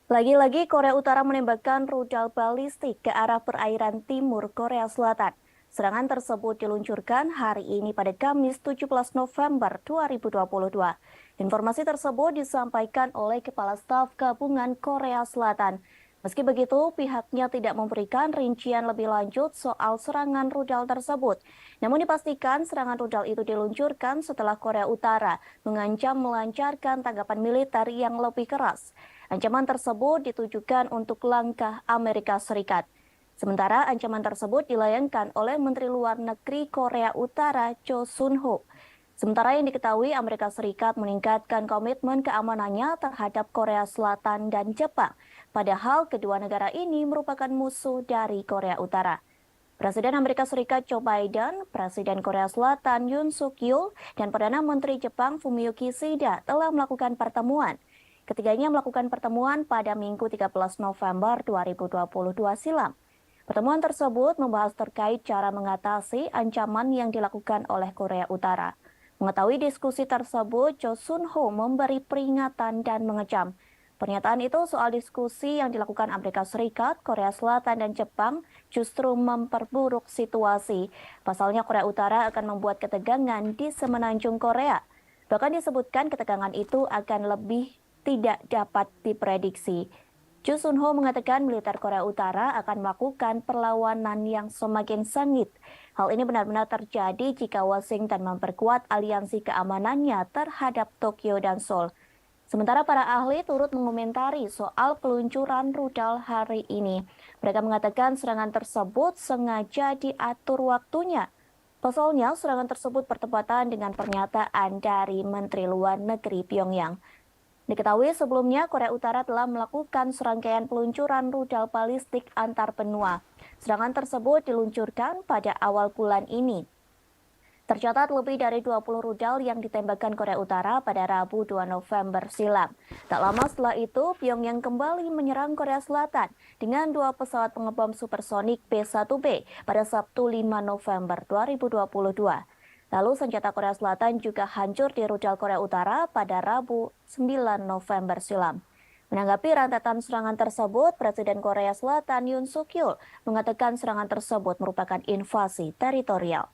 Lagi-lagi Korea Utara menembakkan rudal balistik ke arah perairan timur Korea Selatan. Serangan tersebut diluncurkan hari ini pada Kamis 17 November 2022. Informasi tersebut disampaikan oleh Kepala Staf Gabungan Korea Selatan. Meski begitu, pihaknya tidak memberikan rincian lebih lanjut soal serangan rudal tersebut. Namun dipastikan serangan rudal itu diluncurkan setelah Korea Utara mengancam melancarkan tanggapan militer yang lebih keras. Ancaman tersebut ditujukan untuk langkah Amerika Serikat. Sementara ancaman tersebut dilayangkan oleh Menteri Luar Negeri Korea Utara Cho Sun-ho. Sementara yang diketahui Amerika Serikat meningkatkan komitmen keamanannya terhadap Korea Selatan dan Jepang. Padahal kedua negara ini merupakan musuh dari Korea Utara. Presiden Amerika Serikat Joe Biden, Presiden Korea Selatan Yoon Suk Yeol, dan Perdana Menteri Jepang Fumio Kishida telah melakukan pertemuan. Ketiganya melakukan pertemuan pada Minggu 13 November 2022 silam. Pertemuan tersebut membahas terkait cara mengatasi ancaman yang dilakukan oleh Korea Utara. Mengetahui diskusi tersebut, Cho Sun-ho memberi peringatan dan mengecam. Pernyataan itu soal diskusi yang dilakukan Amerika Serikat, Korea Selatan, dan Jepang justru memperburuk situasi. Pasalnya Korea Utara akan membuat ketegangan di semenanjung Korea. Bahkan disebutkan ketegangan itu akan lebih tidak dapat diprediksi. Chu Sun-ho mengatakan militer Korea Utara akan melakukan perlawanan yang semakin sengit. Hal ini benar-benar terjadi jika Washington memperkuat aliansi keamanannya terhadap Tokyo dan Seoul. Sementara para ahli turut mengomentari soal peluncuran rudal hari ini. Mereka mengatakan serangan tersebut sengaja diatur waktunya. Pasalnya, serangan tersebut bertepatan dengan pernyataan dari Menteri Luar Negeri Pyongyang. Diketahui sebelumnya Korea Utara telah melakukan serangkaian peluncuran rudal balistik antar benua. Serangan tersebut diluncurkan pada awal bulan ini. Tercatat lebih dari 20 rudal yang ditembakkan Korea Utara pada Rabu 2 November silam. Tak lama setelah itu, Pyongyang kembali menyerang Korea Selatan dengan dua pesawat pengebom supersonik B-1B pada Sabtu 5 November 2022. Lalu senjata Korea Selatan juga hancur di rudal Korea Utara pada Rabu 9 November silam. Menanggapi rentetan serangan tersebut, Presiden Korea Selatan Yoon Suk Yeol mengatakan serangan tersebut merupakan invasi teritorial.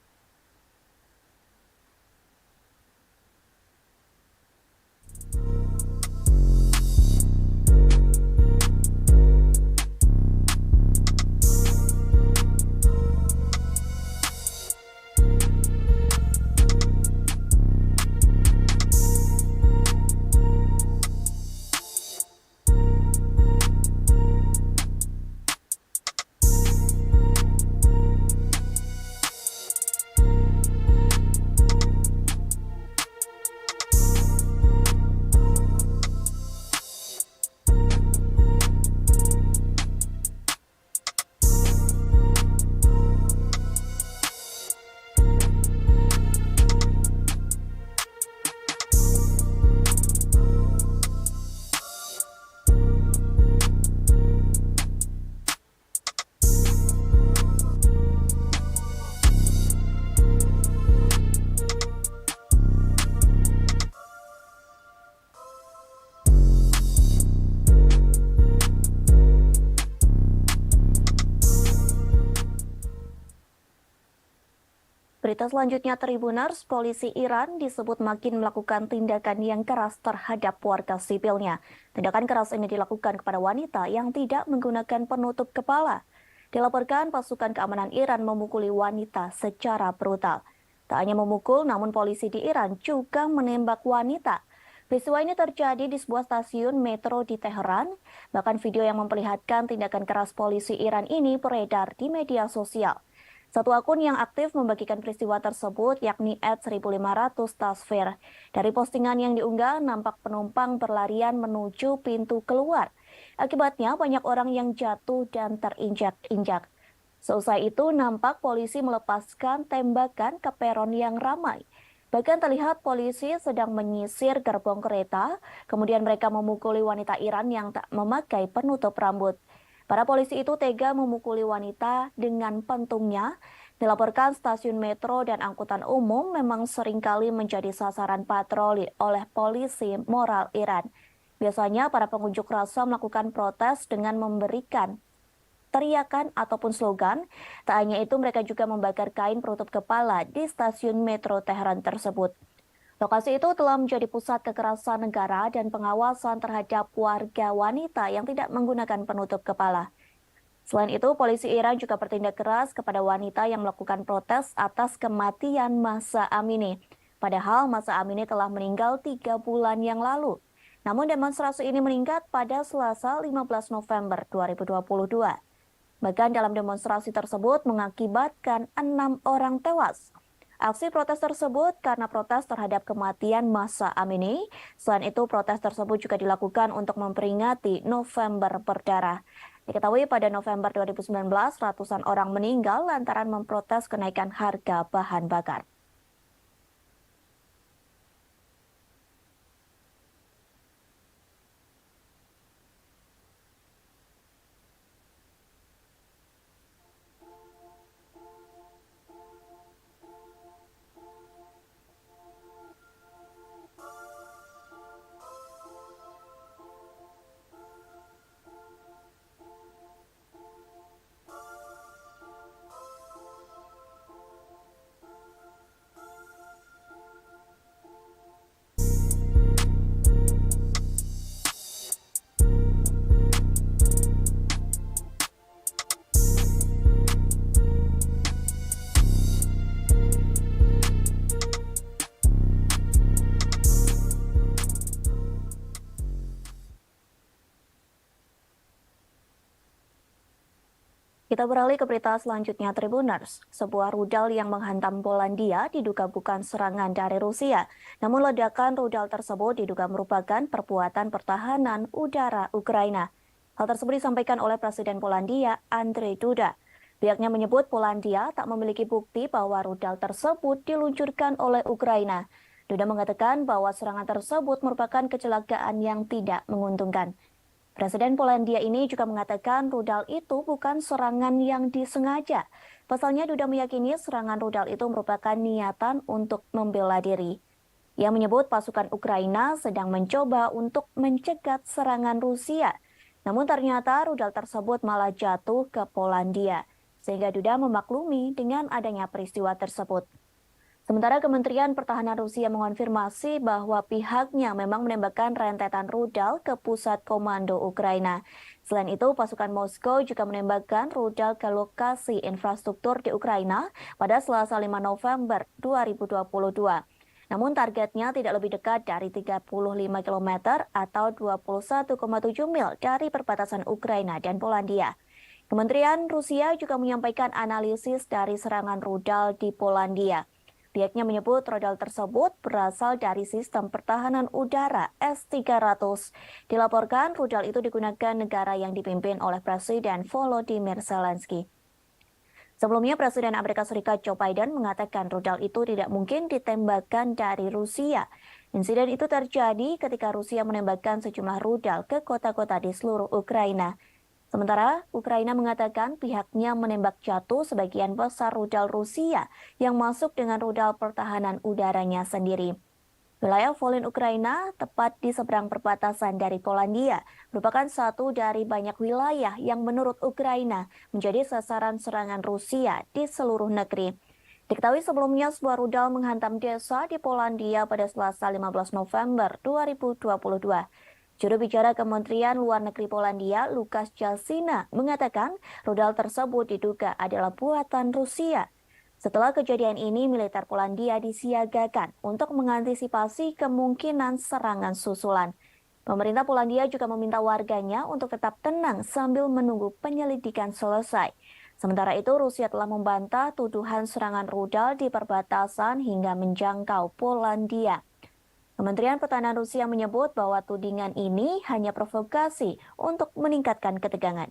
Berita selanjutnya, Tribuners, polisi Iran disebut makin melakukan tindakan yang keras terhadap warga sipilnya. Tindakan keras ini dilakukan kepada wanita yang tidak menggunakan penutup kepala. Dilaporkan pasukan keamanan Iran memukuli wanita secara brutal. Tak hanya memukul, namun polisi di Iran juga menembak wanita. Peristiwa ini terjadi di sebuah stasiun metro di Teheran. Bahkan video yang memperlihatkan tindakan keras polisi Iran ini beredar di media sosial. Satu akun yang aktif membagikan peristiwa tersebut yakni @1500tasfir. Dari postingan yang diunggah, nampak penumpang berlarian menuju pintu keluar. Akibatnya banyak orang yang jatuh dan terinjak-injak. Seusai itu, nampak polisi melepaskan tembakan ke peron yang ramai. Bahkan terlihat polisi sedang menyisir gerbong kereta, kemudian mereka memukuli wanita Iran yang tak memakai penutup rambut. Para polisi itu tega memukuli wanita dengan pentungnya. Dilaporkan stasiun metro dan angkutan umum memang seringkali menjadi sasaran patroli oleh polisi moral Iran. Biasanya para pengunjuk rasa melakukan protes dengan memberikan teriakan ataupun slogan. Tak hanya itu, mereka juga membakar kain penutup kepala di stasiun metro Teheran tersebut. Lokasi itu telah menjadi pusat kekerasan negara dan pengawasan terhadap warga wanita yang tidak menggunakan penutup kepala. Selain itu, polisi Iran juga bertindak keras kepada wanita yang melakukan protes atas kematian Mahsa Amini. Padahal Mahsa Amini telah meninggal 3 bulan yang lalu. Namun demonstrasi ini meningkat pada Selasa 15 November 2022. Bahkan dalam demonstrasi tersebut mengakibatkan 6 orang tewas. Aksi protes tersebut karena protes terhadap kematian Mahsa Amini. Selain itu, protes tersebut juga dilakukan untuk memperingati November berdarah. Diketahui pada November 2019, ratusan orang meninggal lantaran memprotes kenaikan harga bahan bakar. Kita beralih ke berita selanjutnya, Tribuners. Sebuah rudal yang menghantam Polandia diduga bukan serangan dari Rusia. Namun ledakan rudal tersebut diduga merupakan perbuatan pertahanan udara Ukraina. Hal tersebut disampaikan oleh Presiden Polandia, Andrzej Duda. Pihaknya menyebut Polandia tak memiliki bukti bahwa rudal tersebut diluncurkan oleh Ukraina. Duda mengatakan bahwa serangan tersebut merupakan kecelakaan yang tidak menguntungkan. Presiden Polandia ini juga mengatakan rudal itu bukan serangan yang disengaja. Pasalnya, Duda meyakini serangan rudal itu merupakan niatan untuk membela diri. Ia menyebut pasukan Ukraina sedang mencoba untuk mencegat serangan Rusia. Namun ternyata rudal tersebut malah jatuh ke Polandia, sehingga Duda memaklumi dengan adanya peristiwa tersebut. Sementara Kementerian Pertahanan Rusia mengonfirmasi bahwa pihaknya memang menembakkan rentetan rudal ke pusat komando Ukraina. Selain itu, pasukan Moskow juga menembakkan rudal ke lokasi infrastruktur di Ukraina pada Selasa 5 November 2022. Namun targetnya tidak lebih dekat dari 35 km atau 21,7 mil dari perbatasan Ukraina dan Polandia. Kementerian Rusia juga menyampaikan analisis dari serangan rudal di Polandia. Pihaknya menyebut rudal tersebut berasal dari sistem pertahanan udara S-300. Dilaporkan rudal itu digunakan negara yang dipimpin oleh Presiden Volodymyr Zelensky. Sebelumnya, Presiden Amerika Serikat Joe Biden mengatakan rudal itu tidak mungkin ditembakkan dari Rusia. Insiden itu terjadi ketika Rusia menembakkan sejumlah rudal ke kota-kota di seluruh Ukraina. Sementara Ukraina mengatakan pihaknya menembak jatuh sebagian besar rudal Rusia yang masuk dengan rudal pertahanan udaranya sendiri. Wilayah Volyn Ukraina, tepat di seberang perbatasan dari Polandia, merupakan satu dari banyak wilayah yang menurut Ukraina menjadi sasaran serangan Rusia di seluruh negeri. Diketahui sebelumnya sebuah rudal menghantam desa di Polandia pada Selasa 15 November 2022. Juru bicara Kementerian Luar Negeri Polandia, Lukasz Jalsina, mengatakan rudal tersebut diduga adalah buatan Rusia. Setelah kejadian ini, militer Polandia disiagakan untuk mengantisipasi kemungkinan serangan susulan. Pemerintah Polandia juga meminta warganya untuk tetap tenang sambil menunggu penyelidikan selesai. Sementara itu, Rusia telah membantah tuduhan serangan rudal di perbatasan hingga menjangkau Polandia. Kementerian Pertahanan Rusia menyebut bahwa tudingan ini hanya provokasi untuk meningkatkan ketegangan.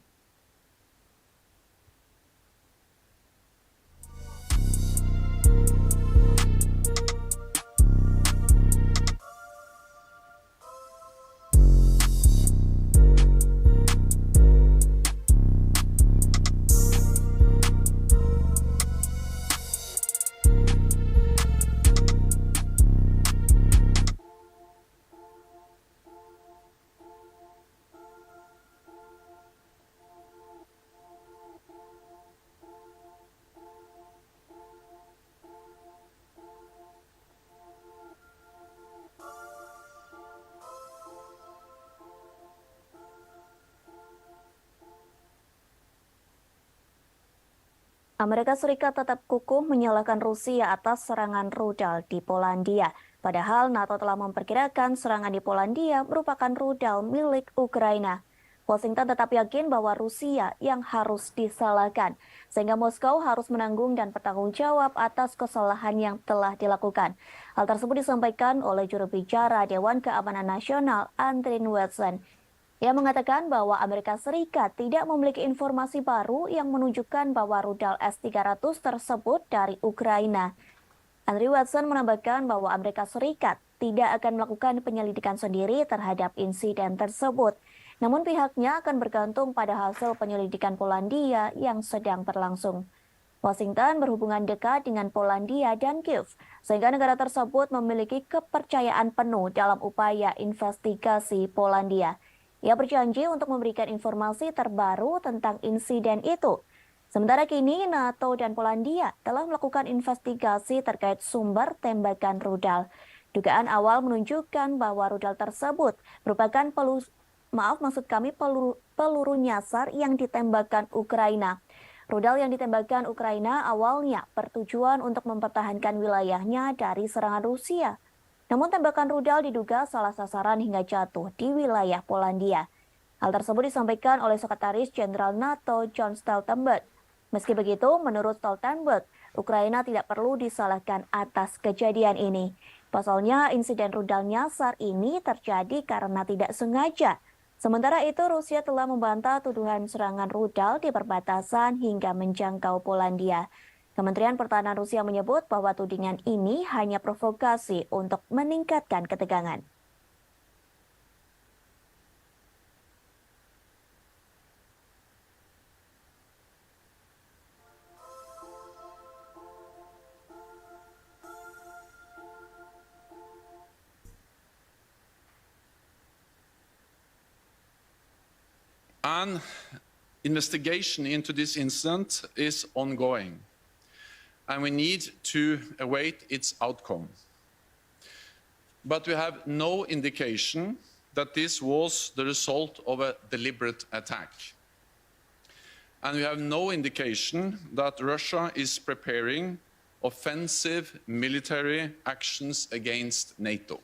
Amerika Serikat tetap kukuh menyalahkan Rusia atas serangan rudal di Polandia. Padahal NATO telah memperkirakan serangan di Polandia merupakan rudal milik Ukraina. Washington tetap yakin bahwa Rusia yang harus disalahkan, sehingga Moskow harus menanggung dan bertanggung jawab atas kesalahan yang telah dilakukan. Hal tersebut disampaikan oleh juru bicara Dewan Keamanan Nasional, Andrin Watson. Ia mengatakan bahwa Amerika Serikat tidak memiliki informasi baru yang menunjukkan bahwa rudal S-300 tersebut dari Ukraina. Andrew Watson menambahkan bahwa Amerika Serikat tidak akan melakukan penyelidikan sendiri terhadap insiden tersebut. Namun pihaknya akan bergantung pada hasil penyelidikan Polandia yang sedang berlangsung. Washington berhubungan dekat dengan Polandia dan Kiev, sehingga negara tersebut memiliki kepercayaan penuh dalam upaya investigasi Polandia. Ia berjanji untuk memberikan informasi terbaru tentang insiden itu. Sementara kini, NATO dan Polandia telah melakukan investigasi terkait sumber tembakan rudal. Dugaan awal menunjukkan bahwa rudal tersebut merupakan peluru nyasar yang ditembakkan Ukraina. Rudal yang ditembakkan Ukraina awalnya bertujuan untuk mempertahankan wilayahnya dari serangan Rusia. Namun tembakan rudal diduga salah sasaran hingga jatuh di wilayah Polandia. Hal tersebut disampaikan oleh Sekretaris Jenderal NATO Jens Stoltenberg. Meski begitu, menurut Stoltenberg, Ukraina tidak perlu disalahkan atas kejadian ini. Pasalnya, insiden rudal nyasar ini terjadi karena tidak sengaja. Sementara itu, Rusia telah membantah tuduhan serangan rudal di perbatasan hingga menjangkau Polandia. Kementerian Pertahanan Rusia menyebut bahwa tudingan ini hanya provokasi untuk meningkatkan ketegangan. An investigation into this incident is ongoing, and we need to await its outcome. But we have no indication that this was the result of a deliberate attack. And we have no indication that Russia is preparing offensive military actions against NATO.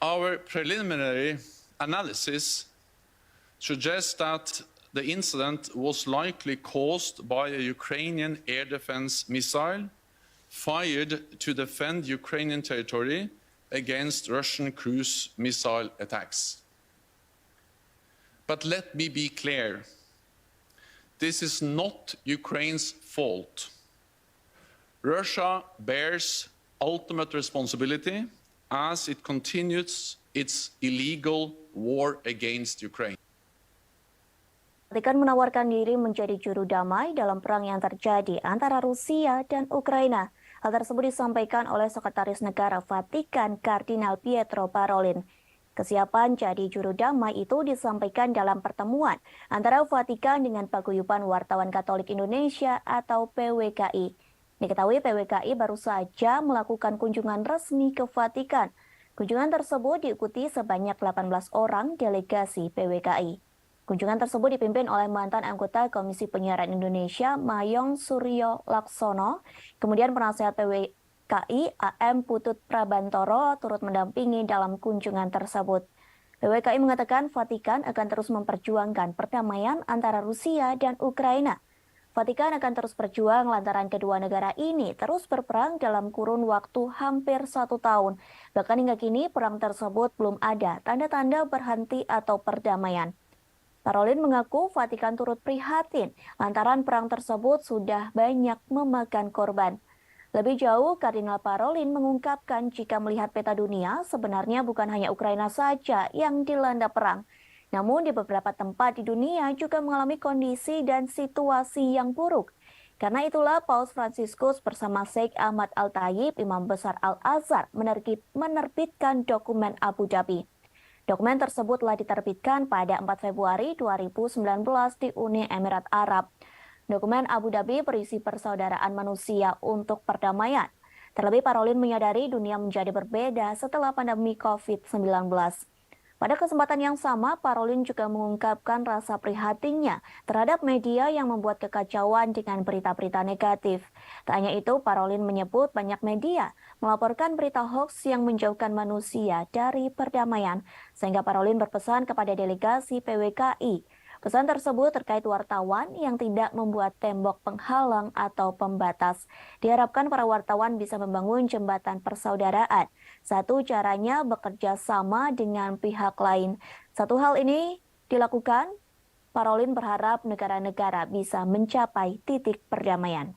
Our preliminary analysis suggests that the incident was likely caused by a Ukrainian air defense missile fired to defend Ukrainian territory against Russian cruise missile attacks. But let me be clear, this is not Ukraine's fault. Russia bears ultimate responsibility as it continues its illegal war against Ukraine. Vatikan menawarkan diri menjadi juru damai dalam perang yang terjadi antara Rusia dan Ukraina. Hal tersebut disampaikan oleh Sekretaris Negara Vatikan Kardinal Pietro Parolin. Kesiapan jadi juru damai itu disampaikan dalam pertemuan antara Vatikan dengan Paguyuban Wartawan Katolik Indonesia atau PWKI. Diketahui PWKI baru saja melakukan kunjungan resmi ke Vatikan. Kunjungan tersebut diikuti sebanyak 18 orang delegasi PWKI. Kunjungan tersebut dipimpin oleh mantan anggota Komisi Penyiaran Indonesia Mayong Suryo Laksono, kemudian penasehat PWKI AM Putut Prabantoro turut mendampingi dalam kunjungan tersebut. PWKI mengatakan Vatikan akan terus memperjuangkan perdamaian antara Rusia dan Ukraina. Vatikan akan terus berjuang lantaran kedua negara ini terus berperang dalam kurun waktu hampir 1 tahun. Bahkan hingga kini perang tersebut belum ada tanda-tanda berhenti atau perdamaian. Parolin mengaku Vatikan turut prihatin lantaran perang tersebut sudah banyak memakan korban. Lebih jauh, Kardinal Parolin mengungkapkan jika melihat peta dunia, sebenarnya bukan hanya Ukraina saja yang dilanda perang. Namun di beberapa tempat di dunia juga mengalami kondisi dan situasi yang buruk. Karena itulah Paus Fransiskus bersama Sheikh Ahmad Al-Tayib, Imam Besar Al-Azhar, menerbitkan dokumen Abu Dhabi. Dokumen tersebut telah diterbitkan pada 4 Februari 2019 di Uni Emirat Arab. Dokumen Abu Dhabi berisi persaudaraan manusia untuk perdamaian. Terlebih Parolin menyadari dunia menjadi berbeda setelah pandemi COVID-19. Pada kesempatan yang sama, Parolin juga mengungkapkan rasa prihatinnya terhadap media yang membuat kekacauan dengan berita-berita negatif. Tak hanya itu, Parolin menyebut banyak media melaporkan berita hoax yang menjauhkan manusia dari perdamaian, sehingga Parolin berpesan kepada delegasi PWKI. Pesan tersebut terkait wartawan yang tidak membuat tembok penghalang atau pembatas. Diharapkan para wartawan bisa membangun jembatan persaudaraan. Satu caranya bekerja sama dengan pihak lain. Satu hal ini dilakukan, Parolin berharap negara-negara bisa mencapai titik perdamaian.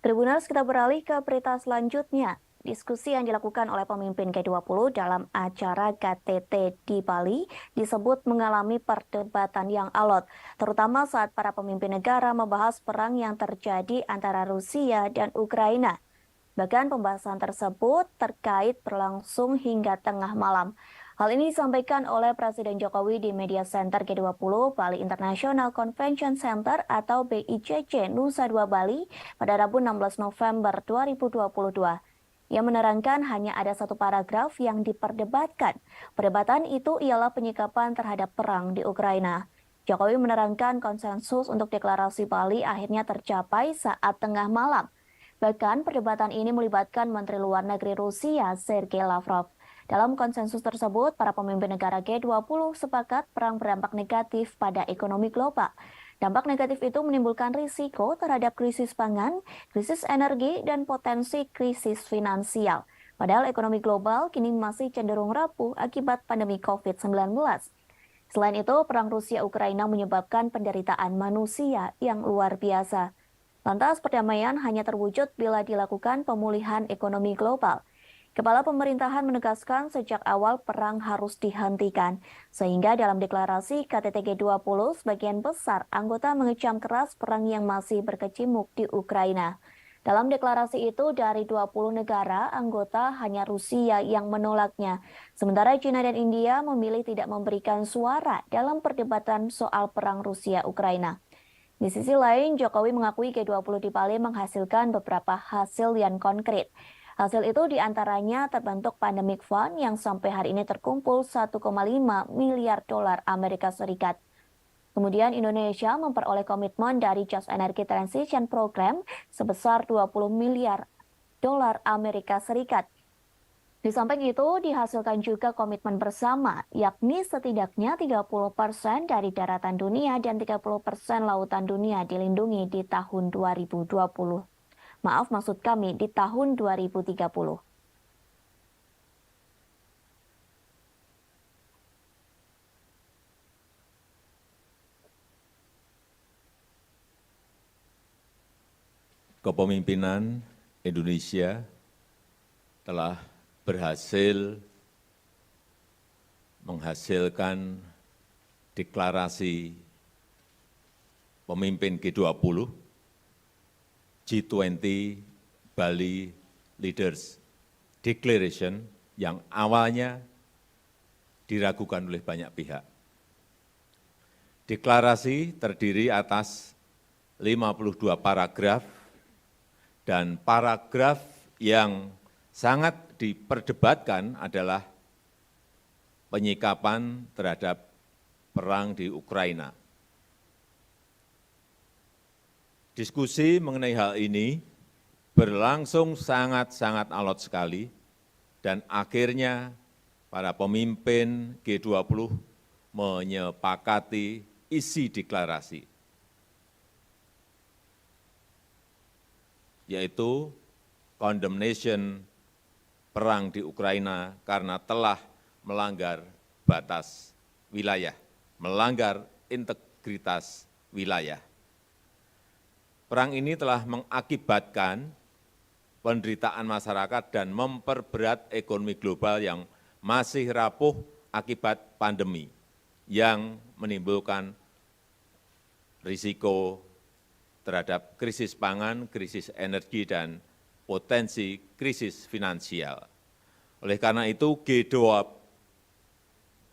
Tribuners, kita beralih ke berita selanjutnya. Diskusi yang dilakukan oleh pemimpin G20 dalam acara KTT di Bali disebut mengalami perdebatan yang alot, terutama saat para pemimpin negara membahas perang yang terjadi antara Rusia dan Ukraina. Bahkan pembahasan tersebut terkait berlangsung hingga tengah malam. Hal ini disampaikan oleh Presiden Jokowi di Media Center G20 Bali International Convention Center atau BICC Nusa Dua Bali pada Rabu 16 November 2022. Ia menerangkan hanya ada satu paragraf yang diperdebatkan. Perdebatan itu ialah penyikapan terhadap perang di Ukraina. Jokowi menerangkan konsensus untuk deklarasi Bali akhirnya tercapai saat tengah malam. Bahkan perdebatan ini melibatkan Menteri Luar Negeri Rusia, Sergei Lavrov. Dalam konsensus tersebut, para pemimpin negara G20 sepakat perang berdampak negatif pada ekonomi global. Dampak negatif itu menimbulkan risiko terhadap krisis pangan, krisis energi, dan potensi krisis finansial. Padahal ekonomi global kini masih cenderung rapuh akibat pandemi COVID-19. Selain itu, perang Rusia-Ukraina menyebabkan penderitaan manusia yang luar biasa. Lantas perdamaian hanya terwujud bila dilakukan pemulihan ekonomi global. Kepala pemerintahan menegaskan sejak awal perang harus dihentikan, sehingga dalam deklarasi KTT G20 sebagian besar anggota mengecam keras perang yang masih berkecamuk di Ukraina. Dalam deklarasi itu dari 20 negara anggota hanya Rusia yang menolaknya, sementara China dan India memilih tidak memberikan suara dalam perdebatan soal perang Rusia-Ukraina. Di sisi lain, Jokowi mengakui G20 di Bali menghasilkan beberapa hasil yang konkret. Hasil itu diantaranya terbentuk Pandemic Fund yang sampai hari ini terkumpul 1,5 miliar dolar Amerika Serikat. Kemudian Indonesia memperoleh komitmen dari Just Energy Transition Program sebesar 20 miliar dolar Amerika Serikat. Di samping itu, dihasilkan juga komitmen bersama, yakni setidaknya 30% dari daratan dunia dan 30% lautan dunia dilindungi di tahun 2020. Maaf, maksud kami di tahun 2030. Kepemimpinan Indonesia telah berhasil menghasilkan deklarasi pemimpin G20, G20 Bali Leaders Declaration yang awalnya diragukan oleh banyak pihak. Deklarasi terdiri atas 52 paragraf dan paragraf yang sangat diperdebatkan adalah penyikapan terhadap perang di Ukraina. Diskusi mengenai hal ini berlangsung sangat-sangat alot sekali dan akhirnya para pemimpin G20 menyepakati isi deklarasi, yaitu condemnation perang di Ukraina karena telah melanggar batas wilayah, melanggar integritas wilayah. Perang ini telah mengakibatkan penderitaan masyarakat dan memperberat ekonomi global yang masih rapuh akibat pandemi yang menimbulkan risiko terhadap krisis pangan, krisis energi, dan potensi krisis finansial. Oleh karena itu,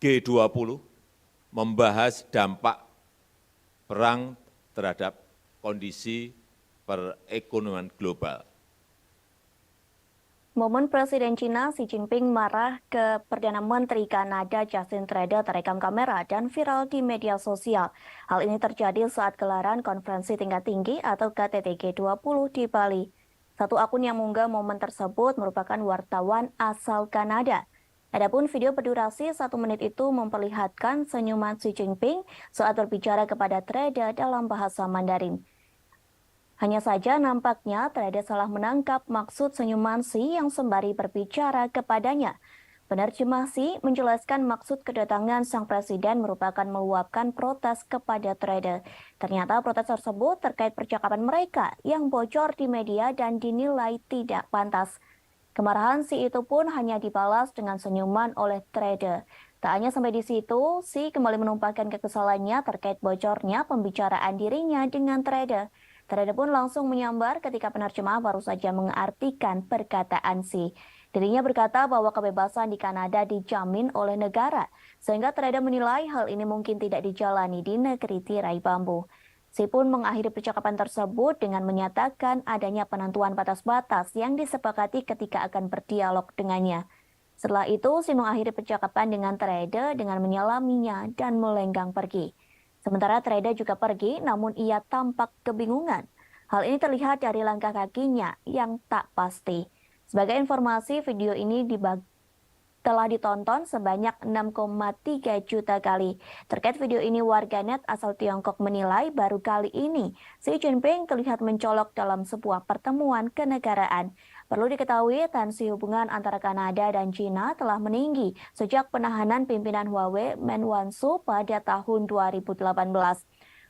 G20 membahas dampak perang terhadap kondisi perekonomian global. Momen Presiden China Xi Jinping marah ke Perdana Menteri Kanada Justin Trudeau terekam kamera dan viral di media sosial. Hal ini terjadi saat gelaran konferensi tingkat tinggi atau KTT G20 di Bali. Satu akun yang mengunggah momen tersebut merupakan wartawan asal Kanada. Adapun video berdurasi 1 menit itu memperlihatkan senyuman Xi Jinping saat berbicara kepada Trudeau dalam bahasa Mandarin. Hanya saja nampaknya Trudeau salah menangkap maksud senyuman Xi yang sembari berbicara kepadanya. Penerjemah Xi menjelaskan maksud kedatangan sang presiden merupakan meluapkan protes kepada Trudeau. Ternyata protes tersebut terkait percakapan mereka yang bocor di media dan dinilai tidak pantas. Kemarahan Xi itu pun hanya dibalas dengan senyuman oleh Trudeau. Tak hanya sampai di situ, Xi kembali menumpahkan kekesalannya terkait bocornya pembicaraan dirinya dengan Trudeau. Trudeau pun langsung menyambar ketika penerjemah baru saja mengartikan perkataan Xi. Dirinya berkata bahwa kebebasan di Kanada dijamin oleh negara, sehingga Trudeau menilai hal ini mungkin tidak dijalani di negeri tirai bambu. Xi pun mengakhiri percakapan tersebut dengan menyatakan adanya penentuan batas-batas yang disepakati ketika akan berdialog dengannya. Setelah itu, Xi mengakhiri percakapan dengan Trudeau dengan menyalaminya dan melenggang pergi. Sementara Trudeau juga pergi, namun ia tampak kebingungan. Hal ini terlihat dari langkah kakinya yang tak pasti. Sebagai informasi, video ini telah ditonton sebanyak 6,3 juta kali. Terkait video ini, warganet asal Tiongkok menilai baru kali ini Xi Jinping terlihat mencolok dalam sebuah pertemuan kenegaraan. Perlu diketahui, tensi hubungan antara Kanada dan China telah meninggi sejak penahanan pimpinan Huawei Meng Wanzhou pada tahun 2018.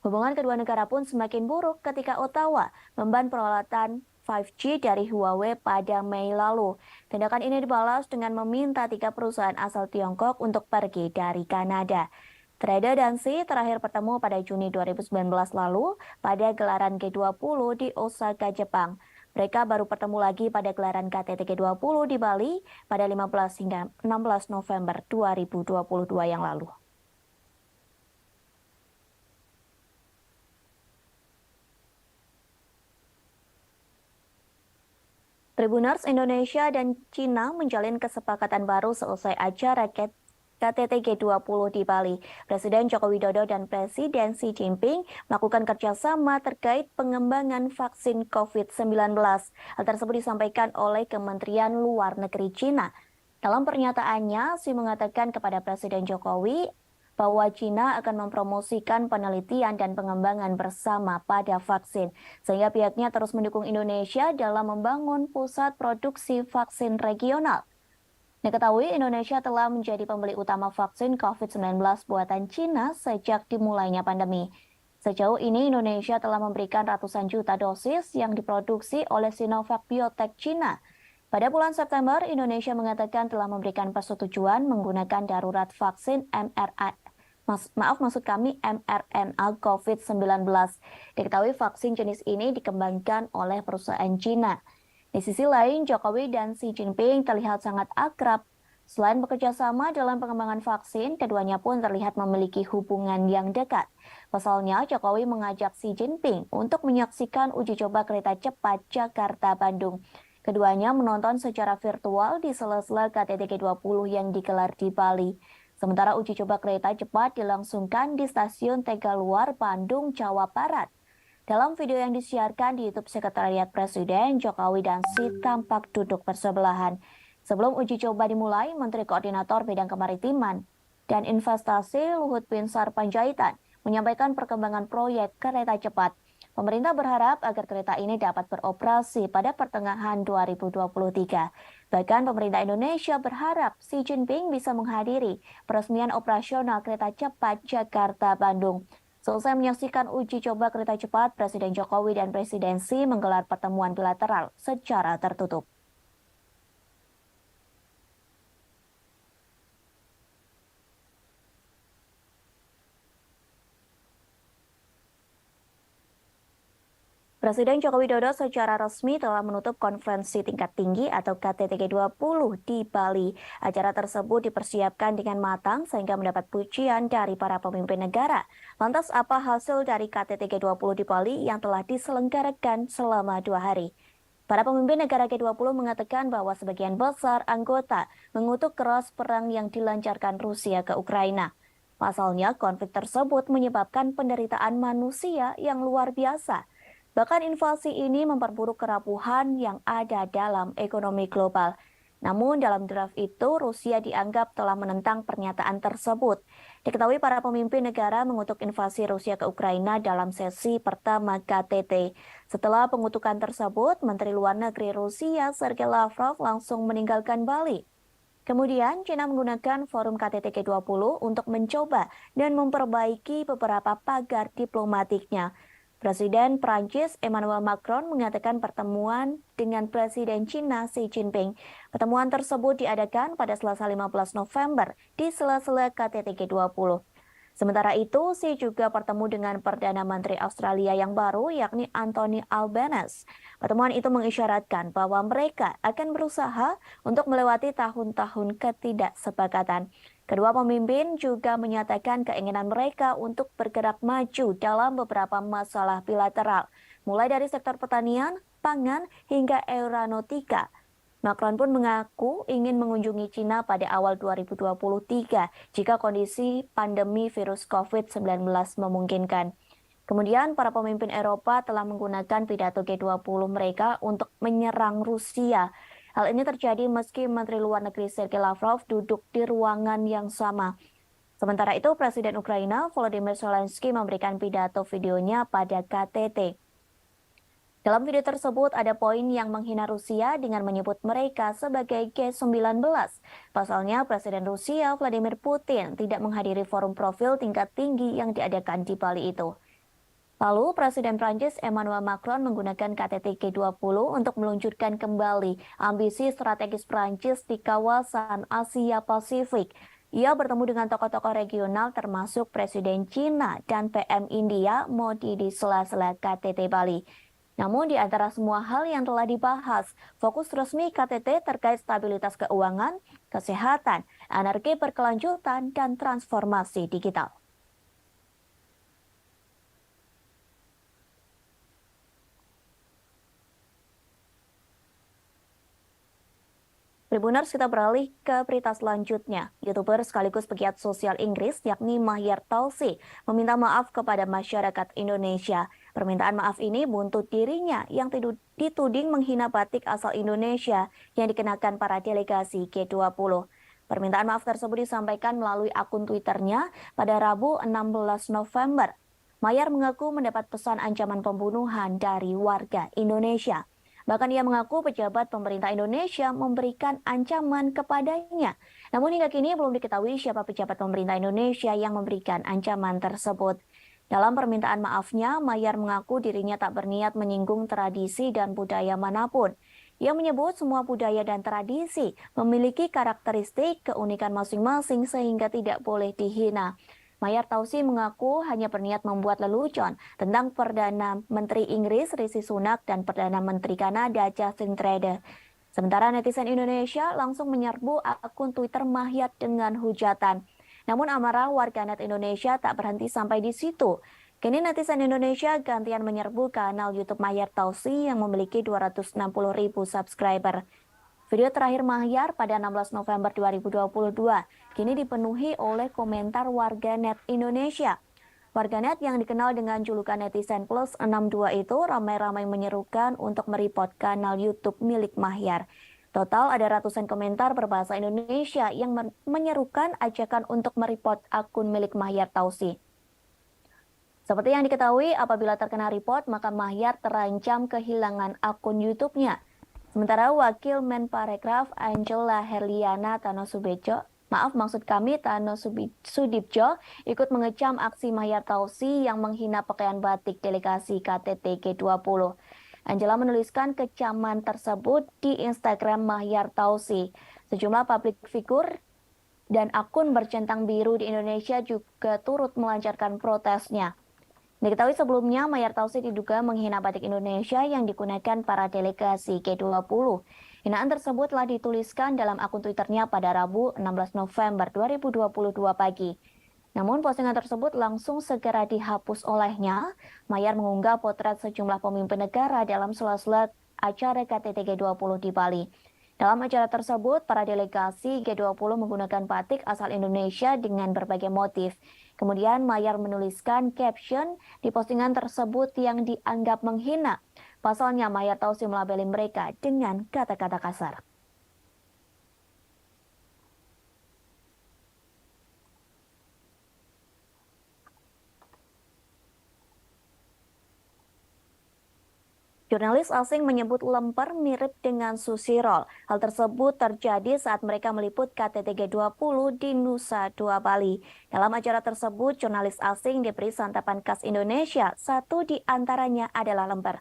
Hubungan kedua negara pun semakin buruk ketika Ottawa memban peralatan 5G dari Huawei pada Mei lalu. Tindakan ini dibalas dengan meminta 3 perusahaan asal Tiongkok untuk pergi dari Kanada. Trudeau dan Xi terakhir bertemu pada Juni 2019 lalu pada gelaran G20 di Osaka, Jepang. Mereka baru bertemu lagi pada gelaran KTT G20 di Bali pada 15 hingga 16 November 2022 yang lalu. Tribuners Indonesia dan China menjalin kesepakatan baru selesai acara KTT G20 di Bali. Presiden Joko Widodo dan Presiden Xi Jinping melakukan kerjasama terkait pengembangan vaksin COVID-19. Hal tersebut disampaikan oleh Kementerian Luar Negeri China. Dalam pernyataannya, Xi mengatakan kepada Presiden Jokowi bahwa China akan mempromosikan penelitian dan pengembangan bersama pada vaksin, sehingga pihaknya terus mendukung Indonesia dalam membangun pusat produksi vaksin regional. Diketahui Indonesia telah menjadi pembeli utama vaksin COVID-19 buatan China sejak dimulainya pandemi. Sejauh ini Indonesia telah memberikan ratusan juta dosis yang diproduksi oleh Sinovac Biotech China. Pada bulan September, Indonesia mengatakan telah memberikan persetujuan menggunakan darurat vaksin mRNA COVID-19. Diketahui vaksin jenis ini dikembangkan oleh perusahaan China. Di sisi lain, Jokowi dan Xi Jinping terlihat sangat akrab Selain bekerja sama dalam pengembangan vaksin, keduanya pun terlihat memiliki hubungan yang dekat. Pasalnya, Jokowi mengajak Xi Jinping untuk menyaksikan uji coba kereta cepat Jakarta-Bandung. Keduanya menonton secara virtual di sela-sela KTT G20 yang digelar di Bali. Sementara uji coba kereta cepat dilangsungkan di stasiun Tegaluar, Bandung, Jawa Barat. Dalam video yang disiarkan di YouTube Sekretariat Presiden, Jokowi dan Xi tampak duduk bersebelahan. Sebelum uji coba dimulai, Menteri Koordinator Bidang Kemaritiman dan Investasi Luhut Binsar Panjaitan menyampaikan perkembangan proyek kereta cepat. Pemerintah berharap agar kereta ini dapat beroperasi pada pertengahan 2023. Bahkan pemerintah Indonesia berharap Xi Jinping bisa menghadiri peresmian operasional kereta cepat Jakarta-Bandung. Selesai menyaksikan uji coba kereta cepat, Presiden Jokowi dan Presiden Xi menggelar pertemuan bilateral secara tertutup. Presiden Joko Widodo secara resmi telah menutup konferensi tingkat tinggi atau KTT G20 di Bali. Acara tersebut dipersiapkan dengan matang sehingga mendapat pujian dari para pemimpin negara. Lantas apa hasil dari KTT G20 di Bali yang telah diselenggarakan selama 2 hari? Para pemimpin negara G20 mengatakan bahwa sebagian besar anggota mengutuk keras perang yang dilancarkan Rusia ke Ukraina. Pasalnya, konflik tersebut menyebabkan penderitaan manusia yang luar biasa. Bahkan invasi ini memperburuk kerapuhan yang ada dalam ekonomi global. Namun dalam draft itu, Rusia dianggap telah menentang pernyataan tersebut. Diketahui para pemimpin negara mengutuk invasi Rusia ke Ukraina dalam sesi pertama KTT. Setelah pengutukan tersebut, Menteri Luar Negeri Rusia Sergei Lavrov langsung meninggalkan Bali. Kemudian, China menggunakan forum KTT G20 untuk mencoba dan memperbaiki beberapa pagar diplomatiknya. Presiden Prancis Emmanuel Macron mengatakan pertemuan dengan Presiden China Xi Jinping. Pertemuan tersebut diadakan pada Selasa 15 November di sela-sela KTT G20. Sementara itu, Xi juga bertemu dengan Perdana Menteri Australia yang baru, yakni Anthony Albanese. Pertemuan itu mengisyaratkan bahwa mereka akan berusaha untuk melewati tahun-tahun ketidaksepakatan. Kedua pemimpin juga menyatakan keinginan mereka untuk bergerak maju dalam beberapa masalah bilateral, mulai dari sektor pertanian, pangan, hingga aeronautika. Macron pun mengaku ingin mengunjungi China pada awal 2023 jika kondisi pandemi virus COVID-19 memungkinkan. Kemudian para pemimpin Eropa telah menggunakan pidato G20 mereka untuk menyerang Rusia. Hal ini terjadi meski Menteri Luar Negeri Sergei Lavrov duduk di ruangan yang sama. Sementara itu, Presiden Ukraina Volodymyr Zelensky memberikan pidato videonya pada KTT. Dalam video tersebut ada poin yang menghina Rusia dengan menyebut mereka sebagai G19. Pasalnya, Presiden Rusia Vladimir Putin tidak menghadiri forum profil tingkat tinggi yang diadakan di Bali itu. Lalu, Presiden Prancis Emmanuel Macron menggunakan KTT G20 untuk meluncurkan kembali ambisi strategis Prancis di kawasan Asia Pasifik. Ia bertemu dengan tokoh-tokoh regional termasuk Presiden China dan PM India Modi di sela-sela KTT Bali. Namun di antara semua hal yang telah dibahas, fokus resmi KTT terkait stabilitas keuangan, kesehatan, energi berkelanjutan, dan transformasi digital. Tribuners, kita beralih ke berita selanjutnya. YouTuber sekaligus pegiat sosial Inggris yakni Mahyar Talsi meminta maaf kepada masyarakat Indonesia. Permintaan maaf ini buntut dirinya yang dituding menghina batik asal Indonesia yang dikenakan para delegasi G20. Permintaan maaf tersebut disampaikan melalui akun Twitternya pada Rabu 16 November. Mahyar mengaku mendapat pesan ancaman pembunuhan dari warga Indonesia. Bahkan ia mengaku pejabat pemerintah Indonesia memberikan ancaman kepadanya. Namun hingga kini belum diketahui siapa pejabat pemerintah Indonesia yang memberikan ancaman tersebut. Dalam permintaan maafnya, Mahyar mengaku dirinya tak berniat menyinggung tradisi dan budaya manapun. Ia menyebut semua budaya dan tradisi memiliki karakteristik keunikan masing-masing sehingga tidak boleh dihina. Mahyar Talsi mengaku hanya berniat membuat lelucon tentang Perdana Menteri Inggris Rishi Sunak dan Perdana Menteri Kanada Justin Trudeau. Sementara netizen Indonesia langsung menyerbu akun Twitter Mahyar dengan hujatan. Namun amarah warganet Indonesia tak berhenti sampai di situ. Kini netizen Indonesia gantian menyerbu kanal YouTube Mahyar Tausi yang memiliki 260.000 subscriber. Video terakhir Mahyar pada 16 November 2022 kini dipenuhi oleh komentar warganet Indonesia. Warganet yang dikenal dengan julukan netizen plus 62 itu ramai-ramai menyerukan untuk mereport kanal YouTube milik Mahyar. Total ada ratusan komentar berbahasa Indonesia yang menyerukan ajakan untuk mereport akun milik Mahyar Tausi. Seperti yang diketahui, apabila terkena report, maka Mahyar terancam kehilangan akun YouTube-nya. Sementara Wakil Menparekraf Angela Herliana Tano Sudibjo ikut mengecam aksi Mahyar Tausi yang menghina pakaian batik delegasi KTT G20. Angela menuliskan kecaman tersebut di Instagram Mahyar Tausi. Sejumlah publik figur dan akun bercentang biru di Indonesia juga turut melancarkan protesnya. Diketahui sebelumnya, Mahyar Tausi diduga menghina batik Indonesia yang digunakan para delegasi G20. Hinaan tersebut telah dituliskan dalam akun Twitternya pada Rabu 16 November 2022 pagi. Namun postingan tersebut langsung segera dihapus olehnya. Mahyar mengunggah potret sejumlah pemimpin negara dalam sela-sela acara KTT G20 di Bali. Dalam acara tersebut, para delegasi G20 menggunakan batik asal Indonesia dengan berbagai motif. Kemudian Mahyar menuliskan caption di postingan tersebut yang dianggap menghina. Pasalnya Mahyar Tausi melabeli mereka dengan kata-kata kasar. Jurnalis asing menyebut lemper mirip dengan sushi roll. Hal tersebut terjadi saat mereka meliput KTT G20 di Nusa Dua Bali. Dalam acara tersebut, jurnalis asing diberi santapan khas Indonesia. Satu di antaranya adalah lemper.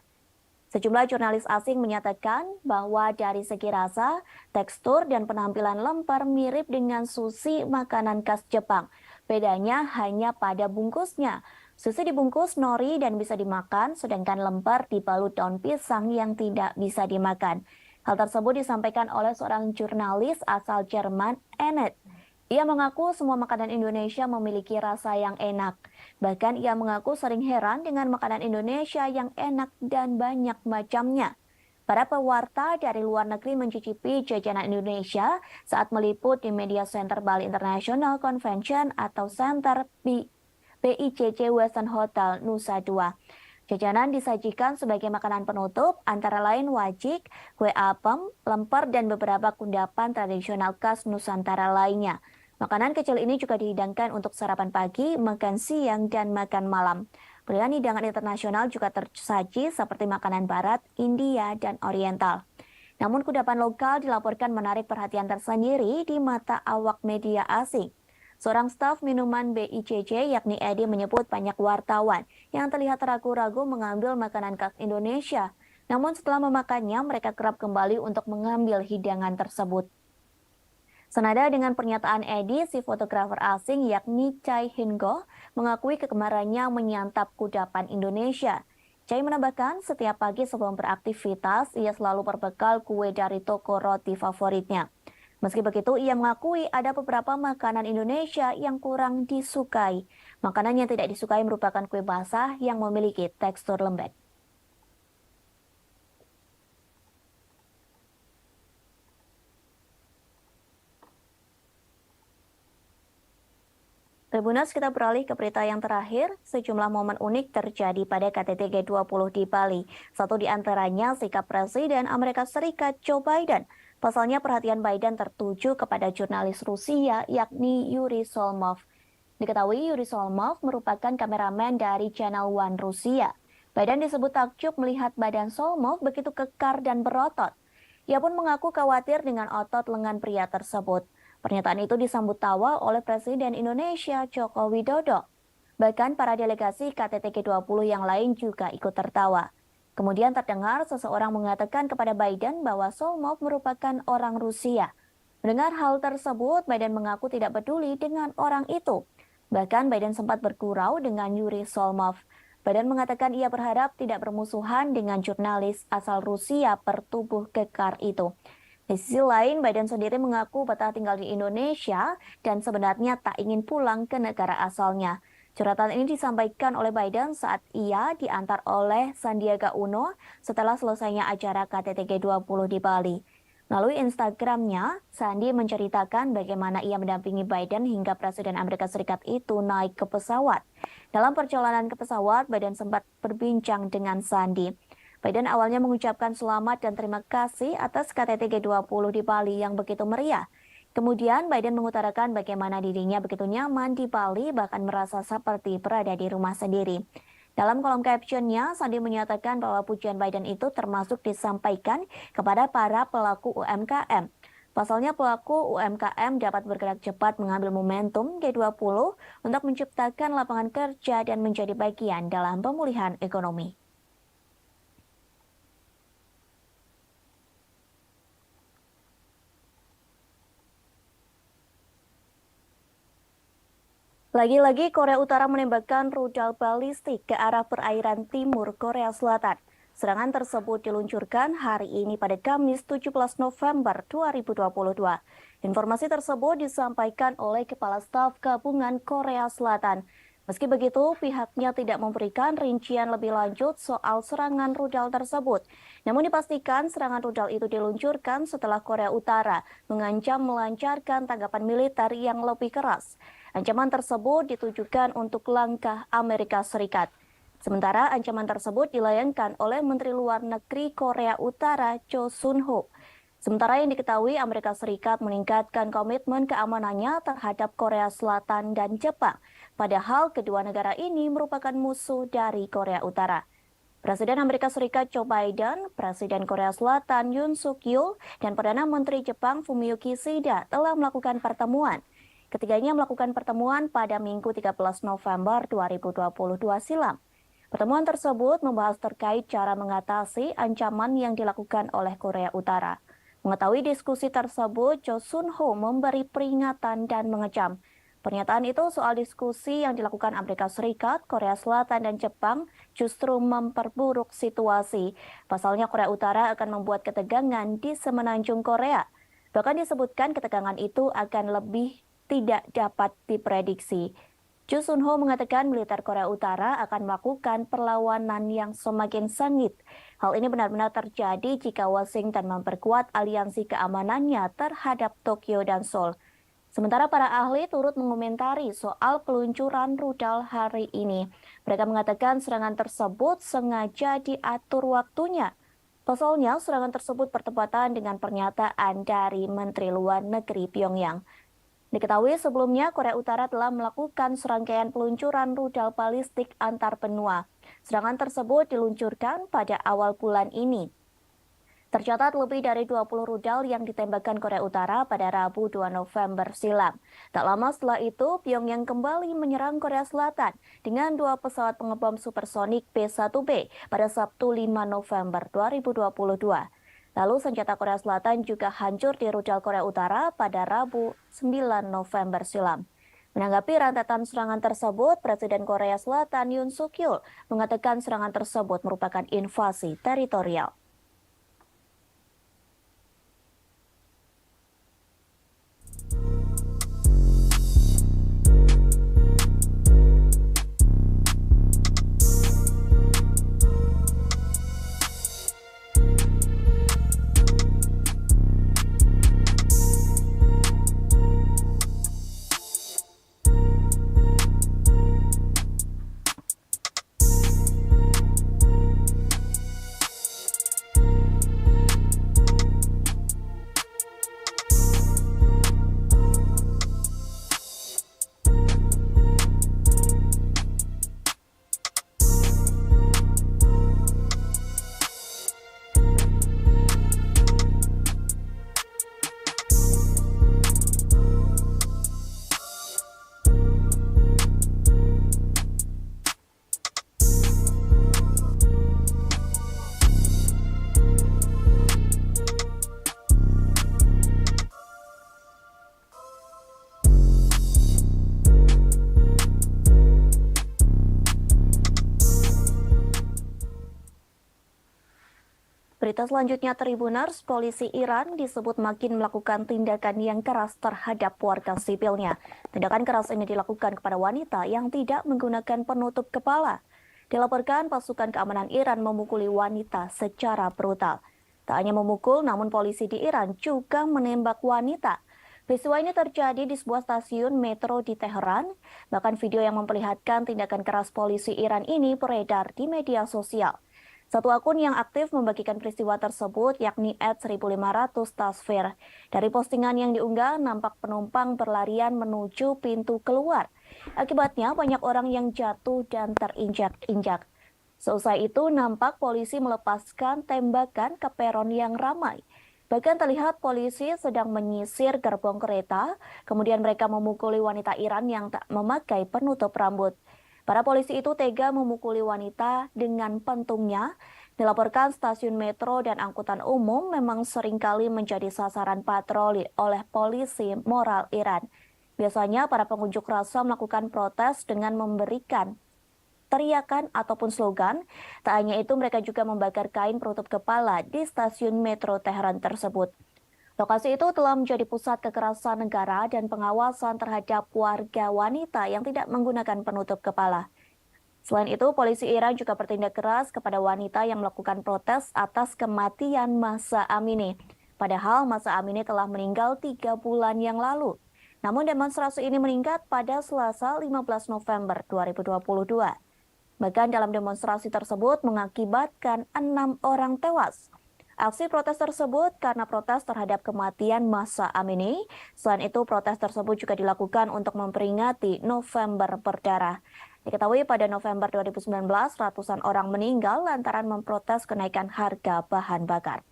Sejumlah jurnalis asing menyatakan bahwa dari segi rasa, tekstur, dan penampilan lemper mirip dengan sushi makanan khas Jepang. Bedanya hanya pada bungkusnya. Sushi dibungkus nori dan bisa dimakan, sedangkan lemper dibalut daun pisang yang tidak bisa dimakan. Hal tersebut disampaikan oleh seorang jurnalis asal Jerman, Ennet. Ia mengaku semua makanan Indonesia memiliki rasa yang enak. Bahkan ia mengaku sering heran dengan makanan Indonesia yang enak dan banyak macamnya. Para pewarta dari luar negeri mencicipi jajanan Indonesia saat meliput di Media Center Bali International Convention atau Center BICC Western Hotel Nusa Dua. Jajanan disajikan sebagai makanan penutup, antara lain wajik, kue apem, lemper, dan beberapa kudapan tradisional khas Nusantara lainnya. Makanan kecil ini juga dihidangkan untuk sarapan pagi, makan siang, dan makan malam. Pilihan hidangan internasional juga tersaji seperti makanan barat, India, dan Oriental. Namun kudapan lokal dilaporkan menarik perhatian tersendiri di mata awak media asing. Seorang staf minuman BICC yakni Edi menyebut banyak wartawan yang terlihat ragu-ragu mengambil makanan khas Indonesia. Namun setelah memakannya, mereka kerap kembali untuk mengambil hidangan tersebut. Senada dengan pernyataan Edi, si fotografer asing yakni Chai Hingo mengakui kegemarannya menyantap kudapan Indonesia. Chai menambahkan setiap pagi sebelum beraktivitas, ia selalu berbekal kue dari toko roti favoritnya. Meski begitu, ia mengakui ada beberapa makanan Indonesia yang kurang disukai. Makanan yang tidak disukai merupakan kue basah yang memiliki tekstur lembek. Tribunas, kita beralih ke berita yang terakhir. Sejumlah momen unik terjadi pada KTT G20 di Bali. Satu di antaranya sikap Presiden Amerika Serikat Joe Biden. Pasalnya perhatian Biden tertuju kepada jurnalis Rusia yakni Yuri Solmov. Diketahui Yuri Solmov merupakan kameramen dari Channel One Rusia. Biden disebut takjub melihat badan Solmov begitu kekar dan berotot. Ia pun mengaku khawatir dengan otot lengan pria tersebut. Pernyataan itu disambut tawa oleh Presiden Indonesia Joko Widodo. Bahkan para delegasi KTT G20 yang lain juga ikut tertawa. Kemudian terdengar seseorang mengatakan kepada Biden bahwa Solmov merupakan orang Rusia. Mendengar hal tersebut, Biden mengaku tidak peduli dengan orang itu. Bahkan Biden sempat bergurau dengan Yuri Solmov. Biden mengatakan ia berharap tidak bermusuhan dengan jurnalis asal Rusia bertubuh kekar itu. Di sisi lain, Biden sendiri mengaku betah tinggal di Indonesia dan sebenarnya tak ingin pulang ke negara asalnya. Curhatan ini disampaikan oleh Biden saat ia diantar oleh Sandiaga Uno setelah selesainya acara KTT G20 di Bali. Melalui Instagramnya, Sandi menceritakan bagaimana ia mendampingi Biden hingga Presiden Amerika Serikat itu naik ke pesawat. Dalam perjalanan ke pesawat, Biden sempat berbincang dengan Sandi. Biden awalnya mengucapkan selamat dan terima kasih atas KTT G20 di Bali yang begitu meriah. Kemudian Biden mengutarakan bagaimana dirinya begitu nyaman di Bali, bahkan merasa seperti berada di rumah sendiri. Dalam kolom captionnya, Sandi menyatakan bahwa pujian Biden itu termasuk disampaikan kepada para pelaku UMKM. Pasalnya pelaku UMKM dapat bergerak cepat mengambil momentum G20 untuk menciptakan lapangan kerja dan menjadi bagian dalam pemulihan ekonomi. Lagi-lagi Korea Utara menembakkan rudal balistik ke arah perairan timur Korea Selatan. Serangan tersebut diluncurkan hari ini pada Kamis 17 November 2022. Informasi tersebut disampaikan oleh Kepala Staf Gabungan Korea Selatan. Meski begitu, pihaknya tidak memberikan rincian lebih lanjut soal serangan rudal tersebut. Namun dipastikan serangan rudal itu diluncurkan setelah Korea Utara mengancam melancarkan tanggapan militer yang lebih keras. Ancaman tersebut ditujukan untuk langkah Amerika Serikat. Sementara ancaman tersebut dilayangkan oleh Menteri Luar Negeri Korea Utara Cho Sun-ho. Sementara yang diketahui Amerika Serikat meningkatkan komitmen keamanannya terhadap Korea Selatan dan Jepang. Padahal kedua negara ini merupakan musuh dari Korea Utara. Presiden Amerika Serikat Joe Biden, Presiden Korea Selatan Yoon Suk Yeol, dan Perdana Menteri Jepang Fumio Kishida telah melakukan pertemuan. Ketiganya melakukan pertemuan pada Minggu 13 November 2022 silam. Pertemuan tersebut membahas terkait cara mengatasi ancaman yang dilakukan oleh Korea Utara. Mengetahui diskusi tersebut, Cho Sun-ho memberi peringatan dan mengecam. Pernyataan itu soal diskusi yang dilakukan Amerika Serikat, Korea Selatan, dan Jepang justru memperburuk situasi. Pasalnya Korea Utara akan membuat ketegangan di semenanjung Korea. Bahkan disebutkan ketegangan itu akan lebih tidak dapat diprediksi. Cho Sun-ho mengatakan militer Korea Utara akan melakukan perlawanan yang semakin sengit. Hal ini benar-benar terjadi jika Washington memperkuat aliansi keamanannya terhadap Tokyo dan Seoul. Sementara para ahli turut mengomentari soal peluncuran rudal hari ini. Mereka mengatakan serangan tersebut sengaja diatur waktunya. Pasalnya, serangan tersebut bertepatan dengan pernyataan dari Menteri Luar Negeri Pyongyang. Diketahui sebelumnya Korea Utara telah melakukan serangkaian peluncuran rudal balistik antar benua. Serangan tersebut diluncurkan pada awal bulan ini. Tercatat lebih dari 20 rudal yang ditembakkan Korea Utara pada Rabu 2 November silam. Tak lama setelah itu, Pyongyang kembali menyerang Korea Selatan dengan 2 pesawat pengebom supersonik B-1B pada Sabtu 5 November 2022. Lalu senjata Korea Selatan juga hancur di rudal Korea Utara pada Rabu 9 November silam. Menanggapi rentetan serangan tersebut, Presiden Korea Selatan Yoon Suk Yeol mengatakan serangan tersebut merupakan invasi teritorial. Berita selanjutnya, Tribuners, polisi Iran disebut makin melakukan tindakan yang keras terhadap warga sipilnya. Tindakan keras ini dilakukan kepada wanita yang tidak menggunakan penutup kepala. Dilaporkan pasukan keamanan Iran memukuli wanita secara brutal. Tak hanya memukul, namun polisi di Iran juga menembak wanita. Peristiwa ini terjadi di sebuah stasiun metro di Teheran. Bahkan video yang memperlihatkan tindakan keras polisi Iran ini beredar di media sosial. Satu akun yang aktif membagikan peristiwa tersebut yakni @1500tasfir. Dari postingan yang diunggah, nampak penumpang berlarian menuju pintu keluar. Akibatnya banyak orang yang jatuh dan terinjak-injak. Seusai itu, nampak polisi melepaskan tembakan ke peron yang ramai. Bahkan terlihat polisi sedang menyisir gerbong kereta, kemudian mereka memukuli wanita Iran yang tak memakai penutup rambut. Para polisi itu tega memukuli wanita dengan pentungnya. Dilaporkan stasiun metro dan angkutan umum memang seringkali menjadi sasaran patroli oleh polisi moral Iran. Biasanya para pengunjuk rasa melakukan protes dengan memberikan teriakan ataupun slogan. Tak hanya itu, mereka juga membakar kain penutup kepala di stasiun metro Teheran tersebut. Lokasi itu telah menjadi pusat kekerasan negara dan pengawasan terhadap warga wanita yang tidak menggunakan penutup kepala. Selain itu, polisi Iran juga bertindak keras kepada wanita yang melakukan protes atas kematian Mahsa Amini. Padahal Mahsa Amini telah meninggal 3 bulan yang lalu. Namun demonstrasi ini meningkat pada Selasa 15 November 2022. Bahkan dalam demonstrasi tersebut mengakibatkan 6 orang tewas. Aksi protes tersebut karena protes terhadap kematian Mahsa Amini. Selain itu, protes tersebut juga dilakukan untuk memperingati November berdarah. Diketahui pada November 2019, ratusan orang meninggal lantaran memprotes kenaikan harga bahan bakar.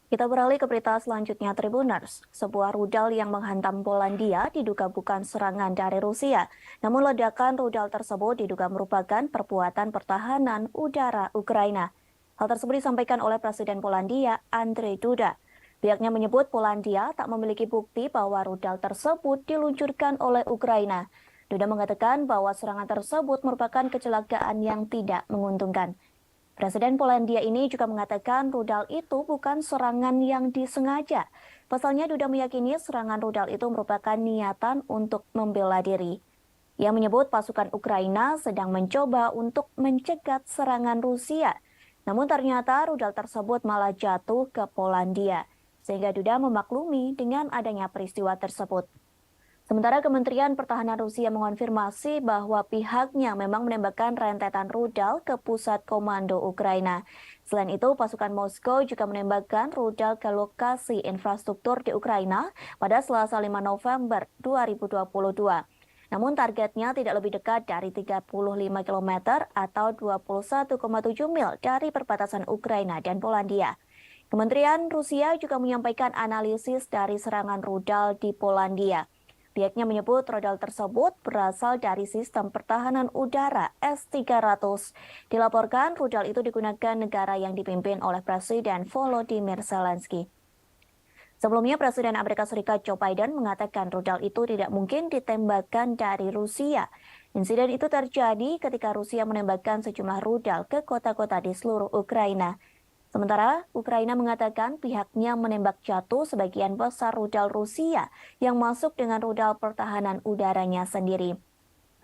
Kita beralih ke berita selanjutnya, Tribuners. Sebuah rudal yang menghantam Polandia diduga bukan serangan dari Rusia. Namun ledakan rudal tersebut diduga merupakan perbuatan pertahanan udara Ukraina. Hal tersebut disampaikan oleh Presiden Polandia, Andrzej Duda. Pihaknya menyebut Polandia tak memiliki bukti bahwa rudal tersebut diluncurkan oleh Ukraina. Duda mengatakan bahwa serangan tersebut merupakan kecelakaan yang tidak menguntungkan. Presiden Polandia ini juga mengatakan rudal itu bukan serangan yang disengaja. Pasalnya, Duda meyakini serangan rudal itu merupakan niatan untuk membela diri. Ia menyebut pasukan Ukraina sedang mencoba untuk mencegat serangan Rusia. Namun ternyata rudal tersebut malah jatuh ke Polandia, sehingga Duda memaklumi dengan adanya peristiwa tersebut. Sementara Kementerian Pertahanan Rusia mengonfirmasi bahwa pihaknya memang menembakkan rentetan rudal ke pusat komando Ukraina. Selain itu, pasukan Moskow juga menembakkan rudal ke lokasi infrastruktur di Ukraina pada Selasa 5 November 2022. Namun targetnya tidak lebih dekat dari 35 km atau 21,7 mil dari perbatasan Ukraina dan Polandia. Kementerian Rusia juga menyampaikan analisis dari serangan rudal di Polandia. Pihaknya menyebut rudal tersebut berasal dari sistem pertahanan udara S-300. Dilaporkan rudal itu digunakan negara yang dipimpin oleh Presiden Volodymyr Zelensky. Sebelumnya, Presiden Amerika Serikat Joe Biden mengatakan rudal itu tidak mungkin ditembakkan dari Rusia. Insiden itu terjadi ketika Rusia menembakkan sejumlah rudal ke kota-kota di seluruh Ukraina. Sementara Ukraina mengatakan pihaknya menembak jatuh sebagian besar rudal Rusia yang masuk dengan rudal pertahanan udaranya sendiri.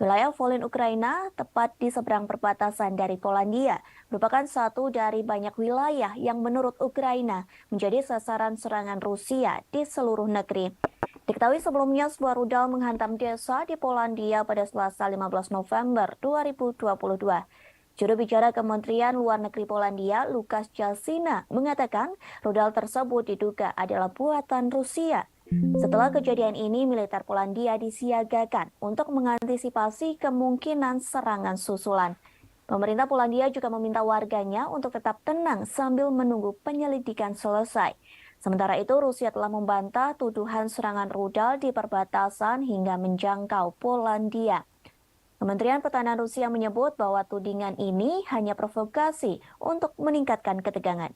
Wilayah Volyn Ukraina, tepat di seberang perbatasan dari Polandia, merupakan satu dari banyak wilayah yang menurut Ukraina menjadi sasaran serangan Rusia di seluruh negeri. Diketahui sebelumnya sebuah rudal menghantam desa di Polandia pada Selasa 15 November 2022. Juru bicara Kementerian Luar Negeri Polandia, Lukasz Jasina, mengatakan rudal tersebut diduga adalah buatan Rusia. Setelah kejadian ini, militer Polandia disiagakan untuk mengantisipasi kemungkinan serangan susulan. Pemerintah Polandia juga meminta warganya untuk tetap tenang sambil menunggu penyelidikan selesai. Sementara itu, Rusia telah membantah tuduhan serangan rudal di perbatasan hingga menjangkau Polandia. Kementerian Pertahanan Rusia menyebut bahwa tudingan ini hanya provokasi untuk meningkatkan ketegangan.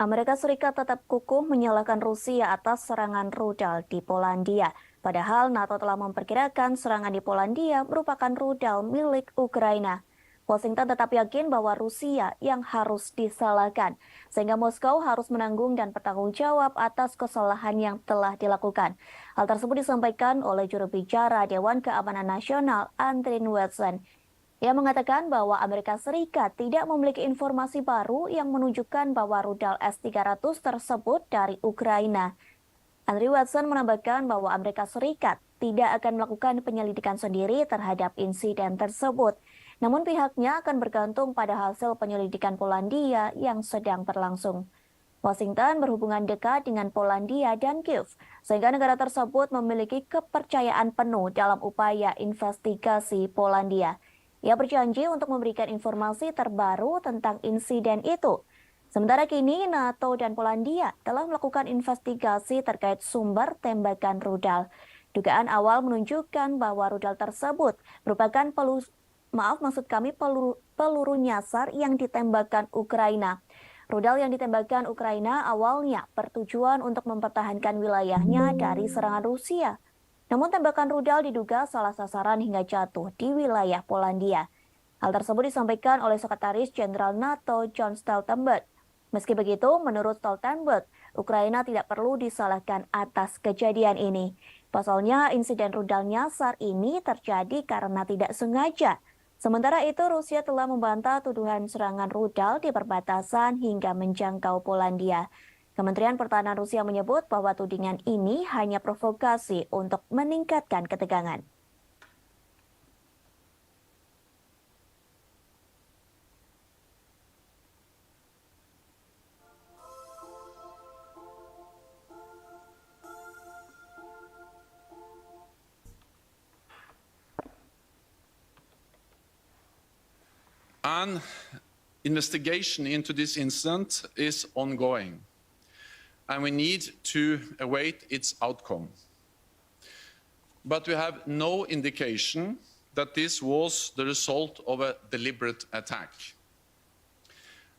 Amerika Serikat tetap kukuh menyalahkan Rusia atas serangan rudal di Polandia. Padahal NATO telah memperkirakan serangan di Polandia merupakan rudal milik Ukraina. Washington tetap yakin bahwa Rusia yang harus disalahkan, sehingga Moskow harus menanggung dan bertanggung jawab atas kesalahan yang telah dilakukan. Hal tersebut disampaikan oleh juru bicara Dewan Keamanan Nasional, Antrin Wilson. Ia mengatakan bahwa Amerika Serikat tidak memiliki informasi baru yang menunjukkan bahwa rudal S-300 tersebut dari Ukraina. Andrew Watson menambahkan bahwa Amerika Serikat tidak akan melakukan penyelidikan sendiri terhadap insiden tersebut. Namun pihaknya akan bergantung pada hasil penyelidikan Polandia yang sedang berlangsung. Washington berhubungan dekat dengan Polandia dan Kiev, sehingga negara tersebut memiliki kepercayaan penuh dalam upaya investigasi Polandia. Ia berjanji untuk memberikan informasi terbaru tentang insiden itu. Sementara kini, NATO dan Polandia telah melakukan investigasi terkait sumber tembakan rudal. Dugaan awal menunjukkan bahwa rudal tersebut merupakan peluru nyasar yang ditembakkan Ukraina. Rudal yang ditembakkan Ukraina awalnya bertujuan untuk mempertahankan wilayahnya dari serangan Rusia. Namun tembakan rudal diduga salah sasaran hingga jatuh di wilayah Polandia. Hal tersebut disampaikan oleh Sekretaris Jenderal NATO Jens Stoltenberg. Meski begitu, menurut Stoltenberg, Ukraina tidak perlu disalahkan atas kejadian ini. Pasalnya, insiden rudal nyasar ini terjadi karena tidak sengaja. Sementara itu, Rusia telah membantah tuduhan serangan rudal di perbatasan hingga menjangkau Polandia. Kementerian Pertahanan Rusia menyebut bahwa tudingan ini hanya provokasi untuk meningkatkan ketegangan. An investigation into this incident is ongoing, and we need to await its outcome. But we have no indication that this was the result of a deliberate attack.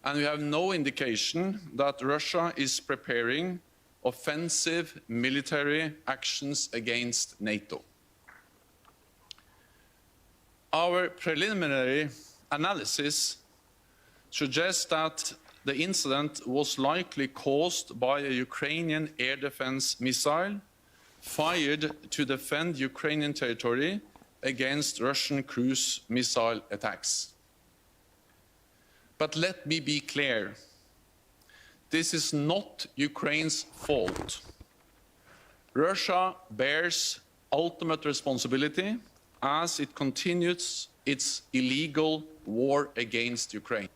And we have no indication that Russia is preparing offensive military actions against NATO. Our preliminary analysis suggests that the incident was likely caused by a Ukrainian air defense missile fired to defend Ukrainian territory against Russian cruise missile attacks. But let me be clear, this is not Ukraine's fault. Russia bears ultimate responsibility as it continues its illegal war against Ukraine.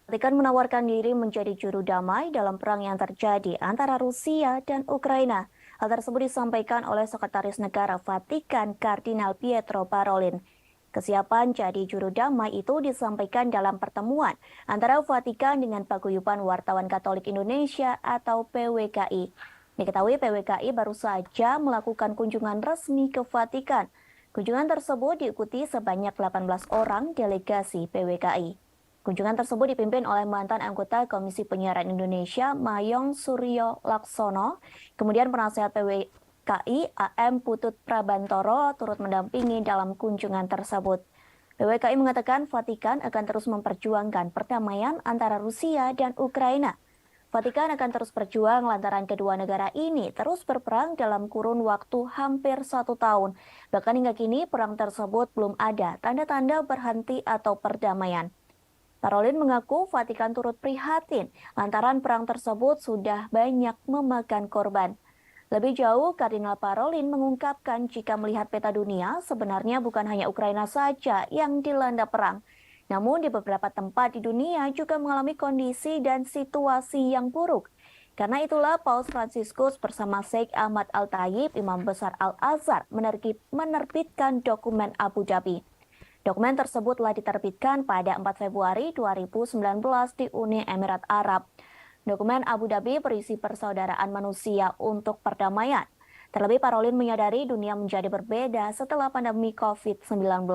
Vatikan menawarkan diri menjadi juru damai dalam perang yang terjadi antara Rusia dan Ukraina. Hal tersebut disampaikan oleh Sekretaris Negara Vatikan Kardinal Pietro Parolin. Kesiapan jadi juru damai itu disampaikan dalam pertemuan antara Vatikan dengan Paguyuban Wartawan Katolik Indonesia atau PWKI. Diketahui PWKI baru saja melakukan kunjungan resmi ke Vatikan. Kunjungan tersebut diikuti sebanyak 18 orang delegasi PWKI. Kunjungan tersebut dipimpin oleh mantan anggota Komisi Penyiaran Indonesia Mayong Suryo Laksono, kemudian penasihat PWKI AM Putut Prabantoro turut mendampingi dalam kunjungan tersebut. PWKI mengatakan Vatikan akan terus memperjuangkan perdamaian antara Rusia dan Ukraina. Vatikan akan terus berjuang lantaran kedua negara ini terus berperang dalam kurun waktu hampir 1 tahun. Bahkan hingga kini perang tersebut belum ada tanda-tanda berhenti atau perdamaian. Parolin mengaku Vatikan turut prihatin lantaran perang tersebut sudah banyak memakan korban. Lebih jauh, Kardinal Parolin mengungkapkan jika melihat peta dunia, sebenarnya bukan hanya Ukraina saja yang dilanda perang. Namun di beberapa tempat di dunia juga mengalami kondisi dan situasi yang buruk. Karena itulah Paus Fransiskus bersama Sheikh Ahmad Al-Tayib, Imam Besar Al-Azhar, menerbitkan dokumen Abu Dhabi. Dokumen tersebut telah diterbitkan pada 4 Februari 2019 di Uni Emirat Arab. Dokumen Abu Dhabi berisi persaudaraan manusia untuk perdamaian. Terlebih Parolin menyadari dunia menjadi berbeda setelah pandemi COVID-19.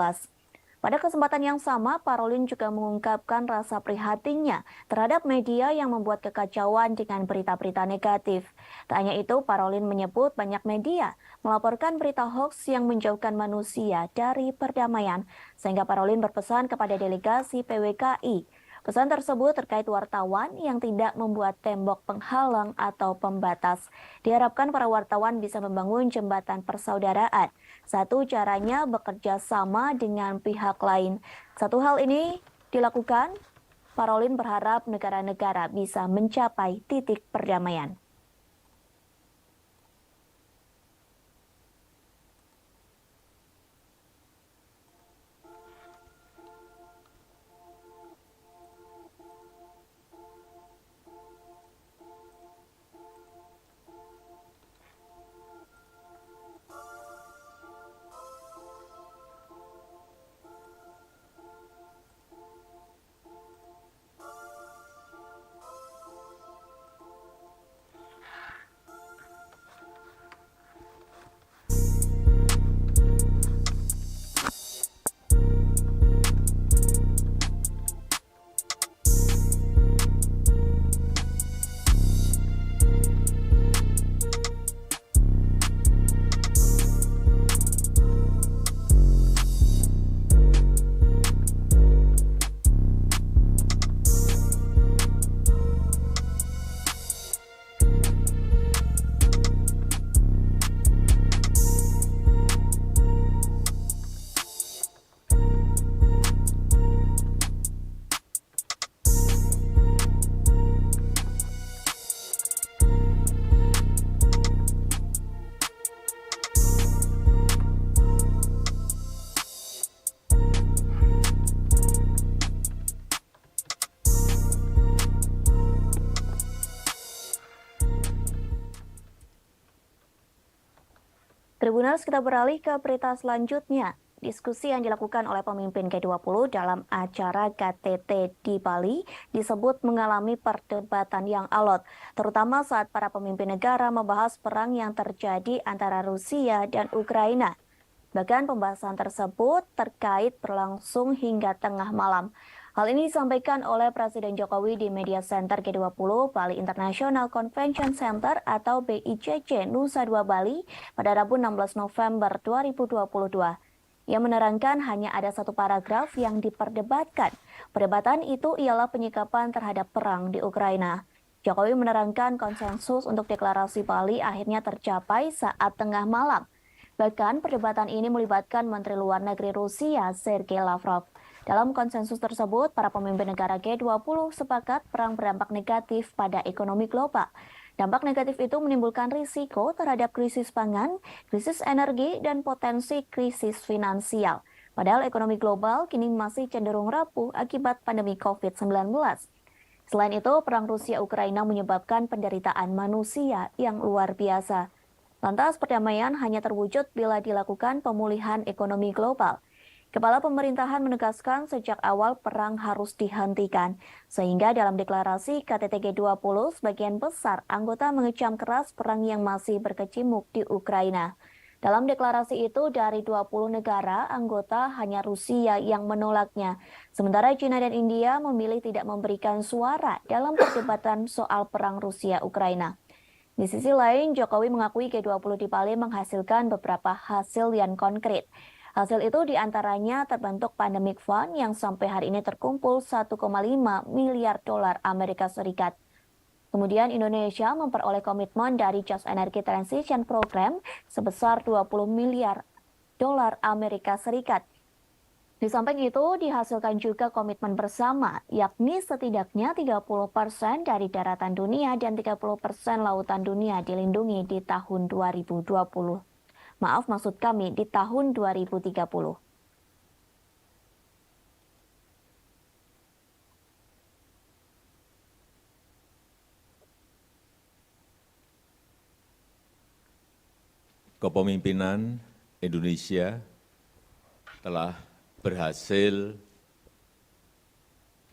Pada kesempatan yang sama, Parolin juga mengungkapkan rasa prihatinnya terhadap media yang membuat kekacauan dengan berita-berita negatif. Tak hanya itu, Parolin menyebut banyak media melaporkan berita hoaks yang menjauhkan manusia dari perdamaian, sehingga Parolin berpesan kepada delegasi PWKI. Pesan tersebut terkait wartawan yang tidak membuat tembok penghalang atau pembatas. Diharapkan para wartawan bisa membangun jembatan persaudaraan. Satu caranya bekerja sama dengan pihak lain. Satu hal ini dilakukan, Parolin berharap negara-negara bisa mencapai titik perdamaian. Tribuners, kita beralih ke berita selanjutnya. Diskusi yang dilakukan oleh pemimpin G20 dalam acara KTT di Bali disebut mengalami perdebatan yang alot, terutama saat para pemimpin negara membahas perang yang terjadi antara Rusia dan Ukraina. Bahkan pembahasan tersebut terkait berlangsung hingga tengah malam. Hal ini disampaikan oleh Presiden Jokowi di Media Center G20 Bali International Convention Center atau BICC Nusa Dua Bali pada Rabu 16 November 2022. Ia menerangkan hanya ada satu paragraf yang diperdebatkan. Perdebatan itu ialah penyikapan terhadap perang di Ukraina. Jokowi menerangkan konsensus untuk deklarasi Bali akhirnya tercapai saat tengah malam. Bahkan perdebatan ini melibatkan Menteri Luar Negeri Rusia Sergei Lavrov. Dalam konsensus tersebut, para pemimpin negara G20 sepakat perang berdampak negatif pada ekonomi global. Dampak negatif itu menimbulkan risiko terhadap krisis pangan, krisis energi, dan potensi krisis finansial. Padahal ekonomi global kini masih cenderung rapuh akibat pandemi COVID-19. Selain itu, perang Rusia-Ukraina menyebabkan penderitaan manusia yang luar biasa. Lantas, perdamaian hanya terwujud bila dilakukan pemulihan ekonomi global. Kepala pemerintahan menegaskan sejak awal perang harus dihentikan, sehingga dalam deklarasi KTT G20 sebagian besar anggota mengecam keras perang yang masih berkecamuk di Ukraina. Dalam deklarasi itu dari 20 negara anggota hanya Rusia yang menolaknya, sementara China dan India memilih tidak memberikan suara dalam perdebatan soal perang Rusia-Ukraina. Di sisi lain, Jokowi mengakui G20 di Bali menghasilkan beberapa hasil yang konkret. Hasil itu diantaranya terbentuk Pandemic Fund yang sampai hari ini terkumpul 1,5 miliar dolar Amerika Serikat. Kemudian Indonesia memperoleh komitmen dari Just Energy Transition Program sebesar 20 miliar dolar Amerika Serikat. Di samping itu dihasilkan juga komitmen bersama, yakni setidaknya 30% dari daratan dunia dan 30% lautan dunia dilindungi di tahun 2020. Maksud kami di tahun 2030. Kepemimpinan Indonesia telah berhasil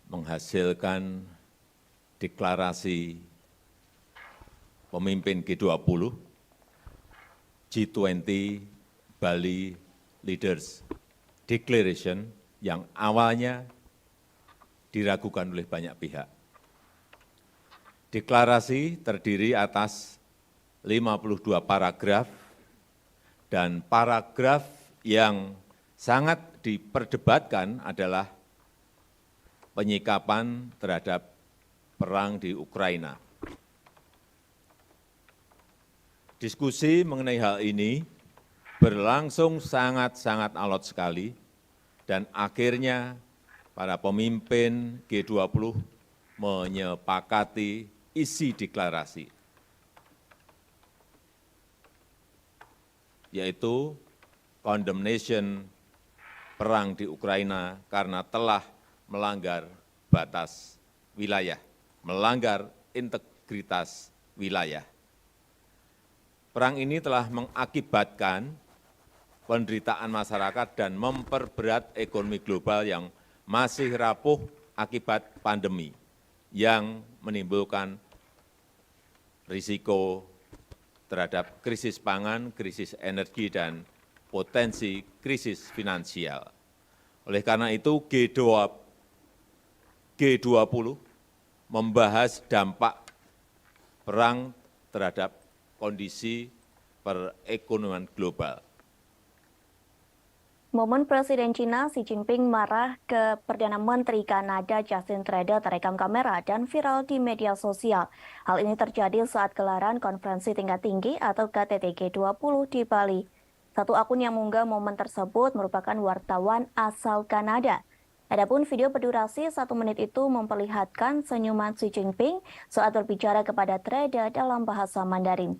menghasilkan deklarasi pemimpin G20, G20 Bali Leaders Declaration yang awalnya diragukan oleh banyak pihak. Deklarasi terdiri atas 52 paragraf dan paragraf yang sangat diperdebatkan adalah penyikapan terhadap perang di Ukraina. Diskusi mengenai hal ini berlangsung sangat-sangat alot sekali dan akhirnya para pemimpin G20 menyepakati isi deklarasi, yaitu condemnation perang di Ukraina karena telah melanggar batas wilayah, melanggar integritas wilayah. Perang ini telah mengakibatkan penderitaan masyarakat dan memperberat ekonomi global yang masih rapuh akibat pandemi yang menimbulkan risiko terhadap krisis pangan, krisis energi, dan potensi krisis finansial. Oleh karena itu, G20 membahas dampak perang terhadap kondisi perekonomian global. Momen Presiden China Xi Jinping marah ke Perdana Menteri Kanada Justin Trudeau terekam kamera dan viral di media sosial. Hal ini terjadi saat gelaran konferensi tingkat tinggi atau KTT G20 di Bali. Satu akun yang mengunggah momen tersebut merupakan wartawan asal Kanada. Adapun video berdurasi 1 menit itu memperlihatkan senyuman Xi Jinping saat berbicara kepada Trudeau dalam bahasa Mandarin.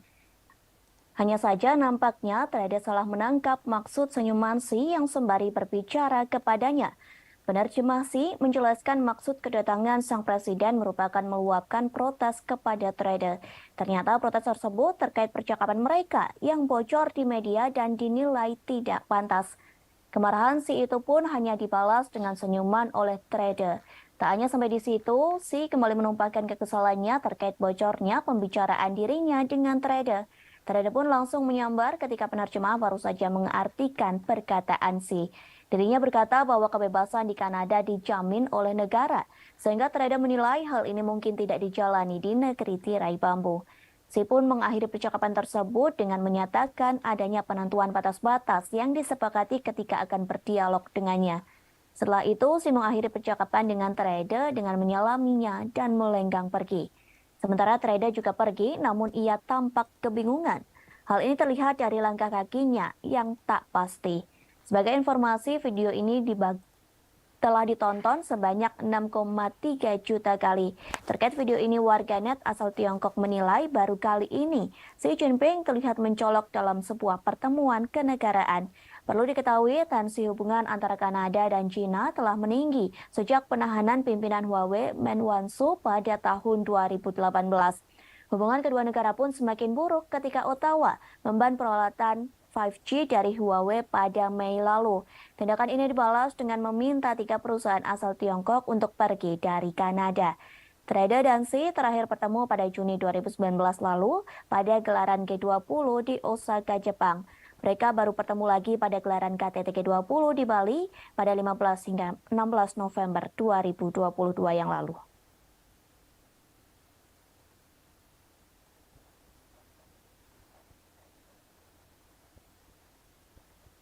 Hanya saja nampaknya Trudeau salah menangkap maksud senyuman Xi yang sembari berbicara kepadanya. Penerjemah Xi menjelaskan maksud kedatangan sang presiden merupakan meluapkan protes kepada Trudeau. Ternyata protes tersebut terkait percakapan mereka yang bocor di media dan dinilai tidak pantas. Kemarahan Xi itu pun hanya dibalas dengan senyuman oleh Trudeau. Tak hanya sampai di situ, Xi kembali menumpahkan kekesalannya terkait bocornya pembicaraan dirinya dengan Trudeau. Trudeau pun langsung menyambar ketika penerjemah baru saja mengartikan perkataan Xi. Dirinya berkata bahwa kebebasan di Kanada dijamin oleh negara, sehingga Trudeau menilai hal ini mungkin tidak dijalani di negeri tirai bambu. Xi pun mengakhiri percakapan tersebut dengan menyatakan adanya penentuan batas-batas yang disepakati ketika akan berdialog dengannya. Setelah itu, Xi mengakhiri percakapan dengan Trudeau dengan menyalaminya dan melenggang pergi. Sementara Trudeau juga pergi, namun ia tampak kebingungan. Hal ini terlihat dari langkah kakinya yang tak pasti. Sebagai informasi, video ini telah ditonton sebanyak 6,3 juta kali. Terkait video ini, warganet asal Tiongkok menilai baru kali ini Xi Jinping terlihat mencolok dalam sebuah pertemuan kenegaraan. Perlu diketahui, tensi hubungan antara Kanada dan China telah meninggi sejak penahanan pimpinan Huawei Meng Wanzhou pada tahun 2018. Hubungan kedua negara pun semakin buruk ketika Ottawa memban peralatan 5G dari Huawei pada Mei lalu. Tindakan ini dibalas dengan meminta 3 perusahaan asal Tiongkok untuk pergi dari Kanada. Trade dan Xi terakhir bertemu pada Juni 2019 lalu pada gelaran G20 di Osaka, Jepang. Mereka baru bertemu lagi pada gelaran KTT G20 di Bali pada 15 hingga 16 November 2022 yang lalu.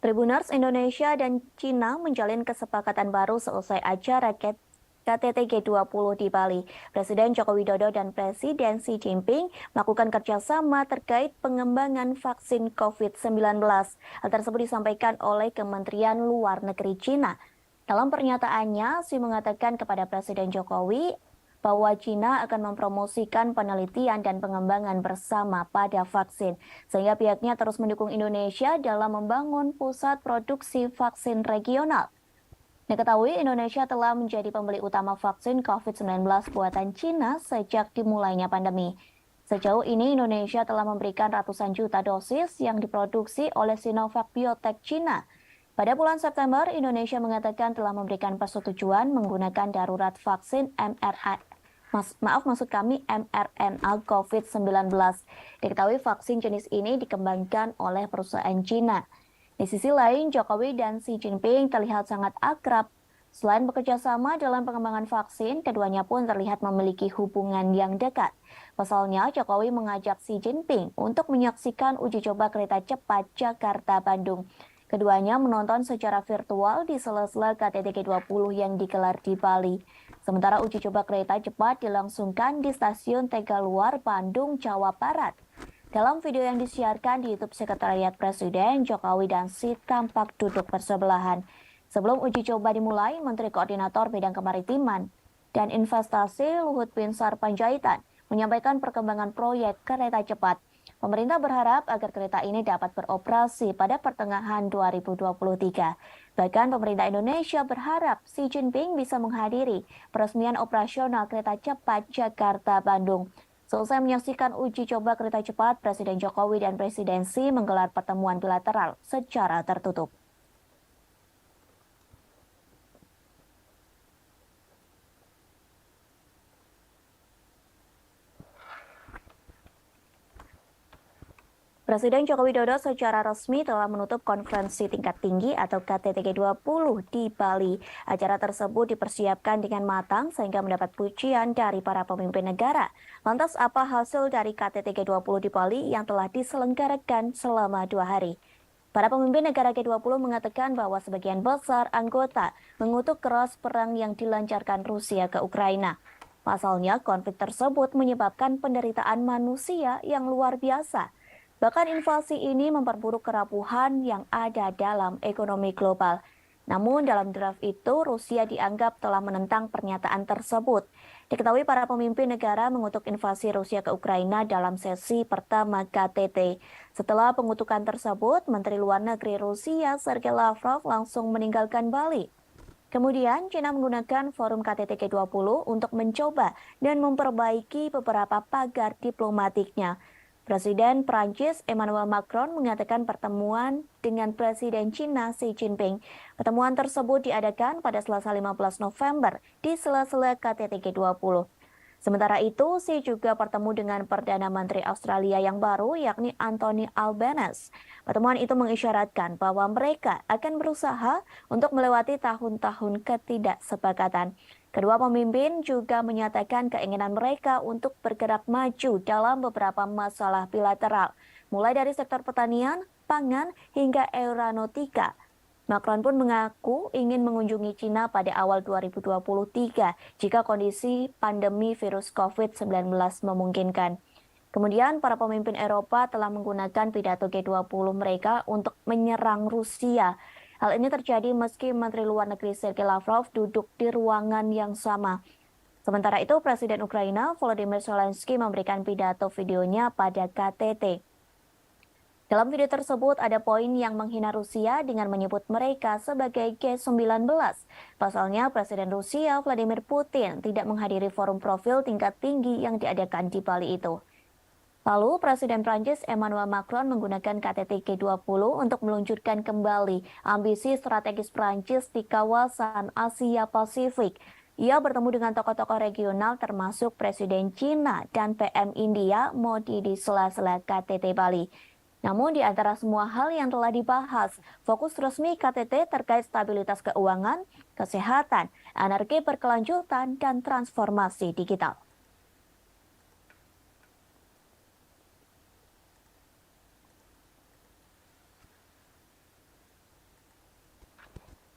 Tribuners Indonesia dan Cina menjalin kesepakatan baru selesai acara KTT G20 di Bali. Presiden Joko Widodo dan Presiden Xi Jinping melakukan kerjasama terkait pengembangan vaksin COVID-19. Hal tersebut disampaikan oleh Kementerian Luar Negeri Cina. Dalam pernyataannya, Xi mengatakan kepada Presiden Jokowi bahwa Cina akan mempromosikan penelitian dan pengembangan bersama pada vaksin, sehingga pihaknya terus mendukung Indonesia dalam membangun pusat produksi vaksin regional. Diketahui Indonesia telah menjadi pembeli utama vaksin COVID-19 buatan Cina sejak dimulainya pandemi. Sejauh ini Indonesia telah memberikan ratusan juta dosis yang diproduksi oleh Sinovac Biotech Cina. Pada bulan September, Indonesia mengatakan telah memberikan persetujuan menggunakan darurat vaksin mRNA COVID-19. Diketahui vaksin jenis ini dikembangkan oleh perusahaan Cina. Di sisi lain, Jokowi dan Xi Jinping terlihat sangat akrab. Selain bekerja sama dalam pengembangan vaksin, keduanya pun terlihat memiliki hubungan yang dekat. Pasalnya, Jokowi mengajak Xi Jinping untuk menyaksikan uji coba kereta cepat Jakarta-Bandung. Keduanya menonton secara virtual di sela-sela KTT G20 yang digelar di Bali. Sementara uji coba kereta cepat dilangsungkan di Stasiun Tegaluar, Bandung, Jawa Barat. Dalam video yang disiarkan di YouTube Sekretariat Presiden, Jokowi dan Xi tampak duduk bersebelahan. Sebelum uji coba dimulai, Menteri Koordinator Bidang Kemaritiman dan Investasi Luhut Binsar Panjaitan menyampaikan perkembangan proyek kereta cepat. Pemerintah berharap agar kereta ini dapat beroperasi pada pertengahan 2023. Bahkan pemerintah Indonesia berharap Xi Jinping bisa menghadiri peresmian operasional kereta cepat Jakarta-Bandung. Selesai menyaksikan uji coba kereta cepat, Presiden Jokowi dan Presiden Xi menggelar pertemuan bilateral secara tertutup. Presiden Joko Widodo secara resmi telah menutup konferensi tingkat tinggi atau KTT G20 di Bali. Acara tersebut dipersiapkan dengan matang sehingga mendapat pujian dari para pemimpin negara. Lantas apa hasil dari KTT G20 di Bali yang telah diselenggarakan selama 2 hari? Para pemimpin negara G20 mengatakan bahwa sebagian besar anggota mengutuk keras perang yang dilancarkan Rusia ke Ukraina. Pasalnya, konflik tersebut menyebabkan penderitaan manusia yang luar biasa. Bahkan invasi ini memperburuk kerapuhan yang ada dalam ekonomi global. Namun dalam draft itu, Rusia dianggap telah menentang pernyataan tersebut. Diketahui para pemimpin negara mengutuk invasi Rusia ke Ukraina dalam sesi pertama KTT. Setelah pengutukan tersebut, Menteri Luar Negeri Rusia Sergei Lavrov langsung meninggalkan Bali. Kemudian, China menggunakan forum KTT G20 untuk mencoba dan memperbaiki beberapa pagar diplomatiknya. Presiden Prancis Emmanuel Macron mengatakan pertemuan dengan Presiden China Xi Jinping. Pertemuan tersebut diadakan pada Selasa 15 November di sela-sela KTT G20. Sementara itu, Xi juga bertemu dengan Perdana Menteri Australia yang baru, yakni Anthony Albanese. Pertemuan itu mengisyaratkan bahwa mereka akan berusaha untuk melewati tahun-tahun ketidaksepakatan. Kedua pemimpin juga menyatakan keinginan mereka untuk bergerak maju dalam beberapa masalah bilateral, mulai dari sektor pertanian, pangan, hingga aeronautika. Macron pun mengaku ingin mengunjungi China pada awal 2023 jika kondisi pandemi virus COVID-19 memungkinkan. Kemudian para pemimpin Eropa telah menggunakan pidato G20 mereka untuk menyerang Rusia. Hal ini terjadi meski Menteri Luar Negeri Sergei Lavrov duduk di ruangan yang sama. Sementara itu, Presiden Ukraina Volodymyr Zelensky memberikan pidato videonya pada KTT. Dalam video tersebut ada poin yang menghina Rusia dengan menyebut mereka sebagai G19. Pasalnya, Presiden Rusia Vladimir Putin tidak menghadiri forum profil tingkat tinggi yang diadakan di Bali itu. Lalu, Presiden Prancis Emmanuel Macron menggunakan KTT G20 untuk meluncurkan kembali ambisi strategis Prancis di kawasan Asia Pasifik. Ia bertemu dengan tokoh-tokoh regional termasuk Presiden China dan PM India Modi di sela-sela KTT Bali. Namun di antara semua hal yang telah dibahas, fokus resmi KTT terkait stabilitas keuangan, kesehatan, energi berkelanjutan, dan transformasi digital.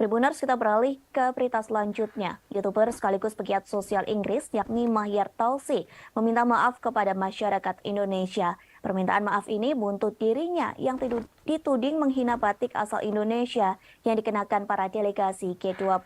Tribuners, kita beralih ke berita selanjutnya. YouTuber sekaligus pegiat sosial Inggris yakni Mahyar Tousi meminta maaf kepada masyarakat Indonesia. Permintaan maaf ini buntut dirinya yang dituding menghina batik asal Indonesia yang dikenakan para delegasi G20.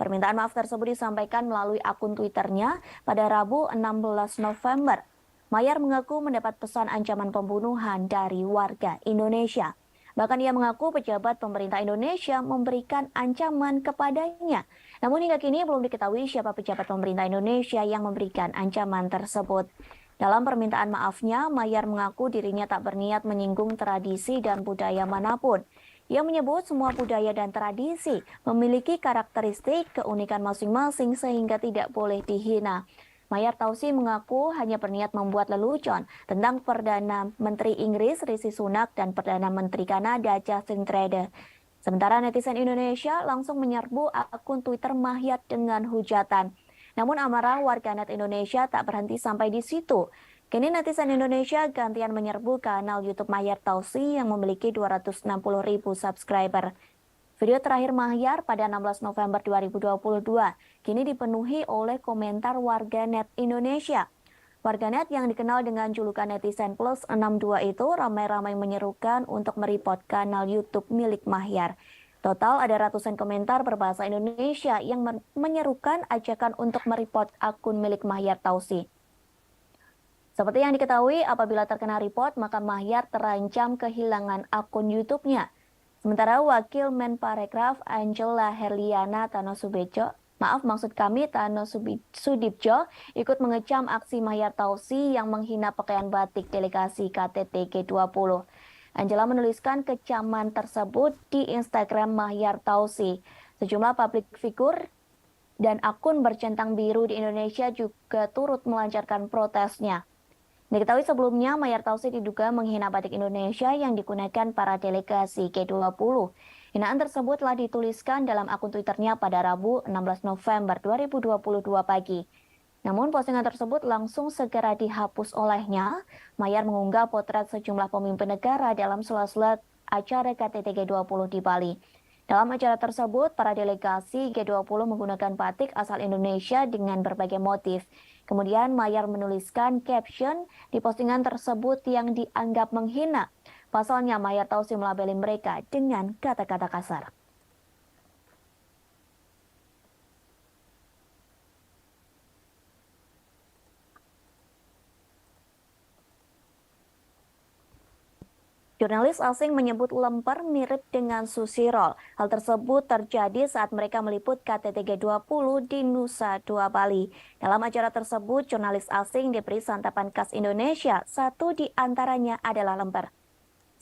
Permintaan maaf tersebut disampaikan melalui akun Twitternya pada Rabu 16 November. Mahyar mengaku mendapat pesan ancaman pembunuhan dari warga Indonesia. Bahkan ia mengaku pejabat pemerintah Indonesia memberikan ancaman kepadanya. Namun hingga kini belum diketahui siapa pejabat pemerintah Indonesia yang memberikan ancaman tersebut. Dalam permintaan maafnya, Mahyar mengaku dirinya tak berniat menyinggung tradisi dan budaya manapun. Ia menyebut semua budaya dan tradisi memiliki karakteristik keunikan masing-masing sehingga tidak boleh dihina. Mahyar Tousi mengaku hanya berniat membuat lelucon tentang Perdana Menteri Inggris Rishi Sunak dan Perdana Menteri Kanada Justin Trudeau. Sementara netizen Indonesia langsung menyerbu akun Twitter Mahyar dengan hujatan. Namun amarah warganet Indonesia tak berhenti sampai di situ. Kini netizen Indonesia gantian menyerbu kanal YouTube Mahyar Tousi yang memiliki 260.000 subscriber. Video terakhir Mahyar pada 16 November 2022 kini dipenuhi oleh komentar warganet Indonesia. Warganet yang dikenal dengan julukan netizen plus 62 itu ramai-ramai menyerukan untuk mereport kanal YouTube milik Mahyar. Total ada ratusan komentar berbahasa Indonesia yang menyerukan ajakan untuk mereport akun milik Mahyar Tousi. Seperti yang diketahui, apabila terkena report, maka Mahyar terancam kehilangan akun YouTube-nya. Sementara Wakil Menparekraf Angela Herliana Tano Sudibjo ikut mengecam aksi Mahyar Tousi yang menghina pakaian batik delegasi KTT G20. Angela menuliskan kecaman tersebut di Instagram Mahyar Tousi. Sejumlah publik figur dan akun bercentang biru di Indonesia juga turut melancarkan protesnya. Diketahui sebelumnya, Mahyar Tousi diduga menghina batik Indonesia yang digunakan para delegasi G20. Hinaan tersebut telah dituliskan dalam akun Twitternya pada Rabu 16 November 2022 pagi. Namun postingan tersebut langsung segera dihapus olehnya. Mahyar mengunggah potret sejumlah pemimpin negara dalam sela-sela acara KTT G20 di Bali. Dalam acara tersebut, para delegasi G20 menggunakan batik asal Indonesia dengan berbagai motif. Kemudian Mahyar menuliskan caption di postingan tersebut yang dianggap menghina. Pasalnya Mahyar Tousi melabeli mereka dengan kata-kata kasar. Jurnalis asing menyebut lemper mirip dengan sushi roll. Hal tersebut terjadi saat mereka meliput KTT G20 di Nusa Dua Bali. Dalam acara tersebut, jurnalis asing diberi santapan khas Indonesia. Satu di antaranya adalah lemper.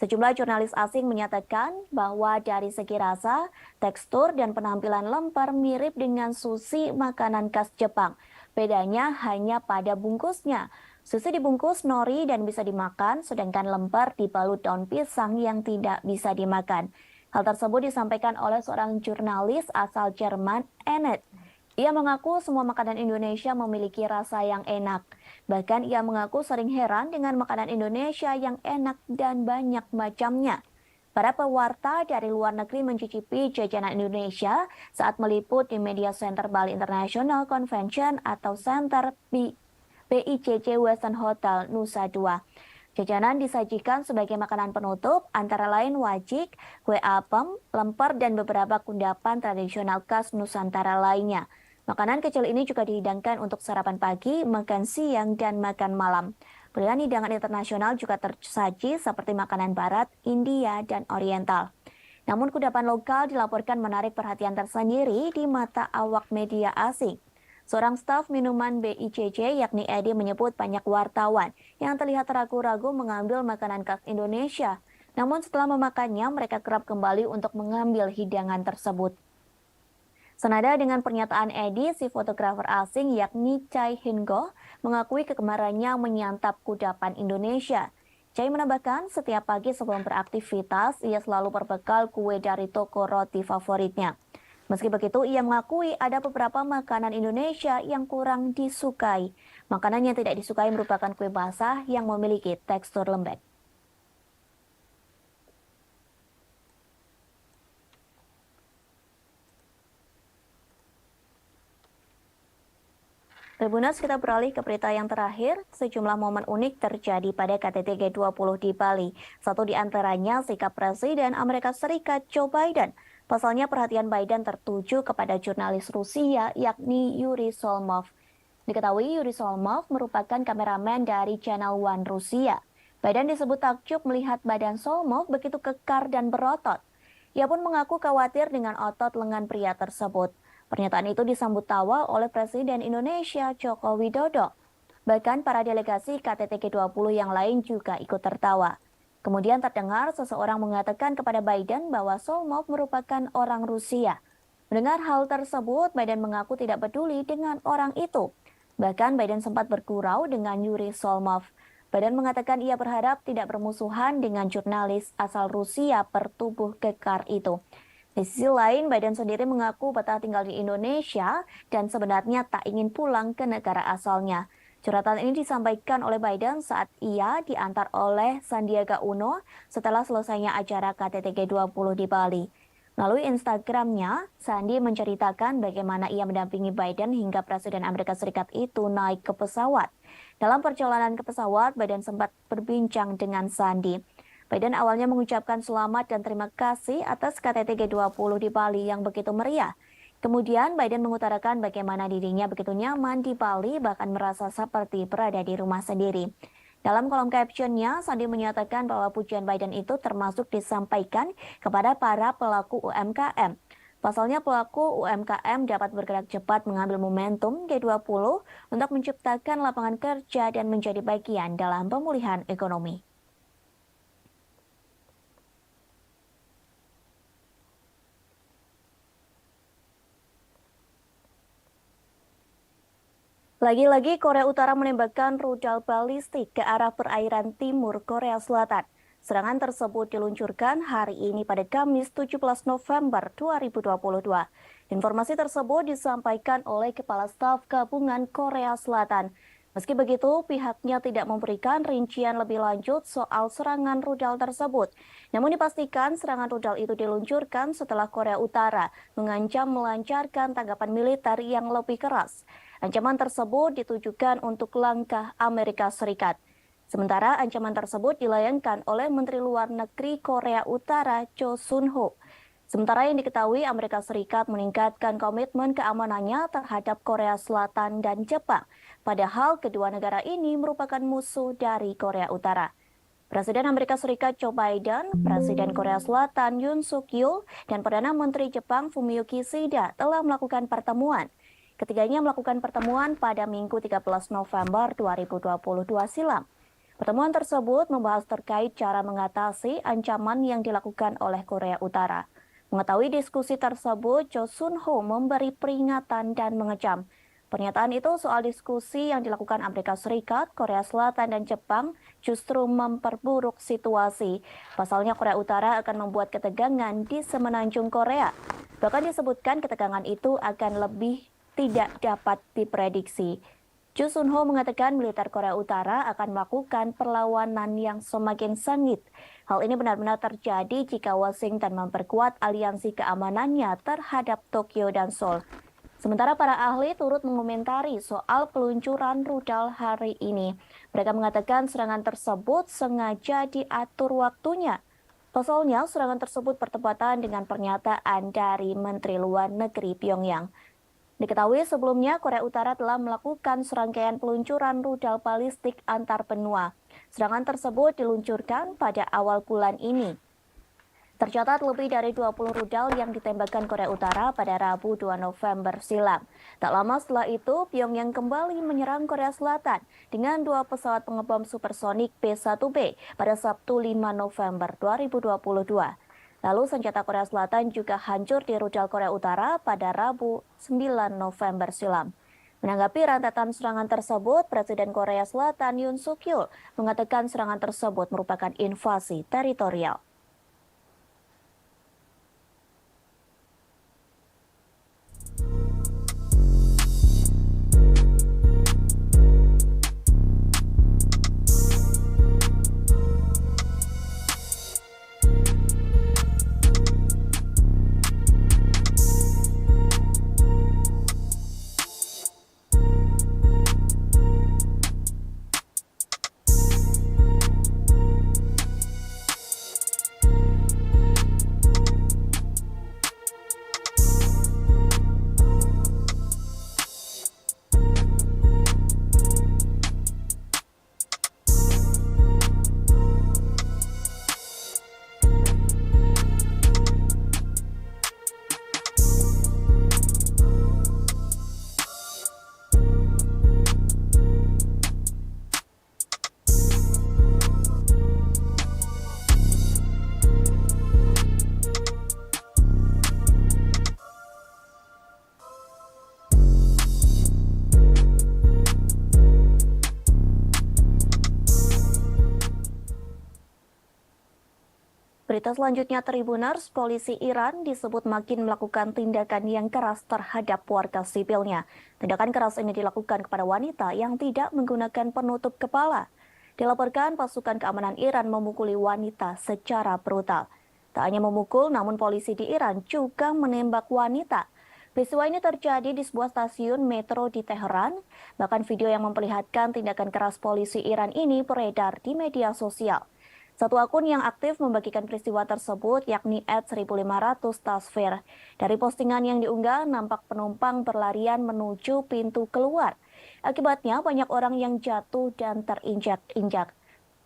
Sejumlah jurnalis asing menyatakan bahwa dari segi rasa, tekstur, dan penampilan lemper mirip dengan sushi makanan khas Jepang. Bedanya hanya pada bungkusnya. Sushi dibungkus nori dan bisa dimakan, sedangkan lemper dibalut daun pisang yang tidak bisa dimakan. Hal tersebut disampaikan oleh seorang jurnalis asal Jerman, Ennet. Ia mengaku semua makanan Indonesia memiliki rasa yang enak. Bahkan ia mengaku sering heran dengan makanan Indonesia yang enak dan banyak macamnya. Para pewarta dari luar negeri mencicipi jajanan Indonesia saat meliput di Media Center Bali International Convention atau Center BICC Western Hotel Nusa Dua. Jajanan disajikan sebagai makanan penutup, antara lain wajik, kue apem, lemper, dan beberapa kudapan tradisional khas Nusantara lainnya. Makanan kecil ini juga dihidangkan untuk sarapan pagi, makan siang, dan makan malam. Pilihan hidangan internasional juga tersaji seperti makanan barat, India, dan Oriental. Namun kudapan lokal dilaporkan menarik perhatian tersendiri di mata awak media asing. Seorang staf minuman BICC yakni Edi menyebut banyak wartawan yang terlihat ragu-ragu mengambil makanan khas Indonesia. Namun setelah memakannya, mereka kerap kembali untuk mengambil hidangan tersebut. Senada dengan pernyataan Edi, si fotografer asing yakni Chai Hingo mengakui kegemarannya menyantap kudapan Indonesia. Chai menambahkan setiap pagi sebelum beraktivitas, ia selalu berbekal kue dari toko roti favoritnya. Meski begitu, ia mengakui ada beberapa makanan Indonesia yang kurang disukai. Makanan yang tidak disukai merupakan kue basah yang memiliki tekstur lembek. Tribunas, kita beralih ke berita yang terakhir. Sejumlah momen unik terjadi pada KTT G20 di Bali. Satu di antaranya sikap Presiden Amerika Serikat Joe Biden. Pasalnya perhatian Biden tertuju kepada jurnalis Rusia yakni Yuri Solmov. Diketahui Yuri Solmov merupakan kameramen dari Channel One Rusia. Biden disebut takjub melihat badan Solmov begitu kekar dan berotot. Ia pun mengaku khawatir dengan otot lengan pria tersebut. Pernyataan itu disambut tawa oleh Presiden Indonesia Joko Widodo. Bahkan para delegasi KTT G20 yang lain juga ikut tertawa. Kemudian terdengar seseorang mengatakan kepada Biden bahwa Solmov merupakan orang Rusia. Mendengar hal tersebut, Biden mengaku tidak peduli dengan orang itu. Bahkan Biden sempat bergurau dengan Yuri Solmov. Biden mengatakan ia berharap tidak bermusuhan dengan jurnalis asal Rusia bertubuh kekar itu. Di sisi lain, Biden sendiri mengaku betah tinggal di Indonesia dan sebenarnya tak ingin pulang ke negara asalnya. Curhatan ini disampaikan oleh Biden saat ia diantar oleh Sandiaga Uno setelah selesainya acara KTT G20 di Bali. Melalui Instagramnya, Sandi menceritakan bagaimana ia mendampingi Biden hingga Presiden Amerika Serikat itu naik ke pesawat. Dalam perjalanan ke pesawat, Biden sempat berbincang dengan Sandi. Biden awalnya mengucapkan selamat dan terima kasih atas KTT G20 di Bali yang begitu meriah. Kemudian Biden mengutarakan bagaimana dirinya begitu nyaman di Bali, bahkan merasa seperti berada di rumah sendiri. Dalam kolom captionnya, Sandi menyatakan bahwa pujian Biden itu termasuk disampaikan kepada para pelaku UMKM. Pasalnya pelaku UMKM dapat bergerak cepat mengambil momentum G20 untuk menciptakan lapangan kerja dan menjadi bagian dalam pemulihan ekonomi. Lagi-lagi Korea Utara menembakkan rudal balistik ke arah perairan timur Korea Selatan. Serangan tersebut diluncurkan hari ini pada Kamis 17 November 2022. Informasi tersebut disampaikan oleh Kepala Staf Gabungan Korea Selatan. Meski begitu, pihaknya tidak memberikan rincian lebih lanjut soal serangan rudal tersebut. Namun dipastikan serangan rudal itu diluncurkan setelah Korea Utara mengancam melancarkan tanggapan militer yang lebih keras. Ancaman tersebut ditujukan untuk langkah Amerika Serikat. Sementara ancaman tersebut dilayangkan oleh Menteri Luar Negeri Korea Utara Cho Sun-ho. Sementara yang diketahui Amerika Serikat meningkatkan komitmen keamanannya terhadap Korea Selatan dan Jepang. Padahal kedua negara ini merupakan musuh dari Korea Utara. Presiden Amerika Serikat Joe Biden, Presiden Korea Selatan Yoon Suk Yeol, dan Perdana Menteri Jepang Fumio Kishida telah melakukan pertemuan. Ketiganya melakukan pertemuan pada Minggu 13 November 2022 silam. Pertemuan tersebut membahas terkait cara mengatasi ancaman yang dilakukan oleh Korea Utara. Mengetahui diskusi tersebut, Cho Sun-ho memberi peringatan dan mengecam. Pernyataan itu soal diskusi yang dilakukan Amerika Serikat, Korea Selatan, dan Jepang justru memperburuk situasi. Pasalnya Korea Utara akan membuat ketegangan di semenanjung Korea. Bahkan disebutkan ketegangan itu akan lebih tidak dapat diprediksi. Cho Sun-ho mengatakan militer Korea Utara akan melakukan perlawanan yang semakin sengit. Hal ini benar-benar terjadi jika Washington memperkuat aliansi keamanannya terhadap Tokyo dan Seoul. Sementara para ahli turut mengomentari soal peluncuran rudal hari ini. Mereka mengatakan serangan tersebut sengaja diatur waktunya. Pasalnya, serangan tersebut bertepatan dengan pernyataan dari Menteri Luar Negeri Pyongyang. Diketahui sebelumnya Korea Utara telah melakukan serangkaian peluncuran rudal balistik antar benua. Serangan tersebut diluncurkan pada awal bulan ini. Tercatat lebih dari 20 rudal yang ditembakkan Korea Utara pada Rabu 2 November silam. Tak lama setelah itu, Pyongyang kembali menyerang Korea Selatan dengan 2 pesawat pengebom supersonik B-1B pada Sabtu 5 November 2022. Lalu senjata Korea Selatan juga hancur di rudal Korea Utara pada Rabu 9 November silam. Menanggapi rentetan serangan tersebut, Presiden Korea Selatan Yoon Suk Yeol mengatakan serangan tersebut merupakan invasi teritorial. Berita selanjutnya, Tribuners, polisi Iran disebut makin melakukan tindakan yang keras terhadap warga sipilnya. Tindakan keras ini dilakukan kepada wanita yang tidak menggunakan penutup kepala. Dilaporkan pasukan keamanan Iran memukuli wanita secara brutal. Tak hanya memukul, namun polisi di Iran juga menembak wanita. Peristiwa ini terjadi di sebuah stasiun metro di Teheran. Bahkan video yang memperlihatkan tindakan keras polisi Iran ini beredar di media sosial. Satu akun yang aktif membagikan peristiwa tersebut yakni @1500tasfir. Dari postingan yang diunggah, nampak penumpang berlarian menuju pintu keluar. Akibatnya banyak orang yang jatuh dan terinjak-injak.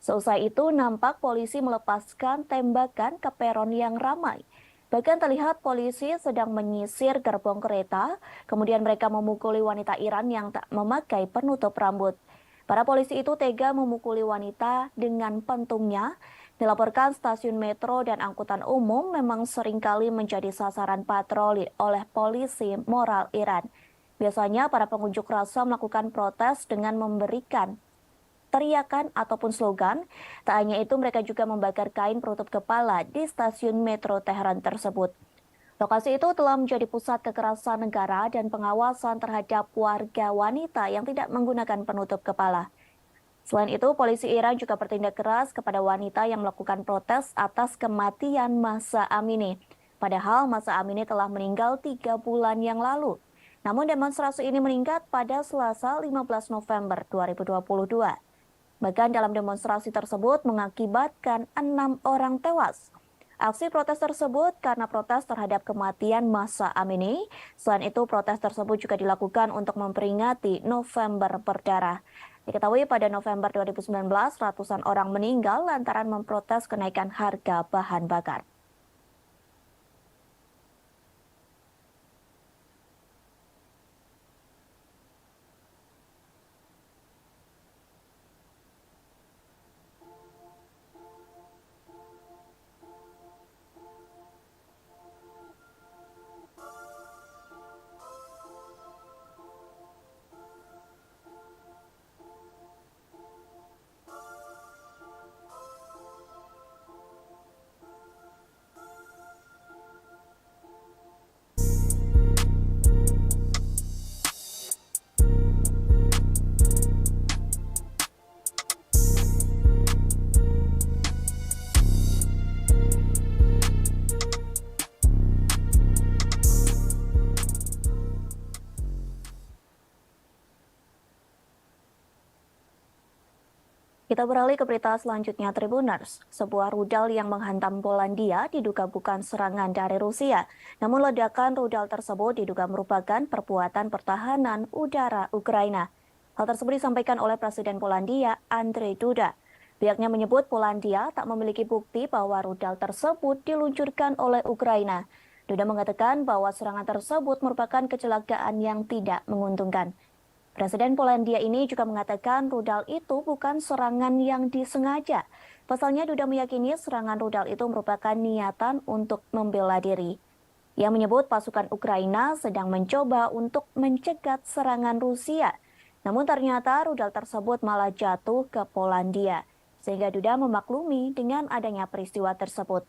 Seusai itu, nampak polisi melepaskan tembakan ke peron yang ramai. Bahkan terlihat polisi sedang menyisir gerbong kereta, kemudian mereka memukuli wanita Iran yang tak memakai penutup rambut. Para polisi itu tega memukuli wanita dengan pentungnya. Dilaporkan stasiun metro dan angkutan umum memang seringkali menjadi sasaran patroli oleh polisi moral Iran. Biasanya para pengunjuk rasa melakukan protes dengan memberikan teriakan ataupun slogan. Tak hanya itu, mereka juga membakar kain penutup kepala di stasiun metro Teheran tersebut. Lokasi itu telah menjadi pusat kekerasan negara dan pengawasan terhadap warga wanita yang tidak menggunakan penutup kepala. Selain itu, polisi Iran juga bertindak keras kepada wanita yang melakukan protes atas kematian Mahsa Amini. Padahal Mahsa Amini telah meninggal 3 bulan yang lalu. Namun demonstrasi ini meningkat pada Selasa 15 November 2022. Bahkan dalam demonstrasi tersebut mengakibatkan 6 orang tewas. Aksi protes tersebut karena protes terhadap kematian Mahsa Amini. Selain itu, protes tersebut juga dilakukan untuk memperingati November berdarah. Diketahui pada November 2019, ratusan orang meninggal lantaran memprotes kenaikan harga bahan bakar. Kita beralih ke berita selanjutnya, Tribuners. Sebuah rudal yang menghantam Polandia diduga bukan serangan dari Rusia. Namun ledakan rudal tersebut diduga merupakan perbuatan pertahanan udara Ukraina. Hal tersebut disampaikan oleh Presiden Polandia, Andrzej Duda. Pihaknya menyebut Polandia tak memiliki bukti bahwa rudal tersebut diluncurkan oleh Ukraina. Duda mengatakan bahwa serangan tersebut merupakan kecelakaan yang tidak menguntungkan. Presiden Polandia ini juga mengatakan rudal itu bukan serangan yang disengaja. Pasalnya Duda meyakini serangan rudal itu merupakan niatan untuk membela diri. Ia menyebut pasukan Ukraina sedang mencoba untuk mencegat serangan Rusia. Namun ternyata rudal tersebut malah jatuh ke Polandia, sehingga Duda memaklumi dengan adanya peristiwa tersebut.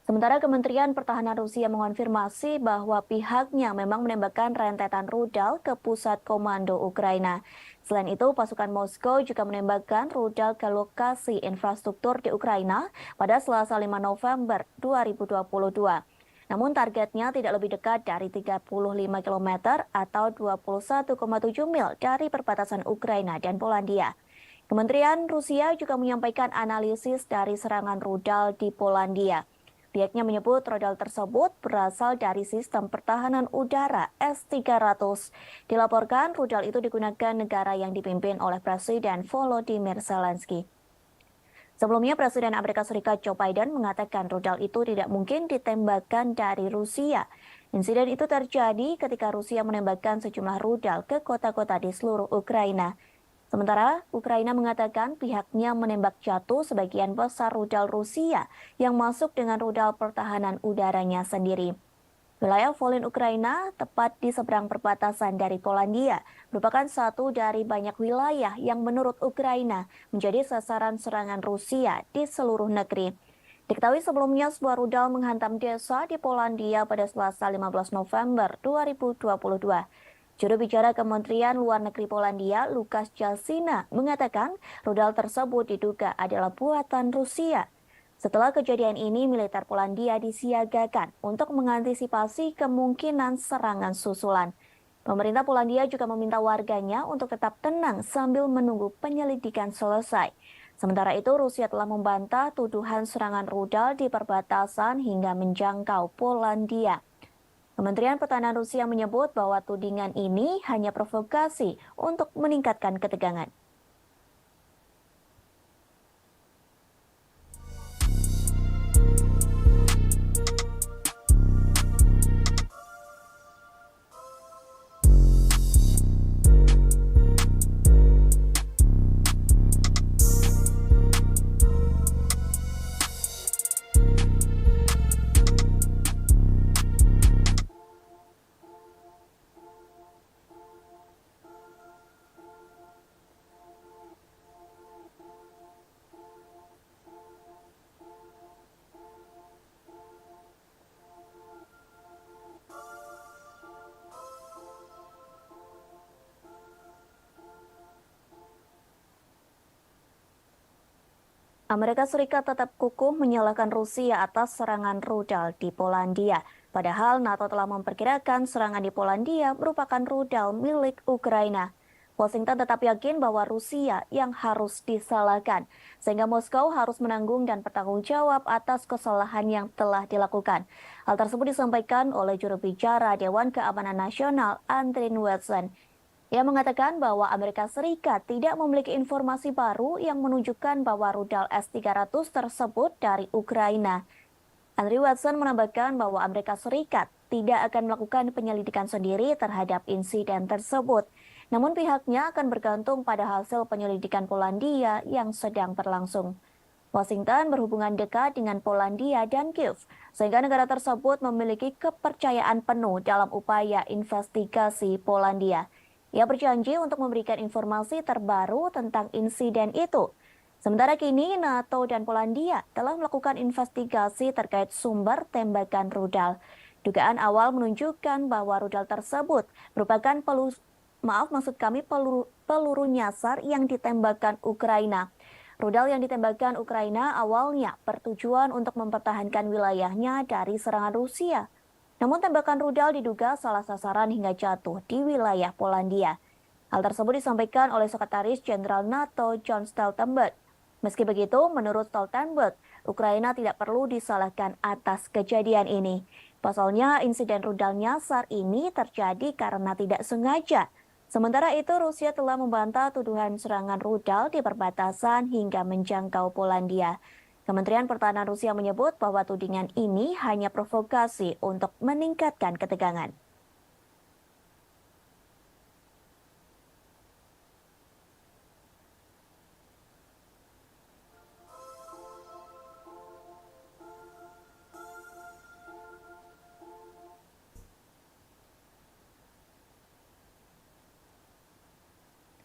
Sementara Kementerian Pertahanan Rusia mengonfirmasi bahwa pihaknya memang menembakkan rentetan rudal ke pusat komando Ukraina. Selain itu, pasukan Moskow juga menembakkan rudal ke lokasi infrastruktur di Ukraina pada Selasa 5 November 2022. Namun targetnya tidak lebih dekat dari 35 km atau 21,7 mil dari perbatasan Ukraina dan Polandia. Kementerian Rusia juga menyampaikan analisis dari serangan rudal di Polandia. Pihaknya menyebut rudal tersebut berasal dari sistem pertahanan udara S-300. Dilaporkan rudal itu digunakan negara yang dipimpin oleh Presiden Volodymyr Zelensky. Sebelumnya, Presiden Amerika Serikat Joe Biden mengatakan rudal itu tidak mungkin ditembakkan dari Rusia. Insiden itu terjadi ketika Rusia menembakkan sejumlah rudal ke kota-kota di seluruh Ukraina. Sementara Ukraina mengatakan pihaknya menembak jatuh sebagian besar rudal Rusia yang masuk dengan rudal pertahanan udaranya sendiri. Wilayah Volyn Ukraina, tepat di seberang perbatasan dari Polandia, merupakan satu dari banyak wilayah yang menurut Ukraina menjadi sasaran serangan Rusia di seluruh negeri. Diketahui sebelumnya sebuah rudal menghantam desa di Polandia pada Selasa 15 November 2022. Juru bicara Kementerian Luar Negeri Polandia, Lukasz Jasina, mengatakan rudal tersebut diduga adalah buatan Rusia. Setelah kejadian ini, militer Polandia disiagakan untuk mengantisipasi kemungkinan serangan susulan. Pemerintah Polandia juga meminta warganya untuk tetap tenang sambil menunggu penyelidikan selesai. Sementara itu, Rusia telah membantah tuduhan serangan rudal di perbatasan hingga menjangkau Polandia. Kementerian Pertahanan Rusia menyebut bahwa tudingan ini hanya provokasi untuk meningkatkan ketegangan. Amerika Serikat tetap kukuh menyalahkan Rusia atas serangan rudal di Polandia. Padahal NATO telah memperkirakan serangan di Polandia merupakan rudal milik Ukraina. Washington tetap yakin bahwa Rusia yang harus disalahkan, sehingga Moskow harus menanggung dan bertanggung jawab atas kesalahan yang telah dilakukan. Hal tersebut disampaikan oleh juru bicara Dewan Keamanan Nasional, Andrin Watson. Ia mengatakan bahwa Amerika Serikat tidak memiliki informasi baru yang menunjukkan bahwa rudal S-300 tersebut dari Ukraina. Andrew Watson menambahkan bahwa Amerika Serikat tidak akan melakukan penyelidikan sendiri terhadap insiden tersebut. Namun pihaknya akan bergantung pada hasil penyelidikan Polandia yang sedang berlangsung. Washington berhubungan dekat dengan Polandia dan Kiev, sehingga negara tersebut memiliki kepercayaan penuh dalam upaya investigasi Polandia. Ia berjanji untuk memberikan informasi terbaru tentang insiden itu. Sementara kini, NATO dan Polandia telah melakukan investigasi terkait sumber tembakan rudal. Dugaan awal menunjukkan bahwa rudal tersebut merupakan peluru nyasar yang ditembakkan Ukraina. Rudal yang ditembakkan Ukraina awalnya bertujuan untuk mempertahankan wilayahnya dari serangan Rusia. Namun tembakan rudal diduga salah sasaran hingga jatuh di wilayah Polandia. Hal tersebut disampaikan oleh Sekretaris Jenderal NATO Jens Stoltenberg. Meski begitu, menurut Stoltenberg, Ukraina tidak perlu disalahkan atas kejadian ini. Pasalnya, insiden rudal nyasar ini terjadi karena tidak sengaja. Sementara itu, Rusia telah membantah tuduhan serangan rudal di perbatasan hingga menjangkau Polandia. Kementerian Pertahanan Rusia menyebut bahwa tudingan ini hanya provokasi untuk meningkatkan ketegangan.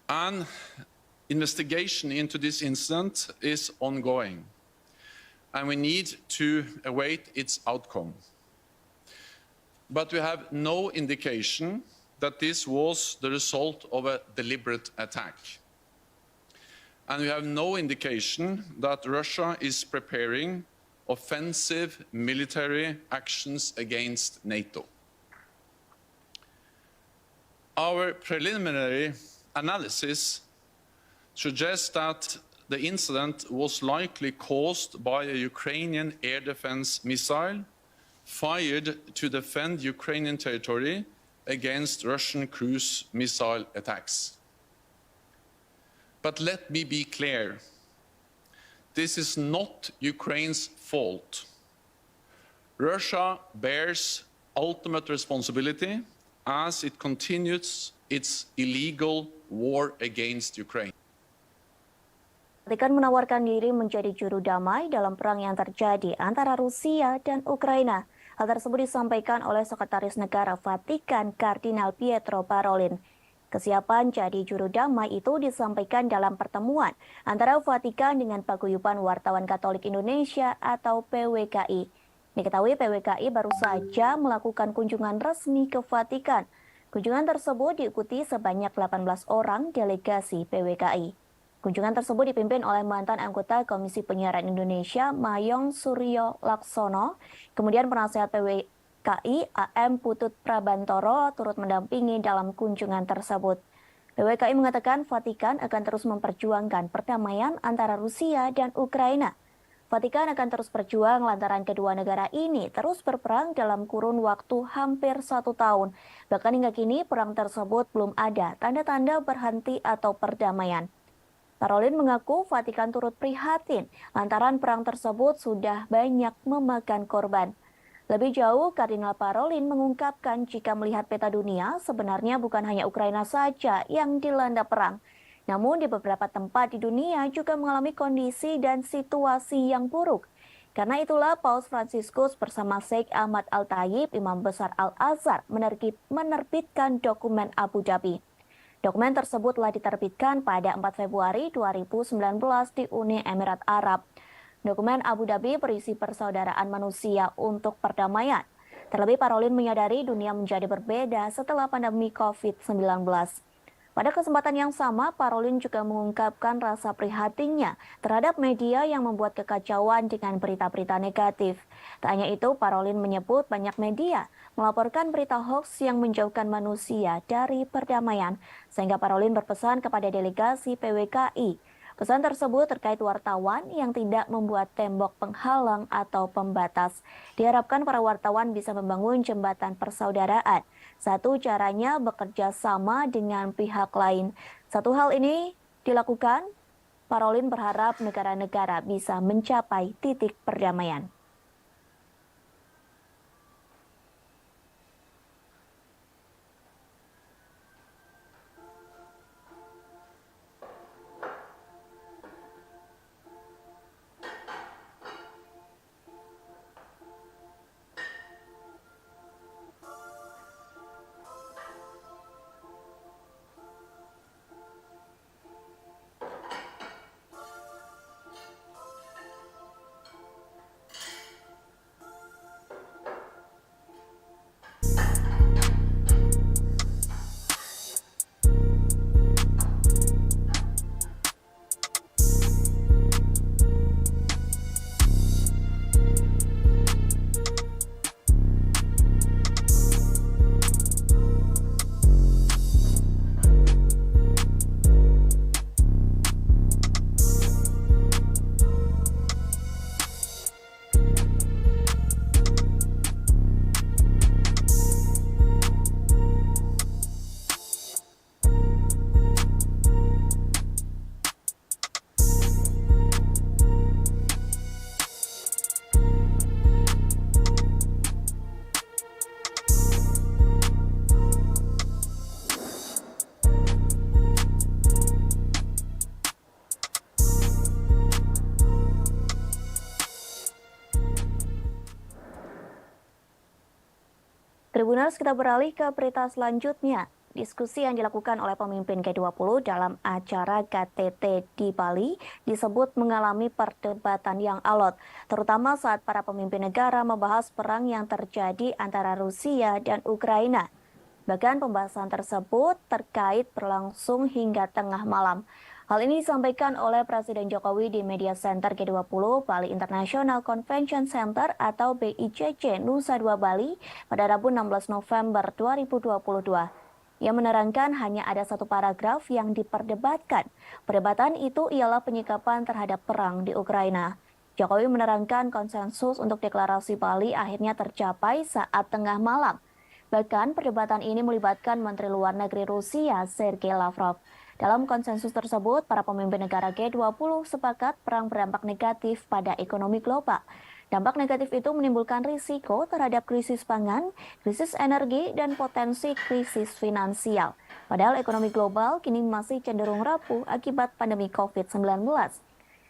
An investigation into this incident is ongoing, and we need to await its outcome. But we have no indication that this was the result of a deliberate attack. And we have no indication that Russia is preparing offensive military actions against NATO. Our preliminary analysis suggests that the incident was likely caused by a Ukrainian air defense missile fired to defend Ukrainian territory against Russian cruise missile attacks. But let me be clear, this is not Ukraine's fault. Russia bears ultimate responsibility as it continues its illegal war against Ukraine. Vatikan menawarkan diri menjadi juru damai dalam perang yang terjadi antara Rusia dan Ukraina. Hal tersebut disampaikan oleh Sekretaris Negara Vatikan Kardinal Pietro Parolin. Kesiapan jadi juru damai itu disampaikan dalam pertemuan antara Vatikan dengan Paguyuban Wartawan Katolik Indonesia atau PWKI. Diketahui PWKI baru saja melakukan kunjungan resmi ke Vatikan. Kunjungan tersebut diikuti sebanyak 18 orang delegasi PWKI. Kunjungan tersebut dipimpin oleh mantan anggota Komisi Penyiaran Indonesia Mayong Suryo Laksono, kemudian penasehat PWKI AM Putut Prabantoro turut mendampingi dalam kunjungan tersebut. PWKI mengatakan Vatikan akan terus memperjuangkan perdamaian antara Rusia dan Ukraina. Vatikan akan terus berjuang lantaran kedua negara ini terus berperang dalam kurun waktu hampir 1 tahun. Bahkan hingga kini perang tersebut belum ada tanda-tanda berhenti atau perdamaian. Parolin mengaku Vatikan turut prihatin lantaran perang tersebut sudah banyak memakan korban. Lebih jauh, Kardinal Parolin mengungkapkan jika melihat peta dunia, sebenarnya bukan hanya Ukraina saja yang dilanda perang. Namun di beberapa tempat di dunia juga mengalami kondisi dan situasi yang buruk. Karena itulah Paus Fransiskus bersama Sheikh Ahmad Al-Tayib, Imam Besar Al-Azhar, menerbitkan dokumen Abu Dhabi. Dokumen tersebut telah diterbitkan pada 4 Februari 2019 di Uni Emirat Arab. Dokumen Abu Dhabi berisi persaudaraan manusia untuk perdamaian. Terlebih Parolin menyadari dunia menjadi berbeda setelah pandemi COVID-19. Pada kesempatan yang sama, Parolin juga mengungkapkan rasa prihatinnya terhadap media yang membuat kekacauan dengan berita-berita negatif. Tak hanya itu, Parolin menyebut banyak media melaporkan berita hoaks yang menjauhkan manusia dari perdamaian, sehingga Parolin berpesan kepada delegasi PWKI. Pesan tersebut terkait wartawan yang tidak membuat tembok penghalang atau pembatas. Diharapkan para wartawan bisa membangun jembatan persaudaraan. Satu caranya bekerja sama dengan pihak lain. Satu hal ini dilakukan, Parolin berharap negara-negara bisa mencapai titik perdamaian. Tribuners, kita beralih ke berita selanjutnya. Diskusi yang dilakukan oleh pemimpin G20 dalam acara KTT di Bali disebut mengalami perdebatan yang alot, terutama saat para pemimpin negara membahas perang yang terjadi antara Rusia dan Ukraina. Bahkan pembahasan tersebut terkait berlangsung hingga tengah malam. Hal ini disampaikan oleh Presiden Jokowi di Media Center G20 Bali International Convention Center atau BICC Nusa Dua Bali pada Rabu 16 November 2022. Ia menerangkan hanya ada satu paragraf yang diperdebatkan. Perdebatan itu ialah penyikapan terhadap perang di Ukraina. Jokowi menerangkan konsensus untuk deklarasi Bali akhirnya tercapai saat tengah malam. Bahkan perdebatan ini melibatkan Menteri Luar Negeri Rusia, Sergei Lavrov. Dalam konsensus tersebut, para pemimpin negara G20 sepakat perang berdampak negatif pada ekonomi global. Dampak negatif itu menimbulkan risiko terhadap krisis pangan, krisis energi, dan potensi krisis finansial. Padahal ekonomi global kini masih cenderung rapuh akibat pandemi COVID-19.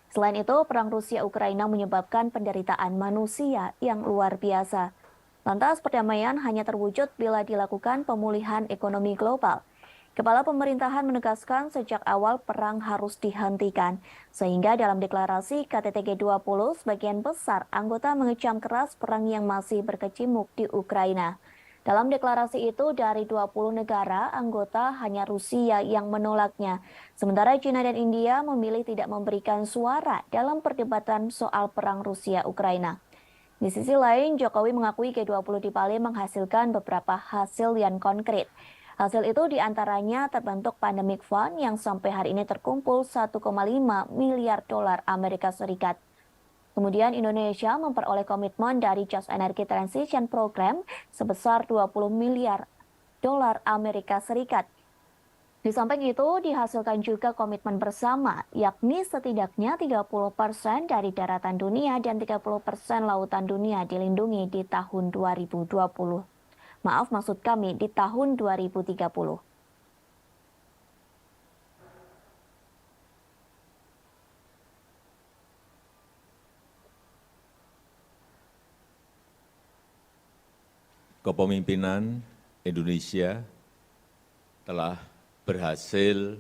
Selain itu, perang Rusia-Ukraina menyebabkan penderitaan manusia yang luar biasa. Lantas perdamaian hanya terwujud bila dilakukan pemulihan ekonomi global. Kepala pemerintahan menegaskan sejak awal perang harus dihentikan, sehingga dalam deklarasi KTT G20 sebagian besar anggota mengecam keras perang yang masih berkecamuk di Ukraina. Dalam deklarasi itu dari 20 negara anggota hanya Rusia yang menolaknya, sementara China dan India memilih tidak memberikan suara dalam perdebatan soal perang Rusia-Ukraina. Di sisi lain, Jokowi mengakui G20 di Bali menghasilkan beberapa hasil yang konkret. Hasil itu diantaranya terbentuk Pandemic Fund yang sampai hari ini terkumpul 1,5 miliar dolar Amerika Serikat. Kemudian Indonesia memperoleh komitmen dari Just Energy Transition Program sebesar 20 miliar dolar Amerika Serikat. Di samping itu dihasilkan juga komitmen bersama, yakni setidaknya 30% dari daratan dunia dan 30% lautan dunia dilindungi di tahun 2020. Maksud kami di tahun 2030. Kepemimpinan Indonesia telah berhasil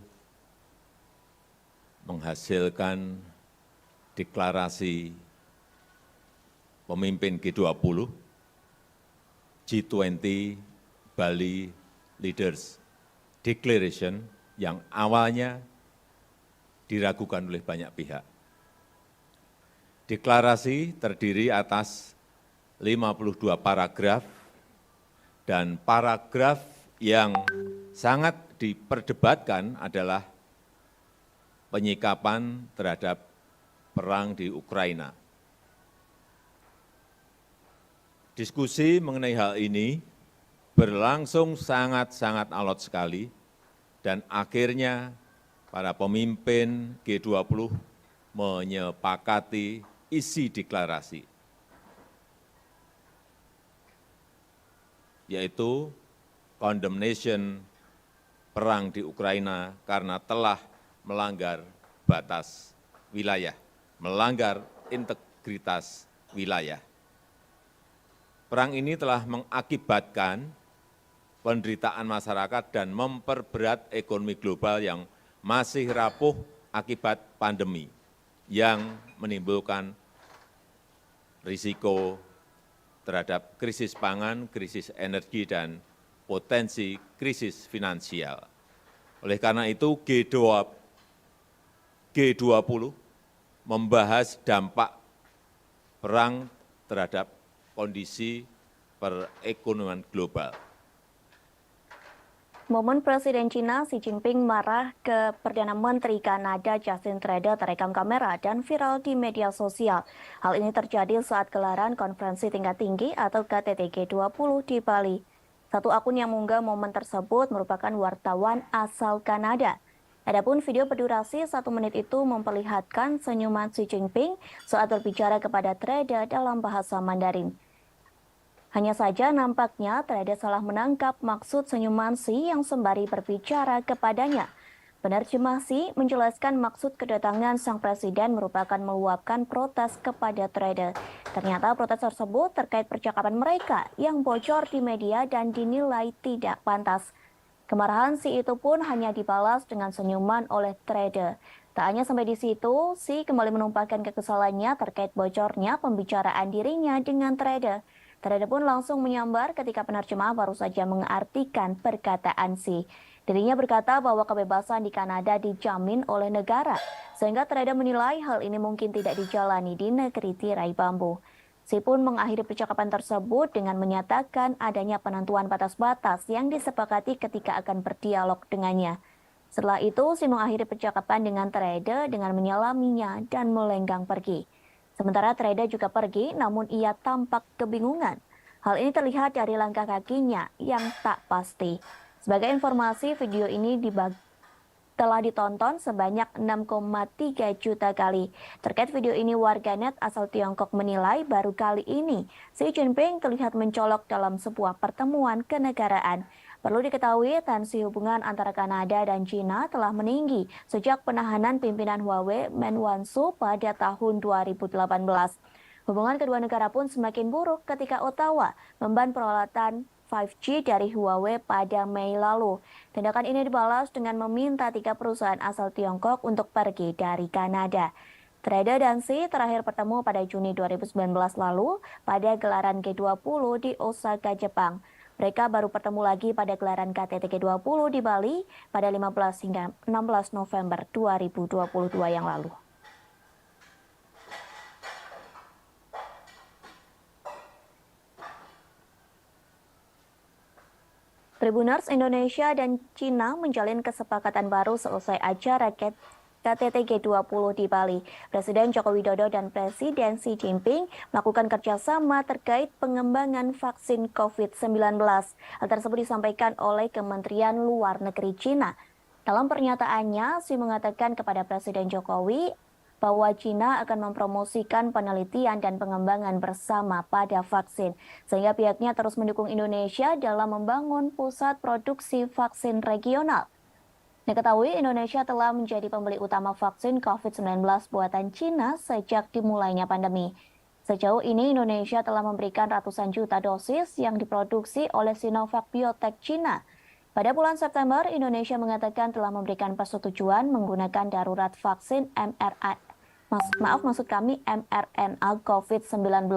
menghasilkan deklarasi pemimpin G20, G20 Bali Leaders Declaration yang awalnya diragukan oleh banyak pihak. Deklarasi terdiri atas 52 paragraf dan paragraf yang sangat diperdebatkan adalah penyikapan terhadap perang di Ukraina. Diskusi mengenai hal ini berlangsung sangat-sangat alot sekali dan akhirnya para pemimpin G20 menyepakati isi deklarasi, yaitu condemnation perang di Ukraina karena telah melanggar batas wilayah, melanggar integritas wilayah. Perang ini telah mengakibatkan penderitaan masyarakat dan memperberat ekonomi global yang masih rapuh akibat pandemi yang menimbulkan risiko terhadap krisis pangan, krisis energi, dan potensi krisis finansial. Oleh karena itu, G20 membahas dampak perang terhadap kondisi perekonomian global. Momen Presiden China Xi Jinping marah ke Perdana Menteri Kanada Justin Trudeau terekam kamera dan viral di media sosial. Hal ini terjadi saat gelaran konferensi tingkat tinggi atau KTT G20 di Bali. Satu akun yang mengunggah momen tersebut merupakan wartawan asal Kanada. Adapun video berdurasi 1 menit itu memperlihatkan senyuman Xi Jinping saat berbicara kepada Trudeau dalam bahasa Mandarin. Hanya saja nampaknya Trudeau salah menangkap maksud senyuman Xi yang sembari berbicara kepadanya. Penerjemah Xi menjelaskan maksud kedatangan sang presiden merupakan meluapkan protes kepada trader. Ternyata protes tersebut terkait percakapan mereka yang bocor di media dan dinilai tidak pantas. Kemarahan Xi itu pun hanya dibalas dengan senyuman oleh trader. Tak hanya sampai di situ, Xi kembali menumpahkan kekesalannya terkait bocornya pembicaraan dirinya dengan trader. Trader pun langsung menyambar ketika penerjemah baru saja mengartikan perkataan Xi. Dirinya berkata bahwa kebebasan di Kanada dijamin oleh negara, sehingga trader menilai hal ini mungkin tidak dijalani di negeri tirai bambu. Xi pun mengakhiri percakapan tersebut dengan menyatakan adanya penentuan batas-batas yang disepakati ketika akan berdialog dengannya. Setelah itu, Xi mengakhiri percakapan dengan trader dengan menyalaminya dan melenggang pergi. Sementara trader juga pergi, namun ia tampak kebingungan. Hal ini terlihat dari langkah kakinya yang tak pasti. Sebagai informasi, video ini telah ditonton sebanyak 6,3 juta kali. Terkait video ini, warganet asal Tiongkok menilai baru kali ini Xi Jinping terlihat mencolok dalam sebuah pertemuan kenegaraan. Perlu diketahui, tensi hubungan antara Kanada dan China telah meninggi sejak penahanan pimpinan Huawei Meng Wanzhou pada tahun 2018. Hubungan kedua negara pun semakin buruk ketika Ottawa memban peralatan 5G dari Huawei pada Mei lalu. Tindakan ini dibalas dengan meminta 3 perusahaan asal Tiongkok untuk pergi dari Kanada. Trader dan Xi terakhir bertemu pada Juni 2019 lalu pada gelaran G20 di Osaka, Jepang. Mereka baru bertemu lagi pada gelaran KTT G20 di Bali pada 15 hingga 16 November 2022 yang lalu. Tribuners Indonesia dan Cina menjalin kesepakatan baru selesai acara KTT G20 di Bali. Presiden Joko Widodo dan Presiden Xi Jinping melakukan kerjasama terkait pengembangan vaksin COVID-19. Hal tersebut disampaikan oleh Kementerian Luar Negeri Cina. Dalam pernyataannya, Xi mengatakan kepada Presiden Jokowi bahwa China akan mempromosikan penelitian dan pengembangan bersama pada vaksin, sehingga pihaknya terus mendukung Indonesia dalam membangun pusat produksi vaksin regional. Diketahui Indonesia telah menjadi pembeli utama vaksin COVID-19 buatan China sejak dimulainya pandemi. Sejauh ini Indonesia telah memberikan ratusan juta dosis yang diproduksi oleh Sinovac Biotech China. Pada bulan September, Indonesia mengatakan telah memberikan persetujuan menggunakan darurat vaksin mRNA COVID-19.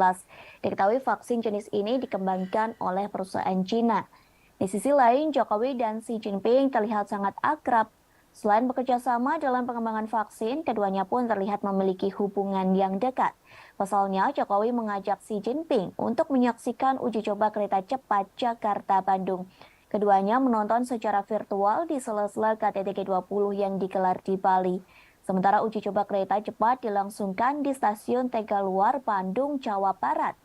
Diketahui vaksin jenis ini dikembangkan oleh perusahaan Cina. Di sisi lain, Jokowi dan Xi Jinping terlihat sangat akrab. Selain bekerja sama dalam pengembangan vaksin, keduanya pun terlihat memiliki hubungan yang dekat. Pasalnya, Jokowi mengajak Xi Jinping untuk menyaksikan uji coba kereta cepat Jakarta-Bandung. Keduanya menonton secara virtual di sela-sela KTT G20 yang digelar di Bali. Sementara uji coba kereta cepat dilangsungkan di stasiun Tegaluar, Bandung, Jawa Barat.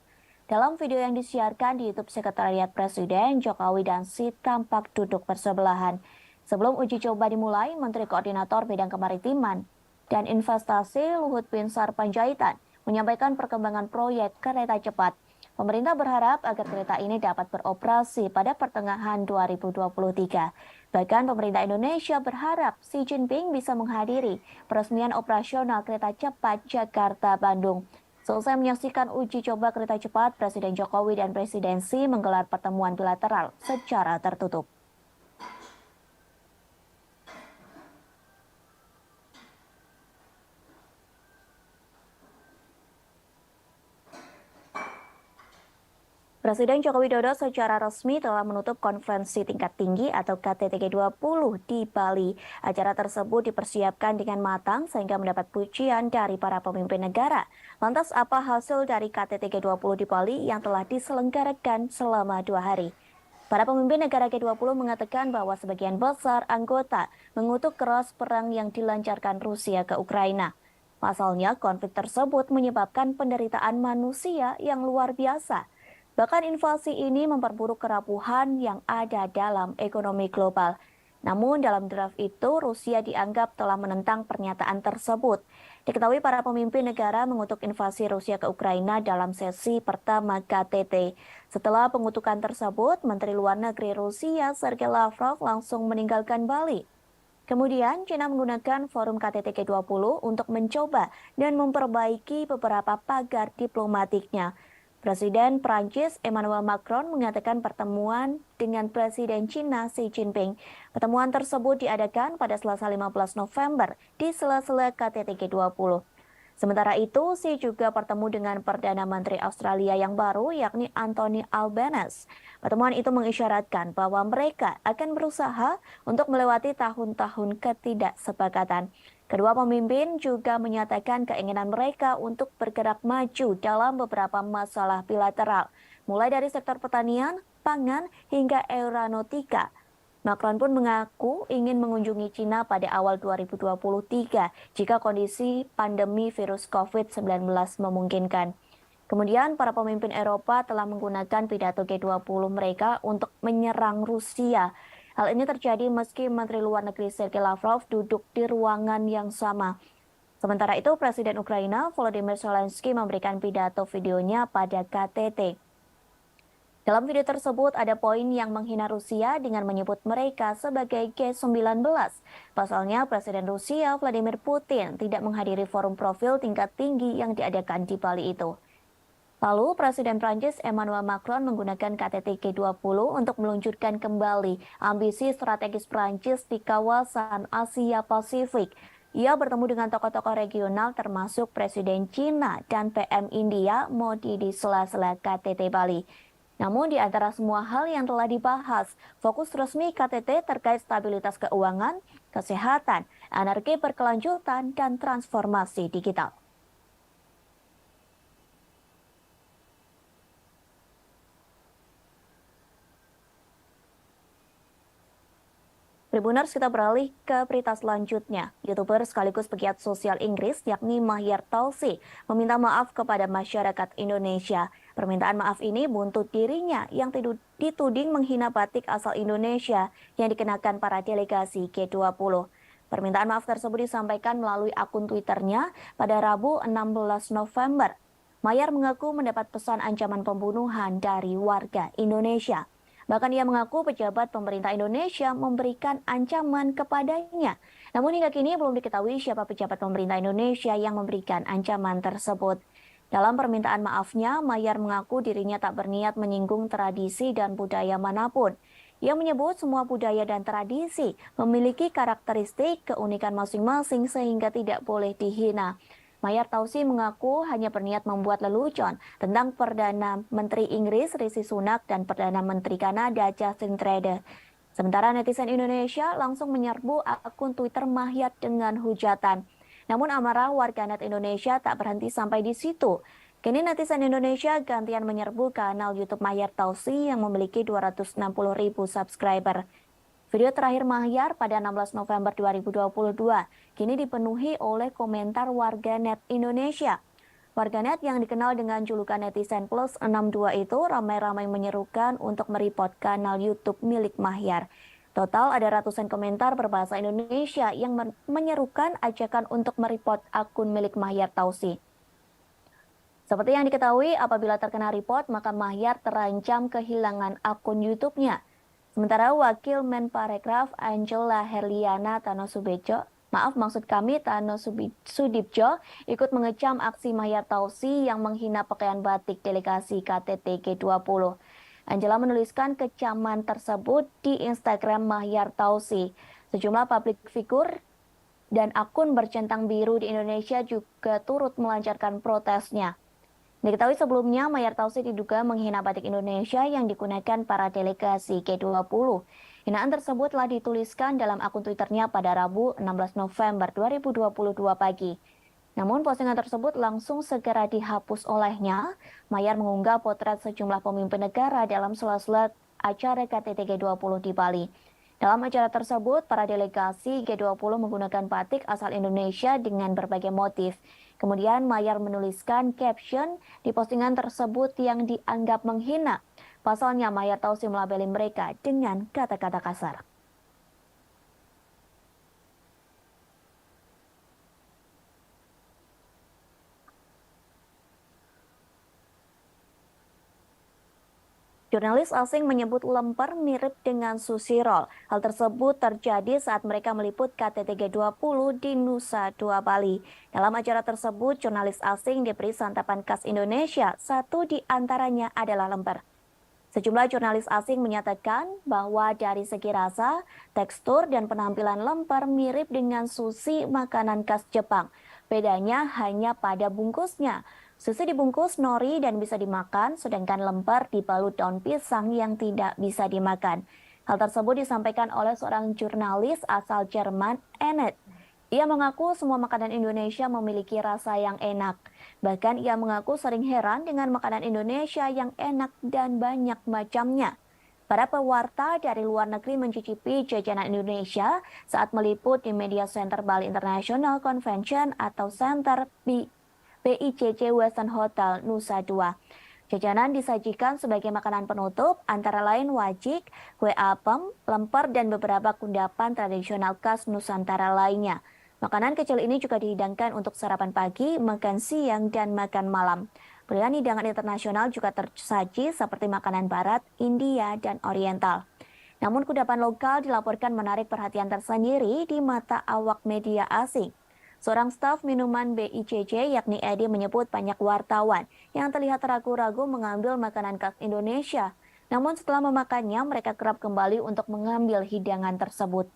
Dalam video yang disiarkan di YouTube Sekretariat Presiden, Jokowi dan Xi tampak duduk bersebelahan. Sebelum uji coba dimulai, Menteri Koordinator Bidang Kemaritiman dan Investasi Luhut Binsar Panjaitan menyampaikan perkembangan proyek kereta cepat. Pemerintah berharap agar kereta ini dapat beroperasi pada pertengahan 2023. Bahkan pemerintah Indonesia berharap Xi Jinping bisa menghadiri peresmian operasional kereta cepat Jakarta-Bandung. Selesai menyaksikan uji coba kereta cepat, Presiden Jokowi dan Presiden Xi menggelar pertemuan bilateral secara tertutup. Presiden Joko Widodo secara resmi telah menutup konferensi tingkat tinggi atau KTT G20 di Bali. Acara tersebut dipersiapkan dengan matang sehingga mendapat pujian dari para pemimpin negara. Lantas apa hasil dari KTT G20 di Bali yang telah diselenggarakan selama 2 hari? Para pemimpin negara G20 mengatakan bahwa sebagian besar anggota mengutuk keras perang yang dilancarkan Rusia ke Ukraina. Pasalnya, konflik tersebut menyebabkan penderitaan manusia yang luar biasa. Bahkan invasi ini memperburuk kerapuhan yang ada dalam ekonomi global. Namun dalam draft itu, Rusia dianggap telah menentang pernyataan tersebut. Diketahui para pemimpin negara mengutuk invasi Rusia ke Ukraina dalam sesi pertama KTT. Setelah pengutukan tersebut, Menteri Luar Negeri Rusia Sergei Lavrov langsung meninggalkan Bali. Kemudian, China menggunakan forum KTT G20 untuk mencoba dan memperbaiki beberapa pagar diplomatiknya. Presiden Prancis Emmanuel Macron mengatakan pertemuan dengan Presiden China Xi Jinping. Pertemuan tersebut diadakan pada Selasa 15 November di sela-sela KTT G20. Sementara itu, Xi juga bertemu dengan Perdana Menteri Australia yang baru, yakni Anthony Albanese. Pertemuan itu mengisyaratkan bahwa mereka akan berusaha untuk melewati tahun-tahun ketidaksepakatan. Kedua pemimpin juga menyatakan keinginan mereka untuk bergerak maju dalam beberapa masalah bilateral, mulai dari sektor pertanian, pangan, hingga aeronautika. Macron pun mengaku ingin mengunjungi China pada awal 2023 jika kondisi pandemi virus COVID-19 memungkinkan. Kemudian, para pemimpin Eropa telah menggunakan pidato G20 mereka untuk menyerang Rusia. Hal ini terjadi meski Menteri Luar Negeri Sergei Lavrov duduk di ruangan yang sama. Sementara itu, Presiden Ukraina Volodymyr Zelensky memberikan pidato videonya pada KTT. Dalam video tersebut ada poin yang menghina Rusia dengan menyebut mereka sebagai G19. Pasalnya, Presiden Rusia Vladimir Putin tidak menghadiri forum profil tingkat tinggi yang diadakan di Bali itu. Lalu, Presiden Prancis Emmanuel Macron menggunakan KTT G20 untuk meluncurkan kembali ambisi strategis Prancis di kawasan Asia Pasifik. Ia bertemu dengan tokoh-tokoh regional termasuk Presiden China dan PM India Modi di sela-sela KTT Bali. Namun di antara semua hal yang telah dibahas, fokus resmi KTT terkait stabilitas keuangan, kesehatan, energi berkelanjutan, dan transformasi digital. Tribuners, kita beralih ke berita selanjutnya. YouTuber sekaligus pegiat sosial Inggris yakni Mahyar Tousi meminta maaf kepada masyarakat Indonesia. Permintaan maaf ini buntut dirinya yang dituding menghina batik asal Indonesia yang dikenakan para delegasi G20. Permintaan maaf tersebut disampaikan melalui akun Twitternya pada Rabu 16 November. Mahyar mengaku mendapat pesan ancaman pembunuhan dari warga Indonesia. Bahkan ia mengaku pejabat pemerintah Indonesia memberikan ancaman kepadanya. Namun hingga kini belum diketahui siapa pejabat pemerintah Indonesia yang memberikan ancaman tersebut. Dalam permintaan maafnya, Mahyar mengaku dirinya tak berniat menyinggung tradisi dan budaya manapun. Ia menyebut semua budaya dan tradisi memiliki karakteristik keunikan masing-masing sehingga tidak boleh dihina. Mahyar Tousi mengaku hanya berniat membuat lelucon tentang Perdana Menteri Inggris Rishi Sunak dan Perdana Menteri Kanada Justin Trudeau. Sementara netizen Indonesia langsung menyerbu akun Twitter Mahyar dengan hujatan. Namun amarah warganet Indonesia tak berhenti sampai di situ. Kini netizen Indonesia gantian menyerbu kanal YouTube Mahyar Tousi yang memiliki 260.000 subscriber. Video terakhir Mahyar pada 16 November 2022 kini dipenuhi oleh komentar warganet Indonesia. Warganet yang dikenal dengan julukan netizen plus 62 itu ramai-ramai menyerukan untuk mereport kanal YouTube milik Mahyar. Total ada ratusan komentar berbahasa Indonesia yang menyerukan ajakan untuk mereport akun milik Mahyar Tousi. Seperti yang diketahui, apabila terkena report, maka Mahyar terancam kehilangan akun YouTube-nya. Sementara Wakil Menparekraf Angela Herliana Tano Sudibjo ikut mengecam aksi Mahyar Tousi yang menghina pakaian batik delegasi KTT G20. Angela menuliskan kecaman tersebut di Instagram Mahyar Tousi. Sejumlah publik figur dan akun bercentang biru di Indonesia juga turut melancarkan protesnya. Diketahui sebelumnya, Mahyar Tousi diduga menghina batik Indonesia yang digunakan para delegasi G20. Hinaan tersebut telah dituliskan dalam akun Twitternya pada Rabu 16 November 2022 pagi. Namun postingan tersebut langsung segera dihapus olehnya. Mahyar mengunggah potret sejumlah pemimpin negara dalam sela-sela acara KTT G20 di Bali. Dalam acara tersebut, para delegasi G20 menggunakan batik asal Indonesia dengan berbagai motif. Kemudian Mahyar menuliskan caption di postingan tersebut yang dianggap menghina. Pasalnya Mahyar Tousi melabeli mereka dengan kata-kata kasar. Jurnalis asing menyebut lemper mirip dengan sushi roll. Hal tersebut terjadi saat mereka meliput KTT G20 di Nusa Dua Bali. Dalam acara tersebut, jurnalis asing diberi santapan khas Indonesia. Satu di antaranya adalah lemper. Sejumlah jurnalis asing menyatakan bahwa dari segi rasa, tekstur, dan penampilan lemper mirip dengan sushi makanan khas Jepang. Bedanya hanya pada bungkusnya. Sushi dibungkus nori dan bisa dimakan, sedangkan lemper dibalut daun pisang yang tidak bisa dimakan. Hal tersebut disampaikan oleh seorang jurnalis asal Jerman, Ennet. Ia mengaku semua makanan Indonesia memiliki rasa yang enak. Bahkan ia mengaku sering heran dengan makanan Indonesia yang enak dan banyak macamnya. Para pewarta dari luar negeri mencicipi jajanan Indonesia saat meliput di Media Center Bali International Convention atau Center BICC Western Hotel Nusa Dua. Jajanan disajikan sebagai makanan penutup, antara lain wajik, kue apem, lemper, dan beberapa kudapan tradisional khas Nusantara lainnya. Makanan kecil ini juga dihidangkan untuk sarapan pagi, makan siang, dan makan malam. Pilihan hidangan internasional juga tersaji seperti makanan barat, India, dan Oriental. Namun kudapan lokal dilaporkan menarik perhatian tersendiri di mata awak media asing. Seorang staf minuman BICC yakni Edi menyebut banyak wartawan yang terlihat ragu-ragu mengambil makanan khas Indonesia. Namun setelah memakannya mereka kerap kembali untuk mengambil hidangan tersebut.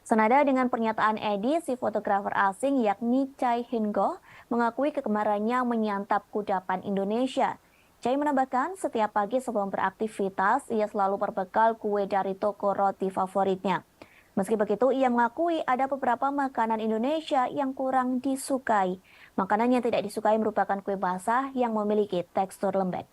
Senada dengan pernyataan Edi, si fotografer asing yakni Chai Hingo mengakui kegemarannya menyantap kudapan Indonesia. Chai menambahkan setiap pagi sebelum beraktivitas ia selalu berbekal kue dari toko roti favoritnya. Meski begitu, ia mengakui ada beberapa makanan Indonesia yang kurang disukai. Makanan yang tidak disukai merupakan kue basah yang memiliki tekstur lembek.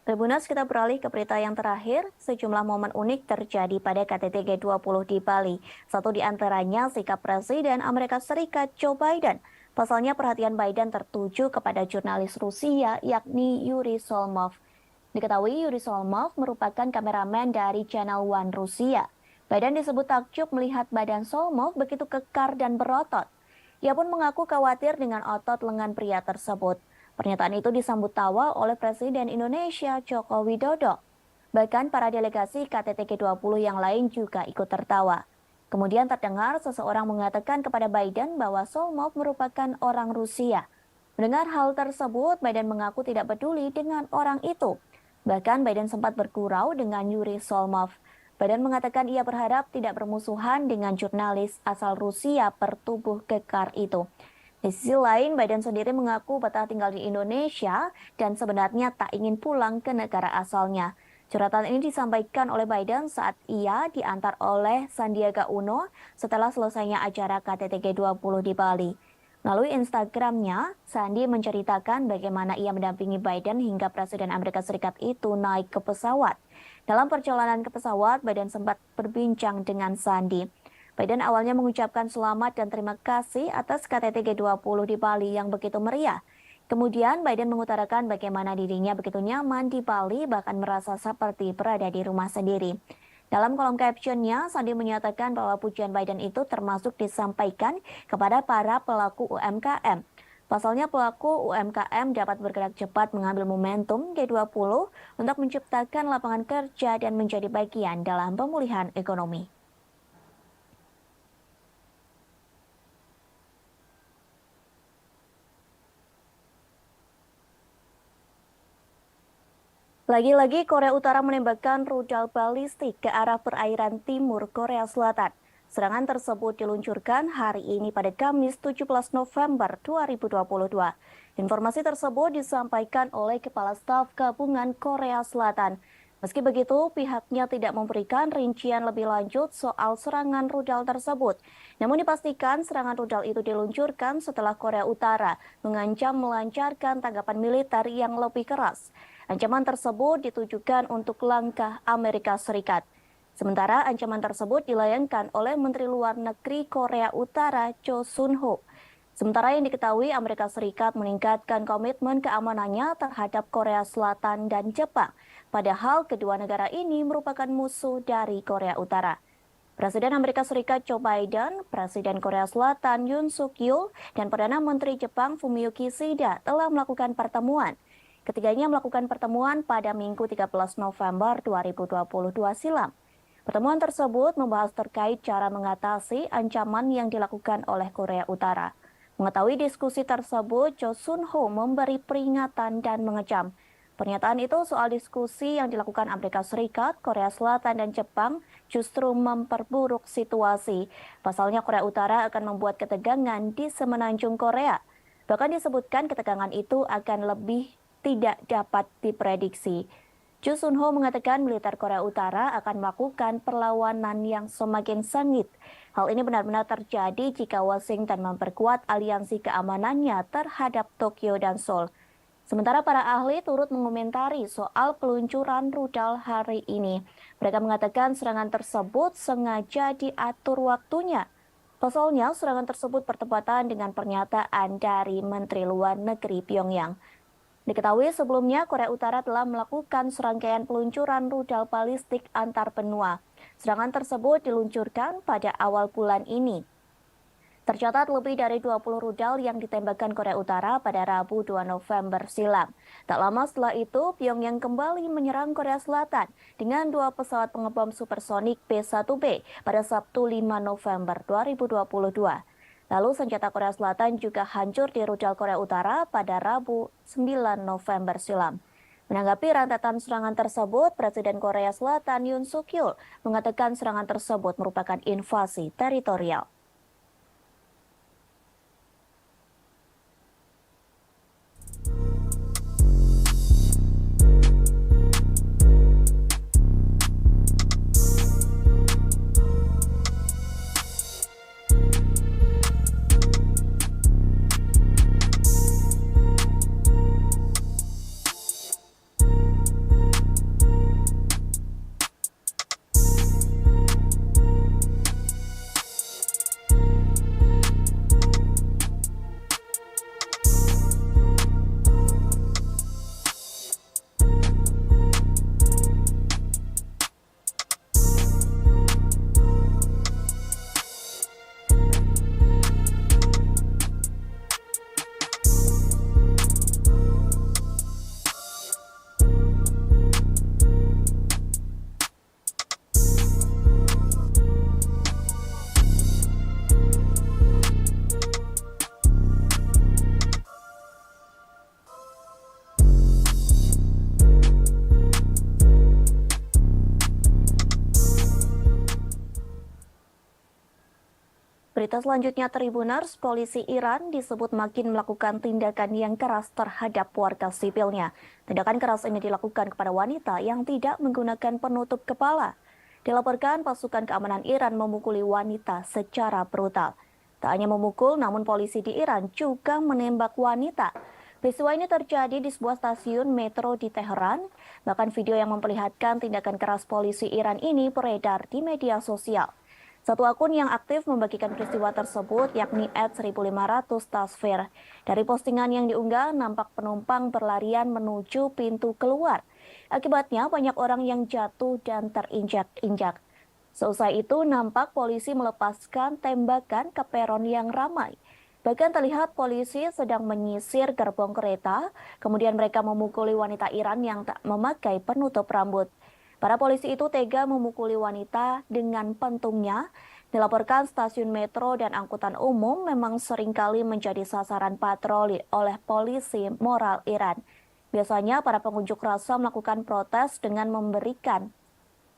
Tribunas, kita beralih ke berita yang terakhir. Sejumlah momen unik terjadi pada KTT G20 di Bali. Satu di antaranya sikap Presiden Amerika Serikat Joe Biden. Pasalnya perhatian Biden tertuju kepada jurnalis Rusia yakni Yuri Solmov. Diketahui Yuri Solmov merupakan kameramen dari Channel One Rusia. Biden disebut takjub melihat badan Solmov begitu kekar dan berotot. Ia pun mengaku khawatir dengan otot lengan pria tersebut. Pernyataan itu disambut tawa oleh Presiden Indonesia Joko Widodo. Bahkan para delegasi KTT G20 yang lain juga ikut tertawa. Kemudian terdengar seseorang mengatakan kepada Biden bahwa Solmov merupakan orang Rusia. Mendengar hal tersebut, Biden mengaku tidak peduli dengan orang itu. Bahkan Biden sempat bergurau dengan Yuri Solmov. Biden mengatakan ia berharap tidak bermusuhan dengan jurnalis asal Rusia bertubuh kekar itu. Di sisi lain, Biden sendiri mengaku betah tinggal di Indonesia dan sebenarnya tak ingin pulang ke negara asalnya. Curhatan ini disampaikan oleh Biden saat ia diantar oleh Sandiaga Uno setelah selesainya acara KTT G20 di Bali. Melalui Instagramnya, Sandi menceritakan bagaimana ia mendampingi Biden hingga Presiden Amerika Serikat itu naik ke pesawat. Dalam perjalanan ke pesawat, Biden sempat berbincang dengan Sandi. Biden awalnya mengucapkan selamat dan terima kasih atas KTT G20 di Bali yang begitu meriah. Kemudian Biden mengutarakan bagaimana dirinya begitu nyaman di Bali bahkan merasa seperti berada di rumah sendiri. Dalam kolom captionnya, Sandi menyatakan bahwa pujian Biden itu termasuk disampaikan kepada para pelaku UMKM. Pasalnya pelaku UMKM dapat bergerak cepat mengambil momentum G20 untuk menciptakan lapangan kerja dan menjadi bagian dalam pemulihan ekonomi. Lagi-lagi Korea Utara menembakkan rudal balistik ke arah perairan timur Korea Selatan. Serangan tersebut diluncurkan hari ini pada Kamis 17 November 2022. Informasi tersebut disampaikan oleh Kepala Staf Gabungan Korea Selatan. Meski begitu, pihaknya tidak memberikan rincian lebih lanjut soal serangan rudal tersebut. Namun dipastikan serangan rudal itu diluncurkan setelah Korea Utara mengancam melancarkan tanggapan militer yang lebih keras. Ancaman tersebut ditujukan untuk langkah Amerika Serikat. Sementara ancaman tersebut dilayangkan oleh Menteri Luar Negeri Korea Utara Cho Sun-ho. Sementara yang diketahui Amerika Serikat meningkatkan komitmen keamanannya terhadap Korea Selatan dan Jepang. Padahal kedua negara ini merupakan musuh dari Korea Utara. Presiden Amerika Serikat Joe Biden, Presiden Korea Selatan Yoon Suk Yeol, dan Perdana Menteri Jepang Fumio Kishida telah melakukan pertemuan. Ketiganya melakukan pertemuan pada Minggu 13 November 2022 silam. Pertemuan tersebut membahas terkait cara mengatasi ancaman yang dilakukan oleh Korea Utara. Mengetahui diskusi tersebut, Jo Sun Ho memberi peringatan dan mengecam. Pernyataan itu soal diskusi yang dilakukan Amerika Serikat, Korea Selatan, dan Jepang justru memperburuk situasi. Pasalnya Korea Utara akan membuat ketegangan di semenanjung Korea. Bahkan disebutkan ketegangan itu akan lebih tidak dapat diprediksi. Jo Sun Ho mengatakan militer Korea Utara akan melakukan perlawanan yang semakin sengit. Hal ini benar-benar terjadi jika Washington memperkuat aliansi keamanannya terhadap Tokyo dan Seoul. Sementara para ahli turut mengomentari soal peluncuran rudal hari ini. Mereka mengatakan serangan tersebut sengaja diatur waktunya. Pasalnya, serangan tersebut bertepatan dengan pernyataan dari Menteri Luar Negeri Pyongyang. Diketahui sebelumnya Korea Utara telah melakukan serangkaian peluncuran rudal balistik antar benua. Serangan tersebut diluncurkan pada awal bulan ini. Tercatat lebih dari 20 rudal yang ditembakkan Korea Utara pada Rabu 2 November silam. Tak lama setelah itu, Pyongyang kembali menyerang Korea Selatan dengan 2 pesawat pengebom supersonik B-1B pada Sabtu 5 November 2022. Lalu senjata Korea Selatan juga hancur di rudal Korea Utara pada Rabu 9 November silam. Menanggapi rentetan serangan tersebut, Presiden Korea Selatan Yoon Suk Yeol mengatakan serangan tersebut merupakan invasi teritorial. Berita selanjutnya, Tribuners, polisi Iran disebut makin melakukan tindakan yang keras terhadap warga sipilnya. Tindakan keras ini dilakukan kepada wanita yang tidak menggunakan penutup kepala. Dilaporkan pasukan keamanan Iran memukuli wanita secara brutal. Tak hanya memukul, namun polisi di Iran juga menembak wanita. Peristiwa ini terjadi di sebuah stasiun metro di Teheran. Bahkan video yang memperlihatkan tindakan keras polisi Iran ini beredar di media sosial. Satu akun yang aktif membagikan peristiwa tersebut yakni @1500tasfir. Dari postingan yang diunggah, nampak penumpang berlarian menuju pintu keluar. Akibatnya banyak orang yang jatuh dan terinjak-injak. Seusai itu nampak polisi melepaskan tembakan ke peron yang ramai. Bahkan terlihat polisi sedang menyisir gerbong kereta, kemudian mereka memukuli wanita Iran yang tak memakai penutup rambut. Para polisi itu tega memukuli wanita dengan pentungnya. Dilaporkan stasiun metro dan angkutan umum memang seringkali menjadi sasaran patroli oleh polisi moral Iran. Biasanya para pengunjuk rasa melakukan protes dengan memberikan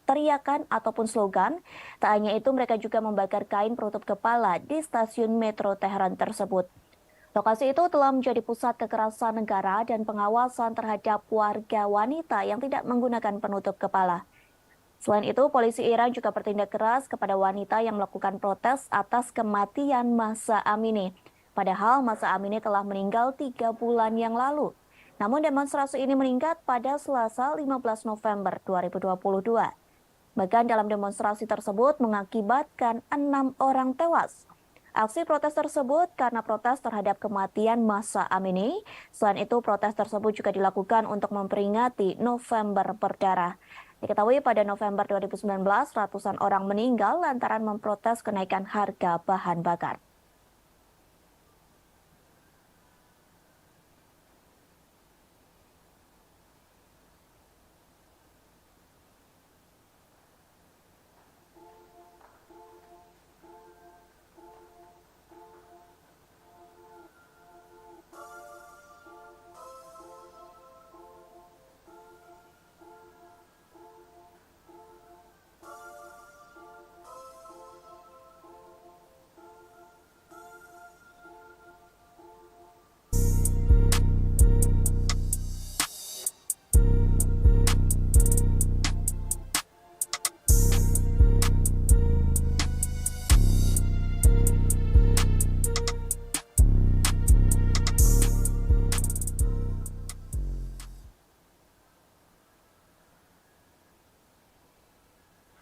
teriakan ataupun slogan. Tak hanya itu, mereka juga membakar kain penutup kepala di stasiun metro Teheran tersebut. Lokasi itu telah menjadi pusat kekerasan negara dan pengawasan terhadap warga wanita yang tidak menggunakan penutup kepala. Selain itu, polisi Iran juga bertindak keras kepada wanita yang melakukan protes atas kematian Mahsa Amini. Padahal Mahsa Amini telah meninggal 3 bulan yang lalu. Namun demonstrasi ini meningkat pada Selasa 15 November 2022. Bahkan dalam demonstrasi tersebut mengakibatkan 6 orang tewas. Aksi protes tersebut karena protes terhadap kematian Mahsa Amini. Selain itu, protes tersebut juga dilakukan untuk memperingati November berdarah. Diketahui pada November 2019, ratusan orang meninggal lantaran memprotes kenaikan harga bahan bakar.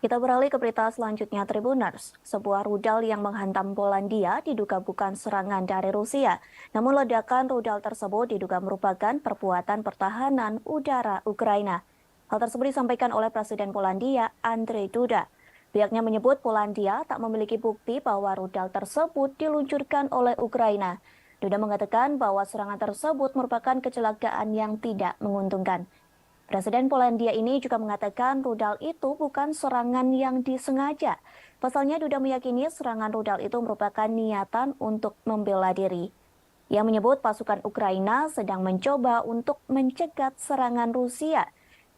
Kita beralih ke berita selanjutnya, Tribuners. Sebuah rudal yang menghantam Polandia diduga bukan serangan dari Rusia. Namun ledakan rudal tersebut diduga merupakan perbuatan pertahanan udara Ukraina. Hal tersebut disampaikan oleh Presiden Polandia, Andrzej Duda. Pihaknya menyebut Polandia tak memiliki bukti bahwa rudal tersebut diluncurkan oleh Ukraina. Duda mengatakan bahwa serangan tersebut merupakan kecelakaan yang tidak menguntungkan. Presiden Polandia ini juga mengatakan rudal itu bukan serangan yang disengaja. Pasalnya Duda meyakini serangan rudal itu merupakan niatan untuk membela diri. Ia menyebut pasukan Ukraina sedang mencoba untuk mencegat serangan Rusia.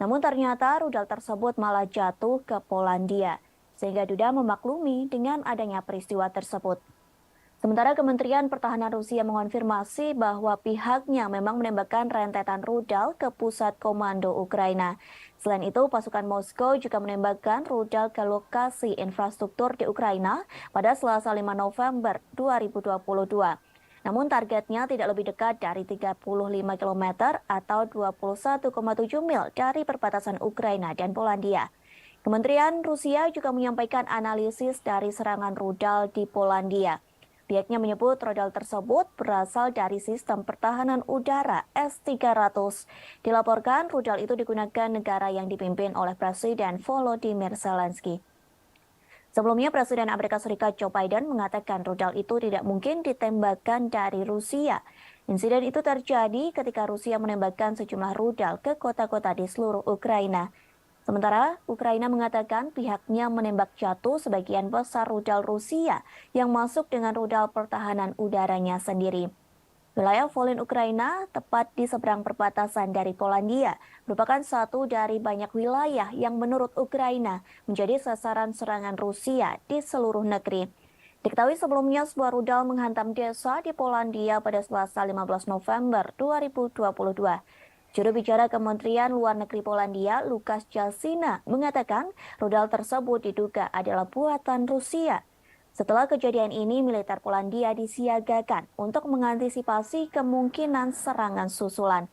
Namun ternyata rudal tersebut malah jatuh ke Polandia, sehingga Duda memaklumi dengan adanya peristiwa tersebut. Sementara Kementerian Pertahanan Rusia mengonfirmasi bahwa pihaknya memang menembakkan rentetan rudal ke pusat komando Ukraina. Selain itu, pasukan Moskow juga menembakkan rudal ke lokasi infrastruktur di Ukraina pada Selasa 5 November 2022. Namun targetnya tidak lebih dekat dari 35 km atau 21,7 mil dari perbatasan Ukraina dan Polandia. Kementerian Rusia juga menyampaikan analisis dari serangan rudal di Polandia. Pihaknya menyebut rudal tersebut berasal dari sistem pertahanan udara S-300. Dilaporkan rudal itu digunakan negara yang dipimpin oleh Presiden Volodymyr Zelensky. Sebelumnya Presiden Amerika Serikat Joe Biden mengatakan rudal itu tidak mungkin ditembakkan dari Rusia. Insiden itu terjadi ketika Rusia menembakkan sejumlah rudal ke kota-kota di seluruh Ukraina. Sementara Ukraina mengatakan pihaknya menembak jatuh sebagian besar rudal Rusia yang masuk dengan rudal pertahanan udaranya sendiri. Wilayah Volyn Ukraina, tepat di seberang perbatasan dari Polandia, merupakan satu dari banyak wilayah yang menurut Ukraina menjadi sasaran serangan Rusia di seluruh negeri. Diketahui sebelumnya sebuah rudal menghantam desa di Polandia pada Selasa 15 November 2022. Juru bicara Kementerian Luar Negeri Polandia, Lukasz Jasina, mengatakan rudal tersebut diduga adalah buatan Rusia. Setelah kejadian ini, militer Polandia disiagakan untuk mengantisipasi kemungkinan serangan susulan.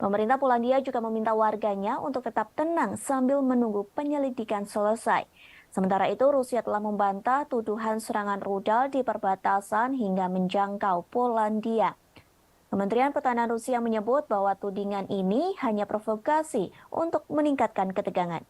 Pemerintah Polandia juga meminta warganya untuk tetap tenang sambil menunggu penyelidikan selesai. Sementara itu, Rusia telah membantah tuduhan serangan rudal di perbatasan hingga menjangkau Polandia. Kementerian Pertahanan Rusia menyebut bahwa tudingan ini hanya provokasi untuk meningkatkan ketegangan.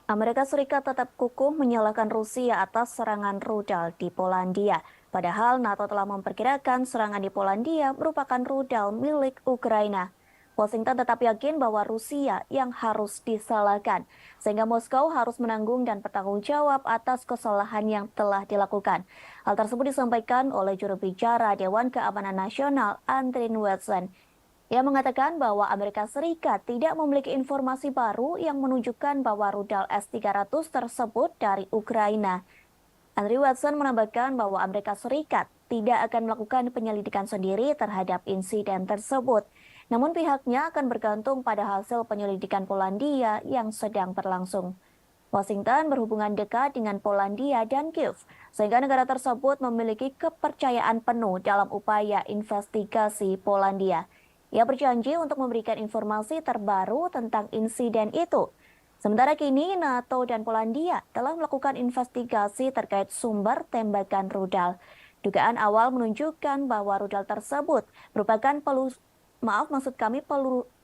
Amerika Serikat tetap kukuh menyalahkan Rusia atas serangan rudal di Polandia. Padahal NATO telah memperkirakan serangan di Polandia merupakan rudal milik Ukraina. Washington tetap yakin bahwa Rusia yang harus disalahkan, sehingga Moskow harus menanggung dan bertanggung jawab atas kesalahan yang telah dilakukan. Hal tersebut disampaikan oleh juru bicara Dewan Keamanan Nasional, Andrin Watson. Ia mengatakan bahwa Amerika Serikat tidak memiliki informasi baru yang menunjukkan bahwa rudal S-300 tersebut dari Ukraina. Andrew Watson menambahkan bahwa Amerika Serikat tidak akan melakukan penyelidikan sendiri terhadap insiden tersebut. Namun pihaknya akan bergantung pada hasil penyelidikan Polandia yang sedang berlangsung. Washington berhubungan dekat dengan Polandia dan Kiev, sehingga negara tersebut memiliki kepercayaan penuh dalam upaya investigasi Polandia. Ia berjanji untuk memberikan informasi terbaru tentang insiden itu. Sementara kini, NATO dan Polandia telah melakukan investigasi terkait sumber tembakan rudal. Dugaan awal menunjukkan bahwa rudal tersebut merupakan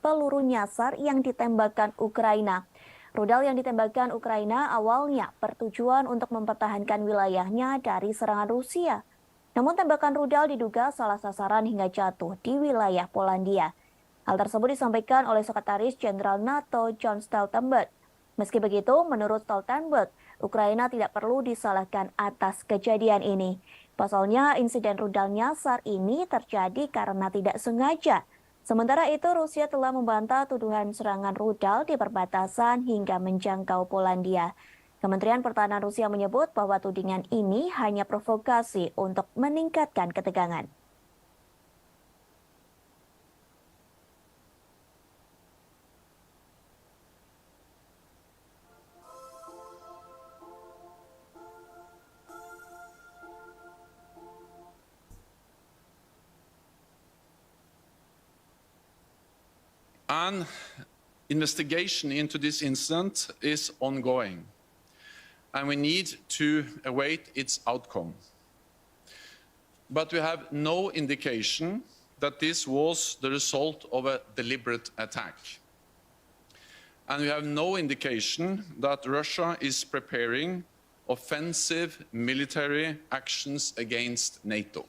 peluru nyasar yang ditembakkan Ukraina. Rudal yang ditembakkan Ukraina awalnya bertujuan untuk mempertahankan wilayahnya dari serangan Rusia. Namun tembakan rudal diduga salah sasaran hingga jatuh di wilayah Polandia. Hal tersebut disampaikan oleh Sekretaris Jenderal NATO Jens Stoltenberg. Meski begitu, menurut Stoltenberg, Ukraina tidak perlu disalahkan atas kejadian ini. Pasalnya, insiden rudal nyasar ini terjadi karena tidak sengaja. Sementara itu, Rusia telah membantah tuduhan serangan rudal di perbatasan hingga menjangkau Polandia. Kementerian Pertahanan Rusia menyebut bahwa tudingan ini hanya provokasi untuk meningkatkan ketegangan. An investigation into this incident is ongoing, and we need to await its outcome. But we have no indication that this was the result of a deliberate attack. And we have no indication that Russia is preparing offensive military actions against NATO.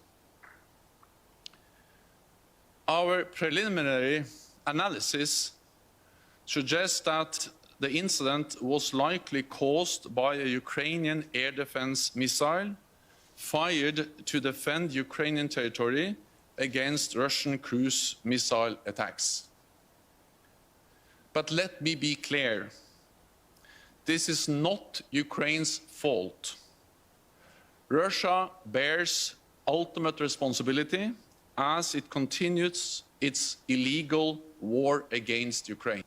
Our preliminary analysis suggests that the incident was likely caused by a Ukrainian air defense missile fired to defend Ukrainian territory against Russian cruise missile attacks. But let me be clear, this is not Ukraine's fault. Russia bears ultimate responsibility as it continues its illegal war against Ukraine.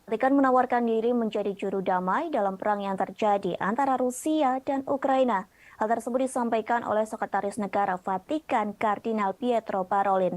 Vatikan menawarkan diri menjadi juru damai dalam perang yang terjadi antara Rusia dan Ukraina. Hal tersebut disampaikan oleh Sekretaris Negara Vatikan Kardinal Pietro Parolin.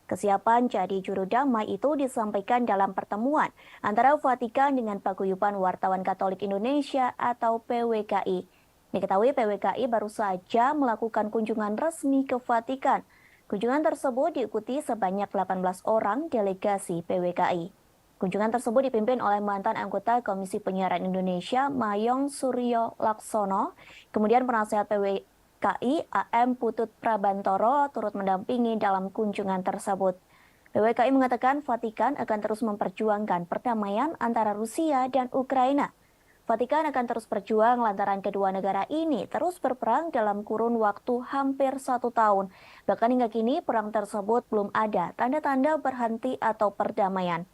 Kesiapan jadi juru damai itu disampaikan dalam pertemuan antara Vatikan dengan Paguyuban Wartawan Katolik Indonesia atau PWKI. Diketahui PWKI baru saja melakukan kunjungan resmi ke Vatikan. Kunjungan tersebut diikuti sebanyak 18 orang delegasi PWKI. Kunjungan tersebut dipimpin oleh mantan anggota Komisi Penyiaran Indonesia, Mayong Suryo Laksono. Kemudian penasehat PWKI, AM Putut Prabantoro, turut mendampingi dalam kunjungan tersebut. PWKI mengatakan Vatikan akan terus memperjuangkan perdamaian antara Rusia dan Ukraina. Vatikan akan terus berjuang lantaran kedua negara ini terus berperang dalam kurun waktu hampir 1 tahun. Bahkan hingga kini perang tersebut belum ada tanda-tanda berhenti atau perdamaian.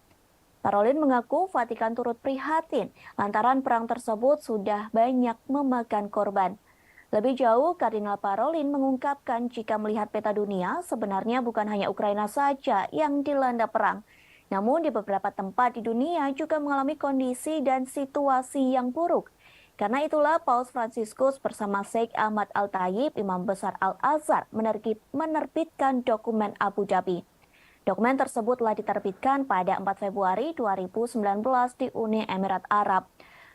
Parolin mengaku Vatikan turut prihatin lantaran perang tersebut sudah banyak memakan korban. Lebih jauh, Kardinal Parolin mengungkapkan jika melihat peta dunia, sebenarnya bukan hanya Ukraina saja yang dilanda perang. Namun di beberapa tempat di dunia juga mengalami kondisi dan situasi yang buruk. Karena itulah Paus Fransiskus bersama Sheikh Ahmad Al-Tayib, Imam Besar Al-Azhar, menerbitkan dokumen Abu Dhabi. Dokumen tersebut telah diterbitkan pada 4 Februari 2019 di Uni Emirat Arab.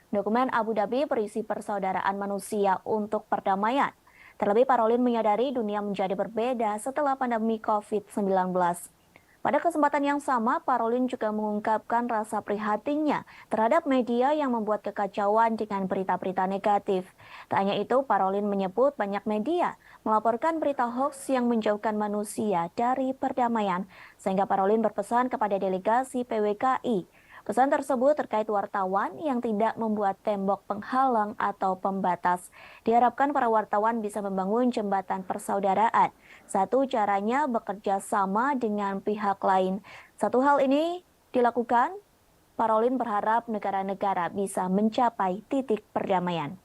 Dokumen Abu Dhabi berisi persaudaraan manusia untuk perdamaian. Terlebih Parolin menyadari dunia menjadi berbeda setelah pandemi COVID-19. Pada kesempatan yang sama, Parolin juga mengungkapkan rasa prihatinnya terhadap media yang membuat kekacauan dengan berita-berita negatif. Tak hanya itu, Parolin menyebut banyak media melaporkan berita hoax yang menjauhkan manusia dari perdamaian. Sehingga Parolin berpesan kepada delegasi PWKI Pesan tersebut terkait wartawan yang tidak membuat tembok penghalang atau pembatas. Diharapkan para wartawan bisa membangun jembatan persaudaraan. Satu caranya bekerja sama dengan pihak lain. Satu hal ini dilakukan, Parolin berharap negara-negara bisa mencapai titik perdamaian.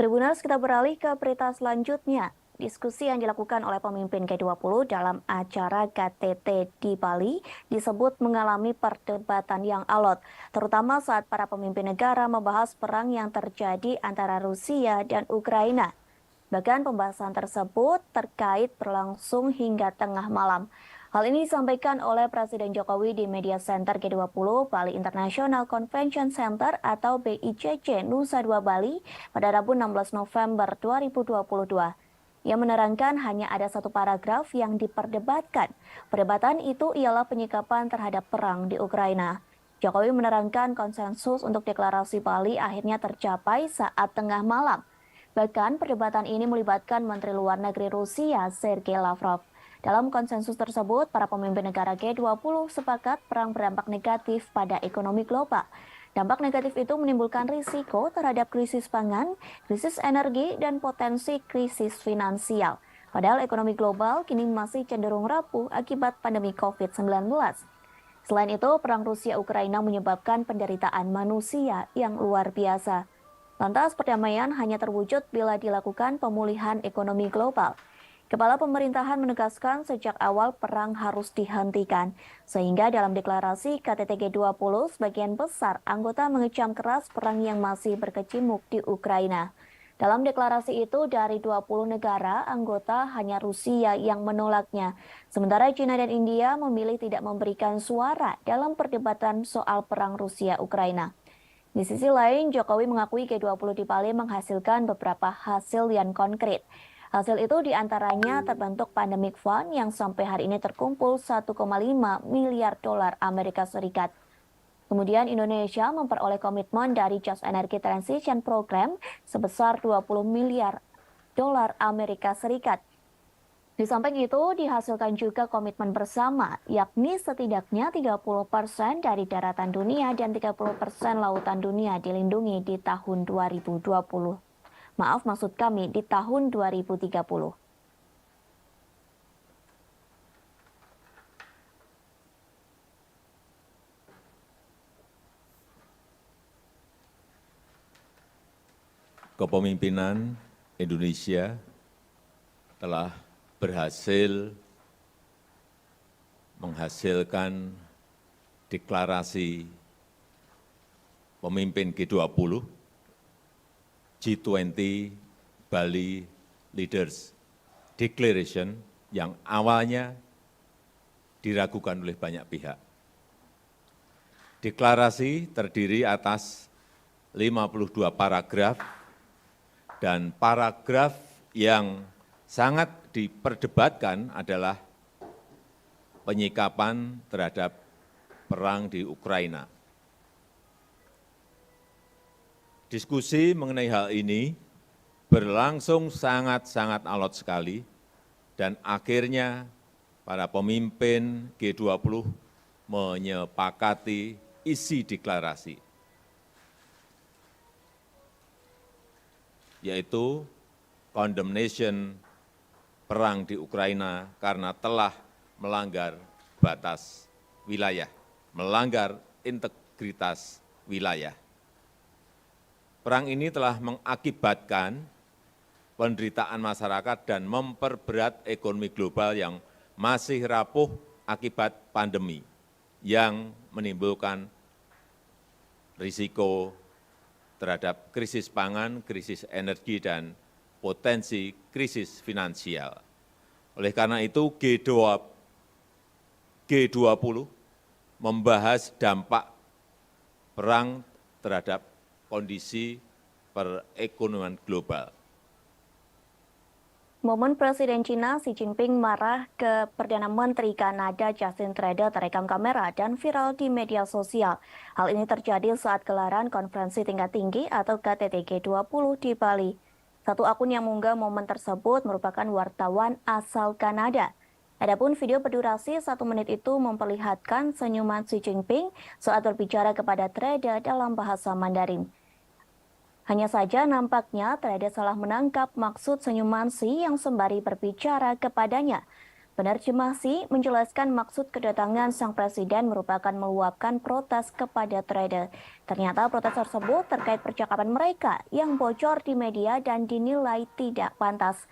Tribuners, kita beralih ke berita selanjutnya. Diskusi yang dilakukan oleh pemimpin G20 dalam acara KTT di Bali disebut mengalami perdebatan yang alot, terutama saat para pemimpin negara membahas perang yang terjadi antara Rusia dan Ukraina. Bahkan pembahasan tersebut terkait berlangsung hingga tengah malam. Hal ini disampaikan oleh Presiden Jokowi di Media Center G20 Bali International Convention Center atau BICC Nusa Dua Bali pada Rabu 16 November 2022. Ia menerangkan hanya ada satu paragraf yang diperdebatkan. Perdebatan itu ialah penyikapan terhadap perang di Ukraina. Jokowi menerangkan konsensus untuk deklarasi Bali akhirnya tercapai saat tengah malam. Bahkan perdebatan ini melibatkan Menteri Luar Negeri Rusia Sergei Lavrov. Dalam konsensus tersebut, para pemimpin negara G20 sepakat perang berdampak negatif pada ekonomi global. Dampak negatif itu menimbulkan risiko terhadap krisis pangan, krisis energi, dan potensi krisis finansial. Padahal ekonomi global kini masih cenderung rapuh akibat pandemi COVID-19. Selain itu, perang Rusia-Ukraina menyebabkan penderitaan manusia yang luar biasa. Lantas, perdamaian hanya terwujud bila dilakukan pemulihan ekonomi global. Kepala pemerintahan menegaskan sejak awal perang harus dihentikan, sehingga dalam deklarasi KTT G20 sebagian besar anggota mengecam keras perang yang masih berkecamuk di Ukraina. Dalam deklarasi itu dari 20 negara anggota hanya Rusia yang menolaknya, sementara China dan India memilih tidak memberikan suara dalam perdebatan soal perang Rusia-Ukraina. Di sisi lain, Jokowi mengakui G20 di Bali menghasilkan beberapa hasil yang konkret. Hasil itu diantaranya terbentuk Pandemic Fund yang sampai hari ini terkumpul 1,5 miliar dolar Amerika Serikat. Kemudian Indonesia memperoleh komitmen dari Just Energy Transition Program sebesar 20 miliar dolar Amerika Serikat. Di samping itu dihasilkan juga komitmen bersama, yakni setidaknya 30% dari daratan dunia dan 30% lautan dunia dilindungi di tahun 2020. Maksud kami di tahun 2030. Kepemimpinan Indonesia telah berhasil menghasilkan deklarasi pemimpin G20, G20 Bali Leaders Declaration yang awalnya diragukan oleh banyak pihak. Deklarasi terdiri atas 52 paragraf dan paragraf yang sangat diperdebatkan adalah penyikapan terhadap perang di Ukraina. Diskusi mengenai hal ini berlangsung sangat-sangat alot sekali, dan akhirnya para pemimpin G20 menyepakati isi deklarasi, yaitu condemnation perang di Ukraina karena telah melanggar batas wilayah, melanggar integritas wilayah. Perang ini telah mengakibatkan penderitaan masyarakat dan memperberat ekonomi global yang masih rapuh akibat pandemi yang menimbulkan risiko terhadap krisis pangan, krisis energi, dan potensi krisis finansial. Oleh karena itu, G20 membahas dampak perang terhadap kondisi perekonomian global. Momen Presiden Cina Xi Jinping marah ke Perdana Menteri Kanada Justin Trudeau terekam kamera dan viral di media sosial. Hal ini terjadi saat gelaran konferensi tingkat tinggi atau KTT G20 di Bali. Satu akun yang mengunggah momen tersebut merupakan wartawan asal Kanada. Adapun video berdurasi 1 menit itu memperlihatkan senyuman Xi Jinping saat berbicara kepada Trudeau dalam bahasa Mandarin. Hanya saja nampaknya Trudeau salah menangkap maksud senyuman Xi yang sembari berbicara kepadanya. Penerjemah Xi menjelaskan maksud kedatangan sang presiden merupakan meluapkan protes kepada Trudeau. Ternyata protes tersebut terkait percakapan mereka yang bocor di media dan dinilai tidak pantas.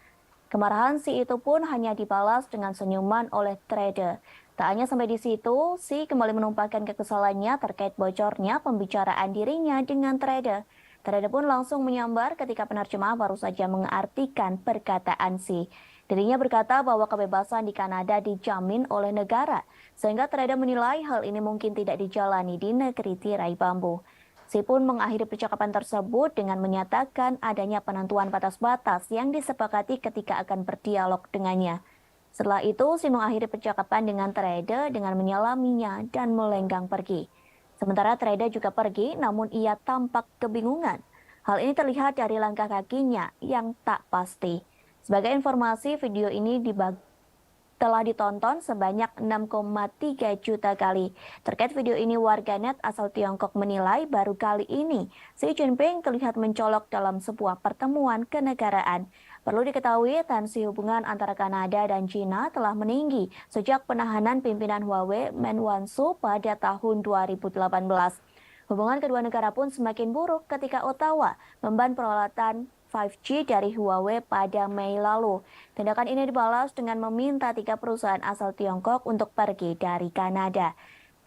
Kemarahan Xi itu pun hanya dibalas dengan senyuman oleh Trudeau. Tak hanya sampai di situ, Xi kembali menumpahkan kekesalannya terkait bocornya pembicaraan dirinya dengan Trudeau. Trudeau pun langsung menyambar ketika penerjemah baru saja mengartikan perkataan Xi. Dirinya berkata bahwa kebebasan di Kanada dijamin oleh negara, sehingga Trudeau menilai hal ini mungkin tidak dijalani di negeri tirai bambu. Xi pun mengakhiri percakapan tersebut dengan menyatakan adanya penentuan batas-batas yang disepakati ketika akan berdialog dengannya. Setelah itu, Xi mengakhiri percakapan dengan Trudeau dengan menyalaminya dan melenggang pergi. Sementara Trudeau juga pergi, namun ia tampak kebingungan. Hal ini terlihat dari langkah kakinya yang tak pasti. Sebagai informasi, video ini telah ditonton sebanyak 6,3 juta kali. Terkait video ini, warganet asal Tiongkok menilai baru kali ini Xi Jinping terlihat mencolok dalam sebuah pertemuan kenegaraan. Perlu diketahui, tensi hubungan antara Kanada dan China telah meninggi sejak penahanan pimpinan Huawei Meng Wanzhou pada tahun 2018. Hubungan kedua negara pun semakin buruk ketika Ottawa memban peralatan 5G dari Huawei pada Mei lalu. Tindakan ini dibalas dengan meminta 3 perusahaan asal Tiongkok untuk pergi dari Kanada.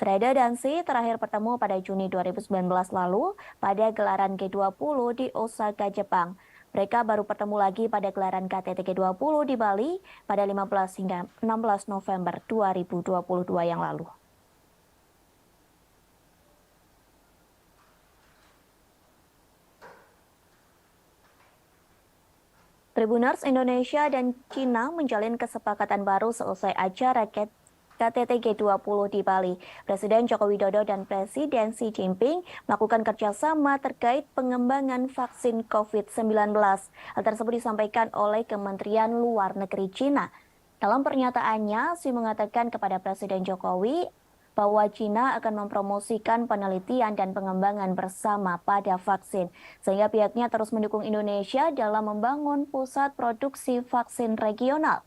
Trudeau dan Xi terakhir bertemu pada Juni 2019 lalu pada gelaran G20 di Osaka, Jepang. Mereka baru bertemu lagi pada gelaran KTT G20 di Bali pada 15 hingga 16 November 2022 yang lalu. Tribuners Indonesia dan Cina menjalin kesepakatan baru selesai acara KTT G20 di Bali. Presiden Joko Widodo dan Presiden Xi Jinping melakukan kerjasama terkait pengembangan vaksin COVID-19. Hal tersebut disampaikan oleh Kementerian Luar Negeri Cina. Dalam pernyataannya, Xi mengatakan kepada Presiden Jokowi bahwa Cina akan mempromosikan penelitian dan pengembangan bersama pada vaksin, sehingga pihaknya terus mendukung Indonesia dalam membangun pusat produksi vaksin regional.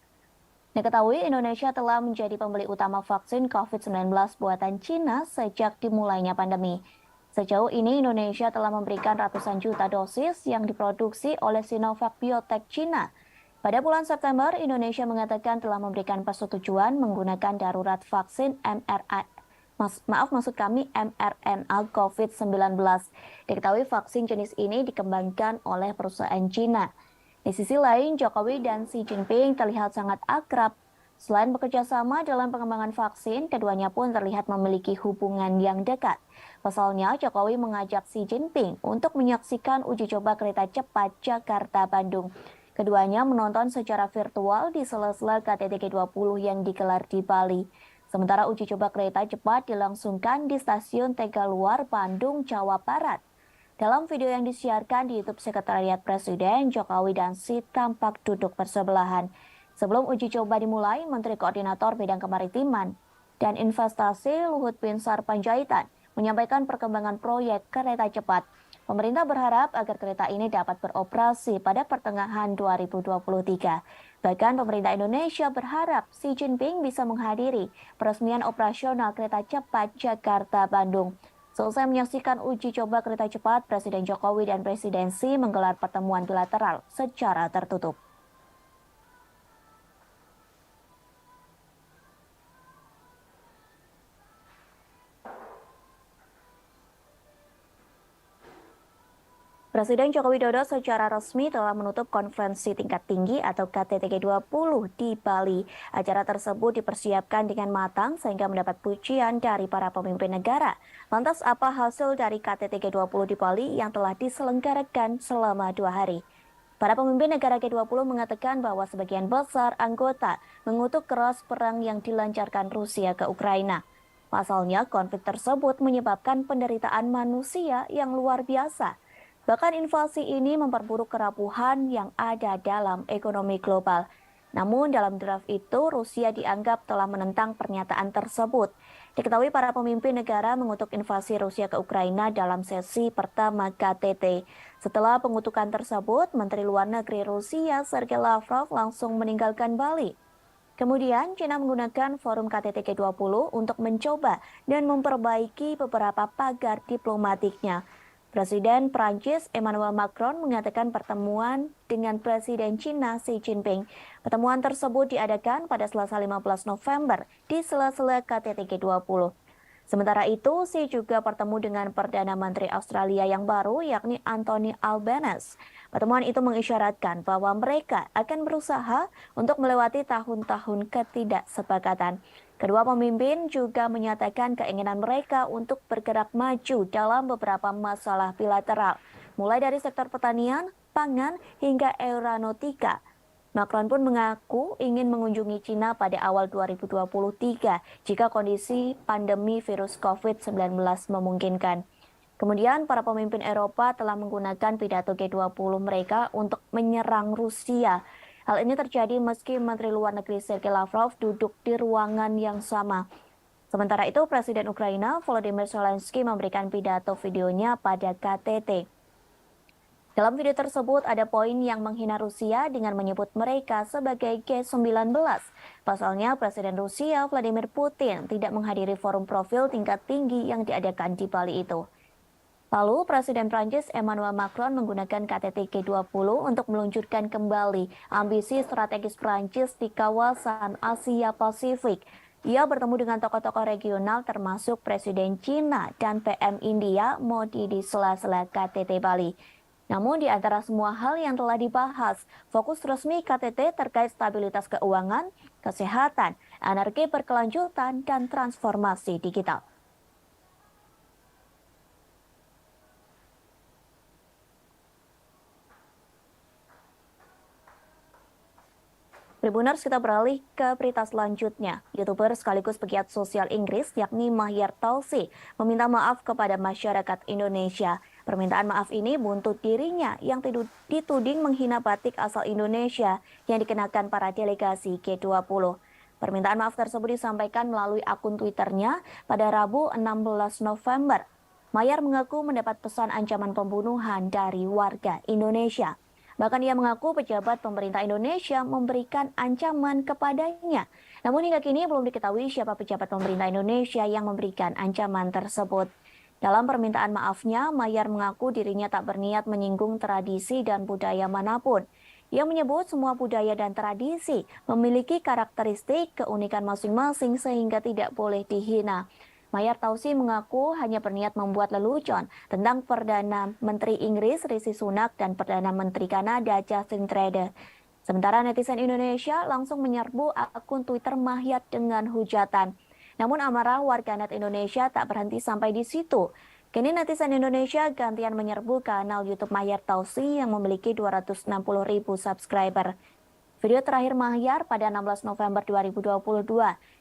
Diketahui Indonesia telah menjadi pembeli utama vaksin COVID-19 buatan Cina sejak dimulainya pandemi. Sejauh ini Indonesia telah memberikan ratusan juta dosis yang diproduksi oleh Sinovac Biotech Cina. Pada bulan September, Indonesia mengatakan telah memberikan persetujuan menggunakan darurat vaksin mRNA COVID-19. Diketahui vaksin jenis ini dikembangkan oleh perusahaan Cina. Di sisi lain, Jokowi dan Xi Jinping terlihat sangat akrab. Selain bekerja sama dalam pengembangan vaksin, keduanya pun terlihat memiliki hubungan yang dekat. Pasalnya, Jokowi mengajak Xi Jinping untuk menyaksikan uji coba kereta cepat Jakarta-Bandung. Keduanya menonton secara virtual di sela-sela KTT G20 yang digelar di Bali. Sementara uji coba kereta cepat dilangsungkan di stasiun Tegaluar, Bandung, Jawa Barat. Dalam video yang disiarkan di YouTube Sekretariat Presiden, Jokowi dan Sy tampak duduk bersebelahan. Sebelum uji coba dimulai, Menteri Koordinator Bidang Kemaritiman dan Investasi Luhut Binsar Panjaitan menyampaikan perkembangan proyek kereta cepat. Pemerintah berharap agar kereta ini dapat beroperasi pada pertengahan 2023. Bahkan pemerintah Indonesia berharap Xi Jinping bisa menghadiri peresmian operasional kereta cepat Jakarta-Bandung. Selesai menyaksikan uji coba kereta cepat, Presiden Jokowi dan Presiden Xi menggelar pertemuan bilateral secara tertutup. Presiden Joko Widodo secara resmi telah menutup konferensi tingkat tinggi atau KTT G20 di Bali. Acara tersebut dipersiapkan dengan matang sehingga mendapat pujian dari para pemimpin negara. Lantas apa hasil dari KTT G20 di Bali yang telah diselenggarakan selama 2 hari? Para pemimpin negara G20 mengatakan bahwa sebagian besar anggota mengutuk keras perang yang dilancarkan Rusia ke Ukraina. Pasalnya, konflik tersebut menyebabkan penderitaan manusia yang luar biasa. Bahkan invasi ini memperburuk kerapuhan yang ada dalam ekonomi global. Namun dalam draft itu, Rusia dianggap telah menentang pernyataan tersebut. Diketahui para pemimpin negara mengutuk invasi Rusia ke Ukraina dalam sesi pertama KTT. Setelah pengutukan tersebut, Menteri Luar Negeri Rusia Sergei Lavrov langsung meninggalkan Bali. Kemudian, China menggunakan forum KTT G20 untuk mencoba dan memperbaiki beberapa pagar diplomatiknya. Presiden Prancis Emmanuel Macron mengatakan pertemuan dengan Presiden China Xi Jinping. Pertemuan tersebut diadakan pada Selasa 15 November di sela-sela KTT G20. Sementara itu, Xi juga bertemu dengan Perdana Menteri Australia yang baru, yakni Anthony Albanese. Pertemuan itu mengisyaratkan bahwa mereka akan berusaha untuk melewati tahun-tahun ketidaksepakatan. Kedua pemimpin juga menyatakan keinginan mereka untuk bergerak maju dalam beberapa masalah bilateral, mulai dari sektor pertanian, pangan, hingga aeronautika. Macron pun mengaku ingin mengunjungi China pada awal 2023 jika kondisi pandemi virus COVID-19 memungkinkan. Kemudian para pemimpin Eropa telah menggunakan pidato G20 mereka untuk menyerang Rusia. Hal ini terjadi meski Menteri Luar Negeri Sergei Lavrov duduk di ruangan yang sama. Sementara itu, Presiden Ukraina Volodymyr Zelensky memberikan pidato videonya pada KTT. Dalam video tersebut ada poin yang menghina Rusia dengan menyebut mereka sebagai G19. Pasalnya, Presiden Rusia Vladimir Putin tidak menghadiri forum profil tingkat tinggi yang diadakan di Bali itu. Lalu, Presiden Prancis Emmanuel Macron menggunakan KTT G20 untuk meluncurkan kembali ambisi strategis Prancis di kawasan Asia Pasifik. Ia bertemu dengan tokoh-tokoh regional termasuk Presiden China dan PM India Modi di sela-sela KTT Bali. Namun di antara semua hal yang telah dibahas, fokus resmi KTT terkait stabilitas keuangan, kesehatan, energi berkelanjutan, dan transformasi digital. Tribuners, kita beralih ke berita selanjutnya. YouTuber sekaligus pegiat sosial Inggris yakni Mahyar Tousi meminta maaf kepada masyarakat Indonesia. Permintaan maaf ini buntut dirinya yang dituding menghina batik asal Indonesia yang dikenakan para delegasi G20. Permintaan maaf tersebut disampaikan melalui akun Twitternya pada Rabu 16 November. Mahyar mengaku mendapat pesan ancaman pembunuhan dari warga Indonesia. Bahkan ia mengaku pejabat pemerintah Indonesia memberikan ancaman kepadanya. Namun hingga kini belum diketahui siapa pejabat pemerintah Indonesia yang memberikan ancaman tersebut. Dalam permintaan maafnya, Mahyar mengaku dirinya tak berniat menyinggung tradisi dan budaya manapun. Ia menyebut semua budaya dan tradisi memiliki karakteristik keunikan masing-masing sehingga tidak boleh dihina. Mahyar Tousi mengaku hanya berniat membuat lelucon tentang Perdana Menteri Inggris Rishi Sunak dan Perdana Menteri Kanada Justin Trudeau. Sementara netizen Indonesia langsung menyerbu akun Twitter Mahyar dengan hujatan. Namun amarah warganet Indonesia tak berhenti sampai di situ. Kini netizen Indonesia gantian menyerbu kanal YouTube Mahyar Tousi yang memiliki 260.000 subscriber. Video terakhir Mahyar pada 16 November 2022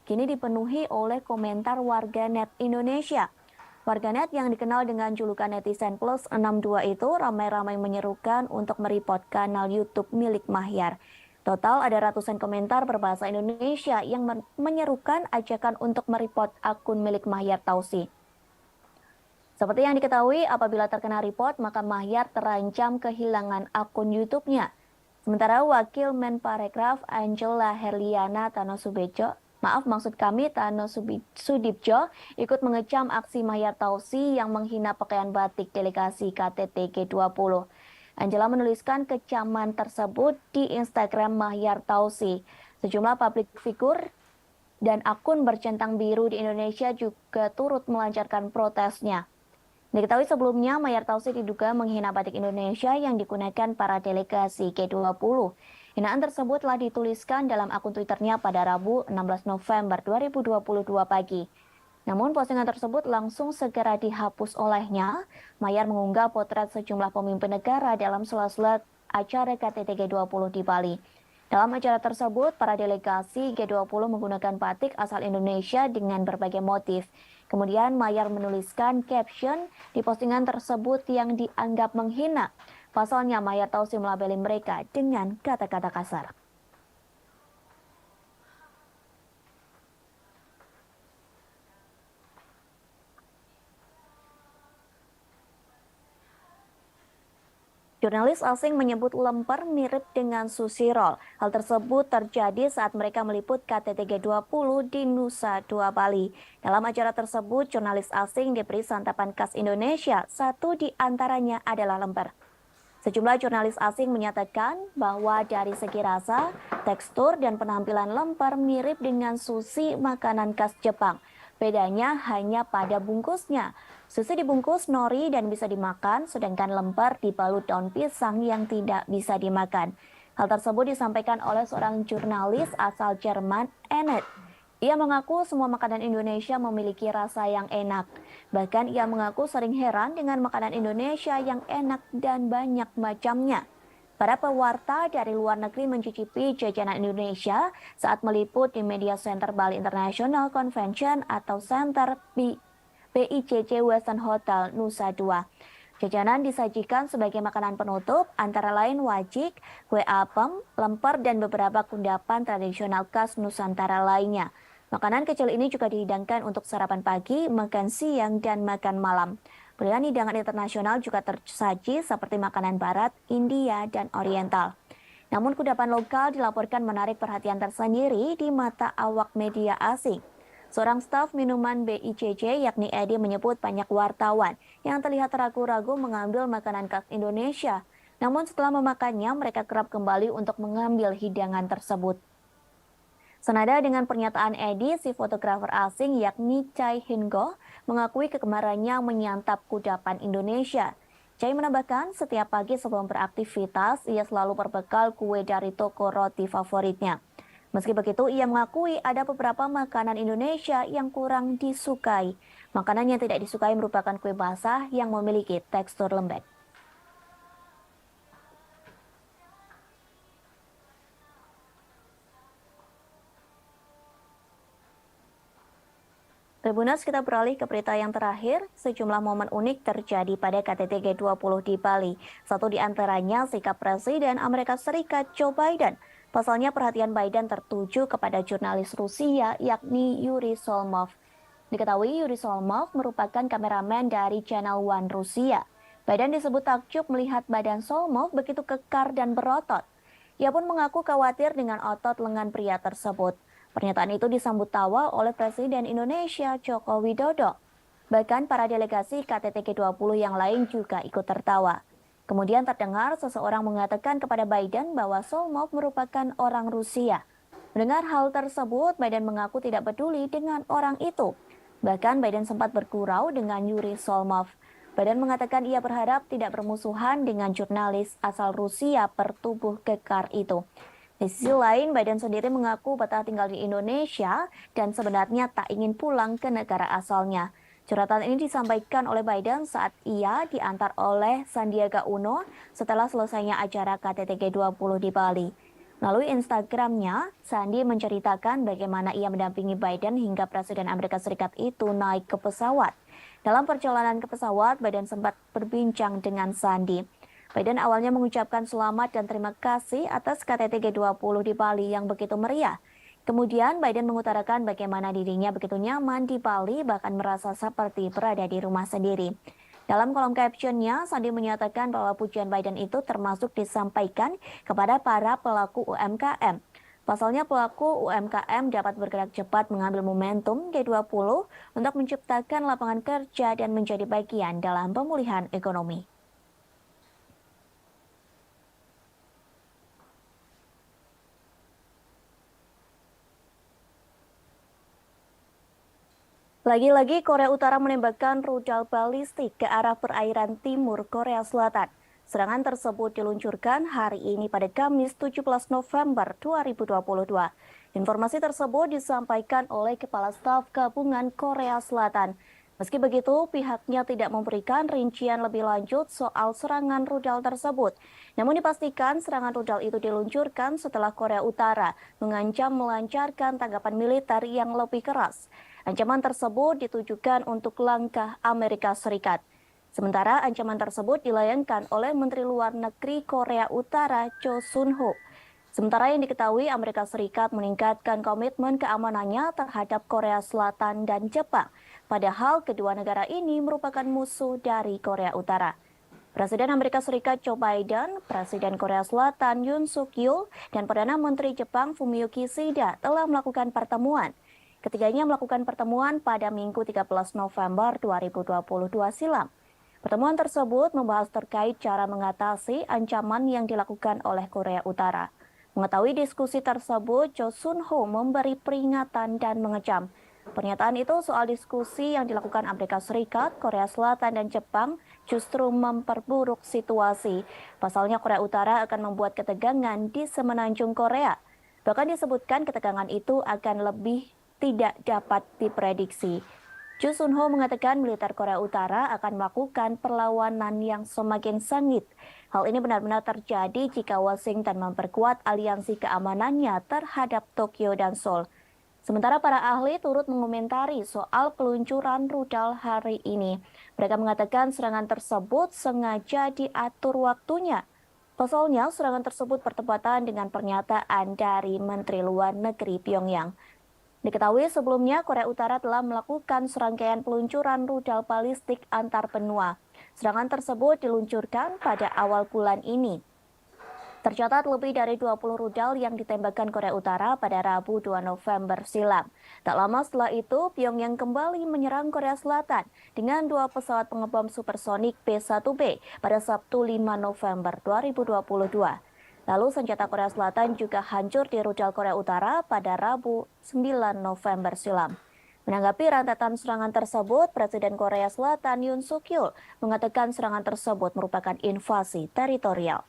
kini dipenuhi oleh komentar warganet Indonesia. Warganet yang dikenal dengan julukan netizen plus 62 itu ramai-ramai menyerukan untuk mereport kanal YouTube milik Mahyar. Total ada ratusan komentar berbahasa Indonesia yang menyerukan ajakan untuk mereport akun milik Mahyar Tausi. Seperti yang diketahui, apabila terkena report, maka Mahyar terancam kehilangan akun YouTube-nya. Sementara Wakil Menparekraf Angela Herliana Tano Sudibjo ikut mengecam aksi Mahyar Tausi yang menghina pakaian batik delegasi KTT G20. Angela menuliskan kecaman tersebut di Instagram Mahyar Tausi. Sejumlah publik figur dan akun bercentang biru di Indonesia juga turut melancarkan protesnya. Diketahui sebelumnya, Mahyar Tausi diduga menghina batik Indonesia yang digunakan para delegasi G20. Hinaan tersebut telah dituliskan dalam akun Twitternya pada Rabu 16 November 2022 pagi. Namun postingan tersebut langsung segera dihapus olehnya. Mahyar mengunggah potret sejumlah pemimpin negara dalam sela-sela acara KTT G20 di Bali. Dalam acara tersebut, para delegasi G20 menggunakan batik asal Indonesia dengan berbagai motif. Kemudian Mahyar menuliskan caption di postingan tersebut yang dianggap menghina. Pasalnya Mahyar Tausi melabeli mereka dengan kata-kata kasar. Jurnalis asing menyebut lemper mirip dengan susirol. Hal tersebut terjadi saat mereka meliput KTT G20 di Nusa Dua Bali. Dalam acara tersebut, jurnalis asing diberi santapan khas Indonesia. Satu di antaranya adalah lemper. Sejumlah jurnalis asing menyatakan bahwa dari segi rasa, tekstur, dan penampilan lemper mirip dengan sushi makanan khas Jepang. Bedanya hanya pada bungkusnya. Sushi dibungkus nori dan bisa dimakan, sedangkan lemper dibalut daun pisang yang tidak bisa dimakan. Hal tersebut disampaikan oleh seorang jurnalis asal Jerman, Ennet. Ia mengaku semua makanan Indonesia memiliki rasa yang enak. Bahkan ia mengaku sering heran dengan makanan Indonesia yang enak dan banyak macamnya. Para pewarta dari luar negeri mencicipi jajanan Indonesia saat meliput di Media Center Bali International Convention atau Center BICC Western Hotel Nusa Dua. Jajanan disajikan sebagai makanan penutup, antara lain wajik, kue apem, lemper, dan beberapa kundapan tradisional khas Nusantara lainnya. Makanan kecil ini juga dihidangkan untuk sarapan pagi, makan siang, dan makan malam. Pilihan hidangan internasional juga tersaji seperti makanan barat, India, dan Oriental. Namun kudapan lokal dilaporkan menarik perhatian tersendiri di mata awak media asing. Seorang staf minuman BICC yakni Edi menyebut banyak wartawan yang terlihat ragu-ragu mengambil makanan khas Indonesia. Namun setelah memakannya mereka kerap kembali untuk mengambil hidangan tersebut. Senada dengan pernyataan Edi, si fotografer asing yakni Chai Hingo mengakui kegemarannya menyantap kudapan Indonesia. Chai menambahkan setiap pagi sebelum beraktivitas ia selalu berbekal kue dari toko roti favoritnya. Meski begitu, ia mengakui ada beberapa makanan Indonesia yang kurang disukai. Makanan yang tidak disukai merupakan kue basah yang memiliki tekstur lembek. Tribunas, kita beralih ke berita yang terakhir. Sejumlah momen unik terjadi pada KTT G20 di Bali. Satu di antaranya sikap Presiden Amerika Serikat Joe Biden. Pasalnya perhatian Biden tertuju kepada jurnalis Rusia yakni Yuri Solmov. Diketahui Yuri Solmov merupakan kameramen dari Channel One Rusia. Biden disebut takjub melihat badan Solmov begitu kekar dan berotot. Ia pun mengaku khawatir dengan otot lengan pria tersebut. Pernyataan itu disambut tawa oleh Presiden Indonesia Joko Widodo. Bahkan para delegasi KTT G20 yang lain juga ikut tertawa. Kemudian terdengar seseorang mengatakan kepada Biden bahwa Solmov merupakan orang Rusia. Mendengar hal tersebut, Biden mengaku tidak peduli dengan orang itu. Bahkan Biden sempat bergurau dengan Yuri Solmov. Biden mengatakan ia berharap tidak bermusuhan dengan jurnalis asal Rusia bertubuh kekar itu. Di sisi lain, Biden sendiri mengaku betah tinggal di Indonesia dan sebenarnya tak ingin pulang ke negara asalnya. Curhatan ini disampaikan oleh Biden saat ia diantar oleh Sandiaga Uno setelah selesainya acara KTT G20 di Bali. Melalui Instagramnya, Sandi menceritakan bagaimana ia mendampingi Biden hingga Presiden Amerika Serikat itu naik ke pesawat. Dalam perjalanan ke pesawat, Biden sempat berbincang dengan Sandi. Biden awalnya mengucapkan selamat dan terima kasih atas KTT G20 di Bali yang begitu meriah. Kemudian Biden mengutarakan bagaimana dirinya begitu nyaman di Bali, bahkan merasa seperti berada di rumah sendiri. Dalam kolom captionnya, Sandi menyatakan bahwa pujian Biden itu termasuk disampaikan kepada para pelaku UMKM. Pasalnya pelaku UMKM dapat bergerak cepat mengambil momentum G20 untuk menciptakan lapangan kerja dan menjadi bagian dalam pemulihan ekonomi. Lagi-lagi Korea Utara menembakkan rudal balistik ke arah perairan timur Korea Selatan. Serangan tersebut diluncurkan hari ini pada Kamis 17 November 2022. Informasi tersebut disampaikan oleh Kepala Staf Gabungan Korea Selatan. Meski begitu, pihaknya tidak memberikan rincian lebih lanjut soal serangan rudal tersebut. Namun dipastikan serangan rudal itu diluncurkan setelah Korea Utara mengancam melancarkan tanggapan militer yang lebih keras. Ancaman tersebut ditujukan untuk langkah Amerika Serikat. Sementara ancaman tersebut dilayangkan oleh Menteri Luar Negeri Korea Utara Cho Sun-ho. Sementara yang diketahui Amerika Serikat meningkatkan komitmen keamanannya terhadap Korea Selatan dan Jepang. Padahal kedua negara ini merupakan musuh dari Korea Utara. Presiden Amerika Serikat Joe Biden, Presiden Korea Selatan Yoon Suk Yeol, dan Perdana Menteri Jepang Fumio Kishida telah melakukan pertemuan. Ketiganya melakukan pertemuan pada Minggu 13 November 2022 silam. Pertemuan tersebut membahas terkait cara mengatasi ancaman yang dilakukan oleh Korea Utara. Mengetahui diskusi tersebut, Cho Sun-ho memberi peringatan dan mengecam. Pernyataan itu soal diskusi yang dilakukan Amerika Serikat, Korea Selatan, dan Jepang justru memperburuk situasi. Pasalnya Korea Utara akan membuat ketegangan di semenanjung Korea. Bahkan disebutkan ketegangan itu akan lebih tidak dapat diprediksi. Cho Sun-ho mengatakan militer Korea Utara akan melakukan perlawanan yang semakin sengit. Hal ini benar-benar terjadi jika Washington memperkuat aliansi keamanannya terhadap Tokyo dan Seoul. Sementara para ahli turut mengomentari soal peluncuran rudal hari ini. Mereka mengatakan serangan tersebut sengaja diatur waktunya. Pasalnya, serangan tersebut bertepatan dengan pernyataan dari Menteri Luar Negeri Pyongyang. Diketahui sebelumnya Korea Utara telah melakukan serangkaian peluncuran rudal balistik antar benua. Serangan tersebut diluncurkan pada awal bulan ini. Tercatat lebih dari 20 rudal yang ditembakkan Korea Utara pada Rabu 2 November silam. Tak lama setelah itu, Pyongyang kembali menyerang Korea Selatan dengan 2 pesawat pengebom supersonik B-1B pada Sabtu 5 November 2022. Lalu senjata Korea Selatan juga hancur di rudal Korea Utara pada Rabu 9 November silam. Menanggapi rentetan serangan tersebut, Presiden Korea Selatan Yoon Suk Yeol mengatakan serangan tersebut merupakan invasi teritorial.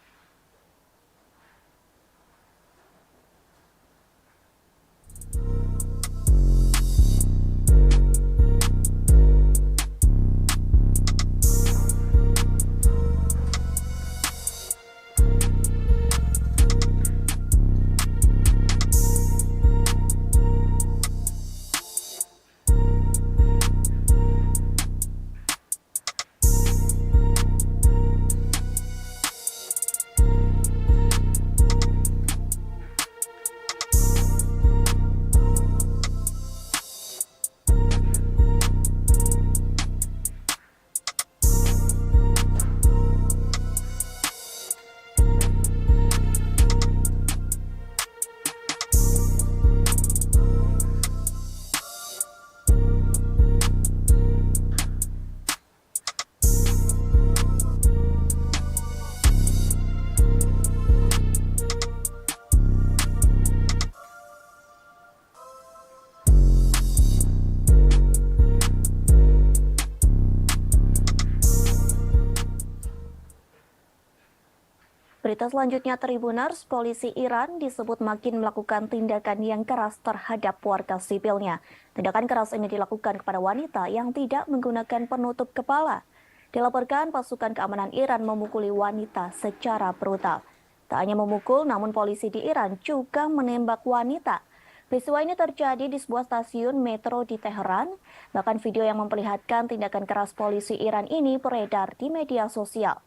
Berita selanjutnya, Tribuners, polisi Iran disebut makin melakukan tindakan yang keras terhadap warga sipilnya. Tindakan keras ini dilakukan kepada wanita yang tidak menggunakan penutup kepala. Dilaporkan pasukan keamanan Iran memukuli wanita secara brutal. Tak hanya memukul, namun polisi di Iran juga menembak wanita. Peristiwa ini terjadi di sebuah stasiun metro di Teheran. Bahkan video yang memperlihatkan tindakan keras polisi Iran ini beredar di media sosial.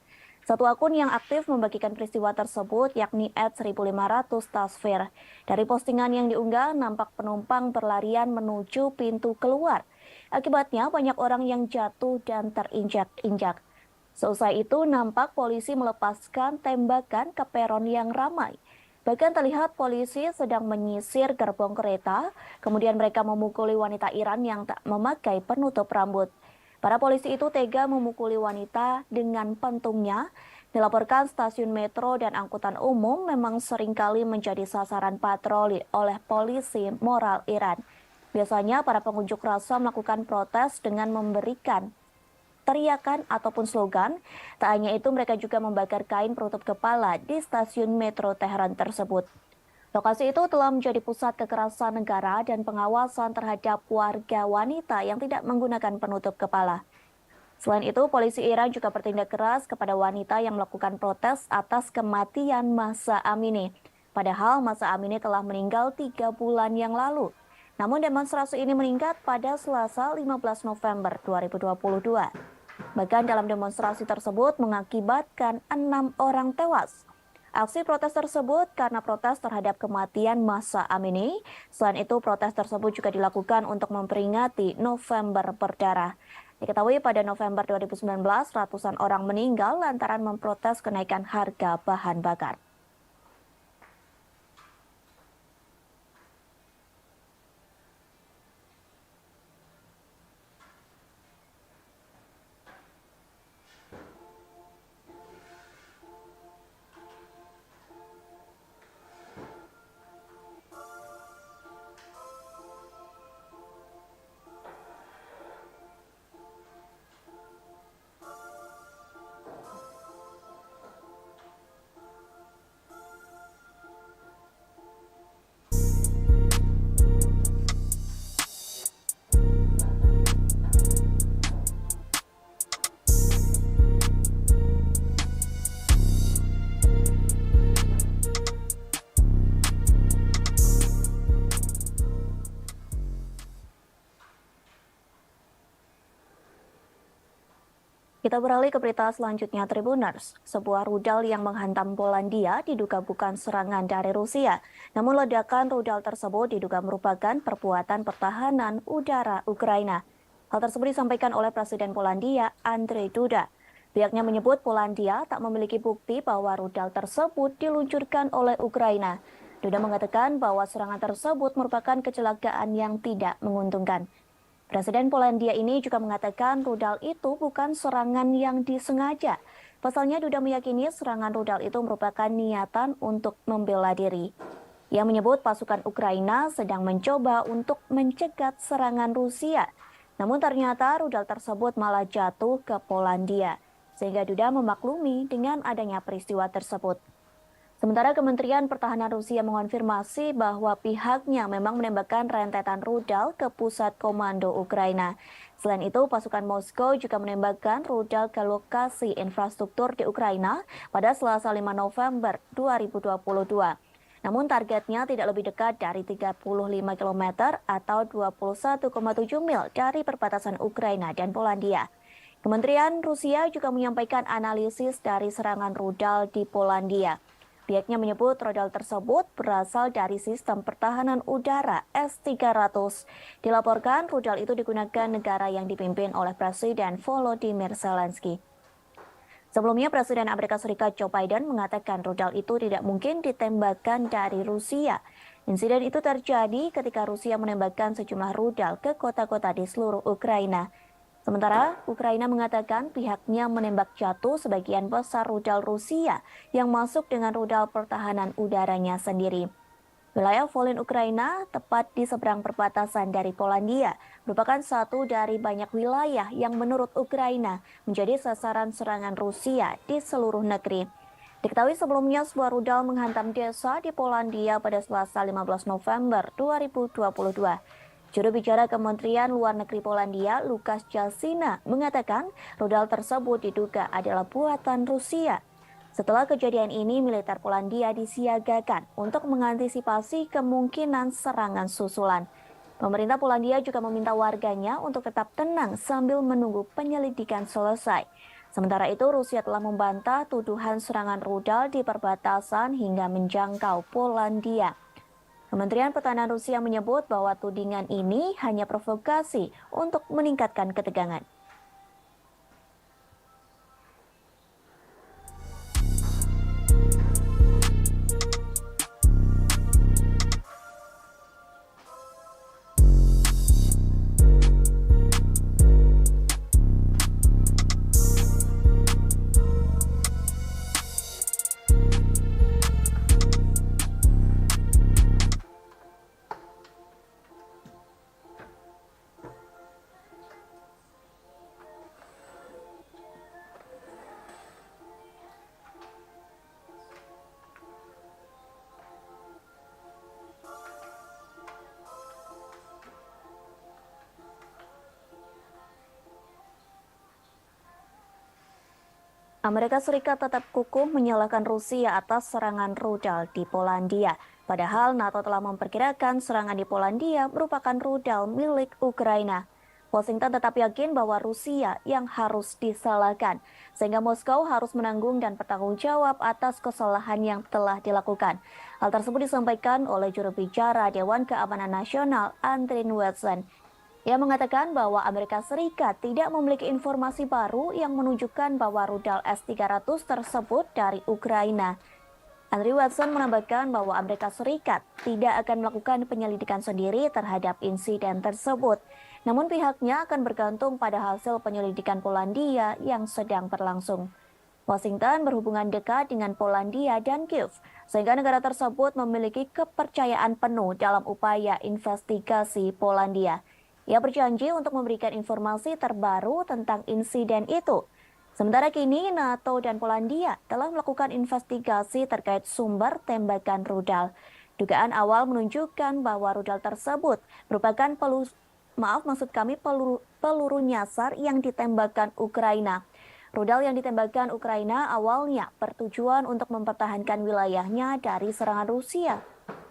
Satu akun yang aktif membagikan peristiwa tersebut yakni @1500tasfir. Dari postingan yang diunggah, nampak penumpang berlarian menuju pintu keluar. Akibatnya banyak orang yang jatuh dan terinjak-injak. Seusai itu, nampak polisi melepaskan tembakan ke peron yang ramai. Bahkan terlihat polisi sedang menyisir gerbong kereta, kemudian mereka memukuli wanita Iran yang tak memakai penutup rambut. Para polisi itu tega memukuli wanita dengan pentungnya. Dilaporkan stasiun metro dan angkutan umum memang seringkali menjadi sasaran patroli oleh polisi moral Iran. Biasanya para pengunjuk rasa melakukan protes dengan memberikan teriakan ataupun slogan. Tak hanya itu, mereka juga membakar kain penutup kepala di stasiun metro Teheran tersebut. Lokasi itu telah menjadi pusat kekerasan negara dan pengawasan terhadap warga wanita yang tidak menggunakan penutup kepala. Selain itu, polisi Iran juga bertindak keras kepada wanita yang melakukan protes atas kematian Mahsa Amini. Padahal Mahsa Amini telah meninggal 3 bulan yang lalu. Namun demonstrasi ini meningkat pada Selasa 15 November 2022. Bahkan dalam demonstrasi tersebut mengakibatkan 6 orang tewas. Aksi protes tersebut karena protes terhadap kematian Mahsa Amini. Selain itu, protes tersebut juga dilakukan untuk memperingati November berdarah. Diketahui pada November 2019, ratusan orang meninggal lantaran memprotes kenaikan harga bahan bakar. Kita beralih ke berita selanjutnya, Tribuners. Sebuah rudal yang menghantam Polandia diduga bukan serangan dari Rusia. Namun ledakan rudal tersebut diduga merupakan perbuatan pertahanan udara Ukraina. Hal tersebut disampaikan oleh Presiden Polandia, Andrzej Duda. Pihaknya menyebut Polandia tak memiliki bukti bahwa rudal tersebut diluncurkan oleh Ukraina. Duda mengatakan bahwa serangan tersebut merupakan kecelakaan yang tidak menguntungkan. Presiden Polandia ini juga mengatakan rudal itu bukan serangan yang disengaja. Pasalnya, Duda meyakini serangan rudal itu merupakan niatan untuk membela diri. Ia menyebut pasukan Ukraina sedang mencoba untuk mencegat serangan Rusia. Namun ternyata rudal tersebut malah jatuh ke Polandia, sehingga Duda memaklumi dengan adanya peristiwa tersebut. Sementara Kementerian Pertahanan Rusia mengonfirmasi bahwa pihaknya memang menembakkan rentetan rudal ke pusat komando Ukraina. Selain itu, pasukan Moskow juga menembakkan rudal ke lokasi infrastruktur di Ukraina pada Selasa 5 November 2022. Namun targetnya tidak lebih dekat dari 35 km atau 21,7 mil dari perbatasan Ukraina dan Polandia. Kementerian Rusia juga menyampaikan analisis dari serangan rudal di Polandia. Pihaknya menyebut rudal tersebut berasal dari sistem pertahanan udara S-300. Dilaporkan rudal itu digunakan negara yang dipimpin oleh Presiden Volodymyr Zelensky. Sebelumnya, Presiden Amerika Serikat Joe Biden mengatakan rudal itu tidak mungkin ditembakkan dari Rusia. Insiden itu terjadi ketika Rusia menembakkan sejumlah rudal ke kota-kota di seluruh Ukraina. Sementara Ukraina mengatakan pihaknya menembak jatuh sebagian besar rudal Rusia yang masuk dengan rudal pertahanan udaranya sendiri. Wilayah Volyn Ukraina, tepat di seberang perbatasan dari Polandia, merupakan satu dari banyak wilayah yang menurut Ukraina menjadi sasaran serangan Rusia di seluruh negeri. Diketahui sebelumnya sebuah rudal menghantam desa di Polandia pada Selasa 15 November 2022. Juru bicara Kementerian Luar Negeri Polandia, Lukasz Jasina, mengatakan rudal tersebut diduga adalah buatan Rusia. Setelah kejadian ini, militer Polandia disiagakan untuk mengantisipasi kemungkinan serangan susulan. Pemerintah Polandia juga meminta warganya untuk tetap tenang sambil menunggu penyelidikan selesai. Sementara itu, Rusia telah membantah tuduhan serangan rudal di perbatasan hingga menjangkau Polandia. Kementerian Pertahanan Rusia menyebut bahwa tudingan ini hanya provokasi untuk meningkatkan ketegangan. Amerika Serikat tetap kukuh menyalahkan Rusia atas serangan rudal di Polandia. Padahal NATO telah memperkirakan serangan di Polandia merupakan rudal milik Ukraina. Washington tetap yakin bahwa Rusia yang harus disalahkan, sehingga Moskow harus menanggung dan bertanggung jawab atas kesalahan yang telah dilakukan. Hal tersebut disampaikan oleh juru bicara Dewan Keamanan Nasional, Andrew Wilson. Ia mengatakan bahwa Amerika Serikat tidak memiliki informasi baru yang menunjukkan bahwa rudal S-300 tersebut dari Ukraina. Andrew Wilson menambahkan bahwa Amerika Serikat tidak akan melakukan penyelidikan sendiri terhadap insiden tersebut. Namun pihaknya akan bergantung pada hasil penyelidikan Polandia yang sedang berlangsung. Washington berhubungan dekat dengan Polandia dan Kiev, sehingga negara tersebut memiliki kepercayaan penuh dalam upaya investigasi Polandia. Ia berjanji untuk memberikan informasi terbaru tentang insiden itu. Sementara kini, NATO dan Polandia telah melakukan investigasi terkait sumber tembakan rudal. Dugaan awal menunjukkan bahwa rudal tersebut merupakan peluru nyasar yang ditembakkan Ukraina. Rudal yang ditembakkan Ukraina awalnya bertujuan untuk mempertahankan wilayahnya dari serangan Rusia.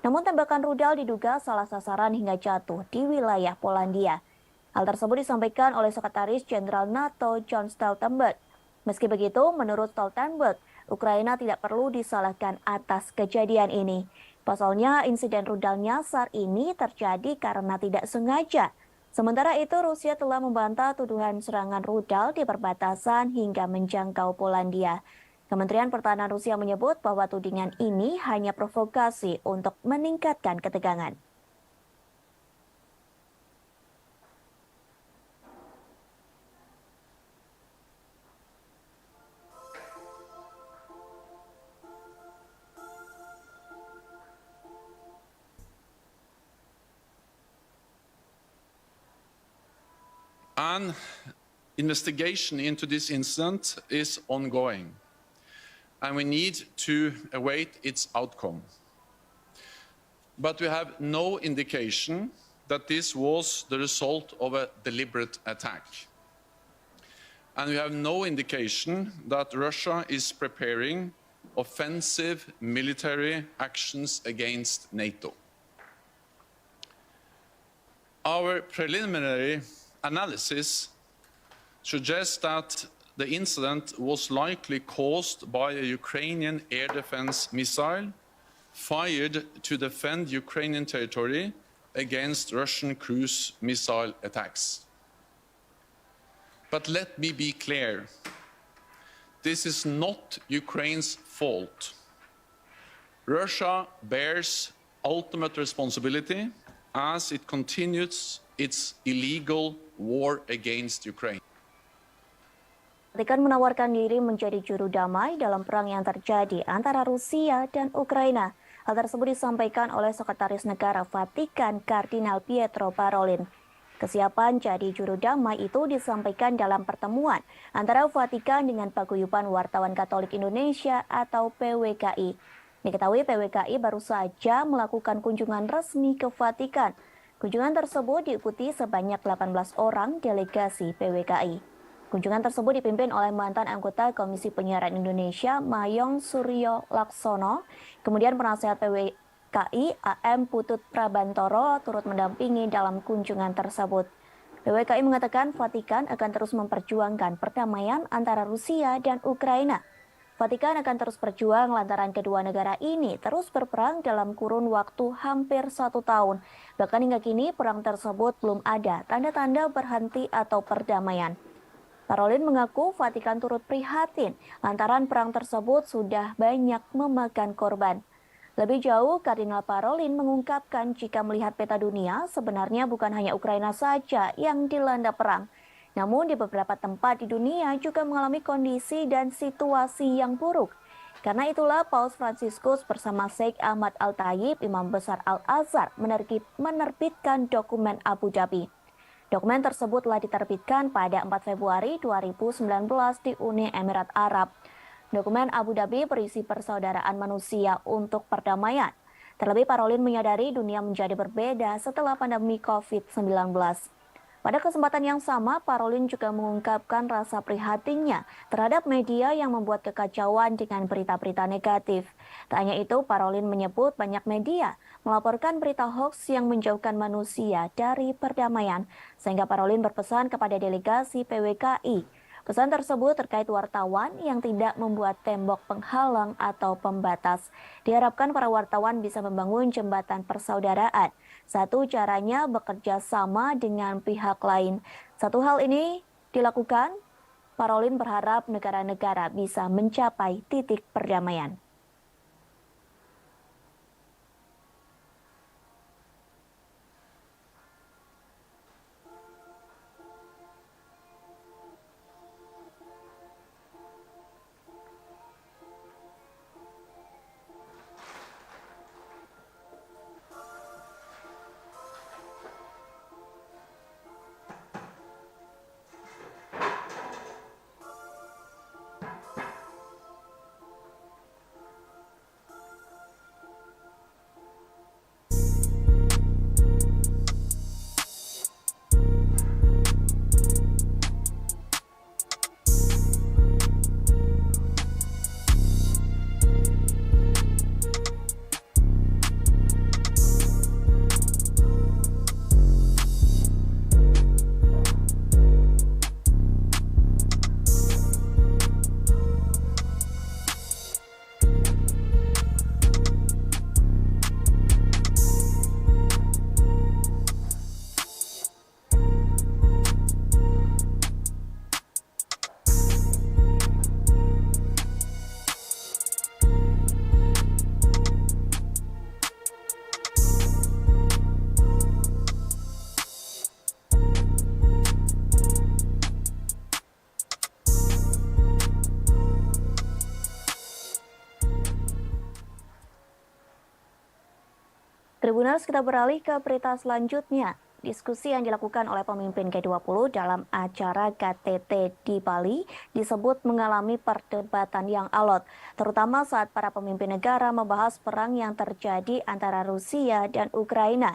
Namun tembakan rudal diduga salah sasaran hingga jatuh di wilayah Polandia. Hal tersebut disampaikan oleh Sekretaris Jenderal NATO Jens Stoltenberg. Meski begitu, menurut Stoltenberg, Ukraina tidak perlu disalahkan atas kejadian ini. Pasalnya, insiden rudal nyasar ini terjadi karena tidak sengaja. Sementara itu, Rusia telah membantah tuduhan serangan rudal di perbatasan hingga menjangkau Polandia. Kementerian Pertahanan Rusia menyebut bahwa tudingan ini hanya provokasi untuk meningkatkan ketegangan. An investigation into this incident is ongoing, and we need to await its outcome. But we have no indication that this was the result of a deliberate attack. And we have no indication that Russia is preparing offensive military actions against NATO. Our preliminary analysis suggests that the incident was likely caused by a Ukrainian air defense missile fired to defend Ukrainian territory against Russian cruise missile attacks. But let me be clear, this is not Ukraine's fault. Russia bears ultimate responsibility as it continues its illegal war against Ukraine. Vatikan menawarkan diri menjadi juru damai dalam perang yang terjadi antara Rusia dan Ukraina. Hal tersebut disampaikan oleh Sekretaris Negara Vatikan Kardinal Pietro Parolin. Kesiapan jadi juru damai itu disampaikan dalam pertemuan antara Vatikan dengan Paguyuban Wartawan Katolik Indonesia atau PWKI. Diketahui PWKI baru saja melakukan kunjungan resmi ke Vatikan. Kunjungan tersebut diikuti sebanyak 18 orang delegasi PWKI. Kunjungan tersebut dipimpin oleh mantan anggota Komisi Penyiaran Indonesia, Mayong Suryo Laksono, kemudian penasihat PWKI AM Putut Prabantoro turut mendampingi dalam kunjungan tersebut. PWKI mengatakan Vatikan akan terus memperjuangkan perdamaian antara Rusia dan Ukraina. Vatikan akan terus berjuang lantaran kedua negara ini terus berperang dalam kurun waktu hampir 1 tahun. Bahkan hingga kini perang tersebut belum ada tanda-tanda berhenti atau perdamaian. Parolin mengaku Vatikan turut prihatin lantaran perang tersebut sudah banyak memakan korban. Lebih jauh, Kardinal Parolin mengungkapkan jika melihat peta dunia, sebenarnya bukan hanya Ukraina saja yang dilanda perang. Namun di beberapa tempat di dunia juga mengalami kondisi dan situasi yang buruk. Karena itulah Paus Fransiskus bersama Sheikh Ahmad Al-Tayib, Imam Besar Al-Azhar, menerbitkan dokumen Abu Dhabi. Dokumen tersebut telah diterbitkan pada 4 Februari 2019 di Uni Emirat Arab. Dokumen Abu Dhabi berisi persaudaraan manusia untuk perdamaian. Terlebih Parolin menyadari dunia menjadi berbeda setelah pandemi COVID-19. Pada kesempatan yang sama, Parolin juga mengungkapkan rasa prihatinnya terhadap media yang membuat kekacauan dengan berita-berita negatif. Tak hanya itu, Parolin menyebut banyak media melaporkan berita hoaks yang menjauhkan manusia dari perdamaian, sehingga Parolin berpesan kepada delegasi PWKI. Pesan tersebut terkait wartawan yang tidak membuat tembok penghalang atau pembatas. Diharapkan para wartawan bisa membangun jembatan persaudaraan. Satu caranya bekerja sama dengan pihak lain. Satu hal ini dilakukan, Parolin berharap negara-negara bisa mencapai titik perdamaian. Tribuners, kita beralih ke berita selanjutnya. Diskusi yang dilakukan oleh pemimpin G20 dalam acara KTT di Bali disebut mengalami perdebatan yang alot, terutama saat para pemimpin negara membahas perang yang terjadi antara Rusia dan Ukraina.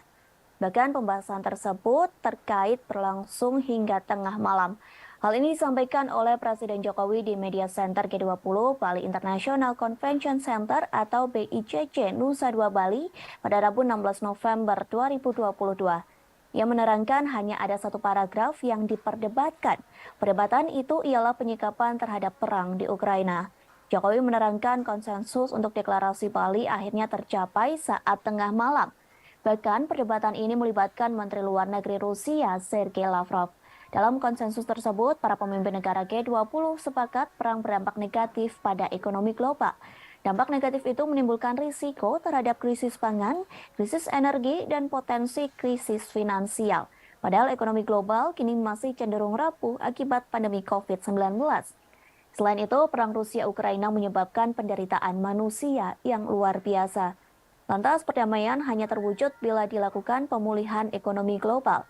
Bahkan pembahasan tersebut terkait berlangsung hingga tengah malam. Hal ini disampaikan oleh Presiden Jokowi di Media Center G20 Bali International Convention Center atau BICC Nusa Dua Bali pada Rabu 16 November 2022. Ia menerangkan hanya ada satu paragraf yang diperdebatkan. Perdebatan itu ialah penyikapan terhadap perang di Ukraina. Jokowi menerangkan konsensus untuk deklarasi Bali akhirnya tercapai saat tengah malam. Bahkan perdebatan ini melibatkan Menteri Luar Negeri Rusia Sergei Lavrov. Dalam konsensus tersebut, para pemimpin negara G20 sepakat perang berdampak negatif pada ekonomi global. Dampak negatif itu menimbulkan risiko terhadap krisis pangan, krisis energi, dan potensi krisis finansial. Padahal ekonomi global kini masih cenderung rapuh akibat pandemi COVID-19. Selain itu, perang Rusia-Ukraina menyebabkan penderitaan manusia yang luar biasa. Lantas, perdamaian hanya terwujud bila dilakukan pemulihan ekonomi global.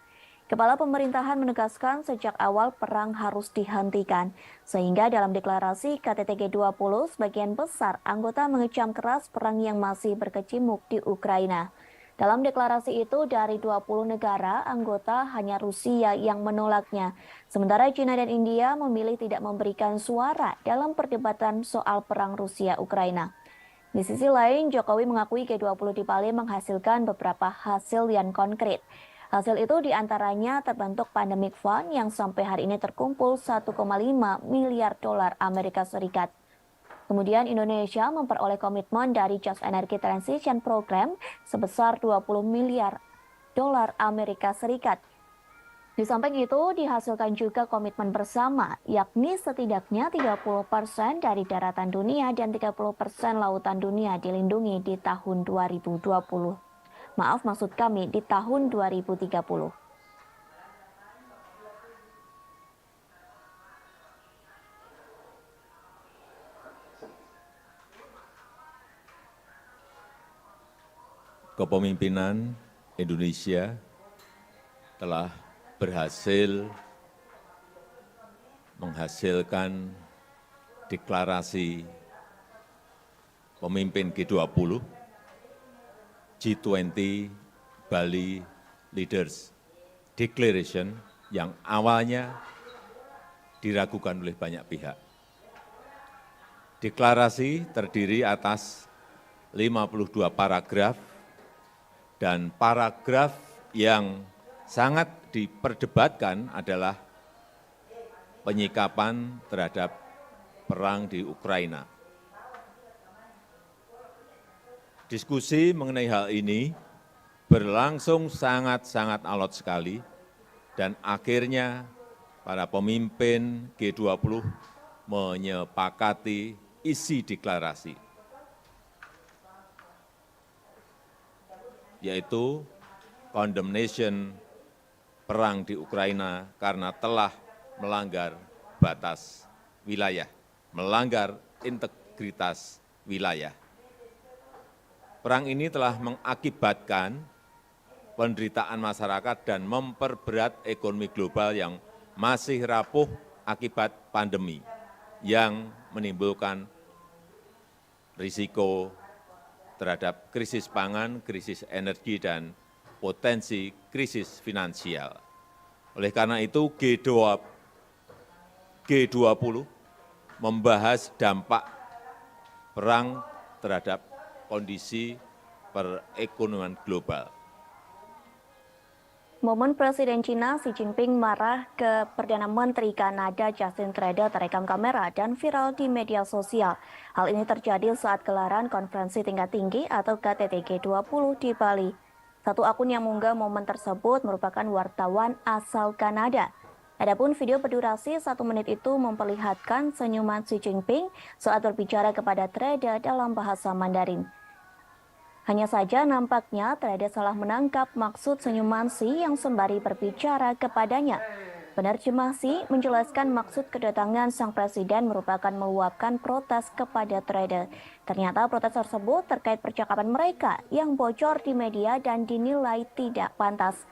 Kepala pemerintahan menegaskan sejak awal perang harus dihentikan, sehingga dalam deklarasi KTT G20 sebagian besar anggota mengecam keras perang yang masih berkecamuk di Ukraina. Dalam deklarasi itu, dari 20 negara anggota hanya Rusia yang menolaknya. Sementara China dan India memilih tidak memberikan suara dalam perdebatan soal perang Rusia-Ukraina. Di sisi lain, Jokowi mengakui G20 di Bali menghasilkan beberapa hasil yang konkret. Hasil itu diantaranya terbentuk Pandemic Fund yang sampai hari ini terkumpul 1,5 miliar dolar Amerika Serikat. Kemudian Indonesia memperoleh komitmen dari Just Energy Transition Program sebesar 20 miliar dolar Amerika Serikat. Di samping itu dihasilkan juga komitmen bersama, yakni setidaknya 30% dari daratan dunia dan 30% lautan dunia dilindungi di tahun 2020. Maksud kami di tahun 2030. Kepemimpinan Indonesia telah berhasil menghasilkan deklarasi pemimpin G20, G20 Bali Leaders Declaration yang awalnya diragukan oleh banyak pihak. Deklarasi terdiri atas 52 paragraf dan paragraf yang sangat diperdebatkan adalah penyikapan terhadap perang di Ukraina. Diskusi mengenai hal ini berlangsung sangat-sangat alot sekali dan akhirnya para pemimpin G20 menyepakati isi deklarasi, yaitu condemnation perang di Ukraina karena telah melanggar batas wilayah, melanggar integritas wilayah. Perang ini telah mengakibatkan penderitaan masyarakat dan memperberat ekonomi global yang masih rapuh akibat pandemi yang menimbulkan risiko terhadap krisis pangan, krisis energi, dan potensi krisis finansial. Oleh karena itu, G20 membahas dampak perang terhadap kondisi perekonomian global. Momen Presiden China Xi Jinping marah ke Perdana Menteri Kanada Justin Trudeau terekam kamera dan viral di media sosial. Hal ini terjadi saat gelaran konferensi tingkat tinggi atau KTT G20 di Bali. Satu akun yang mengunggah momen tersebut merupakan wartawan asal Kanada. Adapun video berdurasi 1 menit itu memperlihatkan senyuman Xi Jinping saat berbicara kepada Trudeau dalam bahasa Mandarin. Hanya saja nampaknya Trudeau salah menangkap maksud senyuman Xi yang sembari berbicara kepadanya. Penerjemah Xi menjelaskan maksud kedatangan sang presiden merupakan meluapkan protes kepada Trudeau. Ternyata protes tersebut terkait percakapan mereka yang bocor di media dan dinilai tidak pantas.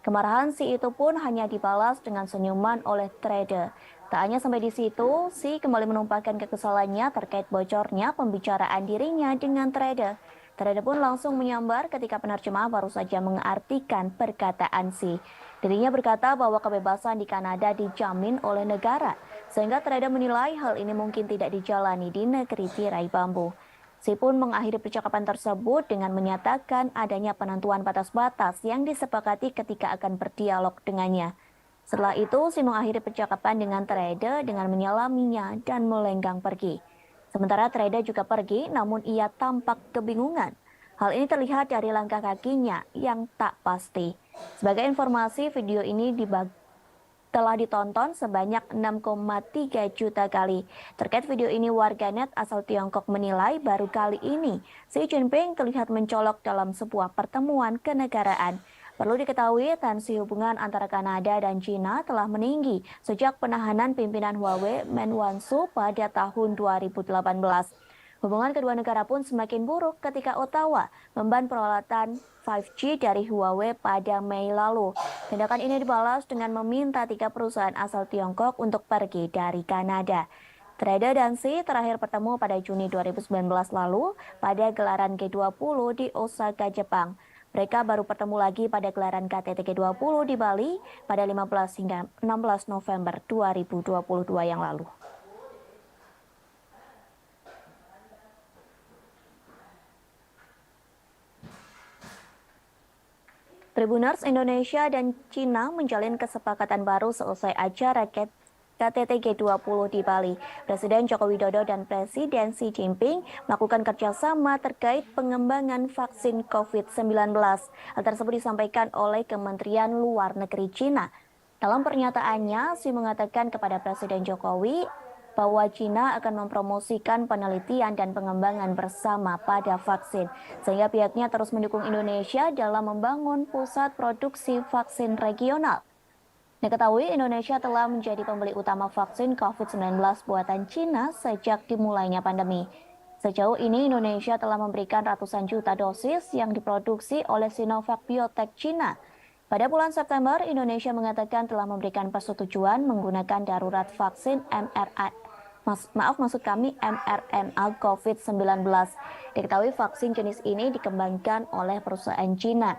Kemarahan Xi itu pun hanya dibalas dengan senyuman oleh Trudeau. Tak hanya sampai di situ, Xi kembali menumpahkan kekesalannya terkait bocornya pembicaraan dirinya dengan Trudeau. Trudeau pun langsung menyambar ketika penerjemah baru saja mengartikan perkataan Xi. Dirinya berkata bahwa kebebasan di Kanada dijamin oleh negara, sehingga Trudeau menilai hal ini mungkin tidak dijalani di negeri tirai bambu. Xi pun mengakhiri percakapan tersebut dengan menyatakan adanya penentuan batas-batas yang disepakati ketika akan berdialog dengannya. Setelah itu, Xi mengakhiri percakapan dengan Trudeau dengan menyalaminya dan melenggang pergi. Sementara Trudeau juga pergi, namun ia tampak kebingungan. Hal ini terlihat dari langkah kakinya yang tak pasti. Sebagai informasi, video ini telah ditonton sebanyak 6,3 juta kali. Terkait video ini, warganet asal Tiongkok menilai baru kali ini Xi Jinping terlihat mencolok dalam sebuah pertemuan kenegaraan. Perlu diketahui, tensi hubungan antara Kanada dan China telah meninggi sejak penahanan pimpinan Huawei Meng Wanzhou pada tahun 2018. Hubungan kedua negara pun semakin buruk ketika Ottawa memban peralatan 5G dari Huawei pada Mei lalu. Tindakan ini dibalas dengan meminta 3 perusahaan asal Tiongkok untuk pergi dari Kanada. Trudeau dan Xi terakhir bertemu pada Juni 2019 lalu pada gelaran G20 di Osaka, Jepang. Mereka baru bertemu lagi pada gelaran KTT G20 di Bali pada 15 hingga 16 November 2022 yang lalu. Tribuners Indonesia dan Cina menjalin kesepakatan baru selesai acara KTT G20 di Bali. Presiden Joko Widodo dan Presiden Xi Jinping melakukan kerjasama terkait pengembangan vaksin COVID-19. Hal tersebut disampaikan oleh Kementerian Luar Negeri Cina. Dalam pernyataannya, Xi mengatakan kepada Presiden Jokowi bahwa Cina akan mempromosikan penelitian dan pengembangan bersama pada vaksin, sehingga pihaknya terus mendukung Indonesia dalam membangun pusat produksi vaksin regional. Diketahui Indonesia telah menjadi pembeli utama vaksin COVID-19 buatan Cina sejak dimulainya pandemi. Sejauh ini Indonesia telah memberikan ratusan juta dosis yang diproduksi oleh Sinovac Biotech Cina. Pada bulan September, Indonesia mengatakan telah memberikan persetujuan menggunakan darurat vaksin mRNA COVID-19. Diketahui vaksin jenis ini dikembangkan oleh perusahaan Cina.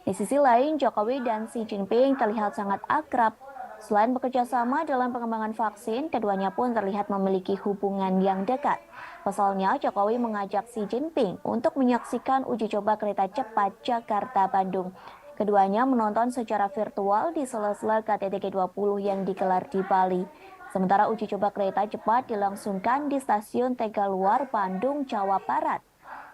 Di sisi lain, Jokowi dan Xi Jinping terlihat sangat akrab. Selain bekerja sama dalam pengembangan vaksin, keduanya pun terlihat memiliki hubungan yang dekat. Pasalnya, Jokowi mengajak Xi Jinping untuk menyaksikan uji coba kereta cepat Jakarta-Bandung. Keduanya menonton secara virtual di sela-sela KTT G20 yang digelar di Bali. Sementara uji coba kereta cepat dilangsungkan di stasiun Tegaluar, Bandung, Jawa Barat.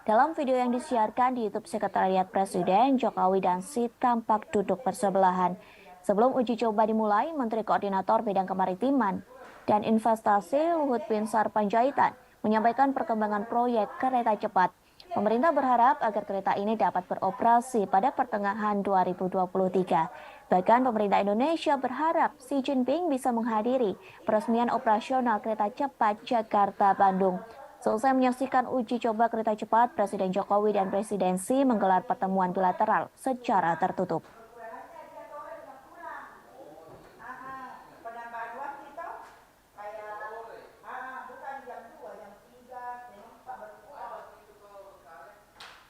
Dalam video yang disiarkan di YouTube Sekretariat Presiden, Jokowi dan Xi tampak duduk bersebelahan. Sebelum uji coba dimulai, Menteri Koordinator Bidang Kemaritiman dan Investasi Luhut Binsar Panjaitan menyampaikan perkembangan proyek kereta cepat. Pemerintah berharap agar kereta ini dapat beroperasi pada pertengahan 2023. Bahkan pemerintah Indonesia berharap Xi Jinping bisa menghadiri peresmian operasional kereta cepat Jakarta-Bandung. Selesai menyaksikan uji coba kereta cepat, Presiden Jokowi dan Presiden Xi menggelar pertemuan bilateral secara tertutup.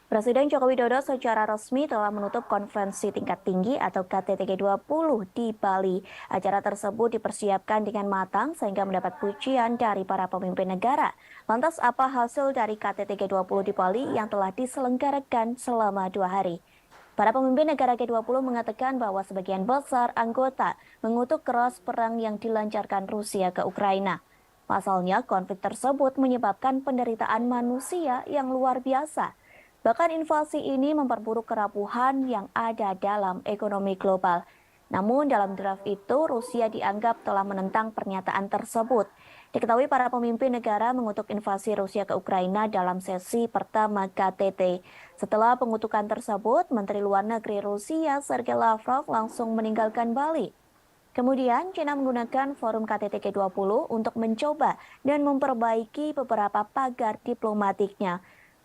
Presiden Joko Widodo secara resmi telah menutup konferensi tingkat tinggi atau KTT G20 di Bali. Acara tersebut dipersiapkan dengan matang sehingga mendapat pujian dari para pemimpin negara. Lantas apa hasil dari KTT G20 di Bali yang telah diselenggarakan selama 2 hari? Para pemimpin negara G20 mengatakan bahwa sebagian besar anggota mengutuk keras perang yang dilancarkan Rusia ke Ukraina. Pasalnya, konflik tersebut menyebabkan penderitaan manusia yang luar biasa. Bahkan invasi ini memperburuk kerapuhan yang ada dalam ekonomi global. Namun dalam draft itu, Rusia dianggap telah menentang pernyataan tersebut. Diketahui para pemimpin negara mengutuk invasi Rusia ke Ukraina dalam sesi pertama KTT. Setelah pengutukan tersebut, Menteri Luar Negeri Rusia Sergei Lavrov langsung meninggalkan Bali. Kemudian, China menggunakan forum KTT G20 untuk mencoba dan memperbaiki beberapa pagar diplomatiknya.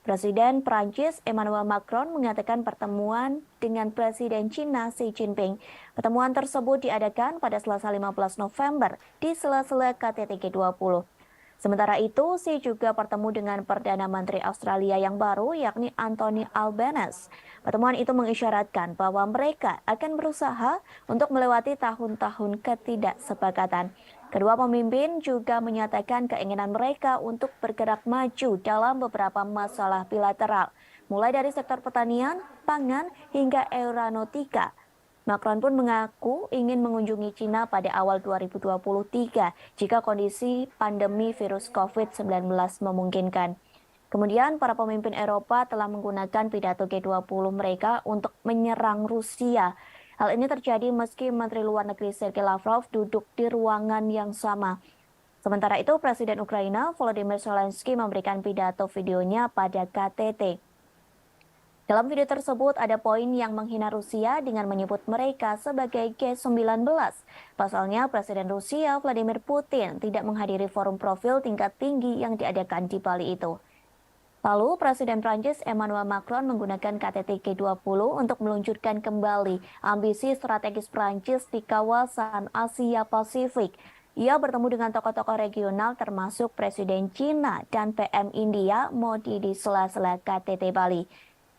Presiden Prancis Emmanuel Macron mengatakan pertemuan dengan Presiden Cina Xi Jinping. Pertemuan tersebut diadakan pada Selasa 15 November di sela-sela KTT G20. Sementara itu, Xi juga bertemu dengan Perdana Menteri Australia yang baru, yakni Anthony Albanese. Pertemuan itu mengisyaratkan bahwa mereka akan berusaha untuk melewati tahun-tahun ketidaksepakatan. Kedua pemimpin juga menyatakan keinginan mereka untuk bergerak maju dalam beberapa masalah bilateral, mulai dari sektor pertanian, pangan, hingga aeronautika. Macron pun mengaku ingin mengunjungi Cina pada awal 2023 jika kondisi pandemi virus COVID-19 memungkinkan. Kemudian para pemimpin Eropa telah menggunakan pidato G20 mereka untuk menyerang Rusia. Hal ini terjadi meski Menteri Luar Negeri Sergei Lavrov duduk di ruangan yang sama. Sementara itu, Presiden Ukraina Volodymyr Zelensky memberikan pidato videonya pada KTT. Dalam video tersebut ada poin yang menghina Rusia dengan menyebut mereka sebagai G19. Pasalnya, Presiden Rusia Vladimir Putin tidak menghadiri forum profil tingkat tinggi yang diadakan di Bali itu. Lalu, Presiden Prancis Emmanuel Macron menggunakan KTT G20 untuk meluncurkan kembali ambisi strategis Prancis di kawasan Asia Pasifik. Ia bertemu dengan tokoh-tokoh regional termasuk Presiden Cina dan PM India Modi di sela-sela KTT Bali.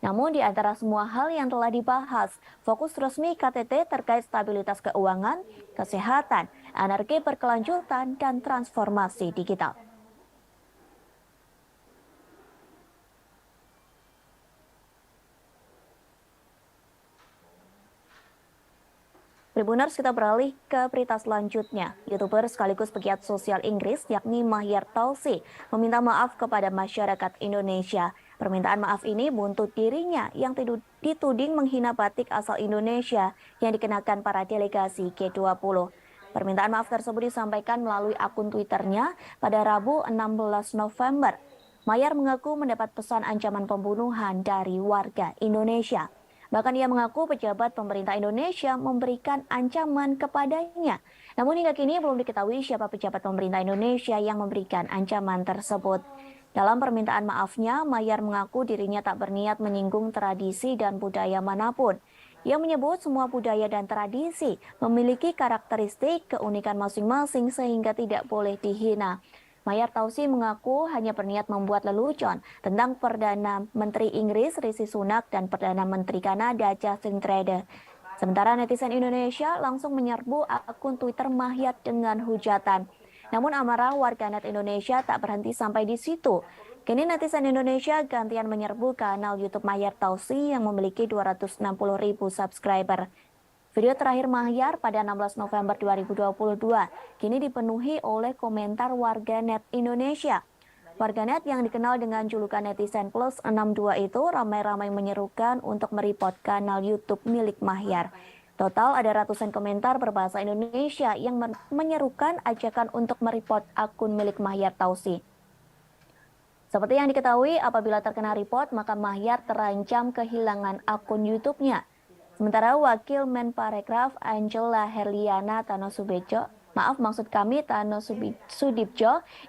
Namun di antara semua hal yang telah dibahas, fokus resmi KTT terkait stabilitas keuangan, kesehatan, energi berkelanjutan, dan transformasi digital. Tribuners, kita beralih ke berita selanjutnya. YouTuber sekaligus pegiat sosial Inggris yakni Mahyar Tousi meminta maaf kepada masyarakat Indonesia. Permintaan maaf ini buntut dirinya yang dituding menghina batik asal Indonesia yang dikenakan para delegasi G20. Permintaan maaf tersebut disampaikan melalui akun Twitternya pada Rabu 16 November. Mahyar mengaku mendapat pesan ancaman pembunuhan dari warga Indonesia. Bahkan ia mengaku pejabat pemerintah Indonesia memberikan ancaman kepadanya. Namun hingga kini belum diketahui siapa pejabat pemerintah Indonesia yang memberikan ancaman tersebut. Dalam permintaan maafnya, Mahyar mengaku dirinya tak berniat menyinggung tradisi dan budaya manapun. Ia menyebut semua budaya dan tradisi memiliki karakteristik keunikan masing-masing sehingga tidak boleh dihina. Mahyar Tousi mengaku hanya berniat membuat lelucon tentang Perdana Menteri Inggris Rishi Sunak dan Perdana Menteri Kanada Justin Trudeau. Sementara netizen Indonesia langsung menyerbu akun Twitter Mahyar dengan hujatan. Namun amarah warganet Indonesia tak berhenti sampai di situ. Kini netizen Indonesia gantian menyerbu kanal YouTube Mahyar Tousi yang memiliki 260.000 subscriber. Video terakhir Mahyar pada 16 November 2022 kini dipenuhi oleh komentar warganet Indonesia. Warganet yang dikenal dengan julukan netizen plus 62 itu ramai-ramai menyerukan untuk mereport kanal YouTube milik Mahyar. Total ada ratusan komentar berbahasa Indonesia yang menyerukan ajakan untuk mereport akun milik Mahyar Tousi. Seperti yang diketahui, apabila terkena report maka Mahyar terancam kehilangan akun YouTube-nya. Sementara Wakil Menparekraf Angela Herliana Tano Sudibjo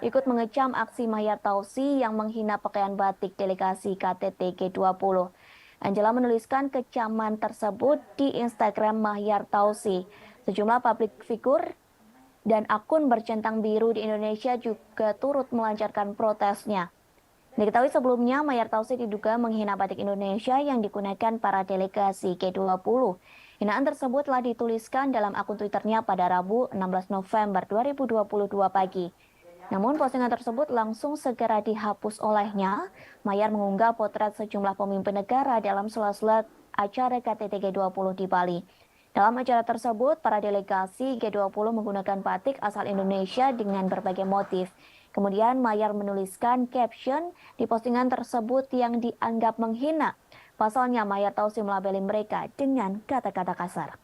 ikut mengecam aksi Mahyar Tousi yang menghina pakaian batik delegasi KTT G20. Angela menuliskan kecaman tersebut di Instagram Mahyar Tousi. Sejumlah publik figur dan akun bercentang biru di Indonesia juga turut melancarkan protesnya. Diketahui sebelumnya, Mahyar Tousi diduga menghina batik Indonesia yang digunakan para delegasi G20. Hinaan tersebut telah dituliskan dalam akun Twitternya pada Rabu 16 November 2022 pagi. Namun postingan tersebut langsung segera dihapus olehnya. Mahyar mengunggah potret sejumlah pemimpin negara dalam sela-sela acara KTT G20 di Bali. Dalam acara tersebut, para delegasi G20 menggunakan batik asal Indonesia dengan berbagai motif. Kemudian Mahyar menuliskan caption di postingan tersebut yang dianggap menghina. Pasalnya Mahyar Tousi melabeli mereka dengan kata-kata kasar.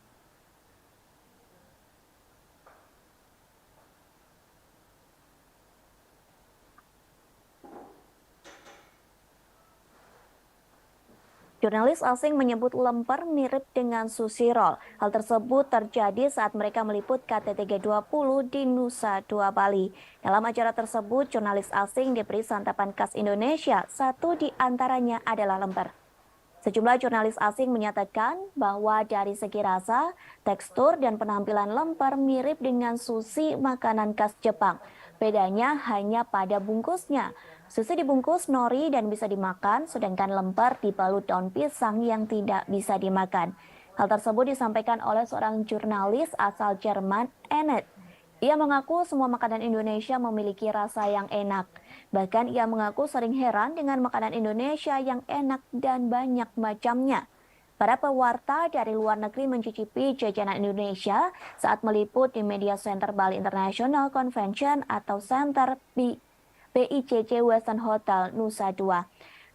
Jurnalis asing menyebut lemper mirip dengan sushi roll. Hal tersebut terjadi saat mereka meliput KTT G20 di Nusa Dua Bali. Dalam acara tersebut, jurnalis asing diberi santapan khas Indonesia. Satu di antaranya adalah lemper. Sejumlah jurnalis asing menyatakan bahwa dari segi rasa, tekstur, dan penampilan lemper mirip dengan sushi makanan khas Jepang. Bedanya hanya pada bungkusnya. Sushi dibungkus nori dan bisa dimakan, sedangkan lemper dibalut daun pisang yang tidak bisa dimakan. Hal tersebut disampaikan oleh seorang jurnalis asal Jerman, Ennet. Ia mengaku semua makanan Indonesia memiliki rasa yang enak. Bahkan ia mengaku sering heran dengan makanan Indonesia yang enak dan banyak macamnya. Para pewarta dari luar negeri mencicipi jajanan Indonesia saat meliput di Media Center Bali International Convention atau Center BICC Western Hotel Nusa Dua.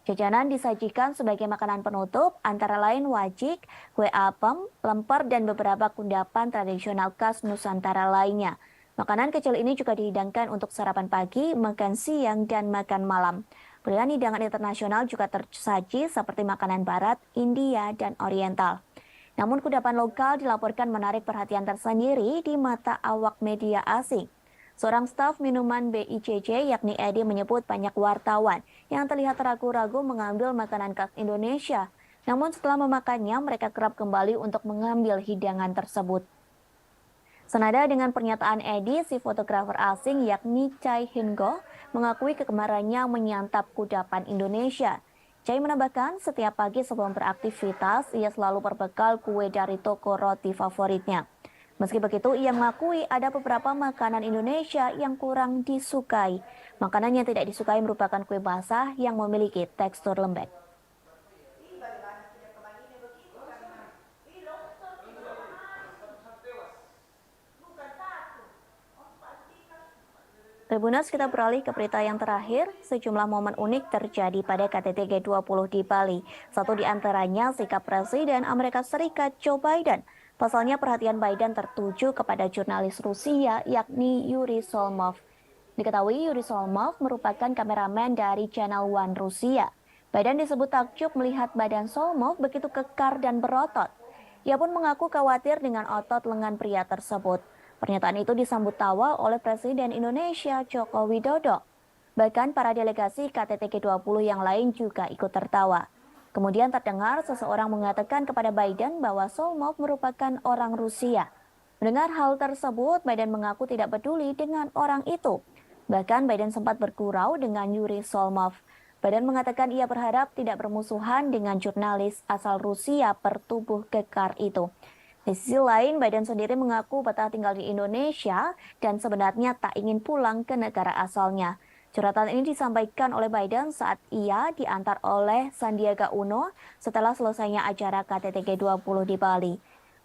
Jajanan disajikan sebagai makanan penutup antara lain wajik, kue apem, lemper, dan beberapa kudapan tradisional khas Nusantara lainnya. Makanan kecil ini juga dihidangkan untuk sarapan pagi, makan siang, dan makan malam. Pilihan hidangan internasional juga tersaji seperti makanan barat, India, dan Oriental. Namun kudapan lokal dilaporkan menarik perhatian tersendiri di mata awak media asing. Seorang staf minuman BICC yakni Edi menyebut banyak wartawan yang terlihat ragu-ragu mengambil makanan khas Indonesia. Namun setelah memakannya mereka kerap kembali untuk mengambil hidangan tersebut. Senada dengan pernyataan Edi, si fotografer asing yakni Chai Hingo mengakui kegemarannya menyantap kudapan Indonesia. Choi menambahkan setiap pagi sebelum beraktivitas, ia selalu berbekal kue dari toko roti favoritnya. Meski begitu, ia mengakui ada beberapa makanan Indonesia yang kurang disukai. Makanan yang tidak disukai merupakan kue basah yang memiliki tekstur lembek. Tribuners, kita beralih ke berita yang terakhir. Sejumlah momen unik terjadi pada KTT G20 di Bali. Satu di antaranya sikap Presiden Amerika Serikat Joe Biden. Pasalnya perhatian Biden tertuju kepada jurnalis Rusia yakni Yuri Solmov. Diketahui Yuri Solmov merupakan kameramen dari Channel One Rusia. Biden disebut takjub melihat badan Solmov begitu kekar dan berotot. Ia pun mengaku khawatir dengan otot lengan pria tersebut. Pernyataan itu disambut tawa oleh Presiden Indonesia Joko Widodo. Bahkan para delegasi KTT G20 yang lain juga ikut tertawa. Kemudian terdengar seseorang mengatakan kepada Biden bahwa Solmov merupakan orang Rusia. Mendengar hal tersebut, Biden mengaku tidak peduli dengan orang itu. Bahkan Biden sempat bergurau dengan Yuri Solmov. Biden mengatakan ia berharap tidak bermusuhan dengan jurnalis asal Rusia bertubuh kekar itu. Di sisi lain, Biden sendiri mengaku betah tinggal di Indonesia dan sebenarnya tak ingin pulang ke negara asalnya. Curhatan ini disampaikan oleh Biden saat ia diantar oleh Sandiaga Uno setelah selesainya acara KTT G20 di Bali.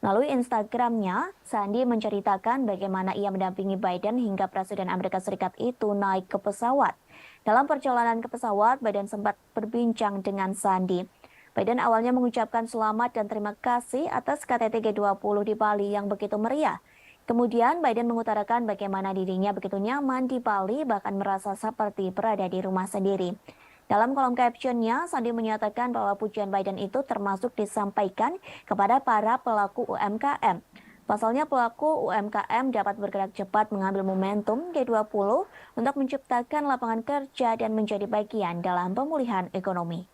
Melalui Instagramnya, Sandi menceritakan bagaimana ia mendampingi Biden hingga Presiden Amerika Serikat itu naik ke pesawat. Dalam perjalanan ke pesawat, Biden sempat berbincang dengan Sandi. Biden awalnya mengucapkan selamat dan terima kasih atas KTT G20 di Bali yang begitu meriah. Kemudian Biden mengutarakan bagaimana dirinya begitu nyaman di Bali, bahkan merasa seperti berada di rumah sendiri. Dalam kolom captionnya, Sandi menyatakan bahwa pujian Biden itu termasuk disampaikan kepada para pelaku UMKM. Pasalnya pelaku UMKM dapat bergerak cepat mengambil momentum G20 untuk menciptakan lapangan kerja dan menjadi bagian dalam pemulihan ekonomi.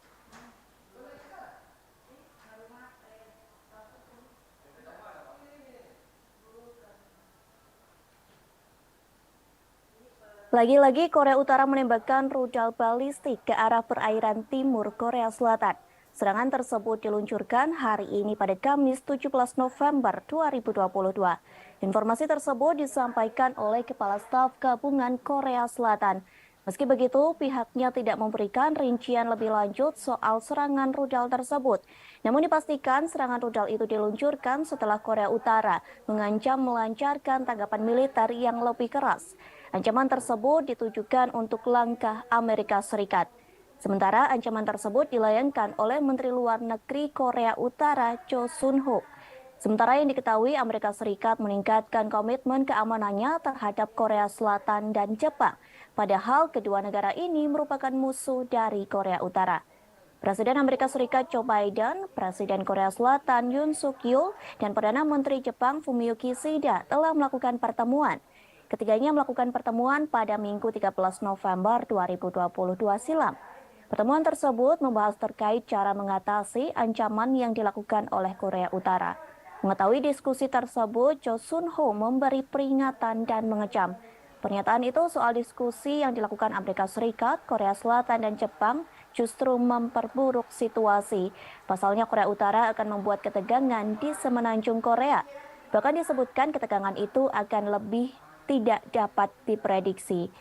Lagi-lagi Korea Utara menembakkan rudal balistik ke arah perairan timur Korea Selatan. Serangan tersebut diluncurkan hari ini pada Kamis 17 November 2022. Informasi tersebut disampaikan oleh Kepala Staf Gabungan Korea Selatan. Meski begitu, pihaknya tidak memberikan rincian lebih lanjut soal serangan rudal tersebut. Namun dipastikan serangan rudal itu diluncurkan setelah Korea Utara mengancam melancarkan tanggapan militer yang lebih keras. Ancaman tersebut ditujukan untuk langkah Amerika Serikat. Sementara ancaman tersebut dilayangkan oleh Menteri Luar Negeri Korea Utara Cho Sun-ho. Sementara yang diketahui Amerika Serikat meningkatkan komitmen keamanannya terhadap Korea Selatan dan Jepang. Padahal kedua negara ini merupakan musuh dari Korea Utara. Presiden Amerika Serikat Joe Biden, Presiden Korea Selatan Yoon Suk Yeol, dan Perdana Menteri Jepang Fumio Kishida telah melakukan pertemuan. Ketiganya melakukan pertemuan pada Minggu 13 November 2022 silam. Pertemuan tersebut membahas terkait cara mengatasi ancaman yang dilakukan oleh Korea Utara. Mengetahui diskusi tersebut, Cho Sun-ho memberi peringatan dan mengecam. Pernyataan itu soal diskusi yang dilakukan Amerika Serikat, Korea Selatan, dan Jepang justru memperburuk situasi. Pasalnya Korea Utara akan membuat ketegangan di semenanjung Korea. Bahkan disebutkan ketegangan itu akan lebih tidak dapat diprediksi.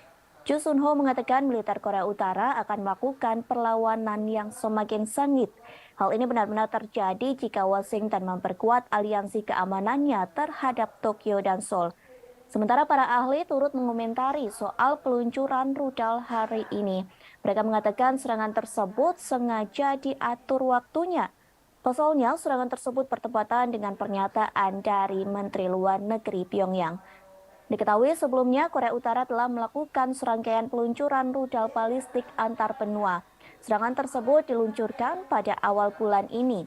Cho Sun-ho mengatakan militer Korea Utara akan melakukan perlawanan yang semakin sengit. Hal ini benar-benar terjadi jika Washington memperkuat aliansi keamanannya terhadap Tokyo dan Seoul. Sementara para ahli turut mengomentari soal peluncuran rudal hari ini. Mereka mengatakan serangan tersebut sengaja diatur waktunya. Pasalnya serangan tersebut bertepatan dengan pernyataan dari Menteri Luar Negeri Pyongyang. Diketahui sebelumnya Korea Utara telah melakukan serangkaian peluncuran rudal balistik antar benua. Serangan tersebut diluncurkan pada awal bulan ini.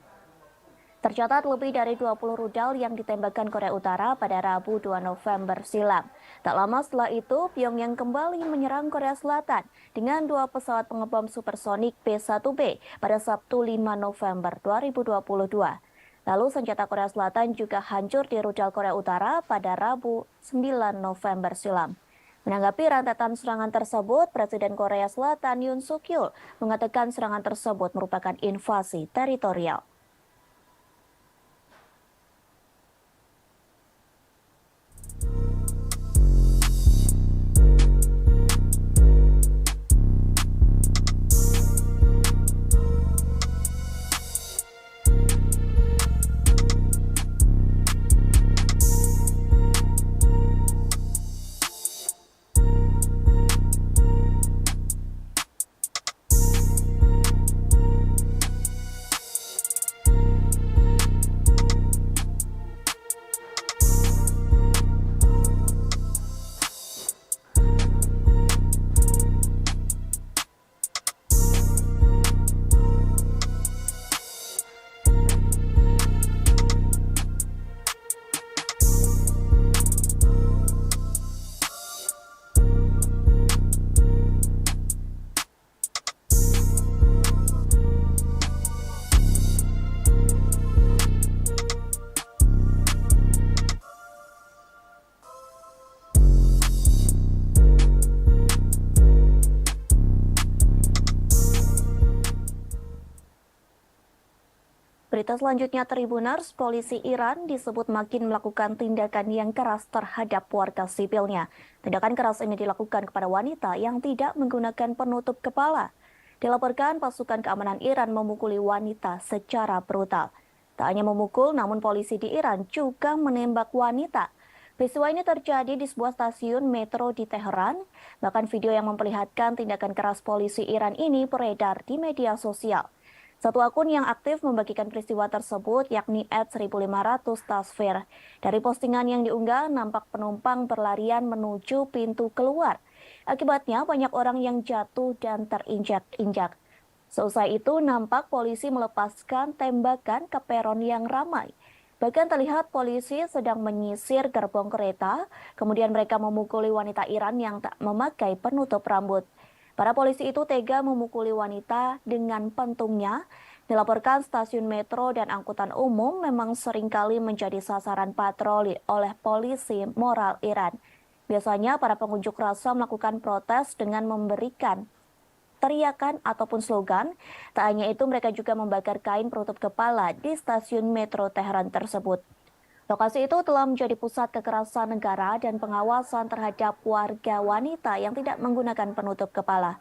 Tercatat lebih dari 20 rudal yang ditembakkan Korea Utara pada Rabu 2 November silam. Tak lama setelah itu, Pyongyang kembali menyerang Korea Selatan dengan 2 pesawat pengebom supersonik B-1B pada Sabtu 5 November 2022. Lalu senjata Korea Selatan juga hancur di rudal Korea Utara pada Rabu 9 November silam. Menanggapi rentetan serangan tersebut, Presiden Korea Selatan Yoon Suk Yeol mengatakan serangan tersebut merupakan invasi teritorial. Berita selanjutnya, Tribuners, polisi Iran disebut makin melakukan tindakan yang keras terhadap warga sipilnya. Tindakan keras ini dilakukan kepada wanita yang tidak menggunakan penutup kepala. Dilaporkan pasukan keamanan Iran memukuli wanita secara brutal. Tak hanya memukul, namun polisi di Iran juga menembak wanita. Peristiwa ini terjadi di sebuah stasiun metro di Teheran. Bahkan video yang memperlihatkan tindakan keras polisi Iran ini beredar di media sosial. Satu akun yang aktif membagikan peristiwa tersebut yakni @1500tasfir. Dari postingan yang diunggah, nampak penumpang berlarian menuju pintu keluar. Akibatnya banyak orang yang jatuh dan terinjak-injak. Seusai itu, nampak polisi melepaskan tembakan ke peron yang ramai. Bahkan terlihat polisi sedang menyisir gerbong kereta, kemudian mereka memukuli wanita Iran yang tak memakai penutup rambut. Para polisi itu tega memukuli wanita dengan pentungnya. Dilaporkan stasiun metro dan angkutan umum memang seringkali menjadi sasaran patroli oleh polisi moral Iran. Biasanya para pengunjuk rasa melakukan protes dengan memberikan teriakan ataupun slogan. Tak hanya itu, mereka juga membakar kain penutup kepala di stasiun metro Teheran tersebut. Lokasi itu telah menjadi pusat kekerasan negara dan pengawasan terhadap warga wanita yang tidak menggunakan penutup kepala.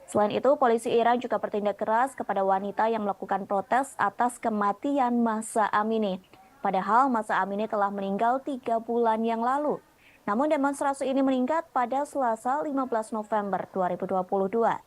Selain itu, polisi Iran juga bertindak keras kepada wanita yang melakukan protes atas kematian Mahsa Amini. Padahal Mahsa Amini telah meninggal 3 bulan yang lalu. Namun demonstrasi ini meningkat pada Selasa 15 November 2022.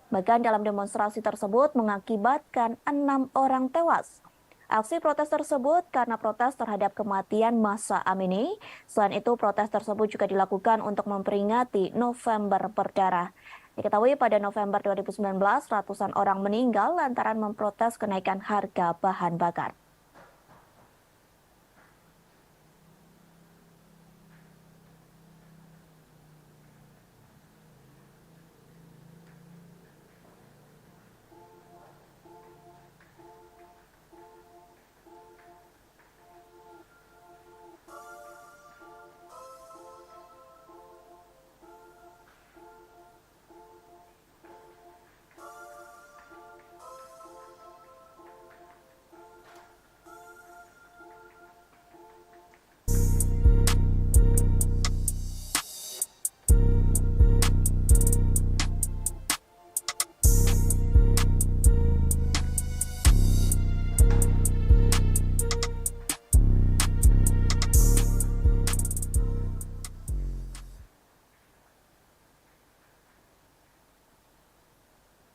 Bahkan dalam demonstrasi tersebut mengakibatkan 6 orang tewas. Aksi protes tersebut karena protes terhadap kematian Mahsa Amini. Selain itu, protes tersebut juga dilakukan untuk memperingati November berdarah. Diketahui pada November 2019, ratusan orang meninggal lantaran memprotes kenaikan harga bahan bakar.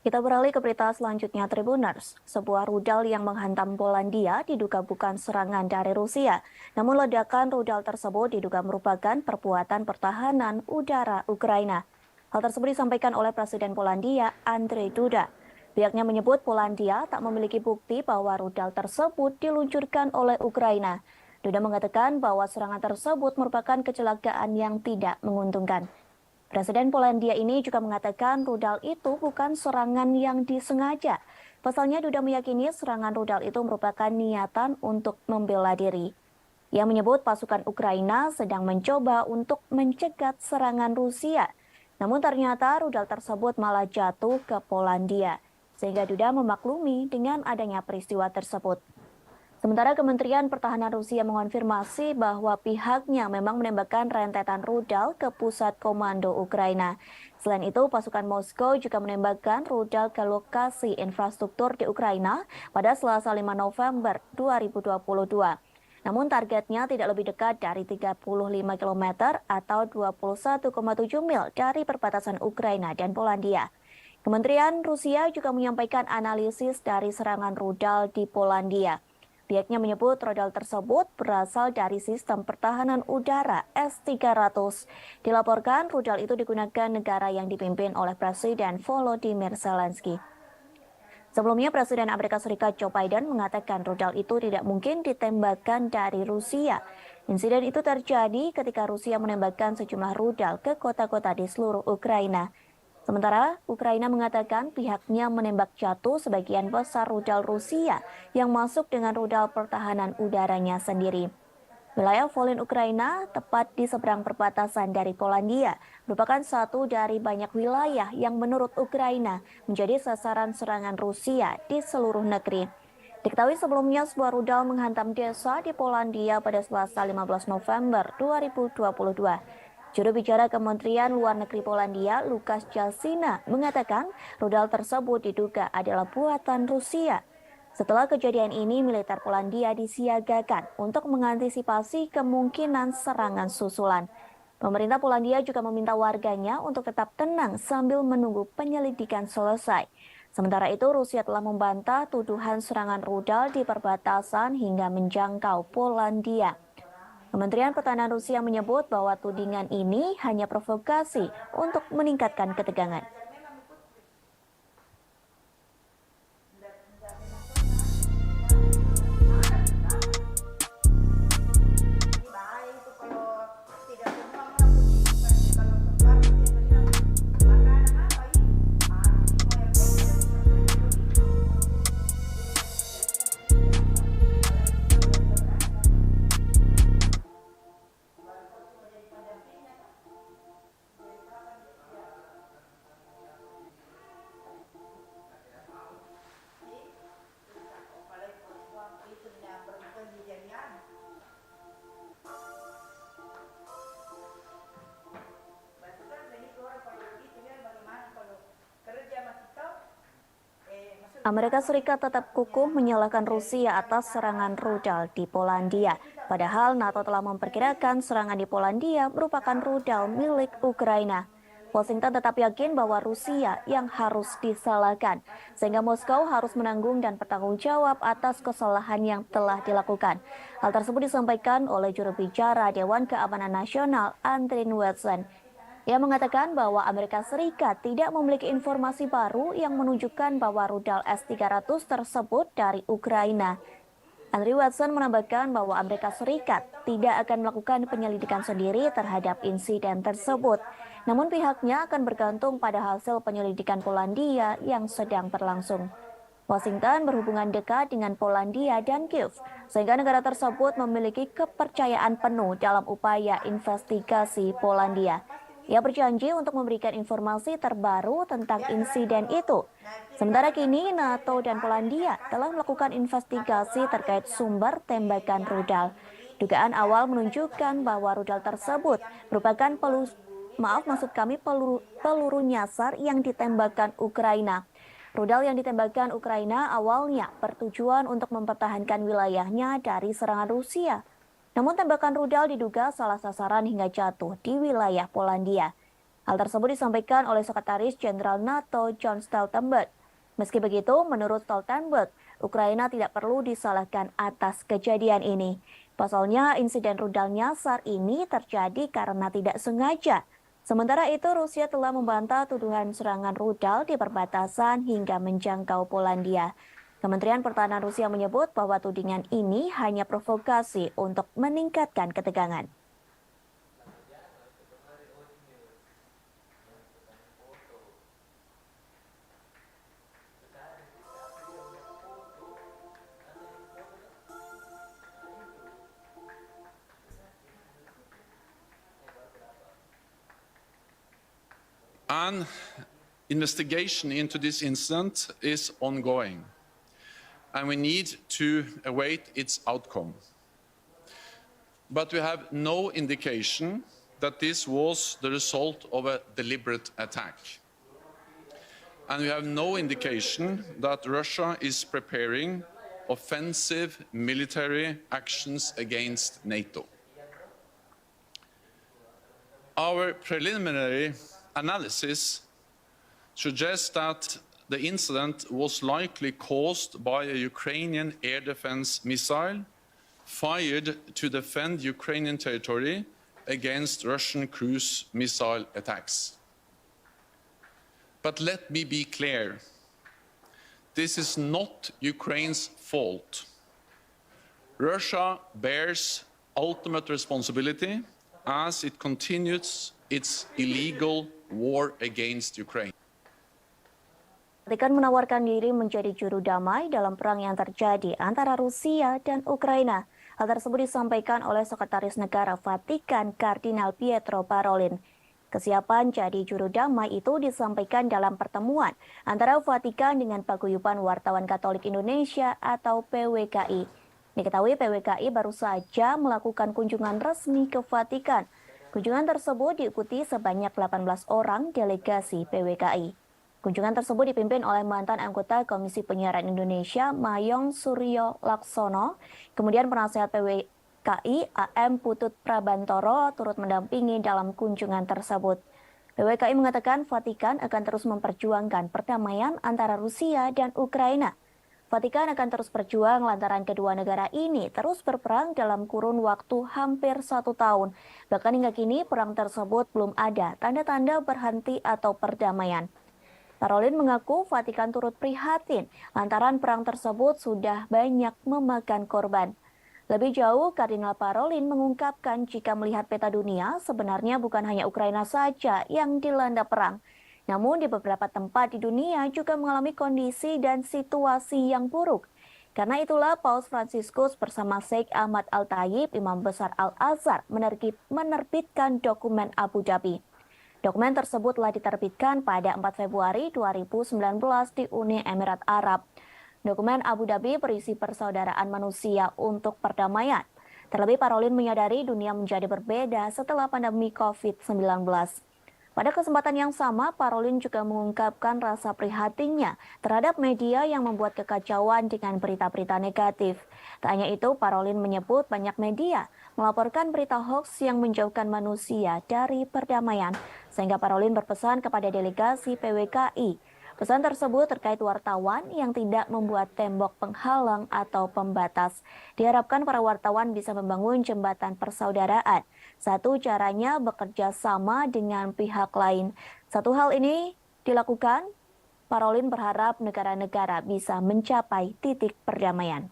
Kita beralih ke berita selanjutnya, Tribuners. Sebuah rudal yang menghantam Polandia diduga bukan serangan dari Rusia. Namun ledakan rudal tersebut diduga merupakan perbuatan pertahanan udara Ukraina. Hal tersebut disampaikan oleh Presiden Polandia, Andrzej Duda. Pihaknya menyebut Polandia tak memiliki bukti bahwa rudal tersebut diluncurkan oleh Ukraina. Duda mengatakan bahwa serangan tersebut merupakan kecelakaan yang tidak menguntungkan. Presiden Polandia ini juga mengatakan rudal itu bukan serangan yang disengaja. Pasalnya, Duda meyakini serangan rudal itu merupakan niatan untuk membela diri. Ia menyebut pasukan Ukraina sedang mencoba untuk mencegat serangan Rusia. Namun ternyata rudal tersebut malah jatuh ke Polandia, sehingga Duda memaklumi dengan adanya peristiwa tersebut. Sementara Kementerian Pertahanan Rusia mengonfirmasi bahwa pihaknya memang menembakkan rentetan rudal ke pusat komando Ukraina. Selain itu, pasukan Moskow juga menembakkan rudal ke lokasi infrastruktur di Ukraina pada Selasa 5 November 2022. Namun targetnya tidak lebih dekat dari 35 km atau 21,7 mil dari perbatasan Ukraina dan Polandia. Kementerian Rusia juga menyampaikan analisis dari serangan rudal di Polandia. Pihaknya menyebut rudal tersebut berasal dari sistem pertahanan udara S-300. Dilaporkan rudal itu digunakan negara yang dipimpin oleh Presiden Volodymyr Zelensky. Sebelumnya, Presiden Amerika Serikat Joe Biden mengatakan rudal itu tidak mungkin ditembakkan dari Rusia. Insiden itu terjadi ketika Rusia menembakkan sejumlah rudal ke kota-kota di seluruh Ukraina. Sementara Ukraina mengatakan pihaknya menembak jatuh sebagian besar rudal Rusia yang masuk dengan rudal pertahanan udaranya sendiri. Wilayah Volyn Ukraina, tepat di seberang perbatasan dari Polandia, merupakan satu dari banyak wilayah yang menurut Ukraina menjadi sasaran serangan Rusia di seluruh negeri. Diketahui sebelumnya sebuah rudal menghantam desa di Polandia pada Selasa 15 November 2022. Juru bicara Kementerian Luar Negeri Polandia, Lukasz Jalsina, mengatakan rudal tersebut diduga adalah buatan Rusia. Setelah kejadian ini, militer Polandia disiagakan untuk mengantisipasi kemungkinan serangan susulan. Pemerintah Polandia juga meminta warganya untuk tetap tenang sambil menunggu penyelidikan selesai. Sementara itu, Rusia telah membantah tuduhan serangan rudal di perbatasan hingga menjangkau Polandia. Kementerian Pertahanan Rusia menyebut bahwa tudingan ini hanya provokasi untuk meningkatkan ketegangan. Amerika Serikat tetap kukuh menyalahkan Rusia atas serangan rudal di Polandia. Padahal NATO telah memperkirakan serangan di Polandia merupakan rudal milik Ukraina. Washington tetap yakin bahwa Rusia yang harus disalahkan, sehingga Moskow harus menanggung dan bertanggung jawab atas kesalahan yang telah dilakukan. Hal tersebut disampaikan oleh juru bicara Dewan Keamanan Nasional, Andrew Wilson. Ia mengatakan bahwa Amerika Serikat tidak memiliki informasi baru yang menunjukkan bahwa rudal S-300 tersebut dari Ukraina. Andrew Watson menambahkan bahwa Amerika Serikat tidak akan melakukan penyelidikan sendiri terhadap insiden tersebut. Namun pihaknya akan bergantung pada hasil penyelidikan Polandia yang sedang berlangsung. Washington berhubungan dekat dengan Polandia dan Kiev, sehingga negara tersebut memiliki kepercayaan penuh dalam upaya investigasi Polandia. Ia berjanji untuk memberikan informasi terbaru tentang insiden itu. Sementara kini, NATO dan Polandia telah melakukan investigasi terkait sumber tembakan rudal. Dugaan awal menunjukkan bahwa rudal tersebut merupakan peluru nyasar yang ditembakkan Ukraina. Rudal yang ditembakkan Ukraina awalnya bertujuan untuk mempertahankan wilayahnya dari serangan Rusia. Namun tembakan rudal diduga salah sasaran hingga jatuh di wilayah Polandia. Hal tersebut disampaikan oleh Sekretaris Jenderal NATO Jens Stoltenberg. Meski begitu, menurut Stoltenberg, Ukraina tidak perlu disalahkan atas kejadian ini. Pasalnya, insiden rudal nyasar ini terjadi karena tidak sengaja. Sementara itu, Rusia telah membantah tuduhan serangan rudal di perbatasan hingga menjangkau Polandia. Kementerian Pertahanan Rusia menyebut bahwa tudingan ini hanya provokasi untuk meningkatkan ketegangan. An investigation into this incident is ongoing, and we need to await its outcome. But we have no indication that this was the result of a deliberate attack. And we have no indication that Russia is preparing offensive military actions against NATO. Our preliminary analysis suggests that the incident was likely caused by a Ukrainian air defense missile fired to defend Ukrainian territory against Russian cruise missile attacks. But let me be clear, this is not Ukraine's fault. Russia bears ultimate responsibility as it continues its illegal war against Ukraine. Vatikan menawarkan diri menjadi juru damai dalam perang yang terjadi antara Rusia dan Ukraina. Hal tersebut disampaikan oleh Sekretaris Negara Vatikan Kardinal Pietro Parolin. Kesiapan jadi juru damai itu disampaikan dalam pertemuan antara Vatikan dengan Paguyuban Wartawan Katolik Indonesia atau PWKI. Diketahui PWKI baru saja melakukan kunjungan resmi ke Vatikan. Kunjungan tersebut diikuti sebanyak 18 orang delegasi PWKI. Kunjungan tersebut dipimpin oleh mantan anggota Komisi Penyiaran Indonesia Mayong Suryo Laksono, kemudian penasehat PWKI AM Putut Prabantoro turut mendampingi dalam kunjungan tersebut. PWKI mengatakan Vatikan akan terus memperjuangkan perdamaian antara Rusia dan Ukraina. Vatikan akan terus berjuang lantaran kedua negara ini terus berperang dalam kurun waktu hampir 1 tahun. Bahkan hingga kini perang tersebut belum ada tanda-tanda berhenti atau perdamaian. Parolin mengaku Vatikan turut prihatin lantaran perang tersebut sudah banyak memakan korban. Lebih jauh, Kardinal Parolin mengungkapkan jika melihat peta dunia, sebenarnya bukan hanya Ukraina saja yang dilanda perang. Namun di beberapa tempat di dunia juga mengalami kondisi dan situasi yang buruk. Karena itulah Paus Fransiskus bersama Sheikh Ahmad Al-Tayib, Imam Besar Al-Azhar, menerbitkan dokumen Abu Dhabi. Dokumen tersebut telah diterbitkan pada 4 Februari 2019 di Uni Emirat Arab. Dokumen Abu Dhabi berisi persaudaraan manusia untuk perdamaian. Terlebih Parolin menyadari dunia menjadi berbeda setelah pandemi COVID-19. Pada kesempatan yang sama, Parolin juga mengungkapkan rasa prihatinnya terhadap media yang membuat kekacauan dengan berita-berita negatif. Tak hanya itu, Parolin menyebut banyak media melaporkan berita hoaks yang menjauhkan manusia dari perdamaian. Sehingga Parolin berpesan kepada delegasi PWKI. Pesan tersebut terkait wartawan yang tidak membuat tembok penghalang atau pembatas. Diharapkan para wartawan bisa membangun jembatan persaudaraan. Satu caranya bekerja sama dengan pihak lain. Satu hal ini dilakukan, Parolin berharap negara-negara bisa mencapai titik perdamaian.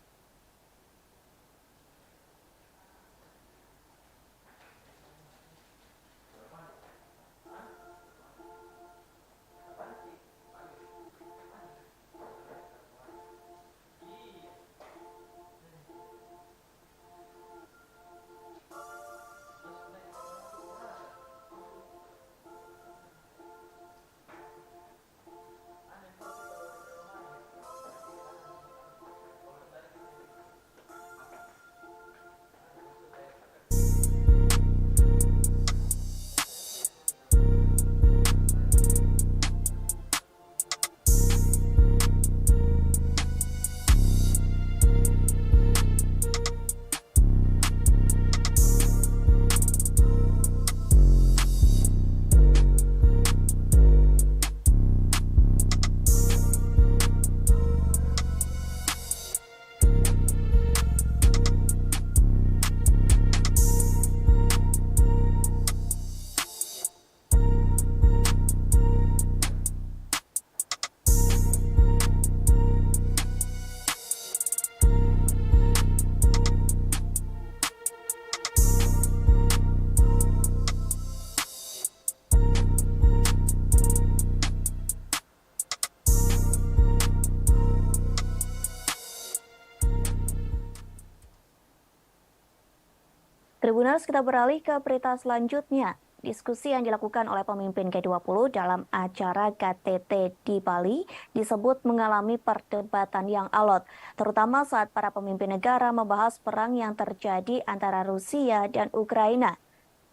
Tribuners, kita beralih ke berita selanjutnya. diskusi yang dilakukan oleh pemimpin G20 dalam acara KTT di Bali disebut mengalami perdebatan yang alot, terutama saat para pemimpin negara membahas perang yang terjadi antara Rusia dan Ukraina.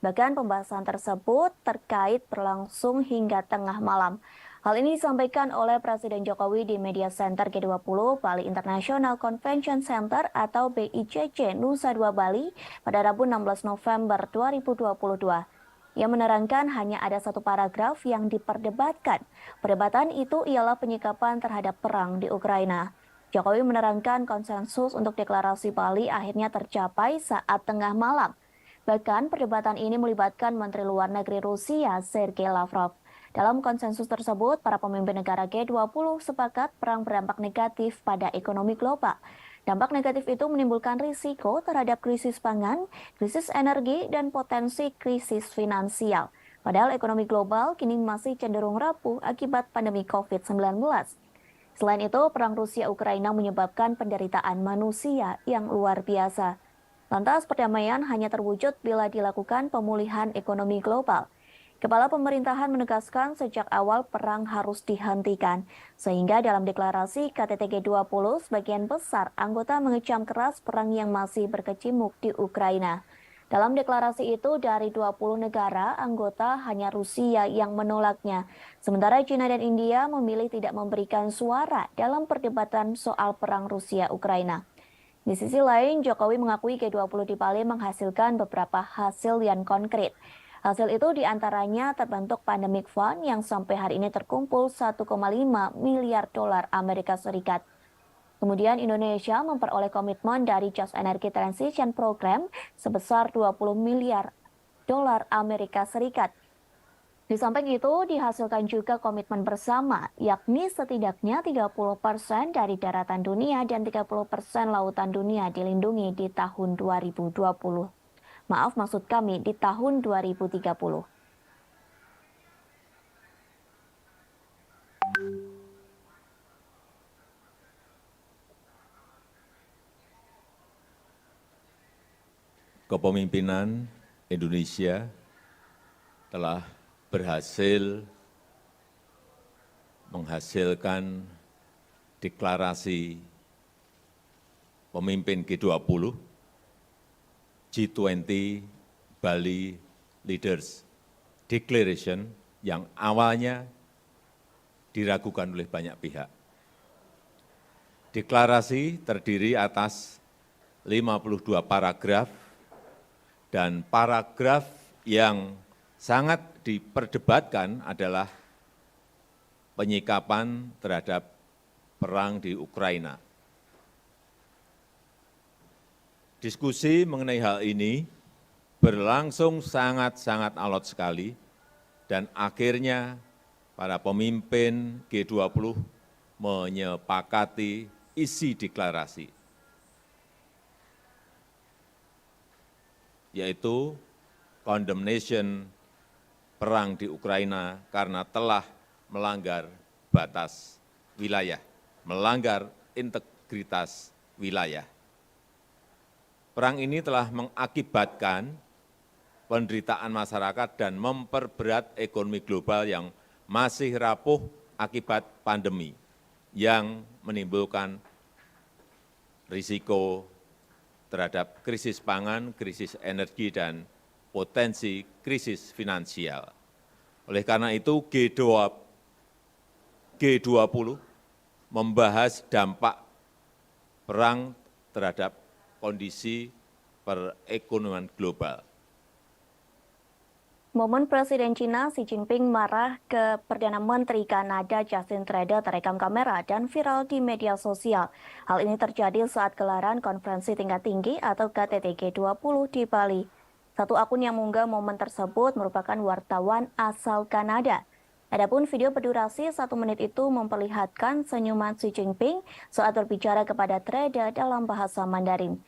Bahkan pembahasan tersebut terkait berlangsung hingga tengah malam. Hal ini disampaikan oleh Presiden Jokowi di Media Center G20 Bali International Convention Center atau BICC Nusa Dua Bali pada Rabu 16 November 2022. Ia menerangkan hanya ada satu paragraf yang diperdebatkan. Perdebatan itu ialah penyikapan terhadap perang di Ukraina. Jokowi menerangkan konsensus untuk deklarasi Bali akhirnya tercapai saat tengah malam. Bahkan perdebatan ini melibatkan Menteri Luar Negeri Rusia Sergei Lavrov. Dalam konsensus tersebut, para pemimpin negara G20 sepakat perang berdampak negatif pada ekonomi global. Dampak negatif itu menimbulkan risiko terhadap krisis pangan, krisis energi, dan potensi krisis finansial. Padahal ekonomi global kini masih cenderung rapuh akibat pandemi COVID-19. Selain itu, perang Rusia-Ukraina menyebabkan penderitaan manusia yang luar biasa. Lantas perdamaian hanya terwujud bila dilakukan pemulihan ekonomi global. Kepala pemerintahan menegaskan sejak awal perang harus dihentikan, sehingga dalam deklarasi KTT G20 sebagian besar anggota mengecam keras perang yang masih berkecamuk di Ukraina. Dalam deklarasi itu dari 20 negara anggota hanya Rusia yang menolaknya, sementara China dan India memilih tidak memberikan suara dalam perdebatan soal perang Rusia-Ukraina. Di sisi lain, Jokowi mengakui G20 di Bali menghasilkan beberapa hasil yang konkret. Hasil itu diantaranya terbentuk Pandemic Fund yang sampai hari ini terkumpul 1,5 miliar dolar Amerika Serikat. Kemudian Indonesia memperoleh komitmen dari Just Energy Transition Program sebesar 20 miliar dolar Amerika Serikat. Di samping itu dihasilkan juga komitmen bersama, yakni setidaknya 30% dari daratan dunia dan 30% lautan dunia dilindungi di tahun 2020. Maksud kami di tahun 2030. Kepemimpinan Indonesia telah berhasil menghasilkan deklarasi pemimpin G20, G20 Bali Leaders Declaration yang awalnya diragukan oleh banyak pihak. Deklarasi terdiri atas 52 paragraf dan paragraf yang sangat diperdebatkan adalah penyikapan terhadap perang di Ukraina. Diskusi mengenai hal ini berlangsung sangat-sangat alot sekali dan akhirnya para pemimpin G20 menyepakati isi deklarasi, yaitu condemnation perang di Ukraina karena telah melanggar batas wilayah, melanggar integritas wilayah. Perang ini telah mengakibatkan penderitaan masyarakat dan memperberat ekonomi global yang masih rapuh akibat pandemi, yang menimbulkan risiko terhadap krisis pangan, krisis energi, dan potensi krisis finansial. Oleh karena itu, G20 membahas dampak perang terhadap kondisi perekonomian global. Momen Presiden China Xi Jinping marah ke Perdana Menteri Kanada Justin Trudeau terekam kamera dan viral di media sosial. Hal ini terjadi saat gelaran konferensi tingkat tinggi atau KTT G20 di Bali. Satu akun yang mengunggah momen tersebut merupakan wartawan asal Kanada. Adapun video berdurasi 1 menit itu memperlihatkan senyuman Xi Jinping saat berbicara kepada Trudeau dalam bahasa Mandarin.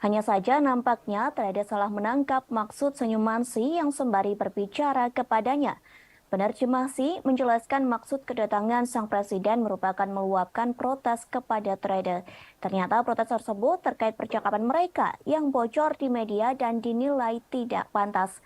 Hanya saja nampaknya Trudeau salah menangkap maksud senyuman Xi yang sembari berbicara kepadanya. Penerjemah Xi menjelaskan maksud kedatangan sang presiden merupakan meluapkan protes kepada Trudeau. Ternyata protes tersebut terkait percakapan mereka yang bocor di media dan dinilai tidak pantas.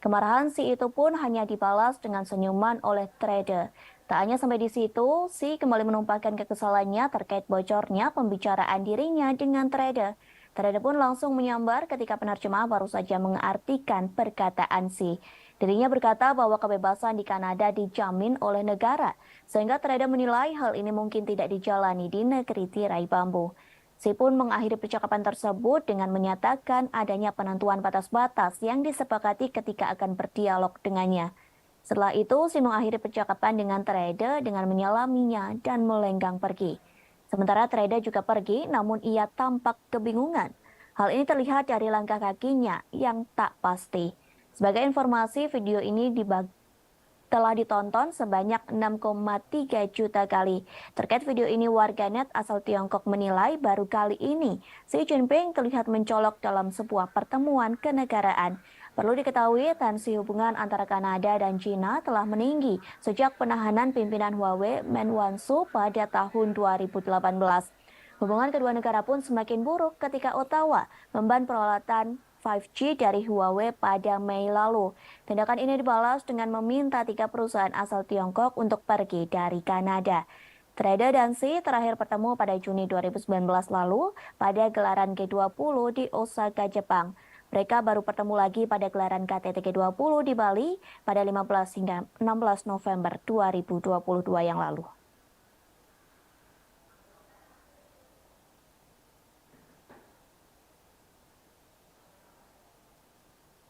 Kemarahan Xi itu pun hanya dibalas dengan senyuman oleh trader. Tak hanya sampai di situ, Xi kembali menumpahkan kekesalannya terkait bocornya pembicaraan dirinya dengan trader. Trader pun langsung menyambar ketika penerjemah baru saja mengartikan perkataan Xi. Dirinya berkata bahwa kebebasan di Kanada dijamin oleh negara, sehingga trader menilai hal ini mungkin tidak dijalani di negeri tirai bambu. Xi pun mengakhiri percakapan tersebut dengan menyatakan adanya penentuan batas-batas yang disepakati ketika akan berdialog dengannya. Setelah itu, Xi mengakhiri percakapan dengan trader dengan menyalaminya dan melenggang pergi. Sementara trader juga pergi, namun ia tampak kebingungan. Hal ini terlihat dari langkah kakinya yang tak pasti. Sebagai informasi, video ini telah ditonton sebanyak 6,3 juta kali. Terkait video ini, warganet asal Tiongkok menilai baru kali ini Xi Jinping terlihat mencolok dalam sebuah pertemuan kenegaraan. Perlu diketahui, tensi hubungan antara Kanada dan China telah meninggi sejak penahanan pimpinan Huawei Meng Wanzhou pada tahun 2018. Hubungan kedua negara pun semakin buruk ketika Ottawa memban peralatan 5G dari Huawei pada Mei lalu. Tindakan ini dibalas dengan meminta 3 perusahaan asal Tiongkok untuk pergi dari Kanada. Trader dan Xi terakhir bertemu pada Juni 2019 lalu pada gelaran G20 di Osaka, Jepang. Mereka baru bertemu lagi pada gelaran KTT G20 di Bali pada 15 hingga 16 November 2022 yang lalu.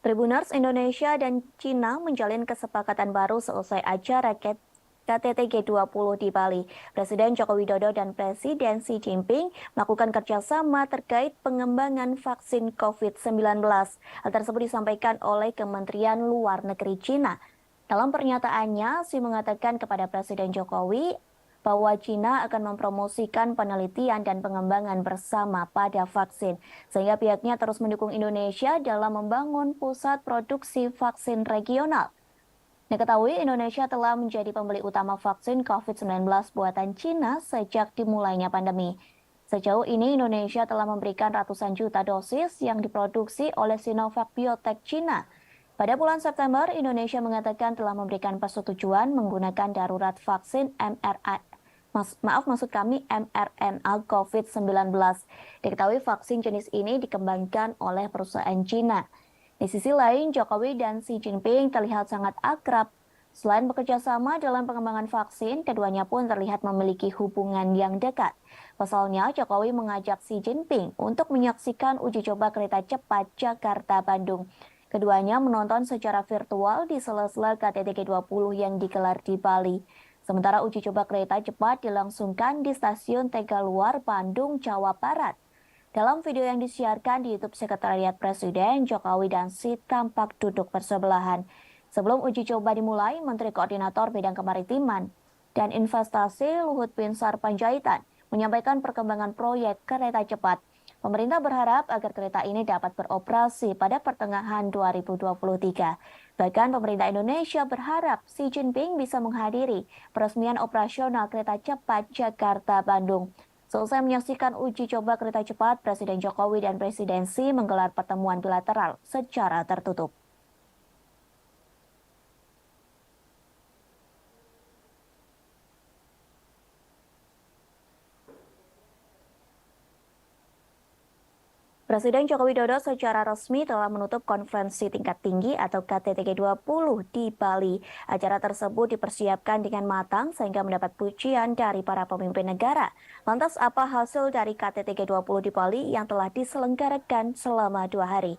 Tribuners Indonesia dan Cina menjalin kesepakatan baru selesai acara KTT G20 di Bali. Presiden Joko Widodo dan Presiden Xi Jinping melakukan kerjasama terkait pengembangan vaksin COVID-19. Hal tersebut disampaikan oleh Kementerian Luar Negeri Cina. Dalam pernyataannya, Xi mengatakan kepada Presiden Jokowi bahwa China akan mempromosikan penelitian dan pengembangan bersama pada vaksin, sehingga pihaknya terus mendukung Indonesia dalam membangun pusat produksi vaksin regional. Diketahui Indonesia telah menjadi pembeli utama vaksin COVID-19 buatan China sejak dimulainya pandemi. Sejauh ini Indonesia telah memberikan ratusan juta dosis yang diproduksi oleh Sinovac Biotech China. Pada bulan September, Indonesia mengatakan telah memberikan persetujuan menggunakan darurat vaksin mRNA COVID-19. Diketahui vaksin jenis ini dikembangkan oleh perusahaan Cina. Di sisi lain, Jokowi dan Xi Jinping terlihat sangat akrab. Selain bekerja sama dalam pengembangan vaksin, keduanya pun terlihat memiliki hubungan yang dekat. Pasalnya, Jokowi mengajak Xi Jinping untuk menyaksikan uji coba kereta cepat Jakarta-Bandung. Keduanya menonton secara virtual di sela-sela KTT G20 yang digelar di Bali. Sementara uji coba kereta cepat dilangsungkan di stasiun Tegaluar, Bandung, Jawa Barat. Dalam video yang disiarkan di YouTube Sekretariat Presiden, Jokowi dan Xi tampak duduk bersebelahan. Sebelum uji coba dimulai, Menteri Koordinator Bidang Kemaritiman dan Investasi Luhut Binsar Panjaitan menyampaikan perkembangan proyek kereta cepat. Pemerintah berharap agar kereta ini dapat beroperasi pada pertengahan 2023. Bahkan pemerintah Indonesia berharap Xi Jinping bisa menghadiri peresmian operasional kereta cepat Jakarta-Bandung. Selesai menyaksikan uji coba kereta cepat, Presiden Jokowi dan Presiden Xi menggelar pertemuan bilateral secara tertutup. Presiden Joko Widodo secara resmi telah menutup konferensi tingkat tinggi atau KTT G20 di Bali. Acara tersebut dipersiapkan dengan matang sehingga mendapat pujian dari para pemimpin negara. Lantas apa hasil dari KTT G20 di Bali yang telah diselenggarakan selama 2 hari?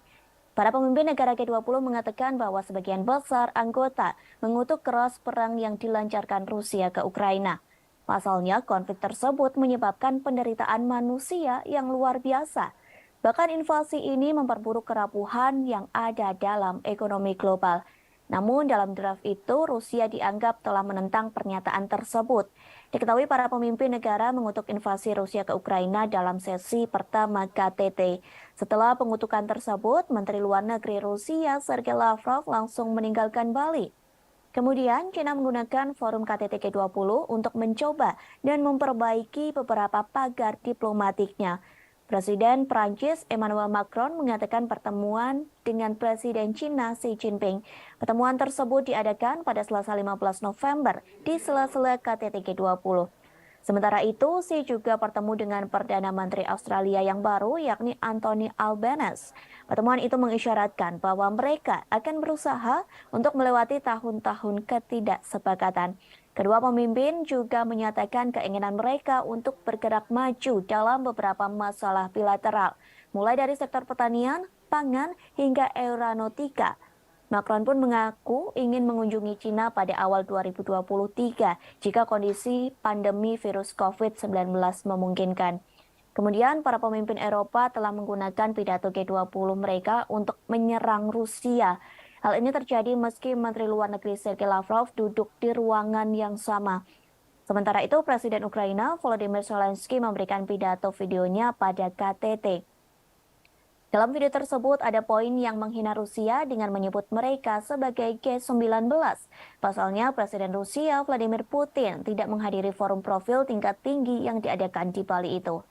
Para pemimpin negara G20 mengatakan bahwa sebagian besar anggota mengutuk keras perang yang dilancarkan Rusia ke Ukraina. Pasalnya, konflik tersebut menyebabkan penderitaan manusia yang luar biasa. Bahkan invasi ini memperburuk kerapuhan yang ada dalam ekonomi global. Namun dalam draft itu, Rusia dianggap telah menentang pernyataan tersebut. Diketahui para pemimpin negara mengutuk invasi Rusia ke Ukraina dalam sesi pertama KTT. Setelah pengutukan tersebut, Menteri Luar Negeri Rusia Sergei Lavrov langsung meninggalkan Bali. Kemudian, China menggunakan forum KTT G20 untuk mencoba dan memperbaiki beberapa pagar diplomatiknya. Presiden Prancis Emmanuel Macron mengatakan pertemuan dengan Presiden China Xi Jinping. Pertemuan tersebut diadakan pada Selasa 15 November di sela-sela KTT G20. Sementara itu, Xi juga bertemu dengan Perdana Menteri Australia yang baru, yakni Anthony Albanese. Pertemuan itu mengisyaratkan bahwa mereka akan berusaha untuk melewati tahun-tahun ketidaksepakatan. Kedua pemimpin juga menyatakan keinginan mereka untuk bergerak maju dalam beberapa masalah bilateral, mulai dari sektor pertanian, pangan, hingga aeronautika. Macron pun mengaku ingin mengunjungi China pada awal 2023 jika kondisi pandemi virus COVID-19 memungkinkan. Kemudian para pemimpin Eropa telah menggunakan pidato G20 mereka untuk menyerang Rusia. Hal ini terjadi meski Menteri Luar Negeri Sergei Lavrov duduk di ruangan yang sama. Sementara itu, Presiden Ukraina Volodymyr Zelensky memberikan pidato videonya pada KTT. Dalam video tersebut ada poin yang menghina Rusia dengan menyebut mereka sebagai G19. Pasalnya, Presiden Rusia Vladimir Putin tidak menghadiri forum profil tingkat tinggi yang diadakan di Bali itu.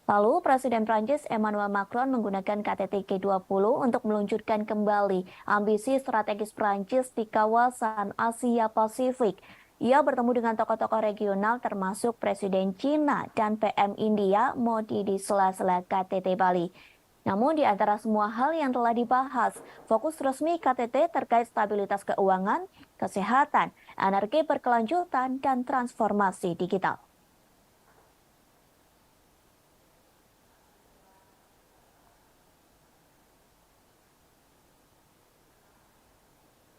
Lalu, Presiden Prancis Emmanuel Macron menggunakan KTT G20 untuk meluncurkan kembali ambisi strategis Prancis di kawasan Asia Pasifik. Ia bertemu dengan tokoh-tokoh regional termasuk Presiden China dan PM India Modi di sela-sela KTT Bali. Namun di antara semua hal yang telah dibahas, fokus resmi KTT terkait stabilitas keuangan, kesehatan, energi berkelanjutan, dan transformasi digital.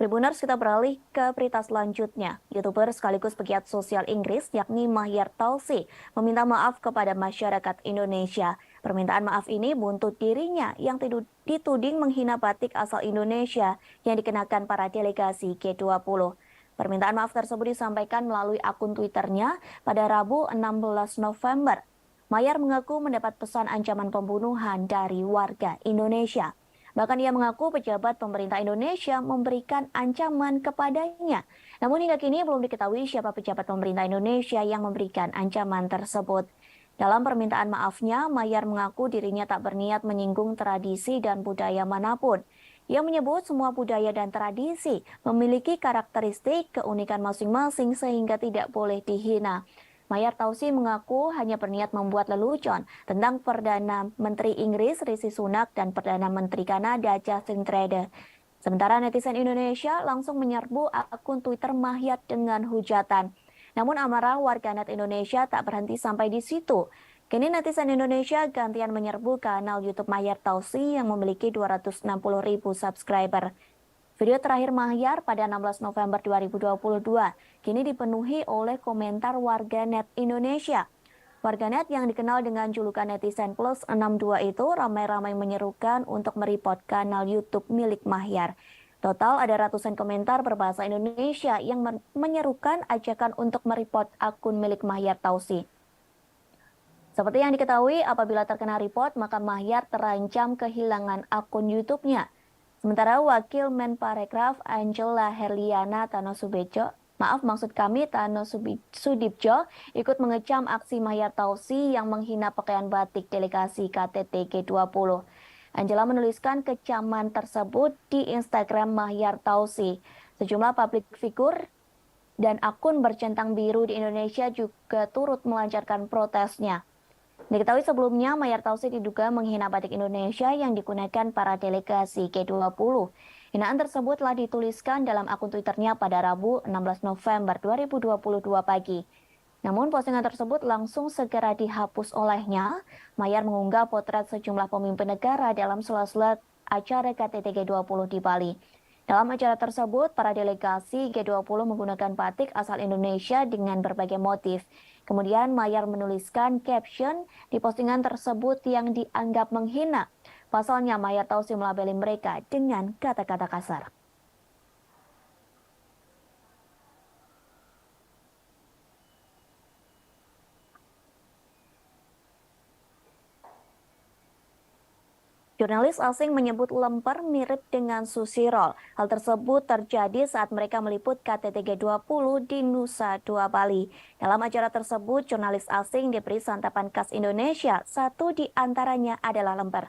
Tribuners, kita beralih ke berita selanjutnya. YouTuber sekaligus pegiat sosial Inggris yakni Mahyar Tousi meminta maaf kepada masyarakat Indonesia. Permintaan maaf ini buntut dirinya yang dituding menghina batik asal Indonesia yang dikenakan para delegasi G20. Permintaan maaf tersebut disampaikan melalui akun Twitternya pada Rabu 16 November. Mahyar mengaku mendapat pesan ancaman pembunuhan dari warga Indonesia. Bahkan ia mengaku pejabat pemerintah Indonesia memberikan ancaman kepadanya. Namun hingga kini belum diketahui siapa pejabat pemerintah Indonesia yang memberikan ancaman tersebut. Dalam permintaan maafnya, Mahyar mengaku dirinya tak berniat menyinggung tradisi dan budaya manapun. Ia menyebut semua budaya dan tradisi memiliki karakteristik keunikan masing-masing sehingga tidak boleh dihina. Mahyar Tousi mengaku hanya berniat membuat lelucon tentang Perdana Menteri Inggris Rishi Sunak dan Perdana Menteri Kanada Justin Trudeau. Sementara netizen Indonesia langsung menyerbu akun Twitter Mahyar dengan hujatan. Namun amarah warganet Indonesia tak berhenti sampai di situ. Kini netizen Indonesia gantian menyerbu kanal YouTube Mahyar Tousi yang memiliki 260.000 subscriber. Video terakhir Mahyar pada 16 November 2022 kini dipenuhi oleh komentar warganet Indonesia. Warganet yang dikenal dengan julukan netizen plus 62 itu ramai-ramai menyerukan untuk mereport kanal YouTube milik Mahyar. Total ada ratusan komentar berbahasa Indonesia yang menyerukan ajakan untuk mereport akun milik Mahyar Tousi. Seperti yang diketahui, apabila terkena report, maka Mahyar terancam kehilangan akun YouTube-nya. Sementara Wakil Menparekraf Angela Herliana Tano Sudibjo ikut mengecam aksi Mahyar Tousi yang menghina pakaian batik delegasi KTT G20. Angela menuliskan kecaman tersebut di Instagram Mahyar Tousi. Sejumlah publik figur dan akun bercentang biru di Indonesia juga turut melancarkan protesnya. Diketahui sebelumnya, Mahyar Tousi diduga menghina batik Indonesia yang digunakan para delegasi G20. Hinaan tersebut telah dituliskan dalam akun Twitternya pada Rabu 16 November 2022 pagi. Namun postingan tersebut langsung segera dihapus olehnya. Mahyar mengunggah potret sejumlah pemimpin negara dalam sela-sela acara KTT G20 di Bali. Dalam acara tersebut, para delegasi G20 menggunakan batik asal Indonesia dengan berbagai motif. Kemudian Mahyar menuliskan caption di postingan tersebut yang dianggap menghina. Pasalnya Mahyar Tousi melabeli mereka dengan kata-kata kasar. Jurnalis asing menyebut lemper mirip dengan sushi roll. Hal tersebut terjadi saat mereka meliput KTT G20 di Nusa Dua Bali. Dalam acara tersebut, jurnalis asing diberi santapan khas Indonesia. Satu di antaranya adalah lemper.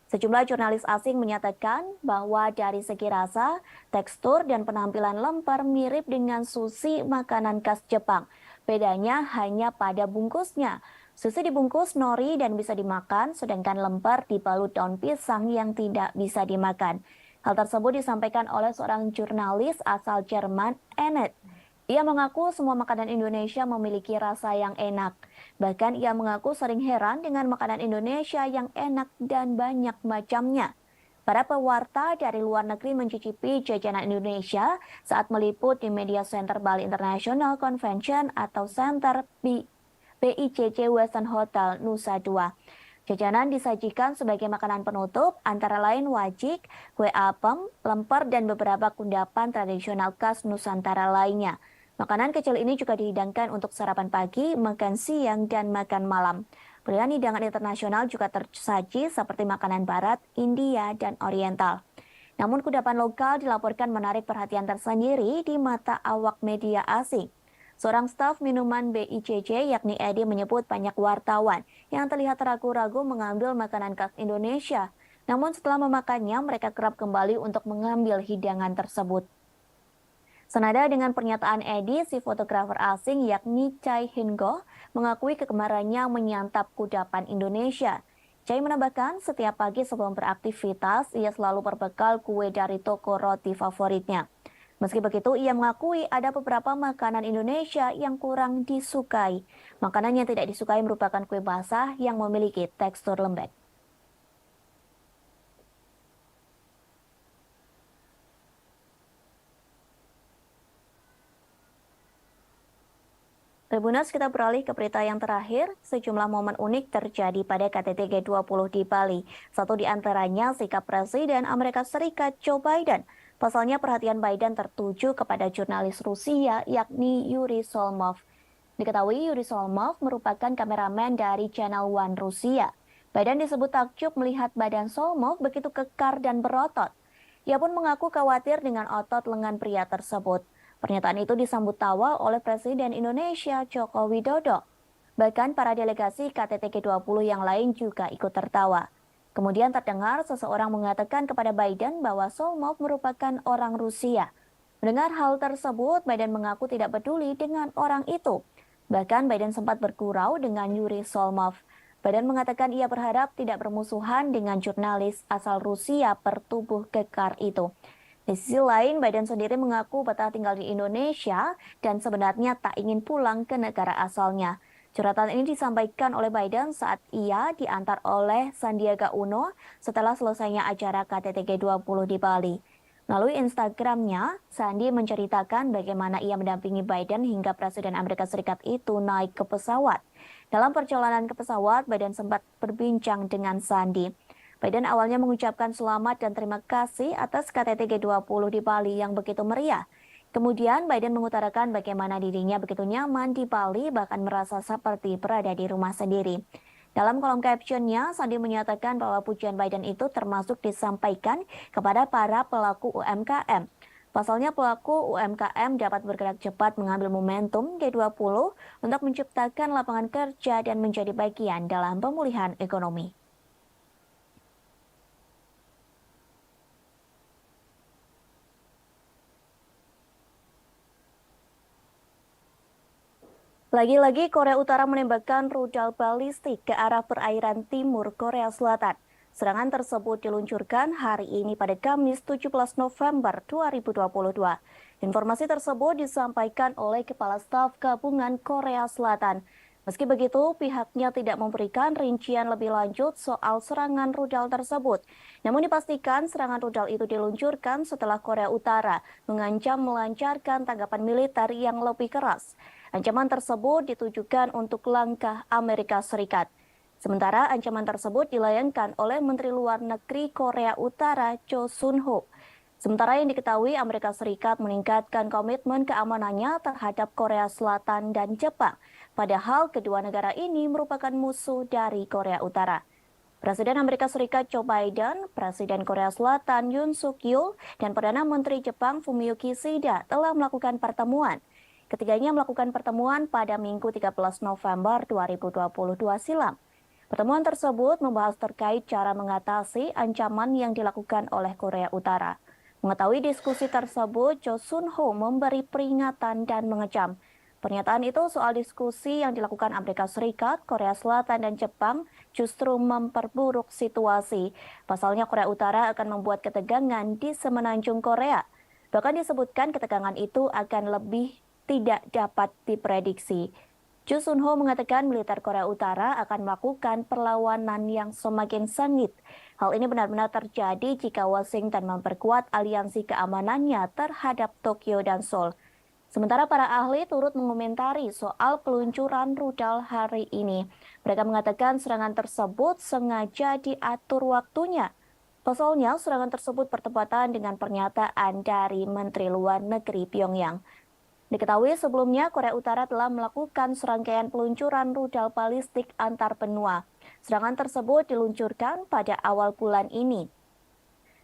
Sejumlah jurnalis asing menyatakan bahwa dari segi rasa, tekstur, dan penampilan lemper mirip dengan sushi makanan khas Jepang. Bedanya hanya pada bungkusnya. Sushi dibungkus nori dan bisa dimakan, sedangkan lemper dibalut daun pisang yang tidak bisa dimakan. Hal tersebut disampaikan oleh seorang jurnalis asal Jerman, Ennet. Ia mengaku semua makanan Indonesia memiliki rasa yang enak. Bahkan ia mengaku sering heran dengan makanan Indonesia yang enak dan banyak macamnya. Para pewarta dari luar negeri mencicipi jajanan Indonesia saat meliput di Media Center Bali International Convention atau Center BICC Western Hotel Nusa Dua. Jajanan disajikan sebagai makanan penutup, antara lain wajik, kue apem, lemper, dan beberapa kudapan tradisional khas Nusantara lainnya. Makanan kecil ini juga dihidangkan untuk sarapan pagi, makan siang, dan makan malam. Pilihan hidangan internasional juga tersaji seperti makanan barat, India, dan Oriental. Namun kudapan lokal dilaporkan menarik perhatian tersendiri di mata awak media asing. Seorang staf minuman BICC yakni Edi menyebut banyak wartawan yang terlihat ragu-ragu mengambil makanan khas Indonesia. Namun setelah memakannya mereka kerap kembali untuk mengambil hidangan tersebut. Senada dengan pernyataan Edi, si fotografer asing yakni Chai Hingo mengakui kegemarannya menyantap kudapan Indonesia. Chai menambahkan setiap pagi sebelum beraktivitas ia selalu berbekal kue dari toko roti favoritnya. Meski begitu, ia mengakui ada beberapa makanan Indonesia yang kurang disukai. Makanan yang tidak disukai merupakan kue basah yang memiliki tekstur lembek. Tribunas, kita beralih ke berita yang terakhir. Sejumlah momen unik terjadi pada KTT G20 di Bali. Satu di antaranya sikap Presiden Amerika Serikat Joe Biden. Pasalnya perhatian Biden tertuju kepada jurnalis Rusia yakni Yuri Solmov. Diketahui Yuri Solmov merupakan kameramen dari Channel One Rusia. Biden disebut takjub melihat badan Solmov begitu kekar dan berotot. Ia pun mengaku khawatir dengan otot lengan pria tersebut. Pernyataan itu disambut tawa oleh Presiden Indonesia Joko Widodo. Bahkan para delegasi KTT G20 yang lain juga ikut tertawa. Kemudian terdengar seseorang mengatakan kepada Biden bahwa Solmov merupakan orang Rusia. Mendengar hal tersebut, Biden mengaku tidak peduli dengan orang itu. Bahkan Biden sempat bergurau dengan Yuri Solmov. Biden mengatakan ia berharap tidak bermusuhan dengan jurnalis asal Rusia bertubuh kekar itu. Di sisi lain, Biden sendiri mengaku betah tinggal di Indonesia dan sebenarnya tak ingin pulang ke negara asalnya. Curhatan ini disampaikan oleh Biden saat ia diantar oleh Sandiaga Uno setelah selesainya acara KTT G20 di Bali. Melalui Instagramnya, Sandi menceritakan bagaimana ia mendampingi Biden hingga Presiden Amerika Serikat itu naik ke pesawat. Dalam perjalanan ke pesawat, Biden sempat berbincang dengan Sandi. Biden awalnya mengucapkan selamat dan terima kasih atas KTT G20 di Bali yang begitu meriah. Kemudian Biden mengutarakan bagaimana dirinya begitu nyaman di Bali bahkan merasa seperti berada di rumah sendiri. Dalam kolom captionnya, Sandi menyatakan bahwa pujian Biden itu termasuk disampaikan kepada para pelaku UMKM. Pasalnya pelaku UMKM dapat bergerak cepat mengambil momentum G20 untuk menciptakan lapangan kerja dan menjadi bagian dalam pemulihan ekonomi. Lagi-lagi Korea Utara menembakkan rudal balistik ke arah perairan timur Korea Selatan. Serangan tersebut diluncurkan hari ini pada Kamis 17 November 2022. Informasi tersebut disampaikan oleh Kepala Staf Gabungan Korea Selatan. Meski begitu, pihaknya tidak memberikan rincian lebih lanjut soal serangan rudal tersebut. Namun dipastikan serangan rudal itu diluncurkan setelah Korea Utara mengancam melancarkan tanggapan militer yang lebih keras. Ancaman tersebut ditujukan untuk langkah Amerika Serikat. Sementara ancaman tersebut dilayangkan oleh Menteri Luar Negeri Korea Utara Cho Sun-ho. Sementara yang diketahui Amerika Serikat meningkatkan komitmen keamanannya terhadap Korea Selatan dan Jepang. Padahal kedua negara ini merupakan musuh dari Korea Utara. Presiden Amerika Serikat Joe Biden, Presiden Korea Selatan Yoon Suk Yeol, dan Perdana Menteri Jepang Fumio Kishida telah melakukan pertemuan. Ketiganya melakukan pertemuan pada Minggu 13 November 2022 silam. Pertemuan tersebut membahas terkait cara mengatasi ancaman yang dilakukan oleh Korea Utara. Mengetahui diskusi tersebut, Jo Sun Ho memberi peringatan dan mengecam. Pernyataan itu soal diskusi yang dilakukan Amerika Serikat, Korea Selatan, dan Jepang justru memperburuk situasi. Pasalnya Korea Utara akan membuat ketegangan di semenanjung Korea. Bahkan disebutkan ketegangan itu akan lebih tidak dapat diprediksi. Jo Sun Ho mengatakan militer Korea Utara akan melakukan perlawanan yang semakin sengit. Hal ini benar-benar terjadi jika Washington memperkuat aliansi keamanannya terhadap Tokyo dan Seoul. Sementara para ahli turut mengomentari soal peluncuran rudal hari ini. Mereka mengatakan serangan tersebut sengaja diatur waktunya. Pasalnya, serangan tersebut bertepatan dengan pernyataan dari Menteri Luar Negeri Pyongyang. Diketahui sebelumnya Korea Utara telah melakukan serangkaian peluncuran rudal balistik antar benua. Serangan tersebut diluncurkan pada awal bulan ini.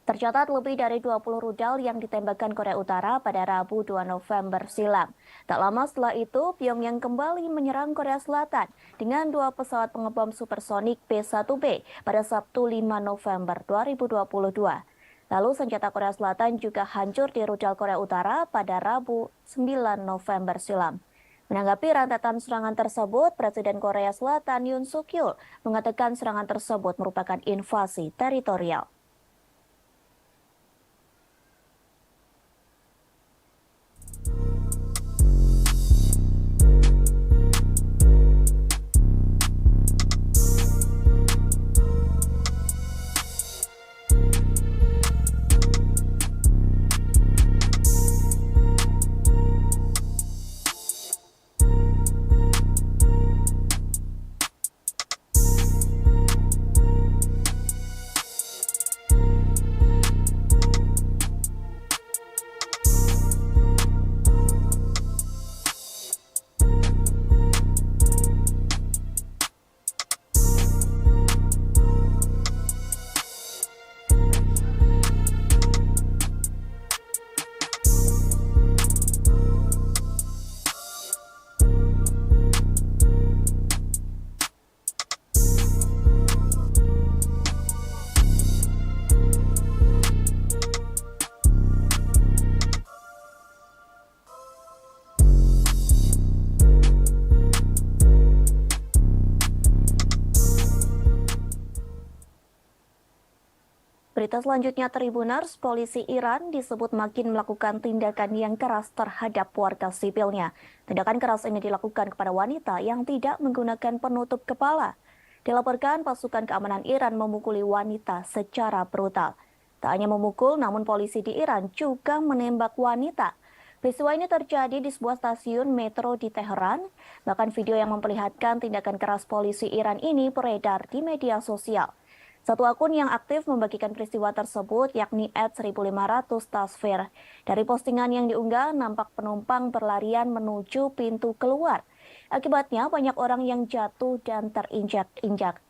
Tercatat lebih dari 20 rudal yang ditembakkan Korea Utara pada Rabu 2 November silam. Tak lama setelah itu, Pyongyang kembali menyerang Korea Selatan dengan 2 pesawat pengebom supersonik B-1B pada Sabtu 5 November 2022. Lalu senjata Korea Selatan juga hancur di rudal Korea Utara pada Rabu 9 November silam. Menanggapi rentetan serangan tersebut, Presiden Korea Selatan Yoon Suk Yeol mengatakan serangan tersebut merupakan invasi teritorial. Berita selanjutnya, Tribuners, polisi Iran disebut makin melakukan tindakan yang keras terhadap warga sipilnya. Tindakan keras ini dilakukan kepada wanita yang tidak menggunakan penutup kepala. Dilaporkan pasukan keamanan Iran memukuli wanita secara brutal. Tak hanya memukul, namun polisi di Iran juga menembak wanita. Peristiwa ini terjadi di sebuah stasiun metro di Teheran. Bahkan video yang memperlihatkan tindakan keras polisi Iran ini beredar di media sosial. Satu akun yang aktif membagikan peristiwa tersebut yakni @1500tasfir. Dari postingan yang diunggah, nampak penumpang berlarian menuju pintu keluar. Akibatnya banyak orang yang jatuh dan terinjak-injak.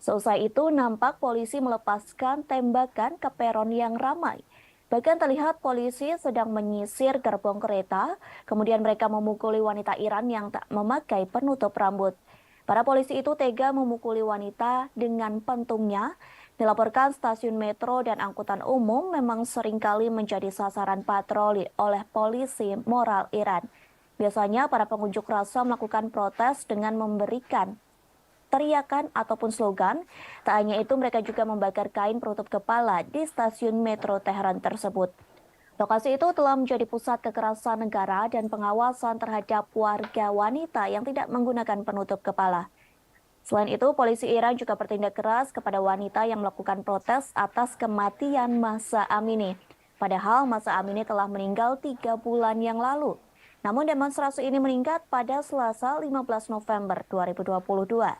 Seusai itu, nampak polisi melepaskan tembakan ke peron yang ramai. Bahkan terlihat polisi sedang menyisir gerbong kereta, kemudian mereka memukuli wanita Iran yang tak memakai penutup rambut. Para polisi itu tega memukuli wanita dengan pentungnya. Dilaporkan stasiun metro dan angkutan umum memang seringkali menjadi sasaran patroli oleh polisi moral Iran. Biasanya para pengunjuk rasa melakukan protes dengan memberikan teriakan ataupun slogan. Tak hanya itu, mereka juga membakar kain penutup kepala di stasiun metro Teheran tersebut. Lokasi itu telah menjadi pusat kekerasan negara dan pengawasan terhadap warga wanita yang tidak menggunakan penutup kepala. Selain itu, polisi Iran juga bertindak keras kepada wanita yang melakukan protes atas kematian Mahsa Amini. Padahal Mahsa Amini telah meninggal 3 bulan yang lalu. Namun demonstrasi ini meningkat pada Selasa 15 November 2022.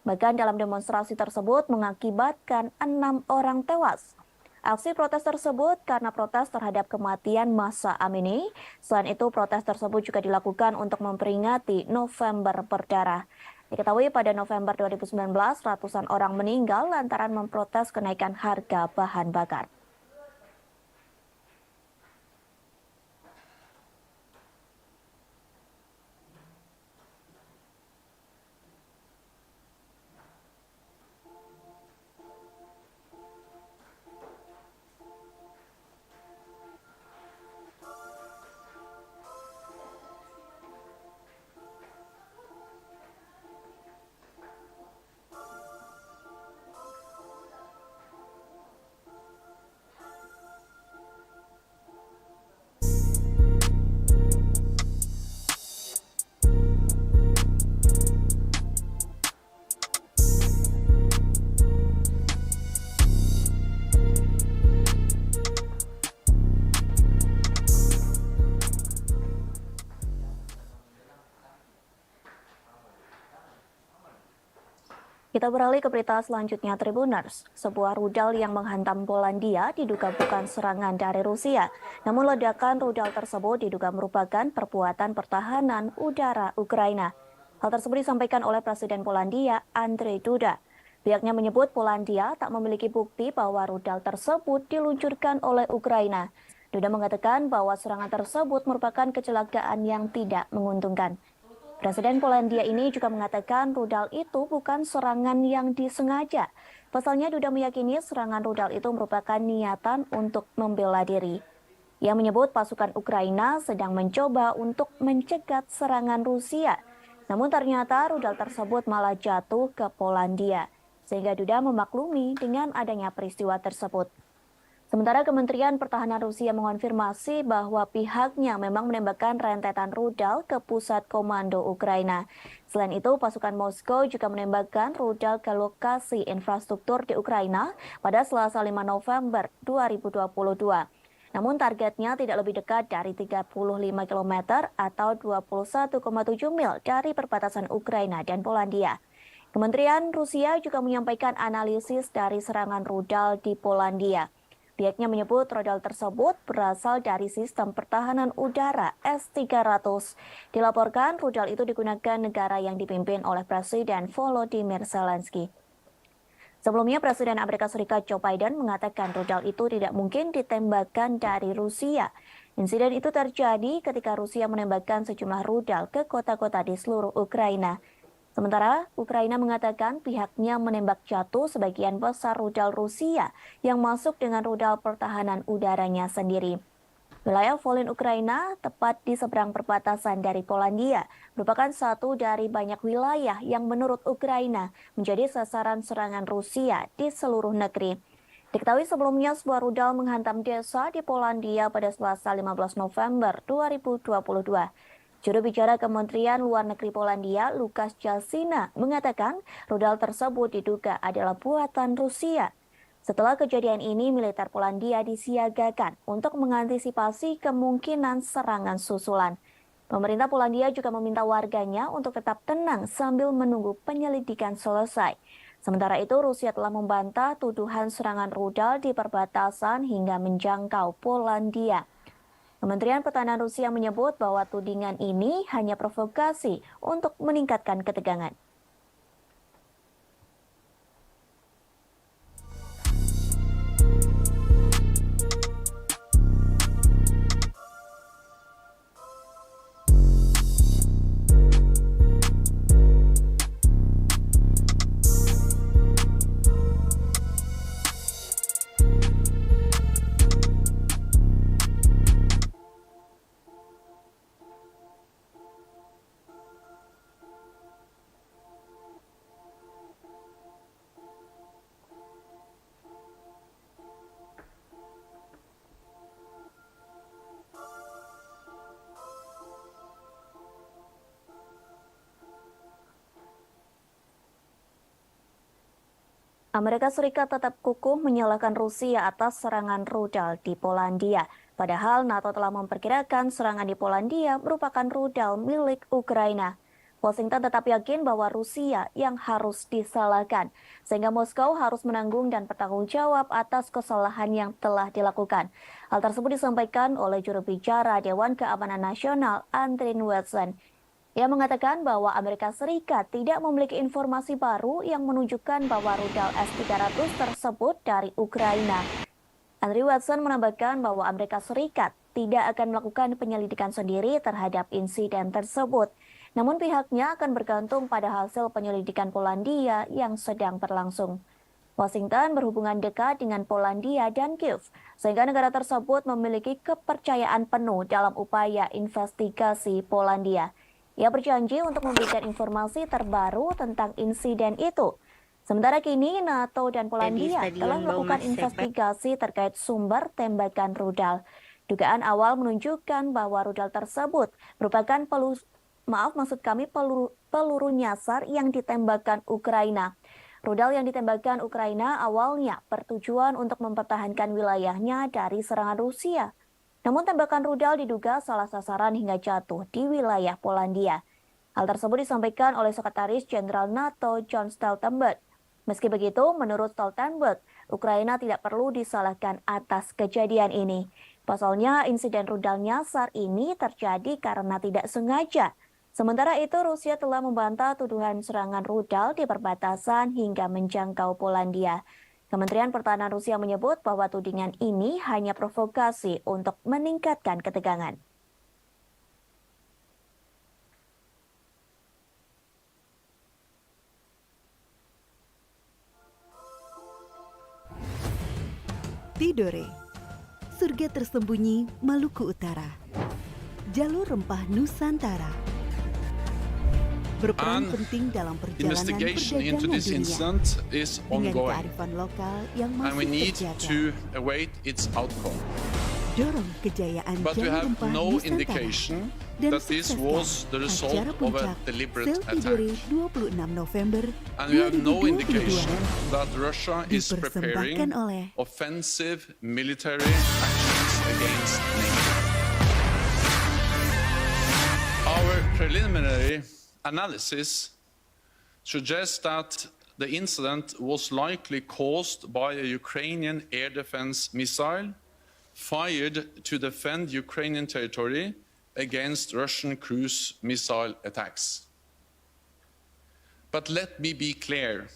Bahkan dalam demonstrasi tersebut mengakibatkan 6 orang tewas. Aksi protes tersebut karena protes terhadap kematian Mahsa Amini. Selain itu, protes tersebut juga dilakukan untuk memperingati November berdarah. Diketahui pada November 2019, ratusan orang meninggal lantaran memprotes kenaikan harga bahan bakar. Kita beralih ke berita selanjutnya, Tribuners. Sebuah rudal yang menghantam Polandia diduga bukan serangan dari Rusia. Namun ledakan rudal tersebut diduga merupakan perbuatan pertahanan udara Ukraina. Hal tersebut disampaikan oleh Presiden Polandia, Andrzej Duda. Pihaknya menyebut Polandia tak memiliki bukti bahwa rudal tersebut diluncurkan oleh Ukraina. Duda mengatakan bahwa serangan tersebut merupakan kecelakaan yang tidak menguntungkan. Presiden Polandia ini juga mengatakan rudal itu bukan serangan yang disengaja. Pasalnya Duda meyakini serangan rudal itu merupakan niatan untuk membela diri. Ia menyebut pasukan Ukraina sedang mencoba untuk mencegat serangan Rusia. Namun ternyata rudal tersebut malah jatuh ke Polandia. Sehingga Duda memaklumi dengan adanya peristiwa tersebut. Sementara Kementerian Pertahanan Rusia mengonfirmasi bahwa pihaknya memang menembakkan rentetan rudal ke pusat komando Ukraina. Selain itu, pasukan Moskow juga menembakkan rudal ke lokasi infrastruktur di Ukraina pada Selasa 5 November 2022. Namun targetnya tidak lebih dekat dari 35 km atau 21,7 mil dari perbatasan Ukraina dan Polandia. Kementerian Rusia juga menyampaikan analisis dari serangan rudal di Polandia. Pihaknya menyebut rudal tersebut berasal dari sistem pertahanan udara S-300. Dilaporkan rudal itu digunakan negara yang dipimpin oleh Presiden Volodymyr Zelensky. Sebelumnya, Presiden Amerika Serikat Joe Biden mengatakan rudal itu tidak mungkin ditembakkan dari Rusia. Insiden itu terjadi ketika Rusia menembakkan sejumlah rudal ke kota-kota di seluruh Ukraina. Sementara Ukraina mengatakan pihaknya menembak jatuh sebagian besar rudal Rusia yang masuk dengan rudal pertahanan udaranya sendiri. Wilayah Volyn Ukraina, tepat di seberang perbatasan dari Polandia, merupakan satu dari banyak wilayah yang menurut Ukraina menjadi sasaran serangan Rusia di seluruh negeri. Diketahui sebelumnya sebuah rudal menghantam desa di Polandia pada Selasa 15 November 2022. Juru bicara Kementerian Luar Negeri Polandia, Lukasz Jasina, mengatakan rudal tersebut diduga adalah buatan Rusia. Setelah kejadian ini, militer Polandia disiagakan untuk mengantisipasi kemungkinan serangan susulan. Pemerintah Polandia juga meminta warganya untuk tetap tenang sambil menunggu penyelidikan selesai. Sementara itu, Rusia telah membantah tuduhan serangan rudal di perbatasan hingga menjangkau Polandia. Kementerian Pertahanan Rusia menyebut bahwa tudingan ini hanya provokasi untuk meningkatkan ketegangan. Amerika Serikat tetap kukuh menyalahkan Rusia atas serangan rudal di Polandia. Padahal NATO telah memperkirakan serangan di Polandia merupakan rudal milik Ukraina. Washington tetap yakin bahwa Rusia yang harus disalahkan, sehingga Moskow harus menanggung dan bertanggung jawab atas kesalahan yang telah dilakukan. Hal tersebut disampaikan oleh juru bicara Dewan Keamanan Nasional, Andriy Wilson. Ia mengatakan bahwa Amerika Serikat tidak memiliki informasi baru yang menunjukkan bahwa rudal S-300 tersebut dari Ukraina. Andrew Watson menambahkan bahwa Amerika Serikat tidak akan melakukan penyelidikan sendiri terhadap insiden tersebut. Namun pihaknya akan bergantung pada hasil penyelidikan Polandia yang sedang berlangsung. Washington berhubungan dekat dengan Polandia dan Kiev, sehingga negara tersebut memiliki kepercayaan penuh dalam upaya investigasi Polandia. Ia berjanji untuk memberikan informasi terbaru tentang insiden itu. Sementara kini, NATO dan Polandia telah melakukan investigasi terkait sumber tembakan rudal. Dugaan awal menunjukkan bahwa rudal tersebut merupakan peluru nyasar yang ditembakkan Ukraina. Rudal yang ditembakkan Ukraina awalnya bertujuan untuk mempertahankan wilayahnya dari serangan Rusia. Namun tembakan rudal diduga salah sasaran hingga jatuh di wilayah Polandia. Hal tersebut disampaikan oleh Sekretaris Jenderal NATO Jens Stoltenberg. Meski begitu, menurut Stoltenberg, Ukraina tidak perlu disalahkan atas kejadian ini. Pasalnya, insiden rudal nyasar ini terjadi karena tidak sengaja. Sementara itu, Rusia telah membantah tuduhan serangan rudal di perbatasan hingga menjangkau Polandia. Kementerian Pertahanan Rusia menyebut bahwa tudingan ini hanya provokasi untuk meningkatkan ketegangan. Tidore, surga tersembunyi Maluku Utara, jalur rempah Nusantara, berperan penting dalam perjalanan Investigation into perdagangan this dunia incident is dengan ongoing, kearifan lokal yang and we masih need terjaga. to await its outcome. Dorong kejayaan But we jalur have rempah no Nusantara indication dan that this sukseskan was the result acara of a puncak deliberate Sel Tidore attack. 26 November And we have no 2022 indication that Russia is preparing dipersembahkan oleh offensive military actions against NATO. Our preliminary analysis suggests that the incident was likely caused by a Ukrainian air defense missile fired to defend Ukrainian territory against Russian cruise missile attacks. But let me be clear.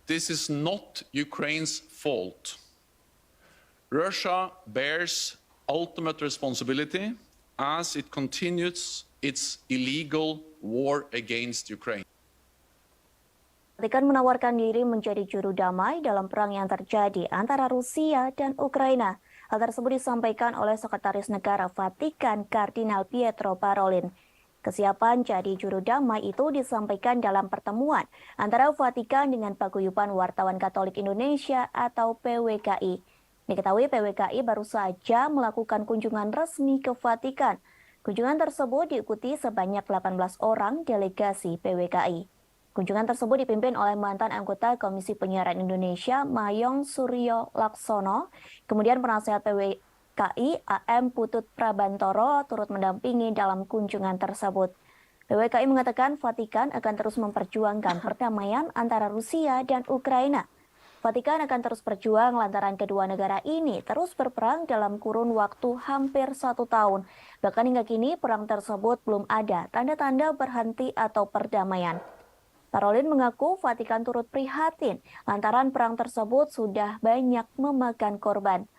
This is not Ukraine's fault. Russia bears ultimate responsibility as it continues its illegal war against Ukraine. Vatikan menawarkan diri menjadi juru damai dalam perang yang terjadi antara Rusia dan Ukraina. Hal tersebut disampaikan oleh Sekretaris Negara Vatikan Kardinal Pietro Parolin. Kesiapan jadi juru damai itu disampaikan dalam pertemuan antara Vatikan dengan Paguyuban Wartawan Katolik Indonesia atau PWKI. Diketahui PWKI baru saja melakukan kunjungan resmi ke Vatikan. Kunjungan tersebut diikuti sebanyak 18 orang delegasi PWKI. Kunjungan tersebut dipimpin oleh mantan anggota Komisi Penyiaran Indonesia Mayong Suryo Laksono, kemudian penasehat PWKI AM Putut Prabantoro turut mendampingi dalam kunjungan tersebut. PWKI mengatakan Vatikan akan terus memperjuangkan perdamaian antara Rusia dan Ukraina. Vatikan akan terus berjuang lantaran kedua negara ini terus berperang dalam kurun waktu hampir 1 tahun. Bahkan hingga kini perang tersebut belum ada tanda-tanda berhenti atau perdamaian. Parolin mengaku Vatikan turut prihatin lantaran perang tersebut sudah banyak memakan korban.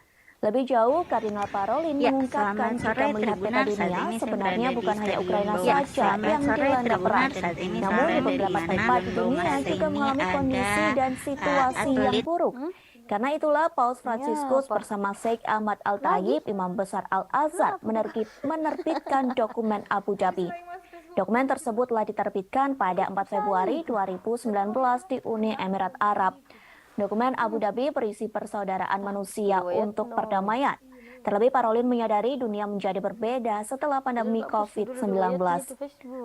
Lebih jauh, Kardinal Parolin mengungkapkan jika melihat peta dunia, sebenarnya bukan hanya Ukraina saja yang dilanda perang. Namun di beberapa tempat di dunia juga mengalami kondisi dan situasi yang buruk. Karena itulah Paus Fransiskus bersama Sheikh Ahmad Al-Thayyib, Imam Besar Al-Azhar, menerbitkan dokumen Abu Dhabi. Dokumen tersebut telah diterbitkan pada 4 Februari 2019 di Uni Emirat Arab. Dokumen Abu Dhabi berisi persaudaraan manusia untuk perdamaian. Terlebih Parolin menyadari dunia menjadi berbeda setelah pandemi COVID-19.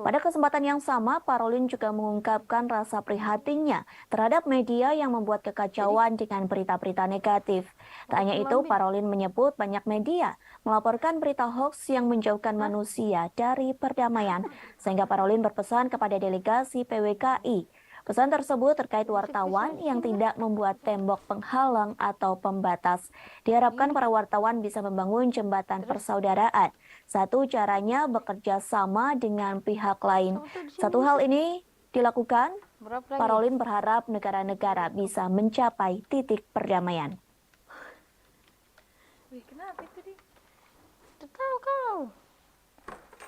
Pada kesempatan yang sama, Parolin juga mengungkapkan rasa prihatinnya terhadap media yang membuat kekacauan dengan berita-berita negatif. Tak hanya itu, Parolin menyebut banyak media melaporkan berita hoax yang menjauhkan manusia dari perdamaian. Sehingga Parolin berpesan kepada delegasi PWKI Pesan tersebut terkait wartawan yang tidak membuat tembok penghalang atau pembatas. Diharapkan para wartawan bisa membangun jembatan persaudaraan. Satu caranya bekerja sama dengan pihak lain. Satu hal ini dilakukan, Parolin berharap negara-negara bisa mencapai titik perdamaian. Wih, kenapa itu di? Tahu kau?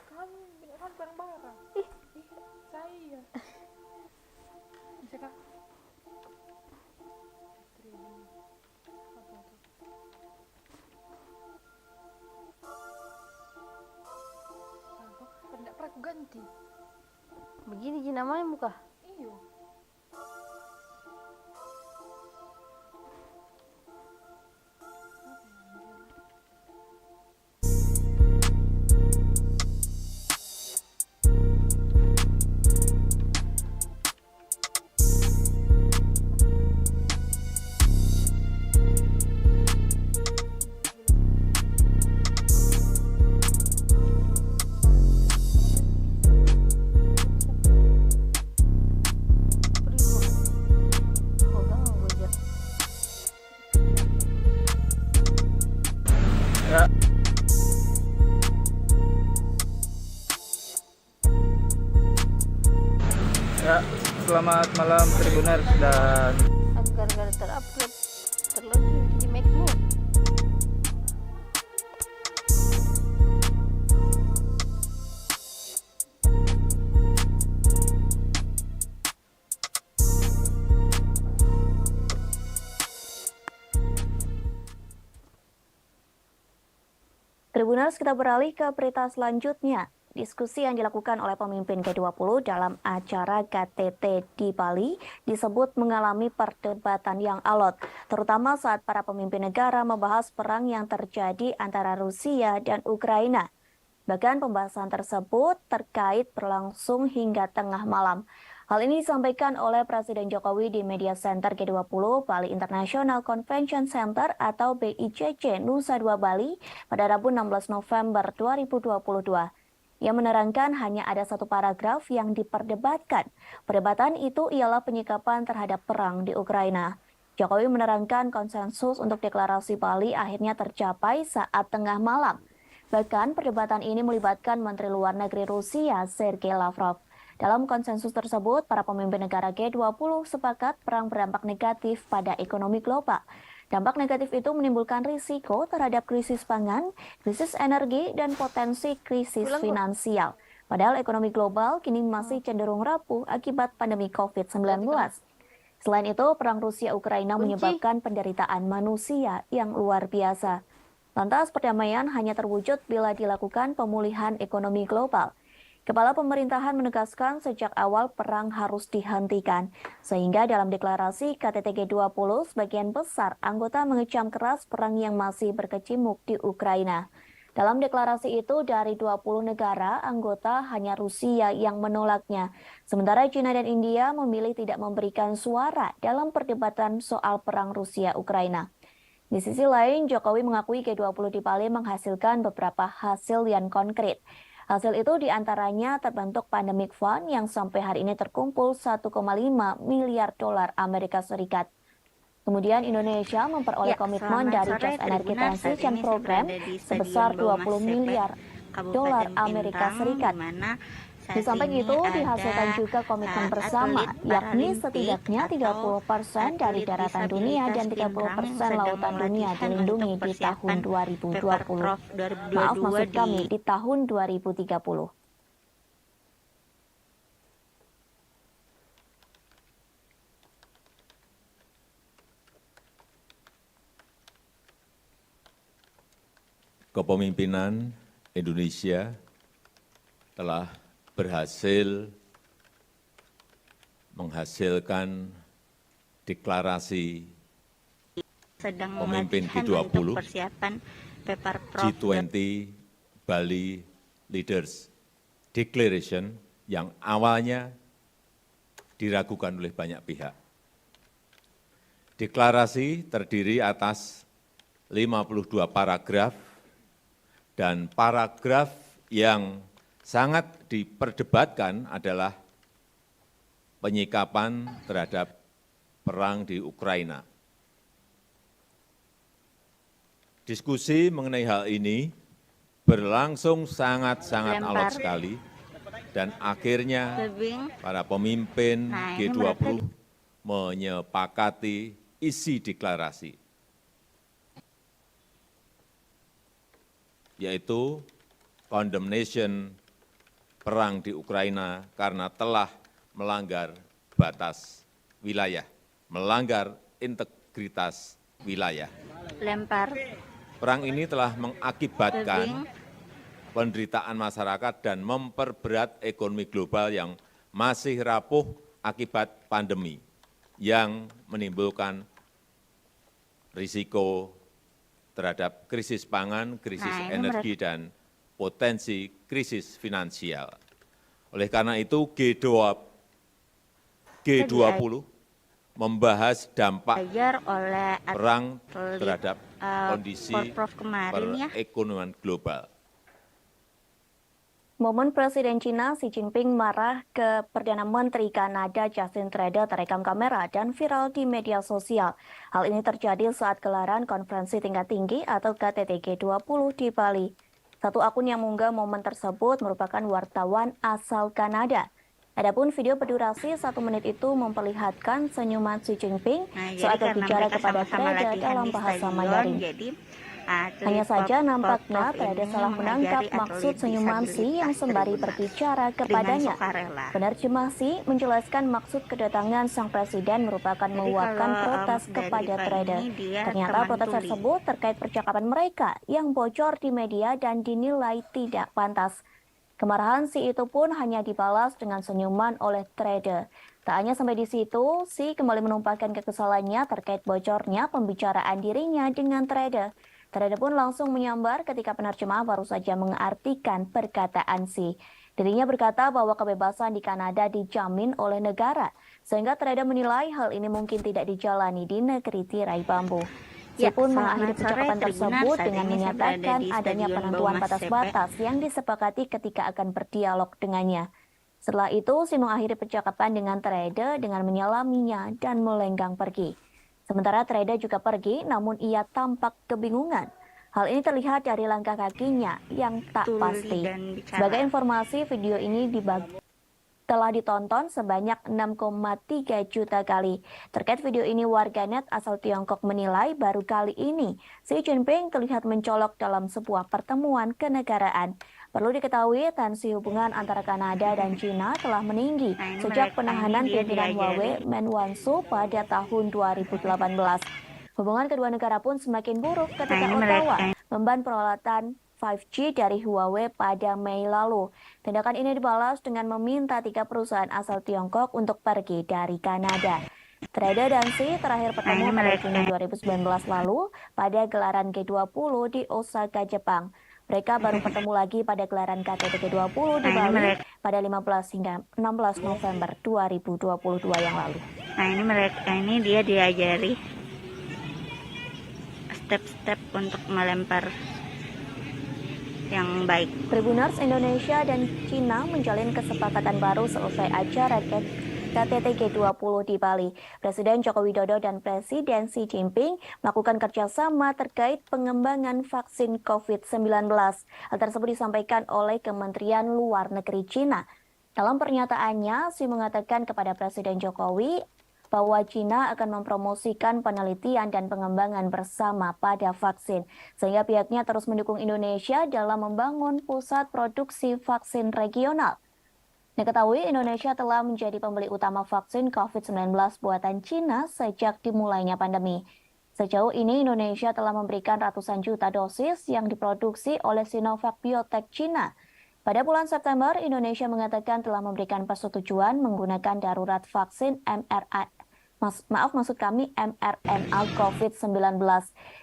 Kami kan bareng-bareng. Ih, saya. Bisa kak? Tidak pernah aku ganti. Begini ji namanya muka. Iyo. Ya, selamat malam Tribuners dan Gara-gara terupload terlogin di Macmu. Tribuners, kita beralih ke berita selanjutnya. Diskusi yang dilakukan oleh pemimpin G20 dalam acara KTT di Bali disebut mengalami perdebatan yang alot, terutama saat para pemimpin negara membahas perang yang terjadi antara Rusia dan Ukraina. Bahkan pembahasan tersebut terkait berlangsung hingga tengah malam. Hal ini disampaikan oleh Presiden Jokowi di Media Center G20 Bali International Convention Center atau BICC Nusa Dua Bali pada Rabu 16 November 2022. Ia menerangkan hanya ada satu paragraf yang diperdebatkan. Perdebatan itu ialah penyikapan terhadap perang di Ukraina. Jokowi menerangkan konsensus untuk deklarasi Bali akhirnya tercapai saat tengah malam. Bahkan perdebatan ini melibatkan Menteri Luar Negeri Rusia Sergei Lavrov. Dalam konsensus tersebut, para pemimpin negara G20 sepakat perang berdampak negatif pada ekonomi global. Dampak negatif itu menimbulkan risiko terhadap krisis pangan, krisis energi, dan potensi krisis finansial. Padahal ekonomi global kini masih cenderung rapuh akibat pandemi COVID-19. Selain itu, perang Rusia-Ukraina menyebabkan penderitaan manusia yang luar biasa. Lantas, perdamaian hanya terwujud bila dilakukan pemulihan ekonomi global. Kepala pemerintahan menegaskan sejak awal perang harus dihentikan, sehingga dalam deklarasi KTT G20 sebagian besar anggota mengecam keras perang yang masih berkecamuk di Ukraina. Dalam deklarasi itu dari 20 negara anggota hanya Rusia yang menolaknya, sementara China dan India memilih tidak memberikan suara dalam perdebatan soal perang Rusia-Ukraina. Di sisi lain, Jokowi mengakui G20 di Bali menghasilkan beberapa hasil yang konkret. Hasil itu diantaranya terbentuk Pandemic Fund yang sampai hari ini terkumpul 1,5 miliar dolar Amerika Serikat. Kemudian Indonesia memperoleh komitmen dari Just Energy Transition Program sebesar 20 miliar dolar Amerika Serikat. Di samping itu dihasilkan juga komitmen bersama, yakni setidaknya 30% dari daratan dunia dan 30% lautan dunia dilindungi di tahun 2020. Maaf, maksud kami di tahun 2030. Kepemimpinan Indonesia telah berhasil menghasilkan deklarasi pemimpin G20 G20 Bali Leaders Declaration yang awalnya diragukan oleh banyak pihak. Deklarasi terdiri atas 52 paragraf dan paragraf yang sangat diperdebatkan adalah penyikapan terhadap perang di Ukraina. Diskusi mengenai hal ini berlangsung sangat-sangat alot sekali dan akhirnya para pemimpin G20 menyepakati isi deklarasi, yaitu condemnation perang di Ukraina karena telah melanggar batas wilayah, melanggar integritas wilayah. Lempar. Perang ini telah mengakibatkan penderitaan masyarakat dan memperberat ekonomi global yang masih rapuh akibat pandemi, yang menimbulkan risiko terhadap krisis pangan, krisis energi, dan potensi krisis finansial. Oleh karena itu, G20 membahas dampak perang terhadap kondisi perekonomian global. Momen Presiden Cina Xi Jinping marah ke Perdana Menteri Kanada Justin Trudeau terekam kamera dan viral di media sosial. Hal ini terjadi saat gelaran konferensi tingkat tinggi atau KTT G20 di Bali. Satu akun yang mengunggah momen tersebut merupakan wartawan asal Kanada. Adapun video berdurasi 1 menit itu memperlihatkan senyuman Xi Jinping saat berbicara kepada Trudeau dalam bahasa Mandarin. Hanya saja nampaknya Trudeau salah menangkap maksud senyuman Xi yang sembari berbicara kepadanya. Penerjemah Xi menjelaskan maksud kedatangan sang presiden merupakan meluapkan protes kepada Trudeau. Ternyata protes tersebut terkait percakapan mereka yang bocor di media dan dinilai tidak pantas. Kemarahan Xi itu pun hanya dibalas dengan senyuman oleh Trudeau. Tak hanya sampai di situ, Xi kembali menumpahkan kekesalannya terkait bocornya pembicaraan dirinya dengan Trudeau. Trudeau pun langsung menyambar ketika penerjemah baru saja mengartikan perkataan Xi. Dirinya berkata bahwa kebebasan di Kanada dijamin oleh negara, sehingga Trudeau menilai hal ini mungkin tidak dijalani di negeri tirai bambu. Xi pun mengakhiri percakapan tersebut dengan menyatakan adanya penentuan batas-batas yang disepakati ketika akan berdialog dengannya. Setelah itu, Xi mengakhiri percakapan dengan Trudeau dengan menyalaminya dan melenggang pergi. Sementara Trudeau juga pergi, namun ia tampak kebingungan. Hal ini terlihat dari langkah kakinya yang tak pasti. Sebagai informasi, video ini telah ditonton sebanyak 6,3 juta kali. Terkait video ini, warganet asal Tiongkok menilai baru kali ini Xi Jinping terlihat mencolok dalam sebuah pertemuan kenegaraan. Perlu diketahui, tensi hubungan antara Kanada dan China telah meninggi sejak penahanan pimpinan Huawei Meng Wanzhou pada tahun 2018. Hubungan kedua negara pun semakin buruk ketika Ottawa memban peralatan 5G dari Huawei pada Mei lalu. Tindakan ini dibalas dengan meminta 3 perusahaan asal Tiongkok untuk pergi dari Kanada. Trudeau dan Xi terakhir bertemu pada Juni 2019 lalu pada gelaran G20 di Osaka, Jepang. Mereka baru bertemu lagi pada gelaran KTT G20 di Bali pada 15 hingga 16 November 2022 yang lalu. Ini dia diajari step-step untuk melempar yang baik. Tribuners Indonesia dan Cina menjalin kesepakatan baru selesai acara KTT G20 di Bali. Presiden Joko Widodo dan Presiden Xi Jinping melakukan kerjasama terkait pengembangan vaksin COVID-19. Hal tersebut disampaikan oleh Kementerian Luar Negeri Cina. Dalam pernyataannya, Xi mengatakan kepada Presiden Jokowi bahwa Cina akan mempromosikan penelitian dan pengembangan bersama pada vaksin, sehingga pihaknya terus mendukung Indonesia dalam membangun pusat produksi vaksin regional. Diketahui Indonesia telah menjadi pembeli utama vaksin COVID-19 buatan Cina sejak dimulainya pandemi. Sejauh ini Indonesia telah memberikan ratusan juta dosis yang diproduksi oleh Sinovac Biotech Cina. Pada bulan September, Indonesia mengatakan telah memberikan persetujuan menggunakan darurat vaksin mRNA COVID-19.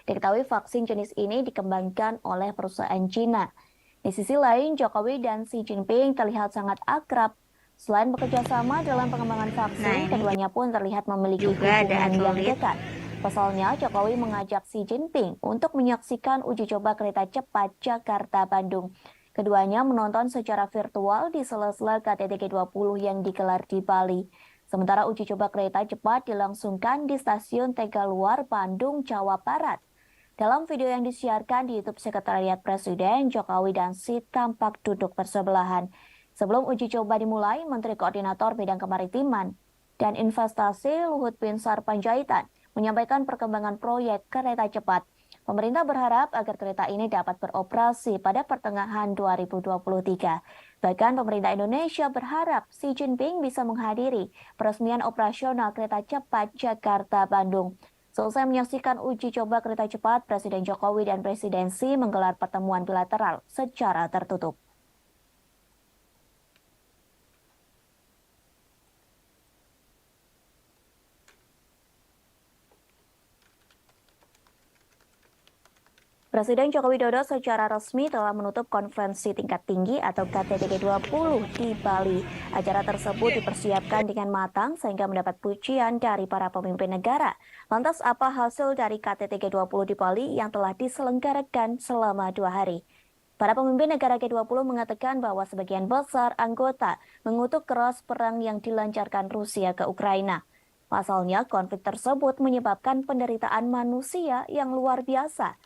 Diketahui vaksin jenis ini dikembangkan oleh perusahaan Cina. Di sisi lain, Jokowi dan Xi Jinping terlihat sangat akrab. Selain bekerja sama dalam pengembangan vaksin, keduanya pun terlihat memiliki hubungan yang dekat. Pasalnya, Jokowi mengajak Xi Jinping untuk menyaksikan uji coba kereta cepat Jakarta-Bandung. Keduanya menonton secara virtual di sela-sela KTT G20 yang digelar di Bali. Sementara uji coba kereta cepat dilangsungkan di stasiun Tegaluar, Bandung, Jawa Barat. Dalam video yang disiarkan di YouTube Sekretariat Presiden, Jokowi dan Sy tampak duduk bersebelahan. Sebelum uji coba dimulai, Menteri Koordinator Bidang Kemaritiman dan Investasi Luhut Binsar Panjaitan menyampaikan perkembangan proyek kereta cepat. Pemerintah berharap agar kereta ini dapat beroperasi pada pertengahan 2023. Bahkan pemerintah Indonesia berharap Xi Jinping bisa menghadiri peresmian operasional kereta cepat Jakarta-Bandung. Selesai menyaksikan uji coba kereta cepat, Presiden Jokowi dan Presiden Xi menggelar pertemuan bilateral secara tertutup. Presiden Joko Widodo secara resmi telah menutup konferensi tingkat tinggi atau KTT G20 di Bali. Acara tersebut dipersiapkan dengan matang sehingga mendapat pujian dari para pemimpin negara. Lantas apa hasil dari KTT G20 di Bali yang telah diselenggarakan selama 2 hari? Para pemimpin negara G20 mengatakan bahwa sebagian besar anggota mengutuk keras perang yang dilancarkan Rusia ke Ukraina. Pasalnya, konflik tersebut menyebabkan penderitaan manusia yang luar biasa.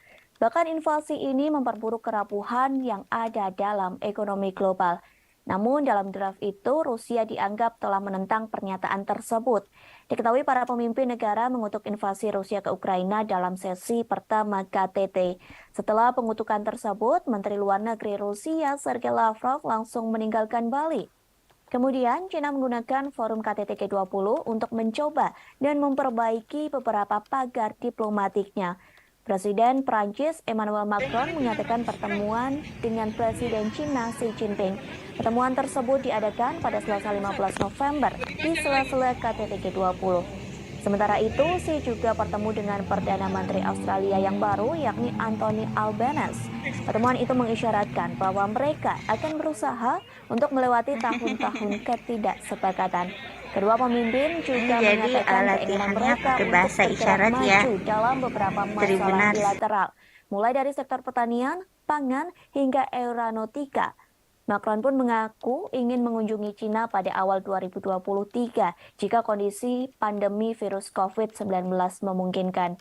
Bahkan invasi ini memperburuk kerapuhan yang ada dalam ekonomi global. Namun dalam draft itu, Rusia dianggap telah menentang pernyataan tersebut. Diketahui para pemimpin negara mengutuk invasi Rusia ke Ukraina dalam sesi pertama KTT. Setelah pengutukan tersebut, Menteri Luar Negeri Rusia Sergei Lavrov langsung meninggalkan Bali. Kemudian, China menggunakan forum KTT G20 untuk mencoba dan memperbaiki beberapa pagar diplomatiknya. Presiden Prancis Emmanuel Macron menyatakan pertemuan dengan Presiden China Xi Jinping. Pertemuan tersebut diadakan pada Selasa 15 November di sela-sela KTT G20. Sementara itu, Xi juga bertemu dengan Perdana Menteri Australia yang baru, yakni Anthony Albanese. Pertemuan itu mengisyaratkan bahwa mereka akan berusaha untuk melewati tahun-tahun ketidaksepakatan. Kedua pemimpin juga menyatakan keinginan mereka untuk bahasa isyarat bergerak ya. maju dalam beberapa masalah Tribunars. bilateral, mulai dari sektor pertanian, pangan, hingga aeronautika. Macron pun mengaku ingin mengunjungi China pada awal 2023 jika kondisi pandemi virus COVID-19 memungkinkan.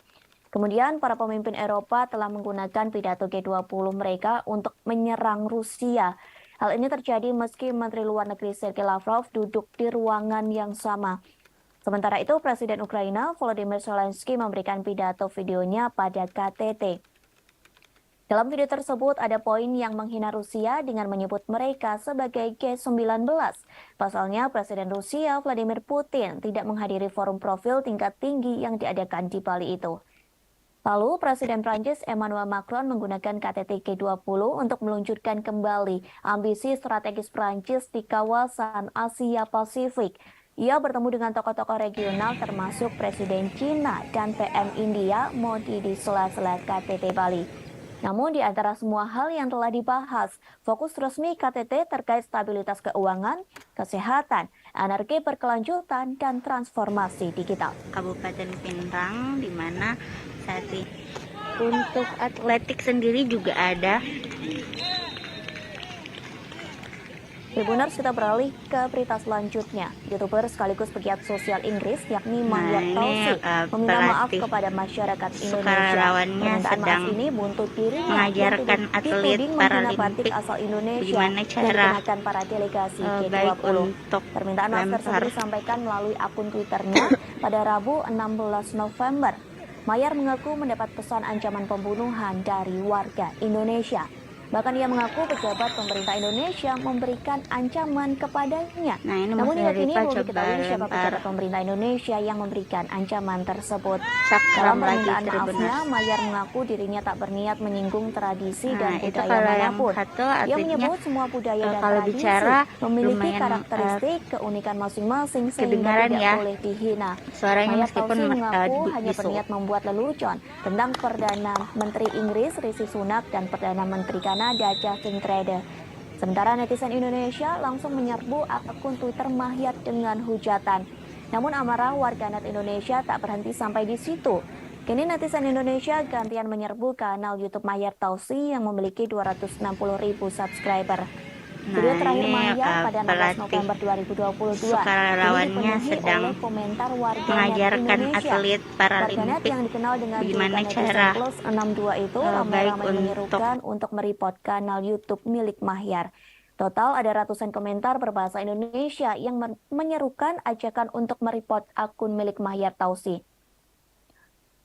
Kemudian para pemimpin Eropa telah menggunakan pidato G20 mereka untuk menyerang Rusia. Hal ini terjadi meski Menteri Luar Negeri Sergei Lavrov duduk di ruangan yang sama. Sementara itu, Presiden Ukraina Volodymyr Zelensky memberikan pidato videonya pada KTT. Dalam video tersebut ada poin yang menghina Rusia dengan menyebut mereka sebagai G19. Pasalnya, Presiden Rusia Vladimir Putin tidak menghadiri forum profil tingkat tinggi yang diadakan di Bali itu. Lalu, Presiden Prancis Emmanuel Macron menggunakan KTT G20 untuk meluncurkan kembali ambisi strategis Prancis di kawasan Asia Pasifik. Ia bertemu dengan tokoh-tokoh regional termasuk Presiden China dan PM India Modi di sela-sela KTT Bali. Namun di antara semua hal yang telah dibahas, fokus resmi KTT terkait stabilitas keuangan, kesehatan, energi berkelanjutan, dan transformasi digital. Kabupaten Pinrang, di mana saat ini untuk atletik sendiri juga ada. Tribuners, kita beralih ke berita selanjutnya. YouTuber sekaligus pegiat sosial Inggris yakni Mahyar Tausi meminta maaf kepada masyarakat Indonesia. Sukarelawannya Permintaan sedang maaf ini buntut dirinya mengajarkan atlet dituding menghina batik Paralimpik asal Indonesia bagaimana yang cara dikenakan para delegasi baik G20. untuk Permintaan maaf tersebut lempar. disampaikan melalui akun Twitternya pada Rabu 16 November. Mahyar mengaku mendapat pesan ancaman pembunuhan dari warga Indonesia. Bahkan ia mengaku pejabat pemerintah Indonesia memberikan ancaman kepadanya. Nah, ini Namun Mas hingga kini Herifa belum coba diketahui siapa lempar pejabat pemerintah Indonesia yang memberikan ancaman tersebut. sakram Dalam lagi permintaan maafnya, Tribunars. Mahyar mengaku dirinya tak berniat menyinggung tradisi dan Nah, itu budaya kalau yang manapun. satu Ia atletnya menyebut semua budaya dan kalau tradisi bicara memiliki lumayan, karakteristik, keunikan masing-masing sehingga kedengaran tidak ya boleh dihina. suaranya Mahyar meskipun Tausi mengaku hanya bisu. berniat membuat lelucon tentang Perdana Menteri Inggris Rishi Sunak dan Perdana Menteri Kanada Justin Trudeau. Sementara netizen Indonesia langsung menyerbu akun Twitter Mahyar dengan hujatan. Namun amarah warganet Indonesia tak berhenti sampai di situ. Kini netizen Indonesia gantian menyerbu kanal YouTube Mahyar Tausi yang memiliki 260.000 subscriber. Video terakhir ini Mahyar pada 16 pelatih November 2022 sukarelawannya ini sedang oleh komentar warganet mengajarkan Indonesia. atlet Warganet Paralimpik yang dikenal dengan bagaimana julukan cara netizen plus 62 itu baik ramai-ramai untuk menyerukan untuk mereport kanal YouTube milik Mahyar. Total ada ratusan komentar berbahasa Indonesia yang menyerukan ajakan untuk mereport akun milik Mahyar Tausi.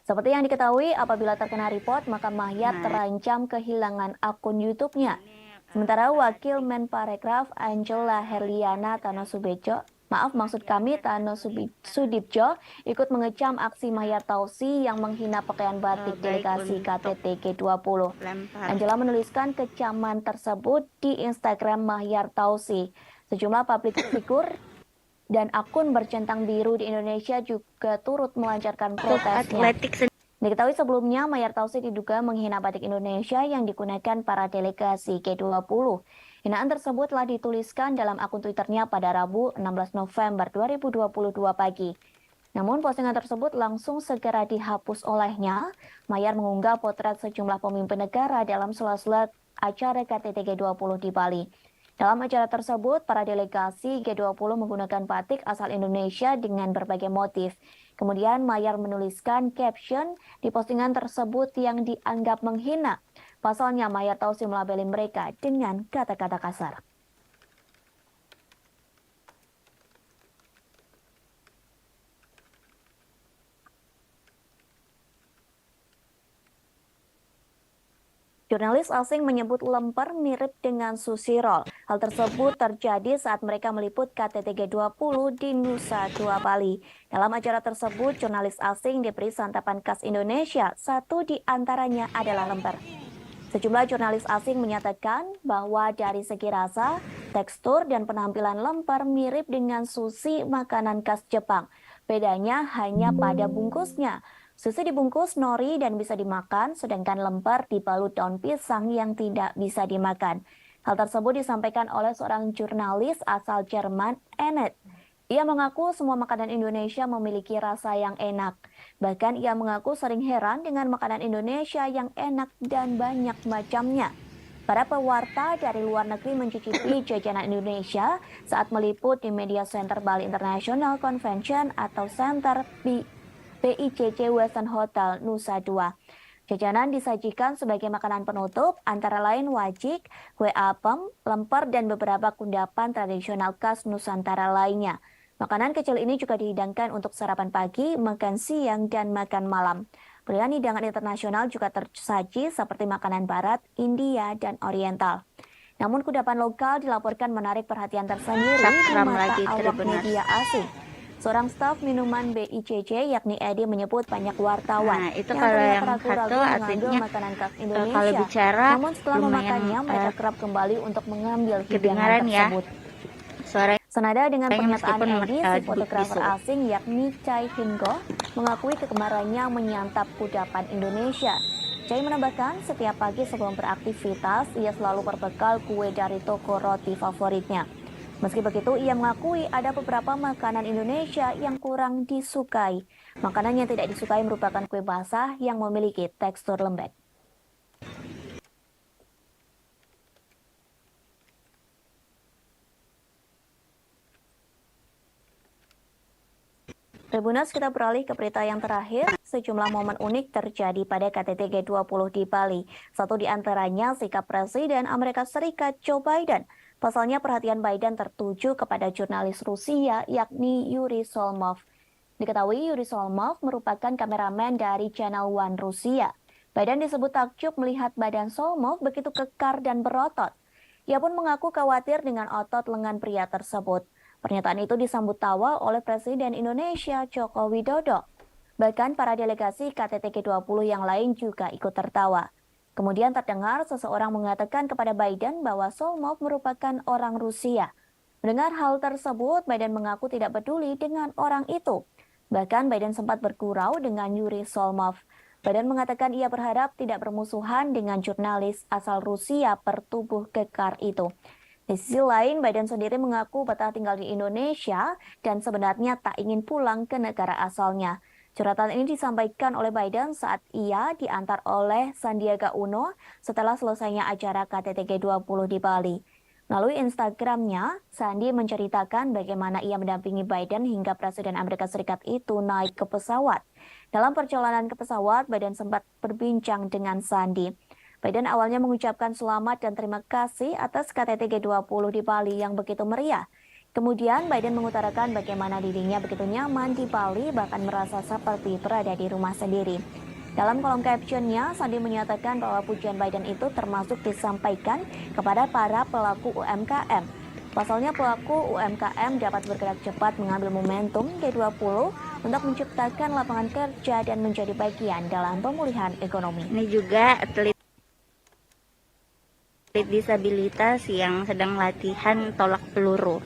Seperti yang diketahui, apabila terkena report, maka Mahyar terancam kehilangan akun YouTube-nya. Sementara Wakil Menparekraf Angela Herliana Tano Sudibjo ikut mengecam aksi Mahyar Tausi yang menghina pakaian batik baik delegasi untuk KTT G20. lempar. Angela menuliskan kecaman tersebut di Instagram Mahyar Tausi. Sejumlah publik figur dan akun bercentang biru di Indonesia juga turut melancarkan Untuk protesnya. atletik Diketahui sebelumnya, Mahyar Tausi diduga menghina batik Indonesia yang digunakan para delegasi G20. Hinaan tersebut telah dituliskan dalam akun Twitternya pada Rabu 16 November 2022 pagi. Namun postingan tersebut langsung segera dihapus olehnya. Mahyar mengunggah potret sejumlah pemimpin negara dalam sela-sela acara KTT G20 di Bali. Dalam acara tersebut, para delegasi G20 menggunakan batik asal Indonesia dengan berbagai motif. Kemudian Mahyar menuliskan caption di postingan tersebut yang dianggap menghina. Pasalnya Mahyar Tausi melabeli mereka dengan kata-kata kasar. Jurnalis asing menyebut lemper mirip dengan sushi roll. Hal tersebut terjadi saat mereka meliput KTT G20 di Nusa Dua Bali. Dalam acara tersebut, jurnalis asing diberi santapan khas Indonesia. Satu di antaranya adalah lemper. Sejumlah jurnalis asing menyatakan bahwa dari segi rasa, tekstur, dan penampilan lemper mirip dengan sushi makanan khas Jepang. Bedanya hanya pada bungkusnya. Sushi dibungkus nori dan bisa dimakan, sedangkan lemper dibalut daun pisang yang tidak bisa dimakan. Hal tersebut disampaikan oleh seorang jurnalis asal Jerman, Ennet. Ia mengaku semua makanan Indonesia memiliki rasa yang enak. Bahkan ia mengaku sering heran dengan makanan Indonesia yang enak dan banyak macamnya. Para pewarta dari luar negeri mencicipi jajanan Indonesia saat meliput di Media Center Bali International Convention atau Center BICC Western Hotel Nusa Dua. Jajanan disajikan sebagai makanan penutup, antara lain wajik, kue apem, lemper, dan beberapa kudapan tradisional khas Nusantara lainnya. Makanan kecil ini juga dihidangkan untuk sarapan pagi, makan siang, dan makan malam. Pilihan hidangan internasional juga tersaji seperti makanan barat, India, dan Oriental. Namun kudapan lokal dilaporkan menarik perhatian tersendiri di mata awak media asing. Seorang staf minuman BICC yakni Edi menyebut banyak wartawan itu yang kalau terlihat yang ragu-ragu satu mengambil atletnya makanan khas Indonesia. kalau bicara Namun setelah lumayan, memakannya, mereka kerap kembali untuk mengambil hidangan kedengaran ya tersebut. suara. Senada dengan pernyataan meskipun, Edi, si fotografer bisu. asing yakni Chai Hingo mengakui kegemarannya menyantap kudapan Indonesia. Chai menambahkan setiap pagi sebelum beraktivitas, ia selalu berbekal kue dari toko roti favoritnya. Meski begitu, ia mengakui ada beberapa makanan Indonesia yang kurang disukai. Makanan yang tidak disukai merupakan kue basah yang memiliki tekstur lembek. Tribunas, kita beralih ke berita yang terakhir. Sejumlah momen unik terjadi pada KTT G20 di Bali. Satu di antaranya sikap Presiden Amerika Serikat Joe Biden. Pasalnya perhatian Biden tertuju kepada jurnalis Rusia yakni Yuri Solmov. Diketahui Yuri Solmov merupakan kameramen dari Channel One Rusia. Biden disebut takjub melihat badan Solmov begitu kekar dan berotot. Ia pun mengaku khawatir dengan otot lengan pria tersebut. Pernyataan itu disambut tawa oleh Presiden Indonesia Joko Widodo. Bahkan para delegasi KTT G20 yang lain juga ikut tertawa. Kemudian terdengar seseorang mengatakan kepada Biden bahwa Solmov merupakan orang Rusia. Mendengar hal tersebut, Biden mengaku tidak peduli dengan orang itu. Bahkan Biden sempat bergurau dengan Yuri Solmov. Biden mengatakan ia berharap tidak bermusuhan dengan jurnalis asal Rusia bertubuh kekar itu. Di sisi lain, Biden sendiri mengaku betah tinggal di Indonesia dan sebenarnya tak ingin pulang ke negara asalnya. Curhatan ini disampaikan oleh Biden saat ia diantar oleh Sandiaga Uno setelah selesainya acara KTT G20 di Bali. Melalui Instagramnya, Sandi menceritakan bagaimana ia mendampingi Biden hingga Presiden Amerika Serikat itu naik ke pesawat. Dalam perjalanan ke pesawat, Biden sempat berbincang dengan Sandi. Biden awalnya mengucapkan selamat dan terima kasih atas KTT G20 di Bali yang begitu meriah. Kemudian Biden mengutarakan bagaimana dirinya begitu nyaman di Bali, bahkan merasa seperti berada di rumah sendiri. Dalam kolom captionnya, Sandi menyatakan bahwa pujian Biden itu termasuk disampaikan kepada para pelaku UMKM. Pasalnya pelaku UMKM dapat bergerak cepat mengambil momentum G20 untuk menciptakan lapangan kerja dan menjadi bagian dalam pemulihan ekonomi. Ini juga atlet disabilitas yang sedang latihan tolak peluru.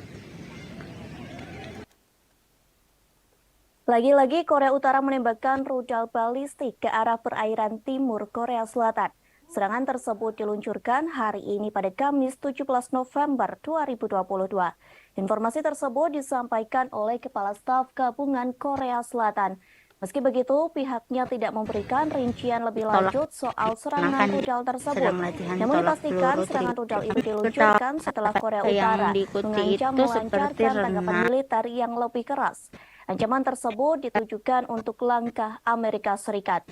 Lagi-lagi Korea Utara menembakkan rudal balistik ke arah perairan timur Korea Selatan. Serangan tersebut diluncurkan hari ini pada Kamis 17 November 2022. Informasi tersebut disampaikan oleh Kepala Staf Gabungan Korea Selatan. Meski begitu, pihaknya tidak memberikan rincian lebih lanjut soal serangan rudal tersebut. Namun dipastikan serangan rudal itu diluncurkan setelah Korea Utara mengancam melancarkan tanggapan militer yang lebih keras. Ancaman tersebut ditujukan untuk langkah Amerika Serikat.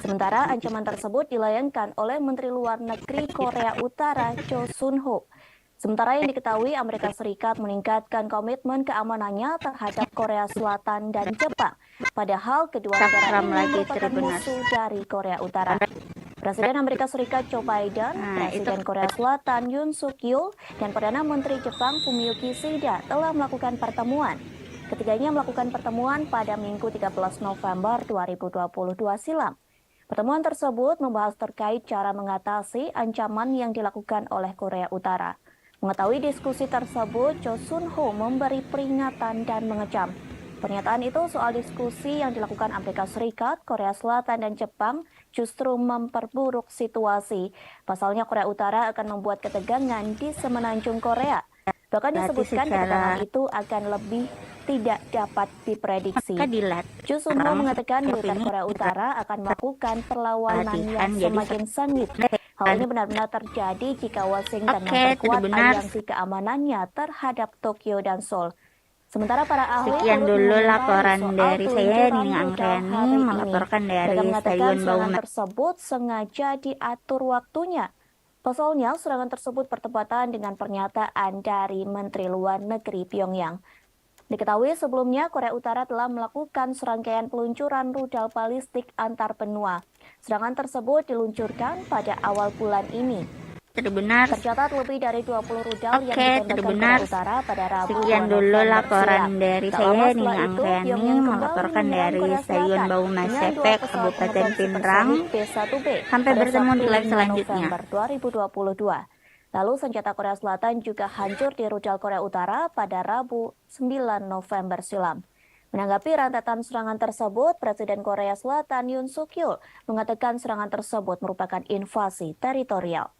Sementara ancaman tersebut dilayangkan oleh Menteri Luar Negeri Korea Utara Cho Sun-ho. Sementara yang diketahui Amerika Serikat meningkatkan komitmen keamanannya terhadap Korea Selatan dan Jepang. Padahal kedua negara ini merupakan musuh dari Korea Utara. Presiden Amerika Serikat Joe Biden, Presiden Korea Selatan Yoon Suk Yeol, dan Perdana Menteri Jepang Fumio Kishida telah melakukan pertemuan. Ketiganya melakukan pertemuan pada Minggu 13 November 2022 silam. Pertemuan tersebut membahas terkait cara mengatasi ancaman yang dilakukan oleh Korea Utara. Mengetahui diskusi tersebut, Cho Sun-ho memberi peringatan dan mengecam. Pernyataan itu soal diskusi yang dilakukan Amerika Serikat, Korea Selatan, dan Jepang justru memperburuk situasi. Pasalnya Korea Utara akan membuat ketegangan di semenanjung Korea. Bahkan disebutkan ketegangan itu akan lebih tidak dapat diprediksi. Cho Sun-ho mengatakan militer Korea Utara akan melakukan perlawanan yang semakin sengit. Hal ini benar-benar terjadi jika Washington memperkuat aliansi keamanannya terhadap Tokyo dan Seoul. Sementara para ahli sekian dulu laporan dari saya, Nini Anggreni melaporkan dari Stadion Bau tersebut sengaja diatur waktunya. Pasalnya serangan tersebut bertepatan dengan pernyataan dari Menteri Luar Negeri Pyongyang. Diketahui sebelumnya Korea Utara telah melakukan serangkaian peluncuran rudal balistik antar benua. Serangan tersebut diluncurkan pada awal bulan ini. Tercatat lebih dari 20 rudal yang ditembakkan Korea Utara pada Rabu. Sekian dulu laporan dari saya, Nini Anggreni melaporkan dari Stadion Bau Masepe, Kabupaten Pinrang. Sampai bertemu di live selanjutnya. 2022. Lalu senjata Korea Selatan juga hancur di rudal Korea Utara pada Rabu 9 November silam. Menanggapi rentetan serangan tersebut, Presiden Korea Selatan Yoon Suk Yeol mengatakan serangan tersebut merupakan invasi teritorial.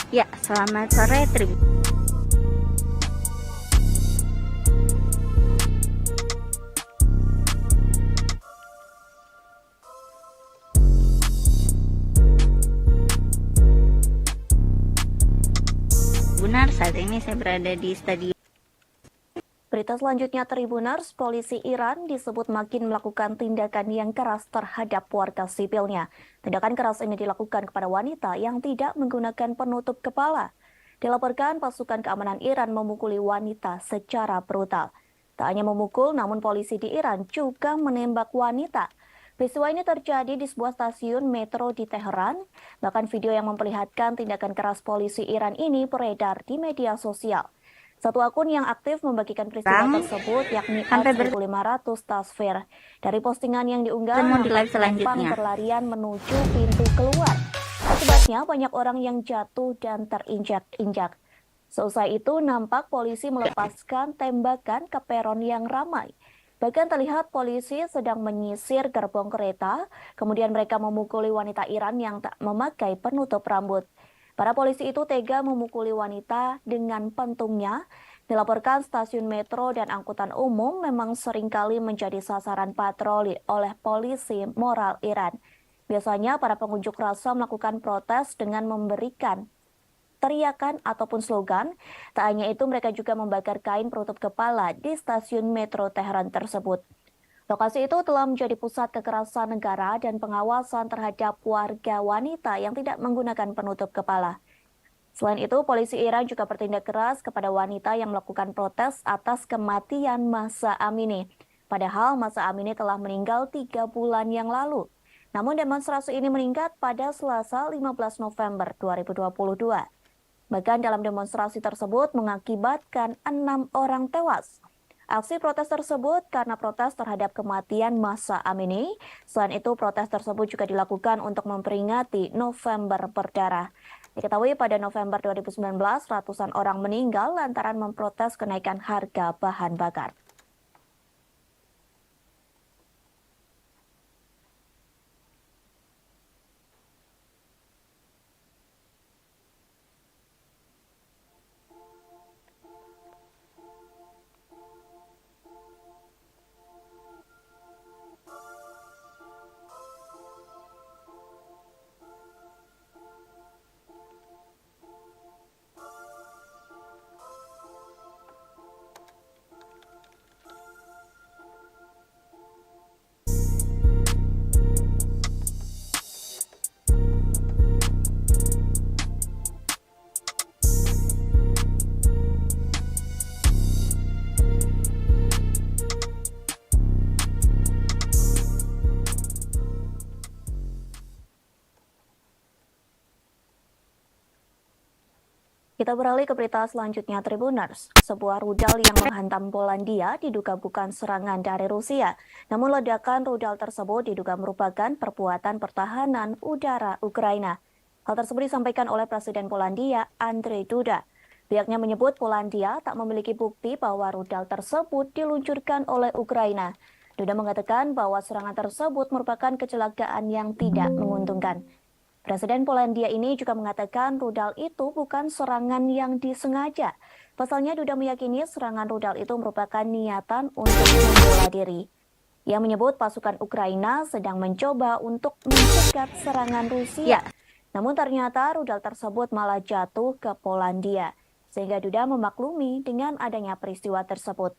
Ya, selamat sore Tribuners. Saat ini saya berada di stadion. Berita selanjutnya, Tribuners, polisi Iran disebut makin melakukan tindakan yang keras terhadap warga sipilnya. Tindakan keras ini dilakukan kepada wanita yang tidak menggunakan penutup kepala. Dilaporkan pasukan keamanan Iran memukuli wanita secara brutal. Tak hanya memukul, namun polisi di Iran juga menembak wanita. Peristiwa ini terjadi di sebuah stasiun metro di Teheran. Bahkan video yang memperlihatkan tindakan keras polisi Iran ini beredar di media sosial. Satu akun yang aktif membagikan peristiwa tersebut yakni @1500 Tasfir. Dari postingan yang diunggah, Di live nampak selanjutnya. penumpang berlarian menuju pintu keluar. Akibatnya banyak orang yang jatuh dan terinjak-injak. Seusai itu nampak polisi melepaskan tembakan ke peron yang ramai. Bahkan terlihat polisi sedang menyisir gerbong kereta, kemudian mereka memukuli wanita Iran yang tak memakai penutup rambut. Para polisi itu tega memukuli wanita dengan pentungnya. Dilaporkan stasiun metro dan angkutan umum memang seringkali menjadi sasaran patroli oleh polisi moral Iran. Biasanya para pengunjuk rasa melakukan protes dengan memberikan teriakan ataupun slogan. Tak hanya itu, mereka juga membakar kain penutup kepala di stasiun metro Teheran tersebut. Lokasi itu telah menjadi pusat kekerasan negara dan pengawasan terhadap warga wanita yang tidak menggunakan penutup kepala. Selain itu, polisi Iran juga bertindak keras kepada wanita yang melakukan protes atas kematian Mahsa Amini. Padahal Mahsa Amini telah meninggal 3 bulan yang lalu. Namun demonstrasi ini meningkat pada Selasa 15 November 2022. Bahkan dalam demonstrasi tersebut mengakibatkan 6 orang tewas. Aksi protes tersebut karena protes terhadap kematian Mahsa Amini. Selain itu, protes tersebut juga dilakukan untuk memperingati November berdarah. Diketahui pada November 2019, ratusan orang meninggal lantaran memprotes kenaikan harga bahan bakar. Kita beralih ke berita selanjutnya, Tribuners. Sebuah rudal yang menghantam Polandia diduga bukan serangan dari Rusia. Namun ledakan rudal tersebut diduga merupakan perbuatan pertahanan udara Ukraina. Hal tersebut disampaikan oleh Presiden Polandia, Andrzej Duda. Pihaknya menyebut Polandia tak memiliki bukti bahwa rudal tersebut diluncurkan oleh Ukraina. Duda mengatakan bahwa serangan tersebut merupakan kecelakaan yang tidak menguntungkan. Presiden Polandia ini juga mengatakan rudal itu bukan serangan yang disengaja. Pasalnya, Duda meyakini serangan rudal itu merupakan niatan untuk membela diri. Ia menyebut pasukan Ukraina sedang mencoba untuk mencegat serangan Rusia. Namun ternyata rudal tersebut malah jatuh ke Polandia, sehingga Duda memaklumi dengan adanya peristiwa tersebut.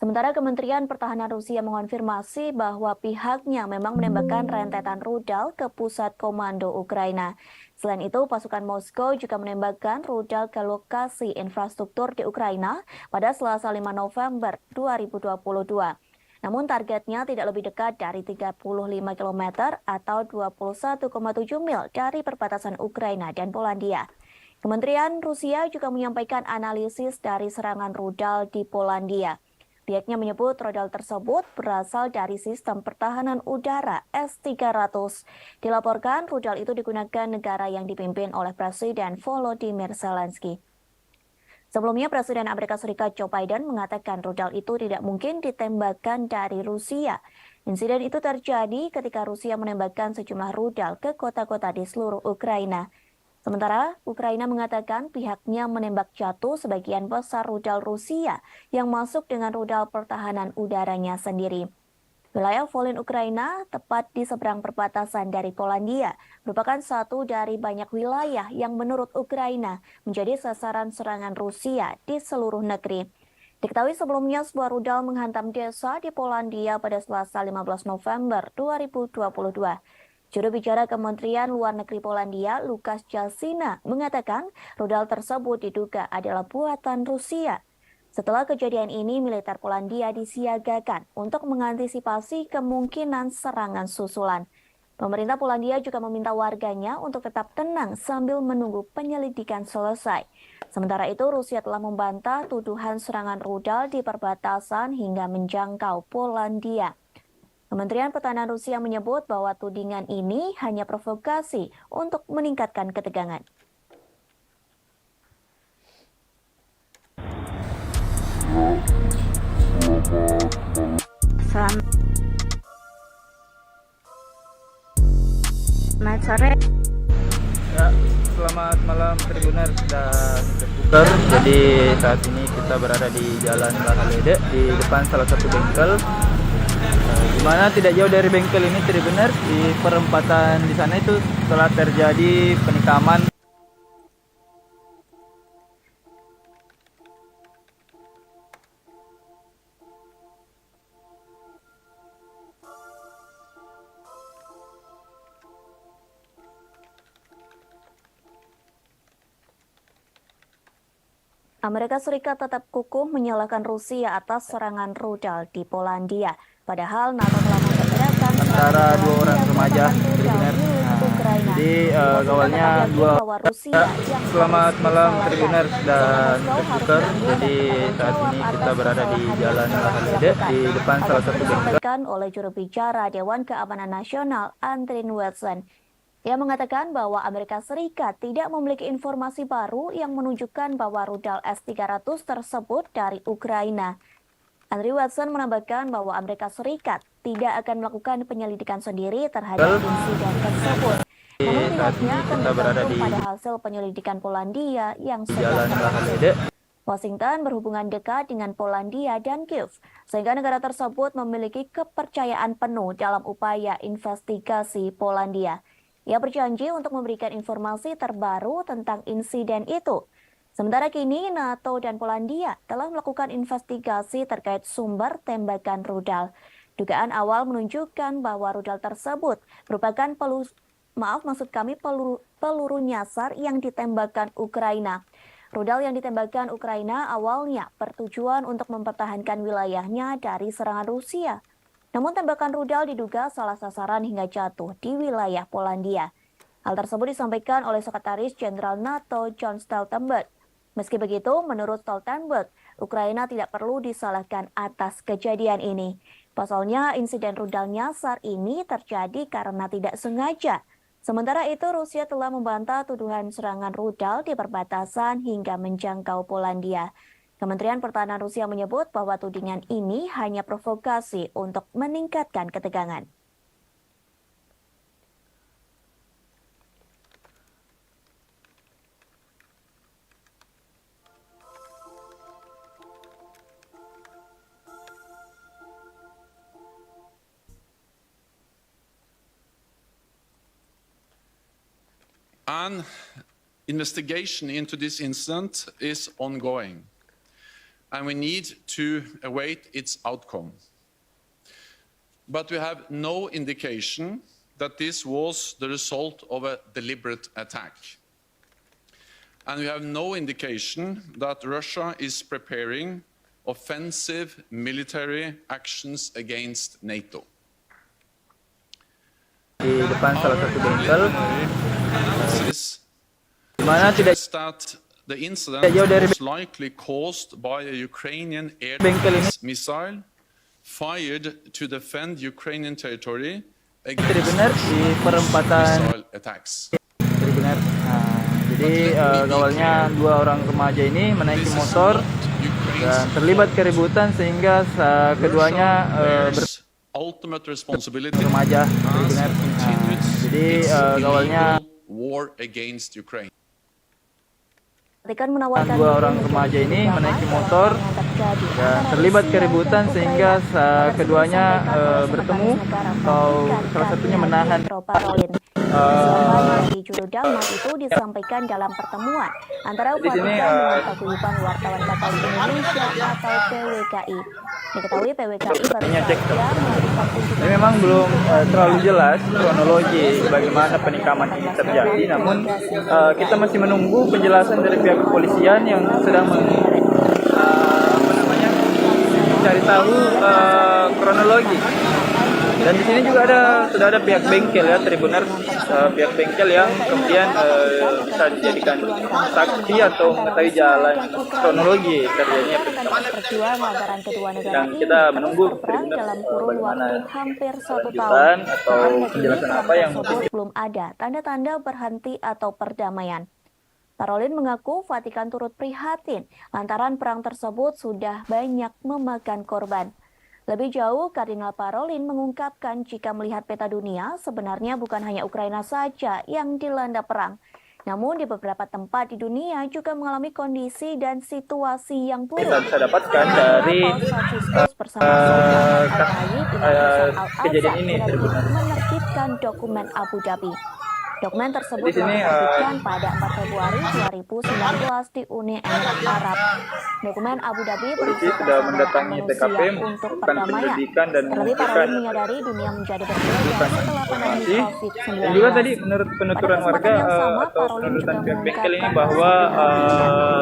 Sementara Kementerian Pertahanan Rusia mengonfirmasi bahwa pihaknya memang menembakkan rentetan rudal ke pusat komando Ukraina. Selain itu, pasukan Moskow juga menembakkan rudal ke lokasi infrastruktur di Ukraina pada Selasa 5 November 2022. Namun targetnya tidak lebih dekat dari 35 km atau 21,7 mil dari perbatasan Ukraina dan Polandia. Kementerian Rusia juga menyampaikan analisis dari serangan rudal di Polandia. Pihaknya menyebut rudal tersebut berasal dari sistem pertahanan udara S-300. Dilaporkan rudal itu digunakan negara yang dipimpin oleh Presiden Volodymyr Zelensky. Sebelumnya, Presiden Amerika Serikat Joe Biden mengatakan rudal itu tidak mungkin ditembakkan dari Rusia. Insiden itu terjadi ketika Rusia menembakkan sejumlah rudal ke kota-kota di seluruh Ukraina. Sementara Ukraina mengatakan pihaknya menembak jatuh sebagian besar rudal Rusia yang masuk dengan rudal pertahanan udaranya sendiri. Wilayah Volyn Ukraina, tepat di seberang perbatasan dari Polandia, merupakan satu dari banyak wilayah yang menurut Ukraina menjadi sasaran serangan Rusia di seluruh negeri. Diketahui sebelumnya sebuah rudal menghantam desa di Polandia pada Selasa 15 November 2022. Juru bicara Kementerian Luar Negeri Polandia, Lukasz Jasina, mengatakan rudal tersebut diduga adalah buatan Rusia. Setelah kejadian ini, militer Polandia disiagakan untuk mengantisipasi kemungkinan serangan susulan. Pemerintah Polandia juga meminta warganya untuk tetap tenang sambil menunggu penyelidikan selesai. Sementara itu, Rusia telah membantah tuduhan serangan rudal di perbatasan hingga menjangkau Polandia. Kementerian Pertahanan Rusia menyebut bahwa tudingan ini hanya provokasi untuk meningkatkan ketegangan. Selamat sore. Ya, selamat malam Tribuners dan Facebooker. Jadi saat ini kita berada di Jalan Lahalede di depan salah satu bengkel. Di mana tidak jauh dari bengkel ini Tribuners, di perempatan di sana itu telah terjadi penikaman. Amerika Serikat tetap kukuh menyalahkan Rusia atas serangan rudal di Polandia. Padahal NATO telah memperkirakan Antara dua orang remaja Tribuners. Jadi awalnya dua. Selamat malam Tribuners dan Facebooker. Jadi saat ini kita berada di Jalan Lahalede di depan salah satu bengkel. Disampaikan oleh juru bicara Dewan Keamanan Nasional Andrew Wilson. Ia mengatakan bahwa Amerika Serikat tidak memiliki informasi baru yang menunjukkan bahwa rudal S-300 tersebut dari Ukraina. Andrew Wilson menambahkan bahwa Amerika Serikat tidak akan melakukan penyelidikan sendiri terhadap insiden tersebut. Namun pihaknya akan bergantung pada hasil penyelidikan Polandia yang sedang berlangsung. Washington berhubungan dekat dengan Polandia dan Kiev, sehingga negara tersebut memiliki kepercayaan penuh dalam upaya investigasi Polandia. Ia berjanji untuk memberikan informasi terbaru tentang insiden itu. Sementara kini, NATO dan Polandia telah melakukan investigasi terkait sumber tembakan rudal. Dugaan awal menunjukkan bahwa rudal tersebut merupakan peluru nyasar yang ditembakkan Ukraina. Rudal yang ditembakkan Ukraina awalnya bertujuan untuk mempertahankan wilayahnya dari serangan Rusia. Namun tembakan rudal diduga salah sasaran hingga jatuh di wilayah Polandia. Hal tersebut disampaikan oleh Sekretaris Jenderal NATO John Stoltenberg. Meski begitu, menurut Stoltenberg, Ukraina tidak perlu disalahkan atas kejadian ini. Pasalnya, insiden rudal nyasar ini terjadi karena tidak sengaja. Sementara itu, Rusia telah membantah tuduhan serangan rudal di perbatasan hingga menjangkau Polandia. Kementerian Pertahanan Rusia menyebut bahwa tudingan ini hanya provokasi untuk meningkatkan ketegangan. An investigation into this incident is ongoing, and we need to await its outcome. But we have no indication that this was the result of a deliberate attack. And we have no indication that Russia is preparing offensive military actions against NATO. Di depan salah satu bengkel, di mana tidak the incident was likely caused by a Ukrainian air defense missile fired to defend Ukrainian territory against di perempatan missile attacks. Jadi awalnya dua orang remaja ini menaiki motor dan terlibat keributan sehingga keduanya ultimate responsibility remaja. Jadi awalnya war against Ukraine. Dua orang remaja ini menaiki motor dan terlibat keributan sehingga keduanya bertemu atau salah satunya menahan. Di juru dalmat itu disampaikan dalam pertemuan antara Vatikan dengan Paguyuban Wartawan Katolik Indonesia atau PWKI. Diketahui PWKI baru saja melakukan kunjungan. Memang belum terlalu jelas kronologi bagaimana penikaman ini terjadi, namun kita masih menunggu penjelasan dari pihak kepolisian yang sedang tahu kronologi. Dan di sini juga sudah ada pihak bengkel ya, Tribuners, pihak bengkel yang kemudian bisa dijadikan saksi atau mengetahui jalan kronologi terjadinya perjuangan lantaran kedua negara yang ini kita terus menunggu berperang dalam kurun bagaimana waktu hampir 1 tahun. kelanjutan atau Namun hingga kini penjelasan perang apa yang tersebut belum ada tanda-tanda berhenti atau perdamaian. Parolin mengaku Vatikan turut prihatin lantaran perang tersebut sudah banyak memakan korban. Lebih jauh, Kardinal Parolin mengungkapkan jika melihat peta dunia, sebenarnya bukan hanya Ukraina saja yang dilanda perang. Namun di beberapa tempat di dunia juga mengalami kondisi dan situasi yang buruk. kita bisa dapatkan dari kejadian ini menerbitkan dokumen Abu Dhabi. Dokumen tersebut Di sini, diterbitkan pada 4 Februari 2019 di Uni Emirat Arab. Dokumen Abu Dhabi polisi berisi sudah persamaan mendatangi manusia TKP untuk melakukan perdamaian. penyelidikan dan Terlebih mengumpulkan Parolin menyadari dunia menjadi berbeda setelah pandemi informasi. COVID-19. Dan juga tadi menurut penuturan Pada warga kesempatan yang sama, atau Parolin penuturan juga pihak bengkel ini mengungkapkan bahwa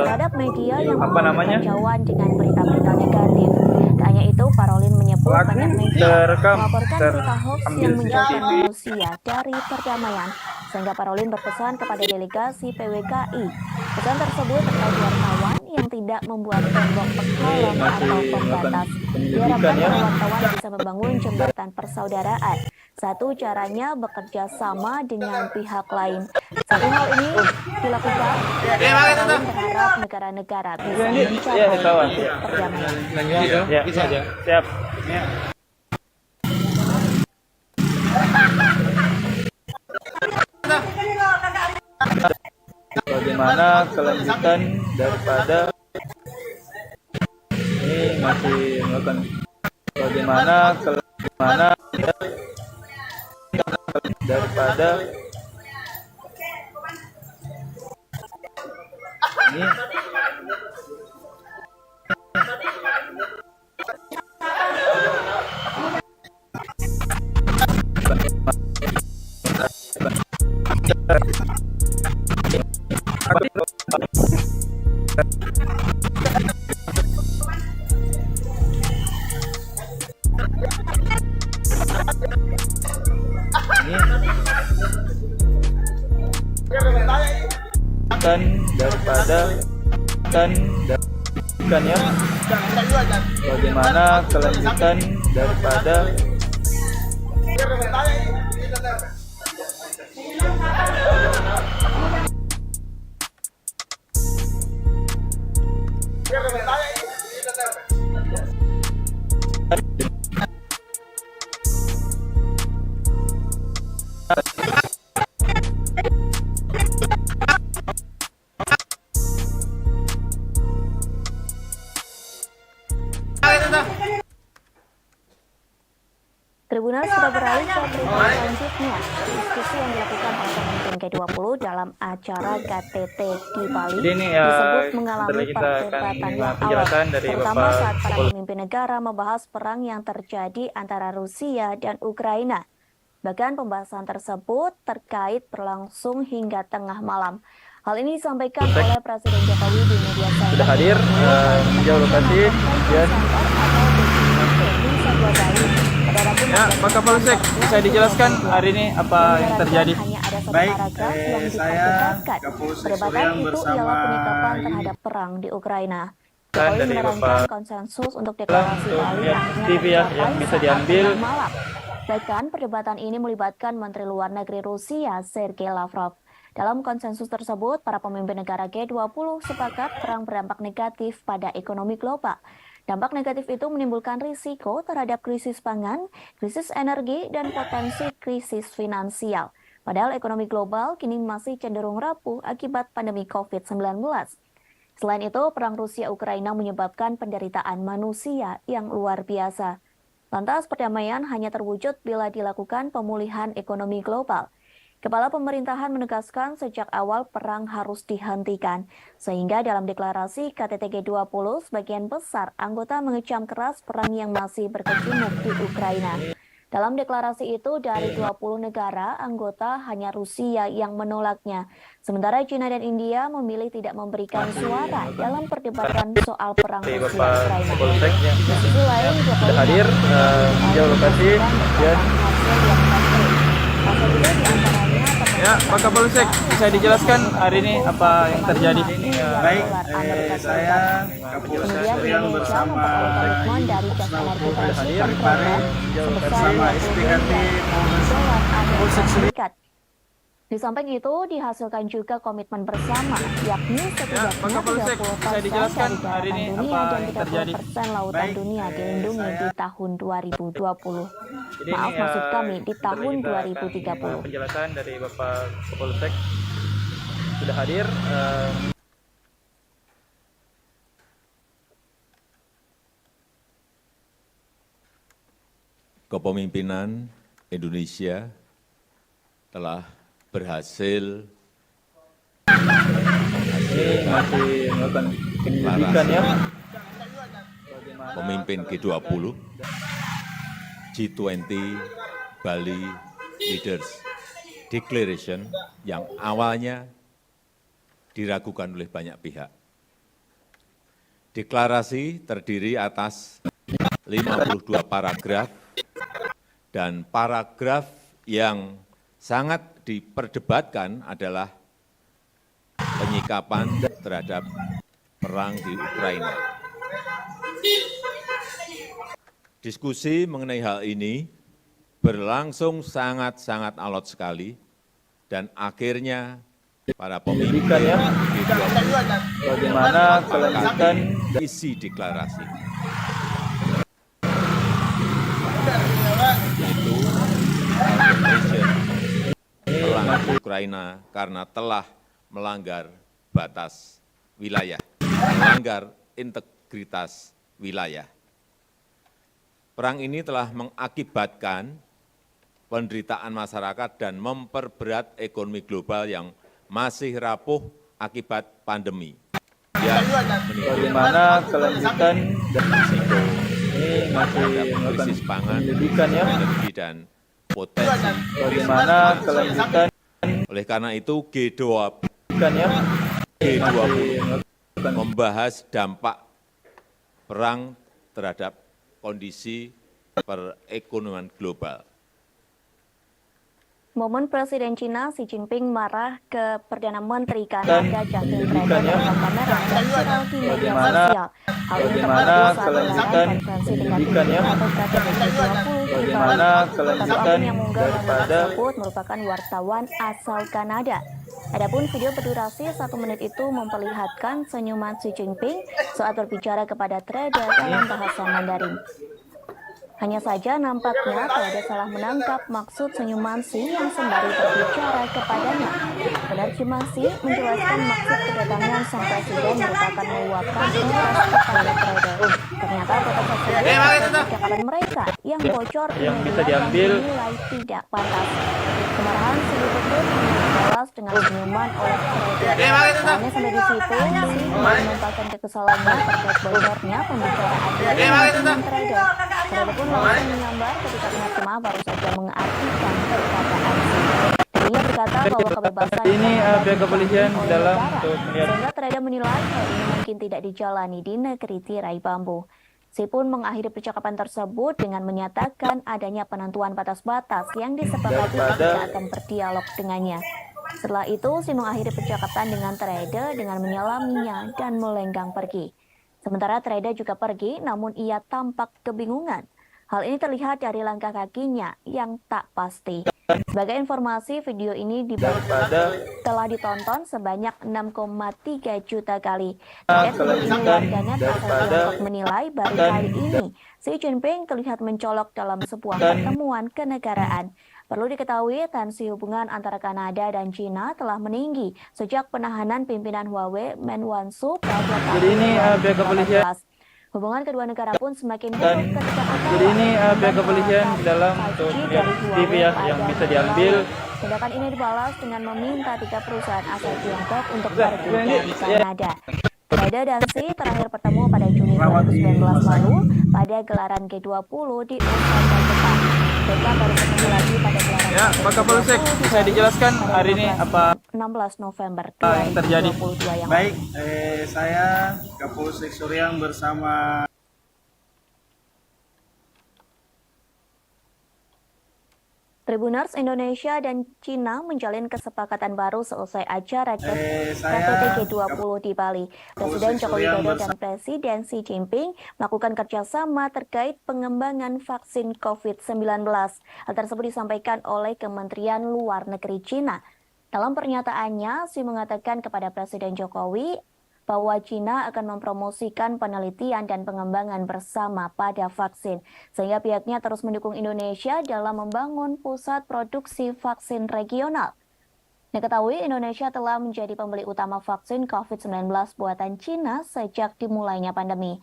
terhadap media yang apa namanya? kekacauan dengan berita-berita negatif. Tak hanya itu, Parolin menyebut Pelaku banyak media terekam melaporkan berita hoax terambil yang menjauhkan CCTV. manusia dari perdamaian. Sehingga Parolin berpesan kepada delegasi PWKI. Pesan tersebut terkait wartawan yang tidak membuat tembok penghalang atau pembatas. Diharapkan para wartawan bisa membangun jembatan persaudaraan. Satu caranya bekerja sama dengan pihak lain. Satu hal ini dilakukan, Parolin berharap negara-negara bisa mencapai perdamaian. Ya, siap. Bagaimana kelanjutan daripada ini masih melakukan bagaimana daripada ini bagaimana kelanjutan daripada Tribuners sudah beralih ke berita selanjutnya. Diskusi yang dilakukan oleh pemimpin G20 dalam acara KTT di Bali Jadi ini, disebut sebentar mengalami lagi kita akan perdebatan menyimak yang alot, penjelasan dari terutama Bapak saat para Kapolri. pemimpin negara membahas perang yang terjadi antara Rusia dan Ukraina. Bahkan pembahasan tersebut terkait berlangsung hingga tengah malam. Hal ini disampaikan oleh Presiden Jokowi di media sosial. Sudah hadir meninjau lokasi dan ya, Pak Kapolsek, bisa dijelaskan hari ini apa yang terjadi? Baik, saya Kapolsek Suryan bersama penyikapan terhadap perang di Ukraina. Jokowi dari menyarankan Bapak konsensus untuk deklarasi untuk Bali lihat akhirnya TV ya, tercapai yang bisa saat diambil. tengah malam. Bahkan perdebatan ini melibatkan Menteri Luar Negeri Rusia Sergei Lavrov. Dalam konsensus tersebut, para pemimpin negara G20 sepakat perang berdampak negatif pada ekonomi global. Dampak negatif itu menimbulkan risiko terhadap krisis pangan, krisis energi, dan potensi krisis finansial. Padahal ekonomi global kini masih cenderung rapuh akibat pandemi COVID-19. Selain itu, perang Rusia-Ukraina menyebabkan penderitaan manusia yang luar biasa. Lantas, perdamaian hanya terwujud bila dilakukan pemulihan ekonomi global. Kepala pemerintahan menegaskan sejak awal perang harus dihentikan, sehingga dalam deklarasi KTT G20 sebagian besar anggota mengecam keras perang yang masih berkecamuk di Ukraina. Dalam deklarasi itu, dari 20 negara anggota hanya Rusia yang menolaknya. Sementara China dan India memilih tidak memberikan suara dalam perdebatan soal perang Dari Rusia Bapak Ukraina. Kapolsek yang Di sisi lain, Jokowi sudah hadir meninjau lokasi dan ya Pak Kapolsek, bisa dijelaskan hari ini apa yang terjadi? Baik, saya Kapolsek yang bersama bersama SPKT Polsek Serikat. Di samping itu dihasilkan juga komitmen bersama, yakni setidaknya 30% dijelaskan dari hari ini daratan dunia apa dan yang terjadi? 30% lautan dunia dilindungi di tahun 2020. Maaf, maksud kami di tahun 2030. Penjelasan dari Bapak Kapolsek sudah hadir. Kepemimpinan Indonesia telah berhasil Masih melakukan penyelidikan ya. memimpin G20, G20, Bali Leaders Declaration yang awalnya diragukan oleh banyak pihak. Deklarasi terdiri atas 52 paragraf dan paragraf yang sangat diperdebatkan adalah penyikapan terhadap perang di Ukraina. Diskusi mengenai hal ini berlangsung sangat-sangat alot sekali dan akhirnya para pemimpin G20 Bagaimana kelanjutan isi deklarasi. Yaitu perang Ukraina karena telah melanggar batas wilayah, melanggar integritas wilayah. Perang ini telah mengakibatkan penderitaan masyarakat dan memperberat ekonomi global yang masih rapuh akibat pandemi. Yang bagaimana kelanjutan dan risiko ini masih terhadap krisis pangan, penyelidikan ya. energi, dan potensi. Bagaimana kelanjutan Oleh karena itu G20 ya. membahas dampak perang terhadap kondisi perekonomian global. Momen Presiden Cina Xi Jinping marah ke Perdana Menteri Kanada Justin Trudeau dalam kamera dan viral di media sosial. Hal ini terjadi saat gelaran konferensi tingkat tinggi atau KTT G20 di Bali. Satu akun yang mengunggah gambar tersebut merupakan wartawan asal Kanada. Adapun video berdurasi 1 menit itu memperlihatkan senyuman Xi Jinping saat berbicara kepada Trudeau dalam bahasa Mandarin. Hanya saja nampaknya Trudeau salah menangkap maksud senyuman Xi yang sembari berbicara kepadanya. Penerjemah Xi menjelaskan maksud kedatangan sang presiden merupakan meluapkan protes kepada Trudeau. Ternyata protes tersebut adalah percakapan mereka yang bocor di media yang dinilai tidak pantas. Kemarahan Xi tersebut dibalas dengan senyuman oleh Trudeau. Hanya sampai di situ, Xi menumpahkan kekesalannya terkait bocornya pembicaraan dengan Trudeau. Trudeau pun langsung menyambar ketika penerjemah baru saja mengartikan perkataan Xi. Dirinya berkata bahwa kebebasan ini pihak kepolisian dalam sehingga Trudeau menilai hal ini mungkin tidak dijalani di negeri tirai bambu. Xi pun mengakhiri percakapan tersebut dengan menyatakan adanya penentuan batas-batas yang disepakati tidak akan berdialog dengannya. Setelah itu, Xi mengakhiri percakapan dengan Trudeau dengan menyalaminya dan melenggang pergi. Sementara Trudeau juga pergi, namun ia tampak kebingungan. Hal ini terlihat dari langkah kakinya yang tak pasti. Sebagai informasi, video ini telah ditonton sebanyak 6,3 juta kali. Terkait ini warganet asal Tiongkok menilai baru kali ini Xi Jinping terlihat mencolok dalam sebuah pertemuan kenegaraan. Perlu diketahui, tensi hubungan antara Kanada dan China telah meninggi sejak penahanan pimpinan Huawei Meng Wanzhou pada tahun 2018. Hubungan kedua negara pun semakin buruk ketika jadi ini pihak kepolisian dalam TV ya yang bisa diambil. Tindakan ini dibalas dengan meminta 3 perusahaan asal Tiongkok untuk pergi dari Kanada. Biden dan Xi terakhir bertemu pada Juni 2019 lalu pada gelaran G20 di Osaka, Jepang. Mereka baru bertemu lagi pada gelaran Ya, Pak Kapolsek, bisa dijelaskan hari ini apa 16 November yang terjadi? 2022 yang Baik, saya Kapolsek Suryang bersama Tribuners Indonesia dan Cina menjalin kesepakatan baru selesai acara KTT saya G20 di Bali. Presiden Joko Widodo dan Presiden Xi Jinping melakukan kerjasama terkait pengembangan vaksin COVID-19. Hal tersebut disampaikan oleh Kementerian Luar Negeri Cina. Dalam pernyataannya, Xi mengatakan kepada Presiden Jokowi bahwa Cina akan mempromosikan penelitian dan pengembangan bersama pada vaksin, sehingga pihaknya terus mendukung Indonesia dalam membangun pusat produksi vaksin regional. Diketahui Indonesia telah menjadi pembeli utama vaksin COVID-19 buatan Cina sejak dimulainya pandemi.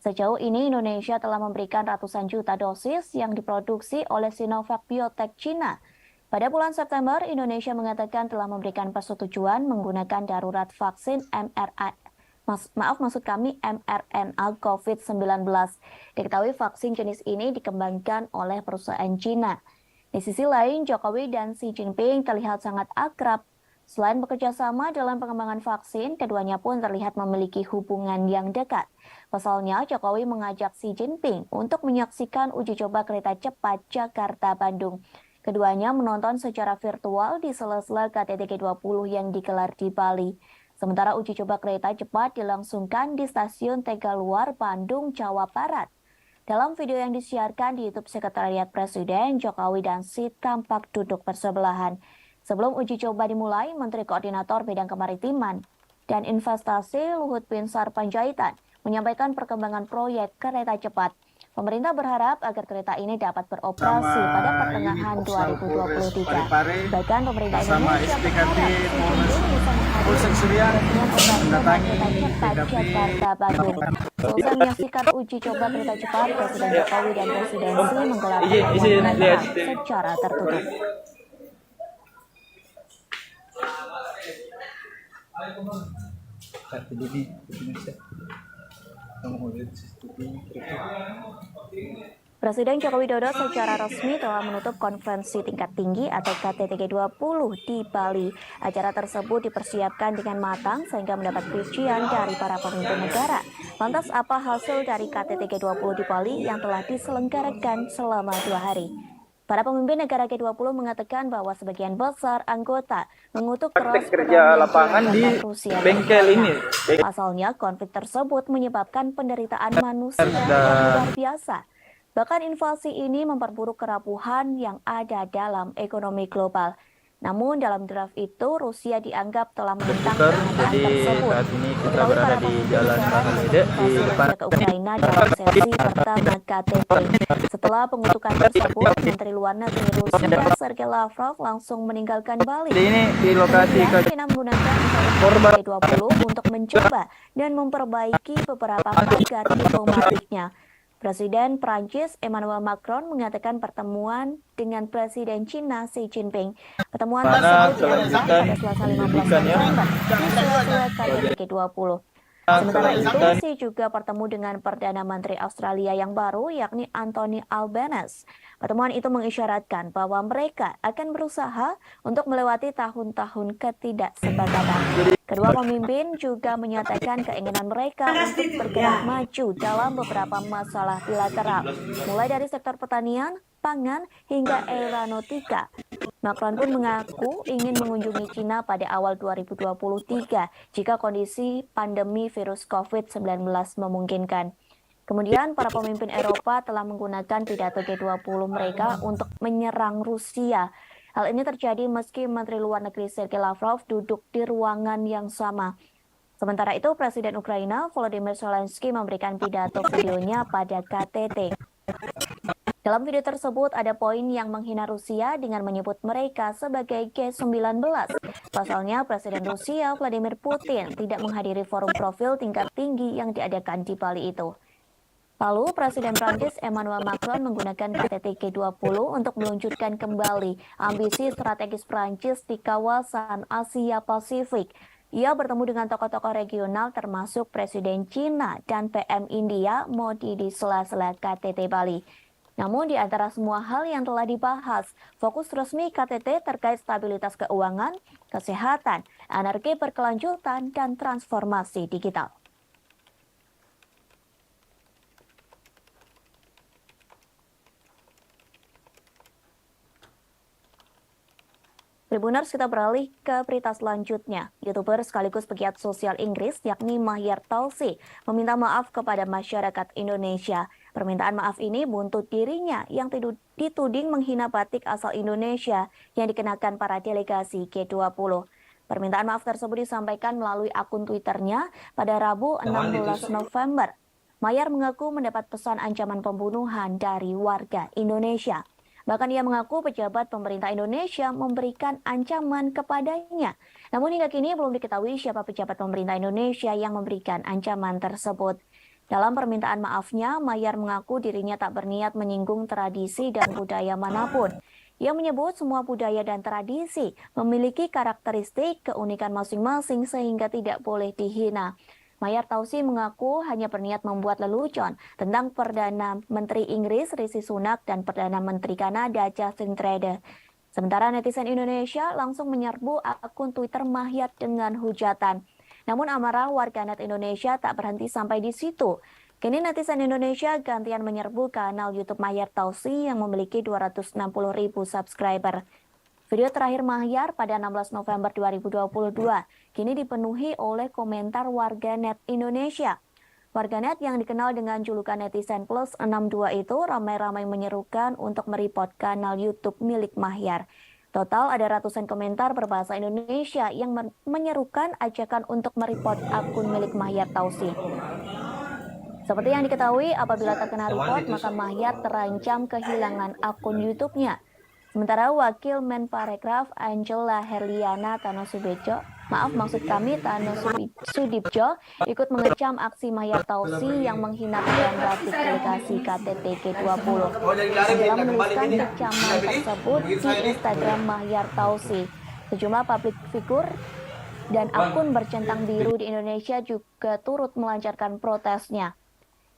Sejauh ini Indonesia telah memberikan ratusan juta dosis yang diproduksi oleh Sinovac Biotech Cina. Pada bulan September, Indonesia mengatakan telah memberikan persetujuan menggunakan darurat vaksin mRNA COVID-19. Diketahui vaksin jenis ini dikembangkan oleh perusahaan Cina. Di sisi lain, Jokowi dan Xi Jinping terlihat sangat akrab. Selain bekerja sama dalam pengembangan vaksin, keduanya pun terlihat memiliki hubungan yang dekat. Pasalnya, Jokowi mengajak Xi Jinping untuk menyaksikan uji coba kereta cepat Jakarta-Bandung. Keduanya menonton secara virtual di sela-sela KTT G20 yang digelar di Bali. Sementara uji coba kereta cepat dilangsungkan di stasiun Tegaluar, Bandung, Jawa Barat. Dalam video yang disiarkan di YouTube Sekretariat Presiden, Jokowi dan Xi tampak duduk bersebelahan. Sebelum uji coba dimulai, Menteri Koordinator Bidang Kemaritiman dan Investasi Luhut Binsar Panjaitan menyampaikan perkembangan proyek kereta cepat. Pemerintah berharap agar kereta ini dapat beroperasi pada pertengahan 2023. Bahkan pemerintah Indonesia berharap Kapolsek Suryang mendatangi Jakarta-Bandung. Selesai menyaksikan uji coba kereta cepat, Presiden Jokowi dan Presiden Xi menggelar pertemuan secara tertutup. Presiden Joko Widodo secara resmi telah menutup konferensi tingkat tinggi atau KTT G20 di Bali. Acara tersebut dipersiapkan dengan matang sehingga mendapat pujian dari para pemimpin negara. Lantas apa hasil dari KTT G20 di Bali yang telah diselenggarakan selama 2 hari? Para pemimpin negara G20 mengatakan bahwa sebagian besar anggota mengutuk keras kerja lapangan di bengkel ini. Pasalnya, konflik tersebut menyebabkan penderitaan manusia yang luar biasa. Bahkan invasi ini memperburuk kerapuhan yang ada dalam ekonomi global. Namun dalam draft itu Rusia dianggap telah menentang pernyataan tersebut. Saat ini kita berada di Jalan Lahalede di depan ke Ukraina dalam sesi pertama KTT. Setelah pengutukan tersebut, Menteri Luar Negeri Rusia Sergei Lavrov langsung meninggalkan Bali. ini di lokasi China menggunakan korban G20 untuk mencoba dan memperbaiki beberapa pagar diplomatiknya. Presiden Prancis Emmanuel Macron mengatakan pertemuan dengan Presiden Cina Xi Jinping. Pertemuan tersebut diadakan pada Selasa 15 November di sela-sela KTT G20. Sementara itu, Xi juga bertemu dengan Perdana Menteri Australia yang baru, yakni Anthony Albanese. Pertemuan itu mengisyaratkan bahwa mereka akan berusaha untuk melewati tahun-tahun ketidaksepakatan. Kedua pemimpin juga menyatakan keinginan mereka untuk bergerak maju dalam beberapa masalah bilateral, mulai dari sektor pertanian, pangan, hingga aeronautika. Macron pun mengaku ingin mengunjungi Cina pada awal 2023 jika kondisi pandemi virus COVID-19 memungkinkan. Kemudian para pemimpin Eropa telah menggunakan pidato G20 mereka untuk menyerang Rusia. Hal ini terjadi meski Menteri Luar Negeri Sergei Lavrov duduk di ruangan yang sama. Sementara itu, Presiden Ukraina Volodymyr Zelensky memberikan pidato videonya pada KTT. Dalam video tersebut ada poin yang menghina Rusia dengan menyebut mereka sebagai G19. Pasalnya, Presiden Rusia Vladimir Putin tidak menghadiri forum profil tingkat tinggi yang diadakan di Bali itu. Lalu, Presiden Prancis Emmanuel Macron menggunakan KTT G20 untuk meluncurkan kembali ambisi strategis Prancis di kawasan Asia Pasifik. Ia bertemu dengan tokoh-tokoh regional termasuk Presiden China dan PM India Modi di sela-sela KTT Bali. Namun di antara semua hal yang telah dibahas, fokus resmi KTT terkait stabilitas keuangan, kesehatan, energi berkelanjutan, dan transformasi digital. Tribuners, kita beralih ke berita selanjutnya. YouTuber sekaligus pegiat sosial Inggris yakni Mahyar Tousi meminta maaf kepada masyarakat Indonesia. Permintaan maaf ini buntut dirinya yang dituding menghina batik asal Indonesia yang dikenakan para delegasi G20. Permintaan maaf tersebut disampaikan melalui akun Twitternya pada Rabu 16 November. Mahyar mengaku mendapat pesan ancaman pembunuhan dari warga Indonesia. Bahkan ia mengaku pejabat pemerintah Indonesia memberikan ancaman kepadanya. Namun hingga kini belum diketahui siapa pejabat pemerintah Indonesia yang memberikan ancaman tersebut. Dalam permintaan maafnya, Mahyar mengaku dirinya tak berniat menyinggung tradisi dan budaya manapun. Ia menyebut semua budaya dan tradisi memiliki karakteristik keunikan masing-masing sehingga tidak boleh dihina. Mahyar Tousi mengaku hanya berniat membuat lelucon tentang Perdana Menteri Inggris Rishi Sunak dan Perdana Menteri Kanada Justin Trudeau. Sementara netizen Indonesia langsung menyerbu akun Twitter Mahyar dengan hujatan. Namun amarah warganet Indonesia tak berhenti sampai di situ. Kini netizen Indonesia gantian menyerbu kanal YouTube Mahyar Tousi yang memiliki 260.000 subscriber. Video terakhir Mahyar pada 16 November 2022 kini dipenuhi oleh komentar warganet Indonesia. Warganet yang dikenal dengan julukan netizen plus 62 itu ramai-ramai menyerukan untuk mereport kanal YouTube milik Mahyar. Total ada ratusan komentar berbahasa Indonesia yang menyerukan ajakan untuk mereport akun milik Mahyar Tousi. Seperti yang diketahui, apabila terkena report, maka Mahyar terancam kehilangan akun YouTube-nya. Sementara Wakil Menparekraf Angela Herliana Tano Sudibjo ikut mengecam aksi Mahyar Tousi yang menghina pakaian batik delegasi KTT G20. Angela menuliskan kecaman tersebut di Instagram Mahyar Tousi. Sejumlah publik figur dan akun bercentang biru di Indonesia juga turut melancarkan protesnya.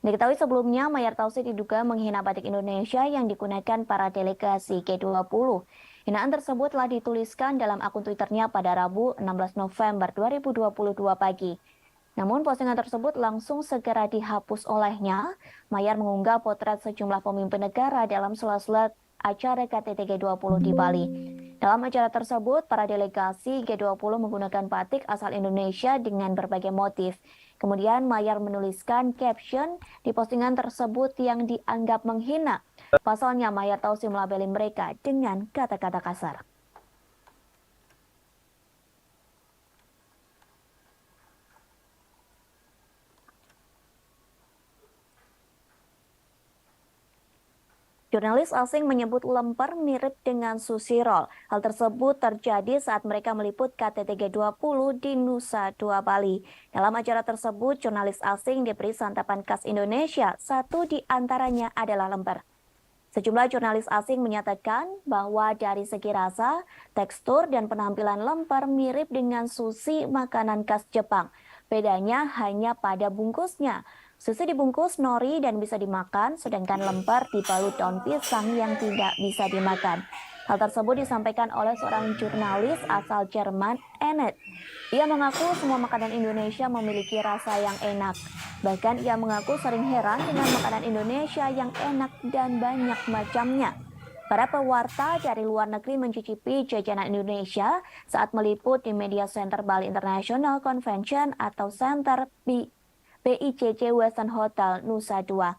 Diketahui sebelumnya, Mahyar Tousi diduga menghina batik Indonesia yang digunakan para delegasi G20. Hinaan tersebut telah dituliskan dalam akun Twitternya pada Rabu 16 November 2022 pagi. Namun postingan tersebut langsung segera dihapus olehnya. Mahyar mengunggah potret sejumlah pemimpin negara dalam sela-sela acara KTT G20 di Bali. Dalam acara tersebut, para delegasi G20 menggunakan batik asal Indonesia dengan berbagai motif. Kemudian Mahyar menuliskan caption di postingan tersebut yang dianggap menghina. Pasalnya Mahyar Tousi melabeli mereka dengan kata-kata kasar. Jurnalis asing menyebut lemper mirip dengan sushi roll. Hal tersebut terjadi saat mereka meliput KTT G20 di Nusa Dua Bali. Dalam acara tersebut, jurnalis asing diberi santapan khas Indonesia. Satu di antaranya adalah lemper. Sejumlah jurnalis asing menyatakan bahwa dari segi rasa, tekstur, dan penampilan lemper mirip dengan sushi makanan khas Jepang. Bedanya hanya pada bungkusnya. Sushi dibungkus nori dan bisa dimakan, sedangkan lemper dibalut daun pisang yang tidak bisa dimakan. Hal tersebut disampaikan oleh seorang jurnalis asal Jerman, Ennet. Ia mengaku semua makanan Indonesia memiliki rasa yang enak. Bahkan ia mengaku sering heran dengan makanan Indonesia yang enak dan banyak macamnya. Para pewarta dari luar negeri mencicipi jajanan Indonesia saat meliput di Media Center Bali International Convention atau Center BICC Western Hotel Nusa Dua.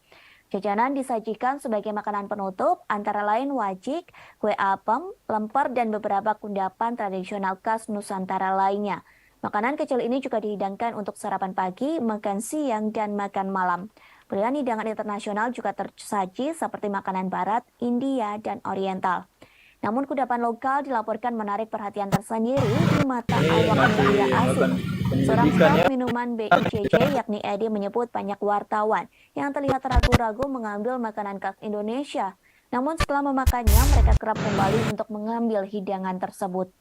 Jajanan disajikan sebagai makanan penutup, antara lain wajik, kue apem, lemper, dan beberapa kudapan tradisional khas Nusantara lainnya. Makanan kecil ini juga dihidangkan untuk sarapan pagi, makan siang, dan makan malam. Pilihan hidangan internasional juga tersaji seperti makanan barat, India, dan Oriental. Namun kudapan lokal dilaporkan menarik perhatian tersendiri di mata awak media asing. Seorang staf minuman BICC yakni Edi menyebut banyak wartawan yang terlihat ragu-ragu mengambil makanan khas Indonesia. Namun setelah memakannya mereka kerap kembali untuk mengambil hidangan tersebut.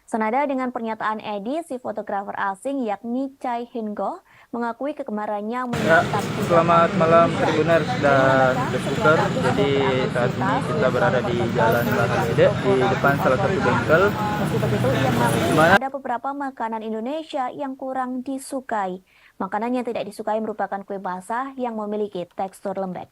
Senada dengan pernyataan Edi, si fotografer asing yakni Chai Hin-go mengakui kegemarannya Ya, menyantap selamat malam Tribuners dan Facebooker. Jadi saat ini kita berada di Jalan Lahalede di depan salah satu bengkel. Meski begitu, ia mengakui Gimana? ada beberapa makanan Indonesia yang kurang disukai. Makanan yang tidak disukai merupakan kue basah yang memiliki tekstur lembek.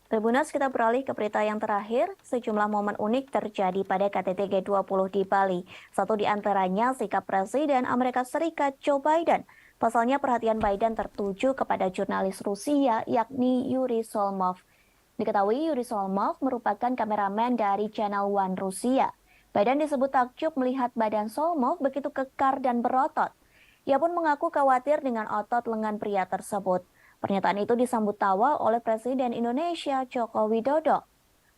Tribuners, kita beralih ke berita yang terakhir. Sejumlah momen unik terjadi pada KTT G20 di Bali. Satu di antaranya sikap Presiden Amerika Serikat Joe Biden. Pasalnya perhatian Biden tertuju kepada jurnalis Rusia yakni Yuri Solmov. Diketahui Yuri Solmov merupakan kameramen dari Channel One Rusia. Biden disebut takjub melihat badan Solmov begitu kekar dan berotot. Ia pun mengaku khawatir dengan otot lengan pria tersebut. Pernyataan itu disambut tawa oleh Presiden Indonesia Joko Widodo.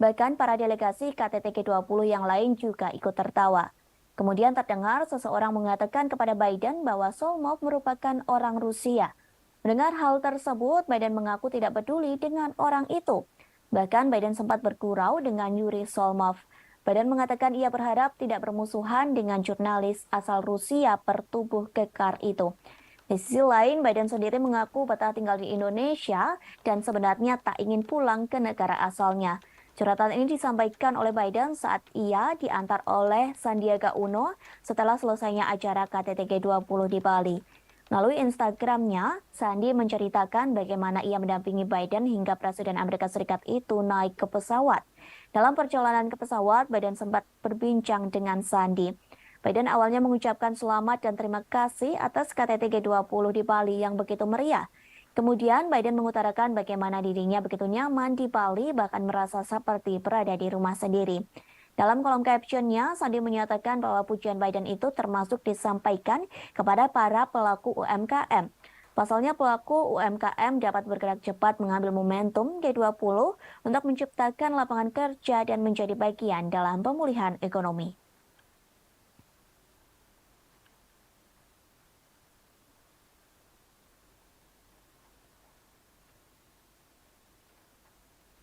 Bahkan para delegasi KTT G20 yang lain juga ikut tertawa. Kemudian terdengar seseorang mengatakan kepada Biden bahwa Solmov merupakan orang Rusia. Mendengar hal tersebut, Biden mengaku tidak peduli dengan orang itu. Bahkan Biden sempat bergurau dengan Yuri Solmov. Biden mengatakan ia berharap tidak bermusuhan dengan jurnalis asal Rusia bertubuh kekar itu. Di sisi lain, Biden sendiri mengaku betah tinggal di Indonesia dan sebenarnya tak ingin pulang ke negara asalnya. Curhatan ini disampaikan oleh Biden saat ia diantar oleh Sandiaga Uno setelah selesainya acara KTT G20 di Bali. Melalui Instagramnya, Sandi menceritakan bagaimana ia mendampingi Biden hingga Presiden Amerika Serikat itu naik ke pesawat. Dalam perjalanan ke pesawat, Biden sempat berbincang dengan Sandi. Biden awalnya mengucapkan selamat dan terima kasih atas KTT G20 di Bali yang begitu meriah. Kemudian Biden mengutarakan bagaimana dirinya begitu nyaman di Bali, bahkan merasa seperti berada di rumah sendiri. Dalam kolom captionnya, Sandi menyatakan bahwa pujian Biden itu termasuk disampaikan kepada para pelaku UMKM. Pasalnya pelaku UMKM dapat bergerak cepat mengambil momentum G20 untuk menciptakan lapangan kerja dan menjadi bagian dalam pemulihan ekonomi.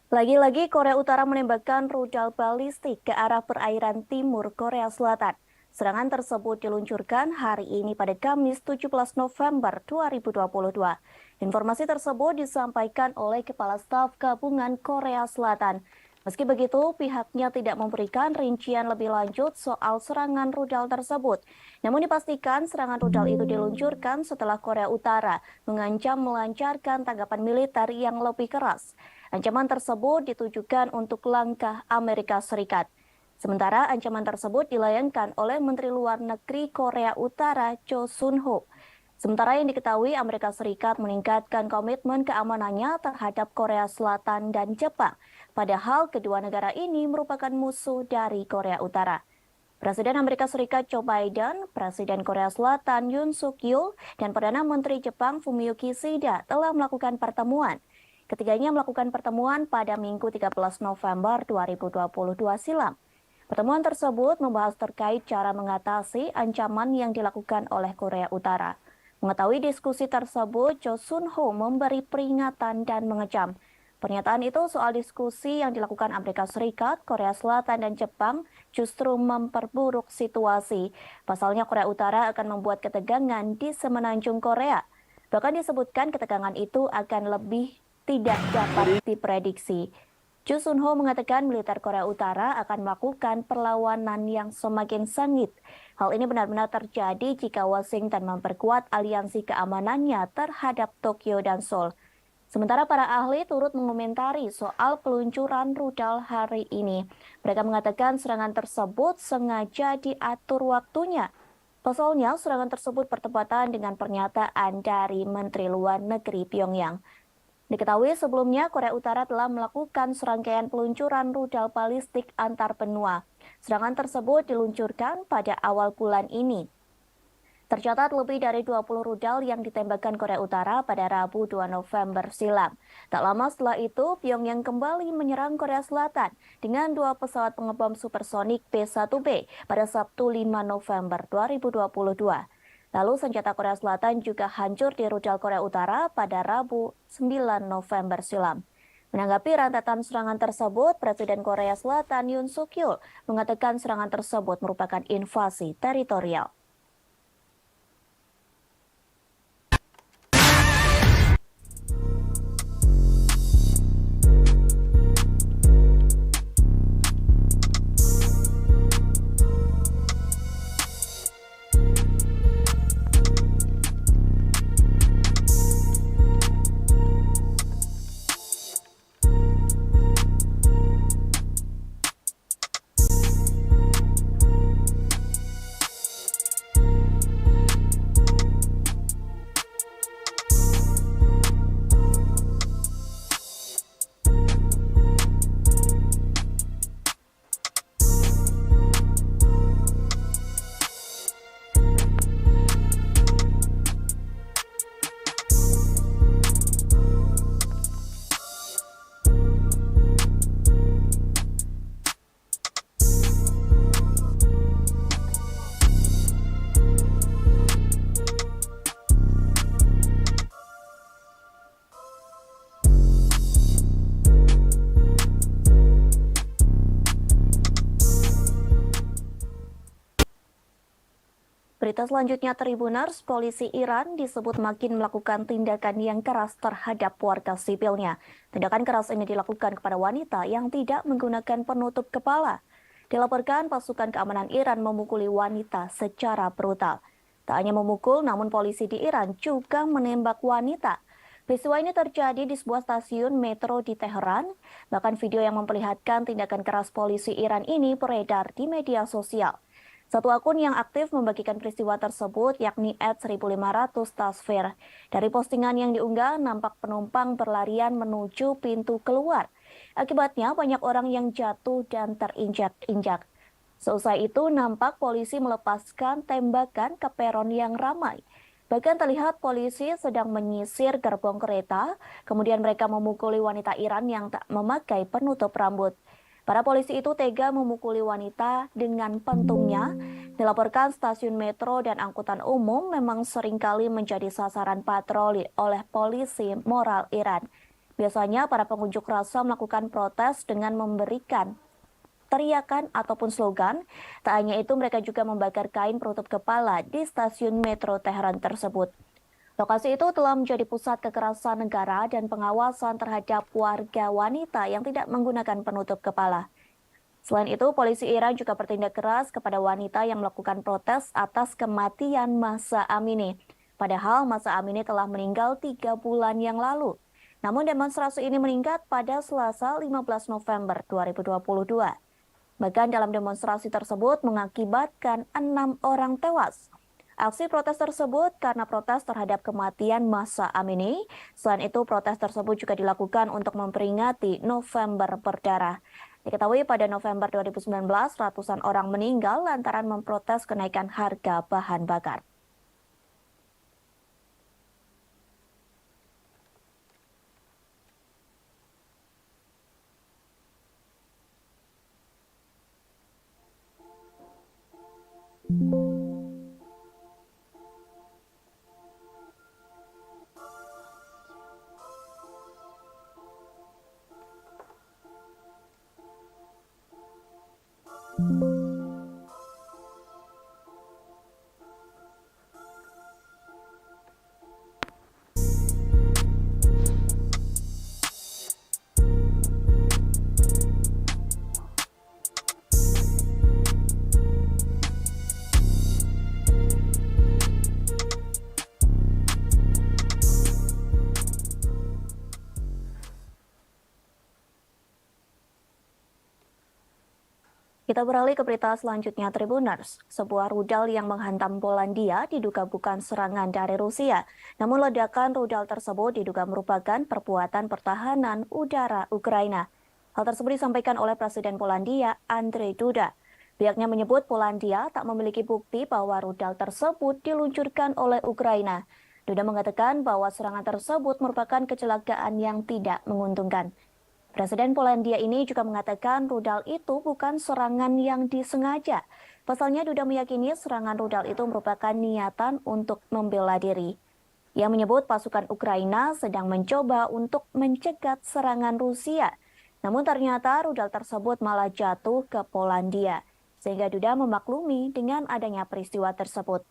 Lagi-lagi Korea Utara menembakkan rudal balistik ke arah perairan timur Korea Selatan. Serangan tersebut diluncurkan hari ini pada Kamis 17 November 2022. Informasi tersebut disampaikan oleh Kepala Staf Gabungan Korea Selatan. Meski begitu, pihaknya tidak memberikan rincian lebih lanjut soal serangan rudal tersebut. Namun dipastikan serangan rudal itu diluncurkan setelah Korea Utara mengancam melancarkan tanggapan militer yang lebih keras. Ancaman tersebut ditujukan untuk langkah Amerika Serikat. Sementara ancaman tersebut dilayangkan oleh Menteri Luar Negeri Korea Utara Cho Sun-ho. Sementara yang diketahui Amerika Serikat meningkatkan komitmen keamanannya terhadap Korea Selatan dan Jepang. Padahal kedua negara ini merupakan musuh dari Korea Utara. Presiden Amerika Serikat Joe Biden, Presiden Korea Selatan Yoon Suk Yeol, dan Perdana Menteri Jepang Fumio Kishida telah melakukan pertemuan. Ketiganya melakukan pertemuan pada Minggu 13 November 2022 silam. Pertemuan tersebut membahas terkait cara mengatasi ancaman yang dilakukan oleh Korea Utara. Mengetahui diskusi tersebut, Cho Sun-ho memberi peringatan dan mengecam. Pernyataan itu soal diskusi yang dilakukan Amerika Serikat, Korea Selatan, dan Jepang justru memperburuk situasi. Pasalnya Korea Utara akan membuat ketegangan di semenanjung Korea. Bahkan disebutkan ketegangan itu akan lebih tidak dapat diprediksi. Cho Sun-ho mengatakan militer Korea Utara akan melakukan perlawanan yang semakin sengit. Hal ini benar-benar terjadi jika Washington memperkuat aliansi keamanannya terhadap Tokyo dan Seoul. Sementara para ahli turut mengomentari soal peluncuran rudal hari ini. Mereka mengatakan serangan tersebut sengaja diatur waktunya. Pasalnya serangan tersebut bertepatan dengan pernyataan dari Menteri Luar Negeri Pyongyang. Diketahui sebelumnya Korea Utara telah melakukan serangkaian peluncuran rudal balistik antar benua. Serangan tersebut diluncurkan pada awal bulan ini. Tercatat lebih dari 20 rudal yang ditembakkan Korea Utara pada Rabu 2 November silam. Tak lama setelah itu, Pyongyang kembali menyerang Korea Selatan dengan 2 pesawat pengebom supersonik P-1B pada Sabtu 5 November 2022. Lalu senjata Korea Selatan juga hancur di rudal Korea Utara pada Rabu 9 November silam. Menanggapi rentetan serangan tersebut, Presiden Korea Selatan Yoon Suk Yeol mengatakan serangan tersebut merupakan invasi teritorial. Berita selanjutnya, Tribuners, polisi Iran disebut makin melakukan tindakan yang keras terhadap warga sipilnya. Tindakan keras ini dilakukan kepada wanita yang tidak menggunakan penutup kepala. Dilaporkan pasukan keamanan Iran memukuli wanita secara brutal. Tak hanya memukul, namun polisi di Iran juga menembak wanita. Peristiwa ini terjadi di sebuah stasiun metro di Teheran. Bahkan video yang memperlihatkan tindakan keras polisi Iran ini beredar di media sosial. Satu akun yang aktif membagikan peristiwa tersebut yakni @1500tasfir. Dari postingan yang diunggah, nampak penumpang berlarian menuju pintu keluar. Akibatnya banyak orang yang jatuh dan terinjak-injak. Seusai itu nampak polisi melepaskan tembakan ke peron yang ramai. Bahkan terlihat polisi sedang menyisir gerbong kereta, kemudian mereka memukuli wanita Iran yang tak memakai penutup rambut. Para polisi itu tega memukuli wanita dengan pentungnya. Dilaporkan stasiun metro dan angkutan umum memang seringkali menjadi sasaran patroli oleh polisi moral Iran. Biasanya para pengunjuk rasa melakukan protes dengan memberikan teriakan ataupun slogan. Tak hanya itu, mereka juga membakar kain penutup kepala di stasiun metro Teheran tersebut. Lokasi itu telah menjadi pusat kekerasan negara dan pengawasan terhadap warga wanita yang tidak menggunakan penutup kepala. Selain itu, polisi Iran juga bertindak keras kepada wanita yang melakukan protes atas kematian Mahsa Amini. Padahal Mahsa Amini telah meninggal 3 bulan yang lalu. Namun demonstrasi ini meningkat pada Selasa 15 November 2022. Bahkan dalam demonstrasi tersebut mengakibatkan 6 orang tewas. Aksi protes tersebut karena protes terhadap kematian Mahsa Amini. Selain itu, protes tersebut juga dilakukan untuk memperingati November berdarah. Diketahui pada November 2019, ratusan orang meninggal lantaran memprotes kenaikan harga bahan bakar. Kita beralih ke berita selanjutnya, Tribuners. Sebuah rudal yang menghantam Polandia diduga bukan serangan dari Rusia. Namun ledakan rudal tersebut diduga merupakan perbuatan pertahanan udara Ukraina. Hal tersebut disampaikan oleh Presiden Polandia, Andrzej Duda. Pihaknya menyebut Polandia tak memiliki bukti bahwa rudal tersebut diluncurkan oleh Ukraina. Duda mengatakan bahwa serangan tersebut merupakan kecelakaan yang tidak menguntungkan. Presiden Polandia ini juga mengatakan rudal itu bukan serangan yang disengaja. Pasalnya, Duda meyakini serangan rudal itu merupakan niatan untuk membela diri. Ia menyebut pasukan Ukraina sedang mencoba untuk mencegat serangan Rusia. Namun ternyata rudal tersebut malah jatuh ke Polandia, sehingga Duda memaklumi dengan adanya peristiwa tersebut.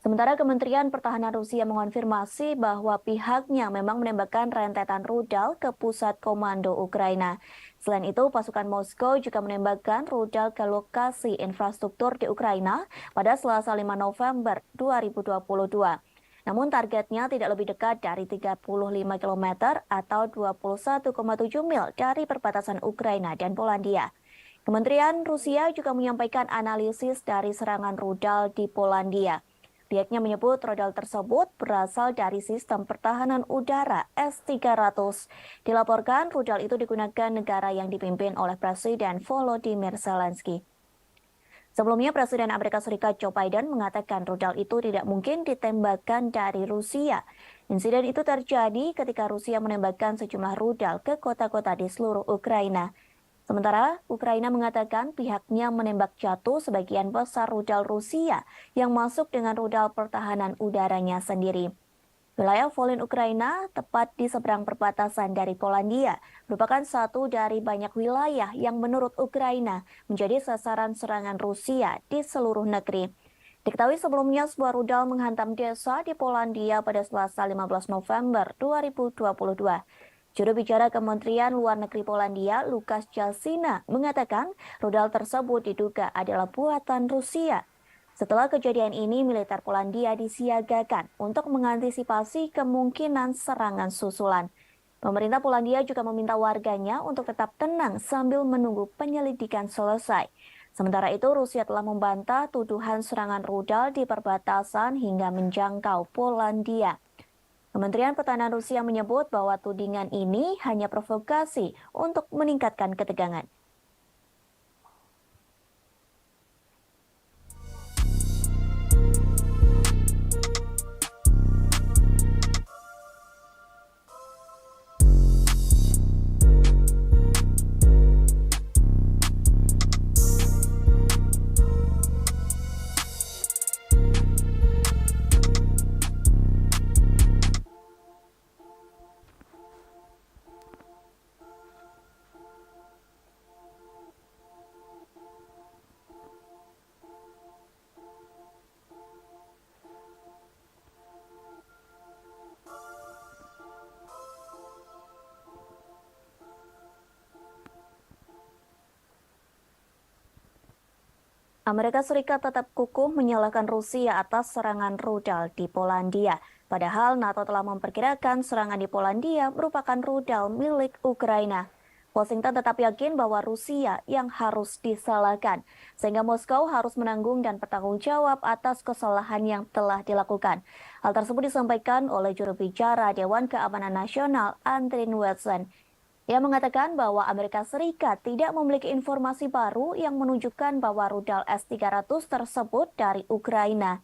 Sementara Kementerian Pertahanan Rusia mengonfirmasi bahwa pihaknya memang menembakkan rentetan rudal ke pusat komando Ukraina. Selain itu, pasukan Moskow juga menembakkan rudal ke lokasi infrastruktur di Ukraina pada Selasa 5 November 2022. Namun targetnya tidak lebih dekat dari 35 km atau 21,7 mil dari perbatasan Ukraina dan Polandia. Kementerian Rusia juga menyampaikan analisis dari serangan rudal di Polandia. Pihaknya menyebut rudal tersebut berasal dari sistem pertahanan udara S-300. Dilaporkan rudal itu digunakan negara yang dipimpin oleh Presiden Volodymyr Zelensky. Sebelumnya, Presiden Amerika Serikat Joe Biden mengatakan rudal itu tidak mungkin ditembakkan dari Rusia. Insiden itu terjadi ketika Rusia menembakkan sejumlah rudal ke kota-kota di seluruh Ukraina. Sementara, Ukraina mengatakan pihaknya menembak jatuh sebagian besar rudal Rusia yang masuk dengan rudal pertahanan udaranya sendiri. Wilayah Volyn Ukraina, tepat di seberang perbatasan dari Polandia, merupakan satu dari banyak wilayah yang menurut Ukraina menjadi sasaran serangan Rusia di seluruh negeri. Diketahui sebelumnya sebuah rudal menghantam desa di Polandia pada Selasa 15 November 2022. Juru bicara Kementerian Luar Negeri Polandia, Lukasz Jasina, mengatakan rudal tersebut diduga adalah buatan Rusia. Setelah kejadian ini, militer Polandia disiagakan untuk mengantisipasi kemungkinan serangan susulan. Pemerintah Polandia juga meminta warganya untuk tetap tenang sambil menunggu penyelidikan selesai. Sementara itu, Rusia telah membantah tuduhan serangan rudal di perbatasan hingga menjangkau Polandia. Kementerian Pertahanan Rusia menyebut bahwa tudingan ini hanya provokasi untuk meningkatkan ketegangan. Amerika Serikat tetap kukuh menyalahkan Rusia atas serangan rudal di Polandia. Padahal NATO telah memperkirakan serangan di Polandia merupakan rudal milik Ukraina. Washington tetap yakin bahwa Rusia yang harus disalahkan, sehingga Moskow harus menanggung dan bertanggung jawab atas kesalahan yang telah dilakukan. Hal tersebut disampaikan oleh juru bicara Dewan Keamanan Nasional, Andrew Watson. Ia mengatakan bahwa Amerika Serikat tidak memiliki informasi baru yang menunjukkan bahwa rudal S-300 tersebut dari Ukraina.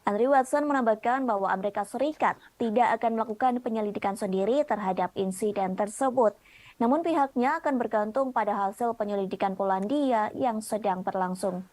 Andrew Watson menambahkan bahwa Amerika Serikat tidak akan melakukan penyelidikan sendiri terhadap insiden tersebut. Namun pihaknya akan bergantung pada hasil penyelidikan Polandia yang sedang berlangsung.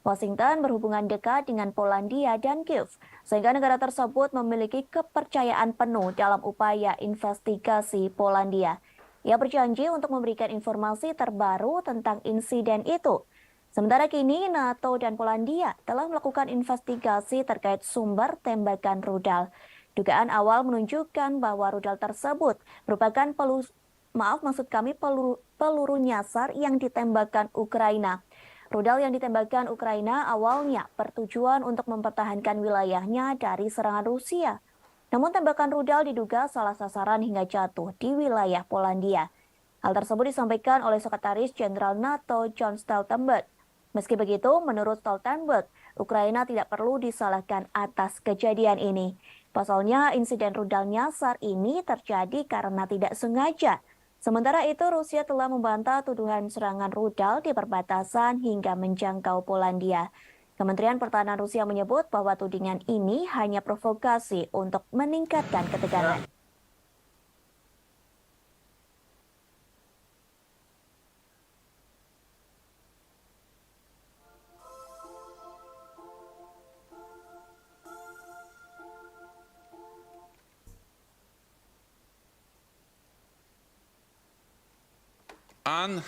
Washington berhubungan dekat dengan Polandia dan Kiev, sehingga negara tersebut memiliki kepercayaan penuh dalam upaya investigasi Polandia. Ia berjanji untuk memberikan informasi terbaru tentang insiden itu. Sementara kini, NATO dan Polandia telah melakukan investigasi terkait sumber tembakan rudal. Dugaan awal menunjukkan bahwa rudal tersebut merupakan peluru nyasar yang ditembakkan Ukraina. Rudal yang ditembakkan Ukraina awalnya bertujuan untuk mempertahankan wilayahnya dari serangan Rusia. Namun tembakan rudal diduga salah sasaran hingga jatuh di wilayah Polandia. Hal tersebut disampaikan oleh Sekretaris Jenderal NATO John Stoltenberg. Meski begitu, menurut Stoltenberg, Ukraina tidak perlu disalahkan atas kejadian ini. Pasalnya, insiden rudal nyasar ini terjadi karena tidak sengaja. Sementara itu, Rusia telah membantah tuduhan serangan rudal di perbatasan hingga menjangkau Polandia. Kementerian Pertahanan Rusia menyebut bahwa tudingan ini hanya provokasi untuk meningkatkan ketegangan. An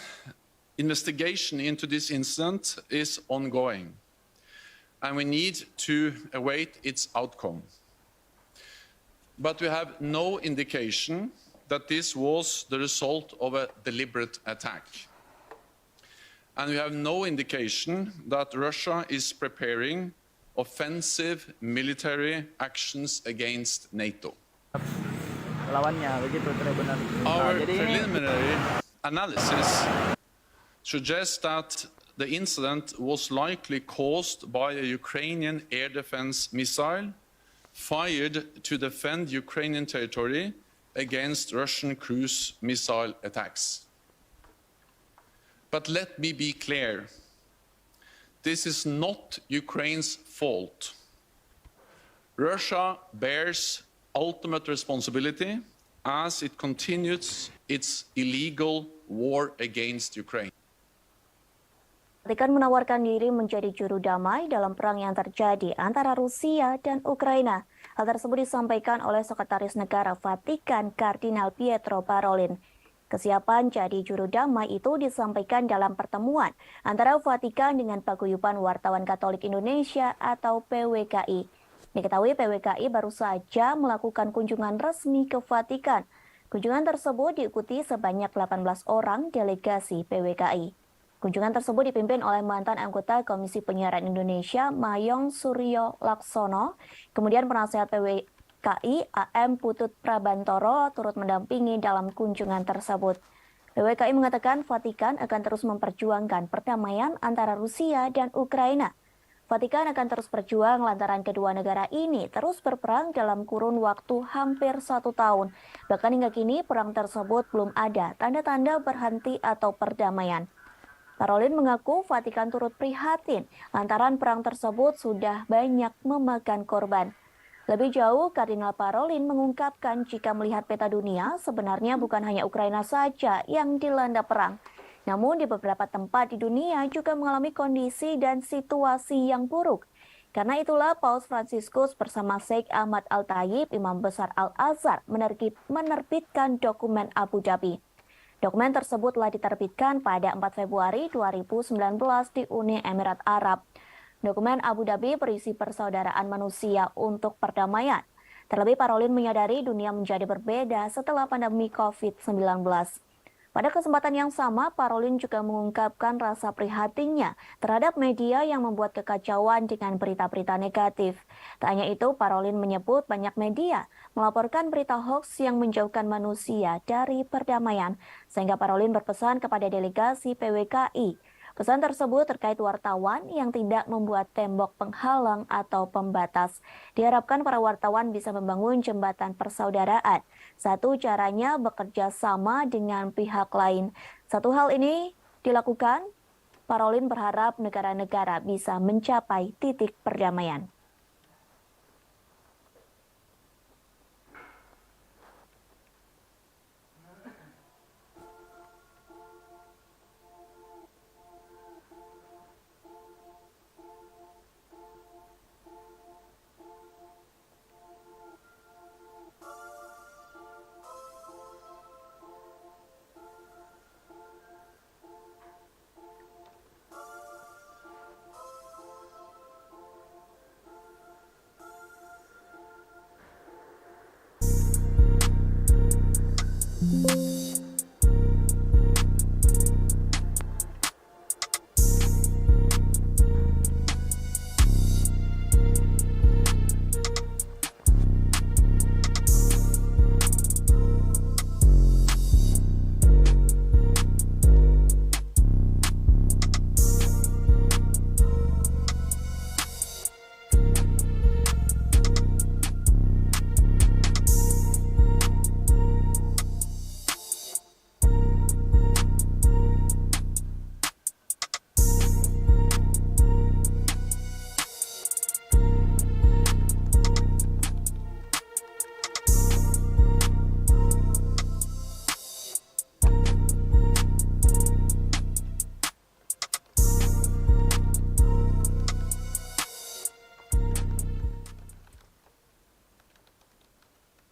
investigation into this incident is ongoing, and we need to await its outcome. But we have no indication that this was the result of a deliberate attack. And we have no indication that Russia is preparing offensive military actions against NATO. lawannya begitu Tribunal. Our Jadi ini preliminary analysis suggests that the incident was likely caused by a Ukrainian air defense missile fired to defend Ukrainian territory against Russian cruise missile attacks. But let me be clear, this is not Ukraine's fault. Russia bears ultimate responsibility as it continues its illegal war against Ukraine. Vatikan menawarkan diri menjadi juru damai dalam perang yang terjadi antara Rusia dan Ukraina. Hal tersebut disampaikan oleh Sekretaris Negara Vatikan Kardinal Pietro Parolin. Kesiapan jadi juru damai itu disampaikan dalam pertemuan antara Vatikan dengan Paguyuban Wartawan Katolik Indonesia atau PWKI. Diketahui PWKI baru saja melakukan kunjungan resmi ke Vatikan. Kunjungan tersebut diikuti sebanyak 18 orang delegasi PWKI. Kunjungan tersebut dipimpin oleh mantan anggota Komisi Penyiaran Indonesia, Mayong Suryo Laksono. Kemudian penasihat PWKI, AM Putut Prabantoro, turut mendampingi dalam kunjungan tersebut. PWKI mengatakan Vatikan akan terus memperjuangkan perdamaian antara Rusia dan Ukraina. Vatikan akan terus berjuang lantaran kedua negara ini terus berperang dalam kurun waktu hampir 1 tahun. Bahkan hingga kini perang tersebut belum ada tanda-tanda berhenti atau perdamaian. Parolin mengaku Vatikan turut prihatin lantaran perang tersebut sudah banyak memakan korban. Lebih jauh, Kardinal Parolin mengungkapkan jika melihat peta dunia, sebenarnya bukan hanya Ukraina saja yang dilanda perang. Namun di beberapa tempat di dunia juga mengalami kondisi dan situasi yang buruk. Karena itulah Paus Fransiskus bersama Sheikh Ahmad Al-Tayib, Imam Besar Al-Azhar, menerbitkan dokumen Abu Dhabi. Dokumen tersebut telah diterbitkan pada 4 Februari 2019 di Uni Emirat Arab. Dokumen Abu Dhabi berisi persaudaraan manusia untuk perdamaian. Terlebih Parolin menyadari dunia menjadi berbeda setelah pandemi COVID-19. Pada kesempatan yang sama, Parolin juga mengungkapkan rasa prihatinnya terhadap media yang membuat kekacauan dengan berita-berita negatif. Tak hanya itu, Parolin menyebut banyak media melaporkan berita hoaks yang menjauhkan manusia dari perdamaian, sehingga Parolin berpesan kepada delegasi PWKI. Pesan tersebut terkait wartawan yang tidak membuat tembok penghalang atau pembatas. Diharapkan para wartawan bisa membangun jembatan persaudaraan. Satu caranya bekerja sama dengan pihak lain. Satu hal ini dilakukan, Parolin berharap negara-negara bisa mencapai titik perdamaian.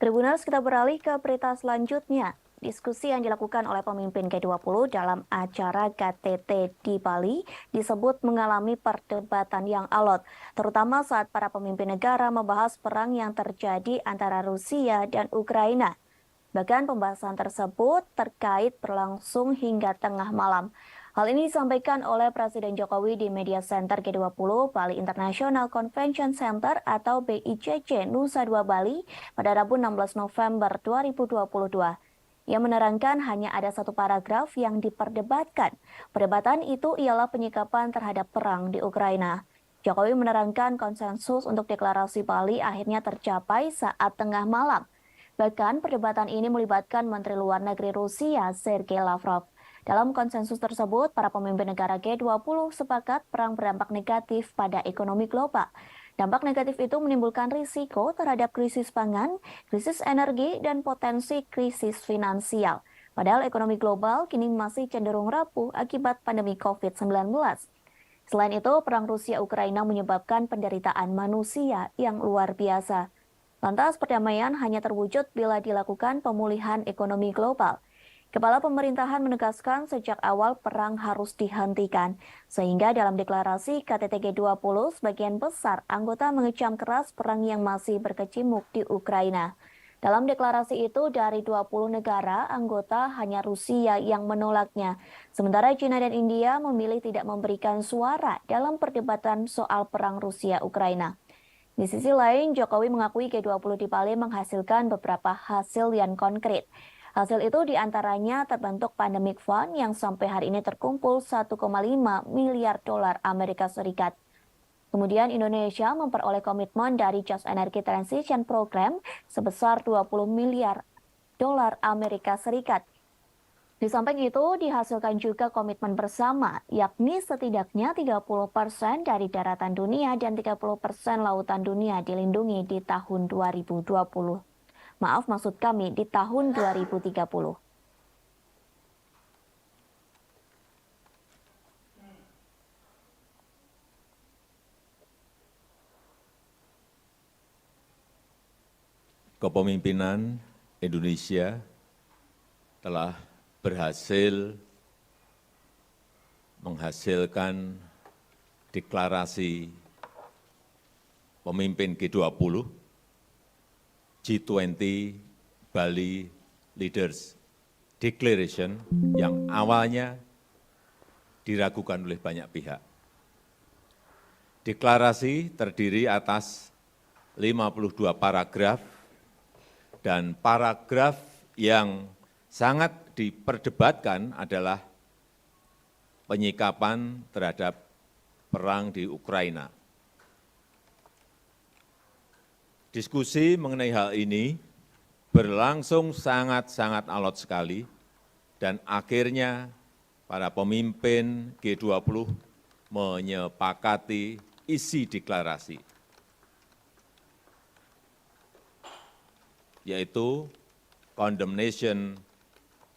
Tribuners, kita beralih ke berita selanjutnya. diskusi yang dilakukan oleh pemimpin G20 dalam acara KTT di Bali disebut mengalami perdebatan yang alot, terutama saat para pemimpin negara membahas perang yang terjadi antara Rusia dan Ukraina. Bahkan pembahasan tersebut terkait berlangsung hingga tengah malam. Hal ini disampaikan oleh Presiden Jokowi di Media Center G20 Bali International Convention Center atau BICC Nusa Dua Bali pada Rabu 16 November 2022. Ia menerangkan hanya ada satu paragraf yang diperdebatkan. Perdebatan itu ialah penyikapan terhadap perang di Ukraina. Jokowi menerangkan konsensus untuk deklarasi Bali akhirnya tercapai saat tengah malam. Bahkan perdebatan ini melibatkan Menteri Luar Negeri Rusia Sergei Lavrov. Dalam konsensus tersebut, para pemimpin negara G20 sepakat perang berdampak negatif pada ekonomi global. Dampak negatif itu menimbulkan risiko terhadap krisis pangan, krisis energi, dan potensi krisis finansial. Padahal ekonomi global kini masih cenderung rapuh akibat pandemi COVID-19. Selain itu, perang Rusia-Ukraina menyebabkan penderitaan manusia yang luar biasa. Lantas, perdamaian hanya terwujud bila dilakukan pemulihan ekonomi global. Kepala pemerintahan menegaskan sejak awal perang harus dihentikan, sehingga dalam deklarasi KTT G20 sebagian besar anggota mengecam keras perang yang masih berkecamuk di Ukraina. Dalam deklarasi itu dari 20 negara anggota hanya Rusia yang menolaknya, sementara China dan India memilih tidak memberikan suara dalam perdebatan soal perang Rusia-Ukraina. Di sisi lain, Jokowi mengakui G20 di Bali menghasilkan beberapa hasil yang konkret. Hasil itu diantaranya terbentuk Pandemic Fund yang sampai hari ini terkumpul 1,5 miliar dolar Amerika Serikat. Kemudian Indonesia memperoleh komitmen dari Just Energy Transition Program sebesar 20 miliar dolar Amerika Serikat. Di samping itu dihasilkan juga komitmen bersama, yakni setidaknya 30% dari daratan dunia dan 30% lautan dunia dilindungi di tahun 2020. Maksud kami di tahun 2030. Kepemimpinan Indonesia telah berhasil menghasilkan deklarasi pemimpin G20, G20 Bali Leaders Declaration yang awalnya diragukan oleh banyak pihak. Deklarasi terdiri atas 52 paragraf dan paragraf yang sangat diperdebatkan adalah penyikapan terhadap perang di Ukraina. Diskusi mengenai hal ini berlangsung sangat-sangat alot sekali dan akhirnya para pemimpin G20 menyepakati isi deklarasi, yaitu condemnation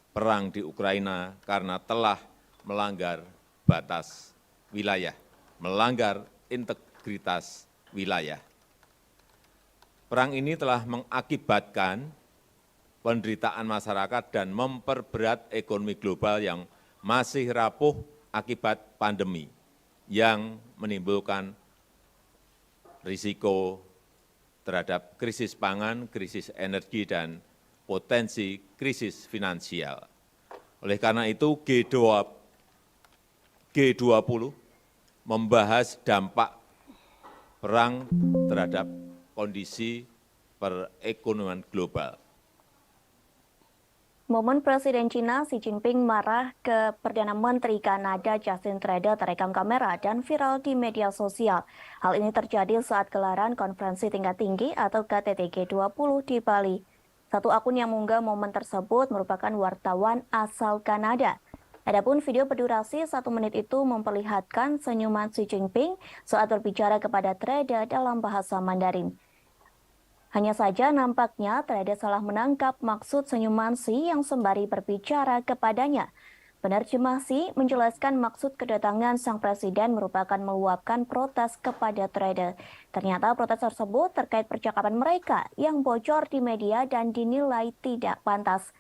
perang di Ukraina karena telah melanggar batas wilayah, melanggar integritas wilayah. Perang ini telah mengakibatkan penderitaan masyarakat dan memperberat ekonomi global yang masih rapuh akibat pandemi yang menimbulkan risiko terhadap krisis pangan, krisis energi, dan potensi krisis finansial. Oleh karena itu, G20 membahas dampak perang terhadap kondisi perekonomian global. Momen Presiden China Xi Jinping marah ke Perdana Menteri Kanada Justin Trudeau terekam kamera dan viral di media sosial. Hal ini terjadi saat gelaran konferensi tingkat tinggi atau KTT G20 di Bali. Satu akun yang mengunggah momen tersebut merupakan wartawan asal Kanada. Adapun video berdurasi 1 menit itu memperlihatkan senyuman Xi Jinping saat berbicara kepada Trudeau dalam bahasa Mandarin. Hanya saja nampaknya Trudeau salah menangkap maksud senyuman Xi yang sembari berbicara kepadanya. Penerjemah Xi menjelaskan maksud kedatangan sang presiden merupakan meluapkan protes kepada Trudeau. Ternyata protes tersebut terkait percakapan mereka yang bocor di media dan dinilai tidak pantas.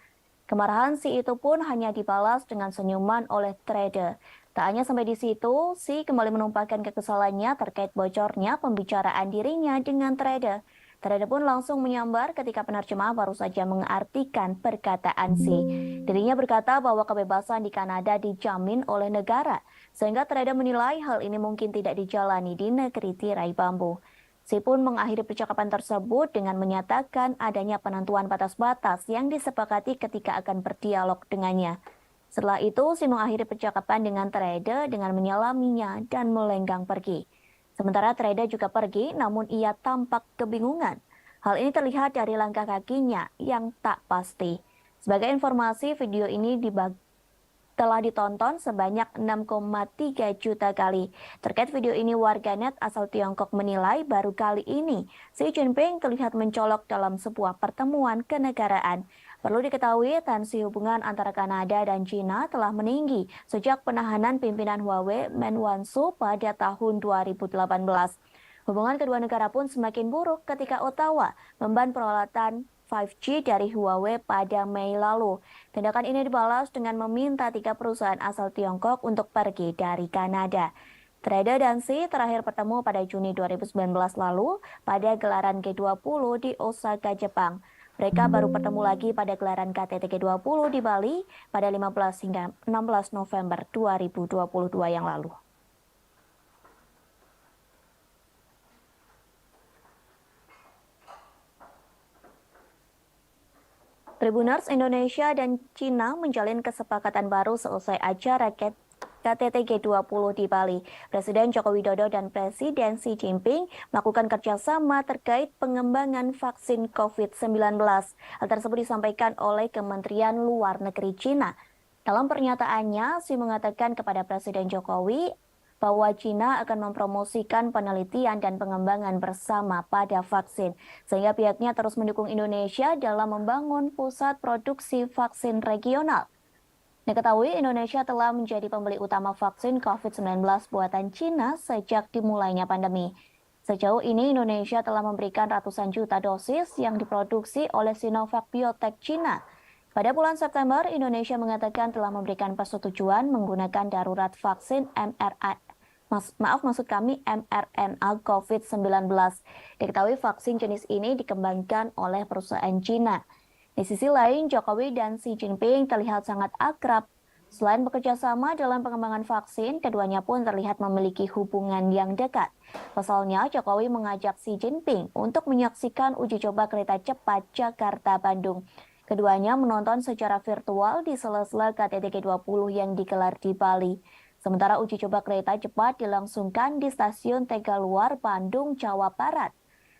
Kemarahan Xi itu pun hanya dibalas dengan senyuman oleh trader. Tak hanya sampai di situ, Xi kembali menumpahkan kekesalannya terkait bocornya pembicaraan dirinya dengan trader. Trader pun langsung menyambar ketika penerjemah baru saja mengartikan perkataan Xi. Dirinya berkata bahwa kebebasan di Kanada dijamin oleh negara, sehingga trader menilai hal ini mungkin tidak dijalani di negeri tirai bambu. Xi pun mengakhiri percakapan tersebut dengan menyatakan adanya penentuan batas-batas yang disepakati ketika akan berdialog dengannya. Setelah itu, Xi mengakhiri percakapan dengan trader dengan menyalaminya dan melenggang pergi. Sementara trader juga pergi, namun ia tampak kebingungan. Hal ini terlihat dari langkah kakinya yang tak pasti. Sebagai informasi, video ini telah ditonton sebanyak 6,3 juta kali. Terkait video ini, warganet asal Tiongkok menilai baru kali ini Xi Jinping terlihat mencolok dalam sebuah pertemuan kenegaraan. Perlu diketahui, tensi hubungan antara Kanada dan China telah meninggi sejak penahanan pimpinan Huawei Meng Wanzhou pada tahun 2018. Hubungan kedua negara pun semakin buruk ketika Ottawa memban peralatan 5G dari Huawei pada Mei lalu. Tindakan ini dibalas dengan meminta 3 perusahaan asal Tiongkok untuk pergi dari Kanada. Trader dan Xi terakhir bertemu pada Juni 2019 lalu pada gelaran G20 di Osaka, Jepang. Mereka baru bertemu lagi pada gelaran KTT G20 di Bali pada 15 hingga 16 November 2022 yang lalu. Tribuners Indonesia dan Cina menjalin kesepakatan baru selesai acara KTT G20 di Bali. Presiden Joko Widodo dan Presiden Xi Jinping melakukan kerjasama terkait pengembangan vaksin COVID-19. Hal tersebut disampaikan oleh Kementerian Luar Negeri Cina. Dalam pernyataannya, Xi mengatakan kepada Presiden Jokowi bahwa Cina akan mempromosikan penelitian dan pengembangan bersama pada vaksin, sehingga pihaknya terus mendukung Indonesia dalam membangun pusat produksi vaksin regional. Diketahui Indonesia telah menjadi pembeli utama vaksin COVID-19 buatan Cina sejak dimulainya pandemi. Sejauh ini Indonesia telah memberikan ratusan juta dosis yang diproduksi oleh Sinovac Biotech Cina. Pada bulan September, Indonesia mengatakan telah memberikan persetujuan menggunakan darurat vaksin mRNA COVID-19. Diketahui vaksin jenis ini dikembangkan oleh perusahaan Cina. Di sisi lain, Jokowi dan Xi Jinping terlihat sangat akrab. Selain bekerja sama dalam pengembangan vaksin, keduanya pun terlihat memiliki hubungan yang dekat. Pasalnya, Jokowi mengajak Xi Jinping untuk menyaksikan uji coba kereta cepat Jakarta-Bandung. Keduanya menonton secara virtual di sela-sela KTT G20 yang digelar di Bali. Sementara uji coba kereta cepat dilangsungkan di stasiun Tegaluar, Bandung, Jawa Barat.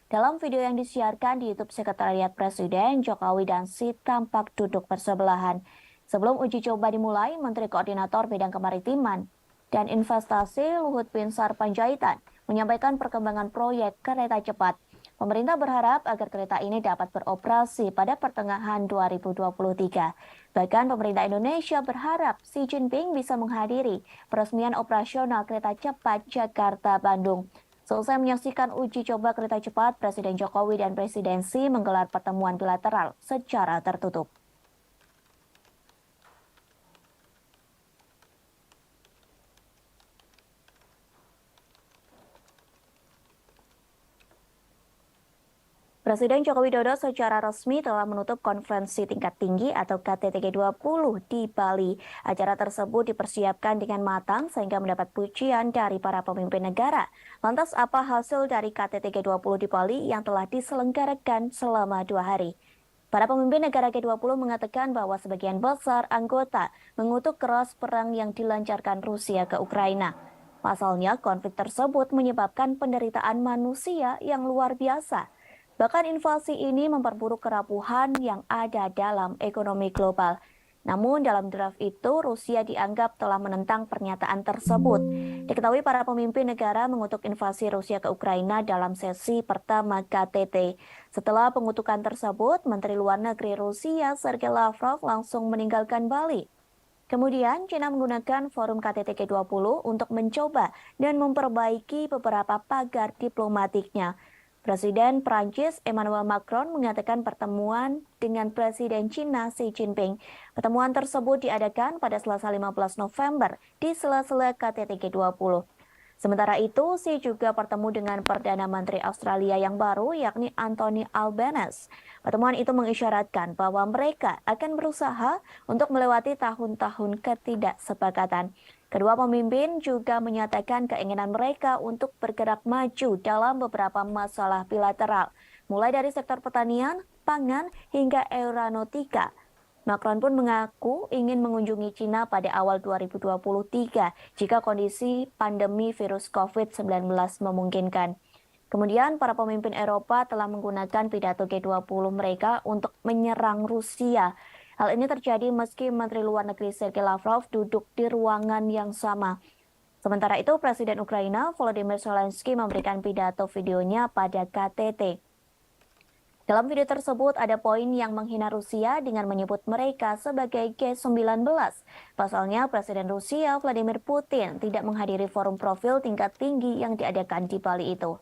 Dalam video yang disiarkan di YouTube Sekretariat Presiden, Jokowi dan Xi tampak duduk bersebelahan. Sebelum uji coba dimulai, Menteri Koordinator Bidang Kemaritiman dan Investasi Luhut Binsar Panjaitan menyampaikan perkembangan proyek kereta cepat. Pemerintah berharap agar kereta ini dapat beroperasi pada pertengahan 2023. Bahkan pemerintah Indonesia berharap Xi Jinping bisa menghadiri peresmian operasional kereta cepat Jakarta-Bandung. Selesai menyaksikan uji coba kereta cepat, Presiden Jokowi dan Presiden Xi menggelar pertemuan bilateral secara tertutup. Presiden Joko Widodo secara resmi telah menutup konferensi tingkat tinggi atau KTT G20 di Bali. Acara tersebut dipersiapkan dengan matang sehingga mendapat pujian dari para pemimpin negara. Lantas apa hasil dari KTT G20 di Bali yang telah diselenggarakan selama 2 hari? Para pemimpin negara G20 mengatakan bahwa sebagian besar anggota mengutuk keras perang yang dilancarkan Rusia ke Ukraina. Pasalnya, konflik tersebut menyebabkan penderitaan manusia yang luar biasa. Bahkan invasi ini memperburuk kerapuhan yang ada dalam ekonomi global. Namun dalam draft itu, Rusia dianggap telah menentang pernyataan tersebut. Diketahui para pemimpin negara mengutuk invasi Rusia ke Ukraina dalam sesi pertama KTT. Setelah pengutukan tersebut, Menteri Luar Negeri Rusia Sergei Lavrov langsung meninggalkan Bali. Kemudian, China menggunakan forum KTT G20 untuk mencoba dan memperbaiki beberapa pagar diplomatiknya. Presiden Prancis Emmanuel Macron mengatakan pertemuan dengan Presiden China Xi Jinping. Pertemuan tersebut diadakan pada Selasa 15 November di sela-sela KTT G20. Sementara itu, Xi juga bertemu dengan Perdana Menteri Australia yang baru, yakni Anthony Albanese. Pertemuan itu mengisyaratkan bahwa mereka akan berusaha untuk melewati tahun-tahun ketidaksepakatan. Kedua pemimpin juga menyatakan keinginan mereka untuk bergerak maju dalam beberapa masalah bilateral, mulai dari sektor pertanian, pangan, hingga aeronautika. Macron pun mengaku ingin mengunjungi China pada awal 2023 jika kondisi pandemi virus COVID-19 memungkinkan. Kemudian, para pemimpin Eropa telah menggunakan pidato G20 mereka untuk menyerang Rusia. Hal ini terjadi meski Menteri Luar Negeri Sergei Lavrov duduk di ruangan yang sama. Sementara itu, Presiden Ukraina Volodymyr Zelensky memberikan pidato videonya pada KTT. Dalam video tersebut ada poin yang menghina Rusia dengan menyebut mereka sebagai G19. Pasalnya, Presiden Rusia Vladimir Putin tidak menghadiri forum profil tingkat tinggi yang diadakan di Bali itu.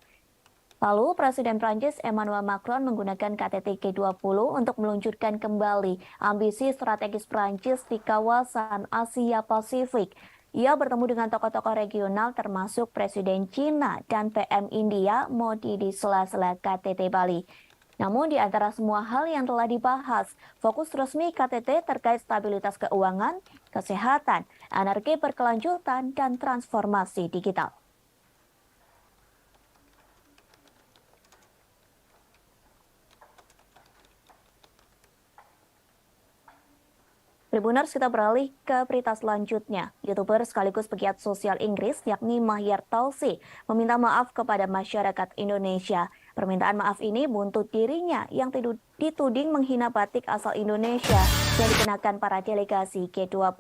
Lalu, Presiden Prancis Emmanuel Macron menggunakan KTT G20 untuk meluncurkan kembali ambisi strategis Prancis di kawasan Asia Pasifik. Ia bertemu dengan tokoh-tokoh regional termasuk Presiden China dan PM India Modi di sela-sela KTT Bali. Namun di antara semua hal yang telah dibahas, fokus resmi KTT terkait stabilitas keuangan, kesehatan, energi berkelanjutan, dan transformasi digital. Tribuners, kita beralih ke berita selanjutnya. YouTuber sekaligus pegiat sosial Inggris yakni Mahyar Tousi meminta maaf kepada masyarakat Indonesia. Permintaan maaf ini buntut dirinya yang dituding menghina batik asal Indonesia yang dikenakan para delegasi G20.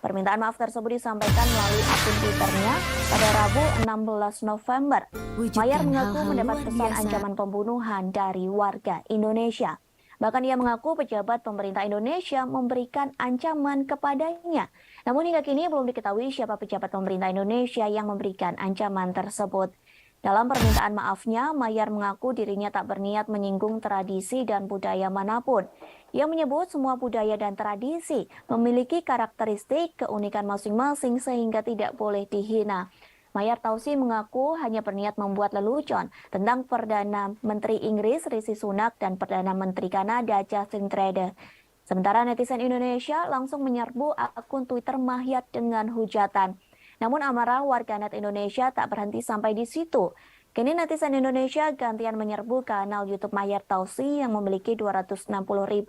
Permintaan maaf tersebut disampaikan melalui akun Twitternya pada Rabu 16 November. Mahyar mengaku mendapat pesan ancaman pembunuhan dari warga Indonesia. Bahkan ia mengaku pejabat pemerintah Indonesia memberikan ancaman kepadanya. Namun hingga kini belum diketahui siapa pejabat pemerintah Indonesia yang memberikan ancaman tersebut. Dalam permintaan maafnya, Mahyar mengaku dirinya tak berniat menyinggung tradisi dan budaya manapun. Ia menyebut semua budaya dan tradisi memiliki karakteristik keunikan masing-masing sehingga tidak boleh dihina. Mahyar Tousi mengaku hanya berniat membuat lelucon tentang Perdana Menteri Inggris Rishi Sunak dan Perdana Menteri Kanada Justin Trudeau. Sementara netizen Indonesia langsung menyerbu akun Twitter Mahyar dengan hujatan. Namun amarah warganet Indonesia tak berhenti sampai di situ. Kini netizen Indonesia gantian menyerbu kanal YouTube Mahyar Tousi yang memiliki 260.000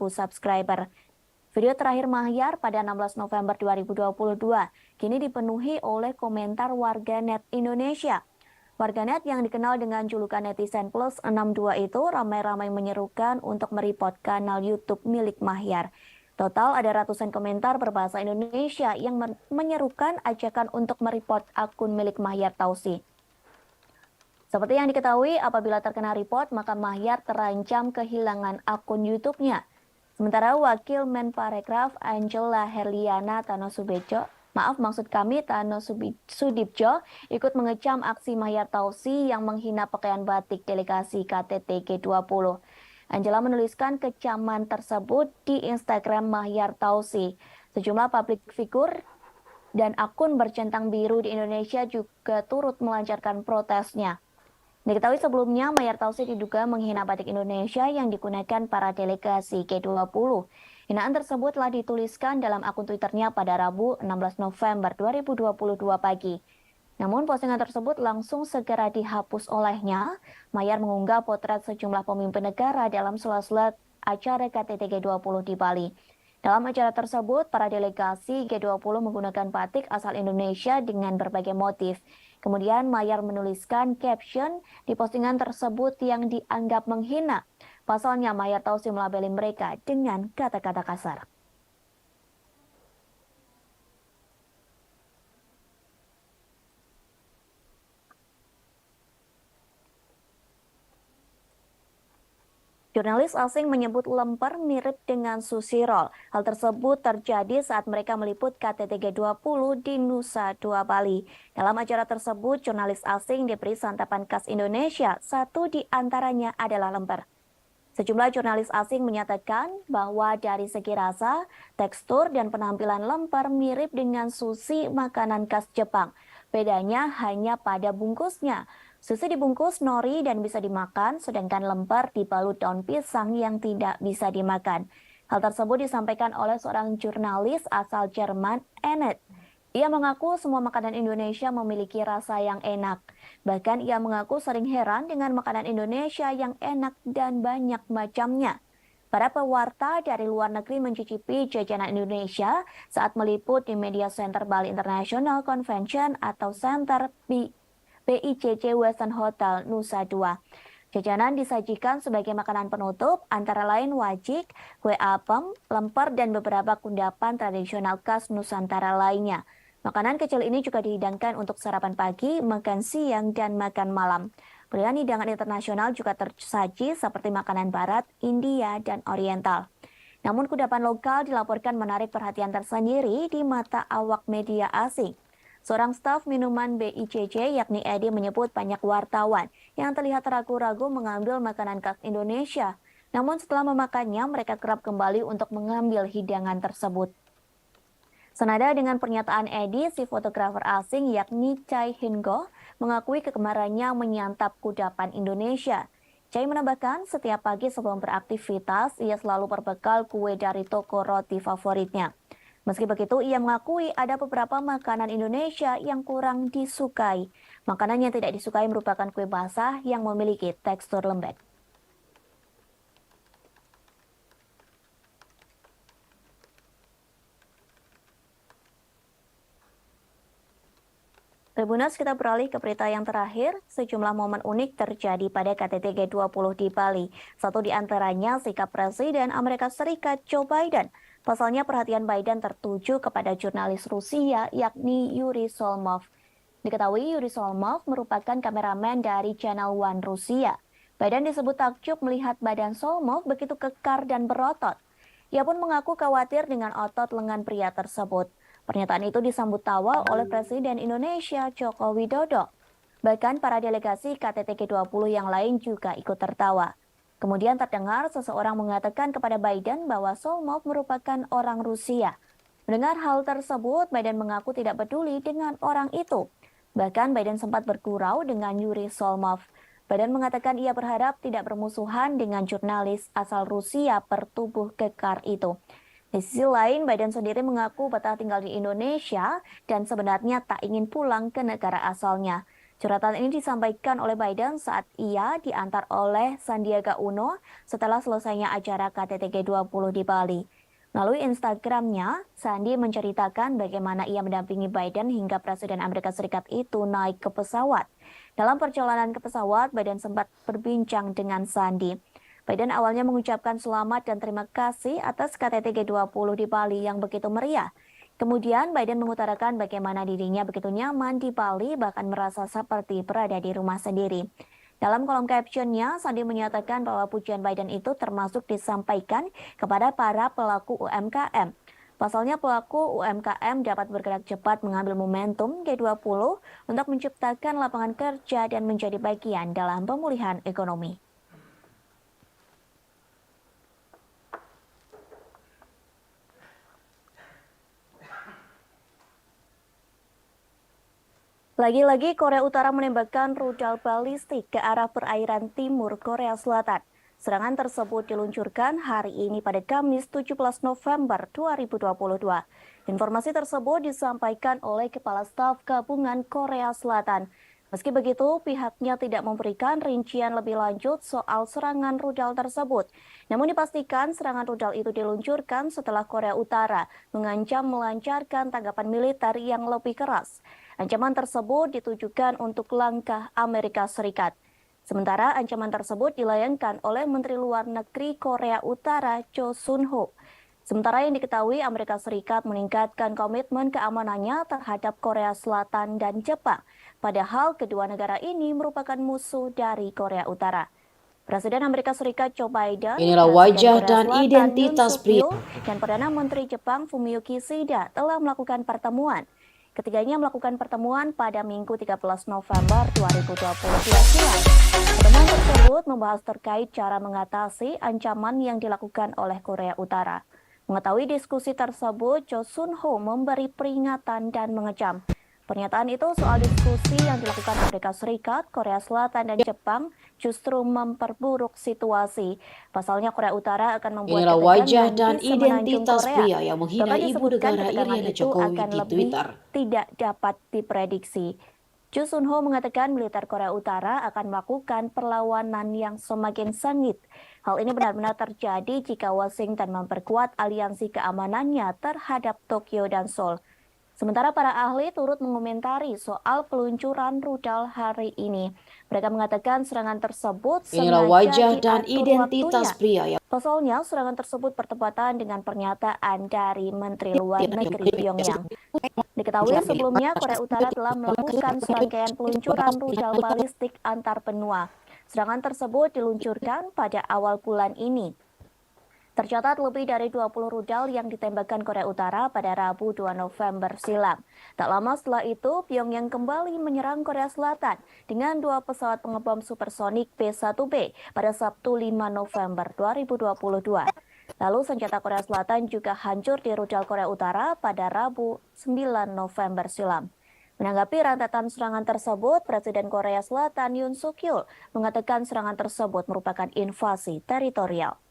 subscriber. Video terakhir Mahyar pada 16 November 2022 kini dipenuhi oleh komentar warganet Indonesia. Warganet yang dikenal dengan julukan netizen plus 62 itu ramai-ramai menyerukan untuk mereport kanal YouTube milik Mahyar. Total ada ratusan komentar berbahasa Indonesia yang menyerukan ajakan untuk mereport akun milik Mahyar Tousi. Seperti yang diketahui, apabila terkena report maka Mahyar terancam kehilangan akun YouTube-nya. Sementara Wakil Menparekraf Angela Herliana Tano Sudibjo ikut mengecam aksi Mahyar Tousi yang menghina pakaian batik delegasi KTT G20. Angela menuliskan kecaman tersebut di Instagram Mahyar Tousi. Sejumlah publik figur dan akun bercentang biru di Indonesia juga turut melancarkan protesnya. Diketahui sebelumnya, Mahyar Tousi diduga menghina batik Indonesia yang digunakan para delegasi G20. Hinaan tersebut telah dituliskan dalam akun Twitternya pada Rabu 16 November 2022 pagi. Namun postingan tersebut langsung segera dihapus olehnya. Mahyar mengunggah potret sejumlah pemimpin negara dalam sela-sela acara KTT G20 di Bali. Dalam acara tersebut, para delegasi G20 menggunakan batik asal Indonesia dengan berbagai motif. Kemudian Mahyar menuliskan caption di postingan tersebut yang dianggap menghina. Pasalnya Mahyar Tousi melabeli mereka dengan kata-kata kasar. Jurnalis asing menyebut lemper mirip dengan sushi roll. Hal tersebut terjadi saat mereka meliput KTT G20 di Nusa Dua Bali. Dalam acara tersebut, jurnalis asing diberi santapan khas Indonesia. Satu di antaranya adalah lemper. Sejumlah jurnalis asing menyatakan bahwa dari segi rasa, tekstur, dan penampilan lemper mirip dengan sushi makanan khas Jepang. Bedanya hanya pada bungkusnya. Sushi dibungkus nori dan bisa dimakan, sedangkan lemper dibalut daun pisang yang tidak bisa dimakan. Hal tersebut disampaikan oleh seorang jurnalis asal Jerman, Ennet. Ia mengaku semua makanan Indonesia memiliki rasa yang enak. Bahkan ia mengaku sering heran dengan makanan Indonesia yang enak dan banyak macamnya. Para pewarta dari luar negeri mencicipi jajanan Indonesia saat meliput di Media Center Bali International Convention atau Center BICC Western Hotel Nusa Dua. Jajanan disajikan sebagai makanan penutup, antara lain wajik, kue apem, lemper, dan beberapa kudapan tradisional khas Nusantara lainnya. Makanan kecil ini juga dihidangkan untuk sarapan pagi, makan siang, dan makan malam. Pilihan hidangan internasional juga tersaji seperti makanan barat, India, dan Oriental. Namun kudapan lokal dilaporkan menarik perhatian tersendiri di mata awak media asing. Seorang staf minuman BICC yakni Edi menyebut banyak wartawan yang terlihat ragu-ragu mengambil makanan khas Indonesia. Namun setelah memakannya mereka kerap kembali untuk mengambil hidangan tersebut. Senada dengan pernyataan Edi, si fotografer asing yakni Chai Hingo mengakui kegemarannya menyantap kudapan Indonesia. Chai menambahkan setiap pagi sebelum beraktivitas ia selalu berbekal kue dari toko roti favoritnya. Meski begitu, ia mengakui ada beberapa makanan Indonesia yang kurang disukai. Makanan yang tidak disukai merupakan kue basah yang memiliki tekstur lembek. Tribuners, kita beralih ke berita yang terakhir. Sejumlah momen unik terjadi pada KTT G20 di Bali. Satu di antaranya sikap Presiden Amerika Serikat Joe Biden. Pasalnya perhatian Biden tertuju kepada jurnalis Rusia yakni Yuri Solmov. Diketahui Yuri Solmov merupakan kameramen dari Channel One Rusia. Biden disebut takjub melihat badan Solmov begitu kekar dan berotot. Ia pun mengaku khawatir dengan otot lengan pria tersebut. Pernyataan itu disambut tawa oleh Presiden Indonesia Joko Widodo. Bahkan para delegasi KTT G20 yang lain juga ikut tertawa. Kemudian terdengar seseorang mengatakan kepada Biden bahwa Solmov merupakan orang Rusia. Mendengar hal tersebut, Biden mengaku tidak peduli dengan orang itu. Bahkan Biden sempat bergurau dengan Yuri Solmov. Biden mengatakan ia berharap tidak bermusuhan dengan jurnalis asal Rusia bertubuh kekar itu. Di sisi lain, Biden sendiri mengaku betah tinggal di Indonesia dan sebenarnya tak ingin pulang ke negara asalnya. Curhatan ini disampaikan oleh Biden saat ia diantar oleh Sandiaga Uno setelah selesainya acara KTT G20 di Bali. Melalui Instagramnya, Sandi menceritakan bagaimana ia mendampingi Biden hingga Presiden Amerika Serikat itu naik ke pesawat. Dalam perjalanan ke pesawat, Biden sempat berbincang dengan Sandi. Biden awalnya mengucapkan selamat dan terima kasih atas KTT G20 di Bali yang begitu meriah. Kemudian Biden mengutarakan bagaimana dirinya begitu nyaman di Bali bahkan merasa seperti berada di rumah sendiri. Dalam kolom captionnya, Sandi menyatakan bahwa pujian Biden itu termasuk disampaikan kepada para pelaku UMKM. Pasalnya pelaku UMKM dapat bergerak cepat mengambil momentum G20 untuk menciptakan lapangan kerja dan menjadi bagian dalam pemulihan ekonomi. Lagi-lagi Korea Utara menembakkan rudal balistik ke arah perairan timur Korea Selatan. Serangan tersebut diluncurkan hari ini pada Kamis 17 November 2022. Informasi tersebut disampaikan oleh Kepala Staf Gabungan Korea Selatan. Meski begitu, pihaknya tidak memberikan rincian lebih lanjut soal serangan rudal tersebut. Namun dipastikan serangan rudal itu diluncurkan setelah Korea Utara mengancam melancarkan tanggapan militer yang lebih keras. Ancaman tersebut ditujukan untuk langkah Amerika Serikat. Sementara ancaman tersebut dilayangkan oleh Menteri Luar Negeri Korea Utara Cho Sun-ho. Sementara yang diketahui Amerika Serikat meningkatkan komitmen keamanannya terhadap Korea Selatan dan Jepang. Padahal kedua negara ini merupakan musuh dari Korea Utara. Presiden Amerika Serikat Joe Biden, Inilah Presiden wajah Korea dan Selatan identitas Yoon Suk pria. Yeol, dan Perdana Menteri Jepang Fumio Kishida telah melakukan pertemuan. Ketiganya melakukan pertemuan pada Minggu 13 November 2022 silam. Pertemuan tersebut membahas terkait cara mengatasi ancaman yang dilakukan oleh Korea Utara. Mengetahui diskusi tersebut, Jo Sun Ho memberi peringatan dan mengecam. Pernyataan itu soal diskusi yang dilakukan Amerika Serikat, Korea Selatan, dan Jepang justru memperburuk situasi. Pasalnya Korea Utara akan membuat Inilah ketegangan wajah di dan semenanjung identitas Korea. pria yang menghina Bahkan ibu disebutkan negara ketegangan Iriana itu Jokowi akan di lebih Twitter. tidak dapat diprediksi. Jo Sun Ho mengatakan militer Korea Utara akan melakukan perlawanan yang semakin sengit. Hal ini benar-benar terjadi jika Washington memperkuat aliansi keamanannya terhadap Tokyo dan Seoul. Sementara para ahli turut mengomentari soal peluncuran rudal hari ini. Mereka mengatakan serangan tersebut Inilah sengaja wajah dan diatur identitas waktunya. pria yang Pasalnya, serangan tersebut bertepatan dengan pernyataan dari Menteri Luar Negeri Pyongyang. Diketahui sebelumnya Korea Utara telah melakukan serangkaian peluncuran rudal balistik antar benua. Serangan tersebut diluncurkan pada awal bulan ini. Tercatat lebih dari 20 rudal yang ditembakkan Korea Utara pada Rabu 2 November silam. Tak lama setelah itu, Pyongyang kembali menyerang Korea Selatan dengan 2 pesawat pengebom supersonik B-1B pada Sabtu 5 November 2022. Lalu senjata Korea Selatan juga hancur di rudal Korea Utara pada Rabu 9 November silam. Menanggapi rentetan serangan tersebut, Presiden Korea Selatan Yoon Suk Yeol mengatakan serangan tersebut merupakan invasi teritorial.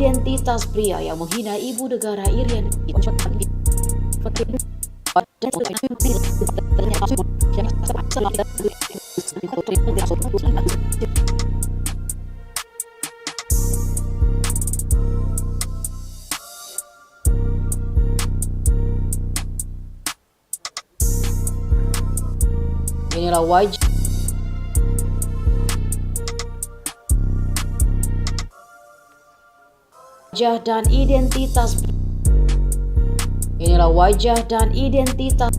identitas pria yang menghina ibu negara Iriana Inilah wajah dan identitas. Inilah wajah dan identitas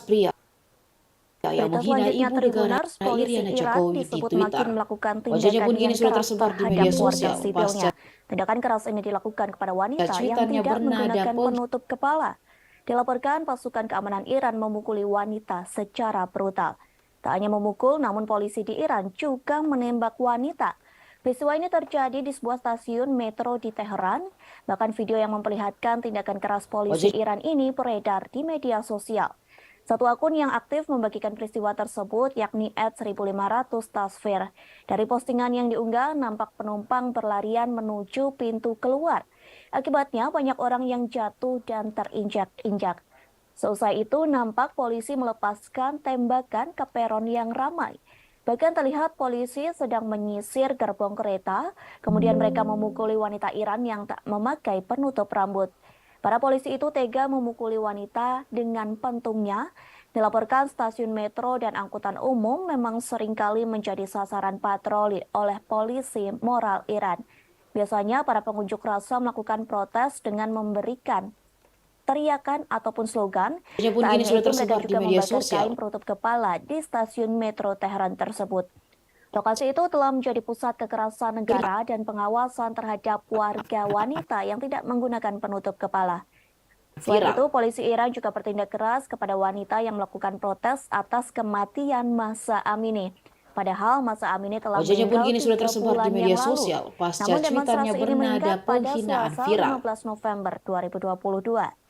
pria yang menghina ibu negara Iriana Jokowi di Twitter. Wajahnya pun kini sudah tersebar di media sosial pasca tindakan keras ini dilakukan kepada wanita yang cuitannya tidak bernada menggunakan penutup kepala. Dilaporkan pasukan keamanan Iran memukuli wanita secara brutal. Tak hanya memukul, namun polisi di Iran juga menembak wanita. Peristiwa ini terjadi di sebuah stasiun metro di Teheran. Bahkan video yang memperlihatkan tindakan keras polisi Iran ini beredar di media sosial. Satu akun yang aktif membagikan peristiwa tersebut yakni @1500tasfir. Dari postingan yang diunggah, nampak penumpang berlarian menuju pintu keluar. Akibatnya banyak orang yang jatuh dan terinjak-injak. Seusai itu nampak polisi melepaskan tembakan ke peron yang ramai. Bahkan terlihat polisi sedang menyisir gerbong kereta, kemudian mereka memukuli wanita Iran yang tak memakai penutup rambut. Para polisi itu tega memukuli wanita dengan pentungnya. Dilaporkan stasiun metro dan angkutan umum memang seringkali menjadi sasaran patroli oleh polisi moral Iran. Biasanya para pengunjuk rasa melakukan protes dengan memberikan teriakan ataupun slogan. Wajahnya pun kini sudah tersebar di media sosial. Kain penutup kepala di stasiun metro Teheran tersebut. Lokasi itu telah menjadi pusat kekerasan negara dan pengawasan terhadap warga wanita yang tidak menggunakan penutup kepala. Selain itu, polisi Iran juga bertindak keras kepada wanita yang melakukan protes atas kematian Mahsa Amini. Padahal Mahsa Amini telah wajahnya pun kini sudah 3 tersebar di bulan media yang lalu. sosial pasca Namun cuitannya demonstrasi ini bernada meningkat pada penghinaan Selasa viral. 15 November 2022.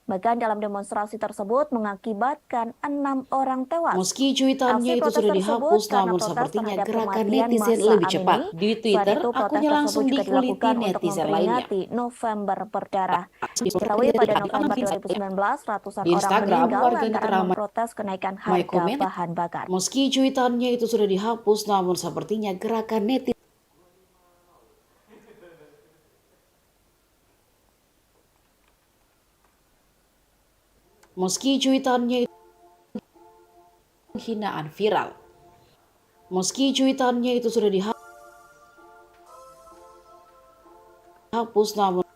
Bahkan dalam demonstrasi tersebut mengakibatkan 6 orang tewas. Meski cuitannya Aksi itu protes sudah tersebut dihapus, karena namun protes sepertinya terhadap gerakan kematian netizen Mahsa lebih Amini. cepat. Di Selain Twitter, itu, protes akunnya langsung tersebut juga dikuliti dilakukan untuk netizen lainnya. memperingati November berdarah. Diketahui pada November 2019, ratusan Di orang Instagram, meninggal warganet lantaran ramai memprotes kenaikan harga komentar. bahan bakar. Meski cuitannya itu sudah dihapus, namun sepertinya gerakan netizen hinaan viral. Meski cuitannya itu sudah dihapus, namun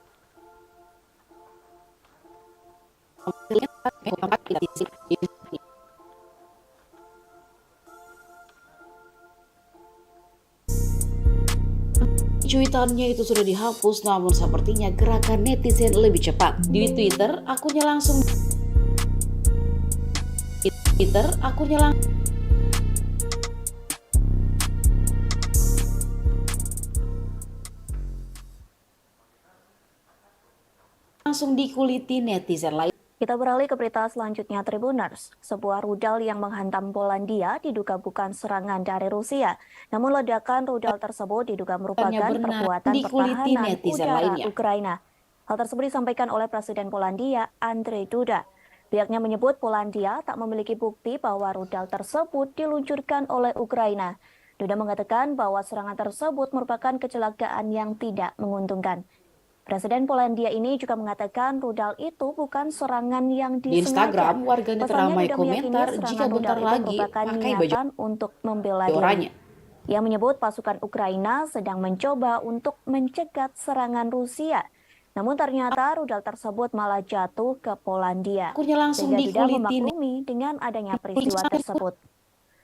cuitannya itu sudah dihapus, namun sepertinya gerakan netizen lebih cepat. Di Twitter, akunnya langsung dikuliti netizen lain. Kita beralih ke berita selanjutnya, Tribuners. Sebuah rudal yang menghantam Polandia diduga bukan serangan dari Rusia. Namun ledakan rudal tersebut diduga merupakan perbuatan dikuliti pertahanan netizen udara lainnya. Ukraina. Hal tersebut disampaikan oleh Presiden Polandia, Andrzej Duda. Pihaknya menyebut Polandia tak memiliki bukti bahwa rudal tersebut diluncurkan oleh Ukraina. Duda mengatakan bahwa serangan tersebut merupakan kecelakaan yang tidak menguntungkan. Presiden Polandia ini juga mengatakan rudal itu bukan serangan yang Di disengaja. Instagram, warganet Pasalnya ramai Duda meyakini komentar serangan jika rudal bentar itu lagi merupakan pakai baju niatan untuk membela diri. oranye. Ia menyebut pasukan Ukraina sedang mencoba untuk mencegat serangan Rusia. Namun ternyata rudal tersebut malah jatuh ke Polandia. Akunnya langsung Sehingga Duda dikuliti memaklumi dengan adanya peristiwa tersebut.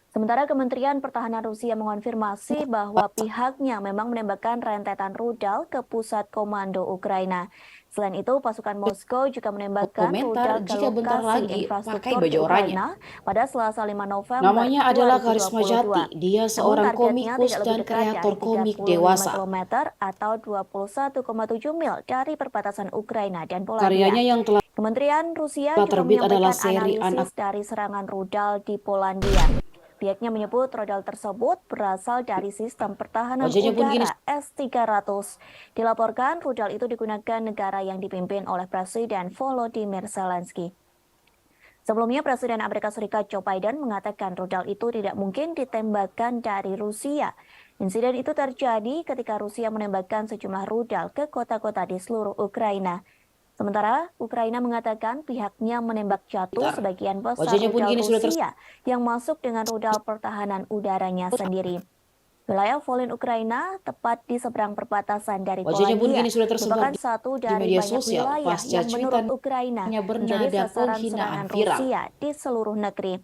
Sementara Kementerian Pertahanan Rusia mengonfirmasi bahwa pihaknya memang menembakkan rentetan rudal ke pusat komando Ukraina. Selain itu, pasukan Moskow juga menembakkan rudal ke jika bentar lokasi lagi infrastruktur pakai di baju oranye. Ukraina pada Selasa 5 November Namanya adalah 2022. Karisma Jati. Dia Namun seorang targetnya komikus tidak dan lebih dekat kreator dari komik 35 dewasa. km atau 21,7 mil dari perbatasan Ukraina dan Polandia. Karyanya yang telah Kementerian Rusia juga terbit adalah menyampaikan seri analisis dari serangan rudal di Polandia. Pihaknya menyebut rudal tersebut berasal dari sistem pertahanan Wajahnya pun udara S-300. Dilaporkan rudal itu digunakan negara yang dipimpin oleh Presiden Volodymyr Zelensky. Sebelumnya, Presiden Amerika Serikat Joe Biden mengatakan rudal itu tidak mungkin ditembakkan dari Rusia. Insiden itu terjadi ketika Rusia menembakkan sejumlah rudal ke kota-kota di seluruh Ukraina. Sementara Ukraina mengatakan pihaknya menembak jatuh sebagian besar Wajahnya pun rudal kini sudah Rusia yang masuk dengan rudal pertahanan udaranya sendiri. Wilayah Volyn Ukraina, tepat di seberang perbatasan dari Wajahnya pun Polandia, kini sudah tersebar merupakan satu di dari media banyak sosial wilayah pasca yang menurut cuitannya Ukraina bernada menjadi sasaran penghinaan serangan viral. Rusia di seluruh negeri.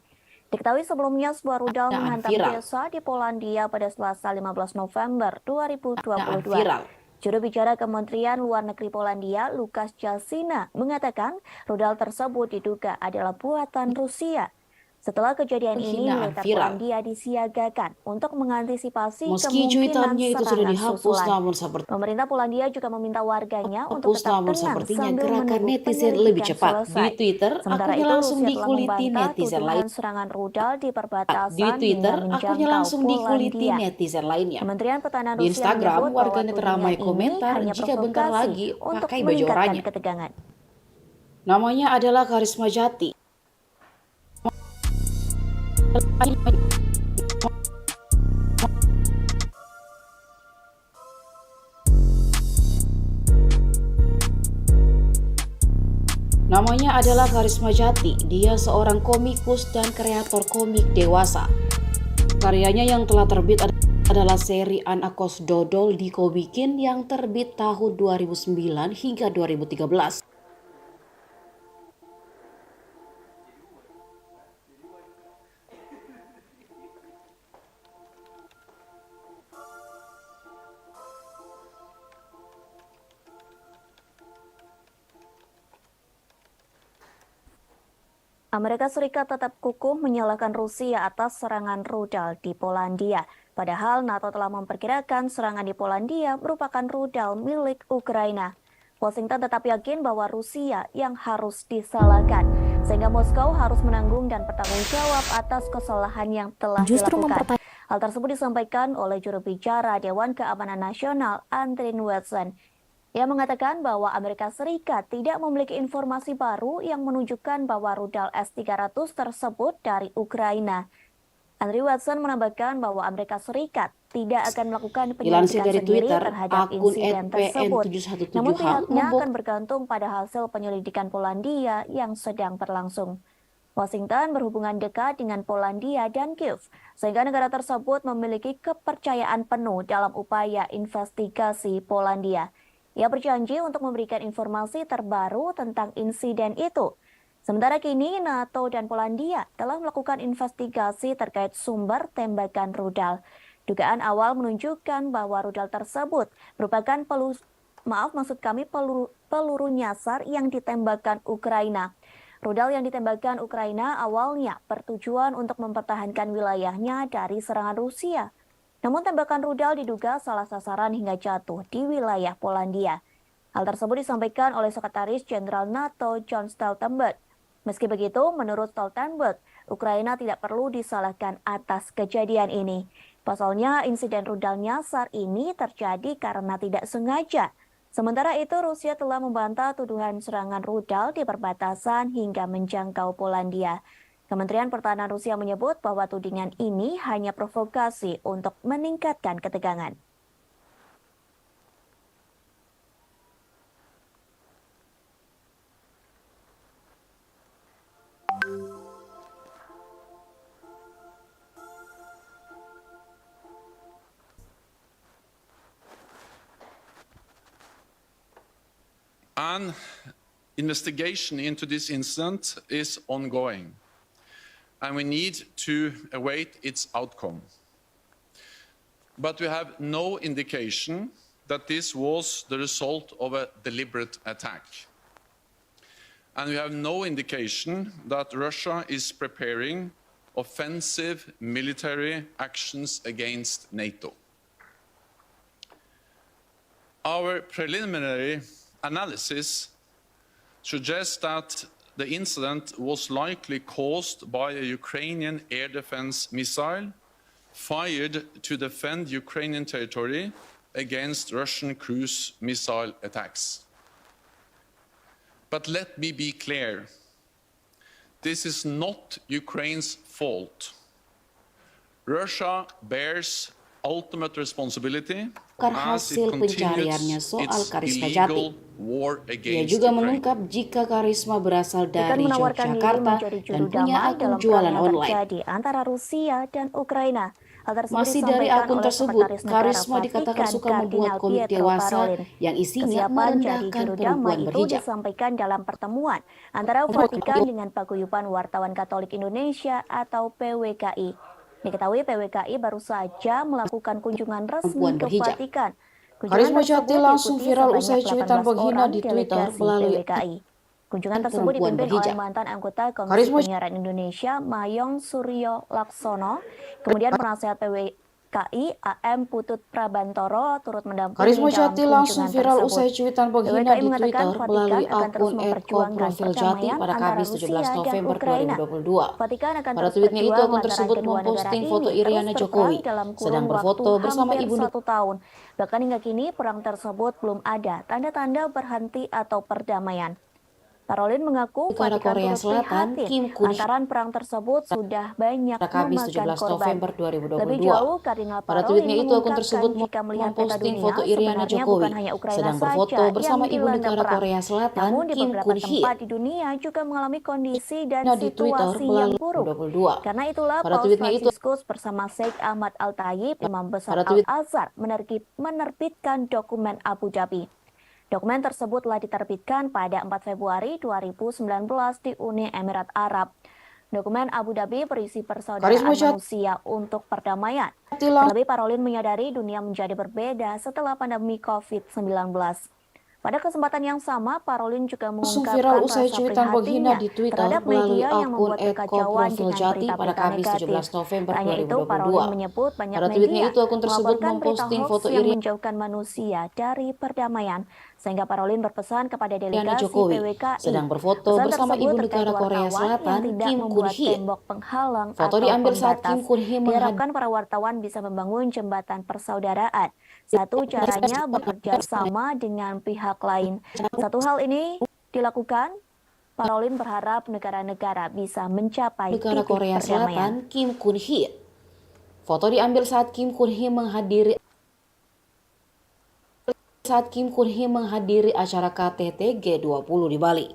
Diketahui sebelumnya sebuah rudal menghantam viral. desa di Polandia pada Selasa 15 November 2022. Viral. Juru bicara Kementerian Luar Negeri Polandia, Lukasz Jasina, mengatakan rudal tersebut diduga adalah buatan Rusia. Setelah kejadian ini, Penghinaan militer viral. Polandia disiagakan untuk mengantisipasi Meski kemungkinan cuitannya itu sudah serangan dihapus, susulan. namun seperti Pemerintah Polandia juga meminta warganya untuk tetap namun tenang sepertinya sambil gerakan menunggu netizen lebih penyelidikan cepat. selesai. Di Twitter, Sementara akunnya itu, langsung Rusia telah dikuliti membantah netizen tuduhan lain. serangan rudal di perbatasan Di Twitter, hingga akunnya menjangkau langsung dikuliti Polandia. netizen lainnya. Kementerian Pertahanan Di Rusia Instagram, menyebut bahwa warganet tudingan ramai ini komentar hanya jika bentar provokasi lagi untuk pakai baju meningkatkan oranye. ketegangan. Namanya adalah Karisma Jati. Namanya adalah Karisma Jati. Dia seorang komikus dan kreator komik dewasa. Karyanya yang telah terbit adalah seri Anakos Dodol di Komikin yang terbit tahun 2009 hingga 2013. Amerika Serikat tetap kukuh menyalahkan Rusia atas serangan rudal di Polandia. Padahal NATO telah memperkirakan serangan di Polandia merupakan rudal milik Ukraina. Washington tetap yakin bahwa Rusia yang harus disalahkan, sehingga Moskow harus menanggung dan bertanggung jawab atas kesalahan yang telah dilakukan. Hal tersebut disampaikan oleh juru bicara Dewan Keamanan Nasional Andrew Watson. Ia mengatakan bahwa Amerika Serikat tidak memiliki informasi baru yang menunjukkan bahwa rudal S-300 tersebut dari Ukraina. Andrew Watson menambahkan bahwa Amerika Serikat tidak akan melakukan Dilansir penyelidikan dari sendiri Twitter, terhadap akun insiden tersebut. @pn717 Namun pihaknya membuktikan akan bergantung pada hasil penyelidikan Polandia yang sedang berlangsung. Washington berhubungan dekat dengan Polandia dan Kiev, sehingga negara tersebut memiliki kepercayaan penuh dalam upaya investigasi Polandia. Ia berjanji untuk memberikan informasi terbaru tentang insiden itu. Sementara kini, NATO dan Polandia telah melakukan investigasi terkait sumber tembakan rudal. Dugaan awal menunjukkan bahwa rudal tersebut merupakan peluru nyasar yang ditembakkan Ukraina. Rudal yang ditembakkan Ukraina awalnya bertujuan untuk mempertahankan wilayahnya dari serangan Rusia. Namun tembakan rudal diduga salah sasaran hingga jatuh di wilayah Polandia. Hal tersebut disampaikan oleh Sekretaris Jenderal NATO John Stoltenberg. Meski begitu, menurut Stoltenberg, Ukraina tidak perlu disalahkan atas kejadian ini. Pasalnya, insiden rudal nyasar ini terjadi karena tidak sengaja. Sementara itu, Rusia telah membantah tuduhan serangan rudal di perbatasan hingga menjangkau Polandia. Kementerian Pertahanan Rusia menyebut bahwa tudingan ini hanya provokasi untuk meningkatkan ketegangan. An investigation into this incident is ongoing, and we need to await its outcome. But we have no indication that this was the result of a deliberate attack. And we have no indication that Russia is preparing offensive military actions against NATO. Our preliminary analysis suggests that the incident was likely caused by a Ukrainian air defense missile fired to defend Ukrainian territory against Russian cruise missile attacks. But let me be clear, this is not Ukraine's fault. Russia bears ultimate responsibility as it hasil pencariannya continues soal its Karisma Jati. illegal war Ia against juga Ukraine. mengungkap jika Karisma berasal Ikan dari menawarkan diri Yogyakarta menjadi dan juru punya damai akun dalam perang jualan yang online. terjadi antara Rusia dan Ukraina. Hal tersebut Masih dari disampaikan akun oleh tersebut, Sekretaris Negara Karisma dikatakan Vatikan, suka membuat Kardinal komik Pietro dewasa Parolin. yang isinya Kesiapan jadi merendahkan juru damai perempuan itu berhijab. disampaikan dalam pertemuan antara Vatikan dengan Paguyuban Wartawan Katolik Indonesia atau PWKI. Diketahui PWKI baru saja melakukan kunjungan resmi Perempuan ke berhijab. Vatikan. Karisma Jati tersebut langsung diikuti viral sebanyak usai cuitan 18 penghina orang di Twitter delegasi melalui PWKI. Kunjungan tersebut perempuan dipimpin oleh berhijab. mantan anggota Komisi Karisma Penyiaran Indonesia Mayong Suryo Laksono, kemudian penasehat PWKI AM Putut Prabantoro turut mendampingi Karisma dalam Jati langsung kunjungan viral tersebut. usai cuitan penghina PWKI di mengatakan Twitter Vatikan melalui akan terus akun memperjuangkan @profil Jati perdamaian pada antara Kamis Rusia 17 dan November Ukraina. 2022. Vatikan akan Pada terus tweetnya itu berjuang akun lantaran tersebut kedua negara memposting ini foto terus Iriana berperang Jokowi dalam sedang kurun berfoto waktu bersama hampir ibu 1 tahun. Bahkan hingga kini perang tersebut belum ada tanda-tanda berhenti atau perdamaian. Parolin mengaku Negara Vatikan Korea turut Selatan, prihatin Kim Kun lantaran perang tersebut sudah banyak pada Kamis memakan 17 korban. November Lebih 2022. jauh, Kardinal Pada Parolin tweetnya itu akun mengungkapkan tersebut jika melihat peta memposting dunia foto Iriana sebenarnya Jokowi bukan hanya Ukraina sedang saja berfoto bersama yang ibu dilanda negara perang. Korea Selatan, Namun di Kim beberapa Kun Hee. tempat di dunia juga mengalami kondisi dan Di Twitter situasi yang melalui buruk. 2022. Karena itulah Pada Paus tweetnya itu Fransiskus bersama Sheikh Ahmad Al-Tayyib, Imam Besar Pada tweet- Al-Azhar, menerbitkan dokumen Abu Dhabi. Dokumen tersebut telah diterbitkan pada 4 Februari 2019 di Uni Emirat Arab. Dokumen Abu Dhabi berisi persaudaraan Karisma Jati manusia untuk perdamaian. langsung Terlebih Parolin menyadari dunia menjadi berbeda setelah pandemi COVID-19. Pada kesempatan yang sama, Parolin juga Langsung mengungkapkan viral usai rasa cuitan penghina prihatinnya di Twitter terhadap melalui media yang akun membuat kekacauan dengan @koprofil_jati pada berita-berita Kamis negatif. 17 November Tak hanya itu, Parolin 2022. menyebut banyak Pada tweetnya media itu akun tersebut melaporkan berita memposting hoax foto yang Iriana menjauhkan manusia dari perdamaian, sehingga Parolin berpesan kepada delegasi Jokowi PWKI. sedang berfoto Pesan bersama tersebut ibu terkait negara Korea wartawan Selatan yang tidak Kim Kun membuat Hee. tembok penghalang Foto atau diambil saat pembatas. Kim Kun Hee Diharapkan para wartawan bisa membangun jembatan persaudaraan. Satu caranya bekerja sama dengan pihak lain. Satu hal ini dilakukan, Parolin berharap negara-negara bisa mencapai negara titik Korea perdamaian. Selatan Kim Kun Hee. Foto diambil saat Kim Kun Hee menghadiri acara KTT G20 di Bali.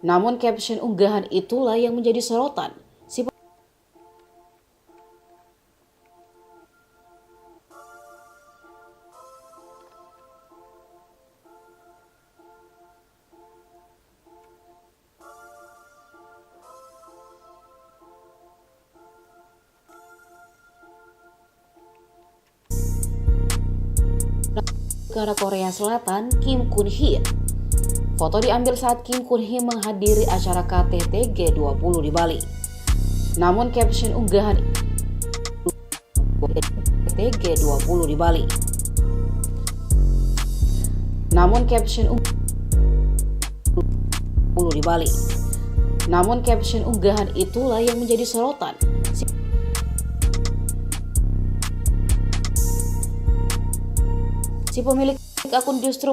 Namun caption unggahan itulah yang menjadi sorotan. Negara Korea Selatan Kim Kun Hee. Foto diambil saat Kim Kun Hee menghadiri acara KTT G20 di Bali. Namun caption unggahan KTT G20 di Bali. Namun caption unggahan itulah yang menjadi sorotan. Si pemilik akun justru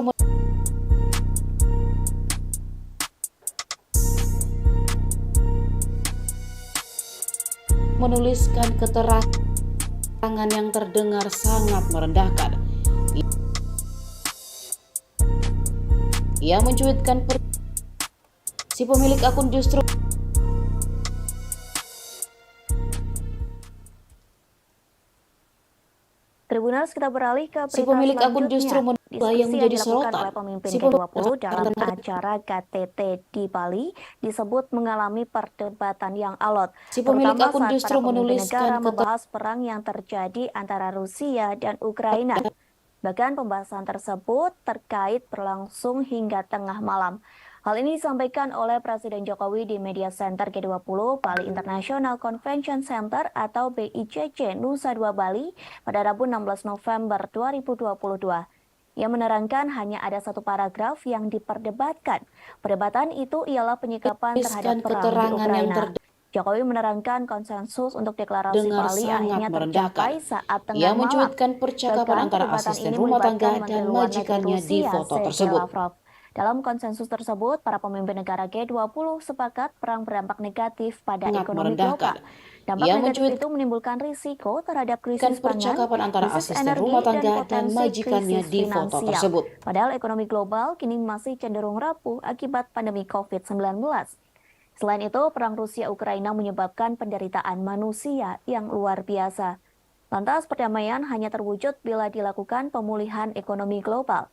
menuliskan keterangan yang terdengar sangat merendahkan. Ia mencuitkan si pemilik akun justru Tribuners, kita beralih ke berita si pemilik akun selanjutnya. justru menilai yang menjadi sorotan. Oleh pemimpin G20 dalam acara KTT di Bali disebut mengalami perdebatan yang alot. Si pemilik terutama akun saat justru para pemimpin menuliskan negara membahas perang yang terjadi antara Rusia dan Ukraina. Bahkan pembahasan tersebut terkait berlangsung hingga tengah malam. Hal ini disampaikan oleh Presiden Jokowi di Media Center G20 Bali International Convention Center atau BICC Nusa Dua Bali pada Rabu 16 November 2022. Ia menerangkan hanya ada satu paragraf yang diperdebatkan. Perdebatan itu ialah penyikapan terhadap perang di Ukraina. Jokowi menerangkan konsensus untuk deklarasi Bali akhirnya tercapai saat tengah Ia malam. mencuitkan percakapan antara asisten rumah tangga dan majikannya di foto tersebut. Dalam konsensus tersebut, para pemimpin negara G20 sepakat perang berdampak negatif pada ekonomi global. Dampak negatif itu menimbulkan risiko terhadap krisis pangan, percakapan antara krisis asisten energi, rumah tangga dan dan potensi majikannya krisis di foto finansial. tersebut. Padahal ekonomi global kini masih cenderung rapuh akibat pandemi COVID-19. Selain itu, perang Rusia-Ukraina menyebabkan penderitaan manusia yang luar biasa. Lantas, perdamaian hanya terwujud bila dilakukan pemulihan ekonomi global.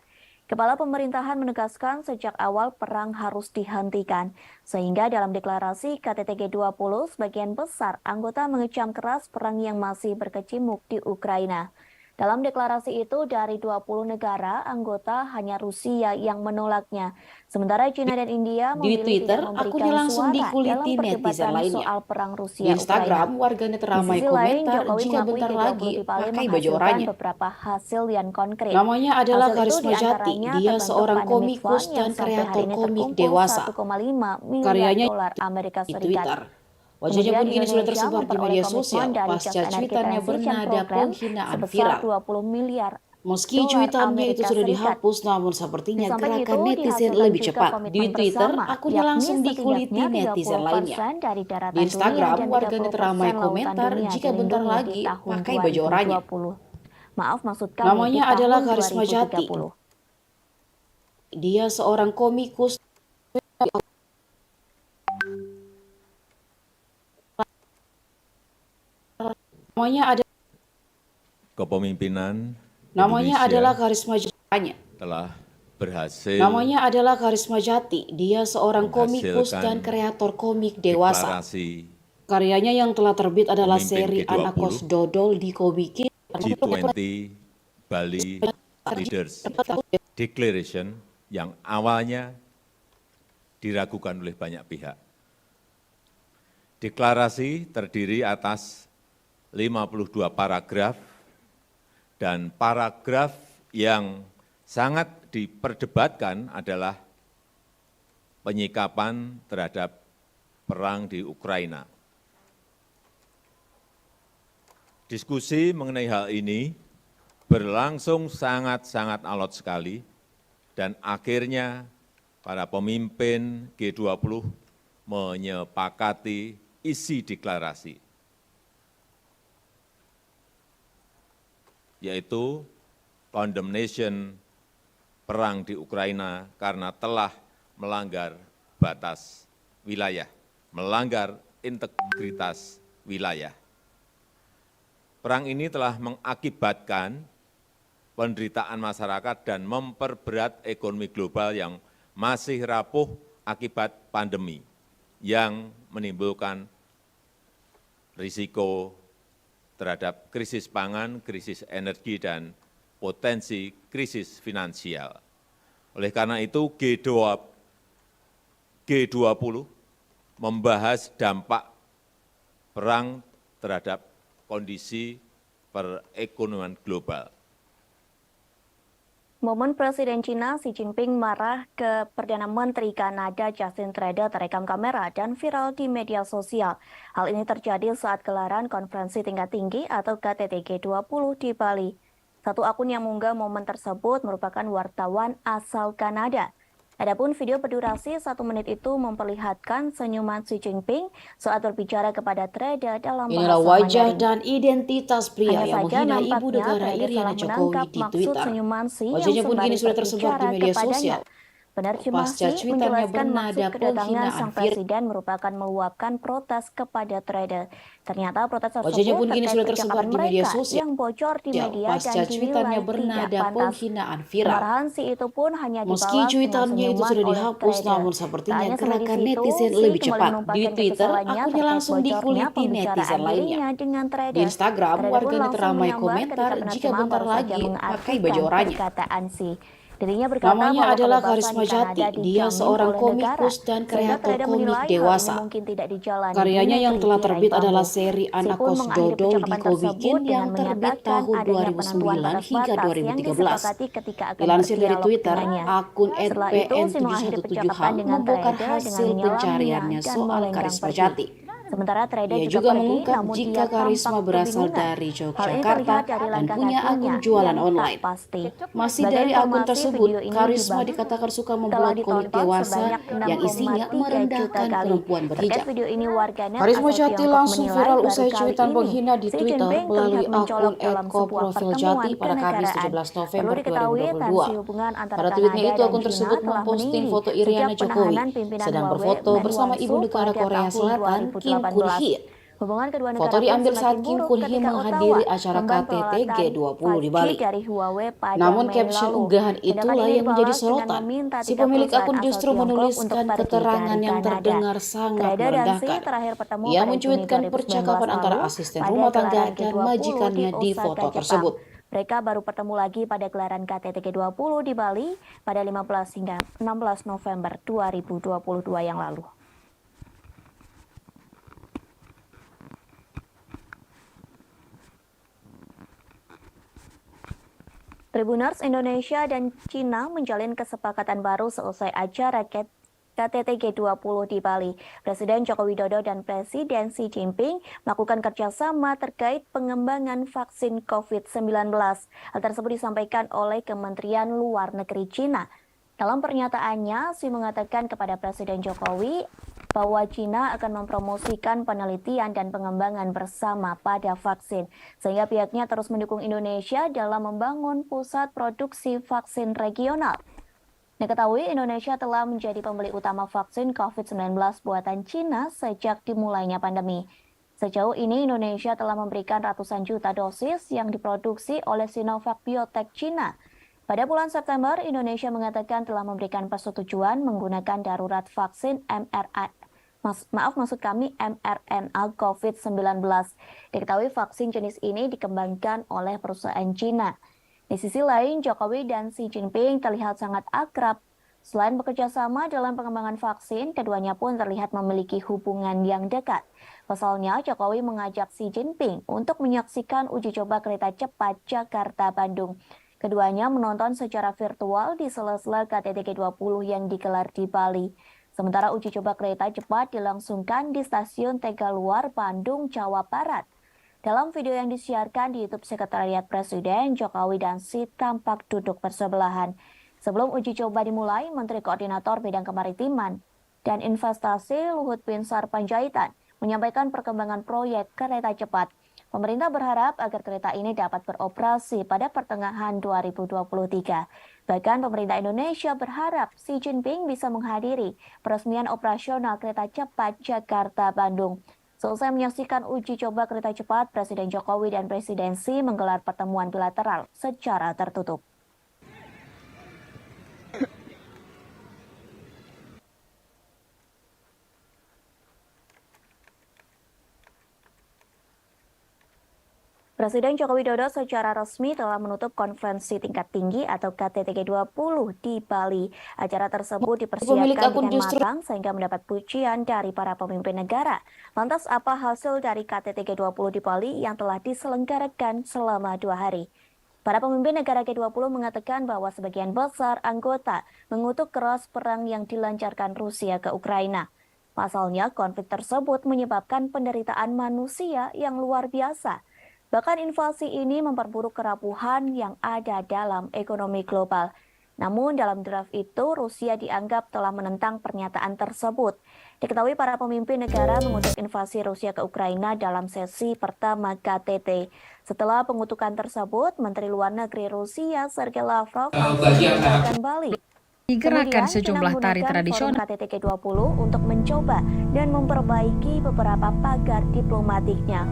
Kepala pemerintahan menegaskan sejak awal perang harus dihentikan, sehingga dalam deklarasi KTT G20 sebagian besar anggota mengecam keras perang yang masih berkecimpung di Ukraina. Dalam deklarasi itu, dari 20 negara anggota hanya Rusia yang menolaknya. Sementara China dan India memilih Twitter, tidak memberikan akunnya langsung suara dikuliti dalam netizen perdebatan lainnya. soal perang Di Rusia-Ukraina. Instagram, warganet ramai Di sisi lain, komentar Jokowi jika mengakui bentar G20 lagi di Bali pakai baju menghasilkan oranye. beberapa hasil yang konkret. Namanya adalah Hasil itu Karisma Jati. diantaranya Dia terbentuk seorang pandemic komikus fund dan yang sampai kreator hari ini komik terkumpul dewasa. 1,5 miliar Karyanya dolar Amerika di Serikat. Twitter. Wajahnya Kemudian pun kini sudah Indonesia tersebar di memperoleh media komitmen sosial dari pasca Just Energy cuitannya Transition bernada Program penghinaan sebesar viral. 20 miliar Meski dolar cuitannya itu Amerika sudah Serikat. dihapus, namun sepertinya Di samping gerakan itu, netizen dihasilkan lebih juga cepat. komitmen Di Twitter, bersama, akunnya yakni langsung dikuliti setidaknya netizen lainnya. 30% dari daratan Di Instagram, dunia dan warganet 30% ramai lautan komentar dunia jika bentar dilindungi lagi di tahun pakai baju oranye. 2020. Maaf, maksud kami Namanya di adalah tahun Karisma Jati. 2030. Dia seorang komikus Kepemimpinan namanya Indonesia adalah Karisma Jati. telah berhasil Namanya adalah Karisma Jati. Dia seorang komikus menghasilkan dan kreator komik dewasa. deklarasi Karyanya yang telah terbit adalah Pemimpin seri G20, Anakos Dodol dikomikin G20 Bali Leaders Declaration yang awalnya diragukan oleh banyak pihak. Deklarasi terdiri atas 52 paragraf dan paragraf yang sangat diperdebatkan adalah penyikapan terhadap perang di Ukraina. Diskusi mengenai hal ini berlangsung sangat-sangat alot sekali dan akhirnya para pemimpin G20 menyepakati isi deklarasi, yaitu condemnation perang di Ukraina karena telah melanggar batas wilayah, melanggar integritas wilayah. Perang ini telah mengakibatkan penderitaan masyarakat dan memperberat ekonomi global yang masih rapuh akibat pandemi yang menimbulkan risiko terhadap krisis pangan, krisis energi, dan potensi krisis finansial. Oleh karena itu, G20 membahas dampak perang terhadap kondisi perekonomian global. Momen Presiden China Xi Jinping marah ke Perdana Menteri Kanada Justin Trudeau terekam kamera dan viral di media sosial. Hal ini terjadi saat gelaran konferensi tingkat tinggi atau KTT G20 di Bali. Satu akun yang mengunggah momen tersebut merupakan wartawan asal Kanada. Adapun video berdurasi 1 menit itu memperlihatkan senyuman Xi Jinping saat berbicara kepada Trudeau dalam bahasa Inilah wajah Mandarin. dan identitas pria Hanya yang saja menghina ibu nampaknya negara Trudeau Iriana salah Jokowi menangkap di maksud Twitter. senyuman Xi yang Wajahnya pun kini sembari sudah tersebar di berbicara media kepadanya. sosial. Penerjemah Pasca Xi cuitannya menjelaskan maksud bernada kedatangan penghinaan sang presiden merupakan meluapkan protes kepada Trudeau. Ternyata protes Wajahnya tersebut pun kini terkait sudah tersebar percakapan di media mereka sosial. yang bocor di media Pasca dan cuitannya dinilai tidak bernada pantas. penghinaan viral. Kemarahan Xi itu pun hanya Meski dibalas dengan cuitannya itu senyuman sudah oleh dihapus, Trudeau. namun Tak sepertinya hanya sampai di gerakan situ, netizen Xi lebih kembali cepat. Di menumpahkan Twitter, kekesalannya akunnya terkait langsung bocornya dikuliti pembicaraan netizen lainnya. dirinya dengan Di Trudeau. Instagram, Trudeau pun warganet langsung ramai menyambar komentar ketika jika penerjemah bentar baru saja lagi pakai mengartikan baju oranye. perkataan Xi. Dirinya berkata Namanya bahwa adalah kebebasan Karisma di Kanada Jati. Dia dijamin seorang oleh negara, komikus dan sehingga kreator Trudeau komik menilai hal ini dewasa. mungkin tidak dijalani Karyanya di yang negeri telah tirai terbit adalah bambu. seri Xi pun Anakos mengakhiri Dodol di percakapan Komikin tersebut dengan yang terbit menyatakan tahun adanya penentuan 2009 batas hingga batas yang 2013. disepakati ketika akan Dilansir dari berdialog Twitter, dengannya. akun Setelah itu, Xi mengakhiri @pn717 percakapan Hang dengan membongkar Trudeau dengan hasil menyela pencariannya minyak dan soal melenggang Karisma pergi. Jati. Sementara Trudeau Ia juga juga pergi, mengungkap namun jika dia Karisma tampak berasal kebingungan. dari Hal ini Yogyakarta terlihat dari dan langkah punya akun kakinya jualan yang tak online. pasti. Masih Sebagai dari akun informasi, tersebut, video ini Karisma dibahas dikatakan suka telah membuat komik ditonton dewasa sebanyak yang isinya 6,3 juta merendahkan kali. perempuan Terkait berhijab. video ini, warganet Karisma asal Jati Tiongkok langsung menilai viral baru usai kali cuitan ini penghina di Xi Twitter Jinping melalui terlihat mencolok akun dalam sebuah @koprofil pertemuan Jati pada Kamis kenegaraan. 17 Perlu November diketahui, tensi 2022. hubungan antara Pada tweetnya Kanada itu, dan akun China tersebut telah memposting meninggi foto sejak Iriana Jokowi penahanan pimpinan sedang Huawei berfoto Meng bersama ibu Wanzhou negara pada Korea tahun Selatan Kim 2018. Kun Hee. Hubungan kedua negara Foto pun diambil saat semakin Kim buruk Kun Hee ketika menghadiri Ottawa acara memban KTT peralatan G20 di 5G Bali. dari Huawei pada Namun Mei caption lalu. unggahan Tindakan itulah ini yang menjadi dibalas dengan sorotan. meminta Si 3 pemilik perusahaan akun asal justru Tiongkok untuk menuliskan pergi keterangan dari yang Kanada. terdengar sangat Trudeau dan Xi merendahkan. terakhir bertemu Ia pada Juni mencuitkan 2019 percakapan antara lalu asisten pada rumah tangga gelaran dan G20 majikannya di Osaka, foto Jepang. tersebut. Mereka baru bertemu lagi pada gelaran KTT G20 di Bali pada 15 hingga 16 November 2022 yang lalu. Tribuners Indonesia dan Cina menjalin kesepakatan baru selesai acara KTT G20 di Bali. Presiden Joko Widodo dan Presiden Xi Jinping melakukan kerjasama terkait pengembangan vaksin COVID-19. Hal tersebut disampaikan oleh Kementerian Luar Negeri Cina. Dalam pernyataannya, Xi mengatakan kepada Presiden Jokowi bahwa Cina akan mempromosikan penelitian dan pengembangan bersama pada vaksin, sehingga pihaknya terus mendukung Indonesia dalam membangun pusat produksi vaksin regional. Diketahui Indonesia telah menjadi pembeli utama vaksin COVID-19 buatan Cina sejak dimulainya pandemi. Sejauh ini Indonesia telah memberikan ratusan juta dosis yang diproduksi oleh Sinovac Biotech Cina. Pada bulan September, Indonesia mengatakan telah memberikan persetujuan menggunakan darurat vaksin mRNA COVID-19. Diketahui vaksin jenis ini dikembangkan oleh perusahaan Cina. Di sisi lain, Jokowi dan Xi Jinping terlihat sangat akrab Selain bekerja sama dalam pengembangan vaksin, keduanya pun terlihat memiliki hubungan yang dekat. Pasalnya, Jokowi mengajak Xi Jinping untuk menyaksikan uji coba kereta cepat Jakarta-Bandung. Keduanya menonton secara virtual di sela-sela KTT G20 yang digelar di Bali. Sementara uji coba kereta cepat dilangsungkan di stasiun Tegaluar, Bandung, Jawa Barat. Dalam video yang disiarkan di YouTube Sekretariat Presiden, Jokowi dan Xi tampak duduk bersebelahan. Sebelum uji coba dimulai, Menteri Koordinator Bidang Kemaritiman dan Investasi Luhut Binsar Panjaitan menyampaikan perkembangan proyek kereta cepat. Pemerintah berharap agar kereta ini dapat beroperasi pada pertengahan 2023. Bahkan pemerintah Indonesia berharap Xi Jinping bisa menghadiri peresmian operasional kereta cepat Jakarta-Bandung. Selesai menyaksikan uji coba kereta cepat, Presiden Jokowi dan Presiden Xi menggelar pertemuan bilateral secara tertutup. Presiden Joko Widodo secara resmi telah menutup konferensi tingkat tinggi atau KTT G20 di Bali. Acara tersebut dipersiapkan dengan matang sehingga mendapat pujian dari para pemimpin negara. Lantas apa hasil dari KTT G20 di Bali yang telah diselenggarakan selama 2 hari? Para pemimpin negara G20 mengatakan bahwa sebagian besar anggota mengutuk keras perang yang dilancarkan Rusia ke Ukraina. Pasalnya, konflik tersebut menyebabkan penderitaan manusia yang luar biasa. Bahkan invasi ini memperburuk kerapuhan yang ada dalam ekonomi global. Namun dalam draft itu, Rusia dianggap telah menentang pernyataan tersebut. Diketahui para pemimpin negara mengutuk invasi Rusia ke Ukraina dalam sesi pertama KTT. Setelah pengutukan tersebut, Menteri Luar Negeri Rusia Sergei Lavrov meninggalkan Bali. Digerakkan sejumlah tari tradisional KTT G20 untuk mencoba dan memperbaiki beberapa pagar diplomatiknya.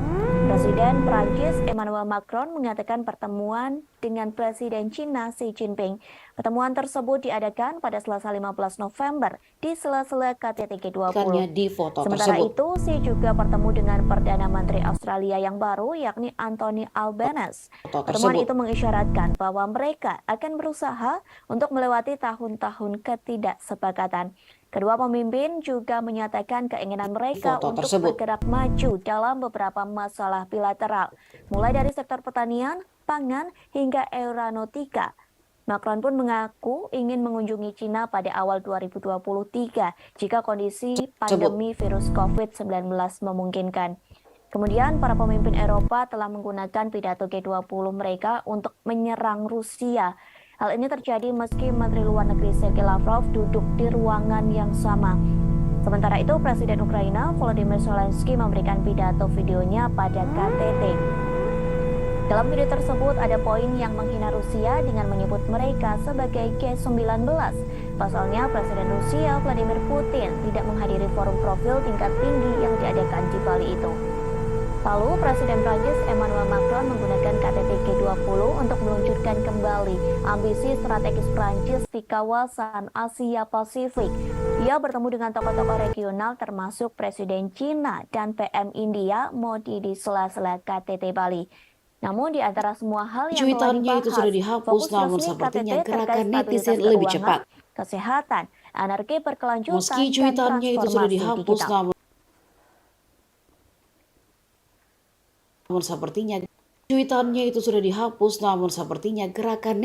Presiden Prancis Emmanuel Macron mengatakan pertemuan dengan Presiden China Xi Jinping. Pertemuan tersebut diadakan pada Selasa 15 November di sela-sela KTT G20. Sementara itu, Xi juga bertemu dengan Perdana Menteri Australia yang baru, yakni Anthony Albanese. Pertemuan itu mengisyaratkan bahwa mereka akan berusaha untuk melewati tahun-tahun ketidaksepakatan. Kedua pemimpin juga menyatakan keinginan mereka untuk bergerak maju dalam beberapa masalah bilateral, mulai dari sektor pertanian, pangan, hingga aeronautika. Macron pun mengaku ingin mengunjungi China pada awal 2023 jika kondisi pandemi virus COVID-19 memungkinkan. Kemudian para pemimpin Eropa telah menggunakan pidato G20 mereka untuk menyerang Rusia. Hal ini terjadi meski Menteri Luar Negeri Sergei Lavrov duduk di ruangan yang sama. Sementara itu, Presiden Ukraina Volodymyr Zelensky memberikan pidato videonya pada KTT. Dalam video tersebut ada poin yang menghina Rusia dengan menyebut mereka sebagai G19. Pasalnya, Presiden Rusia Vladimir Putin tidak menghadiri forum profil tingkat tinggi yang diadakan di Bali itu. Lalu, Presiden Prancis Emmanuel Macron menggunakan KTT G20 untuk meluncurkan kembali ambisi strategis Prancis di kawasan Asia Pasifik. Ia bertemu dengan tokoh-tokoh regional termasuk Presiden China dan PM India Modi di sela-sela KTT Bali. Namun di antara semua hal yang telah dibahas, itu sudah dihapus, fokus namun resmi sepertinya KTT gerakan terkait netizen stabilitas lebih keuangan, cepat. kesehatan, energi berkelanjutan, Meski dan cuitannya itu sudah transformasi dihapus, digital. namun sepertinya gerakan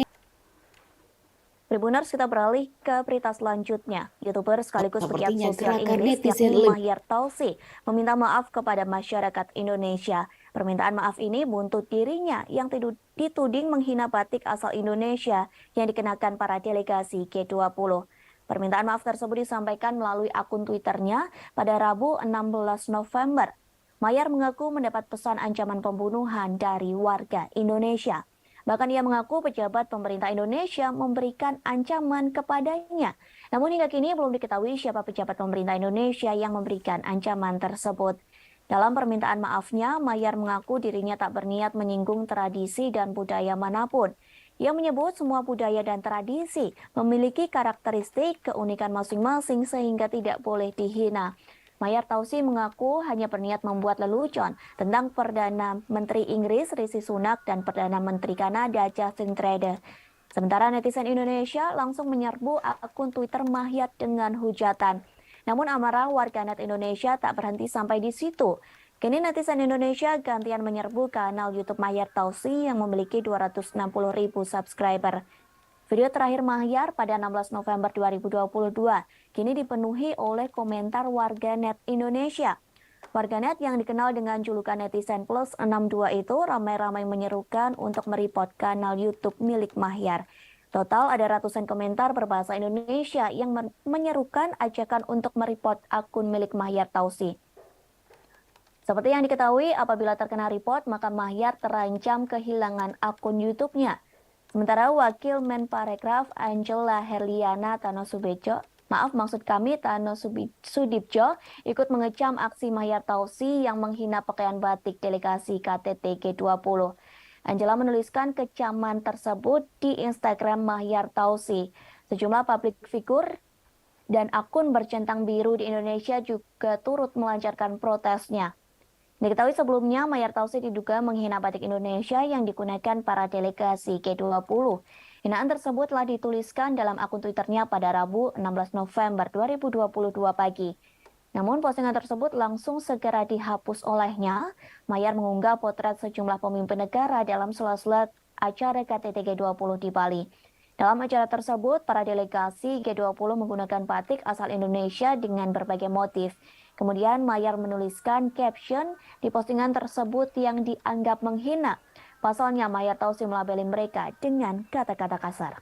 Tribuners, kita beralih ke berita selanjutnya. YouTuber sekaligus pegiat Sepertinya sosial gerakan Inggris netizen yakni Mahyar Tousi meminta maaf kepada masyarakat Indonesia. Permintaan maaf ini buntut dirinya yang dituding menghina batik asal Indonesia yang dikenakan para delegasi G20. Permintaan maaf tersebut disampaikan melalui akun Twitternya pada Rabu 16 November. Mahyar mengaku mendapat pesan ancaman pembunuhan dari warga Indonesia. Bahkan ia mengaku pejabat pemerintah Indonesia memberikan ancaman kepadanya. Namun hingga kini belum diketahui siapa pejabat pemerintah Indonesia yang memberikan ancaman tersebut. Dalam permintaan maafnya, Mahyar mengaku dirinya tak berniat menyinggung tradisi dan budaya manapun. Ia menyebut semua budaya dan tradisi memiliki karakteristik keunikan masing-masing sehingga tidak boleh dihina. Mahyar Tousi mengaku hanya berniat membuat lelucon tentang Perdana Menteri Inggris Rishi Sunak dan Perdana Menteri Kanada Justin Trudeau. Sementara netizen Indonesia langsung menyerbu akun Twitter Mahyar dengan hujatan. Namun amarah warganet Indonesia tak berhenti sampai di situ. Kini netizen Indonesia gantian menyerbu kanal YouTube Mahyar Tausi yang memiliki 260.000 subscriber. Video terakhir Mahyar pada 16 November 2022 kini dipenuhi oleh komentar warganet Indonesia. Warganet yang dikenal dengan julukan netizen plus 62 itu ramai-ramai menyerukan untuk mereport kanal YouTube milik Mahyar. Total ada ratusan komentar berbahasa Indonesia yang menyerukan ajakan untuk mereport akun milik Mahyar Tausi. Seperti yang diketahui, apabila terkena report, maka Mahyar terancam kehilangan akun YouTube-nya. Sementara Wakil Menparekraf Angela Herliana Tano Sudibjo ikut mengecam aksi Mahyar Tausi yang menghina pakaian batik delegasi KTT G20. Angela menuliskan kecaman tersebut di Instagram Mahyar Tausi. Sejumlah publik figur dan akun bercentang biru di Indonesia juga turut melancarkan protesnya. Diketahui sebelumnya, Mahyar Tausi diduga menghina batik Indonesia yang digunakan para delegasi G20. Hinaan tersebut telah dituliskan dalam akun Twitternya pada Rabu 16 November 2022 pagi. Namun postingan tersebut langsung segera dihapus olehnya. Mahyar mengunggah potret sejumlah pemimpin negara dalam sela-sela acara KTT G20 di Bali. Dalam acara tersebut, para delegasi G20 menggunakan batik asal Indonesia dengan berbagai motif. Kemudian Mahyar menuliskan caption di postingan tersebut yang dianggap menghina. Pasalnya Mahyar Tausi melabeli mereka dengan kata-kata kasar.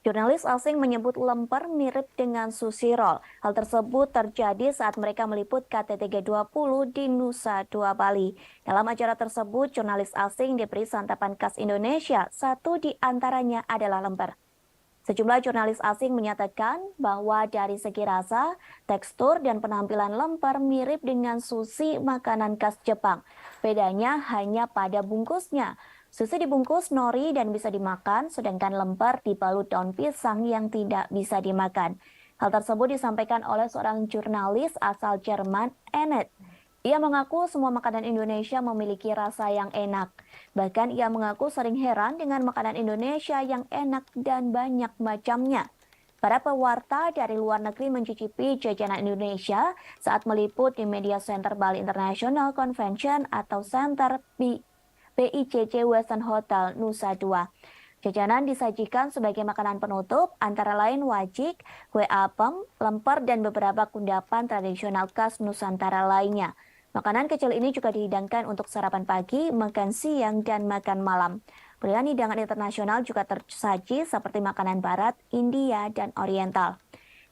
Jurnalis asing menyebut lemper mirip dengan Susirol. Hal tersebut terjadi saat mereka meliput KTT G20 di Nusa Dua Bali. Dalam acara tersebut, jurnalis asing diberi santapan khas Indonesia. Satu di antaranya adalah lemper. Sejumlah jurnalis asing menyatakan bahwa dari segi rasa, tekstur, dan penampilan lemper mirip dengan sushi makanan khas Jepang. Bedanya hanya pada bungkusnya. Sushi dibungkus nori dan bisa dimakan, sedangkan lemper dibalut daun pisang yang tidak bisa dimakan. Hal tersebut disampaikan oleh seorang jurnalis asal Jerman, Ennet. Ia mengaku semua makanan Indonesia memiliki rasa yang enak. Bahkan ia mengaku sering heran dengan makanan Indonesia yang enak dan banyak macamnya. Para pewarta dari luar negeri mencicipi jajanan Indonesia saat meliput di Media Center Bali International Convention atau Center BICC Western Hotel Nusa Dua. Jajanan disajikan sebagai makanan penutup, antara lain wajik, kue apem, lemper, dan beberapa kudapan tradisional khas Nusantara lainnya. Makanan kecil ini juga dihidangkan untuk sarapan pagi, makan siang, dan makan malam. Pilihan hidangan internasional juga tersaji seperti makanan barat, India, dan Oriental.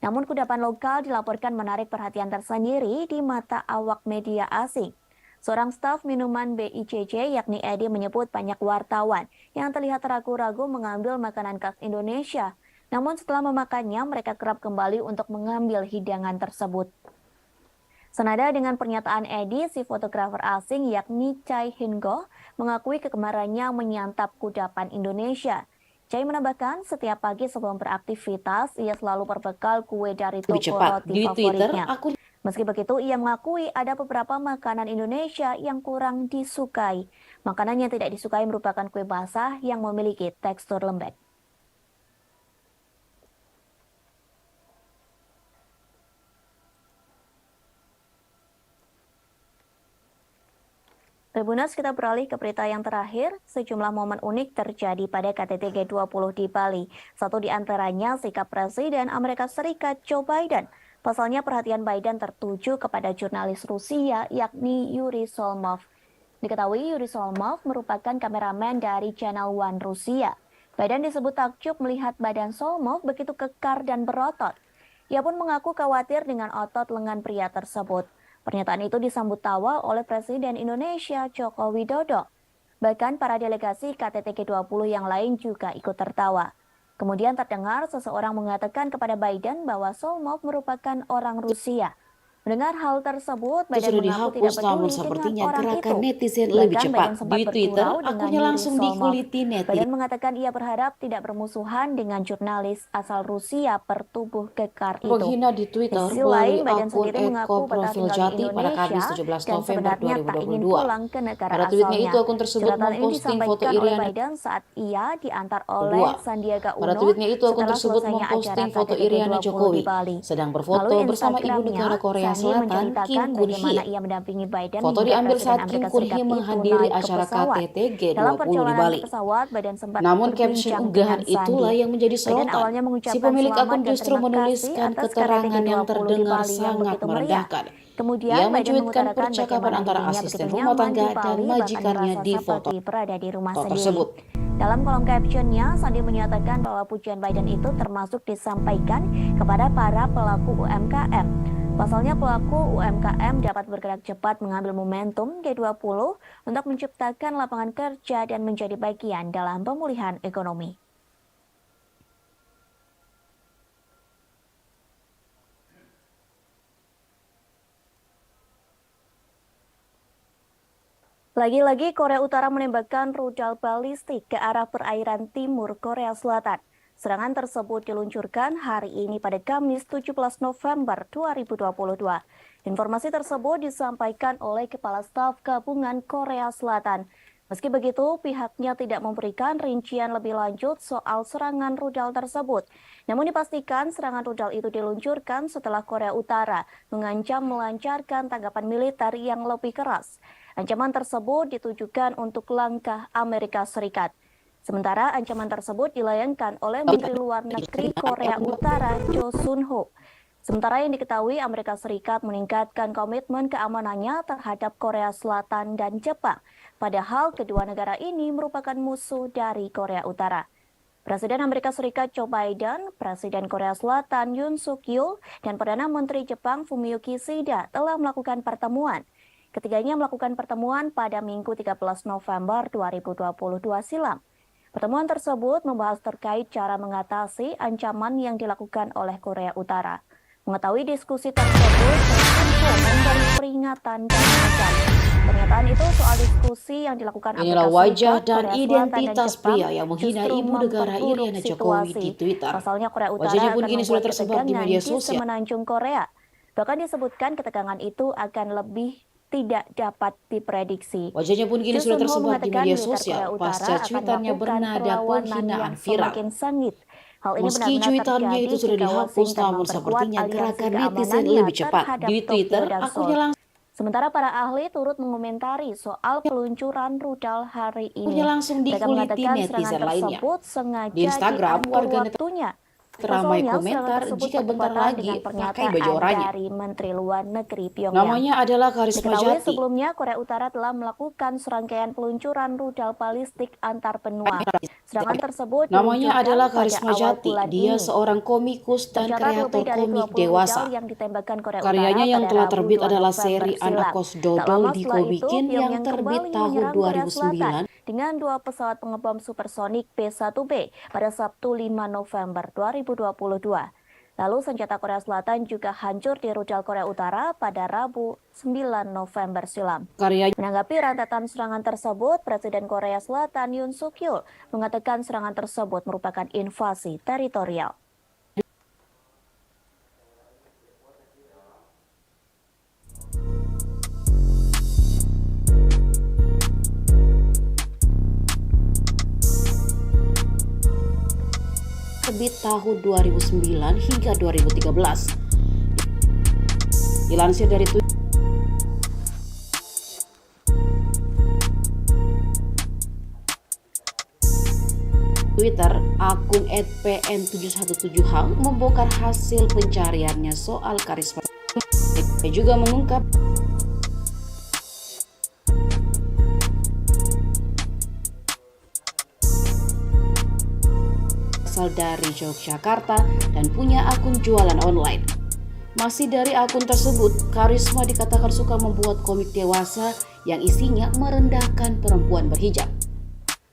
Namun kudapan lokal dilaporkan menarik perhatian tersendiri di mata awak media asing. Seorang staf minuman BICC yakni Edi menyebut banyak wartawan yang terlihat ragu-ragu mengambil makanan khas Indonesia. Namun setelah memakannya, mereka kerap kembali untuk mengambil hidangan tersebut. Senada dengan pernyataan Edi, si fotografer asing yakni Chai Hingo mengakui kegemarannya menyantap kudapan Indonesia. Chai menambahkan setiap pagi sebelum beraktivitas, ia selalu berbekal kue dari toko roti favoritnya. Meski begitu, ia mengakui ada beberapa makanan Indonesia yang kurang disukai. Makanan yang tidak disukai merupakan kue basah yang memiliki tekstur lembek. Tribunas, kita beralih ke berita yang terakhir. Sejumlah momen unik terjadi pada KTT G20 di Bali. Satu di antaranya sikap Presiden Amerika Serikat Joe Biden. Pasalnya perhatian Biden tertuju kepada jurnalis Rusia yakni Yuri Solmov. Diketahui Yuri Solmov merupakan kameramen dari Channel One Rusia. Biden disebut takjub melihat badan Solmov begitu kekar dan berotot. Ia pun mengaku khawatir dengan otot lengan pria tersebut. Pernyataan itu disambut tawa oleh Presiden Indonesia Joko Widodo. Bahkan para delegasi KTT G20 yang lain juga ikut tertawa. Kemudian terdengar seseorang mengatakan kepada Biden bahwa Solmov merupakan orang Rusia. Mendengar hal tersebut, Itu Biden sudah mengaku tidak dihapus, namun peduli dengan sepertinya orang gerakan itu. netizen Bahkan lebih Biden cepat. sempat Di Twitter, bergurau dengan akunnya Yuri langsung Solomon. dikuliti netizen. Biden mengatakan ia berharap tidak bermusuhan dengan jurnalis asal Rusia bertubuh kekar itu. Menghina di Twitter Di sisi melalui lain, Biden akun sendiri mengaku betah tinggal di @koprofil_jati pada Kamis Indonesia 17 dan November sebenarnya tak ingin 2022. pulang ke negara Pada tweetnya asalnya. itu, akun tersebut Catatan ini memposting foto disampaikan oleh Iriana Biden saat ia diantar oleh Sandiaga Pada Uno tweetnya itu, akun setelah tersebut selesainya acara memposting foto KTT Iriana G20 Jokowi di Bali. sedang Lalu berfoto bersama ibu Instagramnya, negara Korea Sandi Selatan, menceritakan Kim Kun bagaimana Hee. ia mendampingi Biden Foto hingga diambil Presiden saat Kim Amerika Kun Serikat Hee itu menghadiri naik ke acara pesawat. KTT Dalam G20 di perjalanan Bali. ke pesawat, Biden sempat Namun caption berbincang unggahan dengan Sandi. itulah yang menjadi Biden sorotan. awalnya Si mengucapkan pemilik selamat akun dan justru terima kasih menuliskan atas keterangan KTT yang G20 di terdengar Bali yang sangat begitu meriah. merendahkan. Kemudian Ia Biden mencuitkan mengutarakan percakapan bagaimana antara dirinya asisten begitu rumah nyaman tangga di dan Bali, bahkan majikannya merasa di seperti berada di rumah sendiri. tersebut. Dalam kolom captionnya, Sandi menyatakan bahwa pujian Biden itu termasuk disampaikan kepada para pelaku UMKM. Pasalnya pelaku UMKM dapat bergerak cepat mengambil momentum G20 untuk menciptakan lapangan kerja dan menjadi bagian dalam pemulihan ekonomi. Lagi-lagi Korea Utara menembakkan rudal balistik ke arah perairan timur Korea Selatan. Serangan tersebut diluncurkan hari ini pada Kamis 17 November 2022. Informasi tersebut disampaikan oleh Kepala Staf Gabungan Korea Selatan. Meski begitu, pihaknya tidak memberikan rincian lebih lanjut soal serangan rudal tersebut. Namun dipastikan serangan rudal itu diluncurkan setelah Korea Utara mengancam melancarkan tanggapan militer yang lebih keras. Ancaman tersebut ditujukan untuk langkah Amerika Serikat. Sementara ancaman tersebut dilayangkan oleh Menteri Luar Negeri Korea Utara Jo Sun-ho. Sementara yang diketahui Amerika Serikat meningkatkan komitmen keamanannya terhadap Korea Selatan dan Jepang. Padahal kedua negara ini merupakan musuh dari Korea Utara. Presiden Amerika Serikat Joe Biden, Presiden Korea Selatan Yoon Suk Yeol, dan Perdana Menteri Jepang Fumio Kishida telah melakukan pertemuan. Ketiganya melakukan pertemuan pada Minggu 13 November 2022 silam. Pertemuan tersebut membahas terkait cara mengatasi ancaman yang dilakukan oleh Korea Utara. Mengetahui diskusi tersebut, Menko memberi peringatan dan mengancam. Pernyataan itu soal diskusi yang dilakukan Inilah Amerika wajah Serikat, dan Korea Selatan, identitas dan Jepang pria yang menghina justru ibu negara memperburuk Iriana Jokowi situasi. di Twitter. Pasalnya Korea Utara Wajahnya pun akan kini sudah membuat tersebar di ketegangan media di sosial. semenanjung Korea. Bahkan disebutkan ketegangan itu akan lebih tidak dapat diprediksi. Wajahnya pun kini Jo sudah Sun-ho tersebar di mengatakan media militer sosial Korea Utara pasca akan cuitannya melakukan bernada perlawanan penghinaan yang viral. semakin sengit. Hal ini Meski benar-benar cuitannya terjadi itu sudah jika dihapus, Washington namun memperkuat sepertinya aliansi gerakan netizen keamanannya lebih cepat. terhadap Di Twitter, Tokyo dan akunnya Seoul. langsung Sementara para ahli turut mengomentari soal peluncuran rudal hari ini. langsung Mereka dikuliti mengatakan serangan netizen lainnya. tersebut sengaja Di Instagram, diatur warganet waktunya. ramai Pasalnya, komentar serangan tersebut jika bentar bertepatan lagi dengan pakai pernyataan baju oranye. dari Menteri Luar Negeri Pyongyang. Namanya adalah Karisma Diketahui Jati. sebelumnya Korea Utara telah melakukan serangkaian peluncuran rudal balistik antar benua. Serangan tersebut Namanya diluncurkan pada pada awal Jati. bulan Dia ini. seorang komikus dan Tercatat kreator lebih dari komik 20 dewasa. rudal yang ditembakkan Korea Karyanya Utara yang pada telah Rabu terbit 2 adalah November seri silam. Anakos Tak Dodol lama di setelah itu, Kobikin yang Pyongyang terbit kembali tahun menyerang Korea Selatan 2009. dengan 2 pesawat pengebom supersonik B-1B pada Sabtu 5 November 2022. Lalu senjata Korea Selatan juga hancur di rudal Korea Utara pada Rabu 9 November silam. Karyanya Menanggapi rentetan serangan tersebut, Presiden Korea Selatan Yoon Suk Yeol mengatakan serangan tersebut merupakan invasi teritorial. terbit tahun 2009 hingga 2013. Dilansir dari Twitter, akun @pn717hang membongkar hasil pencariannya soal Karisma. Dia juga mengungkap asal dari Yogyakarta dan punya akun jualan online. Masih dari akun tersebut, Karisma dikatakan suka membuat komik dewasa yang isinya merendahkan perempuan berhijab.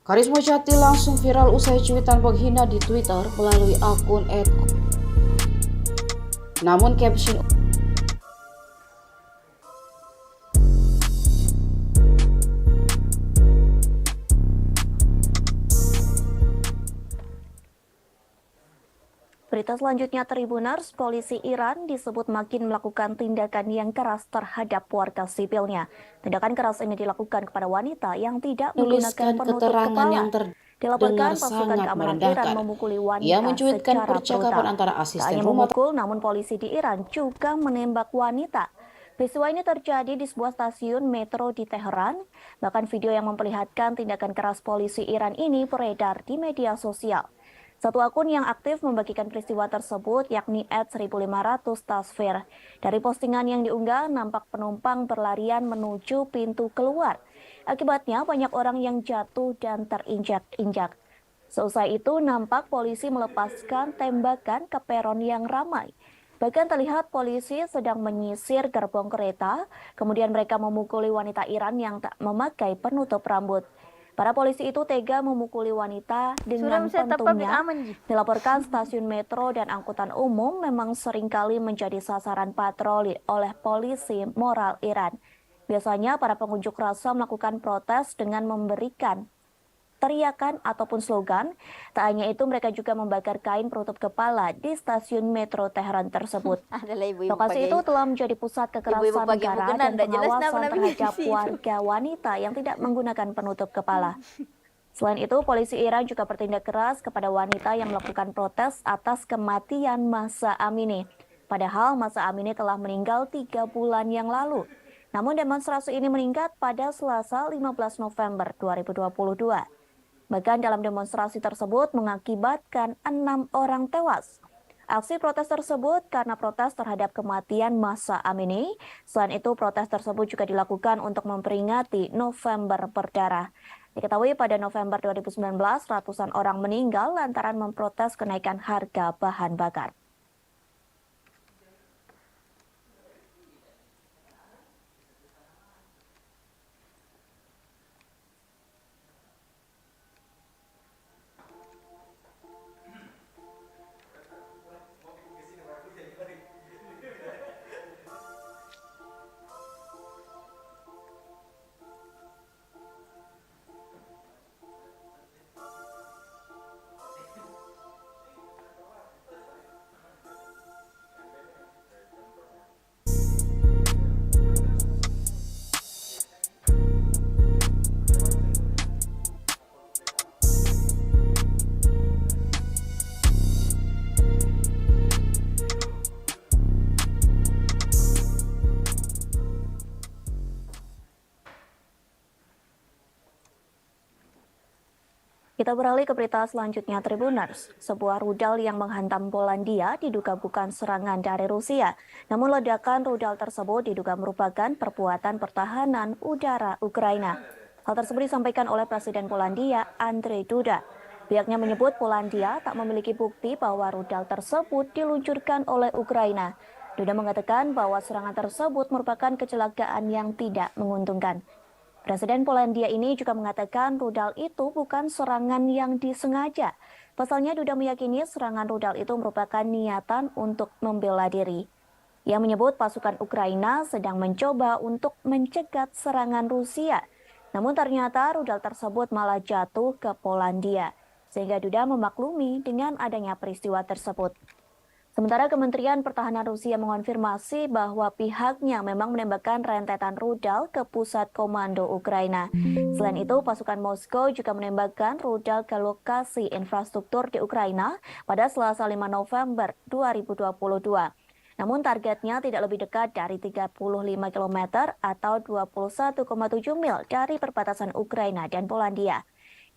Karisma Jati langsung viral usai cuitan penghina di Twitter melalui akun @. Namun caption Berita selanjutnya, Tribuners, polisi Iran disebut makin melakukan tindakan yang keras terhadap warga sipilnya. Tindakan keras ini dilakukan kepada wanita yang tidak menggunakan Menuliskan penutup keterangan kepala. yang Dilaporkan terdengar pasukan sangat keamanan Iran merendahkan. memukuli wanita Ia mencuitkan secara percakapan brutal. antara Tak asisten hanya rumah memukul, namun polisi di Iran juga menembak wanita. Peristiwa ini terjadi di sebuah stasiun metro di Teheran. Bahkan video yang memperlihatkan tindakan keras polisi Iran ini beredar di media sosial. Satu akun yang aktif membagikan peristiwa tersebut yakni @1500tasfir. Dari postingan yang diunggah, nampak penumpang berlarian menuju pintu keluar. Akibatnya banyak orang yang jatuh dan terinjak-injak. Seusai itu, nampak polisi melepaskan tembakan ke peron yang ramai. Bahkan terlihat polisi sedang menyisir gerbong kereta, kemudian mereka memukuli wanita Iran yang tak memakai penutup rambut. Para polisi itu tega memukuli wanita dengan pentunnya. Dilaporkan stasiun metro dan angkutan umum memang seringkali menjadi sasaran patroli oleh polisi moral Iran. Biasanya para pengunjuk rasa melakukan protes dengan memberikan teriakan ataupun slogan. Tak hanya itu, mereka juga membakar kain penutup kepala di stasiun metro Teheran tersebut. Lokasi itu telah menjadi pusat kekerasan negara dan pengawasan terhadap warga wanita yang tidak menggunakan penutup kepala. Selain itu, polisi Iran juga bertindak keras kepada wanita yang melakukan protes atas kematian Mahsa Amini. Padahal Mahsa Amini telah meninggal 3 bulan yang lalu. Namun demonstrasi ini meningkat pada Selasa 15 November 2022. Bahkan dalam demonstrasi tersebut mengakibatkan 6 orang tewas. Aksi protes tersebut karena protes terhadap kematian Mahsa Amini. Selain itu, protes tersebut juga dilakukan untuk memperingati November berdarah. Diketahui pada November 2019, ratusan orang meninggal lantaran memprotes kenaikan harga bahan bakar. Kita beralih ke berita selanjutnya, Tribuners. Sebuah rudal yang menghantam Polandia diduga bukan serangan dari Rusia. Namun ledakan rudal tersebut diduga merupakan perbuatan pertahanan udara Ukraina. Hal tersebut disampaikan oleh Presiden Polandia, Andrzej Duda. Pihaknya menyebut Polandia tak memiliki bukti bahwa rudal tersebut diluncurkan oleh Ukraina. Duda mengatakan bahwa serangan tersebut merupakan kecelakaan yang tidak menguntungkan. Presiden Polandia ini juga mengatakan rudal itu bukan serangan yang disengaja. Pasalnya Duda meyakini serangan rudal itu merupakan niatan untuk membela diri. Ia menyebut pasukan Ukraina sedang mencoba untuk mencegat serangan Rusia. Namun ternyata rudal tersebut malah jatuh ke Polandia. Sehingga Duda memaklumi dengan adanya peristiwa tersebut. Sementara Kementerian Pertahanan Rusia mengonfirmasi bahwa pihaknya memang menembakkan rentetan rudal ke pusat komando Ukraina. Selain itu, pasukan Moskow juga menembakkan rudal ke lokasi infrastruktur di Ukraina pada Selasa 5 November 2022. Namun targetnya tidak lebih dekat dari 35 km atau 21,7 mil dari perbatasan Ukraina dan Polandia.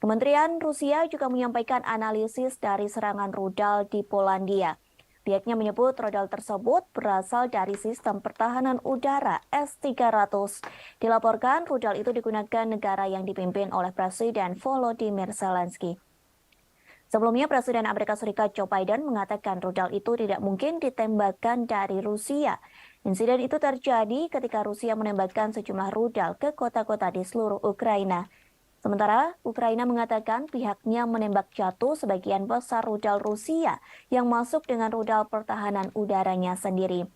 Kementerian Rusia juga menyampaikan analisis dari serangan rudal di Polandia. Pihaknya menyebut rudal tersebut berasal dari sistem pertahanan udara S-300. Dilaporkan rudal itu digunakan negara yang dipimpin oleh Presiden Volodymyr Zelensky. Sebelumnya, Presiden Amerika Serikat Joe Biden mengatakan rudal itu tidak mungkin ditembakkan dari Rusia. Insiden itu terjadi ketika Rusia menembakkan sejumlah rudal ke kota-kota di seluruh Ukraina. Sementara Ukraina mengatakan pihaknya menembak jatuh sebagian besar rudal Rusia yang masuk dengan rudal pertahanan udaranya sendiri.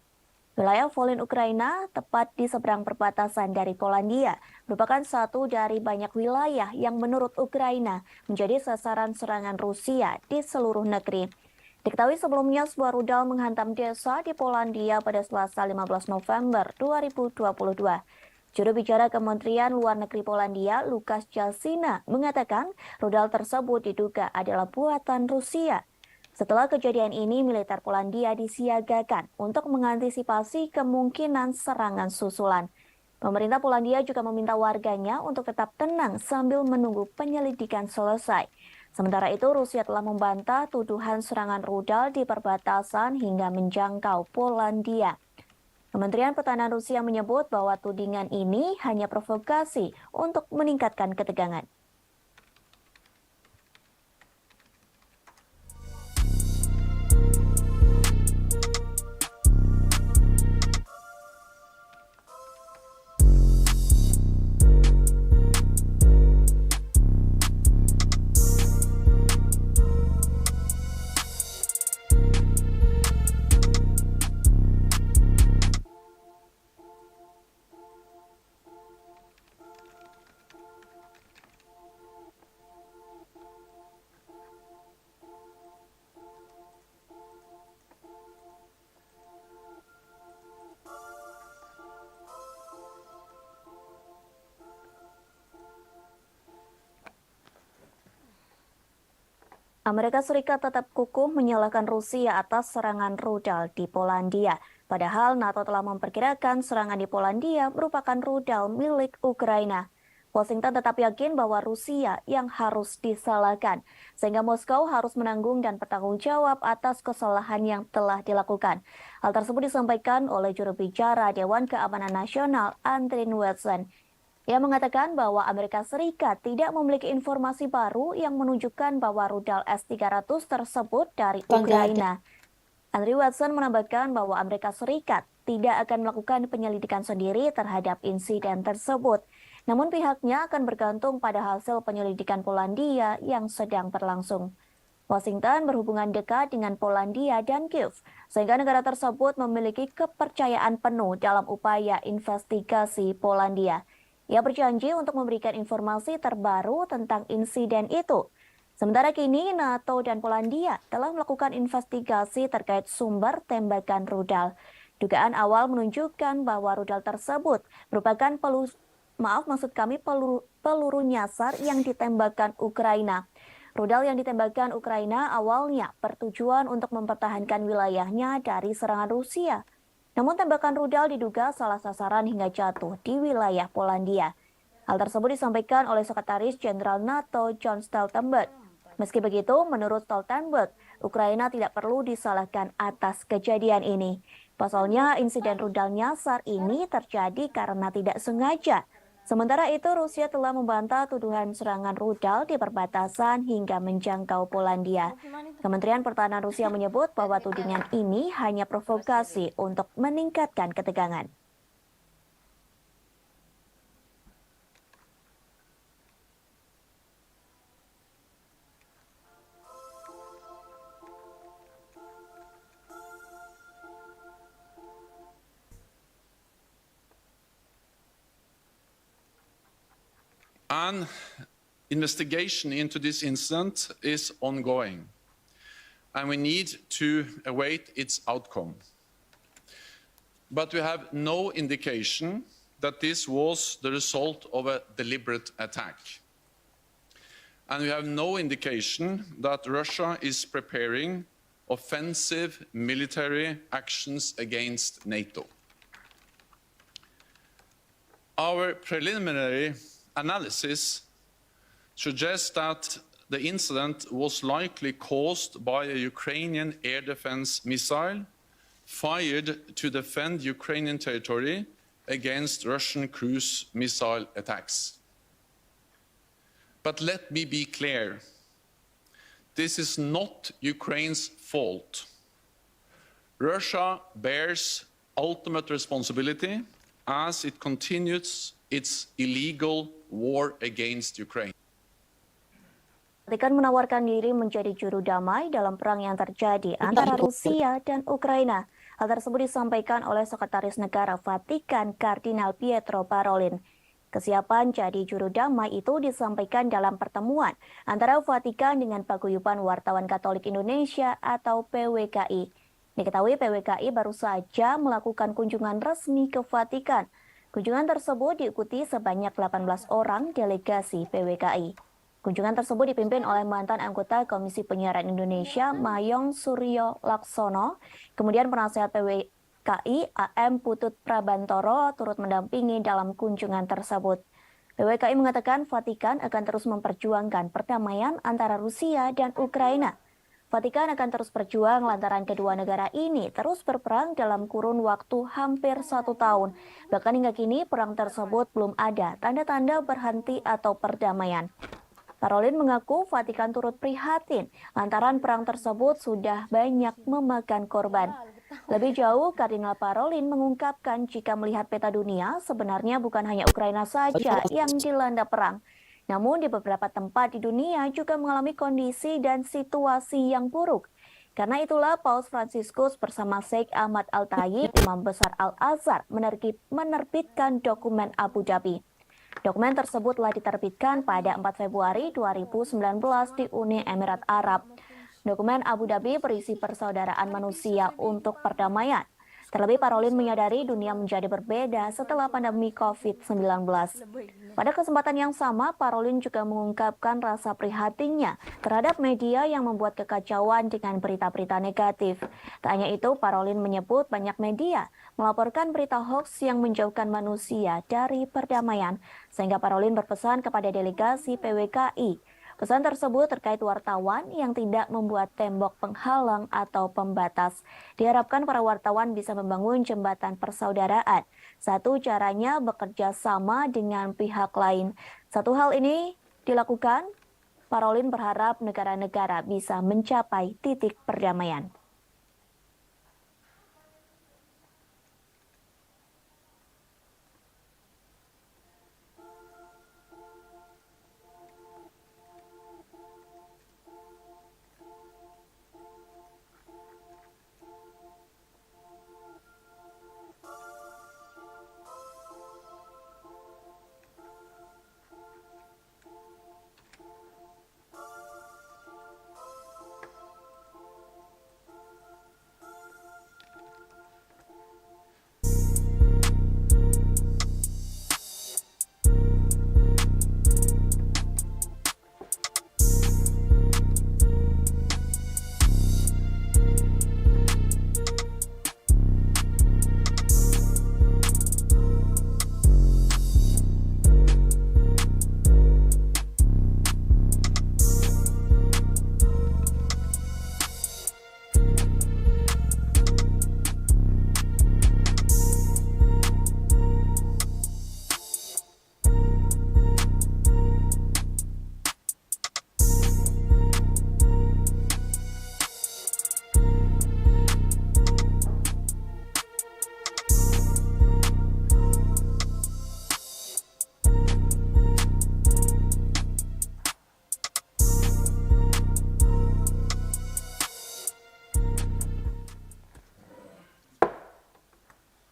Wilayah Volyn Ukraina, tepat di seberang perbatasan dari Polandia, merupakan satu dari banyak wilayah yang menurut Ukraina menjadi sasaran serangan Rusia di seluruh negeri. Diketahui sebelumnya sebuah rudal menghantam desa di Polandia pada Selasa 15 November 2022. Juru bicara Kementerian Luar Negeri Polandia, Lukasz Jasina, mengatakan rudal tersebut diduga adalah buatan Rusia. Setelah kejadian ini, militer Polandia disiagakan untuk mengantisipasi kemungkinan serangan susulan. Pemerintah Polandia juga meminta warganya untuk tetap tenang sambil menunggu penyelidikan selesai. Sementara itu, Rusia telah membantah tuduhan serangan rudal di perbatasan hingga menjangkau Polandia. Kementerian Pertahanan Rusia menyebut bahwa tudingan ini hanya provokasi untuk meningkatkan ketegangan. Amerika Serikat tetap kukuh menyalahkan Rusia atas serangan rudal di Polandia. Padahal NATO telah memperkirakan serangan di Polandia merupakan rudal milik Ukraina. Washington tetap yakin bahwa Rusia yang harus disalahkan, sehingga Moskow harus menanggung dan bertanggung jawab atas kesalahan yang telah dilakukan. Hal tersebut disampaikan oleh juru bicara Dewan Keamanan Nasional, Andrew Watson. Ia mengatakan bahwa Amerika Serikat tidak memiliki informasi baru yang menunjukkan bahwa rudal S-300 tersebut dari Ukraina. Andrew Watson menambahkan bahwa Amerika Serikat tidak akan melakukan penyelidikan sendiri terhadap insiden tersebut. Namun pihaknya akan bergantung pada hasil penyelidikan Polandia yang sedang berlangsung. Washington berhubungan dekat dengan Polandia dan Kiev, sehingga negara tersebut memiliki kepercayaan penuh dalam upaya investigasi Polandia. Ia berjanji untuk memberikan informasi terbaru tentang insiden itu. Sementara kini, NATO dan Polandia telah melakukan investigasi terkait sumber tembakan rudal. Dugaan awal menunjukkan bahwa rudal tersebut merupakan peluru nyasar yang ditembakkan Ukraina. Rudal yang ditembakkan Ukraina awalnya bertujuan untuk mempertahankan wilayahnya dari serangan Rusia. Namun tembakan rudal diduga salah sasaran hingga jatuh di wilayah Polandia. Hal tersebut disampaikan oleh Sekretaris Jenderal NATO Jens Stoltenberg. Meski begitu, menurut Stoltenberg, Ukraina tidak perlu disalahkan atas kejadian ini. Pasalnya, insiden rudal nyasar ini terjadi karena tidak sengaja. Sementara itu, Rusia telah membantah tuduhan serangan rudal di perbatasan hingga menjangkau Polandia. Kementerian Pertahanan Rusia menyebut bahwa tudingan ini hanya provokasi untuk meningkatkan ketegangan. An investigation into this incident is ongoing, and we need to await its outcome. But we have no indication that this was the result of a deliberate attack. And we have no indication that Russia is preparing offensive military actions against NATO. Our preliminary analysis suggests that the incident was likely caused by a Ukrainian air defense missile fired to defend Ukrainian territory against Russian cruise missile attacks. But let me be clear, this is not Ukraine's fault. Russia bears ultimate responsibility as it continues its illegal war against Ukraine. Vatikan menawarkan diri menjadi juru damai dalam perang yang terjadi antara Rusia dan Ukraina. Hal tersebut disampaikan oleh Sekretaris Negara Vatikan Kardinal Pietro Parolin. Kesiapan jadi juru damai itu disampaikan dalam pertemuan antara Vatikan dengan Paguyuban Wartawan Katolik Indonesia atau PWKI. Diketahui PWKI baru saja melakukan kunjungan resmi ke Vatikan. Kunjungan tersebut diikuti sebanyak 18 orang delegasi PWKI. Kunjungan tersebut dipimpin oleh mantan anggota Komisi Penyiaran Indonesia Mayong Suryo Laksono, kemudian penasehat PWKI AM Putut Prabantoro turut mendampingi dalam kunjungan tersebut. PWKI mengatakan Vatikan akan terus memperjuangkan perdamaian antara Rusia dan Ukraina. Vatikan akan terus berjuang lantaran kedua negara ini terus berperang dalam kurun waktu hampir 1 tahun. Bahkan hingga kini perang tersebut belum ada tanda-tanda berhenti atau perdamaian. Parolin mengaku Vatikan turut prihatin lantaran perang tersebut sudah banyak memakan korban. Lebih jauh, Kardinal Parolin mengungkapkan jika melihat peta dunia, sebenarnya bukan hanya Ukraina saja yang dilanda perang. Namun di beberapa tempat di dunia juga mengalami kondisi dan situasi yang buruk. Karena itulah Paus Fransiskus bersama Sheikh Ahmad Al-Tayib, Imam Besar Al-Azhar, menerbitkan dokumen Abu Dhabi. Dokumen tersebut telah diterbitkan pada 4 Februari 2019 di Uni Emirat Arab. Dokumen Abu Dhabi berisi persaudaraan manusia untuk perdamaian. Terlebih Parolin menyadari dunia menjadi berbeda setelah pandemi COVID-19. Pada kesempatan yang sama, Parolin juga mengungkapkan rasa prihatinnya terhadap media yang membuat kekacauan dengan berita-berita negatif. Tak hanya itu, Parolin menyebut banyak media melaporkan berita hoax yang menjauhkan manusia dari perdamaian. Sehingga Parolin berpesan kepada delegasi PWKI. Pesan tersebut terkait wartawan yang tidak membuat tembok penghalang atau pembatas. Diharapkan para wartawan bisa membangun jembatan persaudaraan. Satu caranya bekerja sama dengan pihak lain. Satu hal ini dilakukan, Parolin berharap negara-negara bisa mencapai titik perdamaian.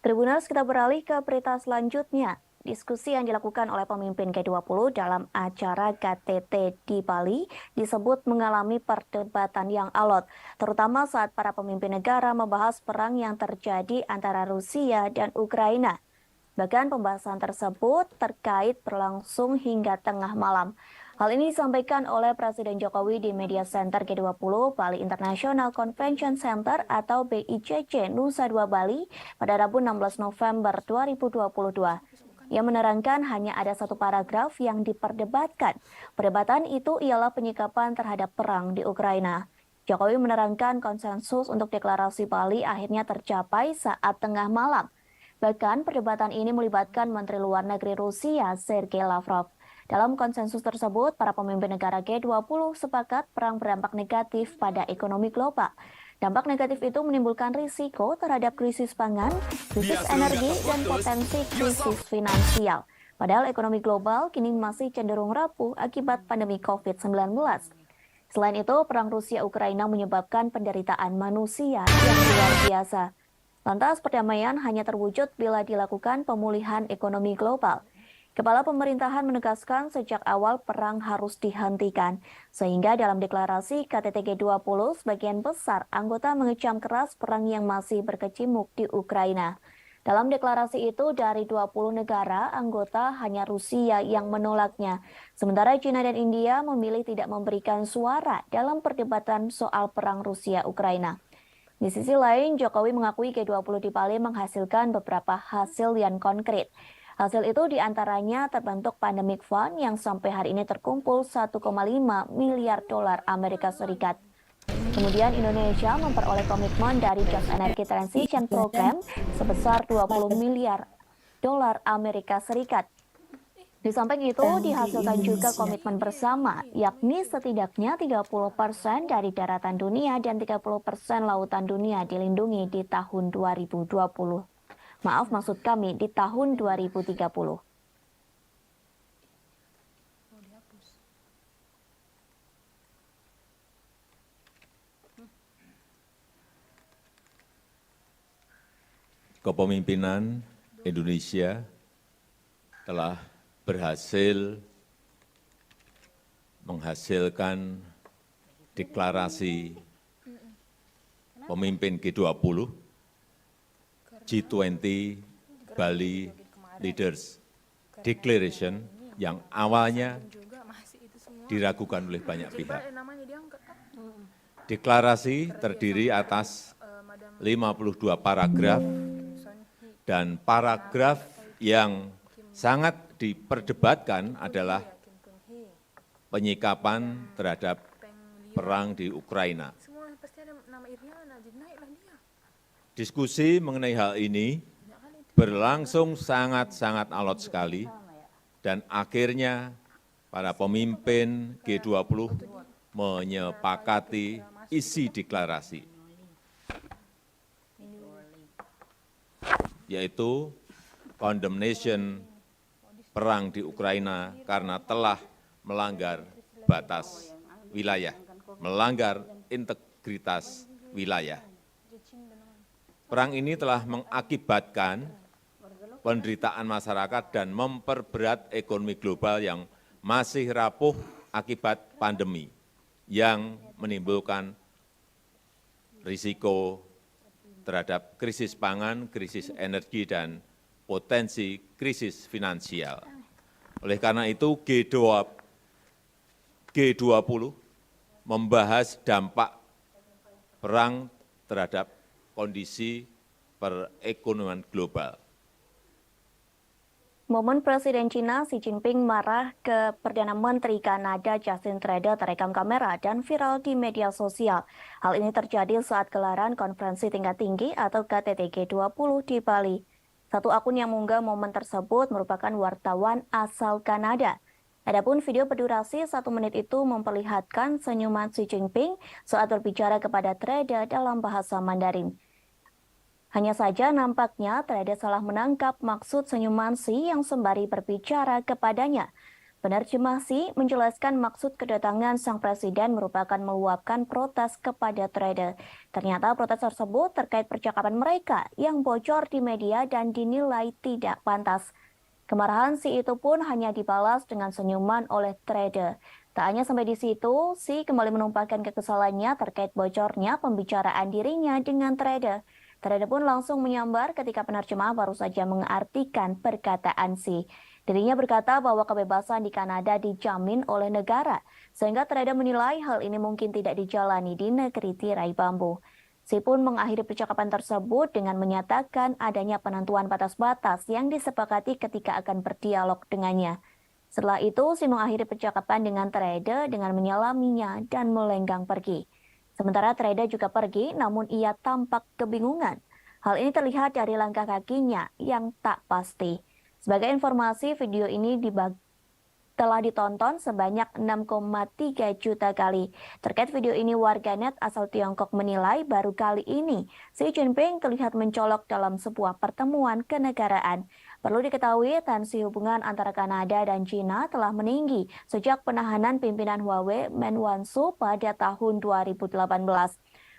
Tribuners, kita beralih ke berita selanjutnya. Diskusi yang dilakukan oleh pemimpin G20 dalam acara KTT di Bali disebut mengalami perdebatan yang alot, terutama saat para pemimpin negara membahas perang yang terjadi antara Rusia dan Ukraina. Bahkan pembahasan tersebut terkait berlangsung hingga tengah malam. Hal ini disampaikan oleh Presiden Jokowi di Media Center G20 Bali International Convention Center atau BICC Nusa Dua Bali pada Rabu 16 November 2022. Ia menerangkan hanya ada satu paragraf yang diperdebatkan. Perdebatan itu ialah penyikapan terhadap perang di Ukraina. Jokowi menerangkan konsensus untuk deklarasi Bali akhirnya tercapai saat tengah malam. Bahkan perdebatan ini melibatkan Menteri Luar Negeri Rusia Sergei Lavrov. Dalam konsensus tersebut, para pemimpin negara G20 sepakat perang berdampak negatif pada ekonomi global. Dampak negatif itu menimbulkan risiko terhadap krisis pangan, krisis energi, dan potensi krisis finansial. Padahal ekonomi global kini masih cenderung rapuh akibat pandemi COVID-19. Selain itu, perang Rusia-Ukraina menyebabkan penderitaan manusia yang luar biasa. Lantas, perdamaian hanya terwujud bila dilakukan pemulihan ekonomi global. Kepala pemerintahan menegaskan sejak awal perang harus dihentikan, sehingga dalam deklarasi KTT G20 sebagian besar anggota mengecam keras perang yang masih berkecamuk di Ukraina. Dalam deklarasi itu, dari 20 negara anggota hanya Rusia yang menolaknya, sementara China dan India memilih tidak memberikan suara dalam perdebatan soal perang Rusia-Ukraina. Di sisi lain, Jokowi mengakui G20 di Bali menghasilkan beberapa hasil yang konkret. Hasil itu diantaranya terbentuk Pandemic Fund yang sampai hari ini terkumpul 1,5 miliar dolar Amerika Serikat. Kemudian Indonesia memperoleh komitmen dari Just Energy Transition Program sebesar 20 miliar dolar Amerika Serikat. Di samping itu dihasilkan juga komitmen bersama, yakni setidaknya 30% dari daratan dunia dan 30% lautan dunia dilindungi di tahun 2020. Maaf, maksud kami di tahun 2030. Kepemimpinan Indonesia telah berhasil menghasilkan deklarasi pemimpin G20, G20 Bali Leaders Declaration yang awalnya diragukan oleh banyak pihak. Deklarasi terdiri atas 52 paragraf dan paragraf yang sangat diperdebatkan adalah penyikapan terhadap perang di Ukraina. Diskusi mengenai hal ini berlangsung sangat-sangat alot sekali dan akhirnya para pemimpin G20 menyepakati isi deklarasi, yaitu condemnation perang di Ukraina karena telah melanggar batas wilayah, melanggar integritas wilayah. Perang ini telah mengakibatkan penderitaan masyarakat dan memperberat ekonomi global yang masih rapuh akibat pandemi yang menimbulkan risiko terhadap krisis pangan, krisis energi, dan potensi krisis finansial. Oleh karena itu, G20 membahas dampak perang terhadap kondisi perekonomian global. Momen Presiden China Xi Jinping marah ke Perdana Menteri Kanada Justin Trudeau terekam kamera dan viral di media sosial. Hal ini terjadi saat gelaran konferensi tingkat tinggi atau KTT G20 di Bali. Satu akun yang mengunggah momen tersebut merupakan wartawan asal Kanada. Adapun video berdurasi 1 menit itu memperlihatkan senyuman Xi Jinping saat berbicara kepada Trudeau dalam bahasa Mandarin. Hanya saja nampaknya Trudeau salah menangkap maksud senyuman Xi yang sembari berbicara kepadanya. Penerjemah Xi menjelaskan maksud kedatangan sang presiden merupakan meluapkan protes kepada Trudeau. Ternyata protes tersebut terkait percakapan mereka yang bocor di media dan dinilai tidak pantas. Kemarahan Xi itu pun hanya dibalas dengan senyuman oleh Trudeau. Tak hanya sampai di situ, Xi kembali menumpahkan kekesalannya terkait bocornya pembicaraan dirinya dengan Trudeau. Trudeau pun langsung menyambar ketika penerjemah baru saja mengartikan perkataan Xi. Dirinya berkata bahwa kebebasan di Kanada dijamin oleh negara, sehingga Trudeau menilai hal ini mungkin tidak dijalani di negeri tirai bambu. Xi pun mengakhiri percakapan tersebut dengan menyatakan adanya penentuan batas-batas yang disepakati ketika akan berdialog dengannya. Setelah itu, Xi mengakhiri percakapan dengan Trudeau dengan menyalaminya dan melenggang pergi. Sementara Trudeau juga pergi, namun ia tampak kebingungan. Hal ini terlihat dari langkah kakinya yang tak pasti. Sebagai informasi, video ini telah ditonton sebanyak 6,3 juta kali. Terkait video ini, warganet asal Tiongkok menilai baru kali ini Xi Jinping terlihat mencolok dalam sebuah pertemuan kenegaraan. Perlu diketahui, tensi hubungan antara Kanada dan China telah meninggi sejak penahanan pimpinan Huawei Meng Wanzhou pada tahun 2018.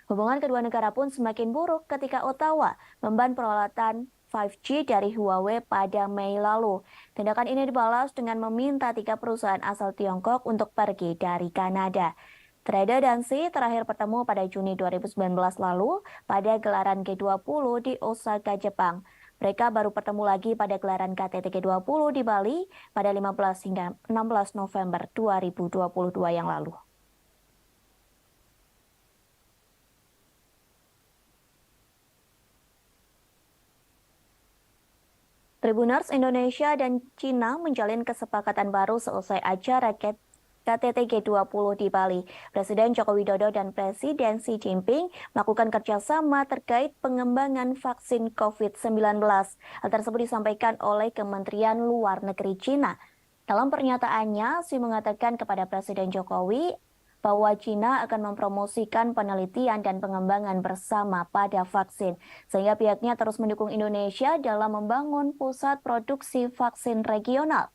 Hubungan kedua negara pun semakin buruk ketika Ottawa memban peralatan 5G dari Huawei pada Mei lalu. Tindakan ini dibalas dengan meminta 3 perusahaan asal Tiongkok untuk pergi dari Kanada. Trade dan Xi terakhir bertemu pada Juni 2019 lalu pada gelaran G20 di Osaka, Jepang. Mereka baru bertemu lagi pada gelaran KTT G20 di Bali pada 15 hingga 16 November 2022 yang lalu. Tribuners Indonesia dan Cina menjalin kesepakatan baru selesai acara KTT G20 di Bali. Presiden Joko Widodo dan Presiden Xi Jinping melakukan kerjasama terkait pengembangan vaksin COVID-19. Hal tersebut disampaikan oleh Kementerian Luar Negeri Cina. Dalam pernyataannya, Xi mengatakan kepada Presiden Jokowi bahwa Cina akan mempromosikan penelitian dan pengembangan bersama pada vaksin, sehingga pihaknya terus mendukung Indonesia dalam membangun pusat produksi vaksin regional.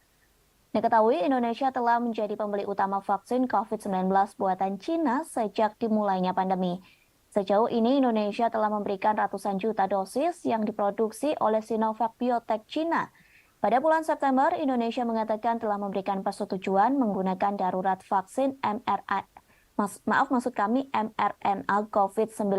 Diketahui Indonesia telah menjadi pembeli utama vaksin COVID-19 buatan Cina sejak dimulainya pandemi. Sejauh ini Indonesia telah memberikan ratusan juta dosis yang diproduksi oleh Sinovac Biotech Cina. Pada bulan September, Indonesia mengatakan telah memberikan persetujuan menggunakan darurat vaksin mRNA COVID-19.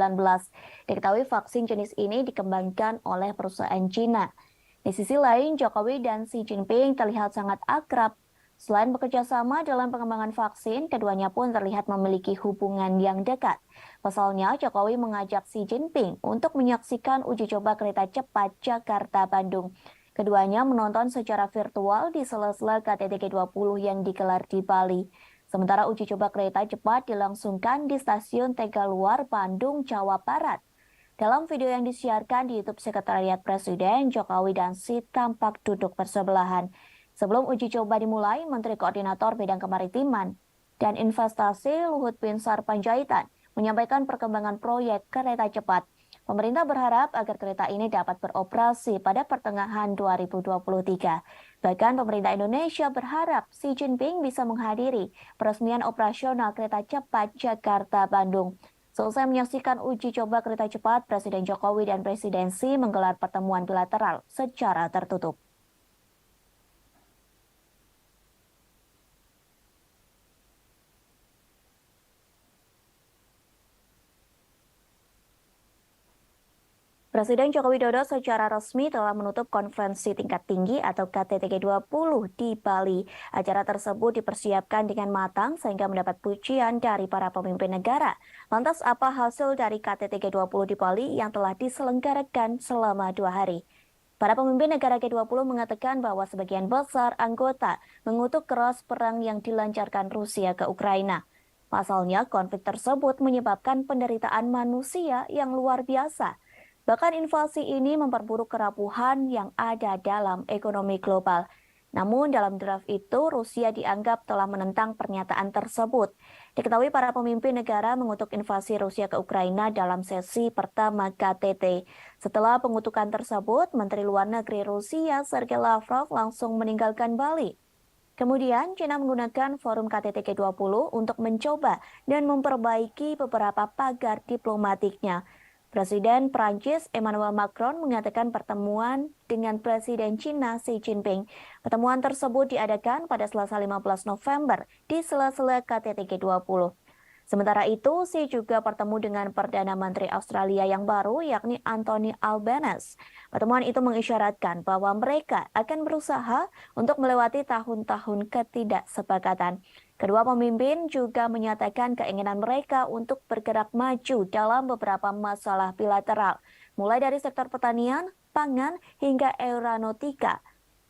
Diketahui vaksin jenis ini dikembangkan oleh perusahaan Cina. Di sisi lain, Jokowi dan Xi Jinping terlihat sangat akrab. Selain bekerja sama dalam pengembangan vaksin, keduanya pun terlihat memiliki hubungan yang dekat. Pasalnya, Jokowi mengajak Xi Jinping untuk menyaksikan uji coba kereta cepat Jakarta-Bandung. Keduanya menonton secara virtual di sela-sela KTT G20 yang digelar di Bali. Sementara uji coba kereta cepat dilangsungkan di stasiun Tegaluar, Bandung, Jawa Barat. Dalam video yang disiarkan di YouTube Sekretariat Presiden, Jokowi dan Xi tampak duduk bersebelahan. Sebelum uji coba dimulai, Menteri Koordinator Bidang Kemaritiman dan Investasi Luhut Binsar Panjaitan menyampaikan perkembangan proyek kereta cepat. Pemerintah berharap agar kereta ini dapat beroperasi pada pertengahan 2023. Bahkan pemerintah Indonesia berharap Xi Jinping bisa menghadiri peresmian operasional kereta cepat Jakarta-Bandung. Selesai menyaksikan uji coba kereta cepat, Presiden Jokowi dan Presiden Xi menggelar pertemuan bilateral secara tertutup. Presiden Joko Widodo secara resmi telah menutup konferensi tingkat tinggi atau KTT G20 di Bali. Acara tersebut dipersiapkan dengan matang sehingga mendapat pujian dari para pemimpin negara. Lantas apa hasil dari KTT G20 di Bali yang telah diselenggarakan selama 2 hari? Para pemimpin negara G20 mengatakan bahwa sebagian besar anggota mengutuk keras perang yang dilancarkan Rusia ke Ukraina. Pasalnya, konflik tersebut menyebabkan penderitaan manusia yang luar biasa. Bahkan invasi ini memperburuk kerapuhan yang ada dalam ekonomi global. Namun dalam draft itu, Rusia dianggap telah menentang pernyataan tersebut. Diketahui para pemimpin negara mengutuk invasi Rusia ke Ukraina dalam sesi pertama KTT. Setelah pengutukan tersebut, Menteri Luar Negeri Rusia Sergei Lavrov langsung meninggalkan Bali. Kemudian, China menggunakan forum KTT G20 untuk mencoba dan memperbaiki beberapa pagar diplomatiknya. Presiden Prancis Emmanuel Macron mengatakan pertemuan dengan Presiden Cina Xi Jinping. Pertemuan tersebut diadakan pada Selasa 15 November di sela-sela KTT G20. Sementara itu, Xi juga bertemu dengan Perdana Menteri Australia yang baru, yakni Anthony Albanese. Pertemuan itu mengisyaratkan bahwa mereka akan berusaha untuk melewati tahun-tahun ketidaksepakatan. Kedua pemimpin juga menyatakan keinginan mereka untuk bergerak maju dalam beberapa masalah bilateral, mulai dari sektor pertanian, pangan, hingga aeronautika.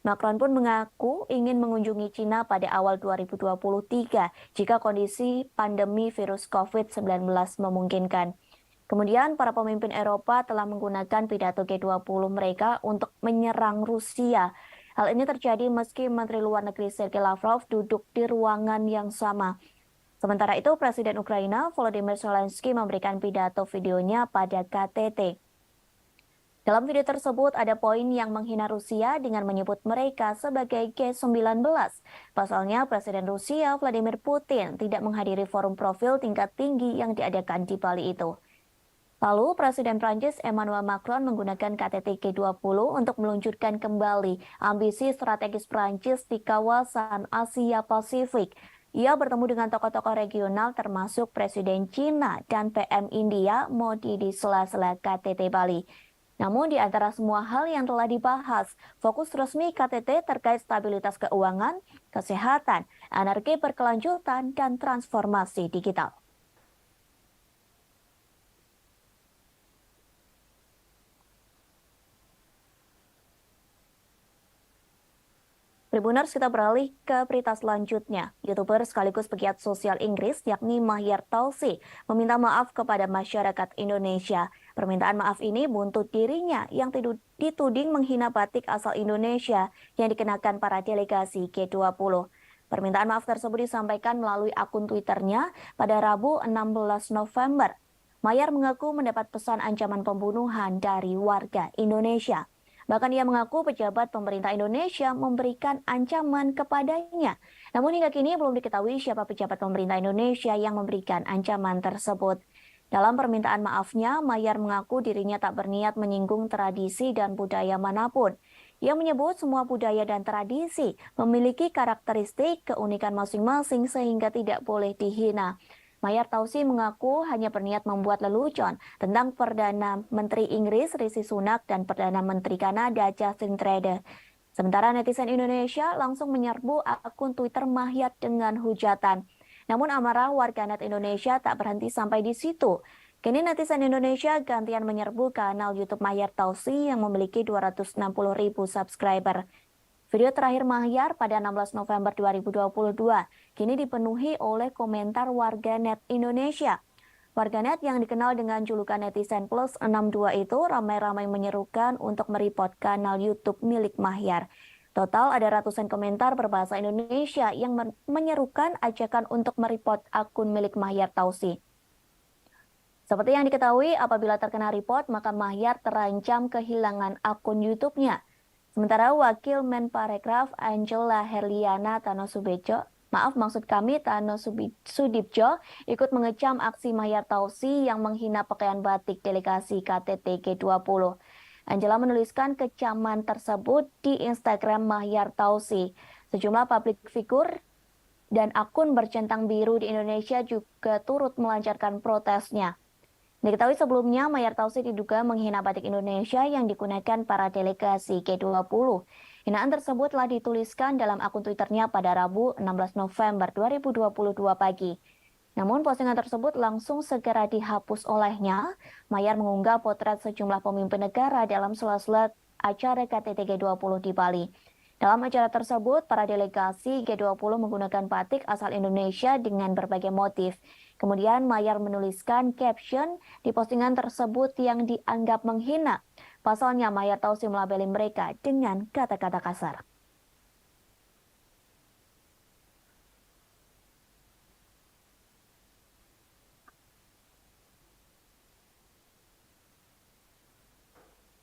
Macron pun mengaku ingin mengunjungi Cina pada awal 2023 jika kondisi pandemi virus COVID-19 memungkinkan. Kemudian para pemimpin Eropa telah menggunakan pidato G20 mereka untuk menyerang Rusia. Hal ini terjadi meski Menteri Luar Negeri Sergei Lavrov duduk di ruangan yang sama. Sementara itu, Presiden Ukraina Volodymyr Zelensky memberikan pidato videonya pada KTT. Dalam video tersebut ada poin yang menghina Rusia dengan menyebut mereka sebagai G19. Pasalnya, Presiden Rusia Vladimir Putin tidak menghadiri forum profil tingkat tinggi yang diadakan di Bali itu. Lalu, Presiden Prancis Emmanuel Macron menggunakan KTT G20 untuk meluncurkan kembali ambisi strategis Prancis di kawasan Asia Pasifik. Ia bertemu dengan tokoh-tokoh regional termasuk Presiden Cina dan PM India Modi di sela-sela KTT Bali. Namun di antara semua hal yang telah dibahas, fokus resmi KTT terkait stabilitas keuangan, kesehatan, energi berkelanjutan, dan transformasi digital. Tribuners, kita beralih ke berita selanjutnya. YouTuber sekaligus pegiat sosial Inggris yakni Mahyar Tousi meminta maaf kepada masyarakat Indonesia. Permintaan maaf ini buntut dirinya yang dituding menghina batik asal Indonesia yang dikenakan para delegasi G20. Permintaan maaf tersebut disampaikan melalui akun Twitternya pada Rabu 16 November. Mahyar mengaku mendapat pesan ancaman pembunuhan dari warga Indonesia. Bahkan ia mengaku pejabat pemerintah Indonesia memberikan ancaman kepadanya. Namun hingga kini belum diketahui siapa pejabat pemerintah Indonesia yang memberikan ancaman tersebut. Dalam permintaan maafnya, Mahyar mengaku dirinya tak berniat menyinggung tradisi dan budaya manapun. Ia menyebut semua budaya dan tradisi memiliki karakteristik keunikan masing-masing sehingga tidak boleh dihina. Mahyar Tousi mengaku hanya berniat membuat lelucon tentang Perdana Menteri Inggris Rishi Sunak dan Perdana Menteri Kanada Justin Trudeau. Sementara netizen Indonesia langsung menyerbu akun Twitter Mahyar dengan hujatan. Namun amarah warganet Indonesia tak berhenti sampai di situ. Kini netizen Indonesia gantian menyerbu kanal YouTube Mahyar Tousi yang memiliki 260.000 subscriber. Video terakhir Mahyar pada 16 November 2022 kini dipenuhi oleh komentar warganet Indonesia. Warganet yang dikenal dengan julukan netizen plus 62 itu ramai-ramai menyerukan untuk mereport kanal YouTube milik Mahyar. Total ada ratusan komentar berbahasa Indonesia yang menyerukan ajakan untuk mereport akun milik Mahyar Tousi. Seperti yang diketahui, apabila terkena report, maka Mahyar terancam kehilangan akun YouTube-nya. Sementara Wakil Menparekraf Angela Herliana Tano Sudibjo ikut mengecam aksi Mahyar Tousi yang menghina pakaian batik delegasi KTT G20. Angela menuliskan kecaman tersebut di Instagram Mahyar Tousi. Sejumlah publik figur dan akun bercentang biru di Indonesia juga turut melancarkan protesnya. Diketahui sebelumnya, Mahyar Tousi diduga menghina batik Indonesia yang digunakan para delegasi G20. Hinaan tersebut telah dituliskan dalam akun Twitternya pada Rabu 16 November 2022 pagi. Namun postingan tersebut langsung segera dihapus olehnya. Mahyar mengunggah potret sejumlah pemimpin negara dalam sela-sela acara KTT G20 di Bali. Dalam acara tersebut, para delegasi G20 menggunakan batik asal Indonesia dengan berbagai motif. Kemudian Mahyar menuliskan caption di postingan tersebut yang dianggap menghina. Pasalnya Mahyar Tousi melabeli mereka dengan kata-kata kasar.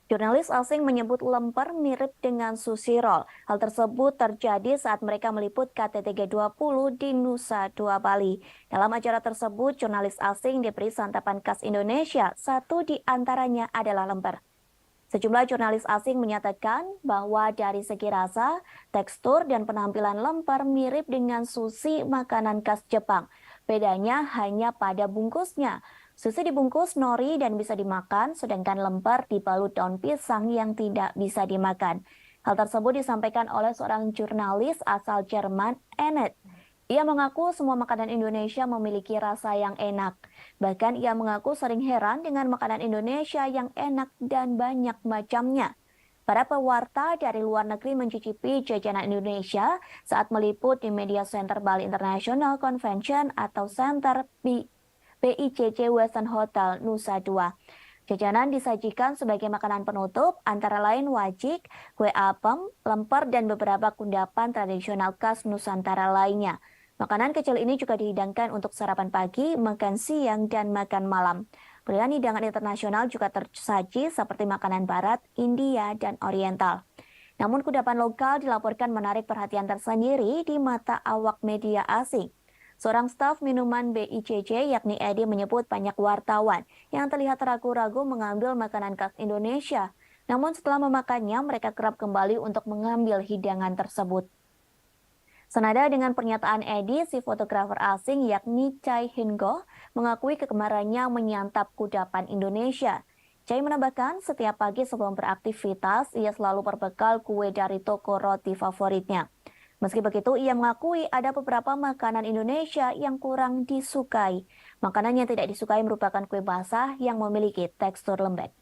Jurnalis asing menyebut lemper mirip dengan sushi roll. Hal tersebut terjadi saat mereka meliput KTT G20 di Nusa Dua Bali. Dalam acara tersebut, jurnalis asing diberi santapan khas Indonesia. Satu di antaranya adalah lemper. Sejumlah jurnalis asing menyatakan bahwa dari segi rasa, tekstur, dan penampilan lemper mirip dengan sushi makanan khas Jepang. Bedanya hanya pada bungkusnya. Sushi dibungkus nori dan bisa dimakan, sedangkan lemper dibalut daun pisang yang tidak bisa dimakan. Hal tersebut disampaikan oleh seorang jurnalis asal Jerman, Ennet. Ia mengaku semua makanan Indonesia memiliki rasa yang enak. Bahkan ia mengaku sering heran dengan makanan Indonesia yang enak dan banyak macamnya. Para pewarta dari luar negeri mencicipi jajanan Indonesia saat meliput di Media Center Bali International Convention atau Center BICC Western Hotel Nusa Dua. Jajanan disajikan sebagai makanan penutup, antara lain wajik, kue apem, lemper, dan beberapa kudapan tradisional khas Nusantara lainnya. Makanan kecil ini juga dihidangkan untuk sarapan pagi, makan siang, dan makan malam. Pilihan hidangan internasional juga tersaji seperti makanan barat, India, dan Oriental. Namun kudapan lokal dilaporkan menarik perhatian tersendiri di mata awak media asing. Seorang staf minuman BICC yakni Edi menyebut banyak wartawan yang terlihat ragu-ragu mengambil makanan khas Indonesia. Namun setelah memakannya, mereka kerap kembali untuk mengambil hidangan tersebut. Senada dengan pernyataan Edi, si fotografer asing yakni Chai Hin-go mengakui kegemarannya menyantap kudapan Indonesia. Chai menambahkan setiap pagi sebelum beraktivitas, ia selalu berbekal kue dari toko roti favoritnya. Meski begitu, ia mengakui ada beberapa makanan Indonesia yang kurang disukai. Makanan yang tidak disukai merupakan kue basah yang memiliki tekstur lembek.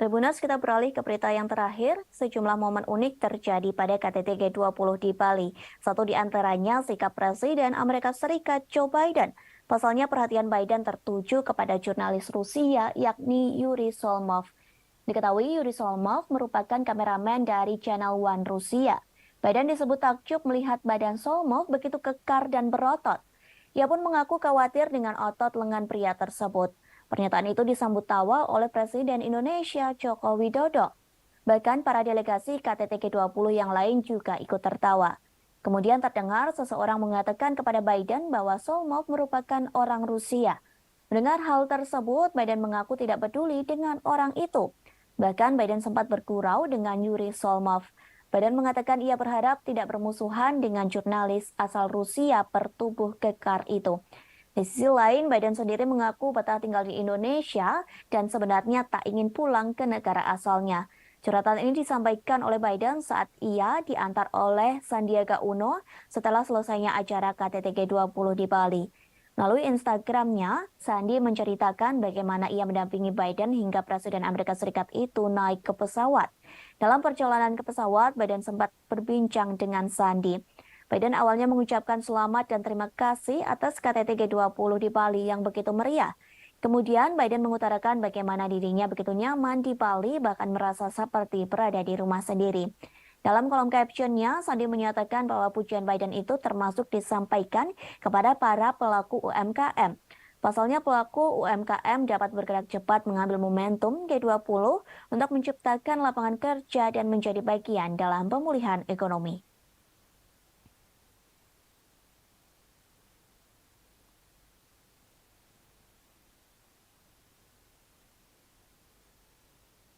Tribunas, kita beralih ke berita yang terakhir. Sejumlah momen unik terjadi pada KTT G20 di Bali. Satu di antaranya sikap Presiden Amerika Serikat Joe Biden. Pasalnya perhatian Biden tertuju kepada jurnalis Rusia yakni Yuri Solmov. Diketahui Yuri Solmov merupakan kameramen dari Channel One Rusia. Biden disebut takjub melihat badan Solmov begitu kekar dan berotot. Ia pun mengaku khawatir dengan otot lengan pria tersebut. Pernyataan itu disambut tawa oleh Presiden Indonesia Joko Widodo. Bahkan para delegasi KTT G20 yang lain juga ikut tertawa. Kemudian terdengar seseorang mengatakan kepada Biden bahwa Solmov merupakan orang Rusia. Mendengar hal tersebut, Biden mengaku tidak peduli dengan orang itu. Bahkan Biden sempat bergurau dengan Yuri Solmov. Biden mengatakan ia berharap tidak bermusuhan dengan jurnalis asal Rusia bertubuh kekar itu. Di sisi lain, Biden sendiri mengaku betah tinggal di Indonesia dan sebenarnya tak ingin pulang ke negara asalnya. Curhatan ini disampaikan oleh Biden saat ia diantar oleh Sandiaga Uno setelah selesainya acara KTT G20 di Bali. Melalui Instagramnya, Sandi menceritakan bagaimana ia mendampingi Biden hingga Presiden Amerika Serikat itu naik ke pesawat. Dalam perjalanan ke pesawat, Biden sempat berbincang dengan Sandi. Biden awalnya mengucapkan selamat dan terima kasih atas KTT G20 di Bali yang begitu meriah. Kemudian Biden mengutarakan bagaimana dirinya begitu nyaman di Bali, bahkan merasa seperti berada di rumah sendiri. Dalam kolom captionnya, Sandi menyatakan bahwa pujian Biden itu termasuk disampaikan kepada para pelaku UMKM. Pasalnya pelaku UMKM dapat bergerak cepat mengambil momentum G20 untuk menciptakan lapangan kerja dan menjadi bagian dalam pemulihan ekonomi.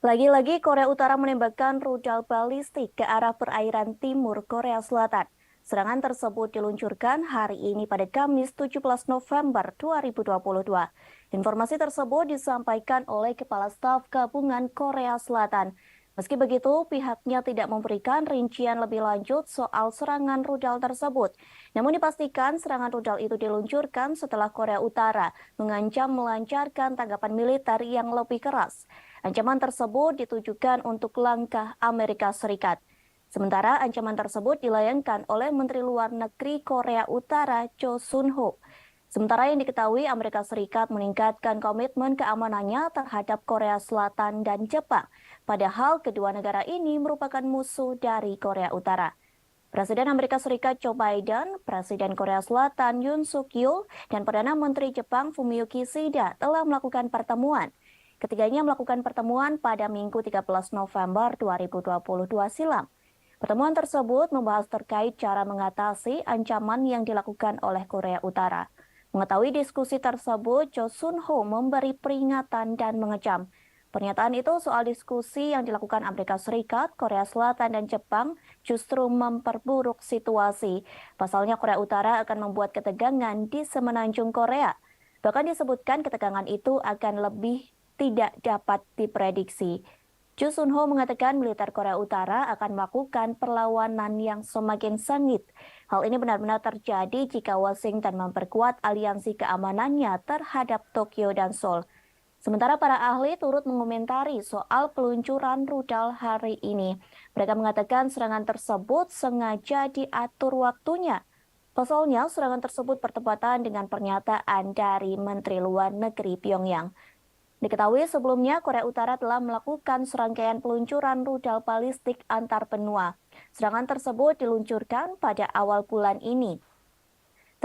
Lagi-lagi Korea Utara menembakkan rudal balistik ke arah perairan timur Korea Selatan. Serangan tersebut diluncurkan hari ini pada Kamis 17 November 2022. Informasi tersebut disampaikan oleh Kepala Staf Gabungan Korea Selatan. Meski begitu, pihaknya tidak memberikan rincian lebih lanjut soal serangan rudal tersebut. Namun dipastikan serangan rudal itu diluncurkan setelah Korea Utara mengancam melancarkan tanggapan militer yang lebih keras. Ancaman tersebut ditujukan untuk langkah Amerika Serikat. Sementara ancaman tersebut dilayangkan oleh Menteri Luar Negeri Korea Utara Cho Sun-ho. Sementara yang diketahui Amerika Serikat meningkatkan komitmen keamanannya terhadap Korea Selatan dan Jepang. Padahal kedua negara ini merupakan musuh dari Korea Utara. Presiden Amerika Serikat Joe Biden, Presiden Korea Selatan Yoon Suk Yeol, dan Perdana Menteri Jepang Fumio Kishida telah melakukan pertemuan. Ketiganya melakukan pertemuan pada Minggu 13 November 2022 silam. Pertemuan tersebut membahas terkait cara mengatasi ancaman yang dilakukan oleh Korea Utara. Mengetahui diskusi tersebut, Cho Sun-ho memberi peringatan dan mengecam. Pernyataan itu soal diskusi yang dilakukan Amerika Serikat, Korea Selatan, dan Jepang justru memperburuk situasi. Pasalnya Korea Utara akan membuat ketegangan di semenanjung Korea. Bahkan disebutkan ketegangan itu akan lebih tidak dapat diprediksi. Cho Sun-ho mengatakan militer Korea Utara akan melakukan perlawanan yang semakin sengit. Hal ini benar-benar terjadi jika Washington memperkuat aliansi keamanannya terhadap Tokyo dan Seoul. Sementara para ahli turut mengomentari soal peluncuran rudal hari ini. Mereka mengatakan serangan tersebut sengaja diatur waktunya. Pasalnya serangan tersebut bertepatan dengan pernyataan dari Menteri Luar Negeri Pyongyang. Diketahui sebelumnya Korea Utara telah melakukan serangkaian peluncuran rudal balistik antar benua. Serangan tersebut diluncurkan pada awal bulan ini.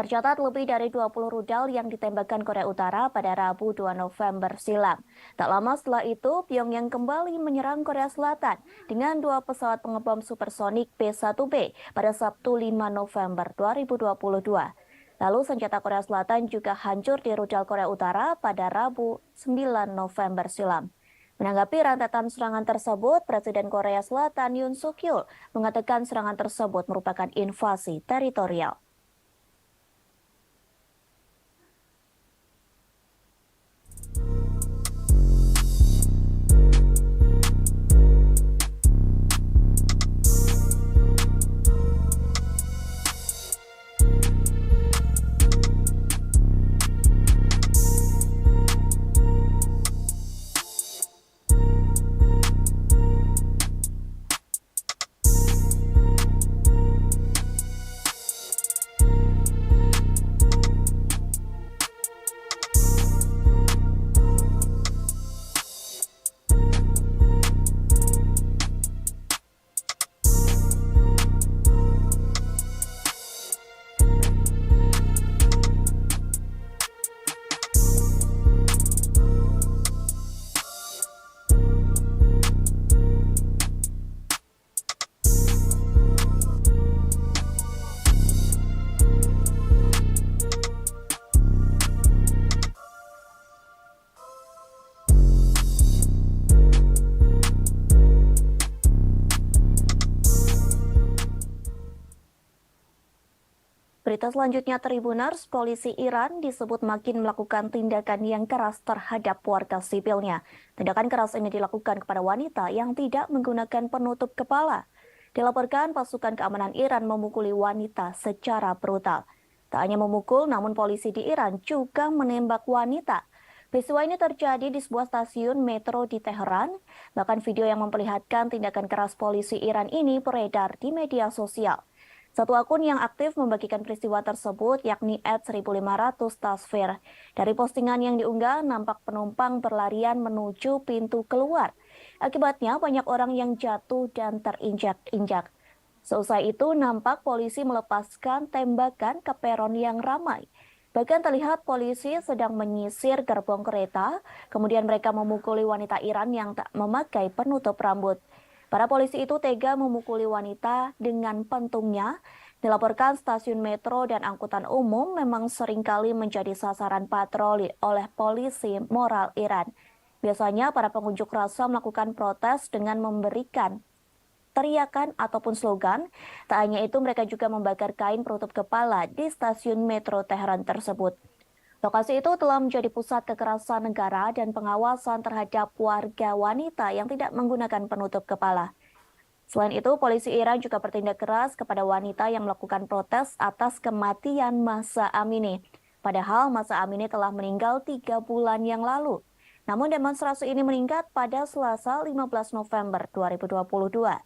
Tercatat lebih dari 20 rudal yang ditembakkan Korea Utara pada Rabu 2 November silam. Tak lama setelah itu, Pyongyang kembali menyerang Korea Selatan dengan 2 pesawat pengebom supersonik B-1B pada Sabtu 5 November 2022. Lalu senjata Korea Selatan juga hancur di rudal Korea Utara pada Rabu 9 November silam. Menanggapi rentetan serangan tersebut, Presiden Korea Selatan Yoon Suk Yeol mengatakan serangan tersebut merupakan invasi teritorial. Berita selanjutnya, Tribuners, polisi Iran disebut makin melakukan tindakan yang keras terhadap warga sipilnya. Tindakan keras ini dilakukan kepada wanita yang tidak menggunakan penutup kepala. Dilaporkan pasukan keamanan Iran memukuli wanita secara brutal. Tak hanya memukul, namun polisi di Iran juga menembak wanita. Peristiwa ini terjadi di sebuah stasiun metro di Teheran. Bahkan video yang memperlihatkan tindakan keras polisi Iran ini beredar di media sosial. Satu akun yang aktif membagikan peristiwa tersebut yakni @1500tasfir. Dari postingan yang diunggah, nampak penumpang berlarian menuju pintu keluar. Akibatnya banyak orang yang jatuh dan terinjak-injak. Seusai itu, nampak polisi melepaskan tembakan ke peron yang ramai. Bahkan terlihat polisi sedang menyisir gerbong kereta, kemudian mereka memukuli wanita Iran yang tak memakai penutup rambut. Para polisi itu tega memukuli wanita dengan pentungnya. Dilaporkan stasiun metro dan angkutan umum memang seringkali menjadi sasaran patroli oleh polisi moral Iran. Biasanya para pengunjuk rasa melakukan protes dengan memberikan teriakan ataupun slogan. Tak hanya itu, mereka juga membakar kain penutup kepala di stasiun metro Teheran tersebut. Lokasi itu telah menjadi pusat kekerasan negara dan pengawasan terhadap warga wanita yang tidak menggunakan penutup kepala. Selain itu, polisi Iran juga bertindak keras kepada wanita yang melakukan protes atas kematian Mahsa Amini. Padahal Mahsa Amini telah meninggal 3 bulan yang lalu. Namun demonstrasi ini meningkat pada Selasa 15 November 2022.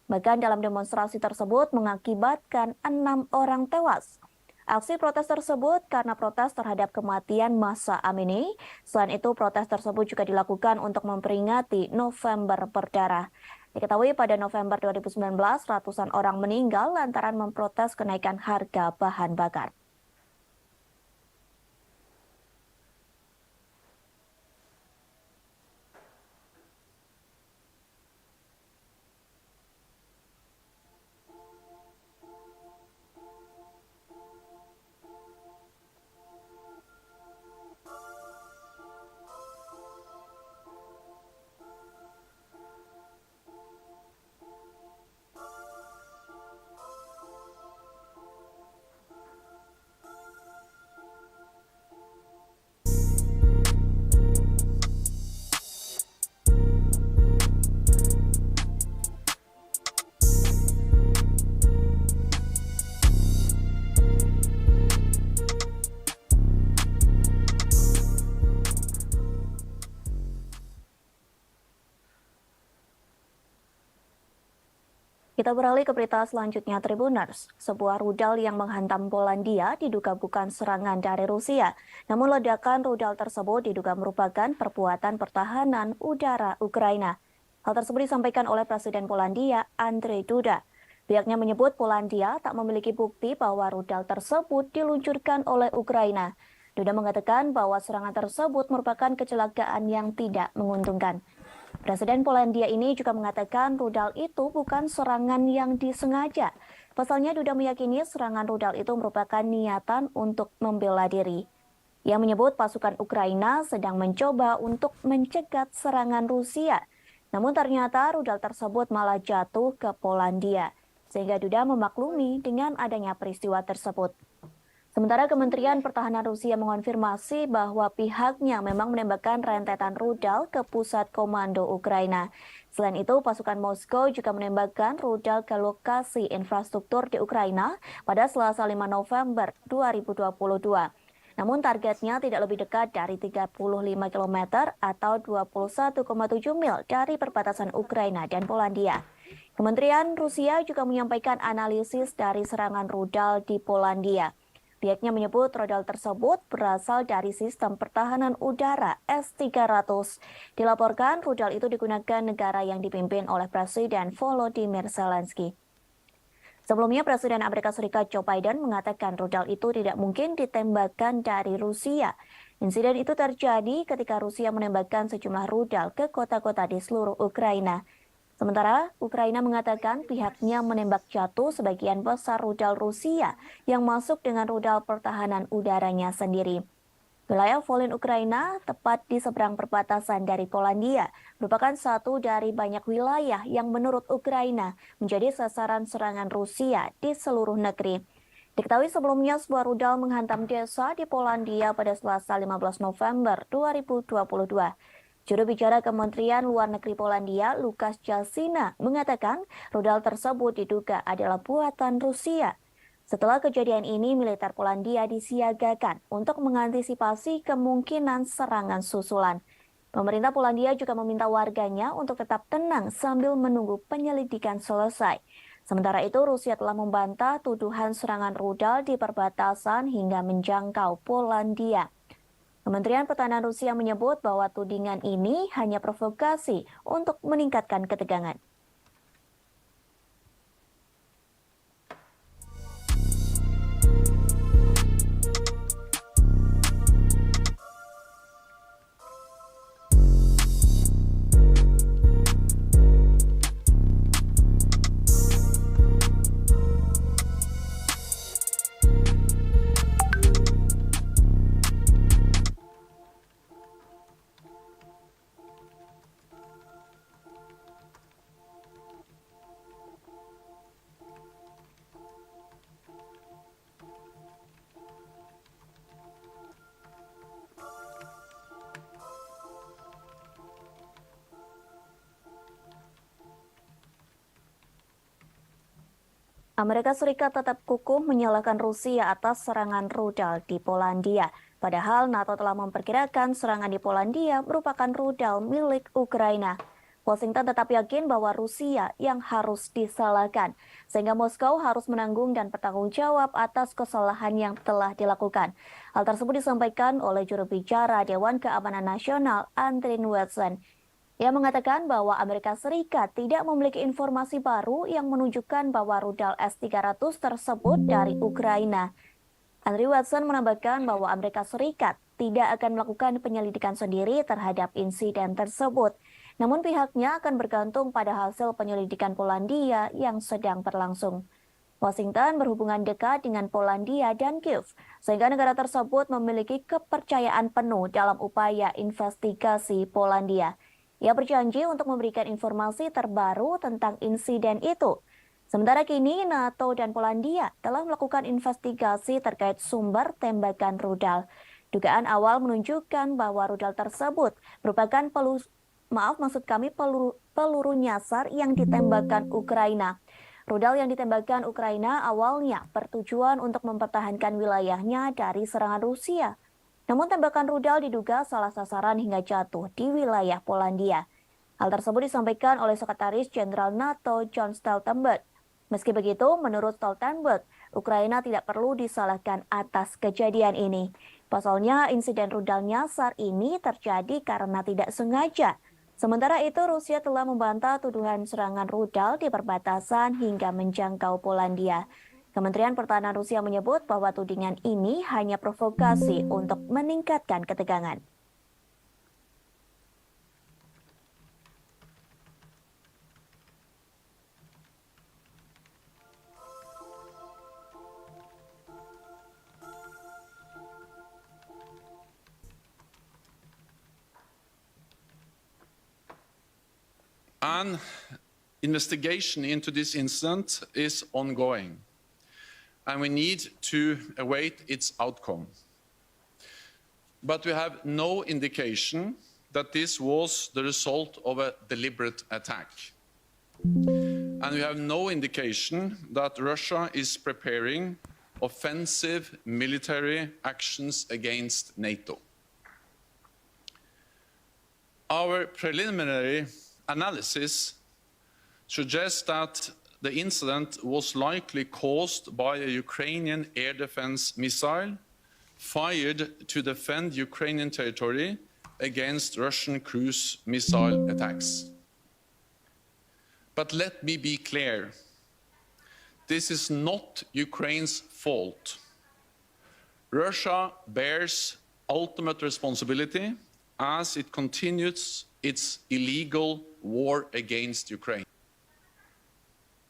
Bahkan dalam demonstrasi tersebut mengakibatkan 6 orang tewas. Aksi protes tersebut karena protes terhadap kematian Mahsa Amini. Selain itu, protes tersebut juga dilakukan untuk memperingati November berdarah. Diketahui pada November 2019, ratusan orang meninggal lantaran memprotes kenaikan harga bahan bakar. Kita beralih ke berita selanjutnya, Tribuners. Sebuah rudal yang menghantam Polandia diduga bukan serangan dari Rusia. Namun ledakan rudal tersebut diduga merupakan perbuatan pertahanan udara Ukraina. Hal tersebut disampaikan oleh Presiden Polandia, Andrzej Duda. Pihaknya menyebut Polandia tak memiliki bukti bahwa rudal tersebut diluncurkan oleh Ukraina. Duda mengatakan bahwa serangan tersebut merupakan kecelakaan yang tidak menguntungkan. Presiden Polandia ini juga mengatakan rudal itu bukan serangan yang disengaja. Pasalnya Duda meyakini serangan rudal itu merupakan niatan untuk membela diri. Ia menyebut pasukan Ukraina sedang mencoba untuk mencegat serangan Rusia. Namun ternyata rudal tersebut malah jatuh ke Polandia, sehingga Duda memaklumi dengan adanya peristiwa tersebut. Sementara Kementerian Pertahanan Rusia mengonfirmasi bahwa pihaknya memang menembakkan rentetan rudal ke pusat komando Ukraina. Selain itu, pasukan Moskow juga menembakkan rudal ke lokasi infrastruktur di Ukraina pada Selasa 5 November 2022. Namun targetnya tidak lebih dekat dari 35 km atau 21,7 mil dari perbatasan Ukraina dan Polandia. Kementerian Rusia juga menyampaikan analisis dari serangan rudal di Polandia. Pihaknya menyebut rudal tersebut berasal dari sistem pertahanan udara S-300. Dilaporkan rudal itu digunakan negara yang dipimpin oleh Presiden Volodymyr Zelensky. Sebelumnya, Presiden Amerika Serikat Joe Biden mengatakan rudal itu tidak mungkin ditembakkan dari Rusia. Insiden itu terjadi ketika Rusia menembakkan sejumlah rudal ke kota-kota di seluruh Ukraina. Sementara, Ukraina mengatakan pihaknya menembak jatuh sebagian besar rudal Rusia yang masuk dengan rudal pertahanan udaranya sendiri. Wilayah Volyn Ukraina, tepat di seberang perbatasan dari Polandia, merupakan satu dari banyak wilayah yang menurut Ukraina menjadi sasaran serangan Rusia di seluruh negeri. Diketahui sebelumnya sebuah rudal menghantam desa di Polandia pada Selasa 15 November 2022. Juru bicara Kementerian Luar Negeri Polandia, Lukasz Jalsina, mengatakan rudal tersebut diduga adalah buatan Rusia. Setelah kejadian ini, militer Polandia disiagakan untuk mengantisipasi kemungkinan serangan susulan. Pemerintah Polandia juga meminta warganya untuk tetap tenang sambil menunggu penyelidikan selesai. Sementara itu, Rusia telah membantah tuduhan serangan rudal di perbatasan hingga menjangkau Polandia. Kementerian Pertahanan Rusia menyebut bahwa tudingan ini hanya provokasi untuk meningkatkan ketegangan. Amerika Serikat tetap kukuh menyalahkan Rusia atas serangan rudal di Polandia. Padahal NATO telah memperkirakan serangan di Polandia merupakan rudal milik Ukraina. Washington tetap yakin bahwa Rusia yang harus disalahkan, sehingga Moskow harus menanggung dan bertanggung jawab atas kesalahan yang telah dilakukan. Hal tersebut disampaikan oleh juru bicara Dewan Keamanan Nasional, Andrew Watson. Ia mengatakan bahwa Amerika Serikat tidak memiliki informasi baru yang menunjukkan bahwa rudal S-300 tersebut dari Ukraina. Andrew Watson menambahkan bahwa Amerika Serikat tidak akan melakukan penyelidikan sendiri terhadap insiden tersebut. Namun pihaknya akan bergantung pada hasil penyelidikan Polandia yang sedang berlangsung. Washington berhubungan dekat dengan Polandia dan Kiev, sehingga negara tersebut memiliki kepercayaan penuh dalam upaya investigasi Polandia. Ia berjanji untuk memberikan informasi terbaru tentang insiden itu. Sementara kini, NATO dan Polandia telah melakukan investigasi terkait sumber tembakan rudal. Dugaan awal menunjukkan bahwa rudal tersebut merupakan peluru nyasar yang ditembakkan Ukraina. Rudal yang ditembakkan Ukraina awalnya bertujuan untuk mempertahankan wilayahnya dari serangan Rusia. Namun tembakan rudal diduga salah sasaran hingga jatuh di wilayah Polandia. Hal tersebut disampaikan oleh Sekretaris Jenderal NATO Jens Stoltenberg. Meski begitu, menurut Stoltenberg, Ukraina tidak perlu disalahkan atas kejadian ini. Pasalnya, insiden rudal nyasar ini terjadi karena tidak sengaja. Sementara itu, Rusia telah membantah tuduhan serangan rudal di perbatasan hingga menjangkau Polandia. Kementerian Pertahanan Rusia menyebut bahwa tudingan ini hanya provokasi untuk meningkatkan ketegangan. An investigation into this incident is ongoing, and we need to await its outcome. But we have no indication that this was the result of a deliberate attack. And we have no indication that Russia is preparing offensive military actions against NATO. Our preliminary analysis suggests that the incident was likely caused by a Ukrainian air defense missile fired to defend Ukrainian territory against Russian cruise missile attacks. But let me be clear, this is not Ukraine's fault. Russia bears ultimate responsibility as it continues its illegal war against Ukraine.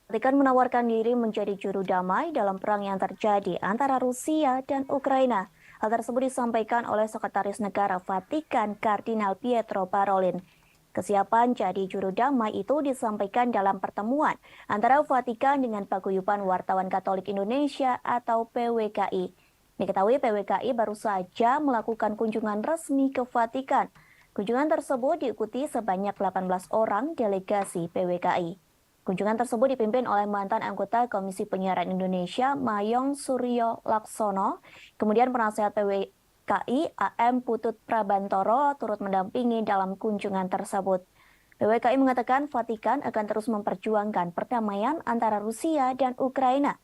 Vatikan menawarkan diri menjadi juru damai dalam perang yang terjadi antara Rusia dan Ukraina. Hal tersebut disampaikan oleh Sekretaris Negara Vatikan Kardinal Pietro Parolin. Kesiapan jadi juru damai itu disampaikan dalam pertemuan antara Vatikan dengan Paguyuban Wartawan Katolik Indonesia atau PWKI. Diketahui PWKI baru saja melakukan kunjungan resmi ke Vatikan. Kunjungan tersebut diikuti sebanyak 18 orang delegasi PWKI. Kunjungan tersebut dipimpin oleh mantan anggota Komisi Penyiaran Indonesia, Mayong Suryo Laksono. Kemudian penasehat PWKI, AM Putut Prabantoro, turut mendampingi dalam kunjungan tersebut. PWKI mengatakan Vatikan akan terus memperjuangkan perdamaian antara Rusia dan Ukraina.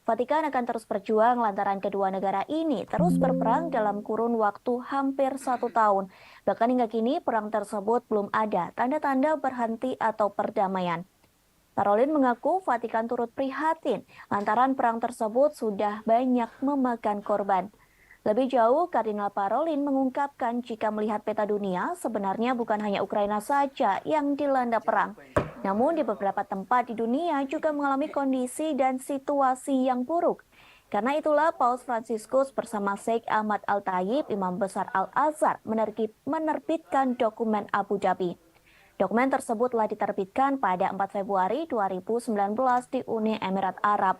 Vatikan akan terus berjuang lantaran kedua negara ini terus berperang dalam kurun waktu hampir 1 tahun. Bahkan hingga kini perang tersebut belum ada tanda-tanda berhenti atau perdamaian. Parolin mengaku Vatikan turut prihatin lantaran perang tersebut sudah banyak memakan korban. Lebih jauh, Kardinal Parolin mengungkapkan jika melihat peta dunia, sebenarnya bukan hanya Ukraina saja yang dilanda perang. Namun di beberapa tempat di dunia juga mengalami kondisi dan situasi yang buruk. Karena itulah Paus Fransiskus bersama Sheikh Ahmad Al-Tayib, Imam Besar Al-Azhar, menerbitkan dokumen Abu Dhabi. Dokumen tersebut telah diterbitkan pada 4 Februari 2019 di Uni Emirat Arab.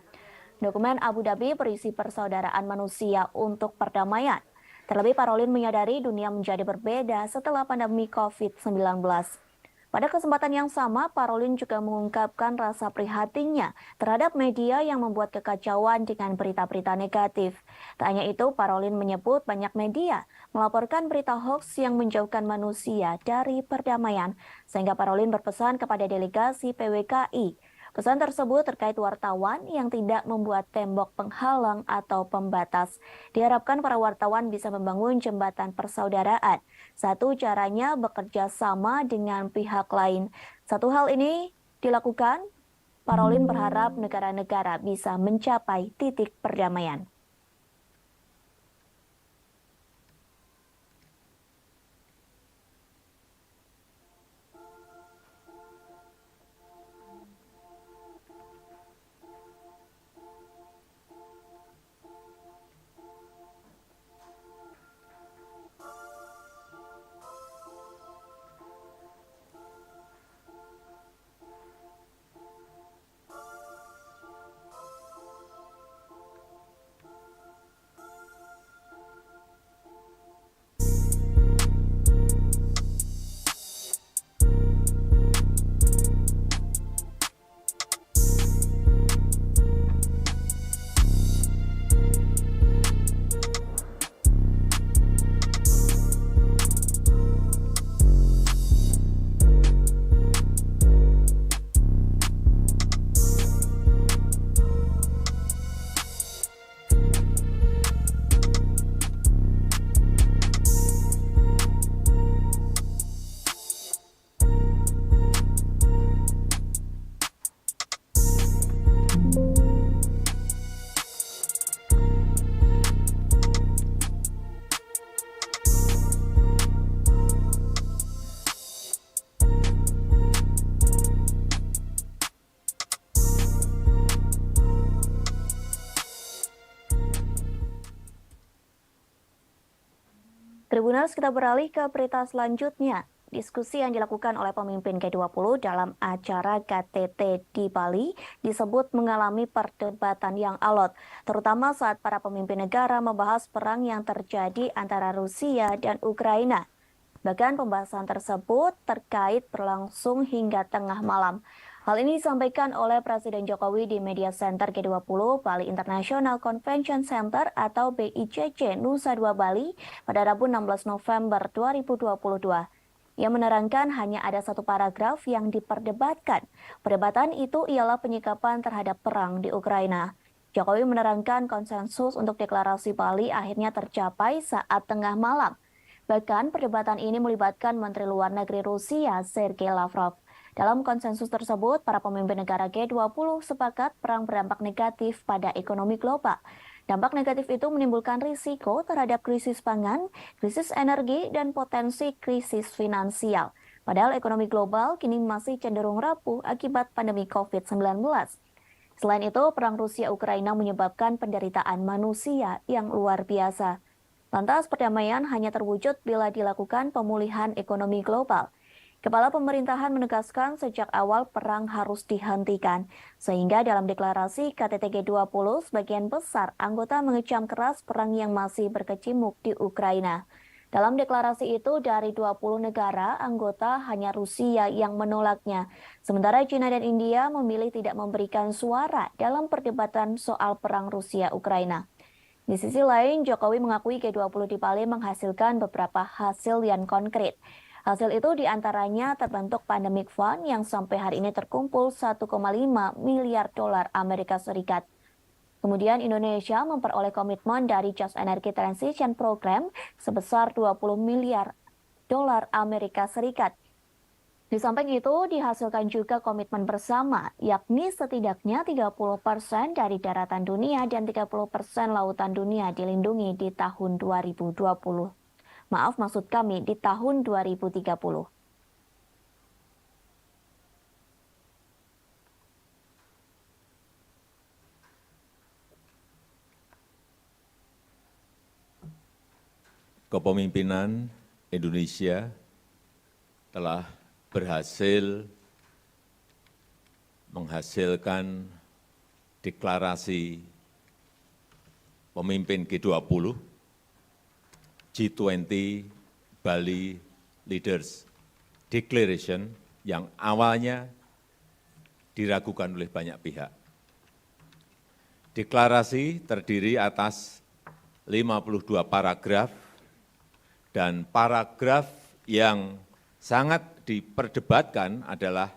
Dokumen Abu Dhabi berisi persaudaraan manusia untuk perdamaian. Terlebih Parolin menyadari dunia menjadi berbeda setelah pandemi COVID-19. Pada kesempatan yang sama, Parolin juga mengungkapkan rasa prihatinnya terhadap media yang membuat kekacauan dengan berita-berita negatif. Tak hanya itu, Parolin menyebut banyak media melaporkan berita hoaks yang menjauhkan manusia dari perdamaian. Sehingga Parolin berpesan kepada delegasi PWKI. Pesan tersebut terkait wartawan yang tidak membuat tembok penghalang atau pembatas. Diharapkan para wartawan bisa membangun jembatan persaudaraan. Satu caranya bekerja sama dengan pihak lain. Satu hal ini dilakukan, Parolin berharap negara-negara bisa mencapai titik perdamaian. Tribuners, kita beralih ke berita selanjutnya. Diskusi yang dilakukan oleh pemimpin G20 dalam acara KTT di Bali disebut mengalami perdebatan yang alot, terutama saat para pemimpin negara membahas perang yang terjadi antara Rusia dan Ukraina. Bahkan pembahasan tersebut terkait berlangsung hingga tengah malam. Hal ini disampaikan oleh Presiden Jokowi di Media Center G20 Bali International Convention Center atau BICC Nusa Dua Bali pada Rabu 16 November 2022. Ia menerangkan hanya ada satu paragraf yang diperdebatkan. Perdebatan itu ialah penyikapan terhadap perang di Ukraina. Jokowi menerangkan konsensus untuk deklarasi Bali akhirnya tercapai saat tengah malam. Bahkan perdebatan ini melibatkan Menteri Luar Negeri Rusia Sergei Lavrov. Dalam konsensus tersebut, para pemimpin negara G20 sepakat perang berdampak negatif pada ekonomi global. Dampak negatif itu menimbulkan risiko terhadap krisis pangan, krisis energi, dan potensi krisis finansial. Padahal ekonomi global kini masih cenderung rapuh akibat pandemi COVID-19. Selain itu, perang Rusia-Ukraina menyebabkan penderitaan manusia yang luar biasa. Lantas, perdamaian hanya terwujud bila dilakukan pemulihan ekonomi global. Kepala pemerintahan menegaskan sejak awal perang harus dihentikan, sehingga dalam deklarasi KTT G20 sebagian besar anggota mengecam keras perang yang masih berkecamuk di Ukraina. Dalam deklarasi itu dari 20 negara anggota hanya Rusia yang menolaknya, sementara China dan India memilih tidak memberikan suara dalam perdebatan soal perang Rusia-Ukraina. Di sisi lain, Jokowi mengakui G20 di Bali menghasilkan beberapa hasil yang konkret. Hasil itu diantaranya terbentuk Pandemic Fund yang sampai hari ini terkumpul 1,5 miliar dolar Amerika Serikat. Kemudian Indonesia memperoleh komitmen dari Just Energy Transition Program sebesar 20 miliar dolar Amerika Serikat. Di samping itu dihasilkan juga komitmen bersama, yakni setidaknya 30% dari daratan dunia dan 30% lautan dunia dilindungi di tahun 2020. Maksud kami di tahun 2030. Kepemimpinan Indonesia telah berhasil menghasilkan deklarasi pemimpin G20, G20 Bali Leaders Declaration yang awalnya diragukan oleh banyak pihak. Deklarasi terdiri atas 52 paragraf dan paragraf yang sangat diperdebatkan adalah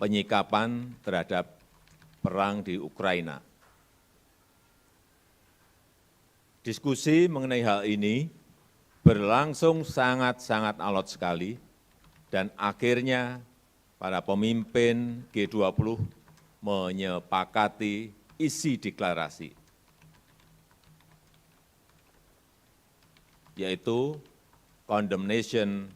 penyikapan terhadap perang di Ukraina. Diskusi mengenai hal ini berlangsung sangat-sangat alot sekali dan akhirnya para pemimpin G20 menyepakati isi deklarasi, yaitu condemnation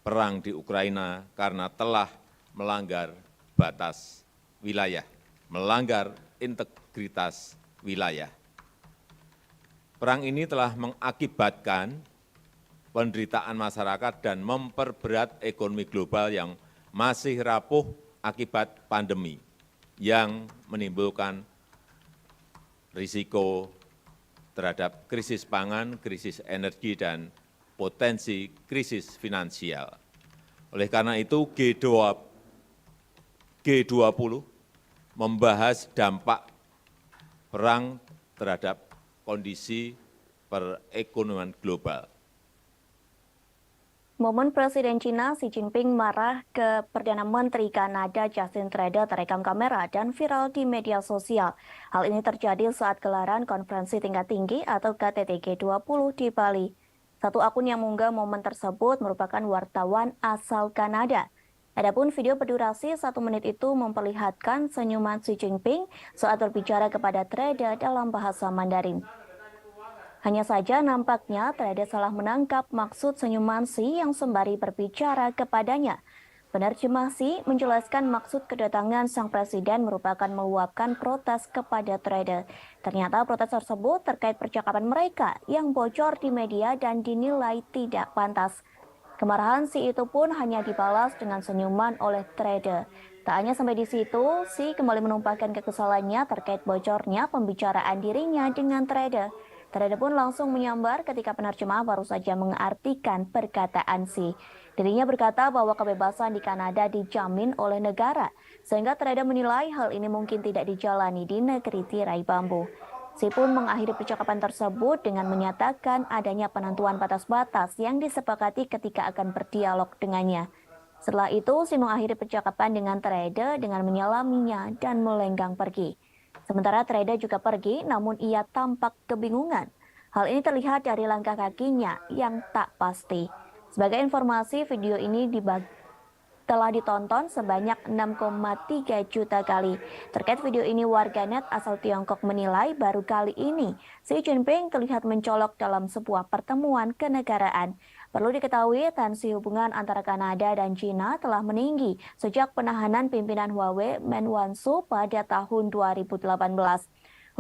perang di Ukraina karena telah melanggar batas wilayah, melanggar integritas wilayah. Perang ini telah mengakibatkan penderitaan masyarakat dan memperberat ekonomi global yang masih rapuh akibat pandemi yang menimbulkan risiko terhadap krisis pangan, krisis energi, dan potensi krisis finansial. Oleh karena itu, G20 membahas dampak perang terhadap kondisi perekonomian global. Momen Presiden China Xi Jinping marah ke Perdana Menteri Kanada Justin Trudeau terekam kamera dan viral di media sosial. Hal ini terjadi saat gelaran konferensi tingkat tinggi atau KTT G20 di Bali. Satu akun yang mengunggah momen tersebut merupakan wartawan asal Kanada. Adapun video berdurasi 1 menit itu memperlihatkan senyuman Xi Jinping saat berbicara kepada Trudeau dalam bahasa Mandarin. Hanya saja nampaknya Trudeau salah menangkap maksud senyuman Xi yang sembari berbicara kepadanya. Penerjemah Xi menjelaskan maksud kedatangan sang presiden merupakan meluapkan protes kepada trader. Ternyata protes tersebut terkait percakapan mereka yang bocor di media dan dinilai tidak pantas. Kemarahan Xi itu pun hanya dibalas dengan senyuman oleh trader. Tak hanya sampai di situ, Xi kembali menumpahkan kekesalannya terkait bocornya pembicaraan dirinya dengan trader. Trader pun langsung menyambar ketika penerjemah baru saja mengartikan perkataan Xi. Dirinya berkata bahwa kebebasan di Kanada dijamin oleh negara, sehingga trader menilai hal ini mungkin tidak dijalani di negeri tirai bambu. Xi pun mengakhiri percakapan tersebut dengan menyatakan adanya penentuan batas-batas yang disepakati ketika akan berdialog dengannya. Setelah itu, Xi mengakhiri percakapan dengan trader dengan menyalaminya dan melenggang pergi. Sementara trader juga pergi, namun ia tampak kebingungan. Hal ini terlihat dari langkah kakinya yang tak pasti. Sebagai informasi, video ini telah ditonton sebanyak 6,3 juta kali. Terkait video ini, warganet asal Tiongkok menilai baru kali ini Xi Jinping terlihat mencolok dalam sebuah pertemuan kenegaraan. Perlu diketahui, tensi hubungan antara Kanada dan China telah meninggi sejak penahanan pimpinan Huawei Meng Wanzhou pada tahun 2018.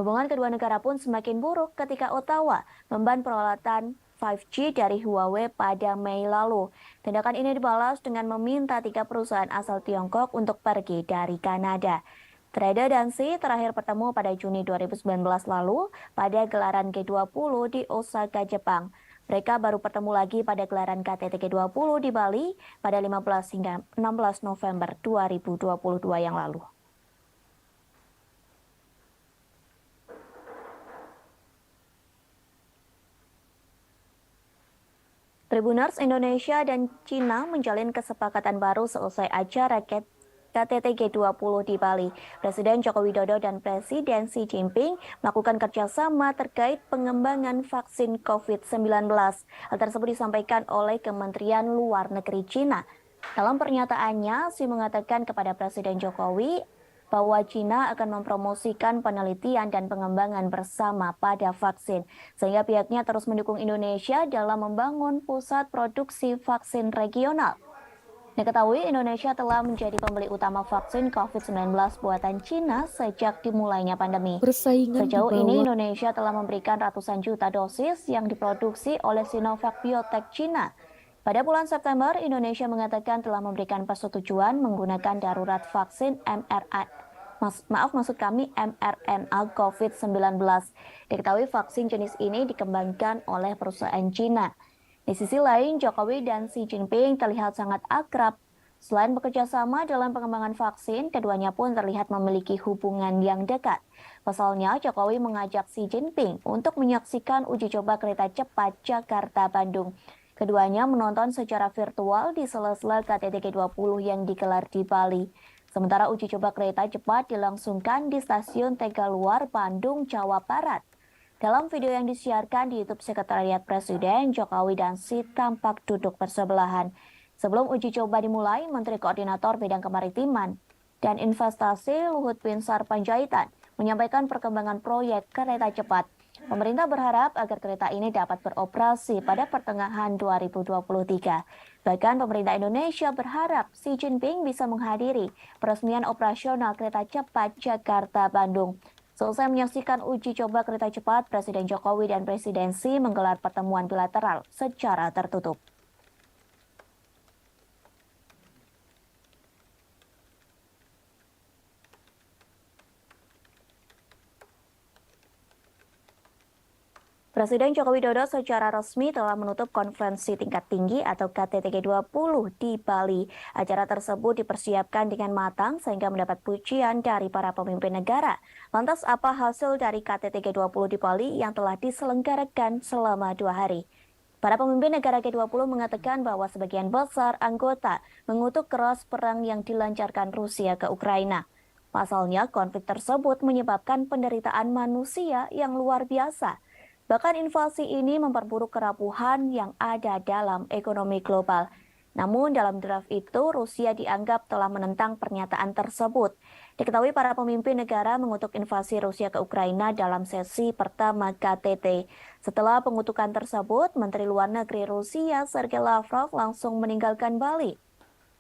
Hubungan kedua negara pun semakin buruk ketika Ottawa memban peralatan 5G dari Huawei pada Mei lalu. Tindakan ini dibalas dengan meminta 3 perusahaan asal Tiongkok untuk pergi dari Kanada. Trader dan Xi terakhir bertemu pada Juni 2019 lalu pada gelaran G20 di Osaka, Jepang. Mereka baru bertemu lagi pada gelaran KTT G20 di Bali pada 15 hingga 16 November 2022 yang lalu. Tribuners Indonesia dan Cina menjalin kesepakatan baru selesai acara KTT G20 di Bali. Presiden Joko Widodo dan Presiden Xi Jinping melakukan kerjasama terkait pengembangan vaksin COVID-19. Hal tersebut disampaikan oleh Kementerian Luar Negeri Cina. Dalam pernyataannya, Xi mengatakan kepada Presiden Jokowi bahwa China akan mempromosikan penelitian dan pengembangan bersama pada vaksin, sehingga pihaknya terus mendukung Indonesia dalam membangun pusat produksi vaksin regional. Diketahui Indonesia telah menjadi pembeli utama vaksin COVID-19 buatan China sejak dimulainya pandemi. Sejauh ini Indonesia telah memberikan ratusan juta dosis yang diproduksi oleh Sinovac Biotech China. Pada bulan September, Indonesia mengatakan telah memberikan persetujuan menggunakan darurat vaksin mRNA COVID-19. Diketahui vaksin jenis ini dikembangkan oleh perusahaan Cina. Di sisi lain, Jokowi dan Xi Jinping terlihat sangat akrab. Selain bekerja sama dalam pengembangan vaksin, keduanya pun terlihat memiliki hubungan yang dekat. Pasalnya, Jokowi mengajak Xi Jinping untuk menyaksikan uji coba kereta cepat Jakarta-Bandung. Keduanya menonton secara virtual di sela-sela KTT G20 yang digelar di Bali. Sementara uji coba kereta cepat dilangsungkan di stasiun Tegaluar, Bandung, Jawa Barat. Dalam video yang disiarkan di YouTube Sekretariat Presiden, Jokowi dan Xi tampak duduk bersebelahan. Sebelum uji coba dimulai, Menteri Koordinator Bidang Kemaritiman dan Investasi Luhut Binsar Panjaitan menyampaikan perkembangan proyek kereta cepat. Pemerintah berharap agar kereta ini dapat beroperasi pada pertengahan 2023. Bahkan pemerintah Indonesia berharap Xi Jinping bisa menghadiri peresmian operasional kereta cepat Jakarta-Bandung. Selesai menyaksikan uji coba kereta cepat, Presiden Jokowi dan Presiden Xi menggelar pertemuan bilateral secara tertutup. Presiden Joko Widodo secara resmi telah menutup konferensi tingkat tinggi atau KTT G20 di Bali. Acara tersebut dipersiapkan dengan matang sehingga mendapat pujian dari para pemimpin negara. Lantas apa hasil dari KTT G20 di Bali yang telah diselenggarakan selama 2 hari? Para pemimpin negara G20 mengatakan bahwa sebagian besar anggota mengutuk keras perang yang dilancarkan Rusia ke Ukraina. Pasalnya, konflik tersebut menyebabkan penderitaan manusia yang luar biasa. Bahkan invasi ini memperburuk kerapuhan yang ada dalam ekonomi global. Namun dalam draft itu, Rusia dianggap telah menentang pernyataan tersebut. Diketahui para pemimpin negara mengutuk invasi Rusia ke Ukraina dalam sesi pertama KTT. Setelah pengutukan tersebut, Menteri Luar Negeri Rusia Sergei Lavrov langsung meninggalkan Bali.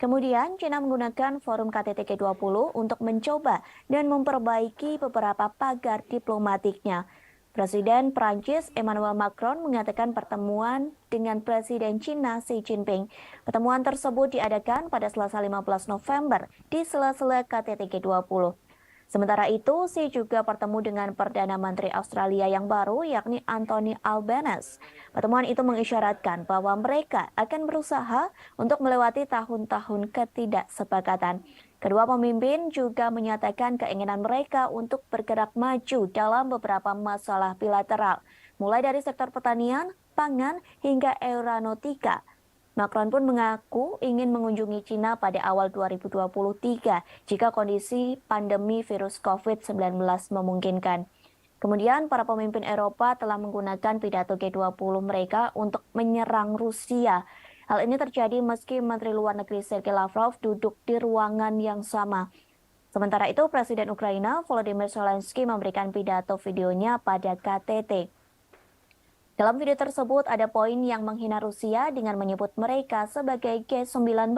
Kemudian, China menggunakan forum KTT G20 untuk mencoba dan memperbaiki beberapa pagar diplomatiknya. Presiden Prancis Emmanuel Macron mengatakan pertemuan dengan Presiden China Xi Jinping. Pertemuan tersebut diadakan pada Selasa 15 November di sela-sela KTT G20. Sementara itu, Xi juga bertemu dengan Perdana Menteri Australia yang baru, yakni Anthony Albanese. Pertemuan itu mengisyaratkan bahwa mereka akan berusaha untuk melewati tahun-tahun ketidaksepakatan. Kedua pemimpin juga menyatakan keinginan mereka untuk bergerak maju dalam beberapa masalah bilateral, mulai dari sektor pertanian, pangan, hingga aeronautika. Macron pun mengaku ingin mengunjungi China pada awal 2023 jika kondisi pandemi virus COVID-19 memungkinkan. Kemudian, para pemimpin Eropa telah menggunakan pidato G20 mereka untuk menyerang Rusia. Hal ini terjadi meski Menteri Luar Negeri Sergei Lavrov duduk di ruangan yang sama. Sementara itu, Presiden Ukraina Volodymyr Zelensky memberikan pidato videonya pada KTT. Dalam video tersebut ada poin yang menghina Rusia dengan menyebut mereka sebagai G19.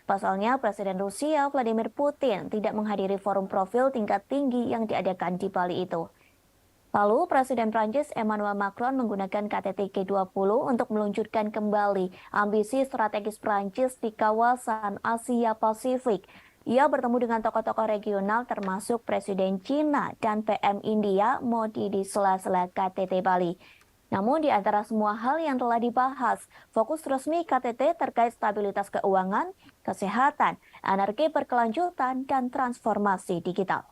Pasalnya, Presiden Rusia Vladimir Putin tidak menghadiri forum profil tingkat tinggi yang diadakan di Bali itu. Lalu, Presiden Prancis Emmanuel Macron menggunakan KTT G20 untuk meluncurkan kembali ambisi strategis Prancis di kawasan Asia Pasifik. Ia bertemu dengan tokoh-tokoh regional termasuk Presiden China dan PM India Modi di sela-sela KTT Bali. Namun di antara semua hal yang telah dibahas, fokus resmi KTT terkait stabilitas keuangan, kesehatan, energi berkelanjutan, dan transformasi digital.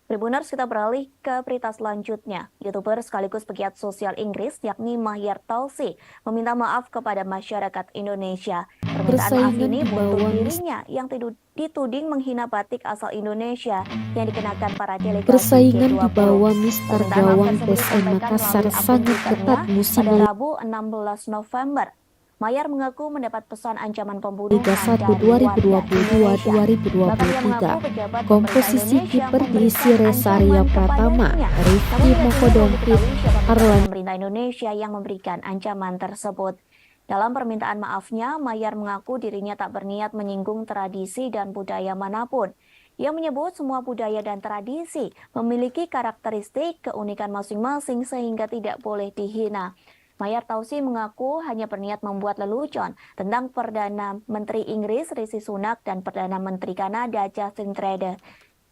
Tribuners, kita beralih ke berita selanjutnya. YouTuber sekaligus pegiat sosial Inggris yakni Mahyar Tousi meminta maaf kepada masyarakat Indonesia. Permintaan maaf ini buntut dirinya yang dituding menghina batik asal Indonesia yang dikenakan para delegasi Persaingan G20. di bawah Mister Gawang PSM Makassar sangat ketat musim pada Rabu 16 November. Mahyar mengaku mendapat pesan ancaman pembunuhan Liga 1 dari warga Indonesia. 2022-2023. Komposisi kiper diisi Resaria Pratama, Rifki Mokodompit, Arlan Pemerintah Indonesia yang memberikan ancaman tersebut. Dalam permintaan maafnya, Mahyar mengaku dirinya tak berniat menyinggung tradisi dan budaya manapun. Ia menyebut semua budaya dan tradisi memiliki karakteristik keunikan masing-masing sehingga tidak boleh dihina. Mahyar Tousi mengaku hanya berniat membuat lelucon tentang Perdana Menteri Inggris Rishi Sunak dan Perdana Menteri Kanada Justin Trudeau.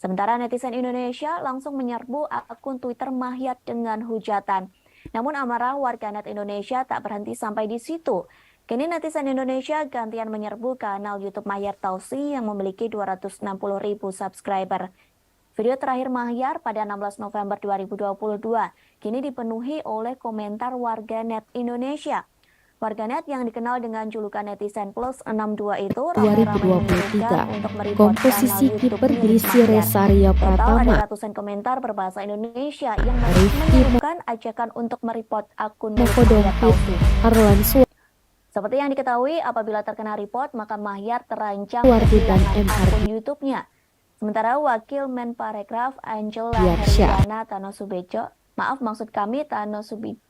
Sementara netizen Indonesia langsung menyerbu akun Twitter Mahyar dengan hujatan. Namun amarah warganet Indonesia tak berhenti sampai di situ. Kini netizen Indonesia gantian menyerbu kanal YouTube Mahyar Tousi yang memiliki 260.000 subscriber. Video terakhir Mahyar pada 16 November 2022 kini dipenuhi oleh komentar warganet Indonesia. Warganet yang dikenal dengan julukan netizen plus 62 itu 2023. Komposisi kiper diisi Resaria Total ada Pratama, ratusan komentar berbahasa Indonesia yang menyerukan ajakan untuk mereport akun milik Mahyar Mokodompit, Tousi. Arlan Seperti yang diketahui, apabila terkena report maka Mahyar terancam Suwardi dan kehilangan MRD. akun YouTube-nya. Sementara Wakil Menparekraf Angela Diarsyah. Heriana Tano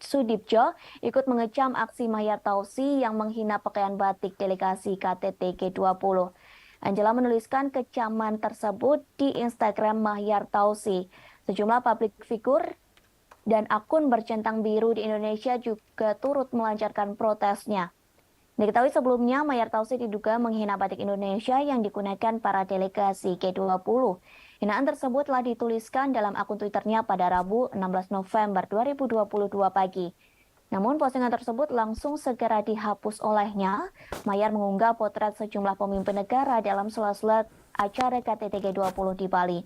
Sudibjo ikut mengecam aksi Mahyar Tousi yang menghina pakaian batik delegasi KTT G20. Angela menuliskan kecaman tersebut di Instagram Mahyar Tousi. Sejumlah publik figur dan akun bercentang biru di Indonesia juga turut melancarkan protesnya. Diketahui sebelumnya, Mahyar Tousi diduga menghina batik Indonesia yang digunakan para delegasi G20. Hinaan tersebut telah dituliskan dalam akun Twitternya pada Rabu 16 November 2022 pagi. Namun postingan tersebut langsung segera dihapus olehnya. Mahyar mengunggah potret sejumlah pemimpin negara dalam sela-sela acara KTT G20 di Bali.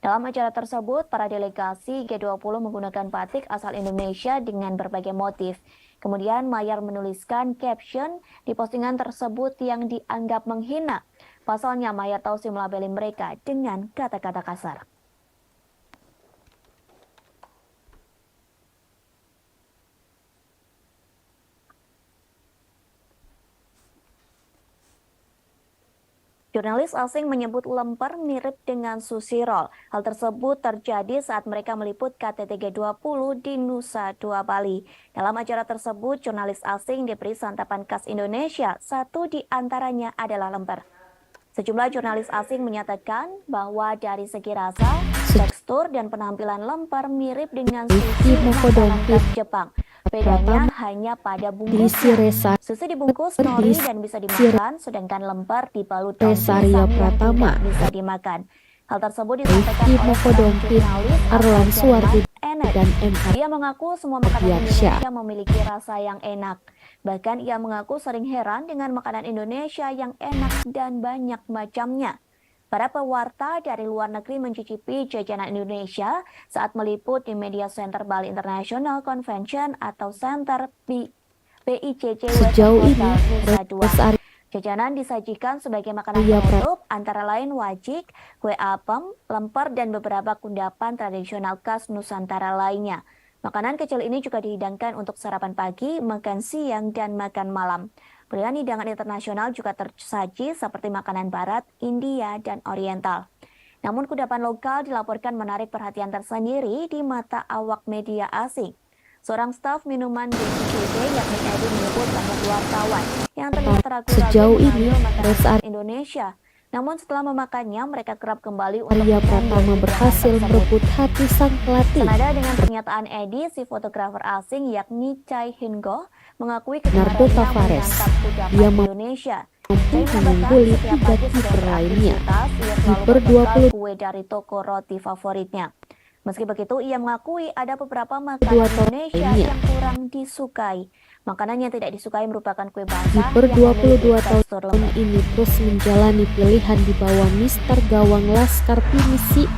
Dalam acara tersebut, para delegasi G20 menggunakan batik asal Indonesia dengan berbagai motif. Kemudian Mahyar menuliskan caption di postingan tersebut yang dianggap menghina. Pasalnya Mahyar Tousi melabeli mereka dengan kata-kata kasar. Jurnalis asing menyebut lemper mirip dengan sushi roll. Hal tersebut terjadi saat mereka meliput KTT G20 di Nusa Dua Bali. Dalam acara tersebut, jurnalis asing diberi santapan khas Indonesia. Satu di antaranya adalah lemper. Sejumlah jurnalis asing menyatakan bahwa dari segi rasa, tekstur, dan penampilan lemper mirip dengan sushi makanan khas Jepang. Bedanya hanya pada bungkusnya. Sushi dibungkus nori dan bisa dimakan, sedangkan lemper dibalut daun pisang yang tidak bisa dimakan. Hal tersebut disampaikan oleh jurnalis Arlan Suwardi dan Ia mengaku semua makanan Indonesia memiliki rasa yang enak. Bahkan ia mengaku sering heran dengan makanan Indonesia yang enak dan banyak macamnya. Para pewarta dari luar negeri mencicipi jajanan Indonesia saat meliput di Media Center Bali International Convention atau Center BICC Sejauh ini, Nusa Dua. Jajanan disajikan sebagai makanan penutup antara lain wajik, kue apem, lemper, dan beberapa kundapan tradisional khas Nusantara lainnya. Makanan kecil ini juga dihidangkan untuk sarapan pagi, makan siang, dan makan malam. Pilihan hidangan internasional juga tersaji seperti makanan barat, India, dan Oriental. Namun kudapan lokal dilaporkan menarik perhatian tersendiri di mata awak media asing. Seorang staf minuman BICC yakni Edi menyebut banyak wartawan yang terlihat ragu-ragu Sejauh ini, mengambil makanan Res khas Indonesia. Namun setelah memakannya, mereka kerap kembali untuk Arya mengambil Pratama hidangan berhasil tersebut. merebut hati sang pelatih. Senada dengan pernyataan Edi, si fotografer asing yakni Chai Hingo mengakui Nardo kegemarannya Tavares. menyantap kudapan Ia Indonesia. mampu Chai mengungguli setiap tiga pagi sudah kiper lainnya. beraktivitas, ia selalu Kiper berbekal 20 kue dari toko roti favoritnya. Meski begitu, ia mengakui ada beberapa Dua makanan tahun Indonesia lainnya. yang kurang disukai. Makanan yang tidak disukai merupakan kue basah Kiper yang memiliki 22 tekstur tahun lembut. ini terus menjalani pilihan di bawah Mister Gawang Laskar Pinisi.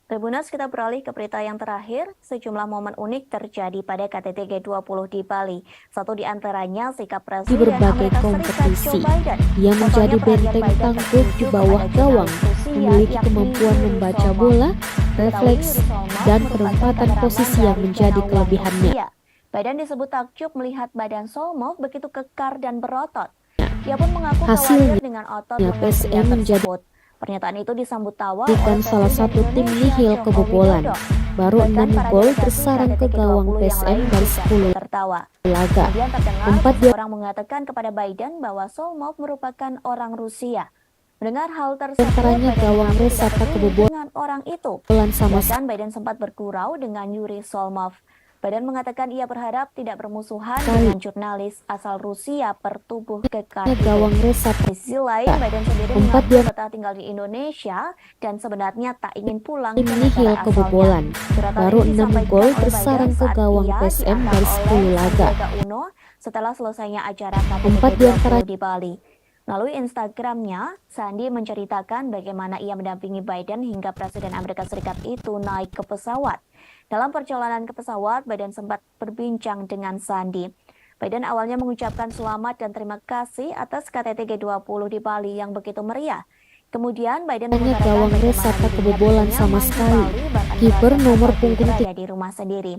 Tribuners, kita beralih ke berita yang terakhir. Sejumlah momen unik terjadi pada KTT G20 di Bali. Satu di antaranya sikap Di Presiden berbagai Amerika Serikat kompetisi, Joe Biden. ia menjadi Contohnya perhatian benteng Biden tangguh tertuju di kepada bawah jurnalis gawang, Rusia memiliki yakni kemampuan Yuri membaca Solomon. bola, Diketahui refleks, Yuri Solomon dan merupakan penempatan kameramen posisi yang dari menjadi channel One kelebihannya. Rusia. Biden disebut takjub melihat badan Solomon begitu kekar dan berotot. Ia pun mengaku Hasilnya, khawatir dengan otot lengan PSM pria menjadi tersebut. Pernyataan itu disambut tawa dan oleh salah Presiden satu tim Indonesia nihil Joko kebobolan. Widodo. Baru Bahkan 6 para gol delegasi tersarang ke KTT gawang G20 yang PSM lain dari juga 10 tertawa. laga. Kemudian terdengar 4 di seseorang mengatakan kepada Biden bahwa Solomon merupakan orang Rusia. Mendengar hal tersebut, antaranya Biden gawang mengaku Reza tidak peduli kebobolan dengan orang itu. sama Bahkan Biden sempat bergurau dengan Yuri Solomon. Biden mengatakan ia berharap tidak bermusuhan dengan jurnalis asal Rusia bertubuh kekar itu. gawang Reza Di sisi lain, Biden sendiri 4 mengaku di betah tinggal di Indonesia dan sebenarnya tak ingin pulang ke tim negara nihil asalnya. kebobolan. Suratan Baru ini 6 disampaikan gol oleh tersarang Biden ke saat gawang ia PSM diantar dari 10 oleh laga. Sandiaga Uno setelah selesainya acara KTT 4 di antara G20 di Bali. Melalui Instagramnya, Sandi menceritakan bagaimana ia mendampingi Biden hingga Presiden Amerika Serikat itu naik ke pesawat. Dalam perjalanan ke pesawat, Biden sempat berbincang dengan Sandi. Biden awalnya mengucapkan selamat dan terima kasih atas KTT G20 di Bali yang begitu meriah. Kemudian Biden mengutarakan gawang bagaimana Reza tak dirinya kebobolan begitu sama nyaman di sekali. Bali, bahkan Kiper merasa nomor seperti punggung berada di rumah sendiri.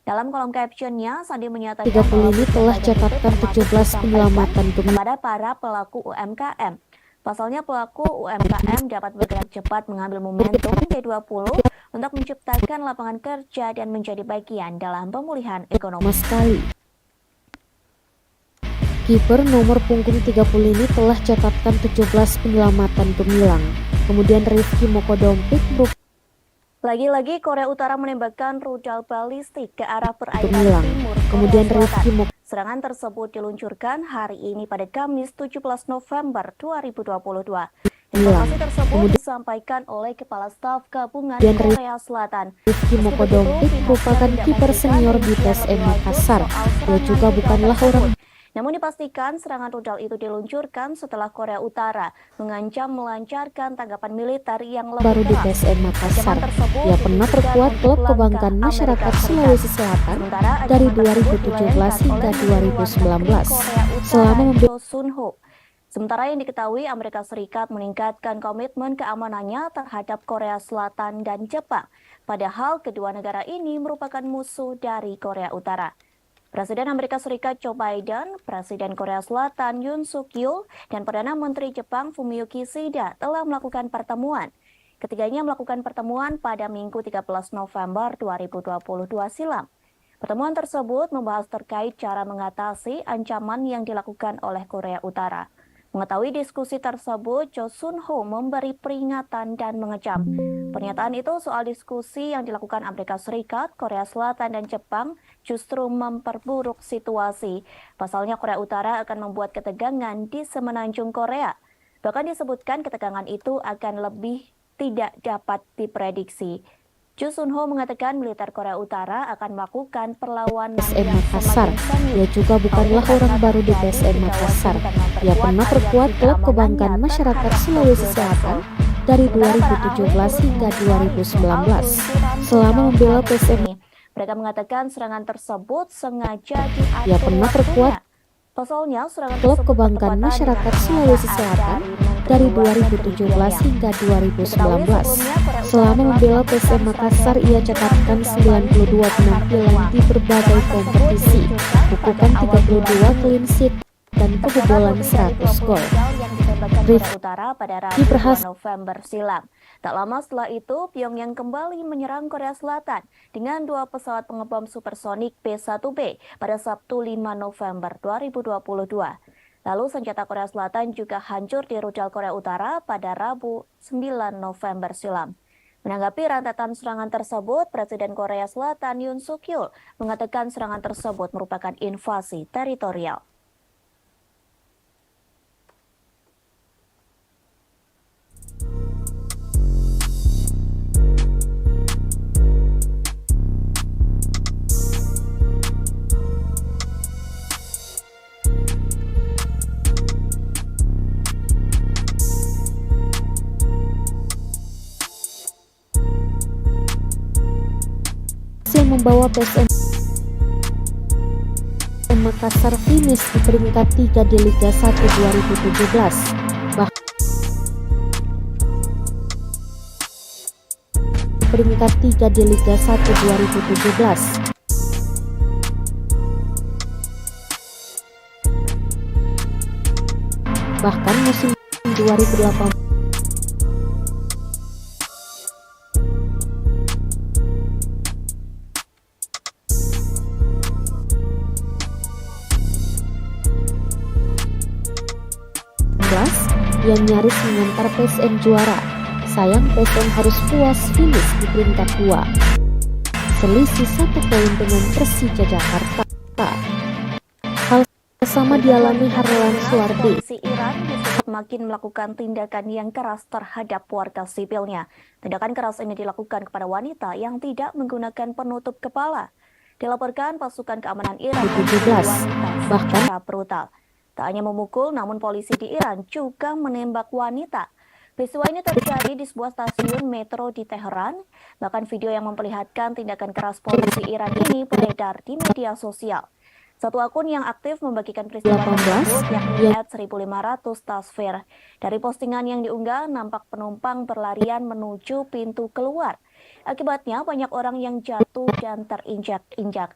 Dalam kolom captionnya, Sandi menyatakan 30 bahwa ini Biden telah itu catatkan termasuk 17 disampaikan penyelamatan kepada para pelaku UMKM. Pasalnya pelaku UMKM dapat bergerak cepat mengambil momentum G20 untuk menciptakan lapangan kerja dan menjadi bagian dalam pemulihan ekonomi. sekali. Kiper nomor punggung 30 ini telah catatkan 17 penyelamatan gemilang. Kemudian Rifki Mokodompik Lagi-lagi Korea Utara menembakkan rudal balistik ke arah perairan gemilang. timur Kemudian Korea Rifki Selatan. Serangan tersebut diluncurkan hari ini pada Kamis 17 November 2022. Informasi tersebut disampaikan oleh Kepala Staf Gabungan Korea Selatan. Rifki Mokodompik merupakan kiper senior di PSM Makassar. Ia juga bukanlah orang Namun dipastikan serangan rudal itu diluncurkan setelah Korea Utara mengancam melancarkan tanggapan militer yang lebih baru di keras. PSM Makassar. Ancaman tersebut Ia pernah ditujukan terkuat untuk klub langkah kebanggaan Amerika masyarakat Serikat. Sulawesi Selatan Sementara dari ancaman tersebut 2017 dilayangkan hingga oleh Menteri Luar Negeri 2019. Korea Utara, Selama Cho Sun-ho. Sementara yang diketahui, Amerika Serikat meningkatkan komitmen keamanannya terhadap Korea Selatan dan Jepang. Padahal kedua negara ini merupakan musuh dari Korea Utara. Presiden Amerika Serikat Joe Biden, Presiden Korea Selatan Yoon Suk Yeol, dan Perdana Menteri Jepang Fumio Kishida telah melakukan pertemuan. Ketiganya melakukan pertemuan pada Minggu 13 November 2022 silam. Pertemuan tersebut membahas terkait cara mengatasi ancaman yang dilakukan oleh Korea Utara. Mengetahui diskusi tersebut, Jo Sun Ho memberi peringatan dan mengecam. Pernyataan itu soal diskusi yang dilakukan Amerika Serikat, Korea Selatan, dan Jepang justru memperburuk situasi. Pasalnya Korea Utara akan membuat ketegangan di semenanjung Korea. Bahkan disebutkan ketegangan itu akan lebih tidak dapat diprediksi. Jo Sun Ho mengatakan militer Korea Utara akan melakukan perlawanan PSM yang Makassar. semakin sengit. Ia juga bukanlah orang baru di PSM Makassar. Ia pernah perkuat klub kebanggaan masyarakat Sulawesi Selatan dari 2017 hingga 2019. Selama membela PSM, Mereka mengatakan serangan tersebut sengaja diatur ia pernah perkuat Pasalnya, serangan klub tersebut kebanggaan bertepatan masyarakat dengan Sulawesi pernyataan Selatan Menteri dari Luar Negeri 2017 Pyongyang. hingga 2019. Korea Selama Utara membela melakukan PSM Makassar, serangan ia catatkan 92 penampilan di berbagai kompetisi, bukukan 32 clean sheet, dan kebobolan 100 gol. Korea Utara pada Rabu 2 berhasil November silam. Tak lama setelah itu, Pyongyang kembali menyerang Korea Selatan dengan 2 pesawat pengebom supersonik B-1B pada Sabtu 5 November 2022. Lalu senjata Korea Selatan juga hancur di rudal Korea Utara pada Rabu 9 November silam. Menanggapi rentetan serangan tersebut, Presiden Korea Selatan Yoon Suk Yeol mengatakan serangan tersebut merupakan invasi teritorial. Membawa PSM Makassar finish di peringkat 3 di Liga 1 2017. Peringkat 3 di Liga 1 2017. Bahkan musim 2018 yang nyaris mengantar PSM juara. Sayang PSM harus puas finish di peringkat 2. Selisih 1 poin dengan Persija Jakarta. Hal sama dialami Harlan Suardi. Polisi Iran disebut makin melakukan tindakan yang keras terhadap warga sipilnya. Tindakan keras ini dilakukan kepada wanita yang tidak menggunakan penutup kepala. Dilaporkan pasukan keamanan Iran memukul wanita secara brutal. Tak hanya memukul, namun polisi di Iran juga menembak wanita. Peristiwa ini terjadi di sebuah stasiun metro di Teheran. Bahkan video yang memperlihatkan tindakan keras polisi Iran ini beredar di media sosial. Satu akun yang aktif membagikan peristiwa tersebut yakni @1500 Tasfir. Dari postingan yang diunggah, nampak penumpang berlarian menuju pintu keluar. Akibatnya banyak orang yang jatuh dan terinjak-injak.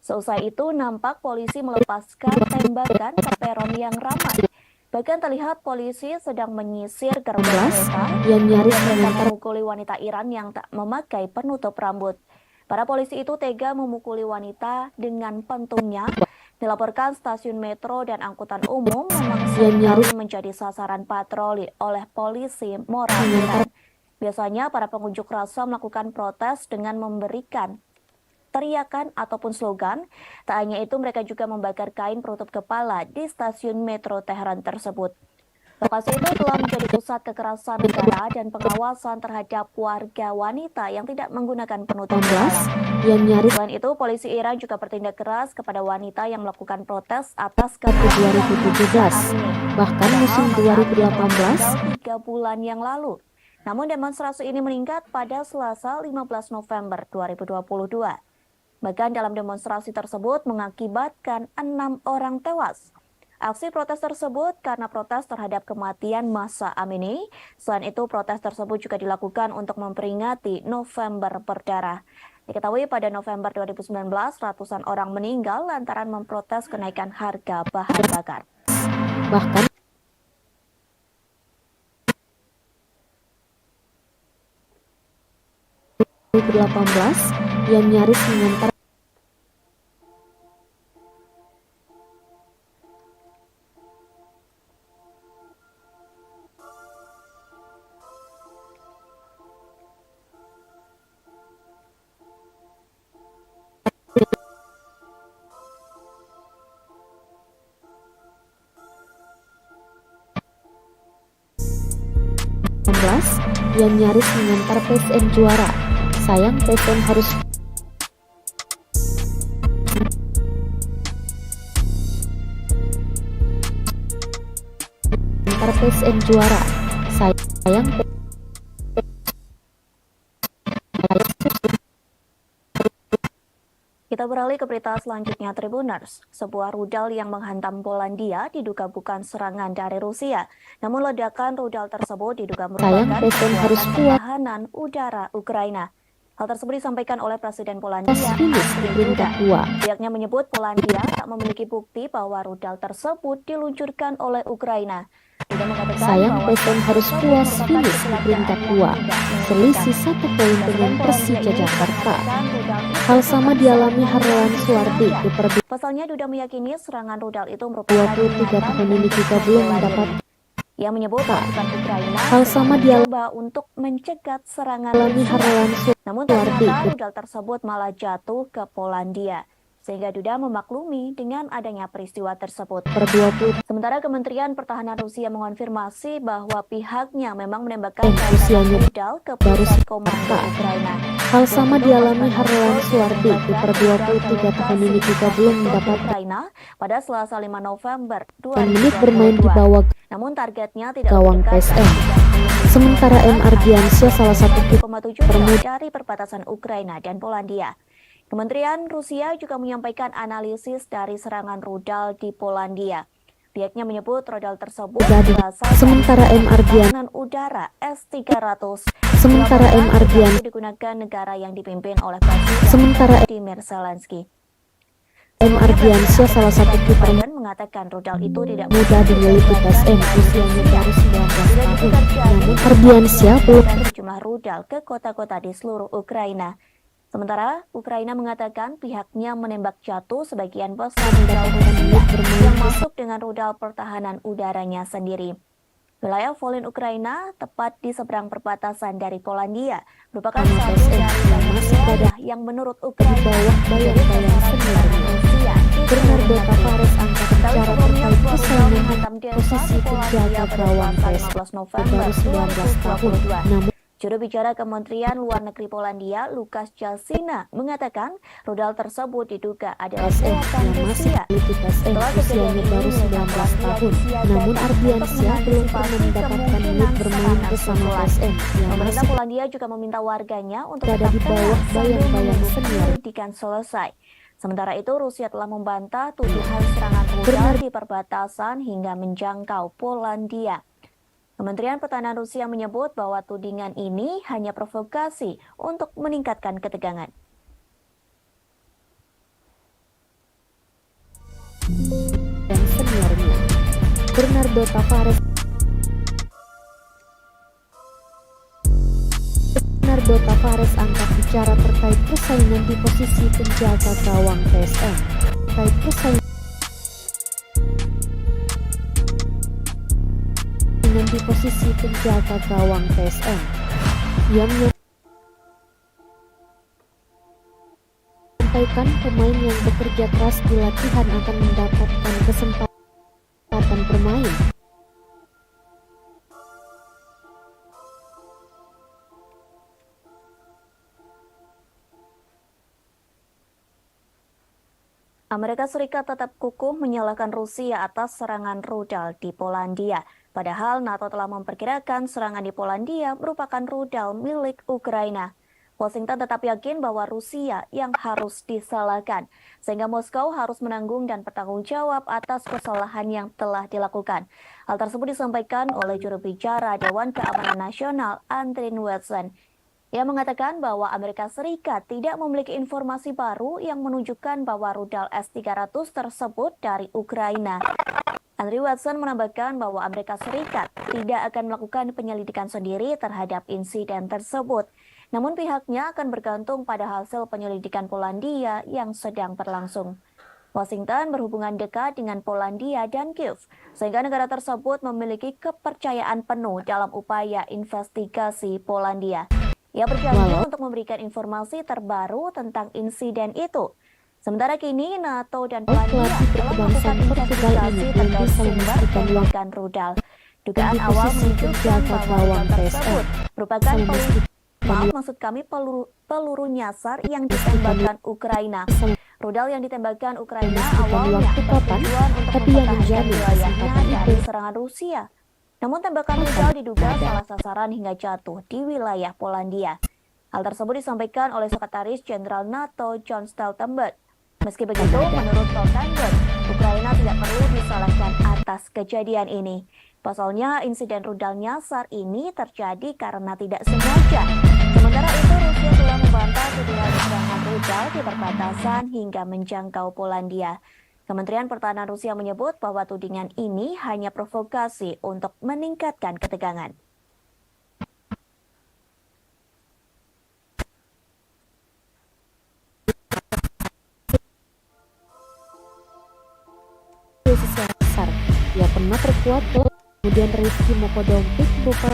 Seusai itu, nampak polisi melepaskan tembakan ke peron yang ramai. Bahkan terlihat polisi sedang menyisir gerbang kereta yang nyaris memukuli wanita Iran yang tak memakai penutup rambut. Para polisi itu tega memukuli wanita dengan pentungnya. Dilaporkan stasiun metro dan angkutan umum memang sering menjadi sasaran patroli oleh polisi moral Iran. Biasanya para pengunjuk rasa melakukan protes dengan memberikan teriakan ataupun slogan. Tak hanya itu, mereka juga membakar kain penutup kepala di stasiun metro Teheran tersebut. Lokasi itu telah menjadi pusat kekerasan negara dan pengawasan terhadap warga wanita yang tidak menggunakan penutup kepala. Selain itu, polisi Iran juga bertindak keras kepada wanita yang melakukan protes atas kekerasan 2017, bahkan musim 2018 3 bulan yang lalu. Namun demonstrasi ini meningkat pada Selasa 15 November 2022. Bahkan dalam demonstrasi tersebut mengakibatkan 6 orang tewas. Aksi protes tersebut karena protes terhadap kematian Mahsa Amini. Selain itu, protes tersebut juga dilakukan untuk memperingati November berdarah. Diketahui pada November 2019, ratusan orang meninggal lantaran memprotes kenaikan harga bahan bakar. Bahkan 2018 yang nyaris mengantar yang nyaris mengantar PSM juara. Sayang PSM harus mengantar PSM juara. Sayang Kita beralih ke berita selanjutnya, Tribuners. Sebuah rudal yang menghantam Polandia diduga bukan serangan dari Rusia. Namun ledakan rudal tersebut diduga merupakan harus pertahanan udara Ukraina. Hal tersebut disampaikan oleh Presiden Polandia, Andrzej Duda. Pihaknya menyebut Polandia tak memiliki bukti bahwa rudal tersebut diluncurkan oleh Ukraina. Duda mengatakan sayang bahwa PSM harus puas finish di peringkat 2, selisih 1 poin dengan Persija Jakarta. Hal sama dialami Harlan Suwardi di Pasalnya Duda meyakini serangan rudal itu merupakan 23 tahun ini juga belum mendapat. Ia menyebut pasukan Ukraina Hal sama mencoba untuk mencegat serangan dialami Rusia. Harlan Namun Suwardi ternyata rudal tersebut malah jatuh ke Polandia. Sehingga Duda memaklumi dengan adanya peristiwa tersebut. per 20. Sementara Kementerian Pertahanan Rusia mengonfirmasi bahwa pihaknya memang menembakkan Rusianya rudal ke pusat komando Ukraina. Hal sama dialami Harlan Suwardi di per 23 tahun ini juga belum mendapat. Ukraina pada Selasa 5 November 10 menit bermain di bawah Namun targetnya tidak gawang PSM. Sementara MR Diansyah salah satu dari perbatasan Ukraina dan Polandia. Kementerian Rusia juga menyampaikan analisis dari serangan rudal di Polandia. Pihaknya menyebut rudal tersebut berasal sementara MR dari udara S-300. Sementara MR digunakan negara yang dipimpin oleh Presiden Sementara Volodymyr Zelensky. MR Diansyah salah satu kiper Biden mengatakan rudal itu tidak muda dimiliki PSM, usianya baru 19 tahun. Namun Ardiansyah belum sejumlah rudal ke kota-kota di seluruh Ukraina. Sementara Ukraina mengatakan pihaknya menembak jatuh sebagian besar rudal Rusia yang masuk dengan rudal pertahanan udaranya sendiri. Wilayah Volyn Ukraina, tepat di seberang perbatasan dari Polandia, merupakan satu dari banyak wilayah yang menurut Ukraina bawah bayang-bayang sebenarnya. Bernardo Tavares angkat bicara terkait persaingan posisi penjaga gawang PSM baru 19 tahun. Namun Juru bicara Kementerian Luar Negeri Polandia, Lukasz Jasina, mengatakan rudal tersebut diduga adalah buatan Rusia. setelah usianya baru 19 tahun, namun Ardiansyah belum pernah mendapatkan menit bermain bersama PSM. Pemerintah Polandia juga meminta warganya untuk berada di bawah bayang-bayang senior. pendidikan selesai. Sementara itu, Rusia telah membantah tuduhan serangan rudal di perbatasan hingga menjangkau Polandia. Kementerian Pertahanan Rusia menyebut bahwa tudingan ini hanya provokasi untuk meningkatkan ketegangan. Dan seniornya, Bernardo Tavares. Bernardo Tavares angkat bicara terkait persaingan di posisi penjaga gawang PSM. Terkait persaingan di posisi penjaga gawang PSM. Ia menyampaikan pemain yang bekerja keras di latihan akan mendapatkan kesempatan bermain. Amerika Serikat tetap kukuh menyalahkan Rusia atas serangan rudal di Polandia. Padahal NATO telah memperkirakan serangan di Polandia merupakan rudal milik Ukraina. Washington tetap yakin bahwa Rusia yang harus disalahkan, sehingga Moskow harus menanggung dan bertanggung jawab atas kesalahan yang telah dilakukan. Hal tersebut disampaikan oleh juru bicara Dewan Keamanan Nasional, Andrin Wilson. Ia mengatakan bahwa Amerika Serikat tidak memiliki informasi baru yang menunjukkan bahwa rudal S-300 tersebut dari Ukraina. Andrew Watson menambahkan bahwa Amerika Serikat tidak akan melakukan penyelidikan sendiri terhadap insiden tersebut. Namun pihaknya akan bergantung pada hasil penyelidikan Polandia yang sedang berlangsung. Washington berhubungan dekat dengan Polandia dan Kiev, sehingga negara tersebut memiliki kepercayaan penuh dalam upaya investigasi Polandia. Ia berjanji untuk memberikan informasi terbaru tentang insiden itu. Sementara kini NATO dan Polandia telah melakukan investigasi terkait sumber tembakan rudal. Dugaan awal menunjukkan bahwa rudal tersebut merupakan peluru nyasar yang ditembakkan Ukraina. Rudal yang ditembakkan Ukraina awalnya bertujuan untuk mempertahankan wilayahnya dari serangan Rusia. Namun tembakan rudal diduga salah sasaran hingga jatuh di wilayah Polandia. Hal tersebut disampaikan oleh Sekretaris Jenderal NATO Jens Stoltenberg. Meski begitu, menurut Stoltenberg, Ukraina tidak perlu disalahkan atas kejadian ini. Pasalnya, insiden rudal nyasar ini terjadi karena tidak sengaja. Sementara itu, Rusia telah membantah tudingan serangan rudal di perbatasan hingga menjangkau Polandia. Kementerian Pertahanan Rusia menyebut bahwa tudingan ini hanya provokasi untuk meningkatkan ketegangan. Besar, ia pernah terkuat kemudian Rizky Mokodompik berupa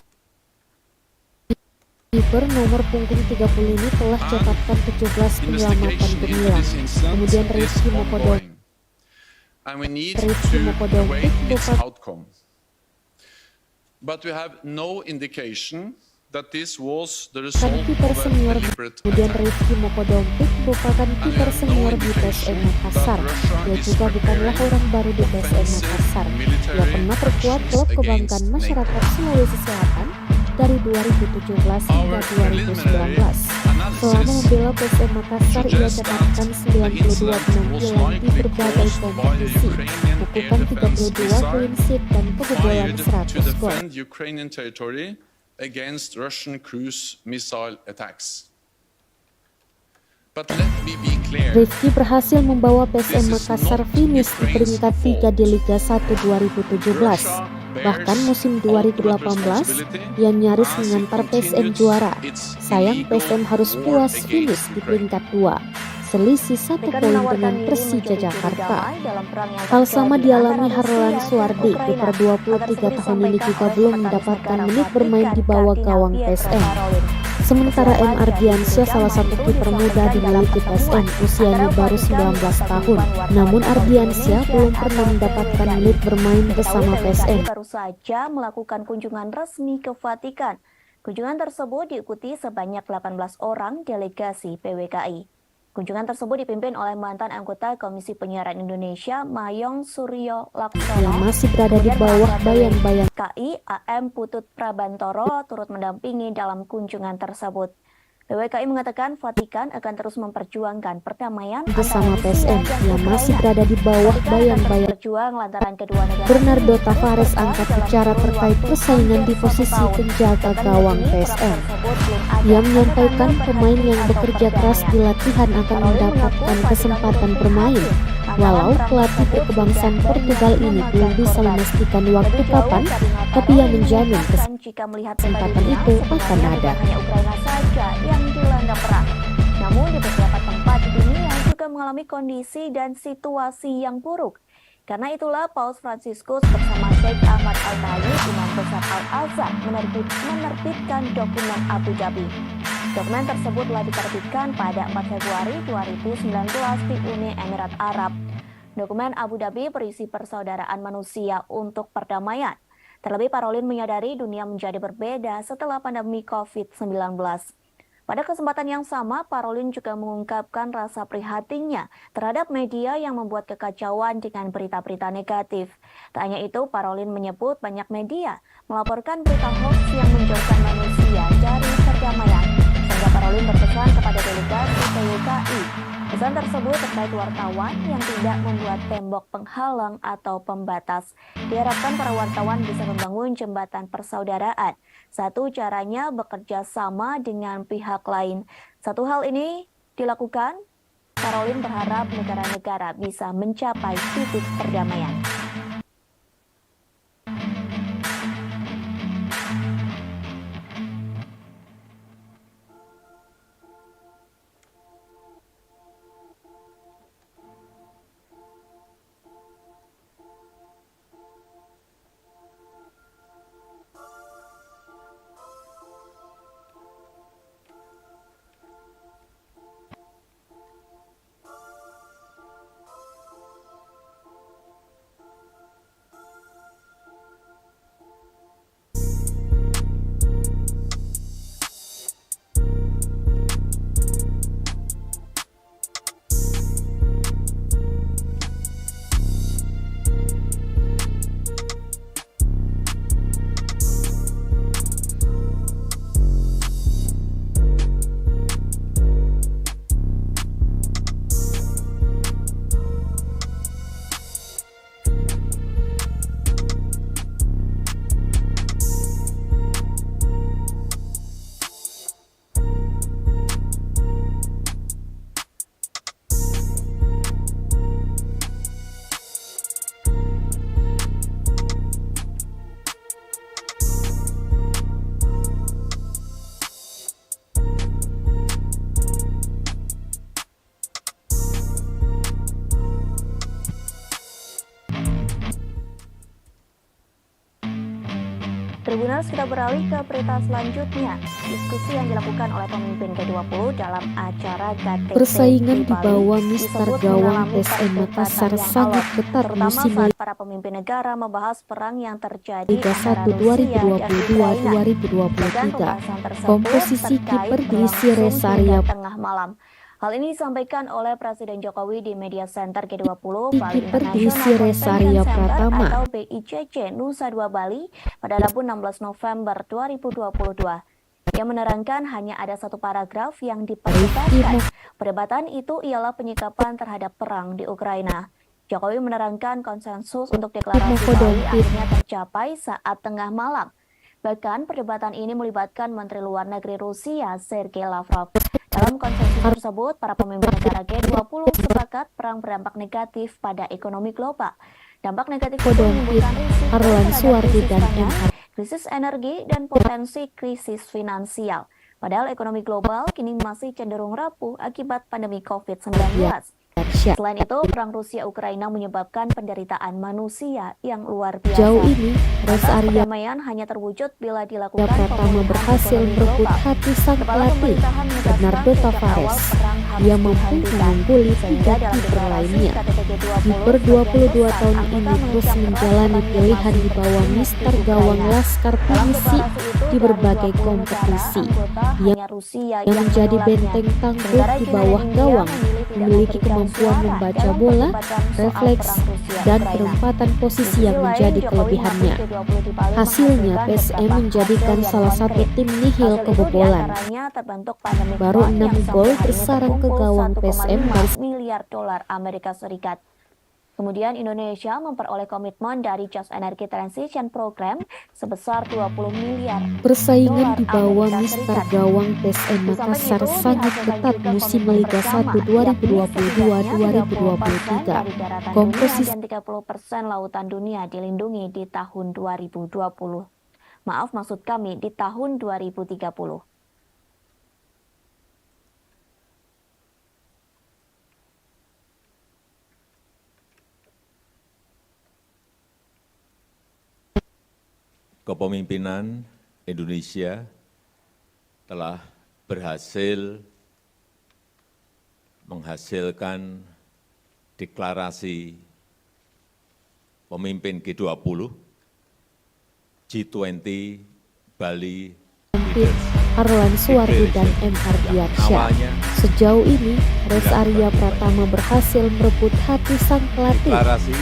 kiper nomor punggung 30 ini telah cetakkan 17 penyelamatan gemilang. Kemudian Rizky Mokodompik and we need to await its outcome. But we have no indication that this was the result of a deliberate kemudian attack. Rizky Mokodompik merupakan kiper senior di PSM Makassar. Ia juga bukanlah orang baru di PSM Makassar. Ia pernah terkuat klub kebanggaan masyarakat Sulawesi Selatan dari 2017 hingga 2019. Selama membela PSM Makassar, ia cetakkan 92 penampilan di berbagai kompetisi, bukukan 32 clean sheet dan kebobolan 100 gol. Ukrainian territory against Russian cruise missile attacks. But let me be clear. Rifki berhasil membawa PSM Makassar finish di peringkat 3 di Liga 1 2017. Bahkan musim 2018, ia nyaris mengantar PSM juara. Sayang PSM harus puas finish di peringkat 2. Selisih 1 poin dengan Persija Jakarta. Hal sama dialami Harlan Suardi, kiper 23 tahun ini juga belum mendapatkan menit bermain di bawah gawang PSM. Sementara M. Ardiansyah, salah satu kiper muda dimiliki PSM, usianya baru 19 tahun. Namun Ardiansyah belum pernah mendapatkan menit bermain bersama PSM. Baru saja melakukan kunjungan resmi ke Vatikan. Kunjungan tersebut diikuti sebanyak 18 orang delegasi PWKI. Kunjungan tersebut dipimpin oleh mantan anggota Komisi Penyiaran Indonesia, Mayong Suryo Laksono, yang masih berada di bawah bayang-bayang KI AM Putut Prabantoro turut mendampingi dalam kunjungan tersebut. PWKI mengatakan Vatikan akan terus memperjuangkan perdamaian bersama PSM yang masih berada di bawah bayang-bayang. Bernardo Tavares angkat bicara terkait persaingan di posisi penjaga gawang PSM. Ia menyampaikan pemain yang bekerja keras di latihan akan mendapatkan kesempatan bermain. Walau pelatih berkebangsaan Portugal ini belum bisa memastikan waktu kapan, tapi ia menjamin kesempatan itu akan ada. Yang dilanda perang. Namun di beberapa tempat di dunia juga mengalami kondisi dan situasi yang buruk. Karena itulah Paus Fransiskus bersama Sheikh Ahmad Al-Tayyib, Imam Besar Al-Azhar, menerbitkan dokumen Abu Dhabi. Dokumen tersebut telah diterbitkan pada 4 Februari 2019 di Uni Emirat Arab. Dokumen Abu Dhabi berisi persaudaraan manusia untuk perdamaian. Terlebih Parolin menyadari dunia menjadi berbeda setelah pandemi COVID-19. Pada kesempatan yang sama, Parolin juga mengungkapkan rasa prihatinnya terhadap media yang membuat kekacauan dengan berita-berita negatif. Tak hanya itu, Parolin menyebut banyak media melaporkan berita hoax yang menjauhkan manusia dari perdamaian. Sehingga Parolin berpesan kepada delegasi PWKI Pesan tersebut terkait wartawan yang tidak membuat tembok penghalang atau pembatas. Diharapkan para wartawan bisa membangun jembatan persaudaraan. Satu caranya bekerja sama dengan pihak lain. Satu hal ini dilakukan, Karolin berharap negara-negara bisa mencapai titik perdamaian. Tribuners, kita beralih ke berita selanjutnya. Diskusi yang dilakukan oleh pemimpin G20 dalam acara KTT Persaingan di Bali bawah Mister disebut Gawang mengalami PSM Makassar perdebatan yang sangat alot, ketat terutama musim saat para pemimpin negara membahas perang yang terjadi Liga antara 1 Rusia dan Ukraina. Dan 2022-2023. pembahasan tersebut Komposisi terkait kiper diisi berlangsung Resaria hingga tengah malam. Hal ini disampaikan oleh Presiden Jokowi di Media Center G20 Bali kiper International diisi Convention Resaria Center Pratama. atau BICC Nusa Dua Bali pada Rabu 16 November 2022. Ia menerangkan hanya ada satu paragraf yang diperdebatkan. Perdebatan itu ialah penyikapan terhadap perang di Ukraina. Jokowi menerangkan konsensus untuk deklarasi Bali akhirnya tercapai saat tengah malam. Bahkan perdebatan ini melibatkan Menteri Luar Negeri Rusia Sergei Lavrov. Dalam konsensus tersebut, para pemimpin negara G20 sepakat perang berdampak negatif pada ekonomi global. Dampak negatif itu menimbulkan risiko terhadap krisis pangan, krisis energi, dan potensi krisis finansial. Padahal ekonomi global kini masih cenderung rapuh akibat pandemi COVID-19. Selain itu, perang Rusia-Ukraina menyebabkan penderitaan manusia yang luar biasa. Jauh ini, Resaria Perdamaian hanya terwujud bila dilakukan Pratama berhasil merebut hati sang pelatih Bernardo Tavares. Ia mampu mengungguli tiga kiper lainnya. Kiper 22 tahun ini terus menjalani pilihan di bawah Mister Gawang Laskar Pinisi di berbagai kompetisi. Ia menjadi benteng tangguh di bawah gawang, memiliki kemampuan membaca bola, refleks, dan penempatan posisi yang menjadi kelebihannya. Hasilnya, PSM menjadikan salah satu tim nihil kebobolan. Baru 6 gol bersarang ke gawang PSM miliar dolar Amerika Serikat. Kemudian Indonesia memperoleh komitmen dari Just Energy Transition Program sebesar 20 miliar. Persaingan di bawah Mister Gawang PSM Makassar sangat ketat musim Liga 1 2022-2023. Komposisi 30% lautan dunia dilindungi di tahun 2020. Maaf, maksud kami di tahun 2030. Kepemimpinan Indonesia telah berhasil menghasilkan deklarasi pemimpin G20, G20, Bali Leaders. Arlan Suwardi dan M.R. Diarsyah. Sejauh ini, Resaria Pratama berhasil merebut hati sang pelatih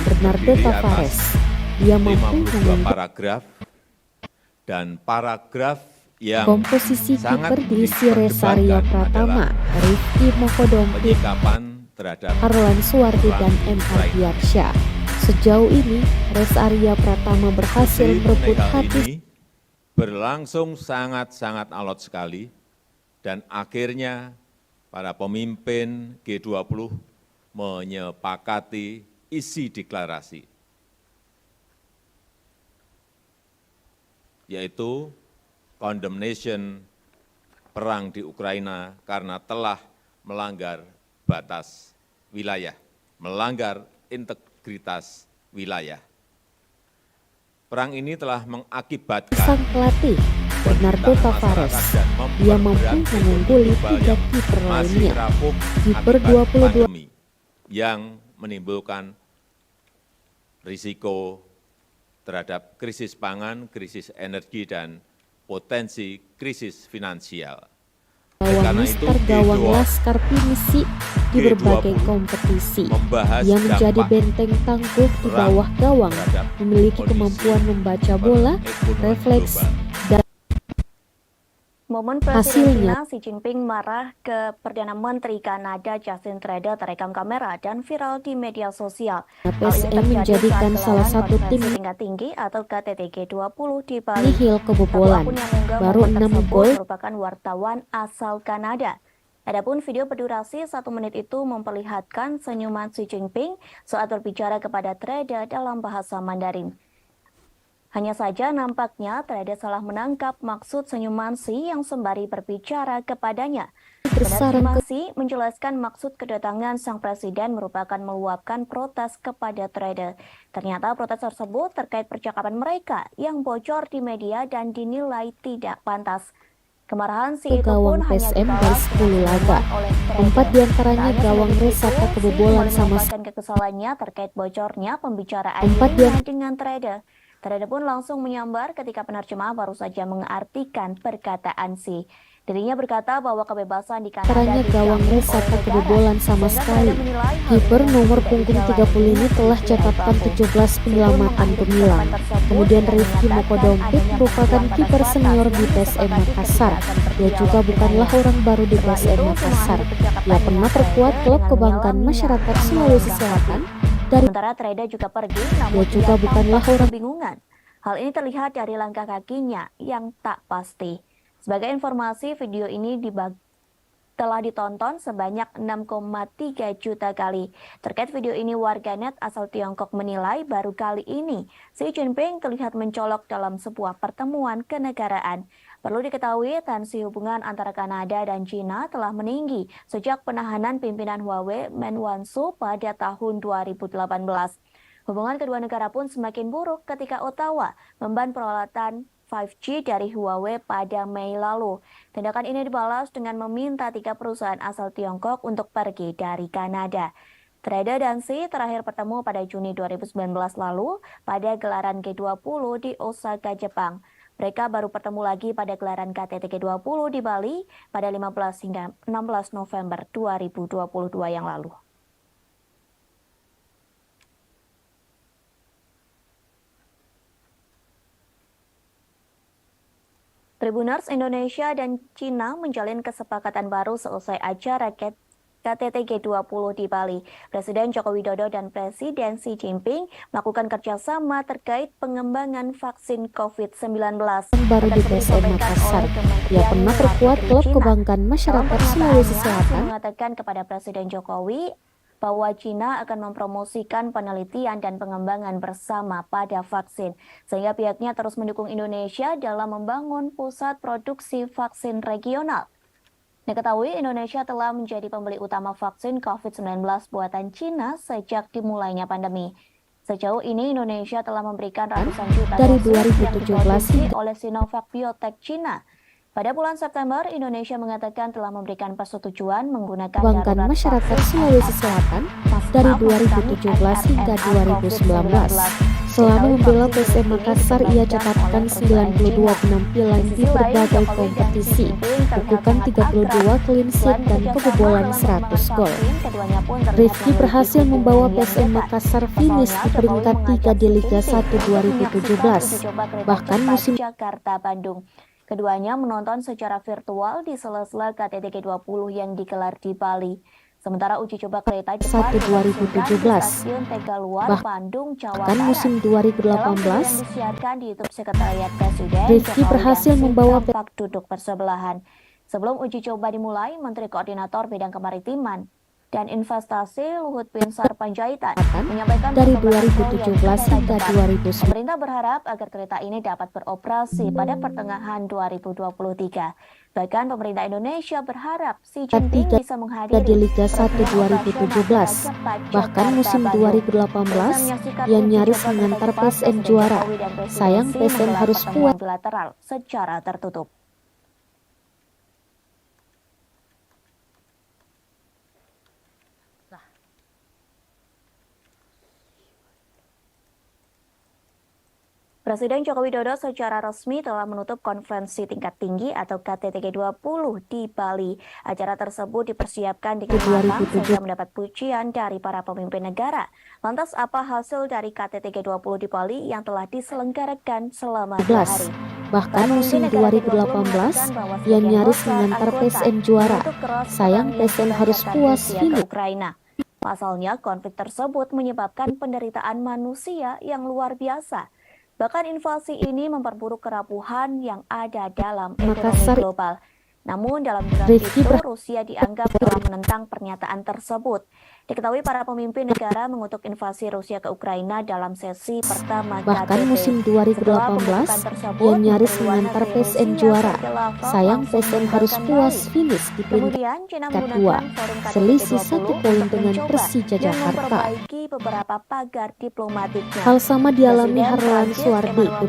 Bernardo Tavares. Dia mampu paragraf dan paragraf yang komposisi sangat kiper diisi Resaria Pratama, Rifki Mokodompit, penyikapan terhadap Arlan Suwardi dan M. Ardiansyah. Sejauh ini, Res Arya Pratama berhasil Diskusi merebut mengenai hal hati ini berlangsung sangat-sangat alot sekali, dan akhirnya para pemimpin G20 menyepakati isi deklarasi, yaitu condemnation perang di Ukraina karena telah melanggar batas wilayah, melanggar integritas wilayah. Perang ini telah mengakibatkan sang pelatih Bernardo Tavares. Dia mampu mengungguli 3 kiper lainnya. Kiper 22 pandemi yang menimbulkan risiko terhadap krisis pangan, krisis energi, dan potensi krisis finansial. gawang Mister Gawang Laskar Pinisi di berbagai kompetisi. Yang menjadi benteng tangguh di bawah gawang, memiliki kemampuan membaca bola, refleks, dan Momen Presiden China Xi Jinping marah ke Perdana Menteri Kanada Justin Trudeau terekam kamera dan viral di media sosial. PSM menjadikan salah satu tim tingkat tinggi atau KTT G20 di Bali. nihil kebobolan. Baru 6 gol merupakan wartawan asal Kanada. Adapun video berdurasi 1 menit itu memperlihatkan senyuman Xi Jinping saat berbicara kepada Trudeau dalam bahasa Mandarin. Hanya saja nampaknya Trudeau salah menangkap maksud senyuman Xi yang sembari berbicara kepadanya. Xi menjelaskan maksud kedatangan sang presiden merupakan meluapkan protes kepada Trudeau. Ternyata protes tersebut terkait percakapan mereka yang bocor di media dan dinilai tidak pantas. Kemarahan Xi itu pun hanya PSM dari dibalas 10 laga. 4 diantaranya gawang Resaka kebobolan sama kekesalannya terkait bocornya pembicaraannya dengan Trudeau. Trudeau pun langsung menyambar ketika penerjemah baru saja mengartikan perkataan Xi. Dirinya berkata bahwa kebebasan di Kanada gawang Resaka kebobolan sama sekali. Kiper nomor punggung 30 ini telah catatkan 17 penyelamatan gemilang. Kemudian Rifki Mokodompit merupakan kiper senior di PSM Makassar. Dia juga bukanlah orang baru di PSM Makassar. Dia pernah perkuat klub kebanggaan masyarakat Sulawesi Selatan. Sementara Trudeau juga pergi, namun dia juga bukanlah orang kebingungan. Hal ini terlihat dari langkah kakinya yang tak pasti. Sebagai informasi, video ini telah ditonton sebanyak 6,3 juta kali. Terkait video ini, warganet asal Tiongkok menilai baru kali ini Xi Jinping terlihat mencolok dalam sebuah pertemuan kenegaraan. Perlu diketahui, tensi hubungan antara Kanada dan China telah meninggi sejak penahanan pimpinan Huawei Meng Wanzhou pada tahun 2018. Hubungan kedua negara pun semakin buruk ketika Ottawa memban peralatan 5G dari Huawei pada Mei lalu. Tindakan ini dibalas dengan meminta 3 perusahaan asal Tiongkok untuk pergi dari Kanada. Trudeau dan Xi terakhir bertemu pada Juni 2019 lalu pada gelaran G20 di Osaka, Jepang. Mereka baru bertemu lagi pada gelaran KTT G20 di Bali pada 15 hingga 16 November 2022 yang lalu. Tribuners Indonesia dan China menjalin kesepakatan baru selesai acara KTT G20 di Bali. Presiden Joko Widodo dan Presiden Xi Jinping melakukan kerjasama terkait pengembangan vaksin COVID-19. Baru di PSM Makassar, dia pernah perkuat klub kebanggaan masyarakat Sulawesi Selatan. Mengatakan kepada Presiden Jokowi bahwa China akan mempromosikan penelitian dan pengembangan bersama pada vaksin, sehingga pihaknya terus mendukung Indonesia dalam membangun pusat produksi vaksin regional. Diketahui Indonesia telah menjadi pembeli utama vaksin COVID-19 buatan China sejak dimulainya pandemi. Sejauh ini Indonesia telah memberikan ratusan juta dari dosis 2017 yang diproduksi oleh Sinovac Biotech China. Pada bulan September, Indonesia mengatakan telah memberikan persetujuan menggunakan Kebanggaan masyarakat Sulawesi Selatan dari 2017 hingga 2019. Selama membela PSM Makassar, ia catatkan 92 penampilan di berbagai kompetisi, bukukan 32 clean sheet dan kebobolan 100 gol. Rifki berhasil membawa PSM Makassar finish di peringkat 3 di Liga 1 2017. Bahkan musim Jakarta-Bandung. Keduanya menonton secara virtual di sela-sela KTT G20 yang digelar di Bali. Sementara uji coba kereta cepat 2017. di stasiun Tegaluar, Bandung, Jawa Bahkan Barat. musim Dalam video yang 2018, disiarkan di YouTube Sekretariat Presiden, Rifki Jokowi berhasil dan Sri membawa tampak duduk bersebelahan. Sebelum uji coba dimulai, Menteri Koordinator Bidang Kemaritiman dan Investasi Luhut Binsar Panjaitan menyampaikan dari perkembangan proyek 2017 hingga kereta cepat. 2019. Pemerintah berharap agar kereta ini dapat beroperasi pada pertengahan 2023. Bahkan pemerintah Indonesia berharap Xi Jinping bisa di menghadiri Liga 1 2017. Bahkan musim 2018, ia nyaris mengantar PSM juara. Sayang PSM harus puas. Bilateral secara tertutup. Presiden Joko Widodo secara resmi telah menutup konferensi tingkat tinggi atau KTT G20 di Bali. Acara tersebut dipersiapkan dengan matang sehingga mendapat pujian dari para pemimpin negara. Lantas apa hasil dari KTT G20 di Bali yang telah diselenggarakan selama 2 hari? Bahkan musim 2018, ia nyaris mengantar PSM juara. Sayang PSM harus puas finish. Pasalnya, konflik tersebut menyebabkan penderitaan manusia yang luar biasa. Bahkan invasi ini memperburuk kerapuhan yang ada dalam ekonomi global. Namun dalam draft itu, Rusia dianggap telah menentang pernyataan tersebut. Diketahui para pemimpin negara mengutuk invasi Rusia ke Ukraina dalam sesi pertama Bahkan KTT. musim 2018, ia nyaris mengantar PSM juara. Sayang PSM harus puas finish di peringkat 2. Selisih 1 poin dengan Persija Jakarta. Beberapa pagar diplomatiknya. Hal sama dialami Harlan Suardi di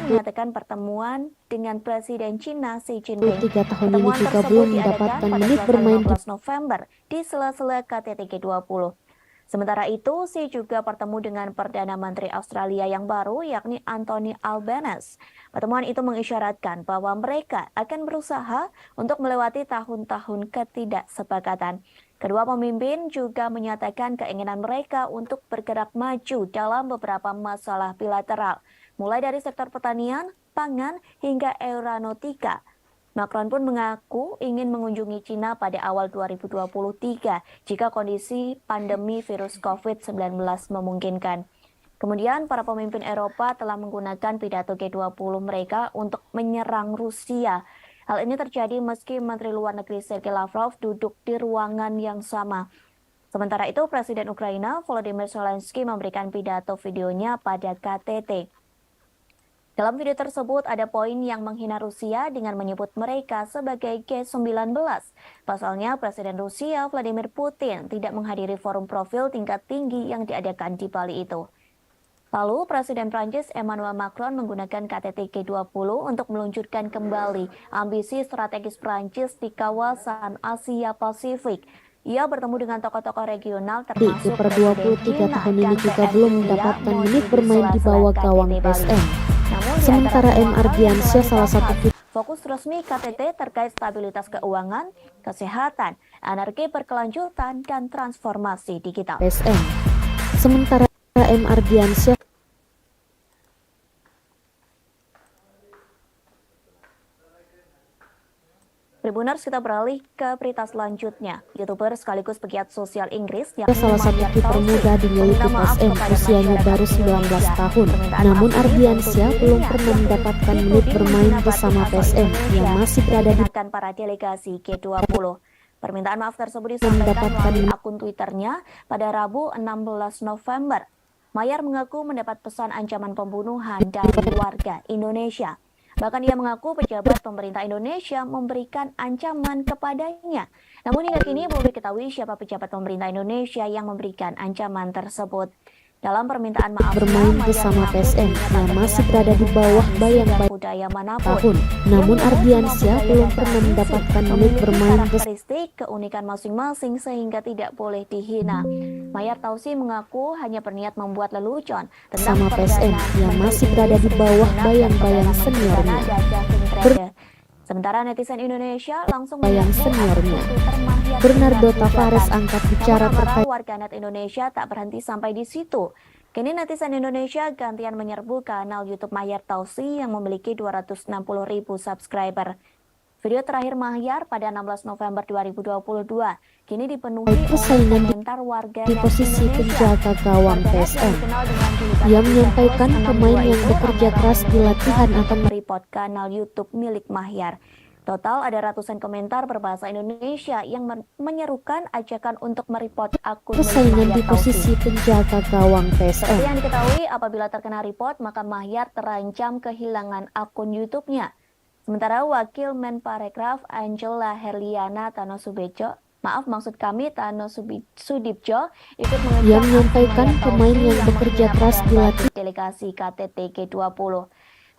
menyatakan pertemuan dengan Presiden Cina Xi Jinping. 23 tahun ini juga belum mendapatkan menit bermain di November di sela-sela KTT G20. Sementara itu, Xi juga bertemu dengan Perdana Menteri Australia yang baru, yakni Anthony Albanese. Pertemuan itu mengisyaratkan bahwa mereka akan berusaha untuk melewati tahun-tahun ketidaksepakatan. Kedua pemimpin juga menyatakan keinginan mereka untuk bergerak maju dalam beberapa masalah bilateral, mulai dari sektor pertanian, pangan, hingga aeronautika. Macron pun mengaku ingin mengunjungi Cina pada awal 2023 jika kondisi pandemi virus COVID-19 memungkinkan. Kemudian para pemimpin Eropa telah menggunakan pidato G20 mereka untuk menyerang Rusia. Hal ini terjadi meski Menteri Luar Negeri Sergei Lavrov duduk di ruangan yang sama. Sementara itu, Presiden Ukraina Volodymyr Zelensky memberikan pidato videonya pada KTT. Dalam video tersebut ada poin yang menghina Rusia dengan menyebut mereka sebagai G19. Pasalnya Presiden Rusia Vladimir Putin tidak menghadiri forum profil tingkat tinggi yang diadakan di Bali itu. Lalu Presiden Prancis Emmanuel Macron menggunakan KTT G20 untuk meluncurkan kembali ambisi strategis Prancis di kawasan Asia Pasifik. Ia bertemu dengan tokoh-tokoh regional termasuk kiper 23 tahun ini juga belum mendapatkan menit bermain di bawah gawang PSM. Sementara M. Ardiansyah salah satu fokus resmi KTT terkait stabilitas keuangan, kesehatan, energi berkelanjutan, dan transformasi digital. PSM. Sementara M. Ardiansyah Tribuners, kita beralih ke berita selanjutnya. YouTuber sekaligus pegiat sosial Inggris yang salah satu kiper muda dimiliki PSM, usianya baru 19 tahun. Namun Ardiansyah belum pernah mendapatkan menit bermain bersama PSM yang masih berada di para delegasi G20. Permintaan maaf tersebut disampaikan melalui akun Twitternya pada Rabu 16 November. Mayer mengaku mendapat pesan ancaman pembunuhan dari warga Indonesia. Bahkan ia mengaku pejabat pemerintah Indonesia memberikan ancaman kepadanya. Namun hingga kini belum diketahui siapa pejabat pemerintah Indonesia yang memberikan ancaman tersebut. Dalam permintaan maaf bermain bersama PSM yang masih berada di bawah bayang-bayang tahun. Namun Ardiansyah belum pernah mendapatkan menit bermain karakteristik keunikan masing-masing sehingga tidak boleh dihina. Mayer Tausi mengaku hanya berniat membuat lelucon tentang sama PSM yang masih berada di bawah bayang-bayang seniornya. Sementara netizen Indonesia langsung seniornya. Bernardo Tavares angkat bicara terkait warganet Indonesia tak berhenti sampai di situ. Kini netizen Indonesia gantian menyerbu kanal YouTube Mayer Tausi yang memiliki 260.000 subscriber. Video terakhir Mahyar pada 16 November 2022 kini dipenuhi oleh persaingan komentar warga di posisi Indonesia. penjaga gawang Warganet yang PSM. dikenal dengan julukan Ia Kucing menyampaikan Polos pemain 62 yang itu bekerja lantaran keras di latihan akan mereport kanal YouTube milik Mahyar. Total ada ratusan komentar berbahasa Indonesia yang menyerukan ajakan untuk mereport akun milik persaingan Mahyar di posisi Tausi. penjaga gawang Seperti PSM. yang diketahui, apabila terkena report, maka Mahyar terancam kehilangan akun YouTube-nya. Sementara Wakil Menparekraf Angela Herliana Tano Sudibjo ikut Ia mengecam menyampaikan akun Mahyar pemain Tausi yang bekerja menghina keras di perdana latihan delegasi KTT G20.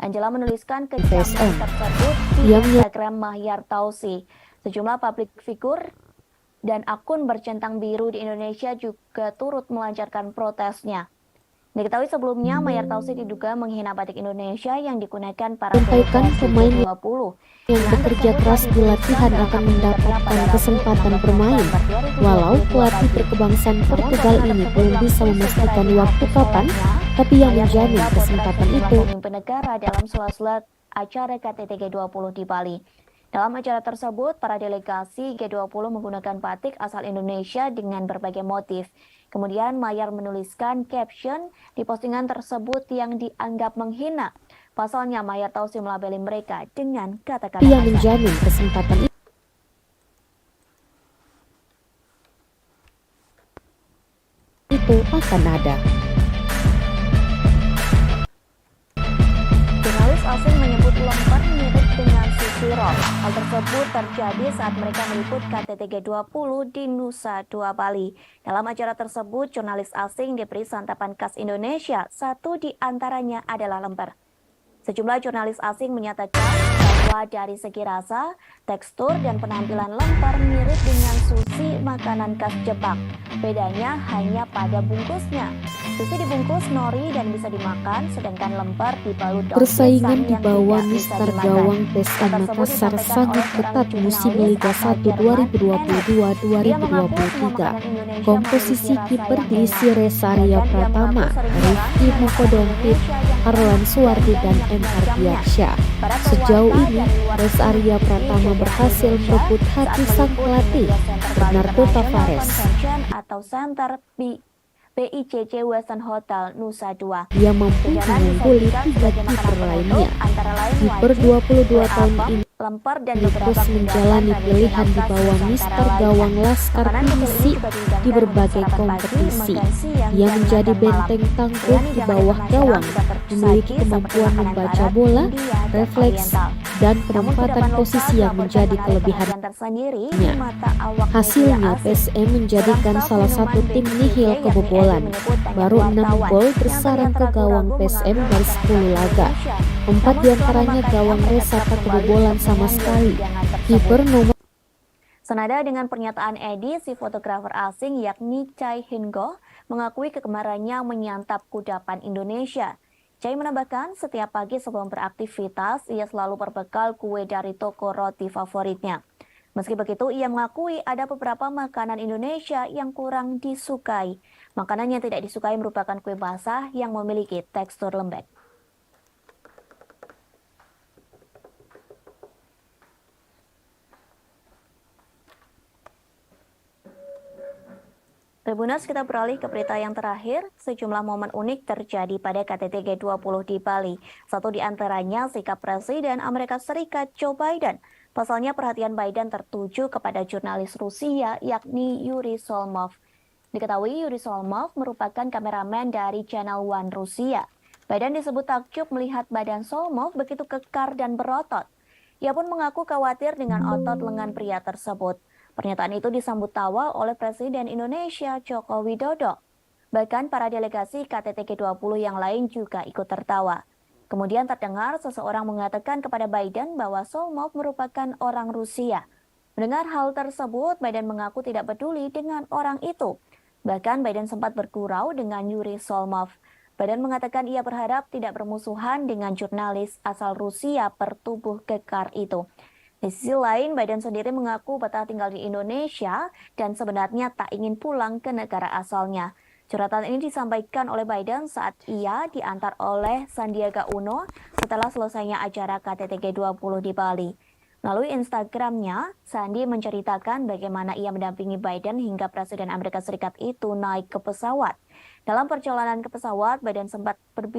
Angela menuliskan PSM. kecaman tersebut di Ia Instagram Mahyar Tausi. Sejumlah publik figur dan akun bercentang biru di Indonesia juga turut melancarkan protesnya. Diketahui sebelumnya, Mahyar Tausi diduga menghina batik Indonesia yang digunakan para Menyampaikan delegasi pemain G20. yang bekerja keras di latihan akan mendapatkan kesempatan bermain. Walau pelatih berkebangsaan Portugal ini belum bisa memastikan waktu kapan, tapi ia menjamin kesempatan itu. Pemimpin negara dalam sela-sela acara KTT G20 di Bali. Dalam acara tersebut, para delegasi G20 menggunakan batik asal Indonesia dengan berbagai motif. Kemudian Mahyar menuliskan caption di postingan tersebut yang dianggap menghina. Pasalnya Mahyar Tausi melabeli mereka dengan kata-kata Ia kasar. menjamin kesempatan itu akan ada. Jurnalis asing menyebut lemper mirip dengan Susi Roll. Hal tersebut terjadi saat mereka meliput KTT G20 di Nusa Dua Bali. Dalam acara tersebut, jurnalis asing diberi santapan khas Indonesia. Satu di antaranya adalah lemper. Sejumlah jurnalis asing menyatakan bahwa dari segi rasa, tekstur, dan penampilan lemper mirip dengan sushi makanan khas Jepang. Bedanya hanya pada bungkusnya. Sushi dibungkus nori dan bisa dimakan, sedangkan lemper dibalut daun Persaingan pisang di yang bawah tidak bisa Mister dimakan. Gawang PSM Hal tersebut Makassar disampaikan sangat oleh seorang ketat musim jurnalis Liga asal 1 Jerman, Enes. Dia mengaku semua 2022-2023. makanan Indonesia Komposisi memiliki rasa kiper yang diisi enak. Reza Arya Bahkan dia Pratama, mengaku sering Rifki heran dengan Mokodompit, makanan Indonesia yang Arlan enak Suwardi, dan banyak M. beragamnya. Ardiansyah. Para Sejauh pewarta ini, dari luar Reza negeri Arya Pratama juga berhasil Indonesia merebut saat hati sang meliput di pelatih, Media Center Bali Bernardo International Tavares. Convention atau Center BICC Western Hotel Nusa Dua. Ia mampu Jajanan mengungguli disajikan 3 sebagai kiper makanan lainnya. penutup, antara lain Kiper wajib, 22 tahun kue ini lemper dan terus beberapa menjalani kudapan pilihan di tradisional khas bawah Nusantara Mister lainnya. Gawang Laskar Makanan kecil Pinisi ini juga dihidangkan di untuk berbagai sarapan pagi, kompetisi. makan siang, Ia dan menjadi makan malam. benteng tangguh Selain di hidangan bawah internasional gawang, juga tersaji memiliki seperti kemampuan makanan membaca barat, bola, India, dan refleks, Oriental. dan Namun penempatan kudapan lokal posisi yang dilaporkan menjadi menarik kelebihan. perhatian tersendiri di mata awak media Hasilnya, asing. PSM menjadikan Seorang salah staf satu minuman tim BICC nihil yakni kebobolan. Edi menyebut banyak Baru 6 wartawan gol yang bersarang ke ternyata gawang ragu-ragu PSM mengambil dari 10 laga. Indonesia. 4 Namun diantaranya setelah gawang memakannya, Reza mereka tak kembali kebobolan untuk sama mengambil sekali. hidangan tersebut. Kiper nomor Senada dengan pernyataan Edi, si fotografer asing yakni Chai Hingo mengakui kegemarannya menyantap kudapan Indonesia. Chai menambahkan setiap pagi sebelum beraktivitas, ia selalu berbekal kue dari toko roti favoritnya. Meski begitu, ia mengakui ada beberapa makanan Indonesia yang kurang disukai. Makanan yang tidak disukai merupakan kue basah yang memiliki tekstur lembek. Tribuners, kita beralih ke berita yang terakhir. Sejumlah momen unik terjadi pada KTT G20 di Bali. Satu di antaranya sikap Presiden Amerika Serikat Joe Biden. Pasalnya perhatian Biden tertuju kepada jurnalis Rusia yakni Yuri Solmov. Diketahui Yuri Solmov merupakan kameramen dari Channel One Rusia. Biden disebut takjub melihat badan Solmov begitu kekar dan berotot. Ia pun mengaku khawatir dengan otot lengan pria tersebut. Pernyataan itu disambut tawa oleh Presiden Indonesia Joko Widodo. Bahkan para delegasi KTT G20 yang lain juga ikut tertawa. Kemudian terdengar seseorang mengatakan kepada Biden bahwa Solmov merupakan orang Rusia. Mendengar hal tersebut, Biden mengaku tidak peduli dengan orang itu. Bahkan Biden sempat bergurau dengan Yuri Solmov. Biden mengatakan ia berharap tidak bermusuhan dengan jurnalis asal Rusia bertubuh kekar itu. Di sisi lain, Biden sendiri mengaku betah tinggal di Indonesia dan sebenarnya tak ingin pulang ke negara asalnya. Curhatan ini disampaikan oleh Biden saat ia diantar oleh Sandiaga Uno setelah selesainya acara KTT G20 di Bali. Melalui Instagramnya, Sandi menceritakan bagaimana ia mendampingi Biden hingga Presiden Amerika Serikat itu naik ke pesawat. Dalam perjalanan ke pesawat, Biden sempat berbincang